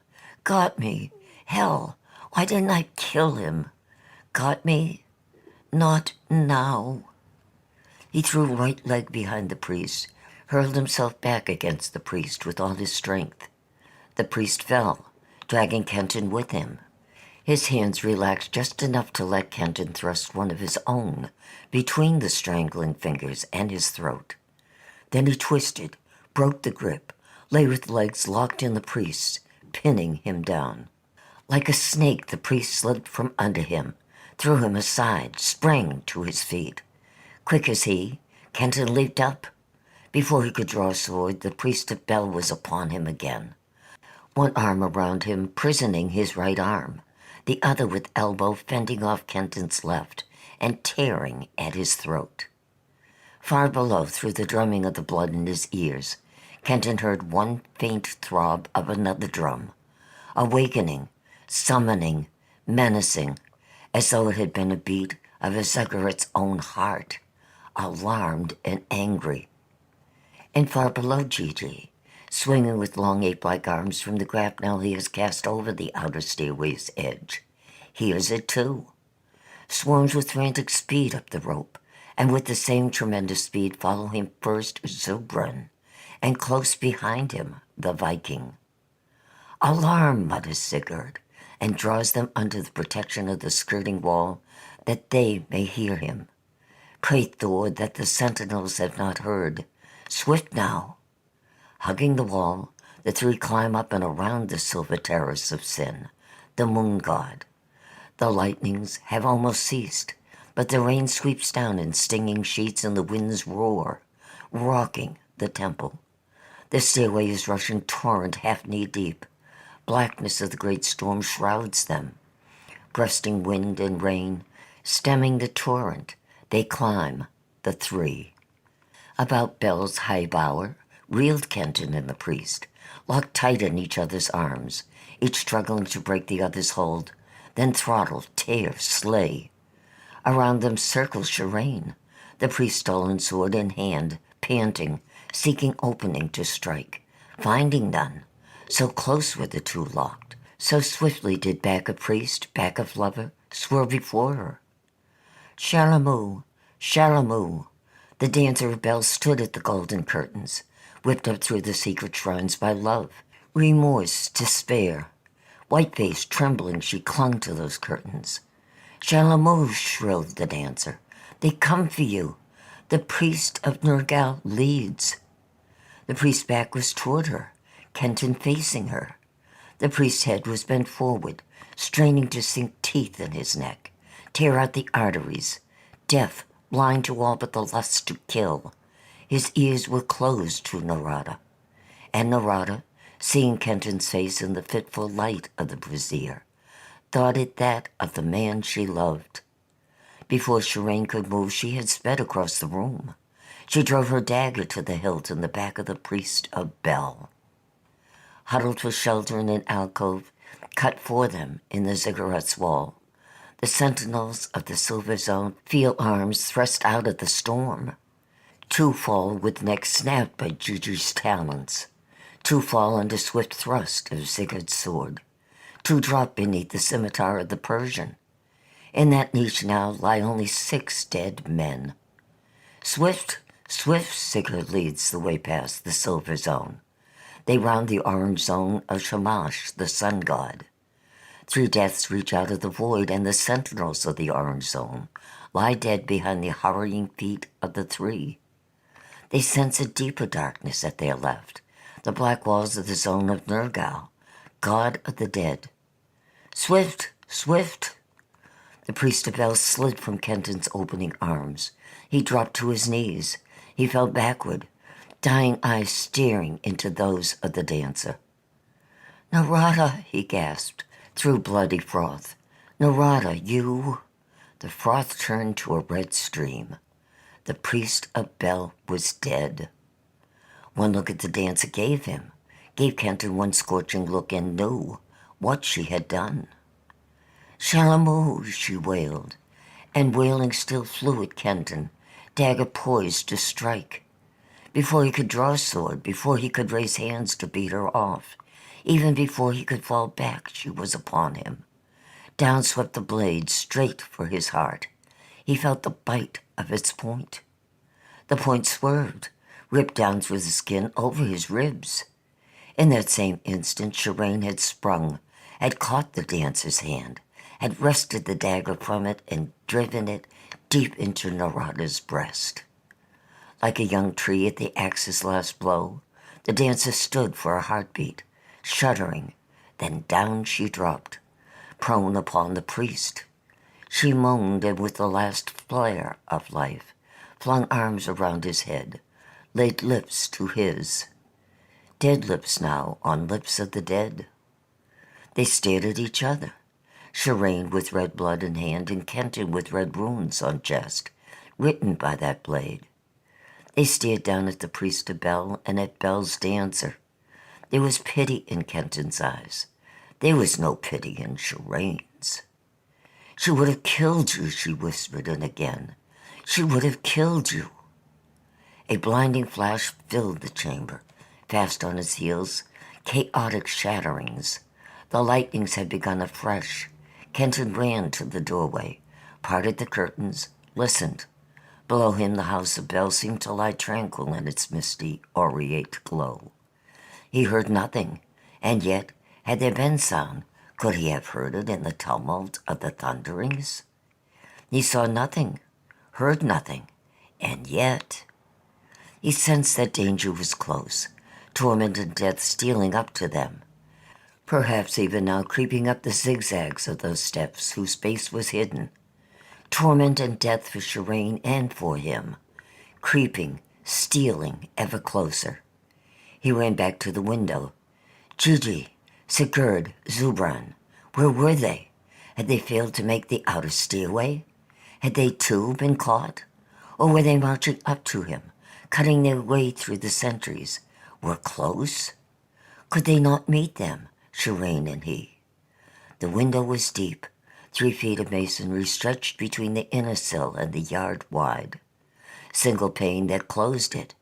Got me. Hell, why didn't I kill him? Got me? Not now. He threw right leg behind the priest, hurled himself back against the priest with all his strength. The priest fell, dragging Kenton with him. His hands relaxed just enough to let Kenton thrust one of his own between the strangling fingers and his throat. Then he twisted, broke the grip, lay with legs locked in the priest's, pinning him down. Like a snake, the priest slid from under him, threw him aside, sprang to his feet. Quick as he, Kenton leaped up. Before he could draw a sword, the priest of Bel was upon him again. One arm around him, prisoning his right arm, the other with elbow fending off Kenton's left and tearing at his throat. Far below, through the drumming of the blood in his ears, Kenton heard one faint throb of another drum, awakening, summoning, menacing, as though it had been a beat of a cigarette's own heart, alarmed and angry. And far below Gigi, swinging with long ape-like arms from the grapnel he has cast over the outer stairway's edge, hears it too. Swarms with frantic speed up the rope, and with the same tremendous speed follow him first Zubran, and close behind him the Viking. Alarm, mutters Sigurd, and draws them under the protection of the skirting wall, that they may hear him. Pray Thor that the sentinels have not heard. Swift now. Hugging the wall, the three climb up and around the silver terrace of Sin, the moon god. The lightnings have almost ceased, but the rain sweeps down in stinging sheets and the winds roar, rocking the temple. The stairway is rushing torrent half knee-deep. Blackness of the great storm shrouds them. Breasting wind and rain, stemming the torrent, they climb, the three. About Bel's high bower, reeled Kenton and the priest, locked tight in each other's arms, each struggling to break the other's hold, then throttle, tear, slay. Around them circles Shireen, the priest's stolen sword in hand, panting, seeking opening to strike, finding none. So close were the two locked, so swiftly did back of priest, back of lover, swerve before her. Shalamu, Shalamu, the dancer of Bel stood at the golden curtains, whipped up through the secret shrines by love, remorse, despair. White-faced, trembling, she clung to those curtains. Shalamu, shrilled the dancer, they come for you. The priest of Nergal leads. The priest's back was toward her, Kenton facing her. The priest's head was bent forward, straining to sink teeth in his neck, tear out the arteries, deaf, blind to all but the lust to kill. His ears were closed to Narada. And Narada, seeing Kenton's face in the fitful light of the brazier, thought it that of the man she loved. Before Shireen could move, she had sped across the room. She drove her dagger to the hilt in the back of the priest of Bel. Huddled for shelter in an alcove, cut for them in the ziggurat's wall, the sentinels of the silver zone feel arms thrust out of the storm. Two fall with necks snapped by Gigi's talons. Two fall under swift thrust of Sigurd's sword. Two drop beneath the scimitar of the Persian. In that niche now lie only 6 dead men. Swift, swift, Sigurd leads the way past the silver zone. They round the orange zone of Shamash, the sun god. 3 deaths reach out of the void, and the sentinels of the orange zone lie dead behind the hurrying feet of the 3. They sense a deeper darkness at their left, the black walls of the zone of Nergal, god of the dead. Swift, swift! The priest of Bel slid from Kenton's opening arms. He dropped to his knees. He fell backward, dying eyes staring into those of the dancer. Narada, he gasped, through bloody froth. Narada, you... The froth turned to a red stream. The priest of Bel was dead. One look at the dancer gave Kenton one scorching look and knew what she had done. Shalamoo, she wailed, and wailing still flew at Kenton, dagger poised to strike. Before he could draw a sword, before he could raise hands to beat her off, even before he could fall back, she was upon him. Down swept the blade, straight for his heart. He felt the bite of its point. The point swerved, ripped down through the skin over his ribs. In that same instant, Shireen had sprung, had caught the dancer's hand, had wrested the dagger from it and driven it deep into Narada's breast. Like a young tree at the axe's last blow, the dancer stood for a heartbeat, shuddering, then down she dropped, prone upon the priest. She moaned and with the last flare of life, flung arms around his head, laid lips to his. Dead lips now on lips of the dead. They stared at each other, Shireen with red blood in hand and Kenton with red runes on chest, written by that blade. They stared down at the priest of Bel and at Bel's dancer. There was pity in Kenton's eyes. There was no pity in Shireen's. She would have killed you, she whispered, and again. She would have killed you. A blinding flash filled the chamber, fast on its heels, chaotic shatterings. The lightnings had begun afresh. Kenton ran to the doorway, parted the curtains, listened. Below him the house of Bel seemed to lie tranquil in its misty, aureate glow. He heard nothing, and yet, had there been sound, could he have heard it in the tumult of the thunderings? He saw nothing, heard nothing, and yet... He sensed that danger was close, torment and death stealing up to them. Perhaps even now creeping up the zigzags of those steps whose base was hidden. Torment and death for Shireen and for him, creeping, stealing ever closer. He ran back to the window. Gigi, Sigurd, Zubran, where were they? Had they failed to make the outer stairway? Had they too been caught? Or were they marching up to him, cutting their way through the sentries? Were close? Could they not meet them, Shireen and he? The window was deep, 3 feet of masonry stretched between the inner sill and the yard wide. Single pane that closed it.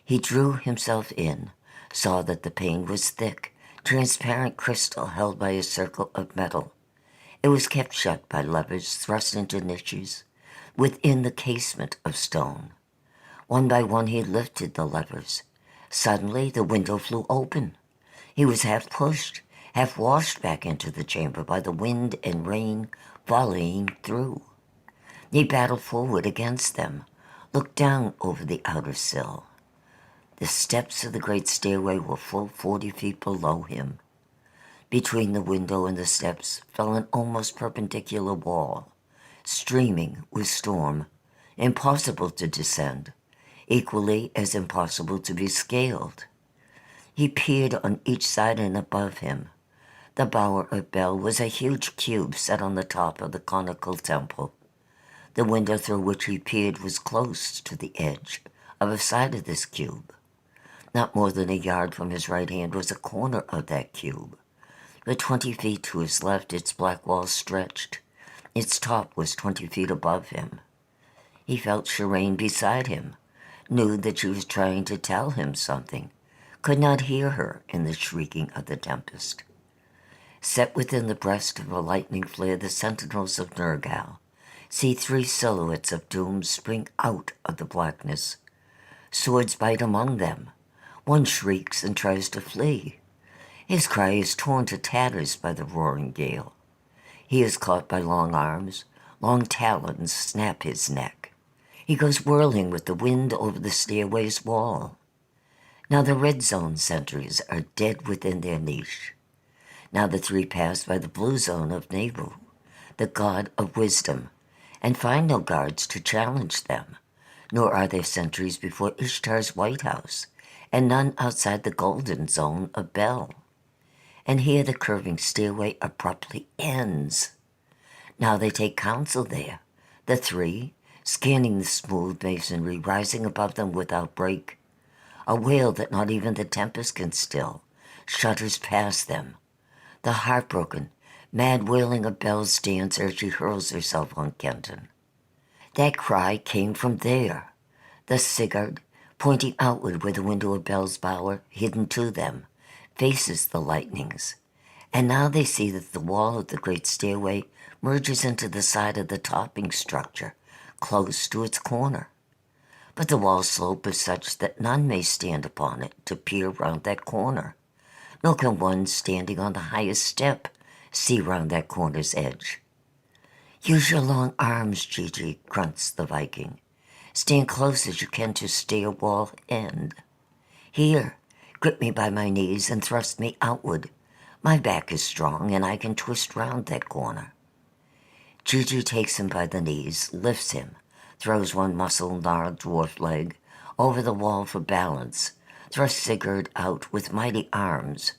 He drew himself in, saw that the pane was thick, transparent crystal held by a circle of metal. It was kept shut by levers thrust into niches within the casement of stone. One by one he lifted the levers. Suddenly the window flew open. He was half pushed, half washed back into the chamber by the wind and rain volleying through. He battled forward against them, looked down over the outer sill. The steps of the great stairway were full 40 feet below him. Between the window and the steps fell an almost perpendicular wall, streaming with storm, impossible to descend, equally as impossible to be scaled. He peered on each side and above him. The Bower of Bel was a huge cube set on the top of the conical temple. The window through which he peered was close to the edge of a side of this cube. Not more than a yard from his right hand was a corner of that cube. For 20 feet to his left, its black wall stretched. Its top was 20 feet above him. He felt Shireen beside him, knew that she was trying to tell him something, could not hear her in the shrieking of the tempest. Set within the breast of a lightning flare, the sentinels of Nergal see 3 silhouettes of doom spring out of the blackness. Swords bite among them. One shrieks and tries to flee. His cry is torn to tatters by the roaring gale. He is caught by long arms, long talons snap his neck. He goes whirling with the wind over the stairway's wall. Now the red zone sentries are dead within their niche. Now the three pass by the blue zone of Nergal, the god of wisdom, and find no guards to challenge them, nor are there sentries before Ishtar's White House, and none outside the golden zone of Bel. And here the curving stairway abruptly ends. Now they take counsel there, the three, scanning the smooth masonry rising above them without break. A wail that not even the tempest can still shudders past them. The heartbroken, mad wailing of Bel's dancer as she hurls herself on Kenton. That cry came from there. The Sigurd, pointing outward where the window of Bel's bower, hidden to them, faces the lightnings. And now they see that the wall of the great stairway merges into the side of the topping structure, close to its corner. But the wall slope is such that none may stand upon it to peer round that corner, nor can one standing on the highest step see round that corner's edge. Use your long arms, Gigi, grunts the Viking. Stand close as you can to stair wall end. Here, grip me by my knees and thrust me outward. My back is strong and I can twist round that corner. Gigi takes him by the knees, lifts him, throws one muscle-gnarled dwarf leg over the wall for balance, thrusts Sigurd out with mighty arms,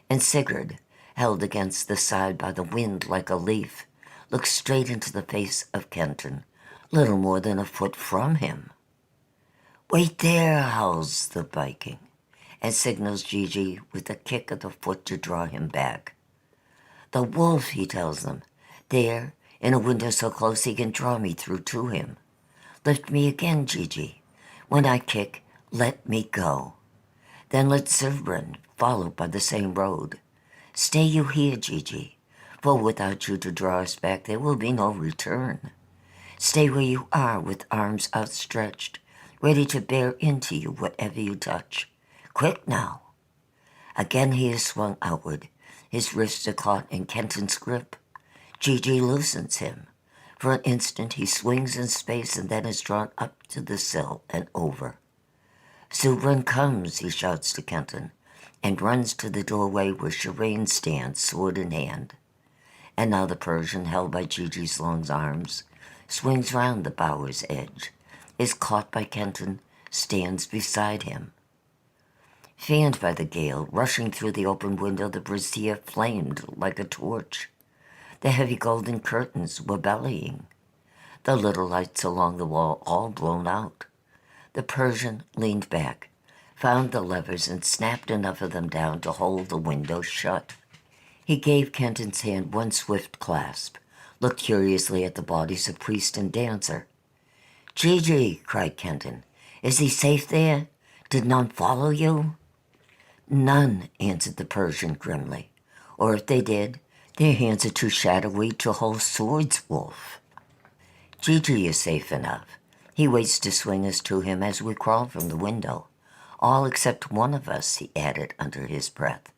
and Sigurd, held against the side by the wind like a leaf, looks straight into the face of Kenton, little more than a foot from him. "Wait there," howls the Viking, and signals Gigi with a kick of the foot to draw him back. "The wolf," he tells them, "there, in a window so close he can draw me through to him. Lift me again, Gigi. When I kick, let me go. Then let Zubrin follow by the same road. Stay you here, Gigi, for without you to draw us back there will be no return. Stay where you are with arms outstretched, ready to bear into you whatever you touch. Quick now." Again he is swung outward. His wrists are caught in Kenton's grip. Gigi loosens him. For an instant he swings in space and then is drawn up to the sill and over. "Zubrin comes," he shouts to Kenton, and runs to the doorway where Shireen stands, sword in hand. And now the Persian, held by Gigi's long arms, swings round the bower's edge, is caught by Kenton, stands beside him. Fanned by the gale, rushing through the open window, the brazier flamed like a torch. The heavy golden curtains were bellying. The little lights along the wall all blown out. The Persian leaned back, found the levers, and snapped enough of them down to hold the window shut. He gave Kenton's hand one swift clasp, looked curiously at the bodies of priest and dancer. "Gigi," cried Kenton, "is he safe there? Did none follow you?" "None," answered the Persian grimly. "Or if they did, their hands are too shadowy to hold swords, wolf." "Gigi is safe enough. He waits to swing us to him as we crawl from the window. All except one of us," he added under his breath.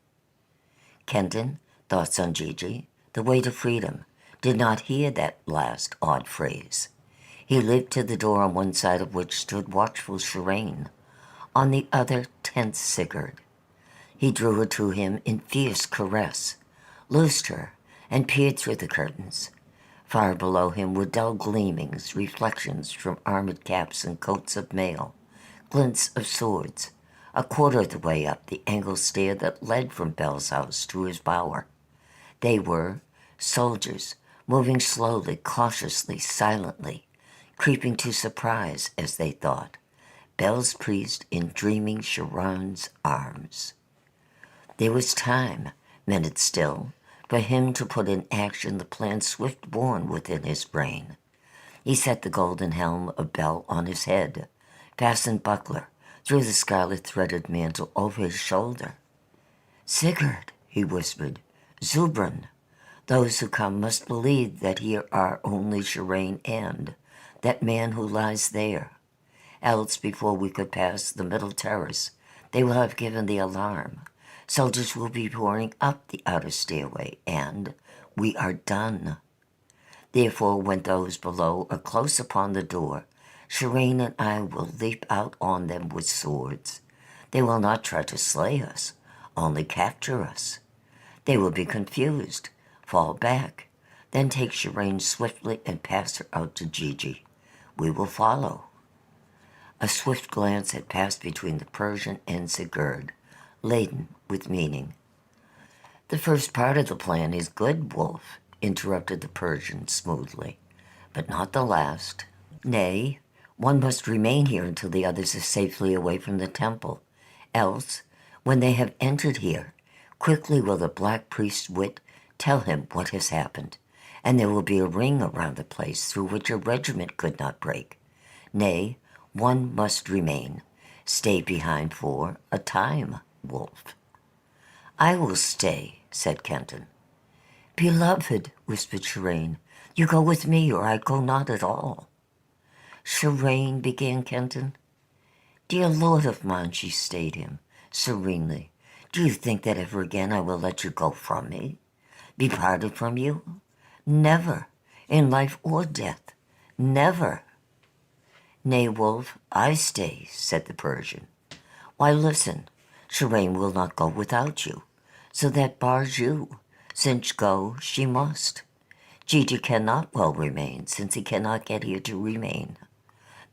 Kenton, thoughts on Gigi, the way to freedom, did not hear that last odd phrase. He leaped to the door on one side of which stood watchful Shireen, on the other tense Sigurd. He drew her to him in fierce caress, loosed her, and peered through the curtains. Far below him were dull gleamings, reflections from armored caps and coats of mail, glints of swords, a quarter of the way up the angled stair that led from Bel's house to his bower. They were soldiers, moving slowly, cautiously, silently, creeping to surprise, as they thought, Bel's priest in dreaming Sharon's arms. There was time, minutes still, for him to put in action the plan swift-born within his brain. He set the golden helm of Bel on his head, fastened buckler, threw the scarlet-threaded mantle over his shoulder. "Sigurd," he whispered, "Zubrin, those who come must believe that here are only Shireen and that man who lies there. Else, before we could pass the middle terrace, they will have given the alarm. Soldiers will be pouring up the outer stairway, and we are done. Therefore, when those below are close upon the door, Shireen and I will leap out on them with swords. They will not try to slay us, only capture us. They will be confused, fall back, then take Shireen swiftly and pass her out to Gigi. We will follow. A swift glance had passed between the Persian and Sigurd, laden with meaning. The first part of the plan is good, Wolf, interrupted the Persian smoothly, but not the last. Nay, one must remain here until the others are safely away from the temple. Else, when they have entered here, quickly will the Black Priest's wit tell him what has happened, and there will be a ring around the place through which a regiment could not break. Nay, one must remain. Stay behind for a time, Wolf. I will stay, said Kenton. Beloved, whispered Shireen, you go with me or I go not at all. Shireen, began Kenton. Dear lord of mine, she stayed him, serenely. Do you think that ever again I will let you go from me? Be parted from you? Never, in life or death, never. Nay, Wolf, I stay, said the Persian. Why, listen, Shireen will not go without you, so that bars you, since go she must. Gigi cannot well remain, since he cannot get here to remain.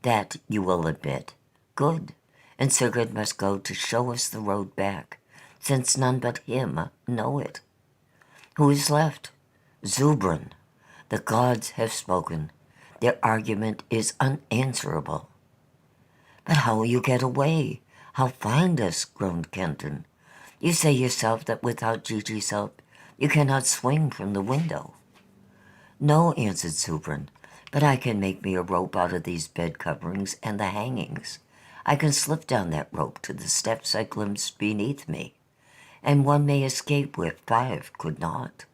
That, you will admit, good, and Sigurd must go to show us the road back, since none but him know it. Who is left? Zubrin. The gods have spoken. Their argument is unanswerable. But how will you get away? How find us? Groaned Kenton. You say yourself that without Gigi's help, you cannot swing from the window. No, answered Zubrin, but I can make me a rope out of these bed coverings and the hangings. I can slip down that rope to the steps I glimpsed beneath me, and one may escape where 5 could not.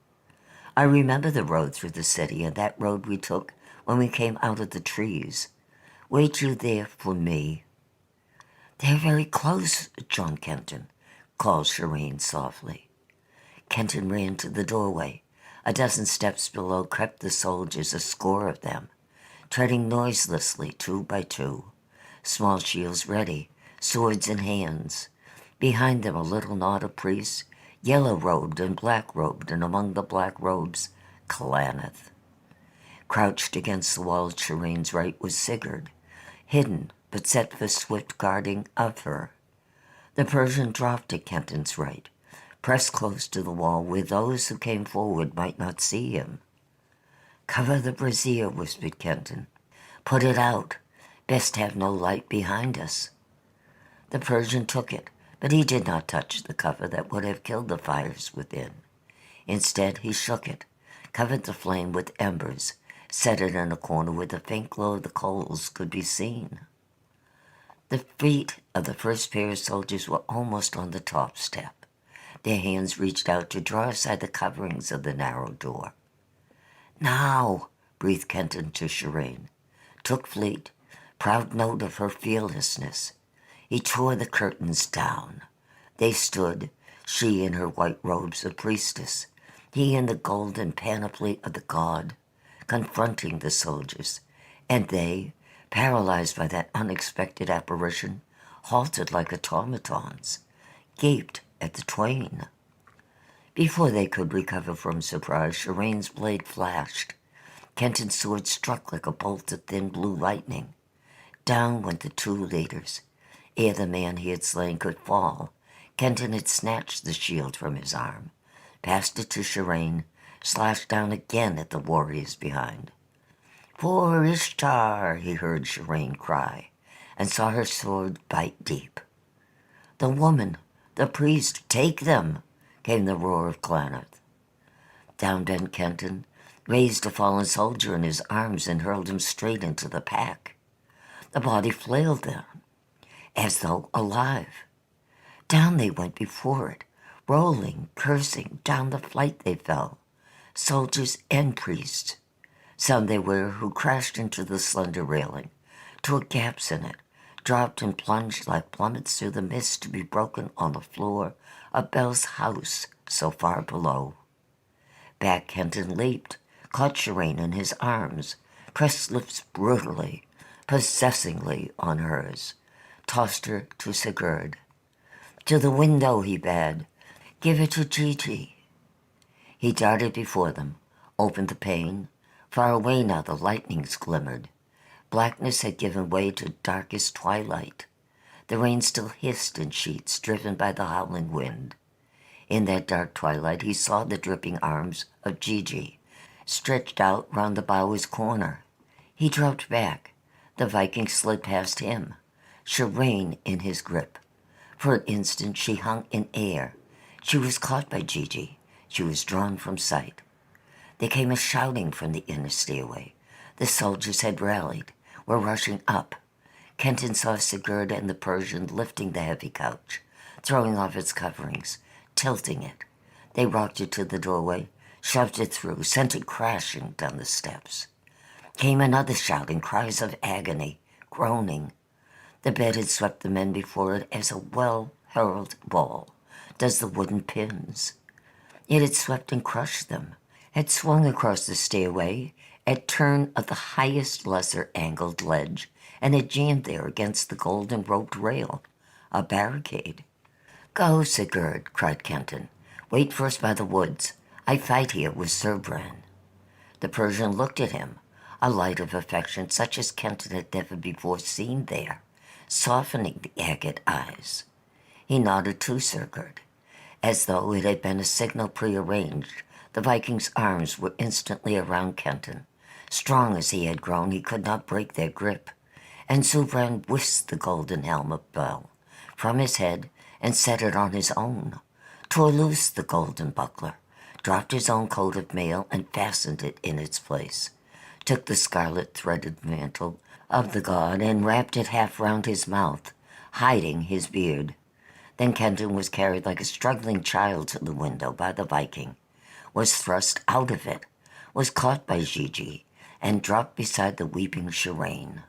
I remember the road through the city and that road we took when we came out of the trees. Wait you there for me. They're very close, John Kenton, called Shireen softly. Kenton ran to the doorway. A dozen steps below crept the soldiers, a score of them, treading noiselessly 2 by 2, small shields ready, swords in hands. Behind them a little knot of priests, yellow-robed and black-robed, and among the black robes, Claneth. Crouched against the wall at Shireen's right was Sigurd, hidden but set for swift guarding of her. The Persian dropped at Kenton's right, pressed close to the wall where those who came forward might not see him. Cover the brazier, whispered Kenton. Put it out. Best have no light behind us. The Persian took it, but he did not touch the cover that would have killed the fires within. Instead, he shook it, covered the flame with embers, set it in a corner where the faint glow of the coals could be seen. The feet of the first pair of soldiers were almost on the top step. Their hands reached out to draw aside the coverings of the narrow door. Now, breathed Kenton to Shireen, took fleet, proud note of her fearlessness. He tore the curtains down. They stood, she in her white robes of priestess, he in the golden panoply of the god, confronting the soldiers, and they, paralyzed by that unexpected apparition, halted like automatons, gaped at the twain. Before they could recover from surprise, Shireen's blade flashed. Kenton's sword struck like a bolt of thin blue lightning. Down went the 2 leaders. Ere the man he had slain could fall, Kenton had snatched the shield from his arm, passed it to Shireen, slashed down again at the warriors behind. For Ishtar, he heard Shireen cry, and saw her sword bite deep. The woman, the priest, take them, came the roar of Claneth. Down bent Kenton, raised a fallen soldier in his arms and hurled him straight into the pack. The body flailed down, as though alive. Down they went before it, rolling, cursing, down the flight they fell, soldiers and priests. Some they were who crashed into the slender railing, tore gaps in it, dropped and plunged like plummets through the mist to be broken on the floor of Belle's house so far below. Back Kenton leaped, caught Shireen in his arms, pressed lips brutally, possessingly on hers, tossed her to Sigurd. To the window, he bade. Give it to Gigi. He darted before them, opened the pane. Far away now the lightnings glimmered. Blackness had given way to darkest twilight. The rain still hissed in sheets driven by the howling wind. In that dark twilight he saw the dripping arms of Gigi, stretched out round the bower's corner. He dropped back. The Viking slid past him, Shireen in his grip. For an instant she hung in air. She was caught by Gigi. She was drawn from sight. There came a shouting from the inner stairway. The soldiers had rallied, were rushing up. Kenton saw Sigurd and the Persian lifting the heavy couch, throwing off its coverings, tilting it. They rocked it to the doorway, shoved it through, sent it crashing down the steps. Came another shouting, cries of agony, groaning. The bed had swept the men before it as a well-hurled ball does the wooden pins. It had swept and crushed them, had swung across the stairway at turn of the highest lesser-angled ledge, and had jammed there against the golden roped rail, a barricade. "Go, Sigurd," cried Kenton. "Wait for us by the woods. I fight here with Surbran." The Persian looked at him, a light of affection such as Kenton had never before seen there, softening the agate eyes. He nodded to Sigurd. As though it had been a signal prearranged, the Viking's arms were instantly around Kenton. Strong as he had grown, he could not break their grip, and Surbran whisked the golden helm of Bel from his head and set it on his own, tore loose the golden buckler, dropped his own coat of mail and fastened it in its place, took the scarlet threaded mantle of the god and wrapped it half round his mouth, hiding his beard. Then Kenton was carried like a struggling child to the window by the Viking, was thrust out of it, was caught by Gigi, and dropped beside the weeping Shireen.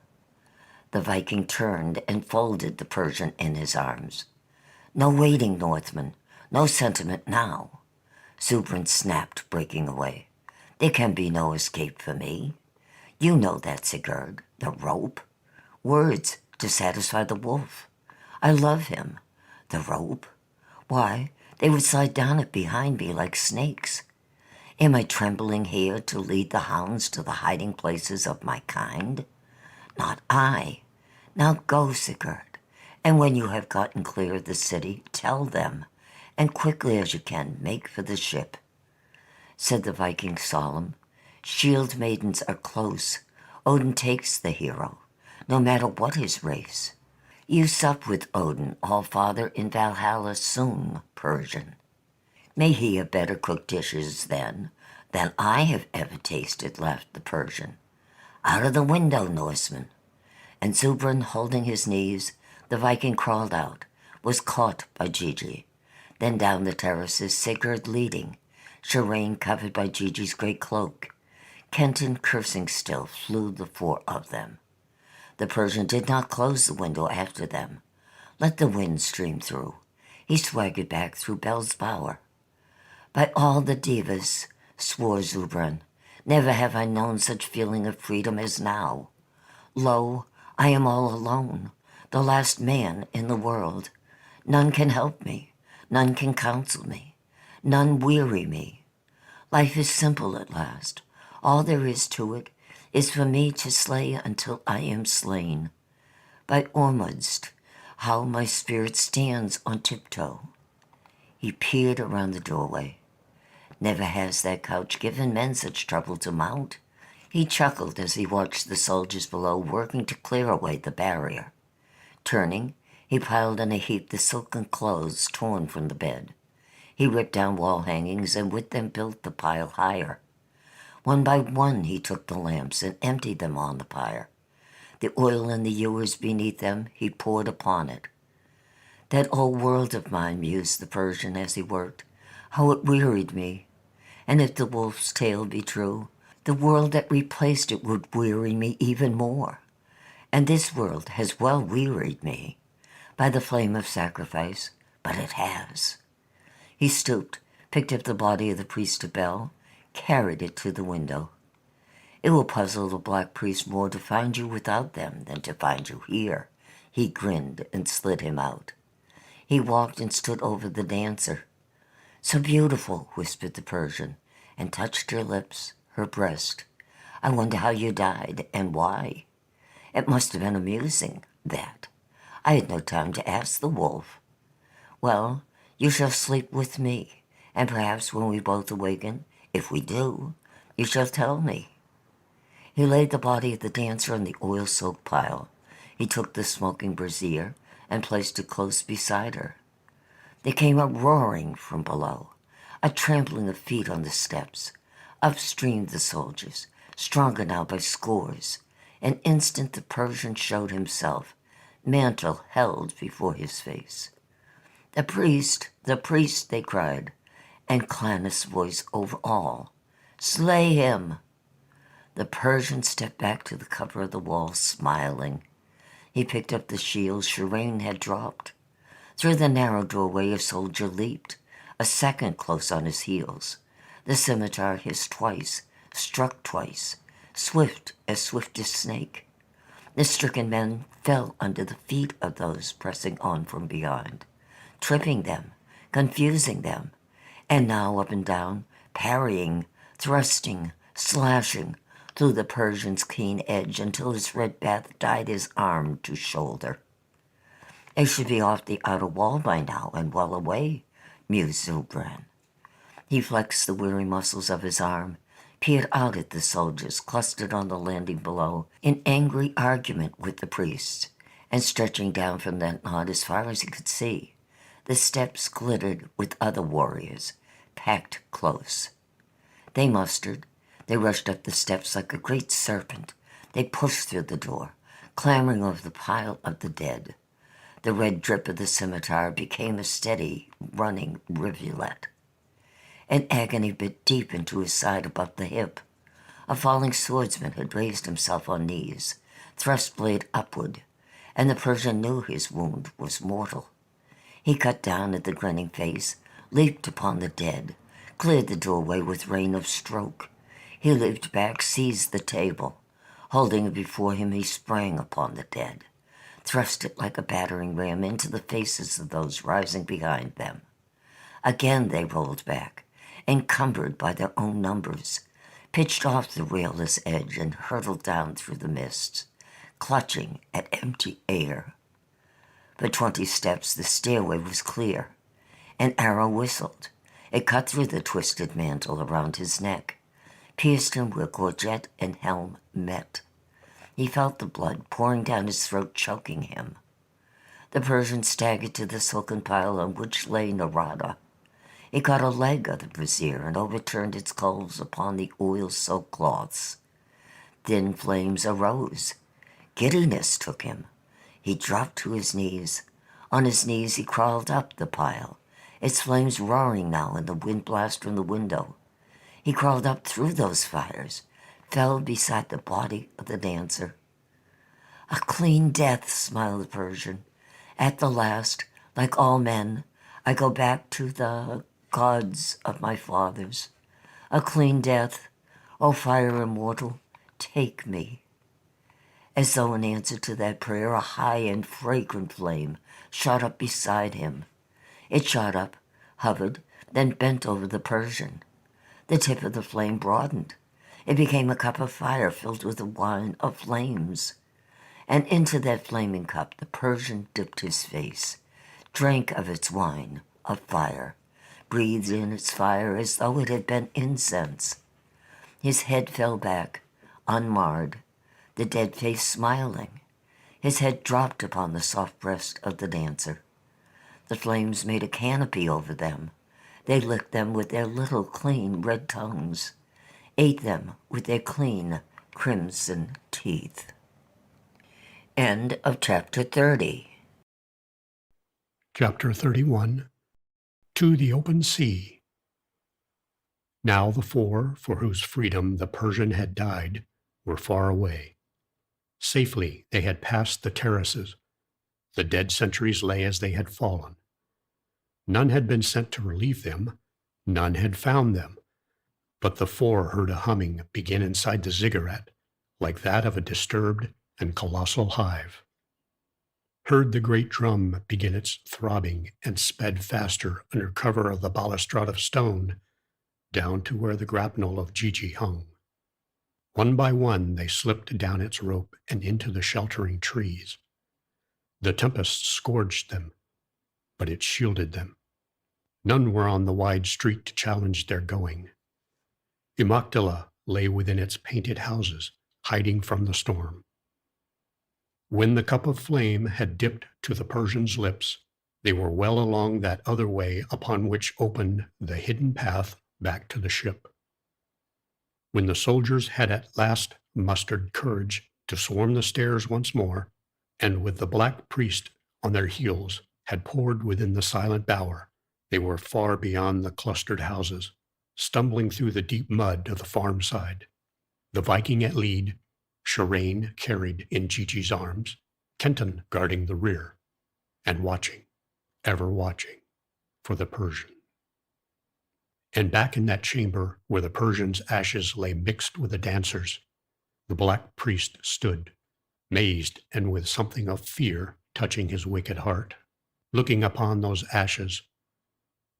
The Viking turned and folded the Persian in his arms. "No waiting, Northman. No sentiment now." Surbran snapped, breaking away. "There can be no escape for me. You know that, Sigurd. The rope. Words to satisfy the wolf. I love him. The rope. Why, they would slide down it behind me like snakes. Am I trembling here to lead the hounds to the hiding places of my kind? Not I. Now go, Sigurd, and when you have gotten clear of the city, tell them, and quickly as you can, make for the ship." Said the Viking solemn, "Shield maidens are close. Odin takes the hero, no matter what his race. You sup with Odin, All-Father, in Valhalla soon, Persian. May he have better cooked dishes then than I have ever tasted," laughed the Persian. "Out of the window, Norseman." And Surbran holding his knees, the Viking crawled out, was caught by Gigi. Then down the terraces, Sigurd leading, Shireen covered by Gigi's great cloak. Kenton, cursing still, flew the four of them. The Persian did not close the window after them. Let the wind stream through. He swaggered back through Bel's bower. "By all the Devas," swore Surbran, "never have I known such feeling of freedom as now. Lo, I am all alone, the last man in the world. None can help me, none can counsel me, none weary me. Life is simple at last. All there is to it is for me to slay until I am slain. By Ormuzd, how my spirit stands on tiptoe." He peered around the doorway. Never has that couch given men such trouble to mount. He chuckled as he watched the soldiers below working to clear away the barrier. Turning, he piled in a heap the silken clothes torn from the bed. He ripped down wall hangings and with them built the pile higher. One by one he took the lamps and emptied them on the pyre. The oil in the ewers beneath them he poured upon it. "That old world of mine," mused the Persian as he worked, "how it wearied me. And if the wolf's tale be true, the world that replaced it would weary me even more. And this world has well wearied me, by the flame of sacrifice, but it has." He stooped, picked up the body of the priest of Bel, carried it to the window. "It will puzzle the black priest more to find you without them than to find you here." He grinned and slid him out. He walked and stood over the dancer. "So beautiful," whispered the Persian, and touched her lips, her breast. "I wonder how you died, and why. It must have been amusing, that. I had no time to ask the wolf. Well, you shall sleep with me, and perhaps when we both awaken, if we do, you shall tell me." He laid the body of the dancer on the oil-soaked pile. He took the smoking brazier and placed it close beside her. There came a roaring from below, a trampling of feet on the steps. Up streamed the soldiers, stronger now by scores. An instant the Persian showed himself, mantle held before his face. The priest, they cried, and Claneth's voice over all. "Slay him!" The Persian stepped back to the cover of the wall, smiling. He picked up the shield Shireen had dropped. Through the narrow doorway a soldier leaped, a second close on his heels. The scimitar hissed twice, struck twice, swift as swiftest snake. The stricken men fell under the feet of those pressing on from behind, tripping them, confusing them, and now up and down, parrying, thrusting, slashing through the Persian's keen edge until his red bath dyed his arm to shoulder. "They should be off the outer wall by now and well away," mused Zubran. He flexed the weary muscles of his arm, peered out at the soldiers clustered on the landing below in angry argument with the priest, and stretching down from that knot as far as he could see, the steps glittered with other warriors, packed close. They mustered. They rushed up the steps like a great serpent. They pushed through the door, clambering over the pile of the dead. The red drip of the scimitar became a steady, running rivulet. An agony bit deep into his side above the hip. A falling swordsman had raised himself on knees, thrust blade upward, and the Persian knew his wound was mortal. He cut down at the grinning face, leaped upon the dead, cleared the doorway with rain of stroke. He leaped back, seized the table. Holding it before him, he sprang upon the dead, thrust it like a battering ram into the faces of those rising behind them. Again they rolled back, encumbered by their own numbers, pitched off the railless edge and hurtled down through the mists, clutching at empty air. For 20 steps the stairway was clear. An arrow whistled. It cut through the twisted mantle around his neck, pierced him where gorget and helm met. He felt the blood pouring down his throat, choking him. The Persian staggered to the silken pile on which lay Narada. He caught a leg of the brazier and overturned its coals upon the oil-soaked cloths. Thin flames arose. Giddiness took him. He dropped to his knees. On his knees he crawled up the pile, its flames roaring now in the wind blast from the window. He crawled up through those fires, fell beside the body of the dancer. "A clean death," smiled the Persian. "At the last, like all men, I go back to the gods of my fathers. A clean death, O fire immortal, take me." As though in answer to that prayer, a high and fragrant flame shot up beside him. It shot up, hovered, then bent over the Persian. The tip of the flame broadened. It became a cup of fire filled with a wine of flames. And into that flaming cup the Persian dipped his face, drank of its wine of fire, breathed in its fire as though it had been incense. His head fell back, unmarred, the dead face smiling. His head dropped upon the soft breast of the dancer. The flames made a canopy over them. They licked them with their little clean red tongues, ate them with their clean crimson teeth. End of chapter 30. Chapter 31. To the Open Sea. Now the four, for whose freedom the Persian had died, were far away. Safely they had passed the terraces. The dead sentries lay as they had fallen. None had been sent to relieve them. None had found them. But the four heard a humming begin inside the ziggurat, like that of a disturbed and colossal hive. heard the great drum begin its throbbing, and sped faster under cover of the balustrade of stone down to where the grapnel of Gigi hung. One by one they slipped down its rope and into the sheltering trees. The tempest scourged them, but it shielded them. None were on the wide street to challenge their going. Imagdala lay within its painted houses, hiding from the storm. When the cup of flame had dipped to the Persians' lips, they were well along that other way upon which opened the hidden path back to the ship. When the soldiers had at last mustered courage to swarm the stairs once more, and with the black priest on their heels had poured within the silent bower, they were far beyond the clustered houses, stumbling through the deep mud of the farm side. The Viking at lead, Shirane carried in Gigi's arms, Kenton guarding the rear, and watching, ever watching, for the Persian. And back in that chamber where the Persian's ashes lay mixed with the dancers, the black priest stood, mazed and with something of fear touching his wicked heart, looking upon those ashes,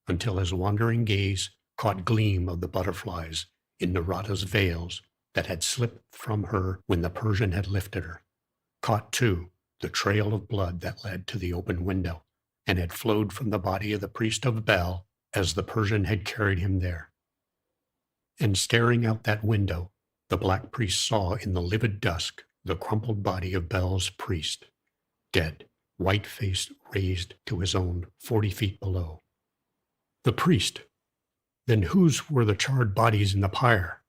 until his wandering gaze caught gleam of the butterflies in Narada's veils that had slipped from her when the Persian had lifted her, caught, too, the trail of blood that led to the open window, and had flowed from the body of the priest of Bel as the Persian had carried him there. And staring out that window, the black priest saw in the livid dusk the crumpled body of Bel's priest, dead, white-faced, raised to his own 40 feet below. The priest? Then whose were the charred bodies in the pyre?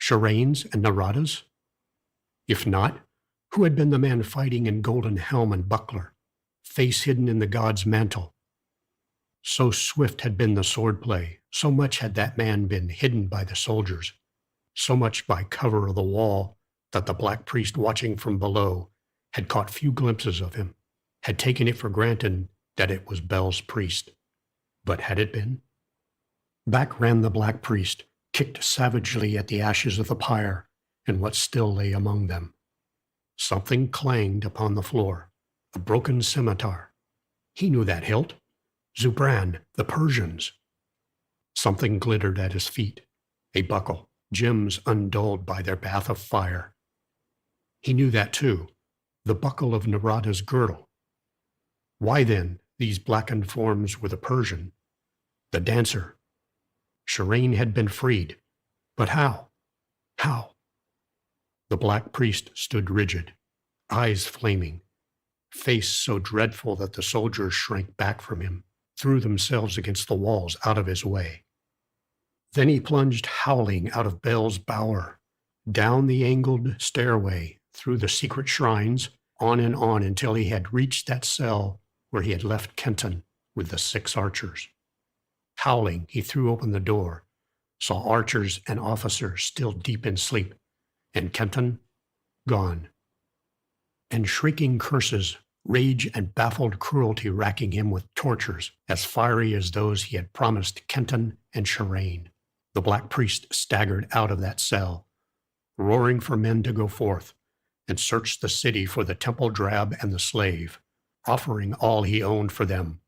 Shirane's and Narada's? If not, who had been the man fighting in golden helm and buckler, face hidden in the god's mantle? So swift had been the swordplay, so much had that man been hidden by the soldiers, so much by cover of the wall, that the black priest watching from below had caught few glimpses of him, had taken it for granted that it was Bel's priest. But had it been? Back ran the black priest, kicked savagely at the ashes of the pyre and what still lay among them. Something clanged upon the floor, a broken scimitar. He knew that hilt. Zubran, the Persians. Something glittered at his feet, a buckle, gems undulled by their bath of fire. He knew that too, the buckle of Narada's girdle. Why then these blackened forms were the Persian, the dancer? Shirane had been freed, but how? How? The black priest stood rigid, eyes flaming, face so dreadful that the soldiers shrank back from him, threw themselves against the walls out of his way. Then he plunged howling out of Bel's bower, down the angled stairway, through the secret shrines, on and on until he had reached that cell where he had left Kenton with the 6 archers. Howling, he threw open the door, saw archers and officers still deep in sleep, and Kenton gone. And shrieking curses, rage and baffled cruelty racking him with tortures as fiery as those he had promised Kenton and Shirane. The black priest staggered out of that cell, roaring for men to go forth and search the city for the temple drab and the slave, offering all he owned for them.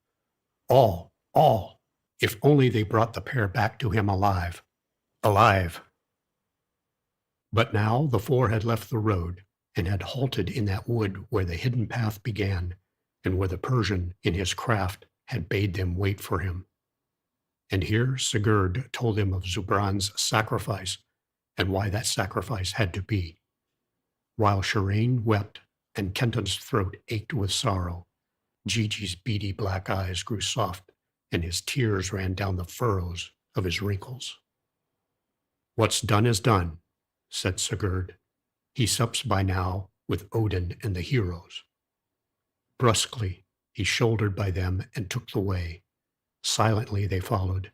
All, if only they brought the pair back to him alive. Alive! But now the 4 had left the road and had halted in that wood where the hidden path began, and where the Persian, in his craft, had bade them wait for him. And here Sigurd told them of Zubran's sacrifice, and why that sacrifice had to be. While Shirane wept, and Kenton's throat ached with sorrow, Gigi's beady black eyes grew soft, and his tears ran down the furrows of his wrinkles. "What's done is done," said Sigurd. "He sups by now with Odin and the heroes." Brusquely, he shouldered by them and took the way. Silently they followed.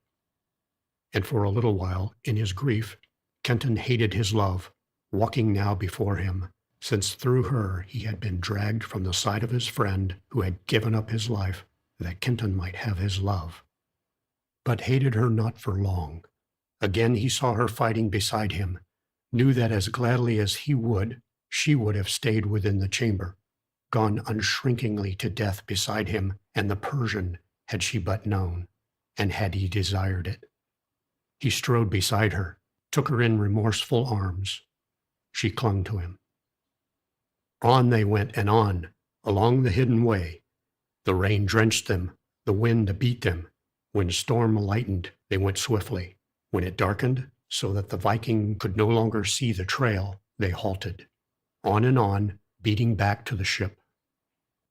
And for a little while, in his grief, Kenton hated his love, walking now before him, since through her he had been dragged from the side of his friend who had given up his life that Kenton might have his love. But hated her not for long. Again he saw her fighting beside him, knew that as gladly as he would, she would have stayed within the chamber, gone unshrinkingly to death beside him and the Persian, had she but known, and had he desired it. He strode beside her, took her in remorseful arms. She clung to him. On they went and on, along the hidden way. The rain drenched them, the wind beat them. When storm lightened, they went swiftly. When it darkened, so that the Viking could no longer see the trail, they halted. On and on, beating back to the ship.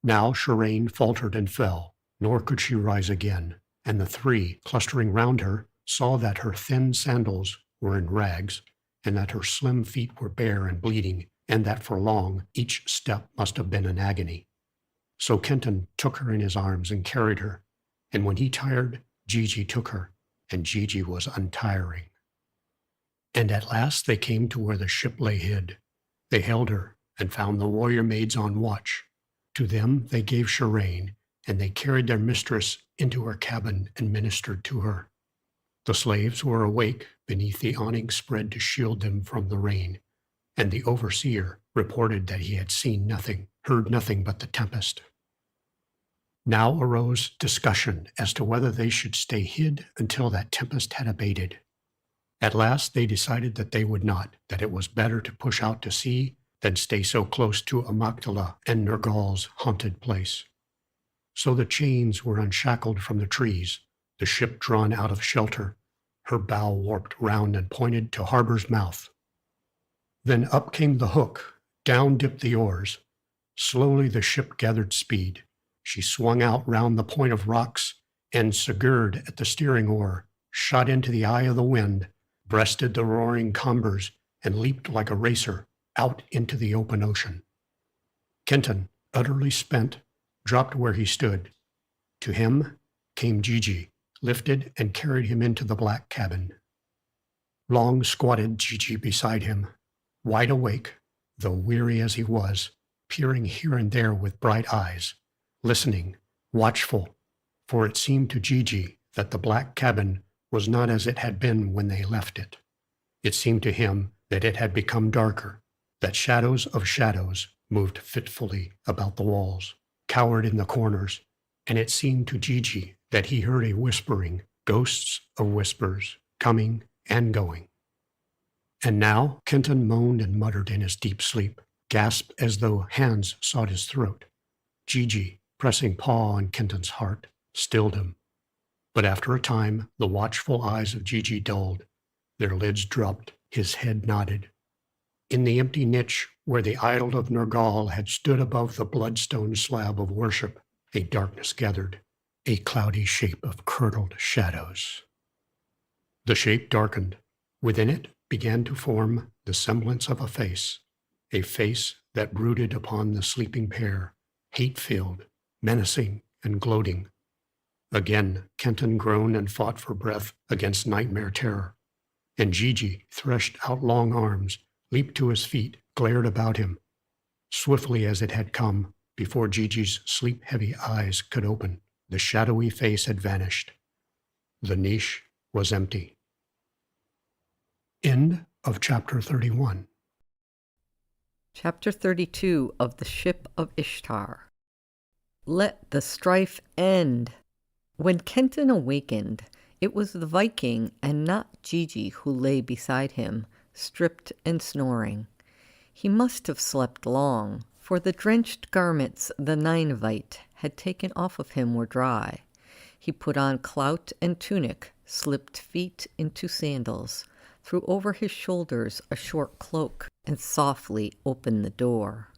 Now Shirane faltered and fell, nor could she rise again, and the three, clustering round her, saw that her thin sandals were in rags, and that her slim feet were bare and bleeding, and that for long each step must have been an agony. So Kenton took her in his arms and carried her, and when he tired, Gigi took her, and Gigi was untiring. And at last they came to where the ship lay hid. They held her, and found the warrior maids on watch. To them they gave Shirane, and they carried their mistress into her cabin and ministered to her. The slaves were awake beneath the awning spread to shield them from the rain, and the overseer reported that he had seen nothing, heard nothing but the tempest. Now arose discussion as to whether they should stay hid until that tempest had abated. At last they decided that they would not, that it was better to push out to sea than stay so close to Amygdala and Nergal's haunted place. So the chains were unshackled from the trees, the ship drawn out of shelter, her bow warped round and pointed to harbor's mouth. Then up came the hook, down dipped the oars. Slowly the ship gathered speed. She swung out round the point of rocks, and Sigurd at the steering oar shot into the eye of the wind, breasted the roaring combers, and leaped like a racer out into the open ocean. Kenton, utterly spent, dropped where he stood. To him came Gigi, lifted and carried him into the black cabin. Long squatted Gigi beside him, wide awake, though weary as he was, peering here and there with bright eyes, listening, watchful, for it seemed to Gigi that the black cabin was not as it had been when they left it. It seemed to him that it had become darker, that shadows of shadows moved fitfully about the walls, cowered in the corners, and it seemed to Gigi that he heard a whispering, ghosts of whispers, coming and going. And now Kenton moaned and muttered in his deep sleep, gasped as though hands sought his throat. Gigi, pressing paw on Kenton's heart, stilled him. But after a time, the watchful eyes of Gigi dulled, their lids dropped, his head nodded. In the empty niche where the idol of Nergal had stood above the bloodstone slab of worship, a darkness gathered, a cloudy shape of curdled shadows. The shape darkened. Within it began to form the semblance of a face that brooded upon the sleeping pair, hate-filled, menacing, and gloating. Again, Kenton groaned and fought for breath against nightmare terror, and Gigi threshed out long arms, leaped to his feet, glared about him. Swiftly as it had come, before Gigi's sleep-heavy eyes could open, the shadowy face had vanished. The niche was empty. End of chapter 31. Chapter 32 of the Ship of Ishtar. Let the strife end. When Kenton awakened, it was the Viking and not Gigi who lay beside him, stripped and snoring. He must have slept long, for the drenched garments the Ninevite had taken off of him were dry. He put on clout and tunic, slipped feet into sandals, threw over his shoulders a short cloak, and softly opened the door.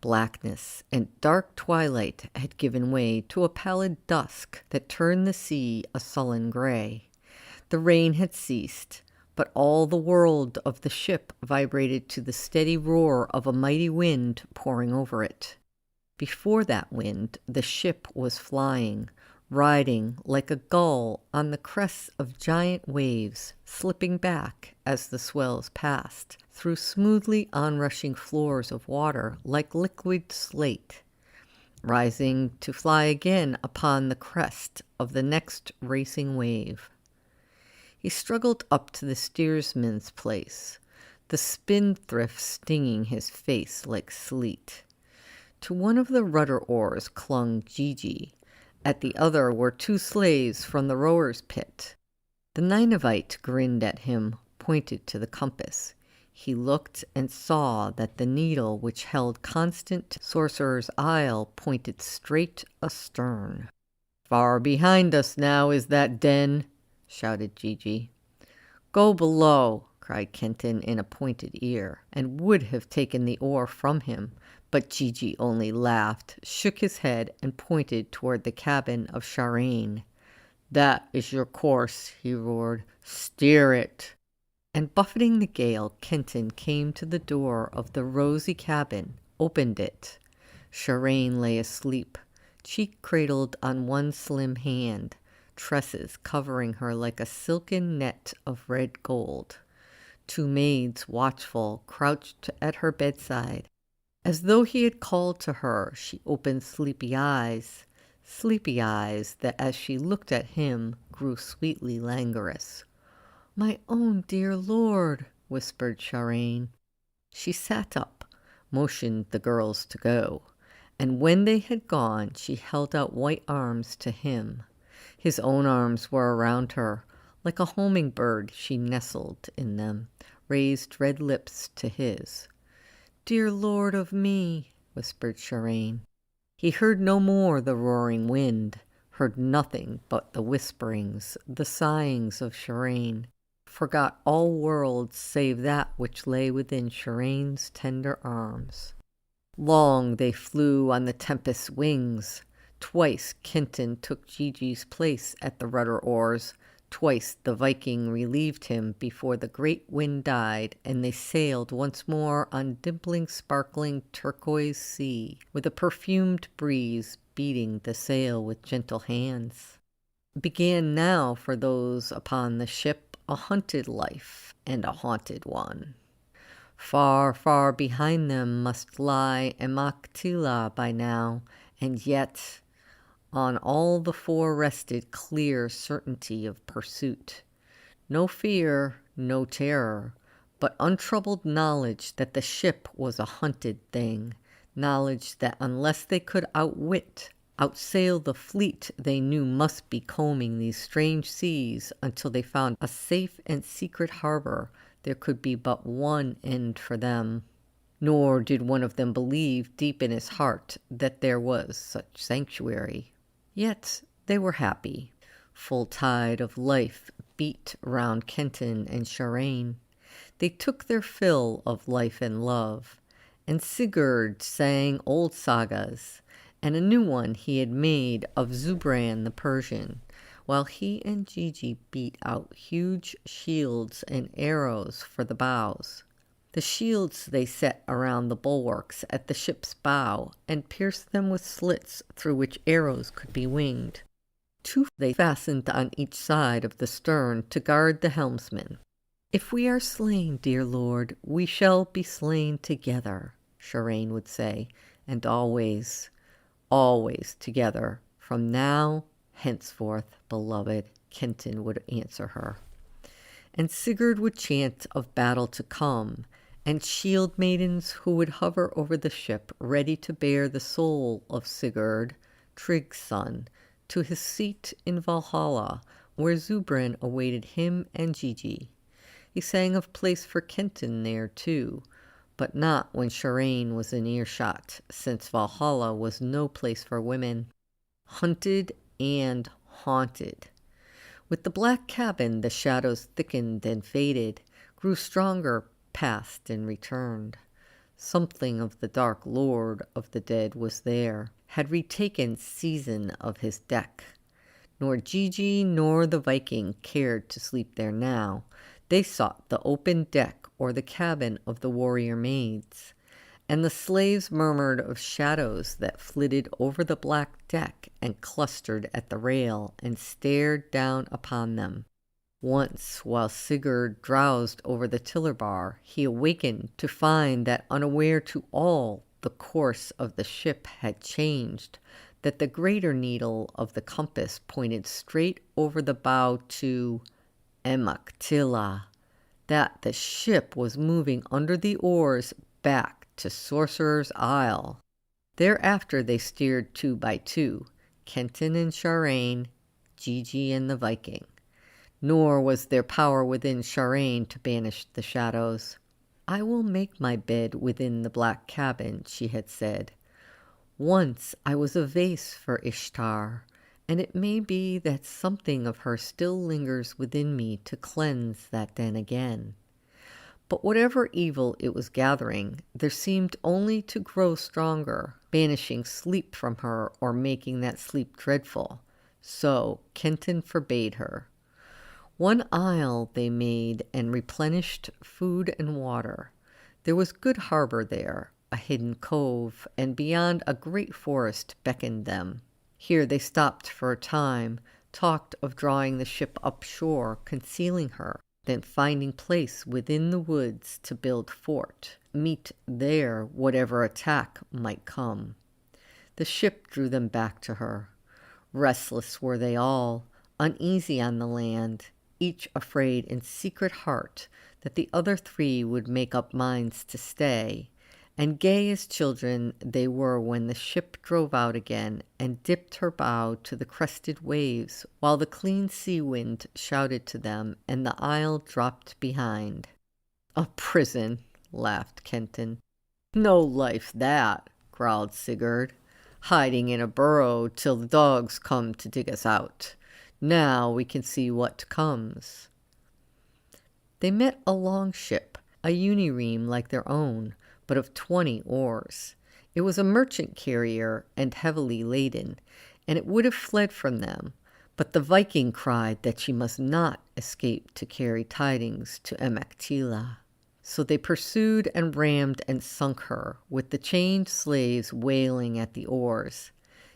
Blackness and dark twilight had given way to a pallid dusk that turned the sea a sullen gray. The rain had ceased, but all the world of the ship vibrated to the steady roar of a mighty wind pouring over it. Before that wind, the ship was flying, riding like a gull on the crests of giant waves, slipping back as the swells passed, through smoothly onrushing floors of water like liquid slate, rising to fly again upon the crest of the next racing wave. He struggled up to the steersman's place, the spindrift stinging his face like sleet. To one of the rudder oars clung Gigi. At the other were 2 slaves from the rower's pit. The Ninevite grinned at him, pointed to the compass. He looked and saw that the needle which held constant Sorcerer's Isle pointed straight astern. "Far behind us now is that den," shouted Gigi. "Go below," cried Kenton in a pointed ear, and would have taken the oar from him, but Gigi only laughed, shook his head, and pointed toward the cabin of Sharain. "That is your course," he roared. "Steer it." And buffeting the gale, Kenton came to the door of the rosy cabin, opened it. Sharain lay asleep, cheek cradled on one slim hand, tresses covering her like a silken net of red gold. 2 maids, watchful, crouched at her bedside. As though he had called to her, she opened sleepy eyes that as she looked at him grew sweetly languorous. "My own dear lord," whispered Sharain. She sat up, motioned the girls to go, and when they had gone she held out white arms to him. His own arms were around her. Like a homing bird she nestled in them, raised red lips to his. "Dear lord of me," whispered Sharain. He heard no more the roaring wind, heard nothing but the whisperings, the sighings of Sharain, forgot all worlds save that which lay within Sharain's tender arms. Long they flew on the tempest's wings. Twice Kenton took Gigi's place at the rudder oars. Twice the Viking relieved him before the great wind died, and they sailed once more on dimpling, sparkling turquoise sea, with a perfumed breeze beating the sail with gentle hands. Began now for those upon the ship a hunted life and a haunted one. Far, far behind them must lie Emaktila by now, and yet on all the 4 rested clear certainty of pursuit. No fear, no terror, but untroubled knowledge that the ship was a hunted thing, knowledge that unless they could outsail the fleet they knew must be combing these strange seas until they found a safe and secret harbor, there could be but one end for them. Nor did one of them believe deep in his heart that there was such sanctuary. Yet they were happy. Full tide of life beat round Kenton and Sharain. They took their fill of life and love, and Sigurd sang old sagas, and a new one he had made of Zubran the Persian, while he and Gigi beat out huge shields and arrows for the bows. The shields they set around the bulwarks at the ship's bow, and pierced them with slits through which arrows could be winged. 2 they fastened on each side of the stern to guard the helmsman. "If we are slain, dear lord, we shall be slain together," Sharain would say, and always, always together. "From now, henceforth, beloved," Kenton would answer her. And Sigurd would chant of battle to come, and shield maidens who would hover over the ship, ready to bear the soul of Sigurd, Trygg's son, to his seat in Valhalla, where Zubran awaited him and Gigi. He sang of place for Kenton there, too, but not when Sharain was in earshot, since Valhalla was no place for women. Hunted and haunted. With the black cabin, the shadows thickened and faded, grew stronger, passed and returned. Something of the dark lord of the dead was there, had retaken season of his deck. Nor Gigi nor the Viking cared to sleep there now. They sought the open deck or the cabin of the warrior maids. And the slaves murmured of shadows that flitted over the black deck and clustered at the rail and stared down upon them. Once, while Sigurd drowsed over the tiller bar, he awakened to find that unaware to all the course of the ship had changed, that the greater needle of the compass pointed straight over the bow to Emaktila, that the ship was moving under the oars back to Sorcerer's Isle. Thereafter they steered 2 by 2, Kenton and Sharain, Gigi and the Viking. Nor was there power within Sharain to banish the shadows. "I will make my bed within the black cabin," she had said. "Once I was a vase for Ishtar, and it may be that something of her still lingers within me to cleanse that den again." But whatever evil it was gathering, there seemed only to grow stronger, banishing sleep from her or making that sleep dreadful. So Kenton forbade her. One isle they made and replenished food and water. There was good harbor there, a hidden cove, and beyond a great forest beckoned them. Here they stopped for a time, talked of drawing the ship up shore, concealing her, then finding place within the woods to build fort, meet there whatever attack might come. The ship drew them back to her. Restless were they all, uneasy on the land, each afraid in secret heart that the other 3 would make up minds to stay, and gay as children they were when the ship drove out again and dipped her bow to the crested waves while the clean sea wind shouted to them and the isle dropped behind. "A prison," laughed Kenton. "No life that," growled Sigurd, "hiding in a burrow till the dogs come to dig us out. Now we can see what comes." They met a long ship, a unireme like their own, but of 20 oars. It was a merchant carrier and heavily laden, and it would have fled from them, but the Viking cried that she must not escape to carry tidings to Emaktila. So they pursued and rammed and sunk her, with the chained slaves wailing at the oars.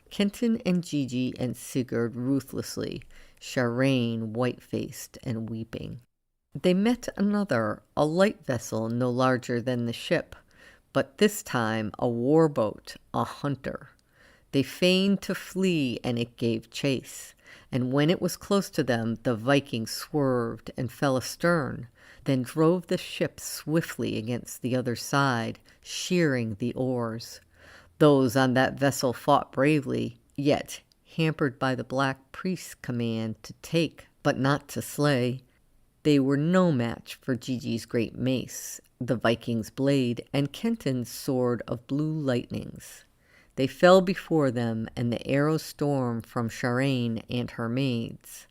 Kenton and Gigi and Sigurd ruthlessly, Sharain white-faced and weeping. They met another, a light vessel no larger than the ship, but this time a war-boat, a hunter. They feigned to flee, and it gave chase, and when it was close to them, the Vikings swerved and fell astern, then drove the ship swiftly against the other side, shearing the oars. Those on that vessel fought bravely, yet, hampered by the Black Priest's command to take, but not to slay, they were no match for Gigi's great mace, the Viking's blade, and Kenton's sword of blue lightnings. They fell before them, and the arrows stormed from Sharain and her maids.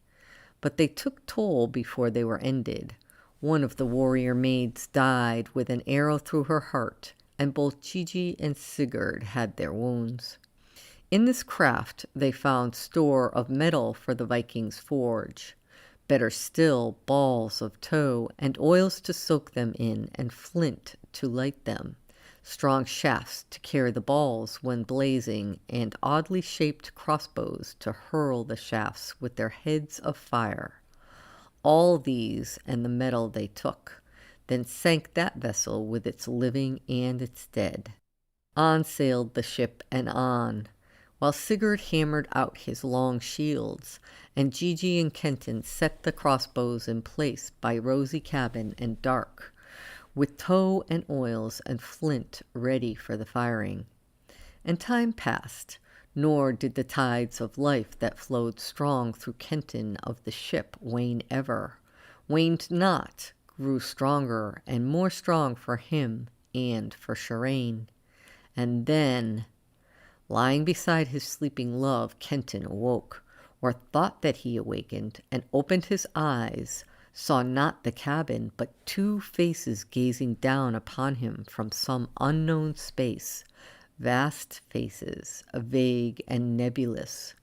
But they took toll before they were ended. One of the warrior maids died with an arrow through her heart, and both Gigi and Sigurd had their wounds. In this craft they found store of metal for the Vikings' forge. Better still, balls of tow, and oils to soak them in, and flint to light them, strong shafts to carry the balls when blazing, and oddly shaped crossbows to hurl the shafts with their heads of fire. All these and the metal they took, then sank that vessel with its living and its dead. On sailed the ship and on, while Sigurd hammered out his long shields, and Gigi and Kenton set the crossbows in place by rosy cabin and dark, with tow and oils and flint ready for the firing. And time passed, nor did the tides of life that flowed strong through Kenton of the ship wane ever, waned not, grew stronger and more strong for him and for Sharain. And then, lying beside his sleeping love, Kenton awoke, or thought that he awakened, and opened his eyes, saw not the cabin, but 2 faces gazing down upon him from some unknown space, vast faces, vague and nebulous.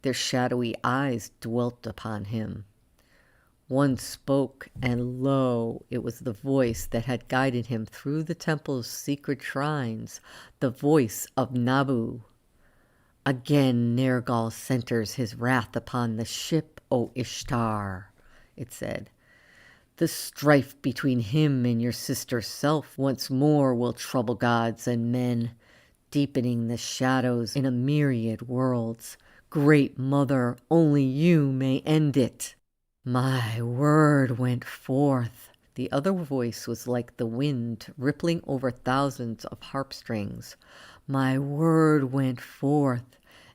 Their shadowy eyes dwelt upon him. One spoke, and lo, it was the voice that had guided him through the temple's secret shrines, the voice of Nabu. "Again Nergal centers his wrath upon the ship, O Ishtar," it said. "The strife between him and your sister self once more will trouble gods and men, deepening the shadows in a myriad worlds. Great Mother, only you may end it." My word went forth. The other voice was like the wind rippling over thousands of harp strings. My word went forth,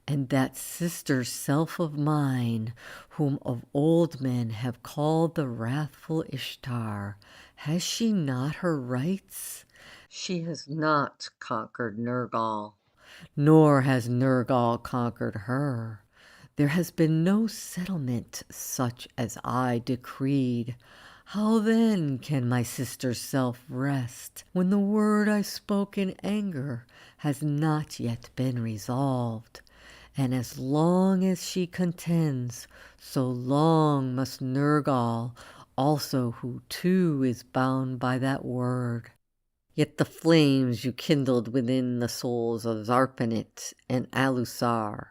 and that sister self of mine, whom of old men have called the wrathful Ishtar, has she not her rights? She has not conquered Nergal, nor has Nergal conquered her. There has been no settlement such as I decreed. How then can my sister self rest, when the word I spoke in anger has not yet been resolved? And as long as she contends, so long must Nergal also, who too is bound by that word. Yet the flames you kindled within the souls of Zarpanit and Alusar,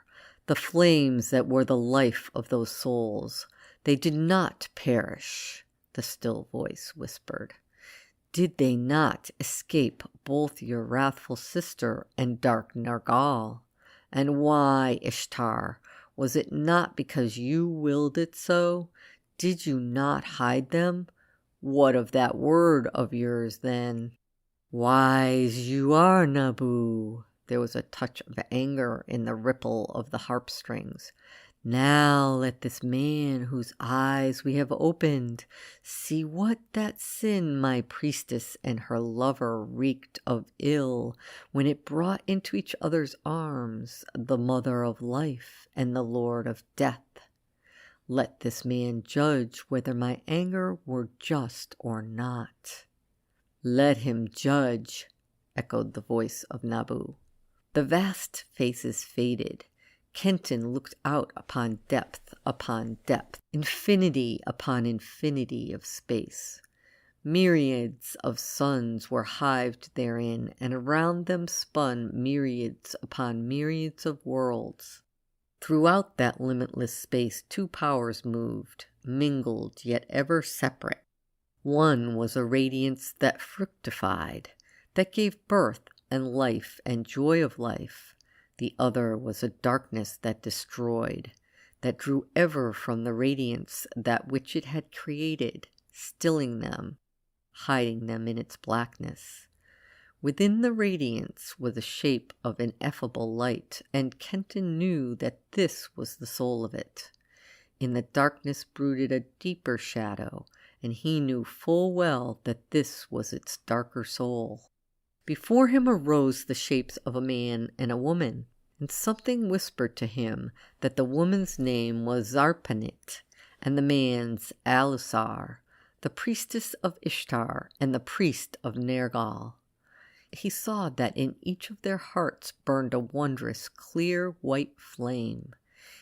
the flames that were the life of those souls, they did not perish, the still voice whispered. Did they not escape both your wrathful sister and dark Nergal? And why, Ishtar? Was it not because you willed it so? Did you not hide them? What of that word of yours, then? Wise you are, Nabu. There was a touch of anger in the ripple of the harp strings. Now let this man whose eyes we have opened see what that sin my priestess and her lover wreaked of ill when it brought into each other's arms the mother of life and the lord of death. Let this man judge whether my anger were just or not. Let him judge, echoed the voice of Nabu. The vast faces faded. Kenton looked out upon depth, infinity upon infinity of space. Myriads of suns were hived therein, and around them spun myriads upon myriads of worlds. Throughout that limitless space 2 powers moved, mingled yet ever separate. One was a radiance that fructified, that gave birth and life and joy of life. The other was a darkness that destroyed, that drew ever from the radiance that which it had created, stilling them, hiding them in its blackness. Within the radiance was a shape of ineffable light, and Kenton knew that this was the soul of it. In the darkness brooded a deeper shadow, and he knew full well that this was its darker soul. Before him arose the shapes of a man and a woman, and something whispered to him that the woman's name was Zarpanit, and the man's Alusar, the priestess of Ishtar and the priest of Nergal. He saw that in each of their hearts burned a wondrous, clear white flame.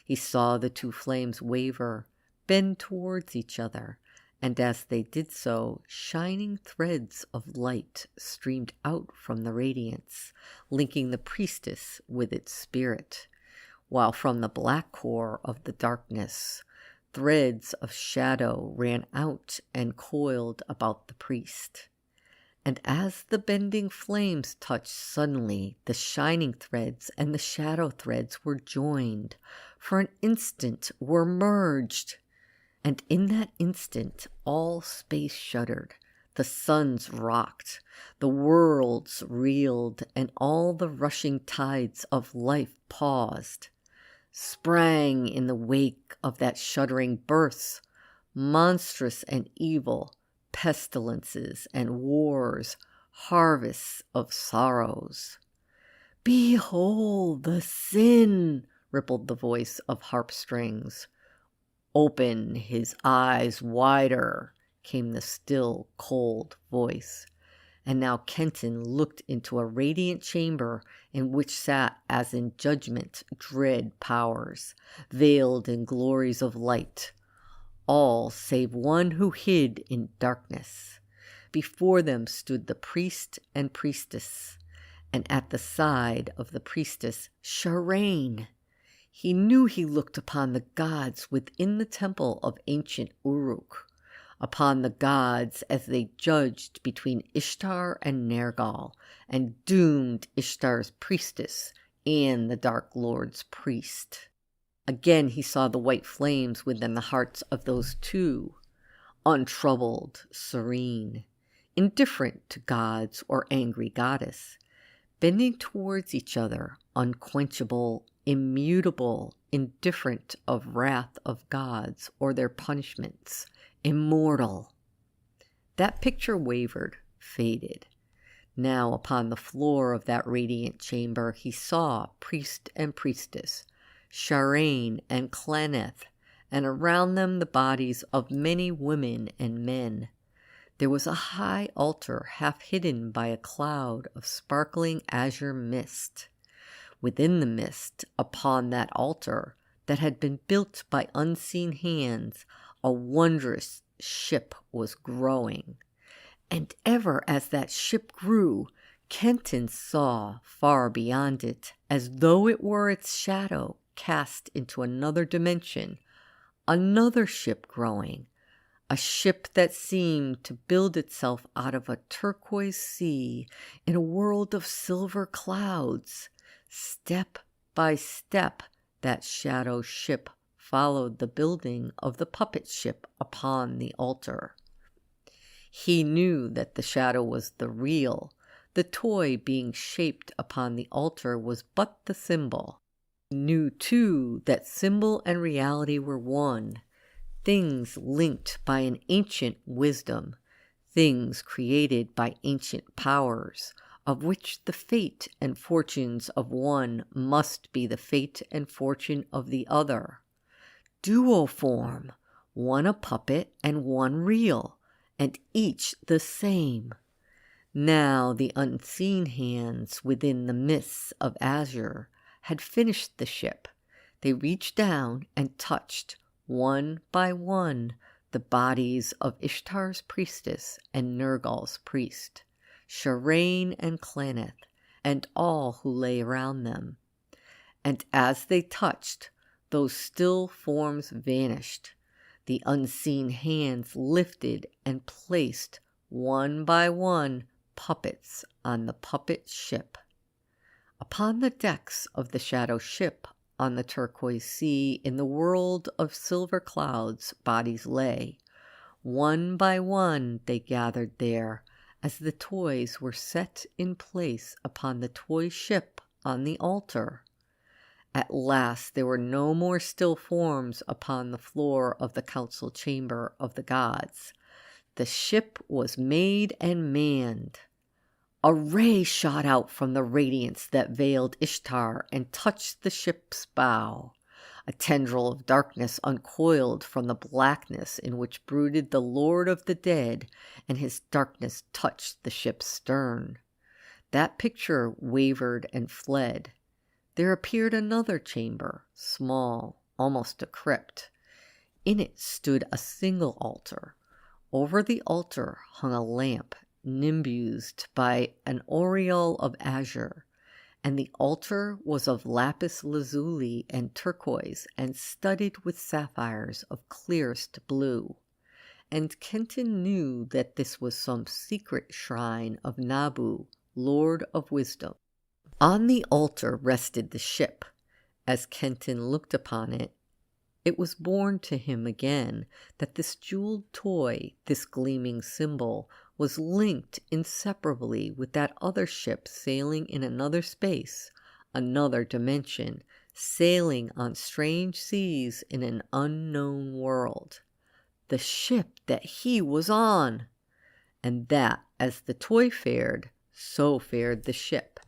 He saw the 2 flames waver, bend towards each other, and as they did so, shining threads of light streamed out from the radiance, linking the priestess with its spirit, while from the black core of the darkness, threads of shadow ran out and coiled about the priest. And as the bending flames touched, suddenly the shining threads and the shadow threads were joined, for an instant were merged. And in that instant all space shuddered, the suns rocked, the worlds reeled, and all the rushing tides of life paused. Sprang in the wake of that shuddering births, monstrous and evil, pestilences and wars, harvests of sorrows. Behold the sin, rippled the voice of harp strings. Open his eyes wider, came the still, cold voice. And now Kenton looked into a radiant chamber in which sat, as in judgment, dread powers, veiled in glories of light, all save one who hid in darkness. Before them stood the priest and priestess, and at the side of the priestess, Shireen. He knew he looked upon the gods within the temple of ancient Uruk, upon the gods as they judged between Ishtar and Nergal, and doomed Ishtar's priestess and the Dark Lord's priest. Again he saw the white flames within the hearts of those 2, untroubled, serene, indifferent to gods or angry goddess, bending towards each other, unquenchable, immutable, indifferent of wrath of gods or their punishments, immortal. That picture wavered, faded. Now upon the floor of that radiant chamber he saw priest and priestess, Sharain and Claneth, and around them the bodies of many women and men. There was a high altar half hidden by a cloud of sparkling azure mist. Within the mist, upon that altar that had been built by unseen hands, a wondrous ship was growing. And ever as that ship grew, Kenton saw far beyond it, as though it were its shadow cast into another dimension, another ship growing, a ship that seemed to build itself out of a turquoise sea in a world of silver clouds. Step by step, that shadow ship followed the building of the puppet ship upon the altar. He knew that the shadow was the real. The toy being shaped upon the altar was but the symbol. He knew, too, that symbol and reality were one, things linked by an ancient wisdom, things created by ancient powers, of which the fate and fortunes of one must be the fate and fortune of the other. Duo form, one a puppet and one real, and each the same. Now the unseen hands within the mists of azure had finished the ship. They reached down and touched, one by one, the bodies of Ishtar's priestess and Nergal's priest, Sharain and Claneth, and all who lay around them. And as they touched, those still forms vanished. The unseen hands lifted and placed, one by one, puppets on the puppet ship. Upon the decks of the shadow ship, on the turquoise sea, in the world of silver clouds, bodies lay. One by one they gathered there, as the toys were set in place upon the toy ship on the altar. At last there were no more still forms upon the floor of the council chamber of the gods. The ship was made and manned. A ray shot out from the radiance that veiled Ishtar and touched the ship's bow. A tendril of darkness uncoiled from the blackness in which brooded the Lord of the Dead, and his darkness touched the ship's stern. That picture wavered and fled. There appeared another chamber, small, almost a crypt. In it stood a single altar. Over the altar hung a lamp, nimbused by an aureole of azure, and the altar was of lapis lazuli and turquoise, and studded with sapphires of clearest blue. And Kenton knew that this was some secret shrine of Nabu, Lord of Wisdom. On the altar rested the ship. As Kenton looked upon it, it was borne to him again that this jeweled toy, this gleaming symbol, was linked inseparably with that other ship sailing in another space, another dimension, sailing on strange seas in an unknown world. The ship that he was on! And that, as the toy fared, so fared the ship.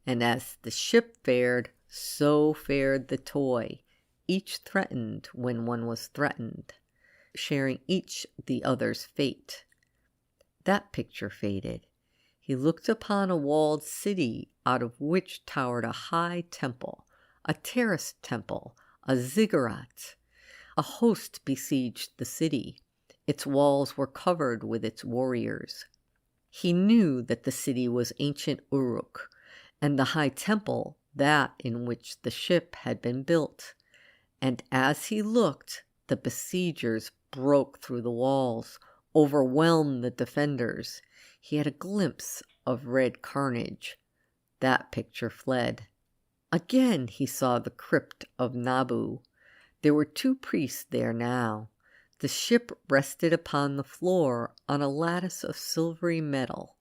And as the ship fared, so fared the toy, each threatened when one was threatened, sharing each the other's fate. That picture faded. He looked upon a walled city out of which towered a high temple, a terraced temple, a ziggurat. A host besieged the city. Its walls were covered with its warriors. He knew that the city was ancient Uruk, and the high temple that in which the ship had been built. And as he looked, the besiegers broke through the walls, overwhelmed the defenders. He had a glimpse of red carnage. That picture fled. Again he saw the crypt of Nabu. There were 2 priests there now. The ship rested upon the floor on a lattice of silvery metal.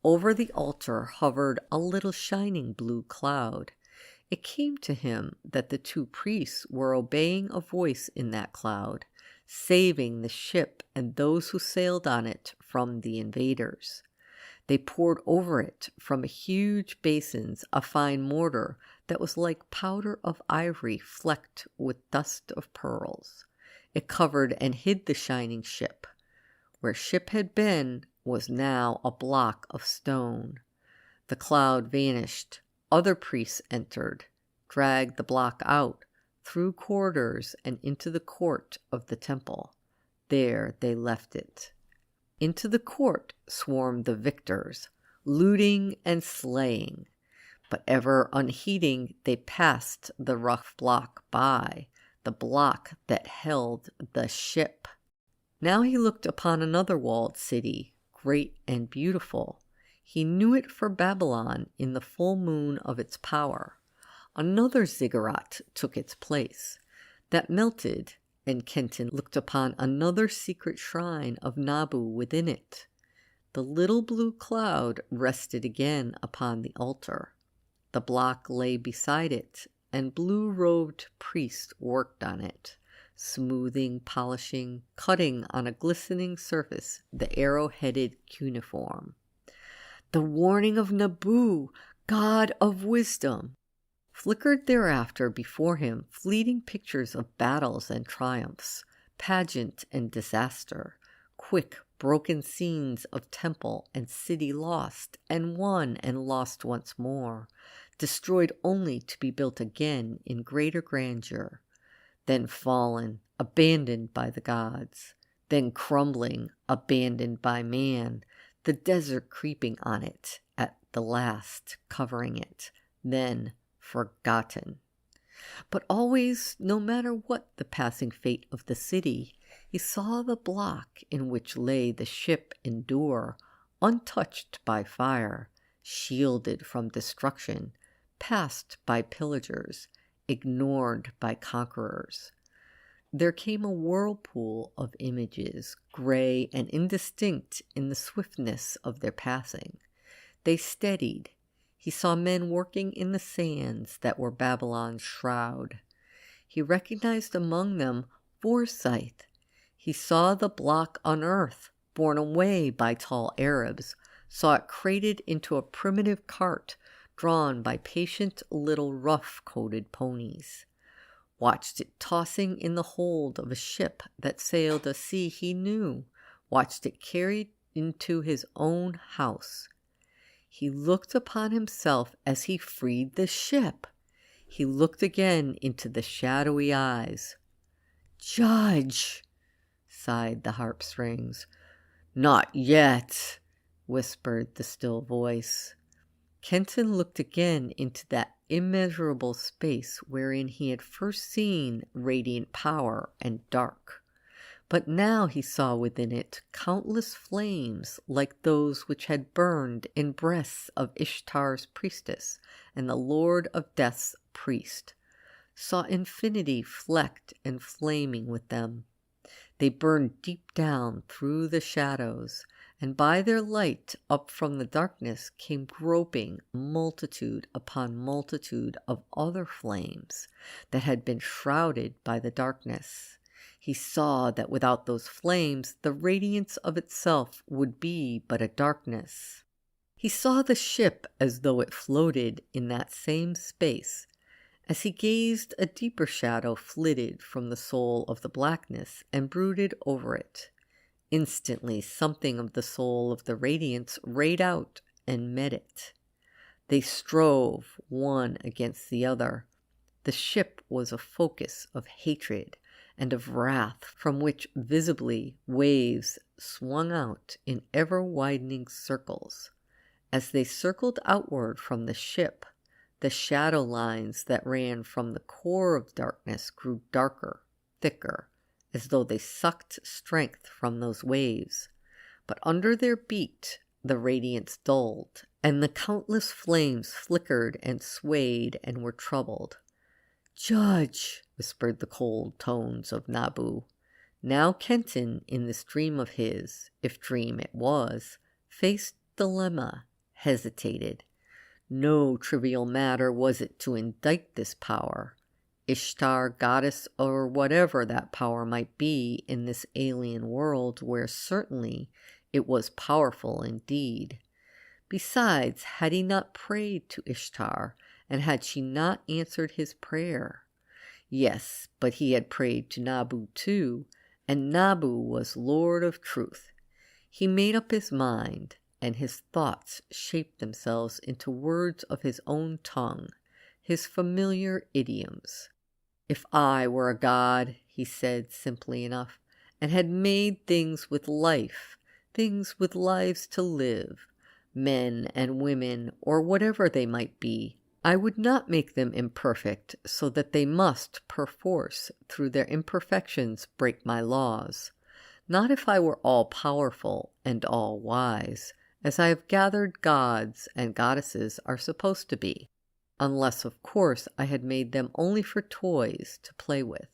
Over the altar hovered a little shining blue cloud. It came to him that the two priests were obeying a voice in that cloud, saving the ship and those who sailed on it from the invaders. They poured over it from huge basins a fine mortar that was like powder of ivory flecked with dust of pearls. It covered and hid the shining ship. Where ship had been was now a block of stone. The cloud vanished. Other priests entered, dragged the block out, through corridors and into the court of the temple. There they left it. Into the court swarmed the victors, looting and slaying. But ever unheeding, they passed the rough block by, the block that held the ship. Now he looked upon another walled city, great and beautiful. He knew it for Babylon in the full moon of its power. Another ziggurat took its place. That melted, and Kenton looked upon another secret shrine of Nabu within it. The little blue cloud rested again upon the altar. The block lay beside it, and blue-robed priests worked on it, smoothing, polishing, cutting on a glistening surface the arrow-headed cuneiform. The warning of Nabu, god of wisdom! Flickered thereafter before him fleeting pictures of battles and triumphs, pageant and disaster, quick, broken scenes of temple and city lost and won and lost once more, destroyed only to be built again in greater grandeur, then fallen, abandoned by the gods, then crumbling, abandoned by man, the desert creeping on it, at the last covering it, then forgotten. But always, no matter what the passing fate of the city, he saw the block in which lay the ship endure, untouched by fire, shielded from destruction, passed by pillagers, ignored by conquerors. There came a whirlpool of images, gray and indistinct in the swiftness of their passing. They steadied. He saw men working in the sands that were Babylon's shroud. He recognized among them Forsyth. He saw the block unearthed, borne away by tall Arabs, saw it crated into a primitive cart drawn by patient little rough-coated ponies. Watched it tossing in the hold of a ship that sailed a sea he knew, watched it carried into his own house. He looked upon himself as he freed the ship. He looked again into the shadowy eyes. "Judge," sighed the harp strings. "Not yet," whispered the still voice. Kenton looked again into that immeasurable space wherein he had first seen radiant power and dark. But now he saw within it countless flames like those which had burned in breasts of Ishtar's priestess and the Lord of Death's priest, saw infinity flecked and flaming with them. They burned deep down through the shadows, and by their light up from the darkness came groping multitude upon multitude of other flames that had been shrouded by the darkness. He saw that without those flames the radiance of itself would be but a darkness. He saw the ship as though it floated in that same space. As he gazed, a deeper shadow flitted from the soul of the blackness and brooded over it. Instantly something of the soul of the radiance rayed out and met it. They strove one against the other. The ship was a focus of hatred and of wrath from which visibly waves swung out in ever-widening circles. As they circled outward from the ship, the shadow lines that ran from the core of darkness grew darker, thicker, as though they sucked strength from those waves. But under their beat, the radiance dulled, and the countless flames flickered and swayed and were troubled. "Judge," whispered the cold tones of Nabu. Now Kenton, in this dream of his, if dream it was, faced dilemma hesitated. No trivial matter was it to indict this power. Ishtar, goddess, or whatever that power might be in this alien world where certainly it was powerful indeed. Besides, had he not prayed to Ishtar, and had she not answered his prayer? Yes, but he had prayed to Nabu too, and Nabu was Lord of Truth. He made up his mind, and his thoughts shaped themselves into words of his own tongue, his familiar idioms. If I were a god, he said simply enough, and had made things with life, things with lives to live, men and women, or whatever they might be, I would not make them imperfect so that they must, perforce, through their imperfections, break my laws. Not if I were all-powerful and all-wise, as I have gathered gods and goddesses are supposed to be, unless, of course, I had made them only for toys to play with.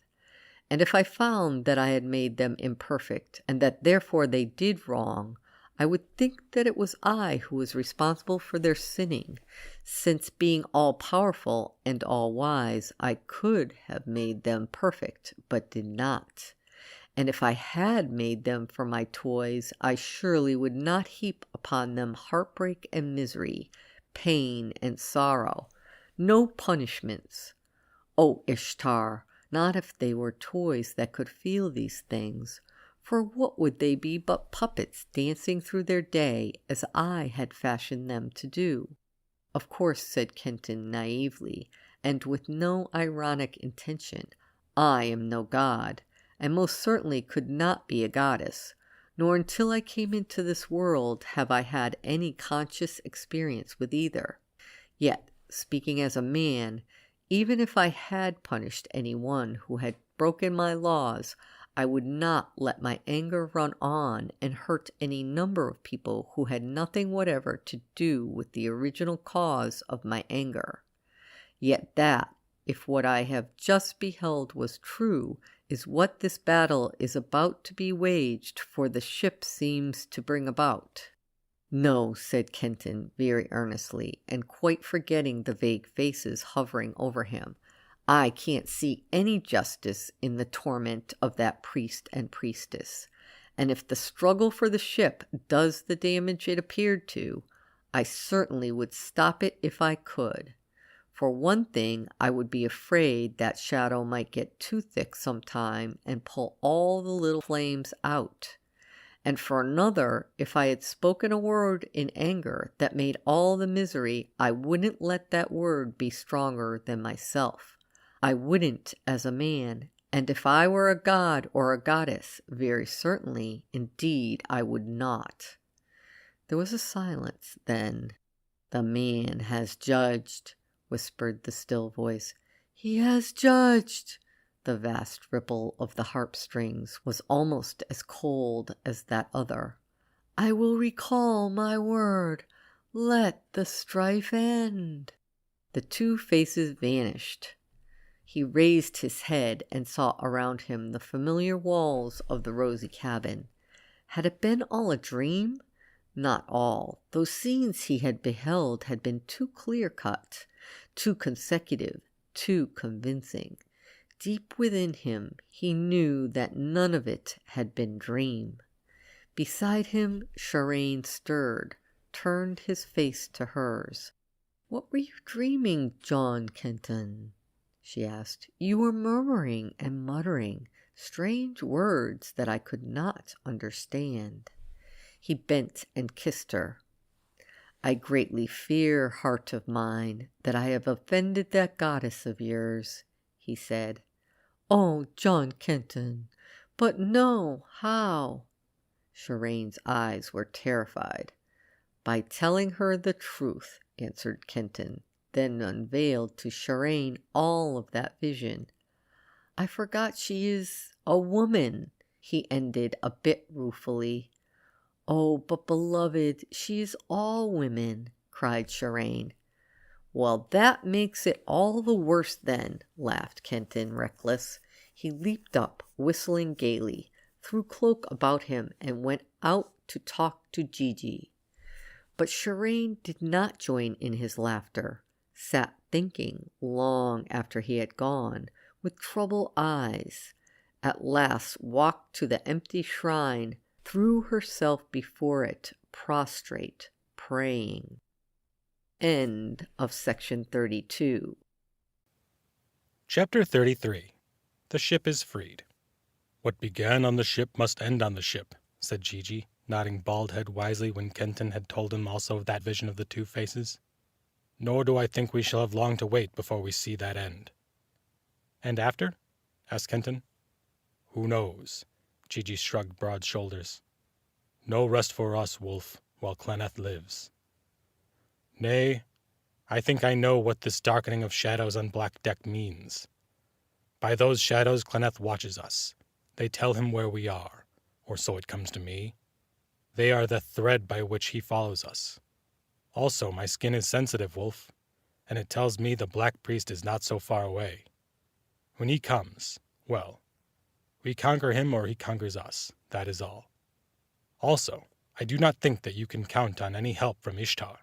And if I found that I had made them imperfect, and that therefore they did wrong, I would think that it was I who was responsible for their sinning, since being all-powerful and all-wise, I could have made them perfect, but did not. And if I had made them for my toys, I surely would not heap upon them heartbreak and misery, pain and sorrow, no punishments. O Ishtar, not if they were toys that could feel these things, for what would they be but puppets dancing through their day as I had fashioned them to do? Of course, said Kenton naively, and with no ironic intention, I am no god, and most certainly could not be a goddess, nor until I came into this world have I had any conscious experience with either. Yet, speaking as a man, even if I had punished any one who had broken my laws, I would not let my anger run on and hurt any number of people who had nothing whatever to do with the original cause of my anger. Yet that, if what I have just beheld was true, is what this battle is about to be waged for the ship seems to bring about. No, said Kenton very earnestly, and quite forgetting the vague faces hovering over him. I can't see any justice in the torment of that priest and priestess, and if the struggle for the ship does the damage it appeared to, I certainly would stop it if I could. For one thing, I would be afraid that shadow might get too thick sometime and pull all the little flames out. And for another, if I had spoken a word in anger that made all the misery, I wouldn't let that word be stronger than myself. I wouldn't as a man, and if I were a god or a goddess, very certainly, indeed, I would not. There was a silence then. The man has judged, whispered the still voice. He has judged. The vast ripple of the harp strings was almost as cold as that other. I will recall my word. Let the strife end. The two faces vanished. He raised his head and saw around him the familiar walls of the rosy cabin. Had it been all a dream? Not all. Those scenes he had beheld had been too clear-cut, too consecutive, too convincing. Deep within him he knew that none of it had been dream. Beside him Shireen stirred, turned his face to hers. "What were you dreaming, John Kenton?" she asked. "You were murmuring and muttering strange words that I could not understand." He bent and kissed her. "I greatly fear, heart of mine, that I have offended that goddess of yours," he said. "Oh, John Kenton, but no, how?" Shireen's eyes were terrified. "By telling her the truth," answered Kenton, then unveiled to Shireen all of that vision. "I forgot she is a woman," he ended a bit ruefully. "Oh, but beloved, she is all women," cried Shireen. "Well, that makes it all the worse then," laughed Kenton, reckless. He leaped up, whistling gaily, threw cloak about him, and went out to talk to Gigi. But Shireen did not join in his laughter, sat thinking long after he had gone, with troubled eyes, at last walked to the empty shrine, threw herself before it, prostrate, praying. End of section 32. Chapter 33. The Ship is Freed. What began on the ship must end on the ship, said Gigi, nodding bald head wisely when Kenton had told him also of that vision of the two faces. Nor do I think we shall have long to wait before we see that end. And after? Asked Kenton. Who knows? Gigi shrugged broad shoulders. No rest for us, Wolf, while Clenneth lives. Nay, I think I know what this darkening of shadows on Black Deck means. By those shadows Clenneth watches us. They tell him where we are, or so it comes to me. They are the thread by which he follows us. Also, my skin is sensitive, Wolf, and it tells me the Black Priest is not so far away. When he comes, well, we conquer him or he conquers us, that is all. Also, I do not think that you can count on any help from Ishtar.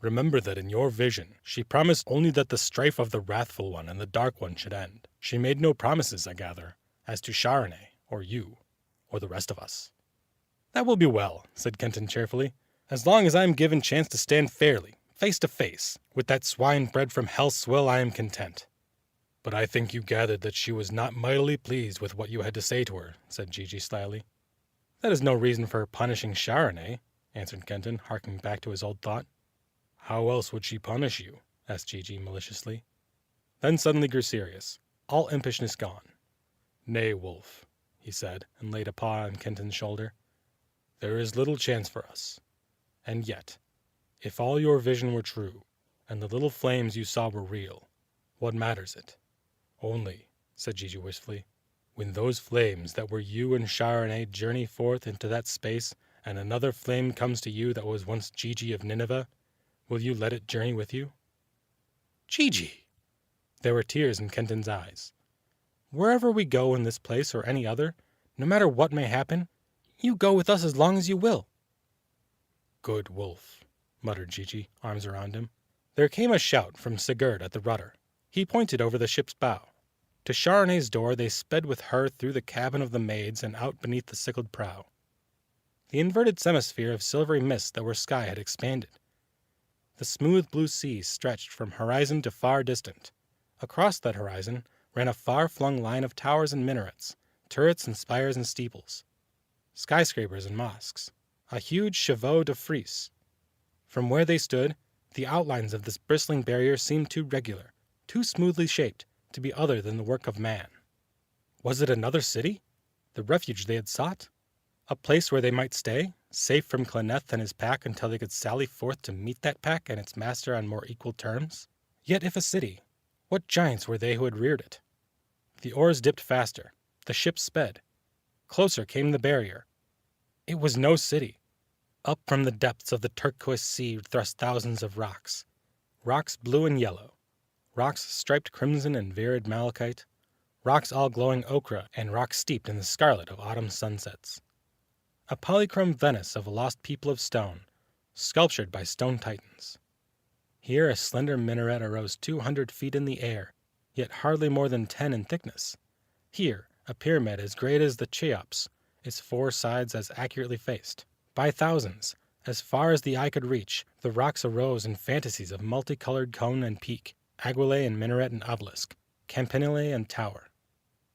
Remember that in your vision, she promised only that the strife of the Wrathful One and the Dark One should end. She made no promises, I gather, as to Sharoneh, or you, or the rest of us. That will be well, said Kenton cheerfully, as long as I am given chance to stand fairly, face to face, with that swine bred from Hell's Swill I am content. But I think you gathered that she was not mightily pleased with what you had to say to her, said Gigi slyly. That is no reason for punishing Sharoneh, answered Kenton, harking back to his old thought. How else would she punish you? Asked Gigi maliciously. Then suddenly grew serious, all impishness gone. Nay, Wolf, he said, and laid a paw on Kenton's shoulder. There is little chance for us. And yet, if all your vision were true, and the little flames you saw were real, what matters it? Only, said Gigi wistfully, when those flames that were you and Sharoneh journey forth into that space, and another flame comes to you that was once Gigi of Nineveh, will you let it journey with you? Gigi! There were tears in Kenton's eyes. Wherever we go in this place or any other, no matter what may happen, you go with us as long as you will. Good Wolf, muttered Gigi, arms around him. There came a shout from Sigurd at the rudder. He pointed over the ship's bow. To Sharoneh's door they sped with her through the cabin of the maids and out beneath the sickled prow. The inverted semisphere of silvery mist that were sky had expanded. The smooth blue sea stretched from horizon to far distant. Across that horizon ran a far-flung line of towers and minarets, turrets and spires and steeples, skyscrapers and mosques, a huge chevaux de frise. From where they stood, the outlines of this bristling barrier seemed too regular, too smoothly shaped, to be other than the work of man. Was it another city? The refuge they had sought? A place where they might stay, safe from Clenneth and his pack until they could sally forth to meet that pack and its master on more equal terms? Yet if a city, what giants were they who had reared it? The oars dipped faster. The ship sped. Closer came the barrier. It was no city. Up from the depths of the turquoise sea thrust thousands of rocks. Rocks blue and yellow. Rocks striped crimson and virid malachite. Rocks all glowing ochre and rocks steeped in the scarlet of autumn sunsets. A polychrome Venice of a lost people of stone, sculptured by stone titans. Here a slender minaret arose 200 feet in the air, yet hardly more than 10 in thickness. Here a pyramid as great as the Cheops, its 4 sides as accurately faced. By thousands, as far as the eye could reach, the rocks arose in fantasies of multicolored cone and peak, aguilée and minaret and obelisk, campanile and tower.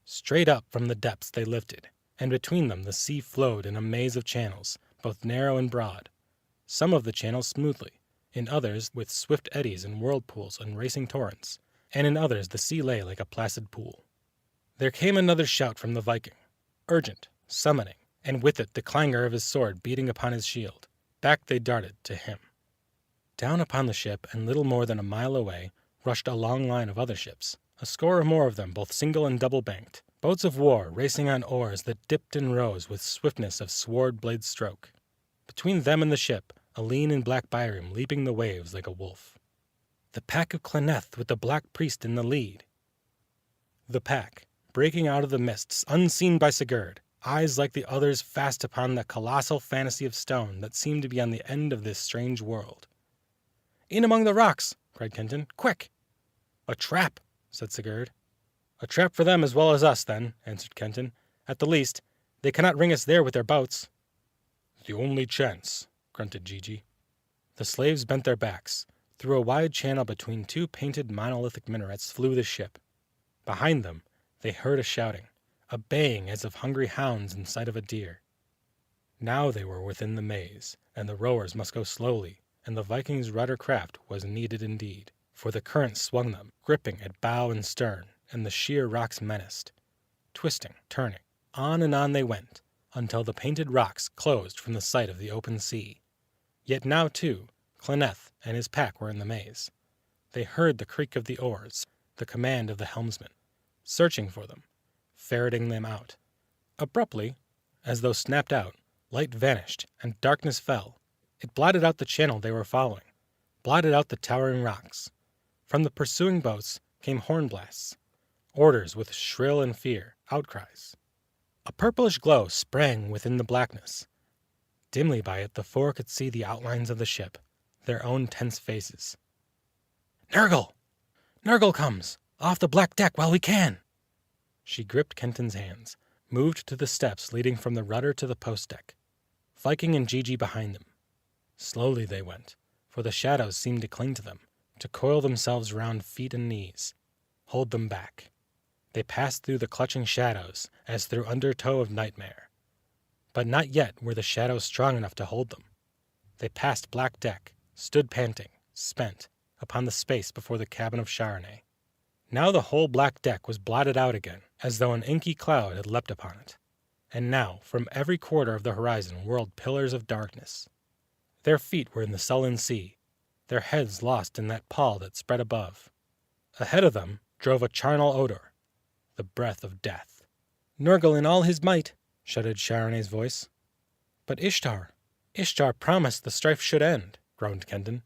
Straight up from the depths they lifted, and between them the sea flowed in a maze of channels, both narrow and broad. Some of the channels smoothly, in others with swift eddies and whirlpools and racing torrents, and in others the sea lay like a placid pool. There came another shout from the Viking, urgent, summoning, and with it the clangor of his sword beating upon his shield. Back they darted to him. Down upon the ship, and little more than a mile away, rushed a long line of other ships, a score or more of them, both single and double-banked, boats of war racing on oars that dipped and rose with swiftness of sword-blade stroke. Between them and the ship, a lean and black bireme leaping the waves like a wolf. The pack of Clenneth with the Black Priest in the lead. The pack, breaking out of the mists, unseen by Sigurd, eyes like the others fast upon the colossal fantasy of stone that seemed to be on the end of this strange world. "In among the rocks!" cried Kenton. "Quick!" "A trap!" said Sigurd. "A trap for them as well as us, then," answered Kenton. "At the least, they cannot ring us there with their boats." "The only chance," grunted Gigi. The slaves bent their backs. Through a wide channel between two painted monolithic minarets flew the ship. Behind them, they heard a shouting, a baying as of hungry hounds in sight of a deer. Now they were within the maze, and the rowers must go slowly, and the Vikings' rudder craft was needed indeed, for the current swung them, gripping at bow and stern, and the sheer rocks menaced. Twisting, turning, on and on they went, until the painted rocks closed from the sight of the open sea. Yet now, too, Cloneth and his pack were in the maze. They heard the creak of the oars, the command of the helmsman, searching for them, ferreting them out. Abruptly, as though snapped out, light vanished, and darkness fell. It blotted out the channel they were following, blotted out the towering rocks. From the pursuing boats came horn blasts, orders with shrill and fear, outcries. A purplish glow sprang within the blackness. Dimly by it the four could see the outlines of the ship, their own tense faces. "Nergal! Nergal comes! Off the black deck while we can!" She gripped Kenton's hands, moved to the steps leading from the rudder to the post deck, Viking and Gigi behind them. Slowly they went, for the shadows seemed to cling to them, to coil themselves round feet and knees, hold them back. They passed through the clutching shadows as through undertow of nightmare. But not yet were the shadows strong enough to hold them. They passed black deck, stood panting, spent, upon the space before the cabin of Chardonnay. Now the whole black deck was blotted out again, as though an inky cloud had leapt upon it. And now, from every quarter of the horizon whirled pillars of darkness. Their feet were in the sullen sea, their heads lost in that pall that spread above. Ahead of them drove a charnel odor, the breath of death. "Nergal in all his might!" shouted Chardonnay's voice. "But Ishtar promised the strife should end," groaned Kenton.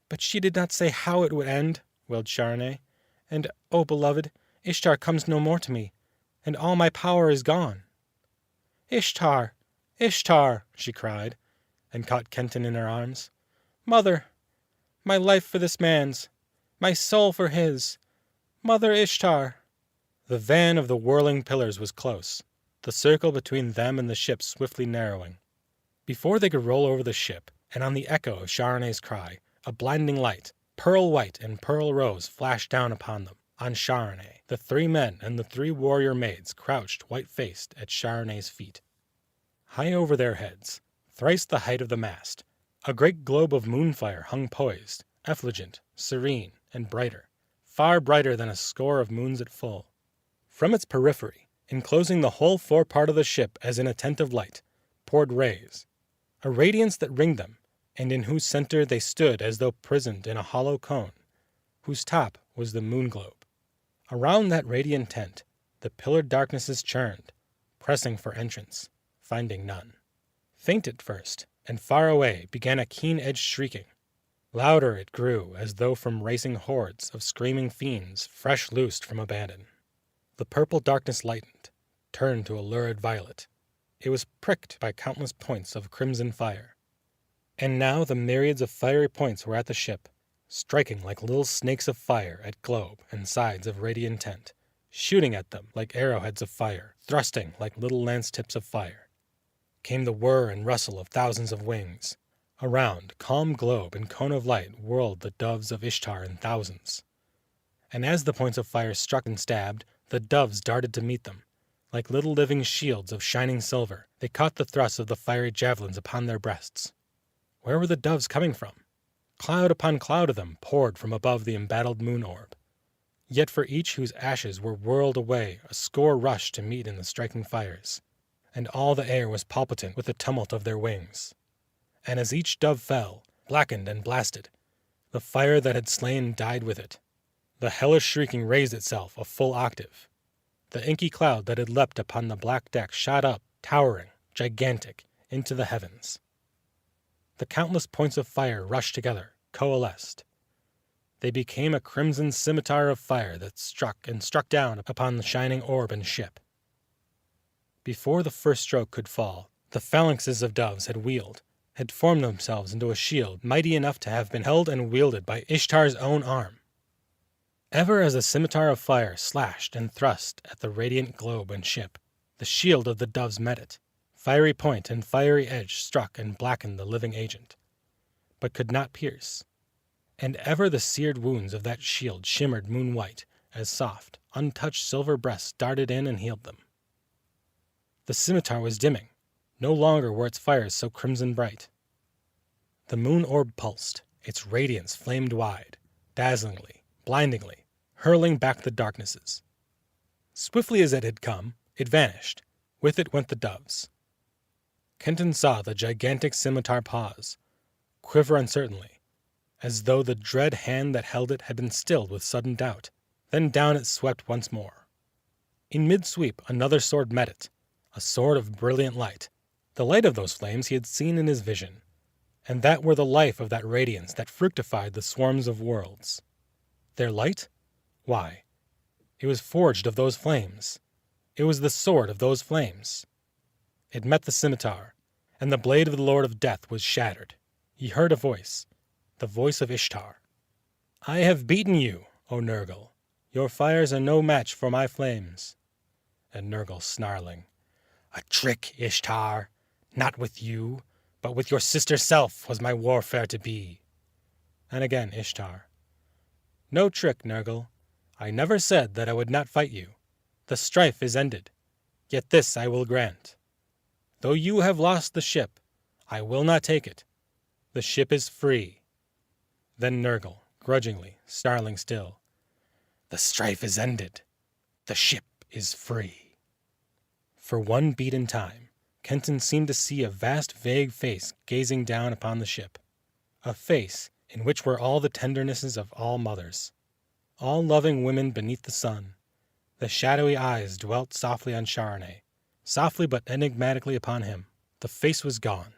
"But she did not say how it would end," wailed Chardonnay. "And, oh beloved, Ishtar comes no more to me, and all my power is gone." "Ishtar! Ishtar!" she cried, and caught Kenton in her arms. "Mother! My life for this man's, my soul for his! Mother Ishtar!" The van of the whirling pillars was close, the circle between them and the ship swiftly narrowing. Before they could roll over the ship, and on the echo of Chardonnay's cry, a blinding light, pearl white and pearl rose, flashed down upon them, on Chardonnay, the three men and the three warrior maids crouched white-faced at Chardonnay's feet. High over their heads, thrice the height of the mast, a great globe of moonfire hung poised, effulgent, serene, and brighter, far brighter than a score of moons at full. From its periphery, enclosing the whole forepart of the ship as in a tent of light, poured rays, a radiance that ringed them, and in whose center they stood as though prisoned in a hollow cone, whose top was the moon globe. Around that radiant tent, the pillared darknesses churned, pressing for entrance, finding none. Faint at first, and far away began a keen-edged shrieking. Louder it grew, as though from racing hordes of screaming fiends fresh loosed from abandon. The purple darkness lightened, turned to a lurid violet. It was pricked by countless points of crimson fire. And now the myriads of fiery points were at the ship, striking like little snakes of fire at globe and sides of radiant tent, shooting at them like arrowheads of fire, thrusting like little lance-tips of fire. Came the whir and rustle of thousands of wings. Around, calm globe and cone of light whirled the doves of Ishtar in thousands. And as the points of fire struck and stabbed, the doves darted to meet them. Like little living shields of shining silver, they caught the thrusts of the fiery javelins upon their breasts. Where were the doves coming from? Cloud upon cloud of them poured from above the embattled moon orb. Yet for each whose ashes were whirled away, a score rushed to meet in the striking fires. And all the air was palpitant with the tumult of their wings. And as each dove fell, blackened and blasted, the fire that had slain died with it. The hellish shrieking raised itself a full octave. The inky cloud that had leapt upon the black deck shot up, towering, gigantic, into the heavens. The countless points of fire rushed together, coalesced. They became a crimson scimitar of fire that struck and struck down upon the shining orb and ship. Before the first stroke could fall, the phalanxes of doves had wheeled, had formed themselves into a shield mighty enough to have been held and wielded by Ishtar's own arm. Ever as the scimitar of fire slashed and thrust at the radiant globe and ship, the shield of the doves met it. Fiery point and fiery edge struck and blackened the living agent, but could not pierce. And ever the seared wounds of that shield shimmered moon-white, as soft, untouched silver breasts darted in and healed them. The scimitar was dimming. No longer were its fires so crimson bright. The moon orb pulsed. Its radiance flamed wide, dazzlingly, blindingly, hurling back the darknesses. Swiftly as it had come, it vanished. With it went the doves. Kenton saw the gigantic scimitar pause, quiver uncertainly, as though the dread hand that held it had been stilled with sudden doubt. Then down it swept once more. In mid-sweep another sword met it, a sword of brilliant light. The light of those flames he had seen in his vision, and that were the life of that radiance that fructified the swarms of worlds. Their light? Why, it was forged of those flames. It was the sword of those flames. It met the scimitar, and the blade of the Lord of Death was shattered. He heard a voice, the voice of Ishtar. "I have beaten you, O Nergal. Your fires are no match for my flames." And Nergal snarling, "A trick, Ishtar. Not with you, but with your sister self was my warfare to be." And again Ishtar, "No trick, Nergal. I never said that I would not fight you. The strife is ended. Yet this I will grant. Though you have lost the ship, I will not take it. The ship is free." Then Nergal, grudgingly, snarling still, "The strife is ended. The ship is free." For one beat in time, Kenton seemed to see a vast vague face gazing down upon the ship, a face in which were all the tendernesses of all mothers, all loving women beneath the sun. The shadowy eyes dwelt softly on Sharoneh, softly but enigmatically upon him. The face was gone.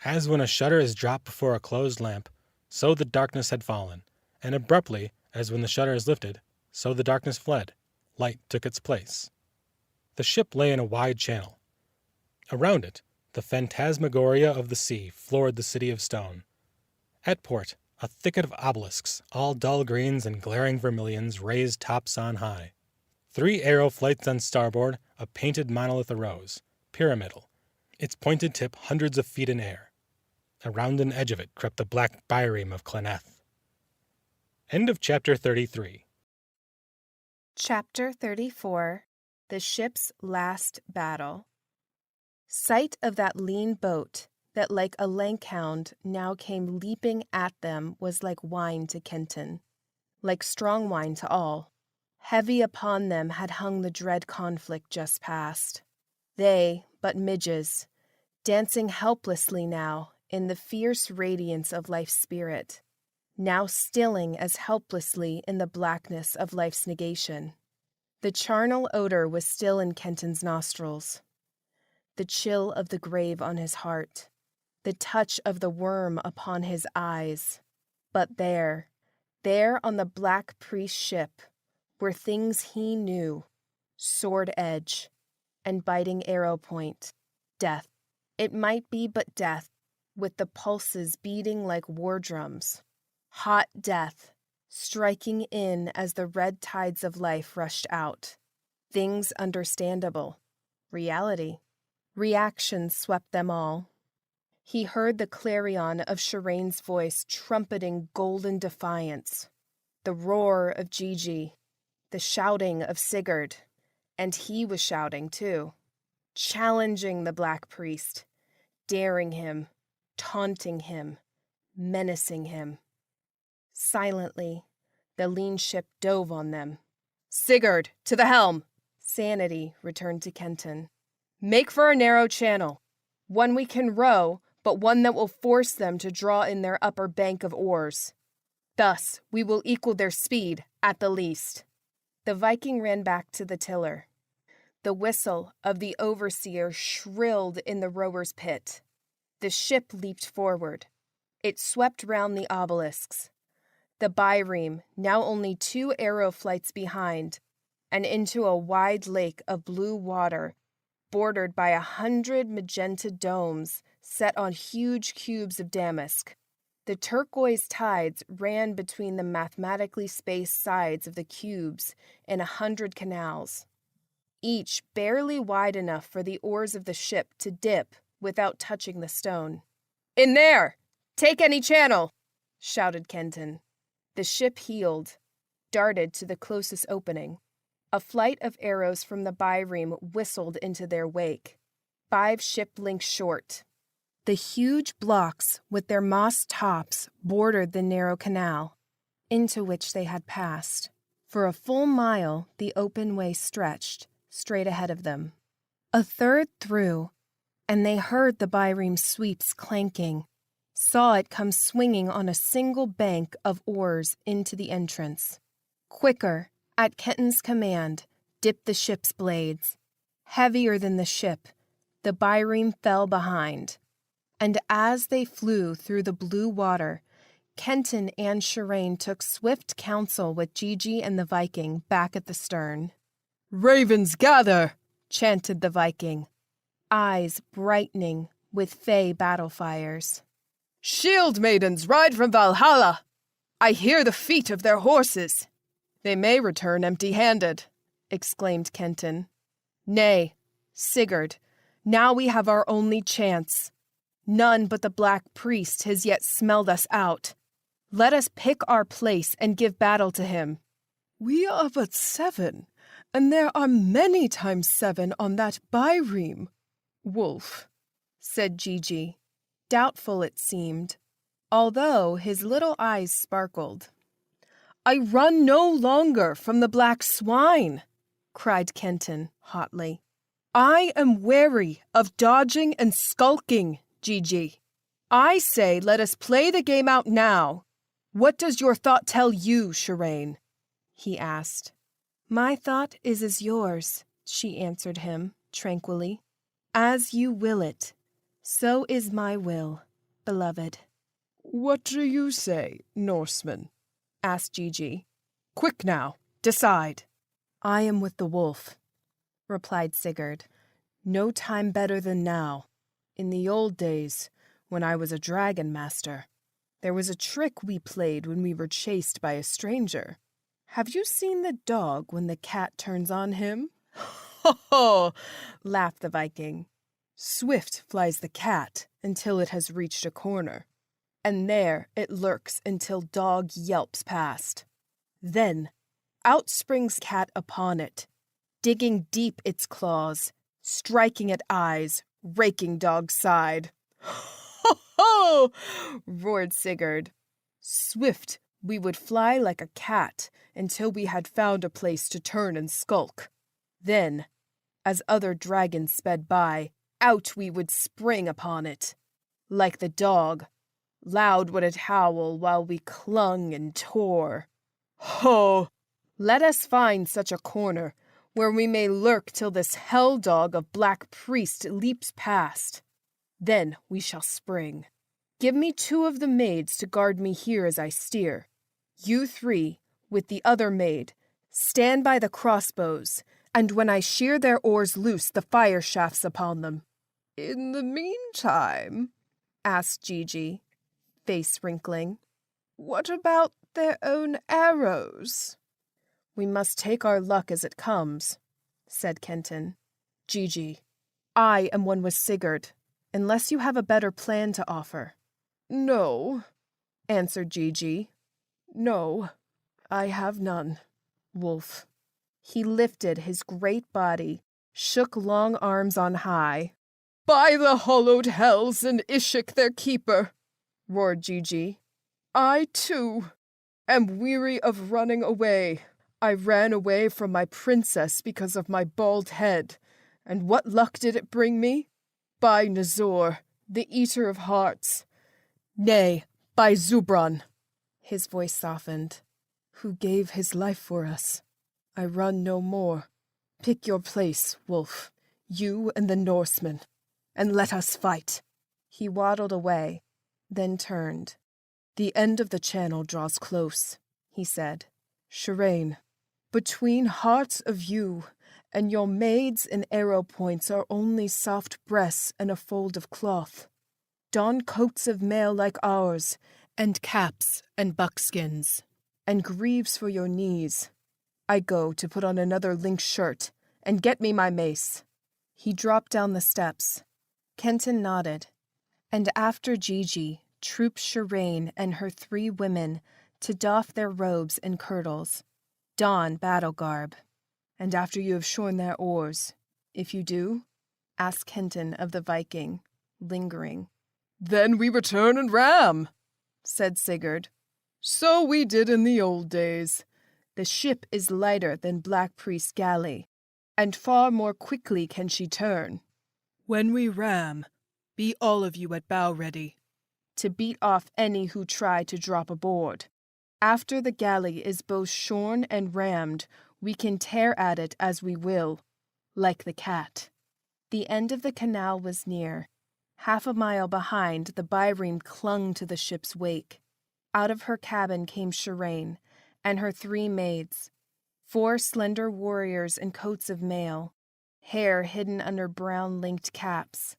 As when a shutter is dropped before a closed lamp, so the darkness had fallen, and abruptly, as when the shutter is lifted, so the darkness fled. Light took its place. The ship lay in a wide channel. Around it, the phantasmagoria of the sea floored the city of stone. At port, a thicket of obelisks, all dull greens and glaring vermilions, raised tops on high. 3 arrow flights on starboard, a painted monolith arose, pyramidal, its pointed tip hundreds of feet in air. Around an edge of it crept the black bireme of Claneth. End of chapter 33. Chapter 34. The Ship's Last Battle. Sight of that lean boat that like a lank hound now came leaping at them was like wine to Kenton, like strong wine to all. Heavy upon them had hung the dread conflict just past. They, but midges, dancing helplessly now in the fierce radiance of life's spirit, now stilling as helplessly in the blackness of life's negation. The charnel odor was still in Kenton's nostrils, the chill of the grave on his heart, the touch of the worm upon his eyes. But there on the black priest ship, were things he knew, sword edge, and biting arrow point, death. It might be but death, with the pulses beating like war drums. Hot death, striking in as the red tides of life rushed out. Things understandable. Reality. Reaction swept them all. He heard the clarion of Shireen's voice trumpeting golden defiance, the roar of Gigi, the shouting of Sigurd, and he was shouting too, challenging the Black Priest, daring him, taunting him, menacing him. Silently, the lean ship dove on them. "Sigurd, to the helm!" Sanity returned to Kenton. "Make for a narrow channel, one we can row, but one that will force them to draw in their upper bank of oars. Thus we will equal their speed, at the least." The Viking ran back to the tiller. The whistle of the overseer shrilled in the rower's pit. The ship leaped forward. It swept round the obelisks, the bireme now only 2 arrow flights behind, and into a wide lake of blue water bordered by 100 magenta domes set on huge cubes of damask. The turquoise tides ran between the mathematically spaced sides of the cubes in 100 canals, each barely wide enough for the oars of the ship to dip without touching the stone. "In there! Take any channel!" shouted Kenton. The ship heeled, darted to the closest opening. A flight of arrows from the bi-ream whistled into their wake, 5 ship lengths short. The huge blocks with their moss tops bordered the narrow canal, into which they had passed. For a full mile, the open way stretched, straight ahead of them. A third through, and they heard the bi-ream sweeps clanking, saw it come swinging on a single bank of oars into the entrance. Quicker, at Kenton's command, dipped the ship's blades. Heavier than the ship, the bi-ream fell behind. And as they flew through the blue water, Kenton and Shireen took swift counsel with Gigi and the Viking back at the stern. "Ravens gather!" chanted the Viking, eyes brightening with fey battle fires. "Shield maidens ride from Valhalla! I hear the feet of their horses." "They may return empty-handed," exclaimed Kenton. "Nay, Sigurd, now we have our only chance. None but the Black Priest has yet smelled us out. Let us pick our place and give battle to him." "We are but 7, and there are many times 7 on that bi-ream, Wolf," said Gigi, doubtful it seemed, although his little eyes sparkled. "I run no longer from the black swine," cried Kenton hotly. "I am weary of dodging and skulking, Gigi. I say let us play the game out now. What does your thought tell you, Shireen?" he asked. "My thought is as yours," she answered him tranquilly. "As you will it, so is my will, beloved." "What do you say, Norseman?" asked Gigi. "Quick now, decide." "I am with the wolf," replied Sigurd. "No time better than now. In the old days, when I was a dragon master, there was a trick we played when we were chased by a stranger. Have you seen the dog when the cat turns on him?" "Ho ho!" laughed the Viking. "Swift flies the cat until it has reached a corner, and there it lurks until dog yelps past. Then out springs cat upon it, digging deep its claws, striking at eyes, raking dog's side." "Ho ho!" roared Sigurd. "Swift we would fly like a cat until we had found a place to turn and skulk. Then, as other dragons sped by, out we would spring upon it. Like the dog, loud would it howl while we clung and tore. Ho! Let us find such a corner where we may lurk till this hell-dog of Black Priest leaps past. Then we shall spring. Give me 2 of the maids to guard me here as I steer. You 3, with the other maid, stand by the crossbows, and when I shear their oars loose the fire shafts upon them." "In the meantime," asked Gigi, face wrinkling, "what about their own arrows?" "We must take our luck as it comes," said Kenton. "Gigi, I am one with Sigurd, unless you have a better plan to offer." "No," answered Gigi. "No, I have none, Wolf." He lifted his great body, shook long arms on high. "By the hollowed hells and Ishik their keeper," roared Gigi, "I, too, am weary of running away. I ran away from my princess because of my bald head, and what luck did it bring me? By Nazor, the eater of hearts. Nay, by Zubran," his voice softened, "who gave his life for us. I run no more. Pick your place, Wolf, you and the Norseman, and let us fight." He waddled away, then turned. "The end of the channel draws close," he said. "Shireen, between hearts of you and your maids and arrow points are only soft breasts and a fold of cloth. Don coats of mail like ours, and caps and buckskins, and greaves for your knees. I go to put on another link shirt, and get me my mace." He dropped down the steps. Kenton nodded, and after Gigi trooped Shireen and her 3 women to doff their robes and kirtles, don battle garb. "And after you have shorn their oars, if you do?" asked Kenton of the Viking, lingering. "Then we return and ram," said Sigurd. "So we did in the old days. The ship is lighter than Black Priest's galley, and far more quickly can she turn. When we ram, be all of you at bow ready, to beat off any who try to drop aboard. After the galley is both shorn and rammed, we can tear at it as we will, like the cat." The end of the canal was near. Half a mile behind, the Byrene clung to the ship's wake. Out of her cabin came Shireen and her 3 maids, 4 slender warriors in coats of mail, hair hidden under brown linked caps,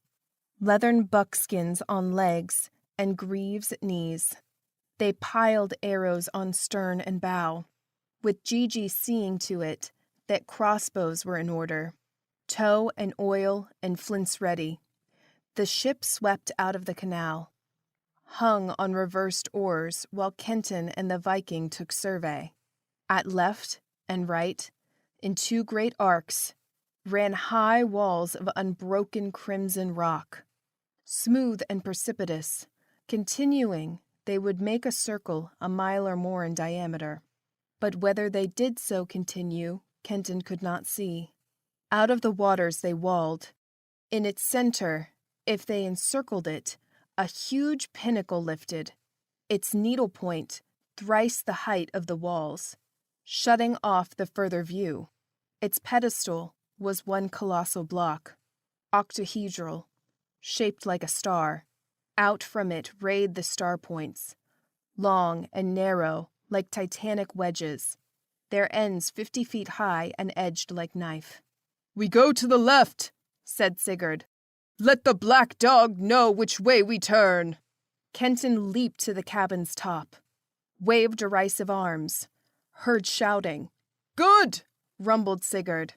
leathern buckskins on legs and greaves at knees. They piled arrows on stern and bow, with Gigi seeing to it that crossbows were in order, tow and oil and flints ready. The ship swept out of the canal, hung on reversed oars while Kenton and the Viking took survey. At left and right, in 2 great arcs, ran high walls of unbroken crimson rock. Smooth and precipitous, continuing, they would make a circle a mile or more in diameter. But whether they did so continue, Kenton could not see. Out of the waters they walled. In its center, if they encircled it, a huge pinnacle lifted, its needlepoint thrice the height of the walls, shutting off the further view. Its pedestal was one colossal block, octahedral, shaped like a star. Out from it rayed the star points, long and narrow like titanic wedges, their ends 50 feet high and edged like knife. "We go to the left," said Sigurd. "Let the black dog know which way we turn." Kenton leaped to the cabin's top, waved derisive arms, heard shouting. "Good!" rumbled Sigurd.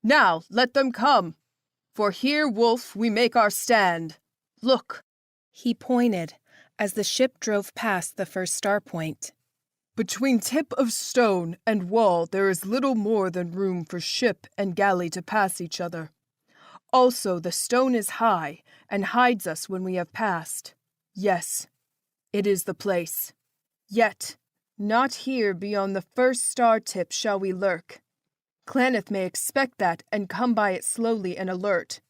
"Now let them come. For here, Wolf, we make our stand. Look." He pointed as the ship drove past the first star point. "Between tip of stone and wall there is little more than room for ship and galley to pass each other. Also the stone is high and hides us when we have passed. Yes, it is the place. Yet, not here beyond the first star tip shall we lurk. Claneth may expect that and come by it slowly and alert,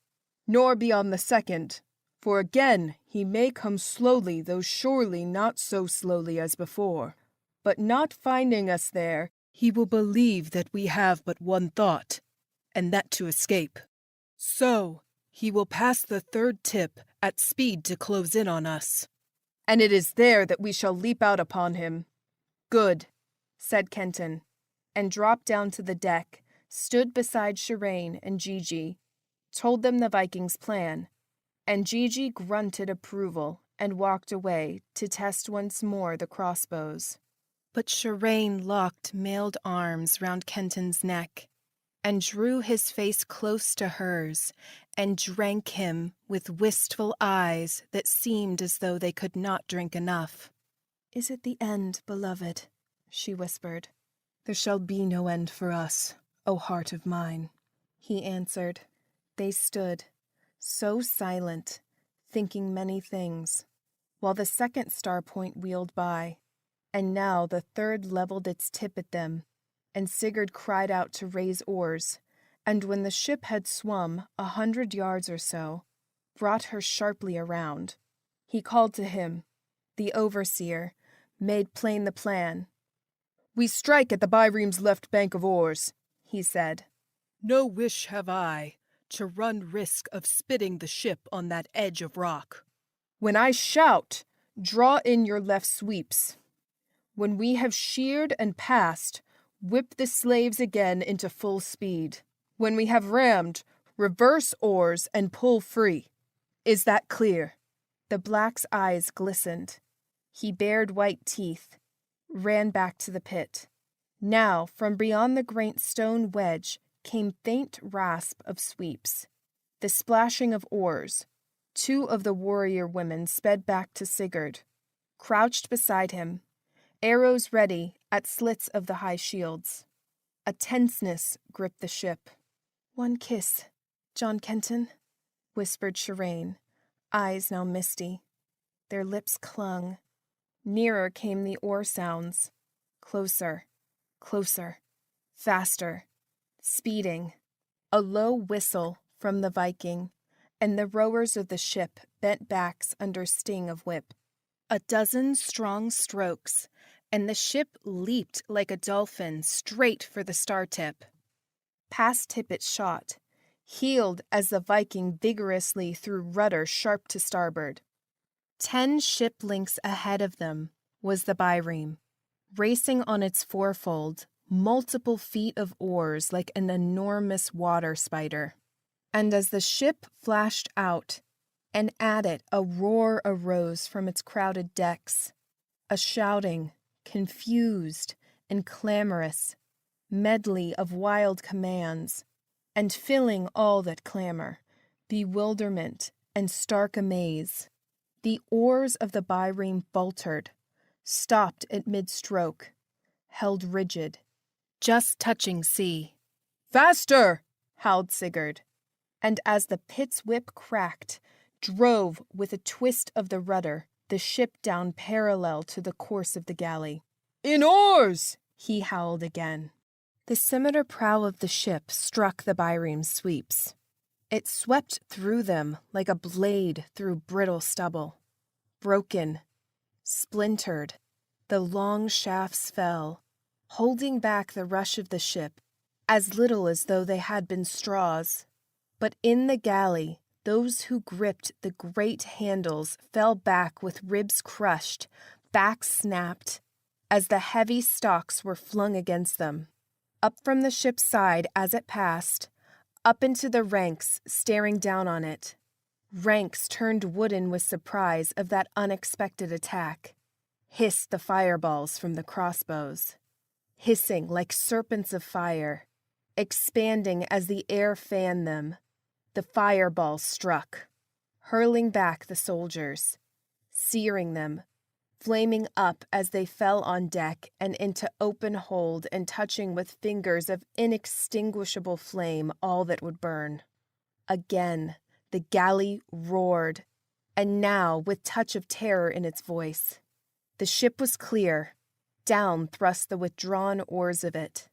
nor beyond the second, for again he may come slowly, though surely not so slowly as before. But not finding us there, he will believe that we have but one thought, and that to escape. So, he will pass the third tip at speed to close in on us. And it is there that we shall leap out upon him." "Good," said Kenton, and dropped down to the deck, stood beside Shireen and Gigi, told them the Vikings' plan, and Gigi grunted approval and walked away to test once more the crossbows. But Shireen locked mailed arms round Kenton's neck, and drew his face close to hers, and drank him with wistful eyes that seemed as though they could not drink enough. "Is it the end, beloved?" she whispered. "There shall be no end for us, O heart of mine," he answered. They stood, so silent, thinking many things, while the second star point wheeled by, and now the third leveled its tip at them, and Sigurd cried out to raise oars, and when the ship had swum 100 yards or so, brought her sharply around. He called to him. The overseer made plain the plan. "We strike at the Byreem's left bank of oars," he said. "No wish have I to run risk of spitting the ship on that edge of rock. When I shout, draw in your left sweeps. When we have sheered and passed, whip the slaves again into full speed. When we have rammed, reverse oars and pull free. Is that clear?" The black's eyes glistened. He bared white teeth, ran back to the pit. Now, from beyond the great stone wedge came faint rasp of sweeps, the splashing of oars. 2 of the warrior women sped back to Sigurd, crouched beside him, arrows ready at slits of the high shields. A tenseness gripped the ship. "One kiss, John Kenton," whispered Shirane, eyes now misty. Their lips clung. Nearer came the oar sounds. Closer, closer, faster, speeding. A low whistle from the Viking, and the rowers of the ship bent backs under sting of whip. A dozen strong strokes, and the ship leaped like a dolphin straight for the star tip. Past Tippet shot, heeled as the Viking vigorously threw rudder sharp to starboard. 10 ship lengths ahead of them was the byreme, racing on its forefold, multiple feet of oars like an enormous water spider. And as the ship flashed out, and at it a roar arose from its crowded decks, a shouting, confused and clamorous, medley of wild commands, and filling all that clamor, bewilderment and stark amaze. The oars of the byreme faltered, stopped at mid-stroke, held rigid, just touching sea. "Faster!" howled Sigurd, and as the pit's whip cracked, drove with a twist of the rudder the ship down parallel to the course of the galley. "In oars!" he howled again. The scimitar prow of the ship struck the byreme's sweeps. It swept through them like a blade through brittle stubble. Broken, splintered, the long shafts fell, holding back the rush of the ship, as little as though they had been straws. But in the galley, those who gripped the great handles fell back with ribs crushed, backs snapped, as the heavy stocks were flung against them. Up from the ship's side as it passed, up into the ranks staring down on it. Ranks turned wooden with surprise of that unexpected attack. Hissed the fireballs from the crossbows, hissing like serpents of fire, expanding as the air fanned them. The fireballs struck, hurling back the soldiers, searing them, flaming up as they fell on deck and into open hold and touching with fingers of inextinguishable flame all that would burn. Again, the galley roared, and now with touch of terror in its voice. The ship was clear. Down thrust the withdrawn oars of it.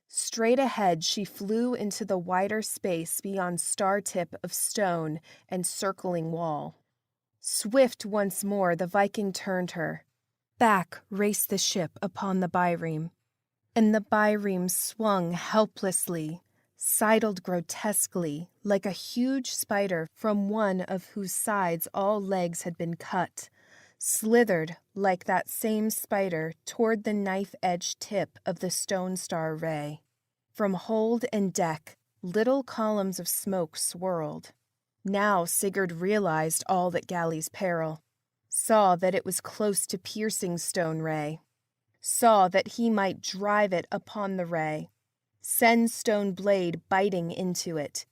Straight ahead she flew into the wider space beyond star tip of stone and circling wall. Swift once more the Viking turned her. Back raced the ship upon the byreme, and the byreme swung helplessly, sidled grotesquely like a huge spider from one of whose sides all legs had been cut, slithered like that same spider toward the knife-edged tip of the Stone Star ray. From hold and deck, little columns of smoke swirled. Now Sigurd realized all that galley's peril, saw that it was close to piercing Stone Ray, saw that he might drive it upon the ray, send Stone Blade biting into it,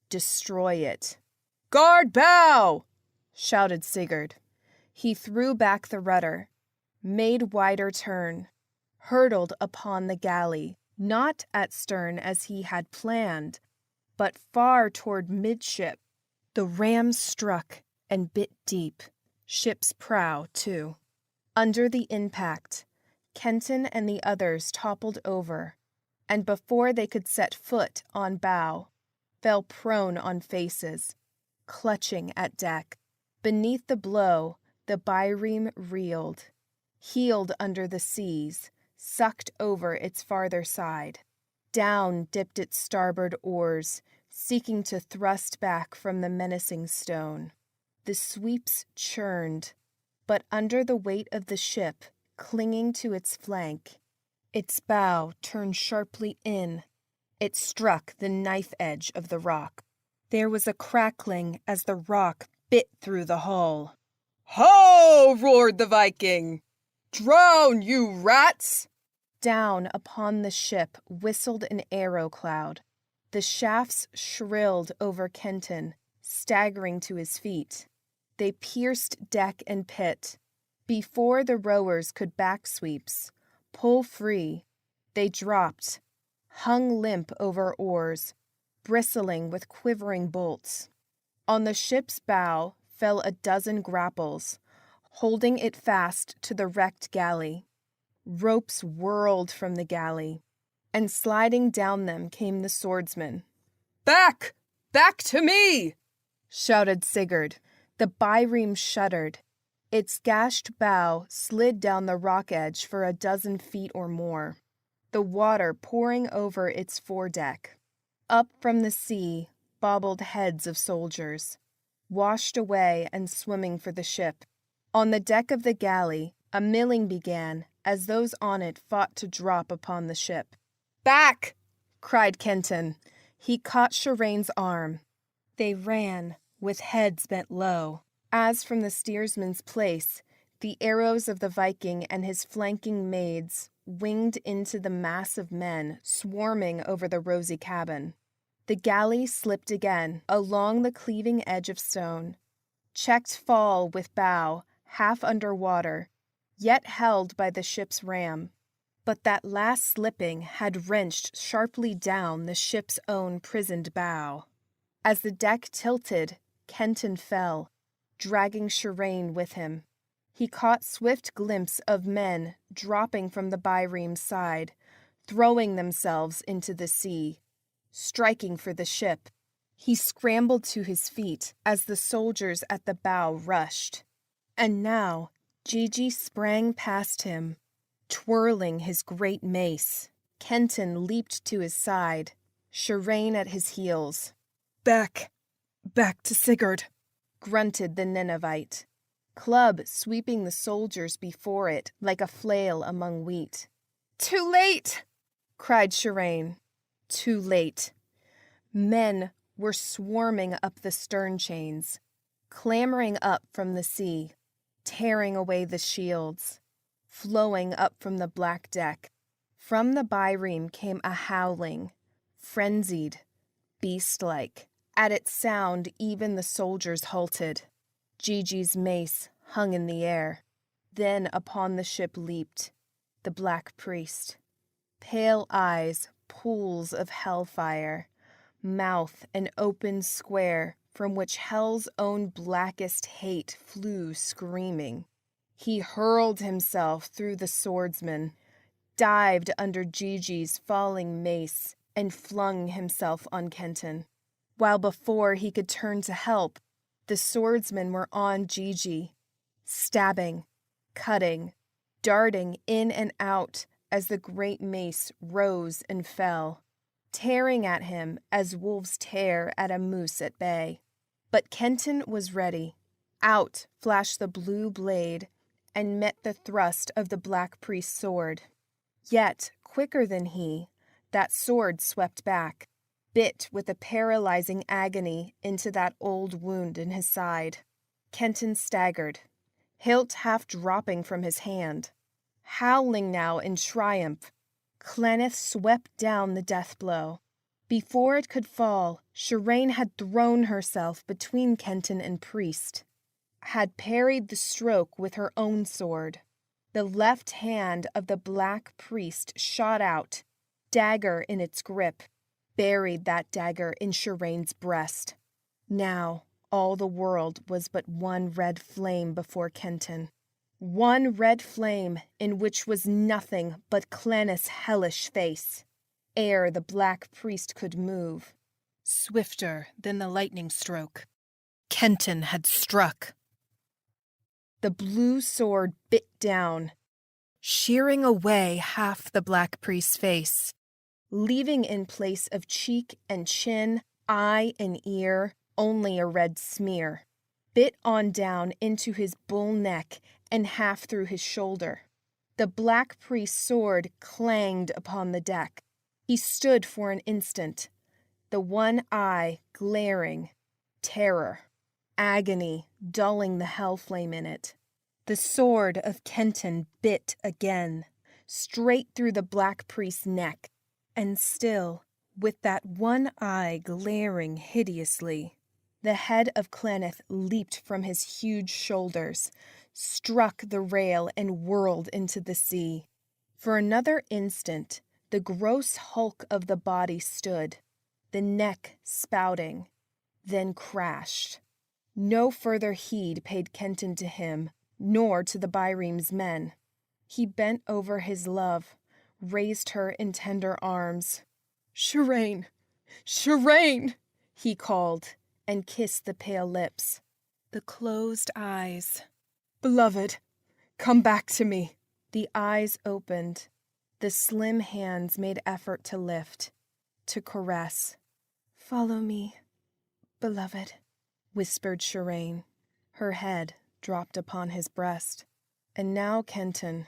destroy it. "Guard bow!" shouted Sigurd. He threw back the rudder, made wider turn, hurtled upon the galley, not at stern as he had planned, but far toward midship. The ram struck and bit deep, ship's prow too. Under the impact, Kenton and the others toppled over, and before they could set foot on bow, fell prone on faces, clutching at deck. Beneath the blow, the byreme reeled, heeled under the seas, sucked over its farther side. Down dipped its starboard oars, seeking to thrust back from the menacing stone. The sweeps churned, but under the weight of the ship, clinging to its flank, its bow turned sharply in, It struck the knife edge of the rock. There was a crackling as the rock bit through the hull. "Ho!" roared the Viking. "Drown, you rats!" Down upon the ship whistled an arrow cloud. The shafts shrilled over Kenton, staggering to his feet. They pierced deck and pit. Before the rowers could back sweeps, pull free, they dropped, hung limp over oars, bristling with quivering bolts. On the ship's bow fell a dozen grapples, holding it fast to the wrecked galley. Ropes whirled from the galley, and sliding down them came the swordsmen. "Back! Back to me!" shouted Sigurd. The byreme shuddered. Its gashed bow slid down the rock edge for a dozen feet or more, the water pouring over its foredeck. Up from the sea bobbled heads of soldiers, washed away and swimming for the ship. On the deck of the galley, a milling began as those on it fought to drop upon the ship. "Back!" cried Kenton. He caught Shireen's arm. They ran, with heads bent low, as from the steersman's place, the arrows of the Viking and his flanking maids winged into the mass of men swarming over the rosy cabin. The galley slipped again along the cleaving edge of stone, checked fall with bow, half under water, yet held by the ship's ram. But that last slipping had wrenched sharply down the ship's own prisoned bow. As the deck tilted, Kenton fell, dragging Shireen with him. He caught swift glimpse of men dropping from the byreme's side, throwing themselves into the sea, striking for the ship. He scrambled to his feet as the soldiers at the bow rushed. And now Gigi sprang past him, twirling his great mace. Kenton leaped to his side, Shireen at his heels. "Back to Sigurd," grunted the Ninevite, club sweeping the soldiers before it like a flail among wheat. "Too late!" cried Shireen. Too late. Men were swarming up the stern chains, clambering up from the sea, tearing away the shields, flowing up from the black deck. From the byreme came a howling, frenzied, beast-like. At its sound, even the soldiers halted. Gigi's mace hung in the air. Then upon the ship leaped the black priest. Pale eyes, pools of hellfire, mouth an open square from which hell's own blackest hate flew screaming. He hurled himself through the swordsman, dived under Gigi's falling mace, and flung himself on Kenton. While before he could turn to help, the swordsmen were on Gigi, stabbing, cutting, darting in and out as the great mace rose and fell, tearing at him as wolves tear at a moose at bay. But Kenton was ready. Out flashed the blue blade and met the thrust of the black priest's sword. Yet, quicker than he, that sword swept back, bit with a paralyzing agony into that old wound in his side. Kenton staggered, hilt half dropping from his hand. Howling now in triumph, Clenneth swept down the death blow. Before it could fall, Shireen had thrown herself between Kenton and priest, had parried the stroke with her own sword. The left hand of the black priest shot out, dagger in its grip, buried that dagger in Shireen's breast. Now all the world was but one red flame before Kenton. One red flame in which was nothing but Clenneth's hellish face. Ere the black priest could move, swifter than the lightning stroke, Kenton had struck. The blue sword bit down, shearing away half the black priest's face, leaving in place of cheek and chin, eye and ear, only a red smear. Bit on down into his bull neck and half through his shoulder. The black priest's sword clanged upon the deck. He stood for an instant, the one eye glaring, terror, agony dulling the hell flame in it. The sword of Kenton bit again, straight through the Black Priest's neck, and still, with that one eye glaring hideously, the head of Clenneth leaped from his huge shoulders, struck the rail and whirled into the sea. For another instant, the gross hulk of the body stood, the neck spouting, then crashed. No further heed paid Kenton to him, nor to the Byreem's men. He bent over his love, raised her in tender arms. "Shireen! Shireen!" he called, and kissed the pale lips, the closed eyes. "Beloved, come back to me." The eyes opened. The slim hands made effort to lift, to caress. "Follow me, beloved," whispered Shireen. Her head dropped upon his breast. And now Kenton,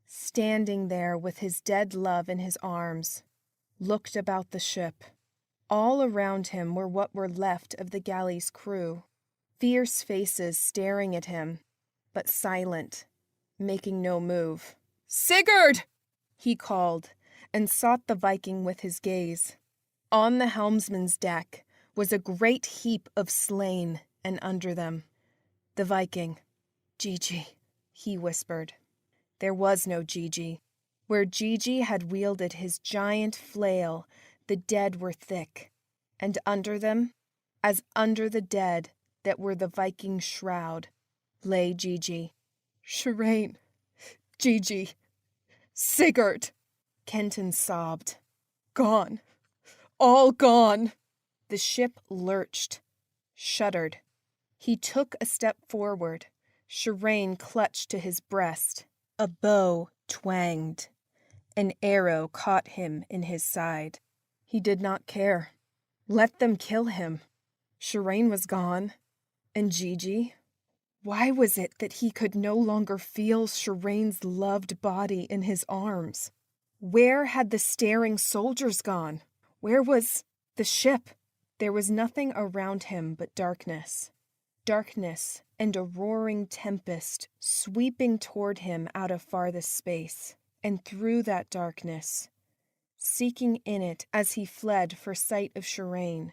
standing there with his dead love in his arms, looked about the ship. All around him were what were left of the galley's crew, fierce faces staring at him, but silent, making no move. "Sigurd!" he called, and sought the Viking with his gaze. On the helmsman's deck was a great heap of slain, and under them, the Viking. "Gigi," he whispered. There was no Gigi. Where Gigi had wielded his giant flail, the dead were thick, and under them, as under the dead that were the Viking's shroud, lay Gigi. "Shireen, Gigi, Sigurd!" Kenton sobbed. "Gone, all gone." The ship lurched, shuddered. He took a step forward. Shireen clutched to his breast. A bow twanged. An arrow caught him in his side. He did not care. Let them kill him. Shireen was gone. And Gigi? Why was it that he could no longer feel Shireen's loved body in his arms? Where had the staring soldiers gone? Where was the ship? There was nothing around him but darkness. Darkness and a roaring tempest sweeping toward him out of farthest space. And through that darkness, seeking in it as he fled for sight of Shireen,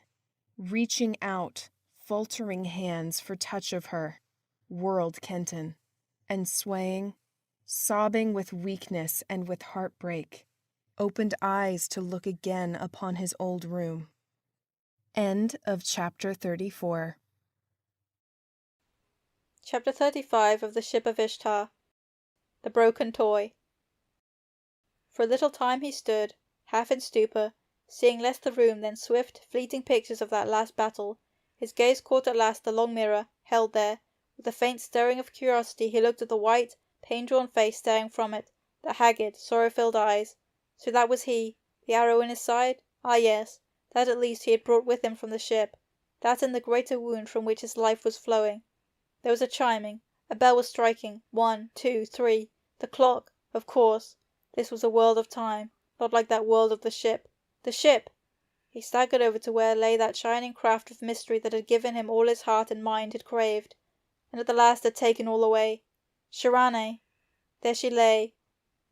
reaching out, faltering hands for touch of her, whirled Kenton, and swaying, sobbing with weakness and with heartbreak, opened eyes to look again upon his old room. End of chapter 34. Chapter 35 of the Ship of Ishtar. The Broken Toy. For a little time he stood, half in stupor, seeing less the room than swift, fleeting pictures of that last battle. His gaze caught at last the long mirror, held there. With a faint stirring of curiosity he looked at the white, pain-drawn face staring from it, the haggard, sorrow-filled eyes. So that was he, the arrow in his side? Ah, yes, that at least he had brought with him from the ship, that and the greater wound from which his life was flowing. There was a chiming, a bell was striking, 1, 2, 3, the clock, of course. This was a world of time, not like that world of the ship. The ship! He staggered over to where lay that shining craft of mystery that had given him all his heart and mind had craved, and at the last had taken all away. Shirane! There she lay,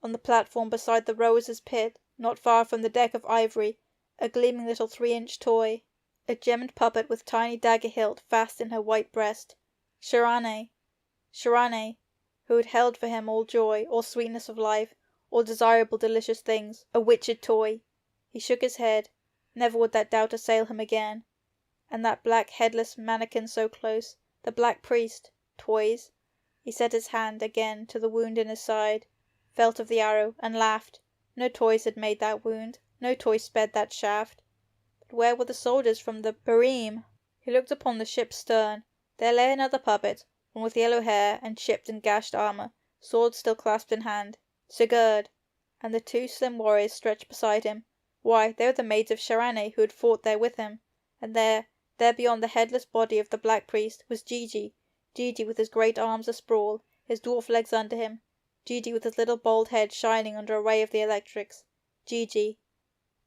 on the platform beside the rowers' pit, not far from the deck of ivory, a gleaming little 3-inch toy, a gemmed puppet with tiny dagger hilt fast in her white breast. Shirane! Shirane, who had held for him all joy, all sweetness of life, all desirable delicious things, a witched toy. He shook his head. Never would that doubt assail him again. And that black headless mannequin so close, the Black Priest. Toys? He set his hand again to the wound in his side, felt of the arrow, and laughed. No toys had made that wound, no toy sped that shaft. But where were the soldiers from the Byreem? He looked upon the ship's stern. There lay another puppet, one with yellow hair and chipped and gashed armor, sword still clasped in hand. Sigurd! And the 2 slim warriors stretched beside him. Why, they were the maids of Shirane who had fought there with him. And there beyond the headless body of the Black Priest, was Gigi. Gigi with his great arms asprawl, his dwarf legs under him. Gigi with his little bald head shining under a ray of the electrics. Gigi.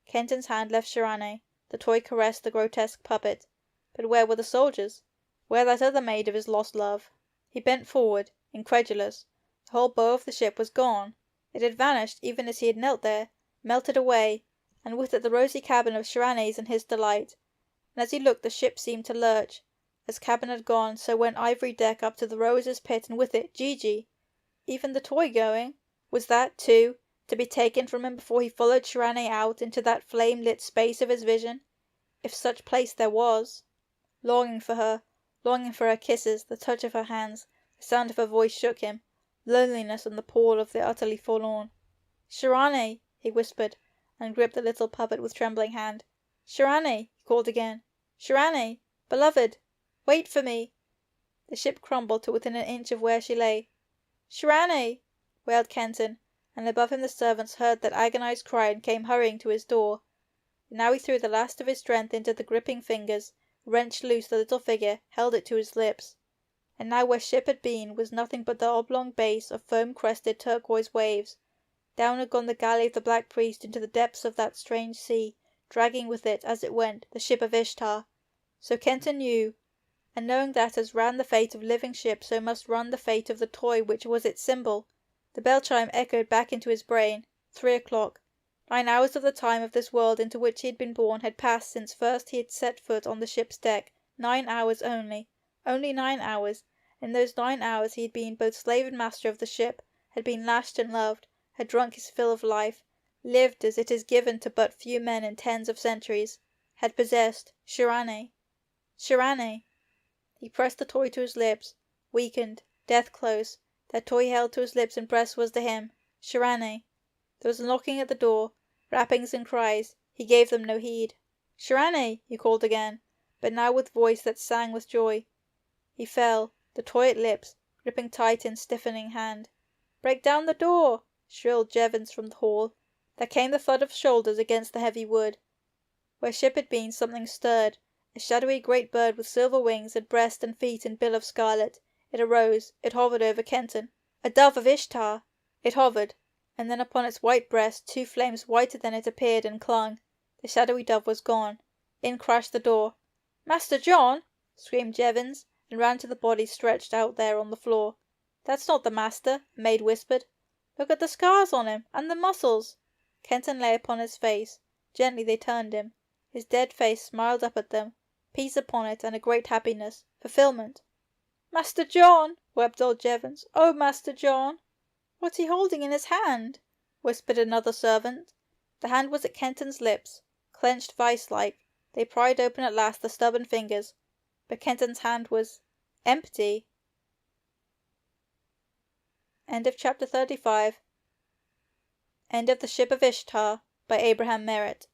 Kenton's hand left Shirane. The toy caressed the grotesque puppet. But where were the soldiers? Where that other maid of his lost love? He bent forward, incredulous. The whole bow of the ship was gone. It had vanished even as he had knelt there, melted away, and with it the rosy cabin of Shirane's and his delight. And as he looked the ship seemed to lurch. As cabin had gone, so went ivory deck up to the rowers' pit, and with it Gigi. Even the toy going? Was that, too, to be taken from him before he followed Shirane out into that flame-lit space of his vision? If such place there was. Longing for her kisses, the touch of her hands, the sound of her voice shook him. Loneliness and the pall of the utterly forlorn. "Shirane," he whispered, and gripped the little puppet with trembling hand. "Shirane," he called again. "Shirane, beloved, wait for me." The ship crumbled to within an inch of where she lay. "Shirane!" wailed Kenton, and above him the servants heard that agonized cry and came hurrying to his door. And now he threw the last of his strength into the gripping fingers, wrenched loose the little figure, held it to his lips. And now where ship had been was nothing but the oblong base of foam-crested turquoise waves. Down had gone the galley of the Black Priest into the depths of that strange sea, dragging with it, as it went, the Ship of Ishtar. So Kenton knew, and knowing that as ran the fate of living ships, so must run the fate of the toy which was its symbol. The bell-chime echoed back into his brain. 3 o'clock. 9 hours of the time of this world into which he had been born had passed since first he had set foot on the ship's deck. 9 hours only. Only 9 hours. In those 9 hours he had been both slave and master of the ship, had been lashed and loved, had drunk his fill of life, lived as it is given to but few men in tens of centuries, had possessed Shirane. Shirane! He pressed the toy to his lips, weakened, death-close. That toy held to his lips and breast was to him. Shirane! There was a knocking at the door, rappings and cries. He gave them no heed. "Shirane!" he called again, but now with voice that sang with joy. He fell, the toy at lips, gripping tight in stiffening hand. "Break down the door!" shrilled Jevons from the hall. There came the thud of shoulders against the heavy wood. Where ship had been something stirred, a shadowy great bird with silver wings and breast and feet and bill of scarlet. It arose, it hovered over Kenton. A dove of Ishtar! It hovered, and then upon its white breast 2 flames whiter than it appeared and clung. The shadowy dove was gone. In crashed the door. "Master John!" screamed Jevons, and ran to the body stretched out there on the floor. "That's not the master," a maid whispered. "Look at the scars on him, and the muscles." Kenton lay upon his face. Gently they turned him. His dead face smiled up at them, peace upon it and a great happiness, fulfilment. "Master John!" wept old Jevons. "Oh, Master John!" "What's he holding in his hand?" whispered another servant. The hand was at Kenton's lips, clenched vice-like. They pried open at last the stubborn fingers, but Kenton's hand was empty. End of chapter 35. End of The Ship of Ishtar by Abraham Merritt.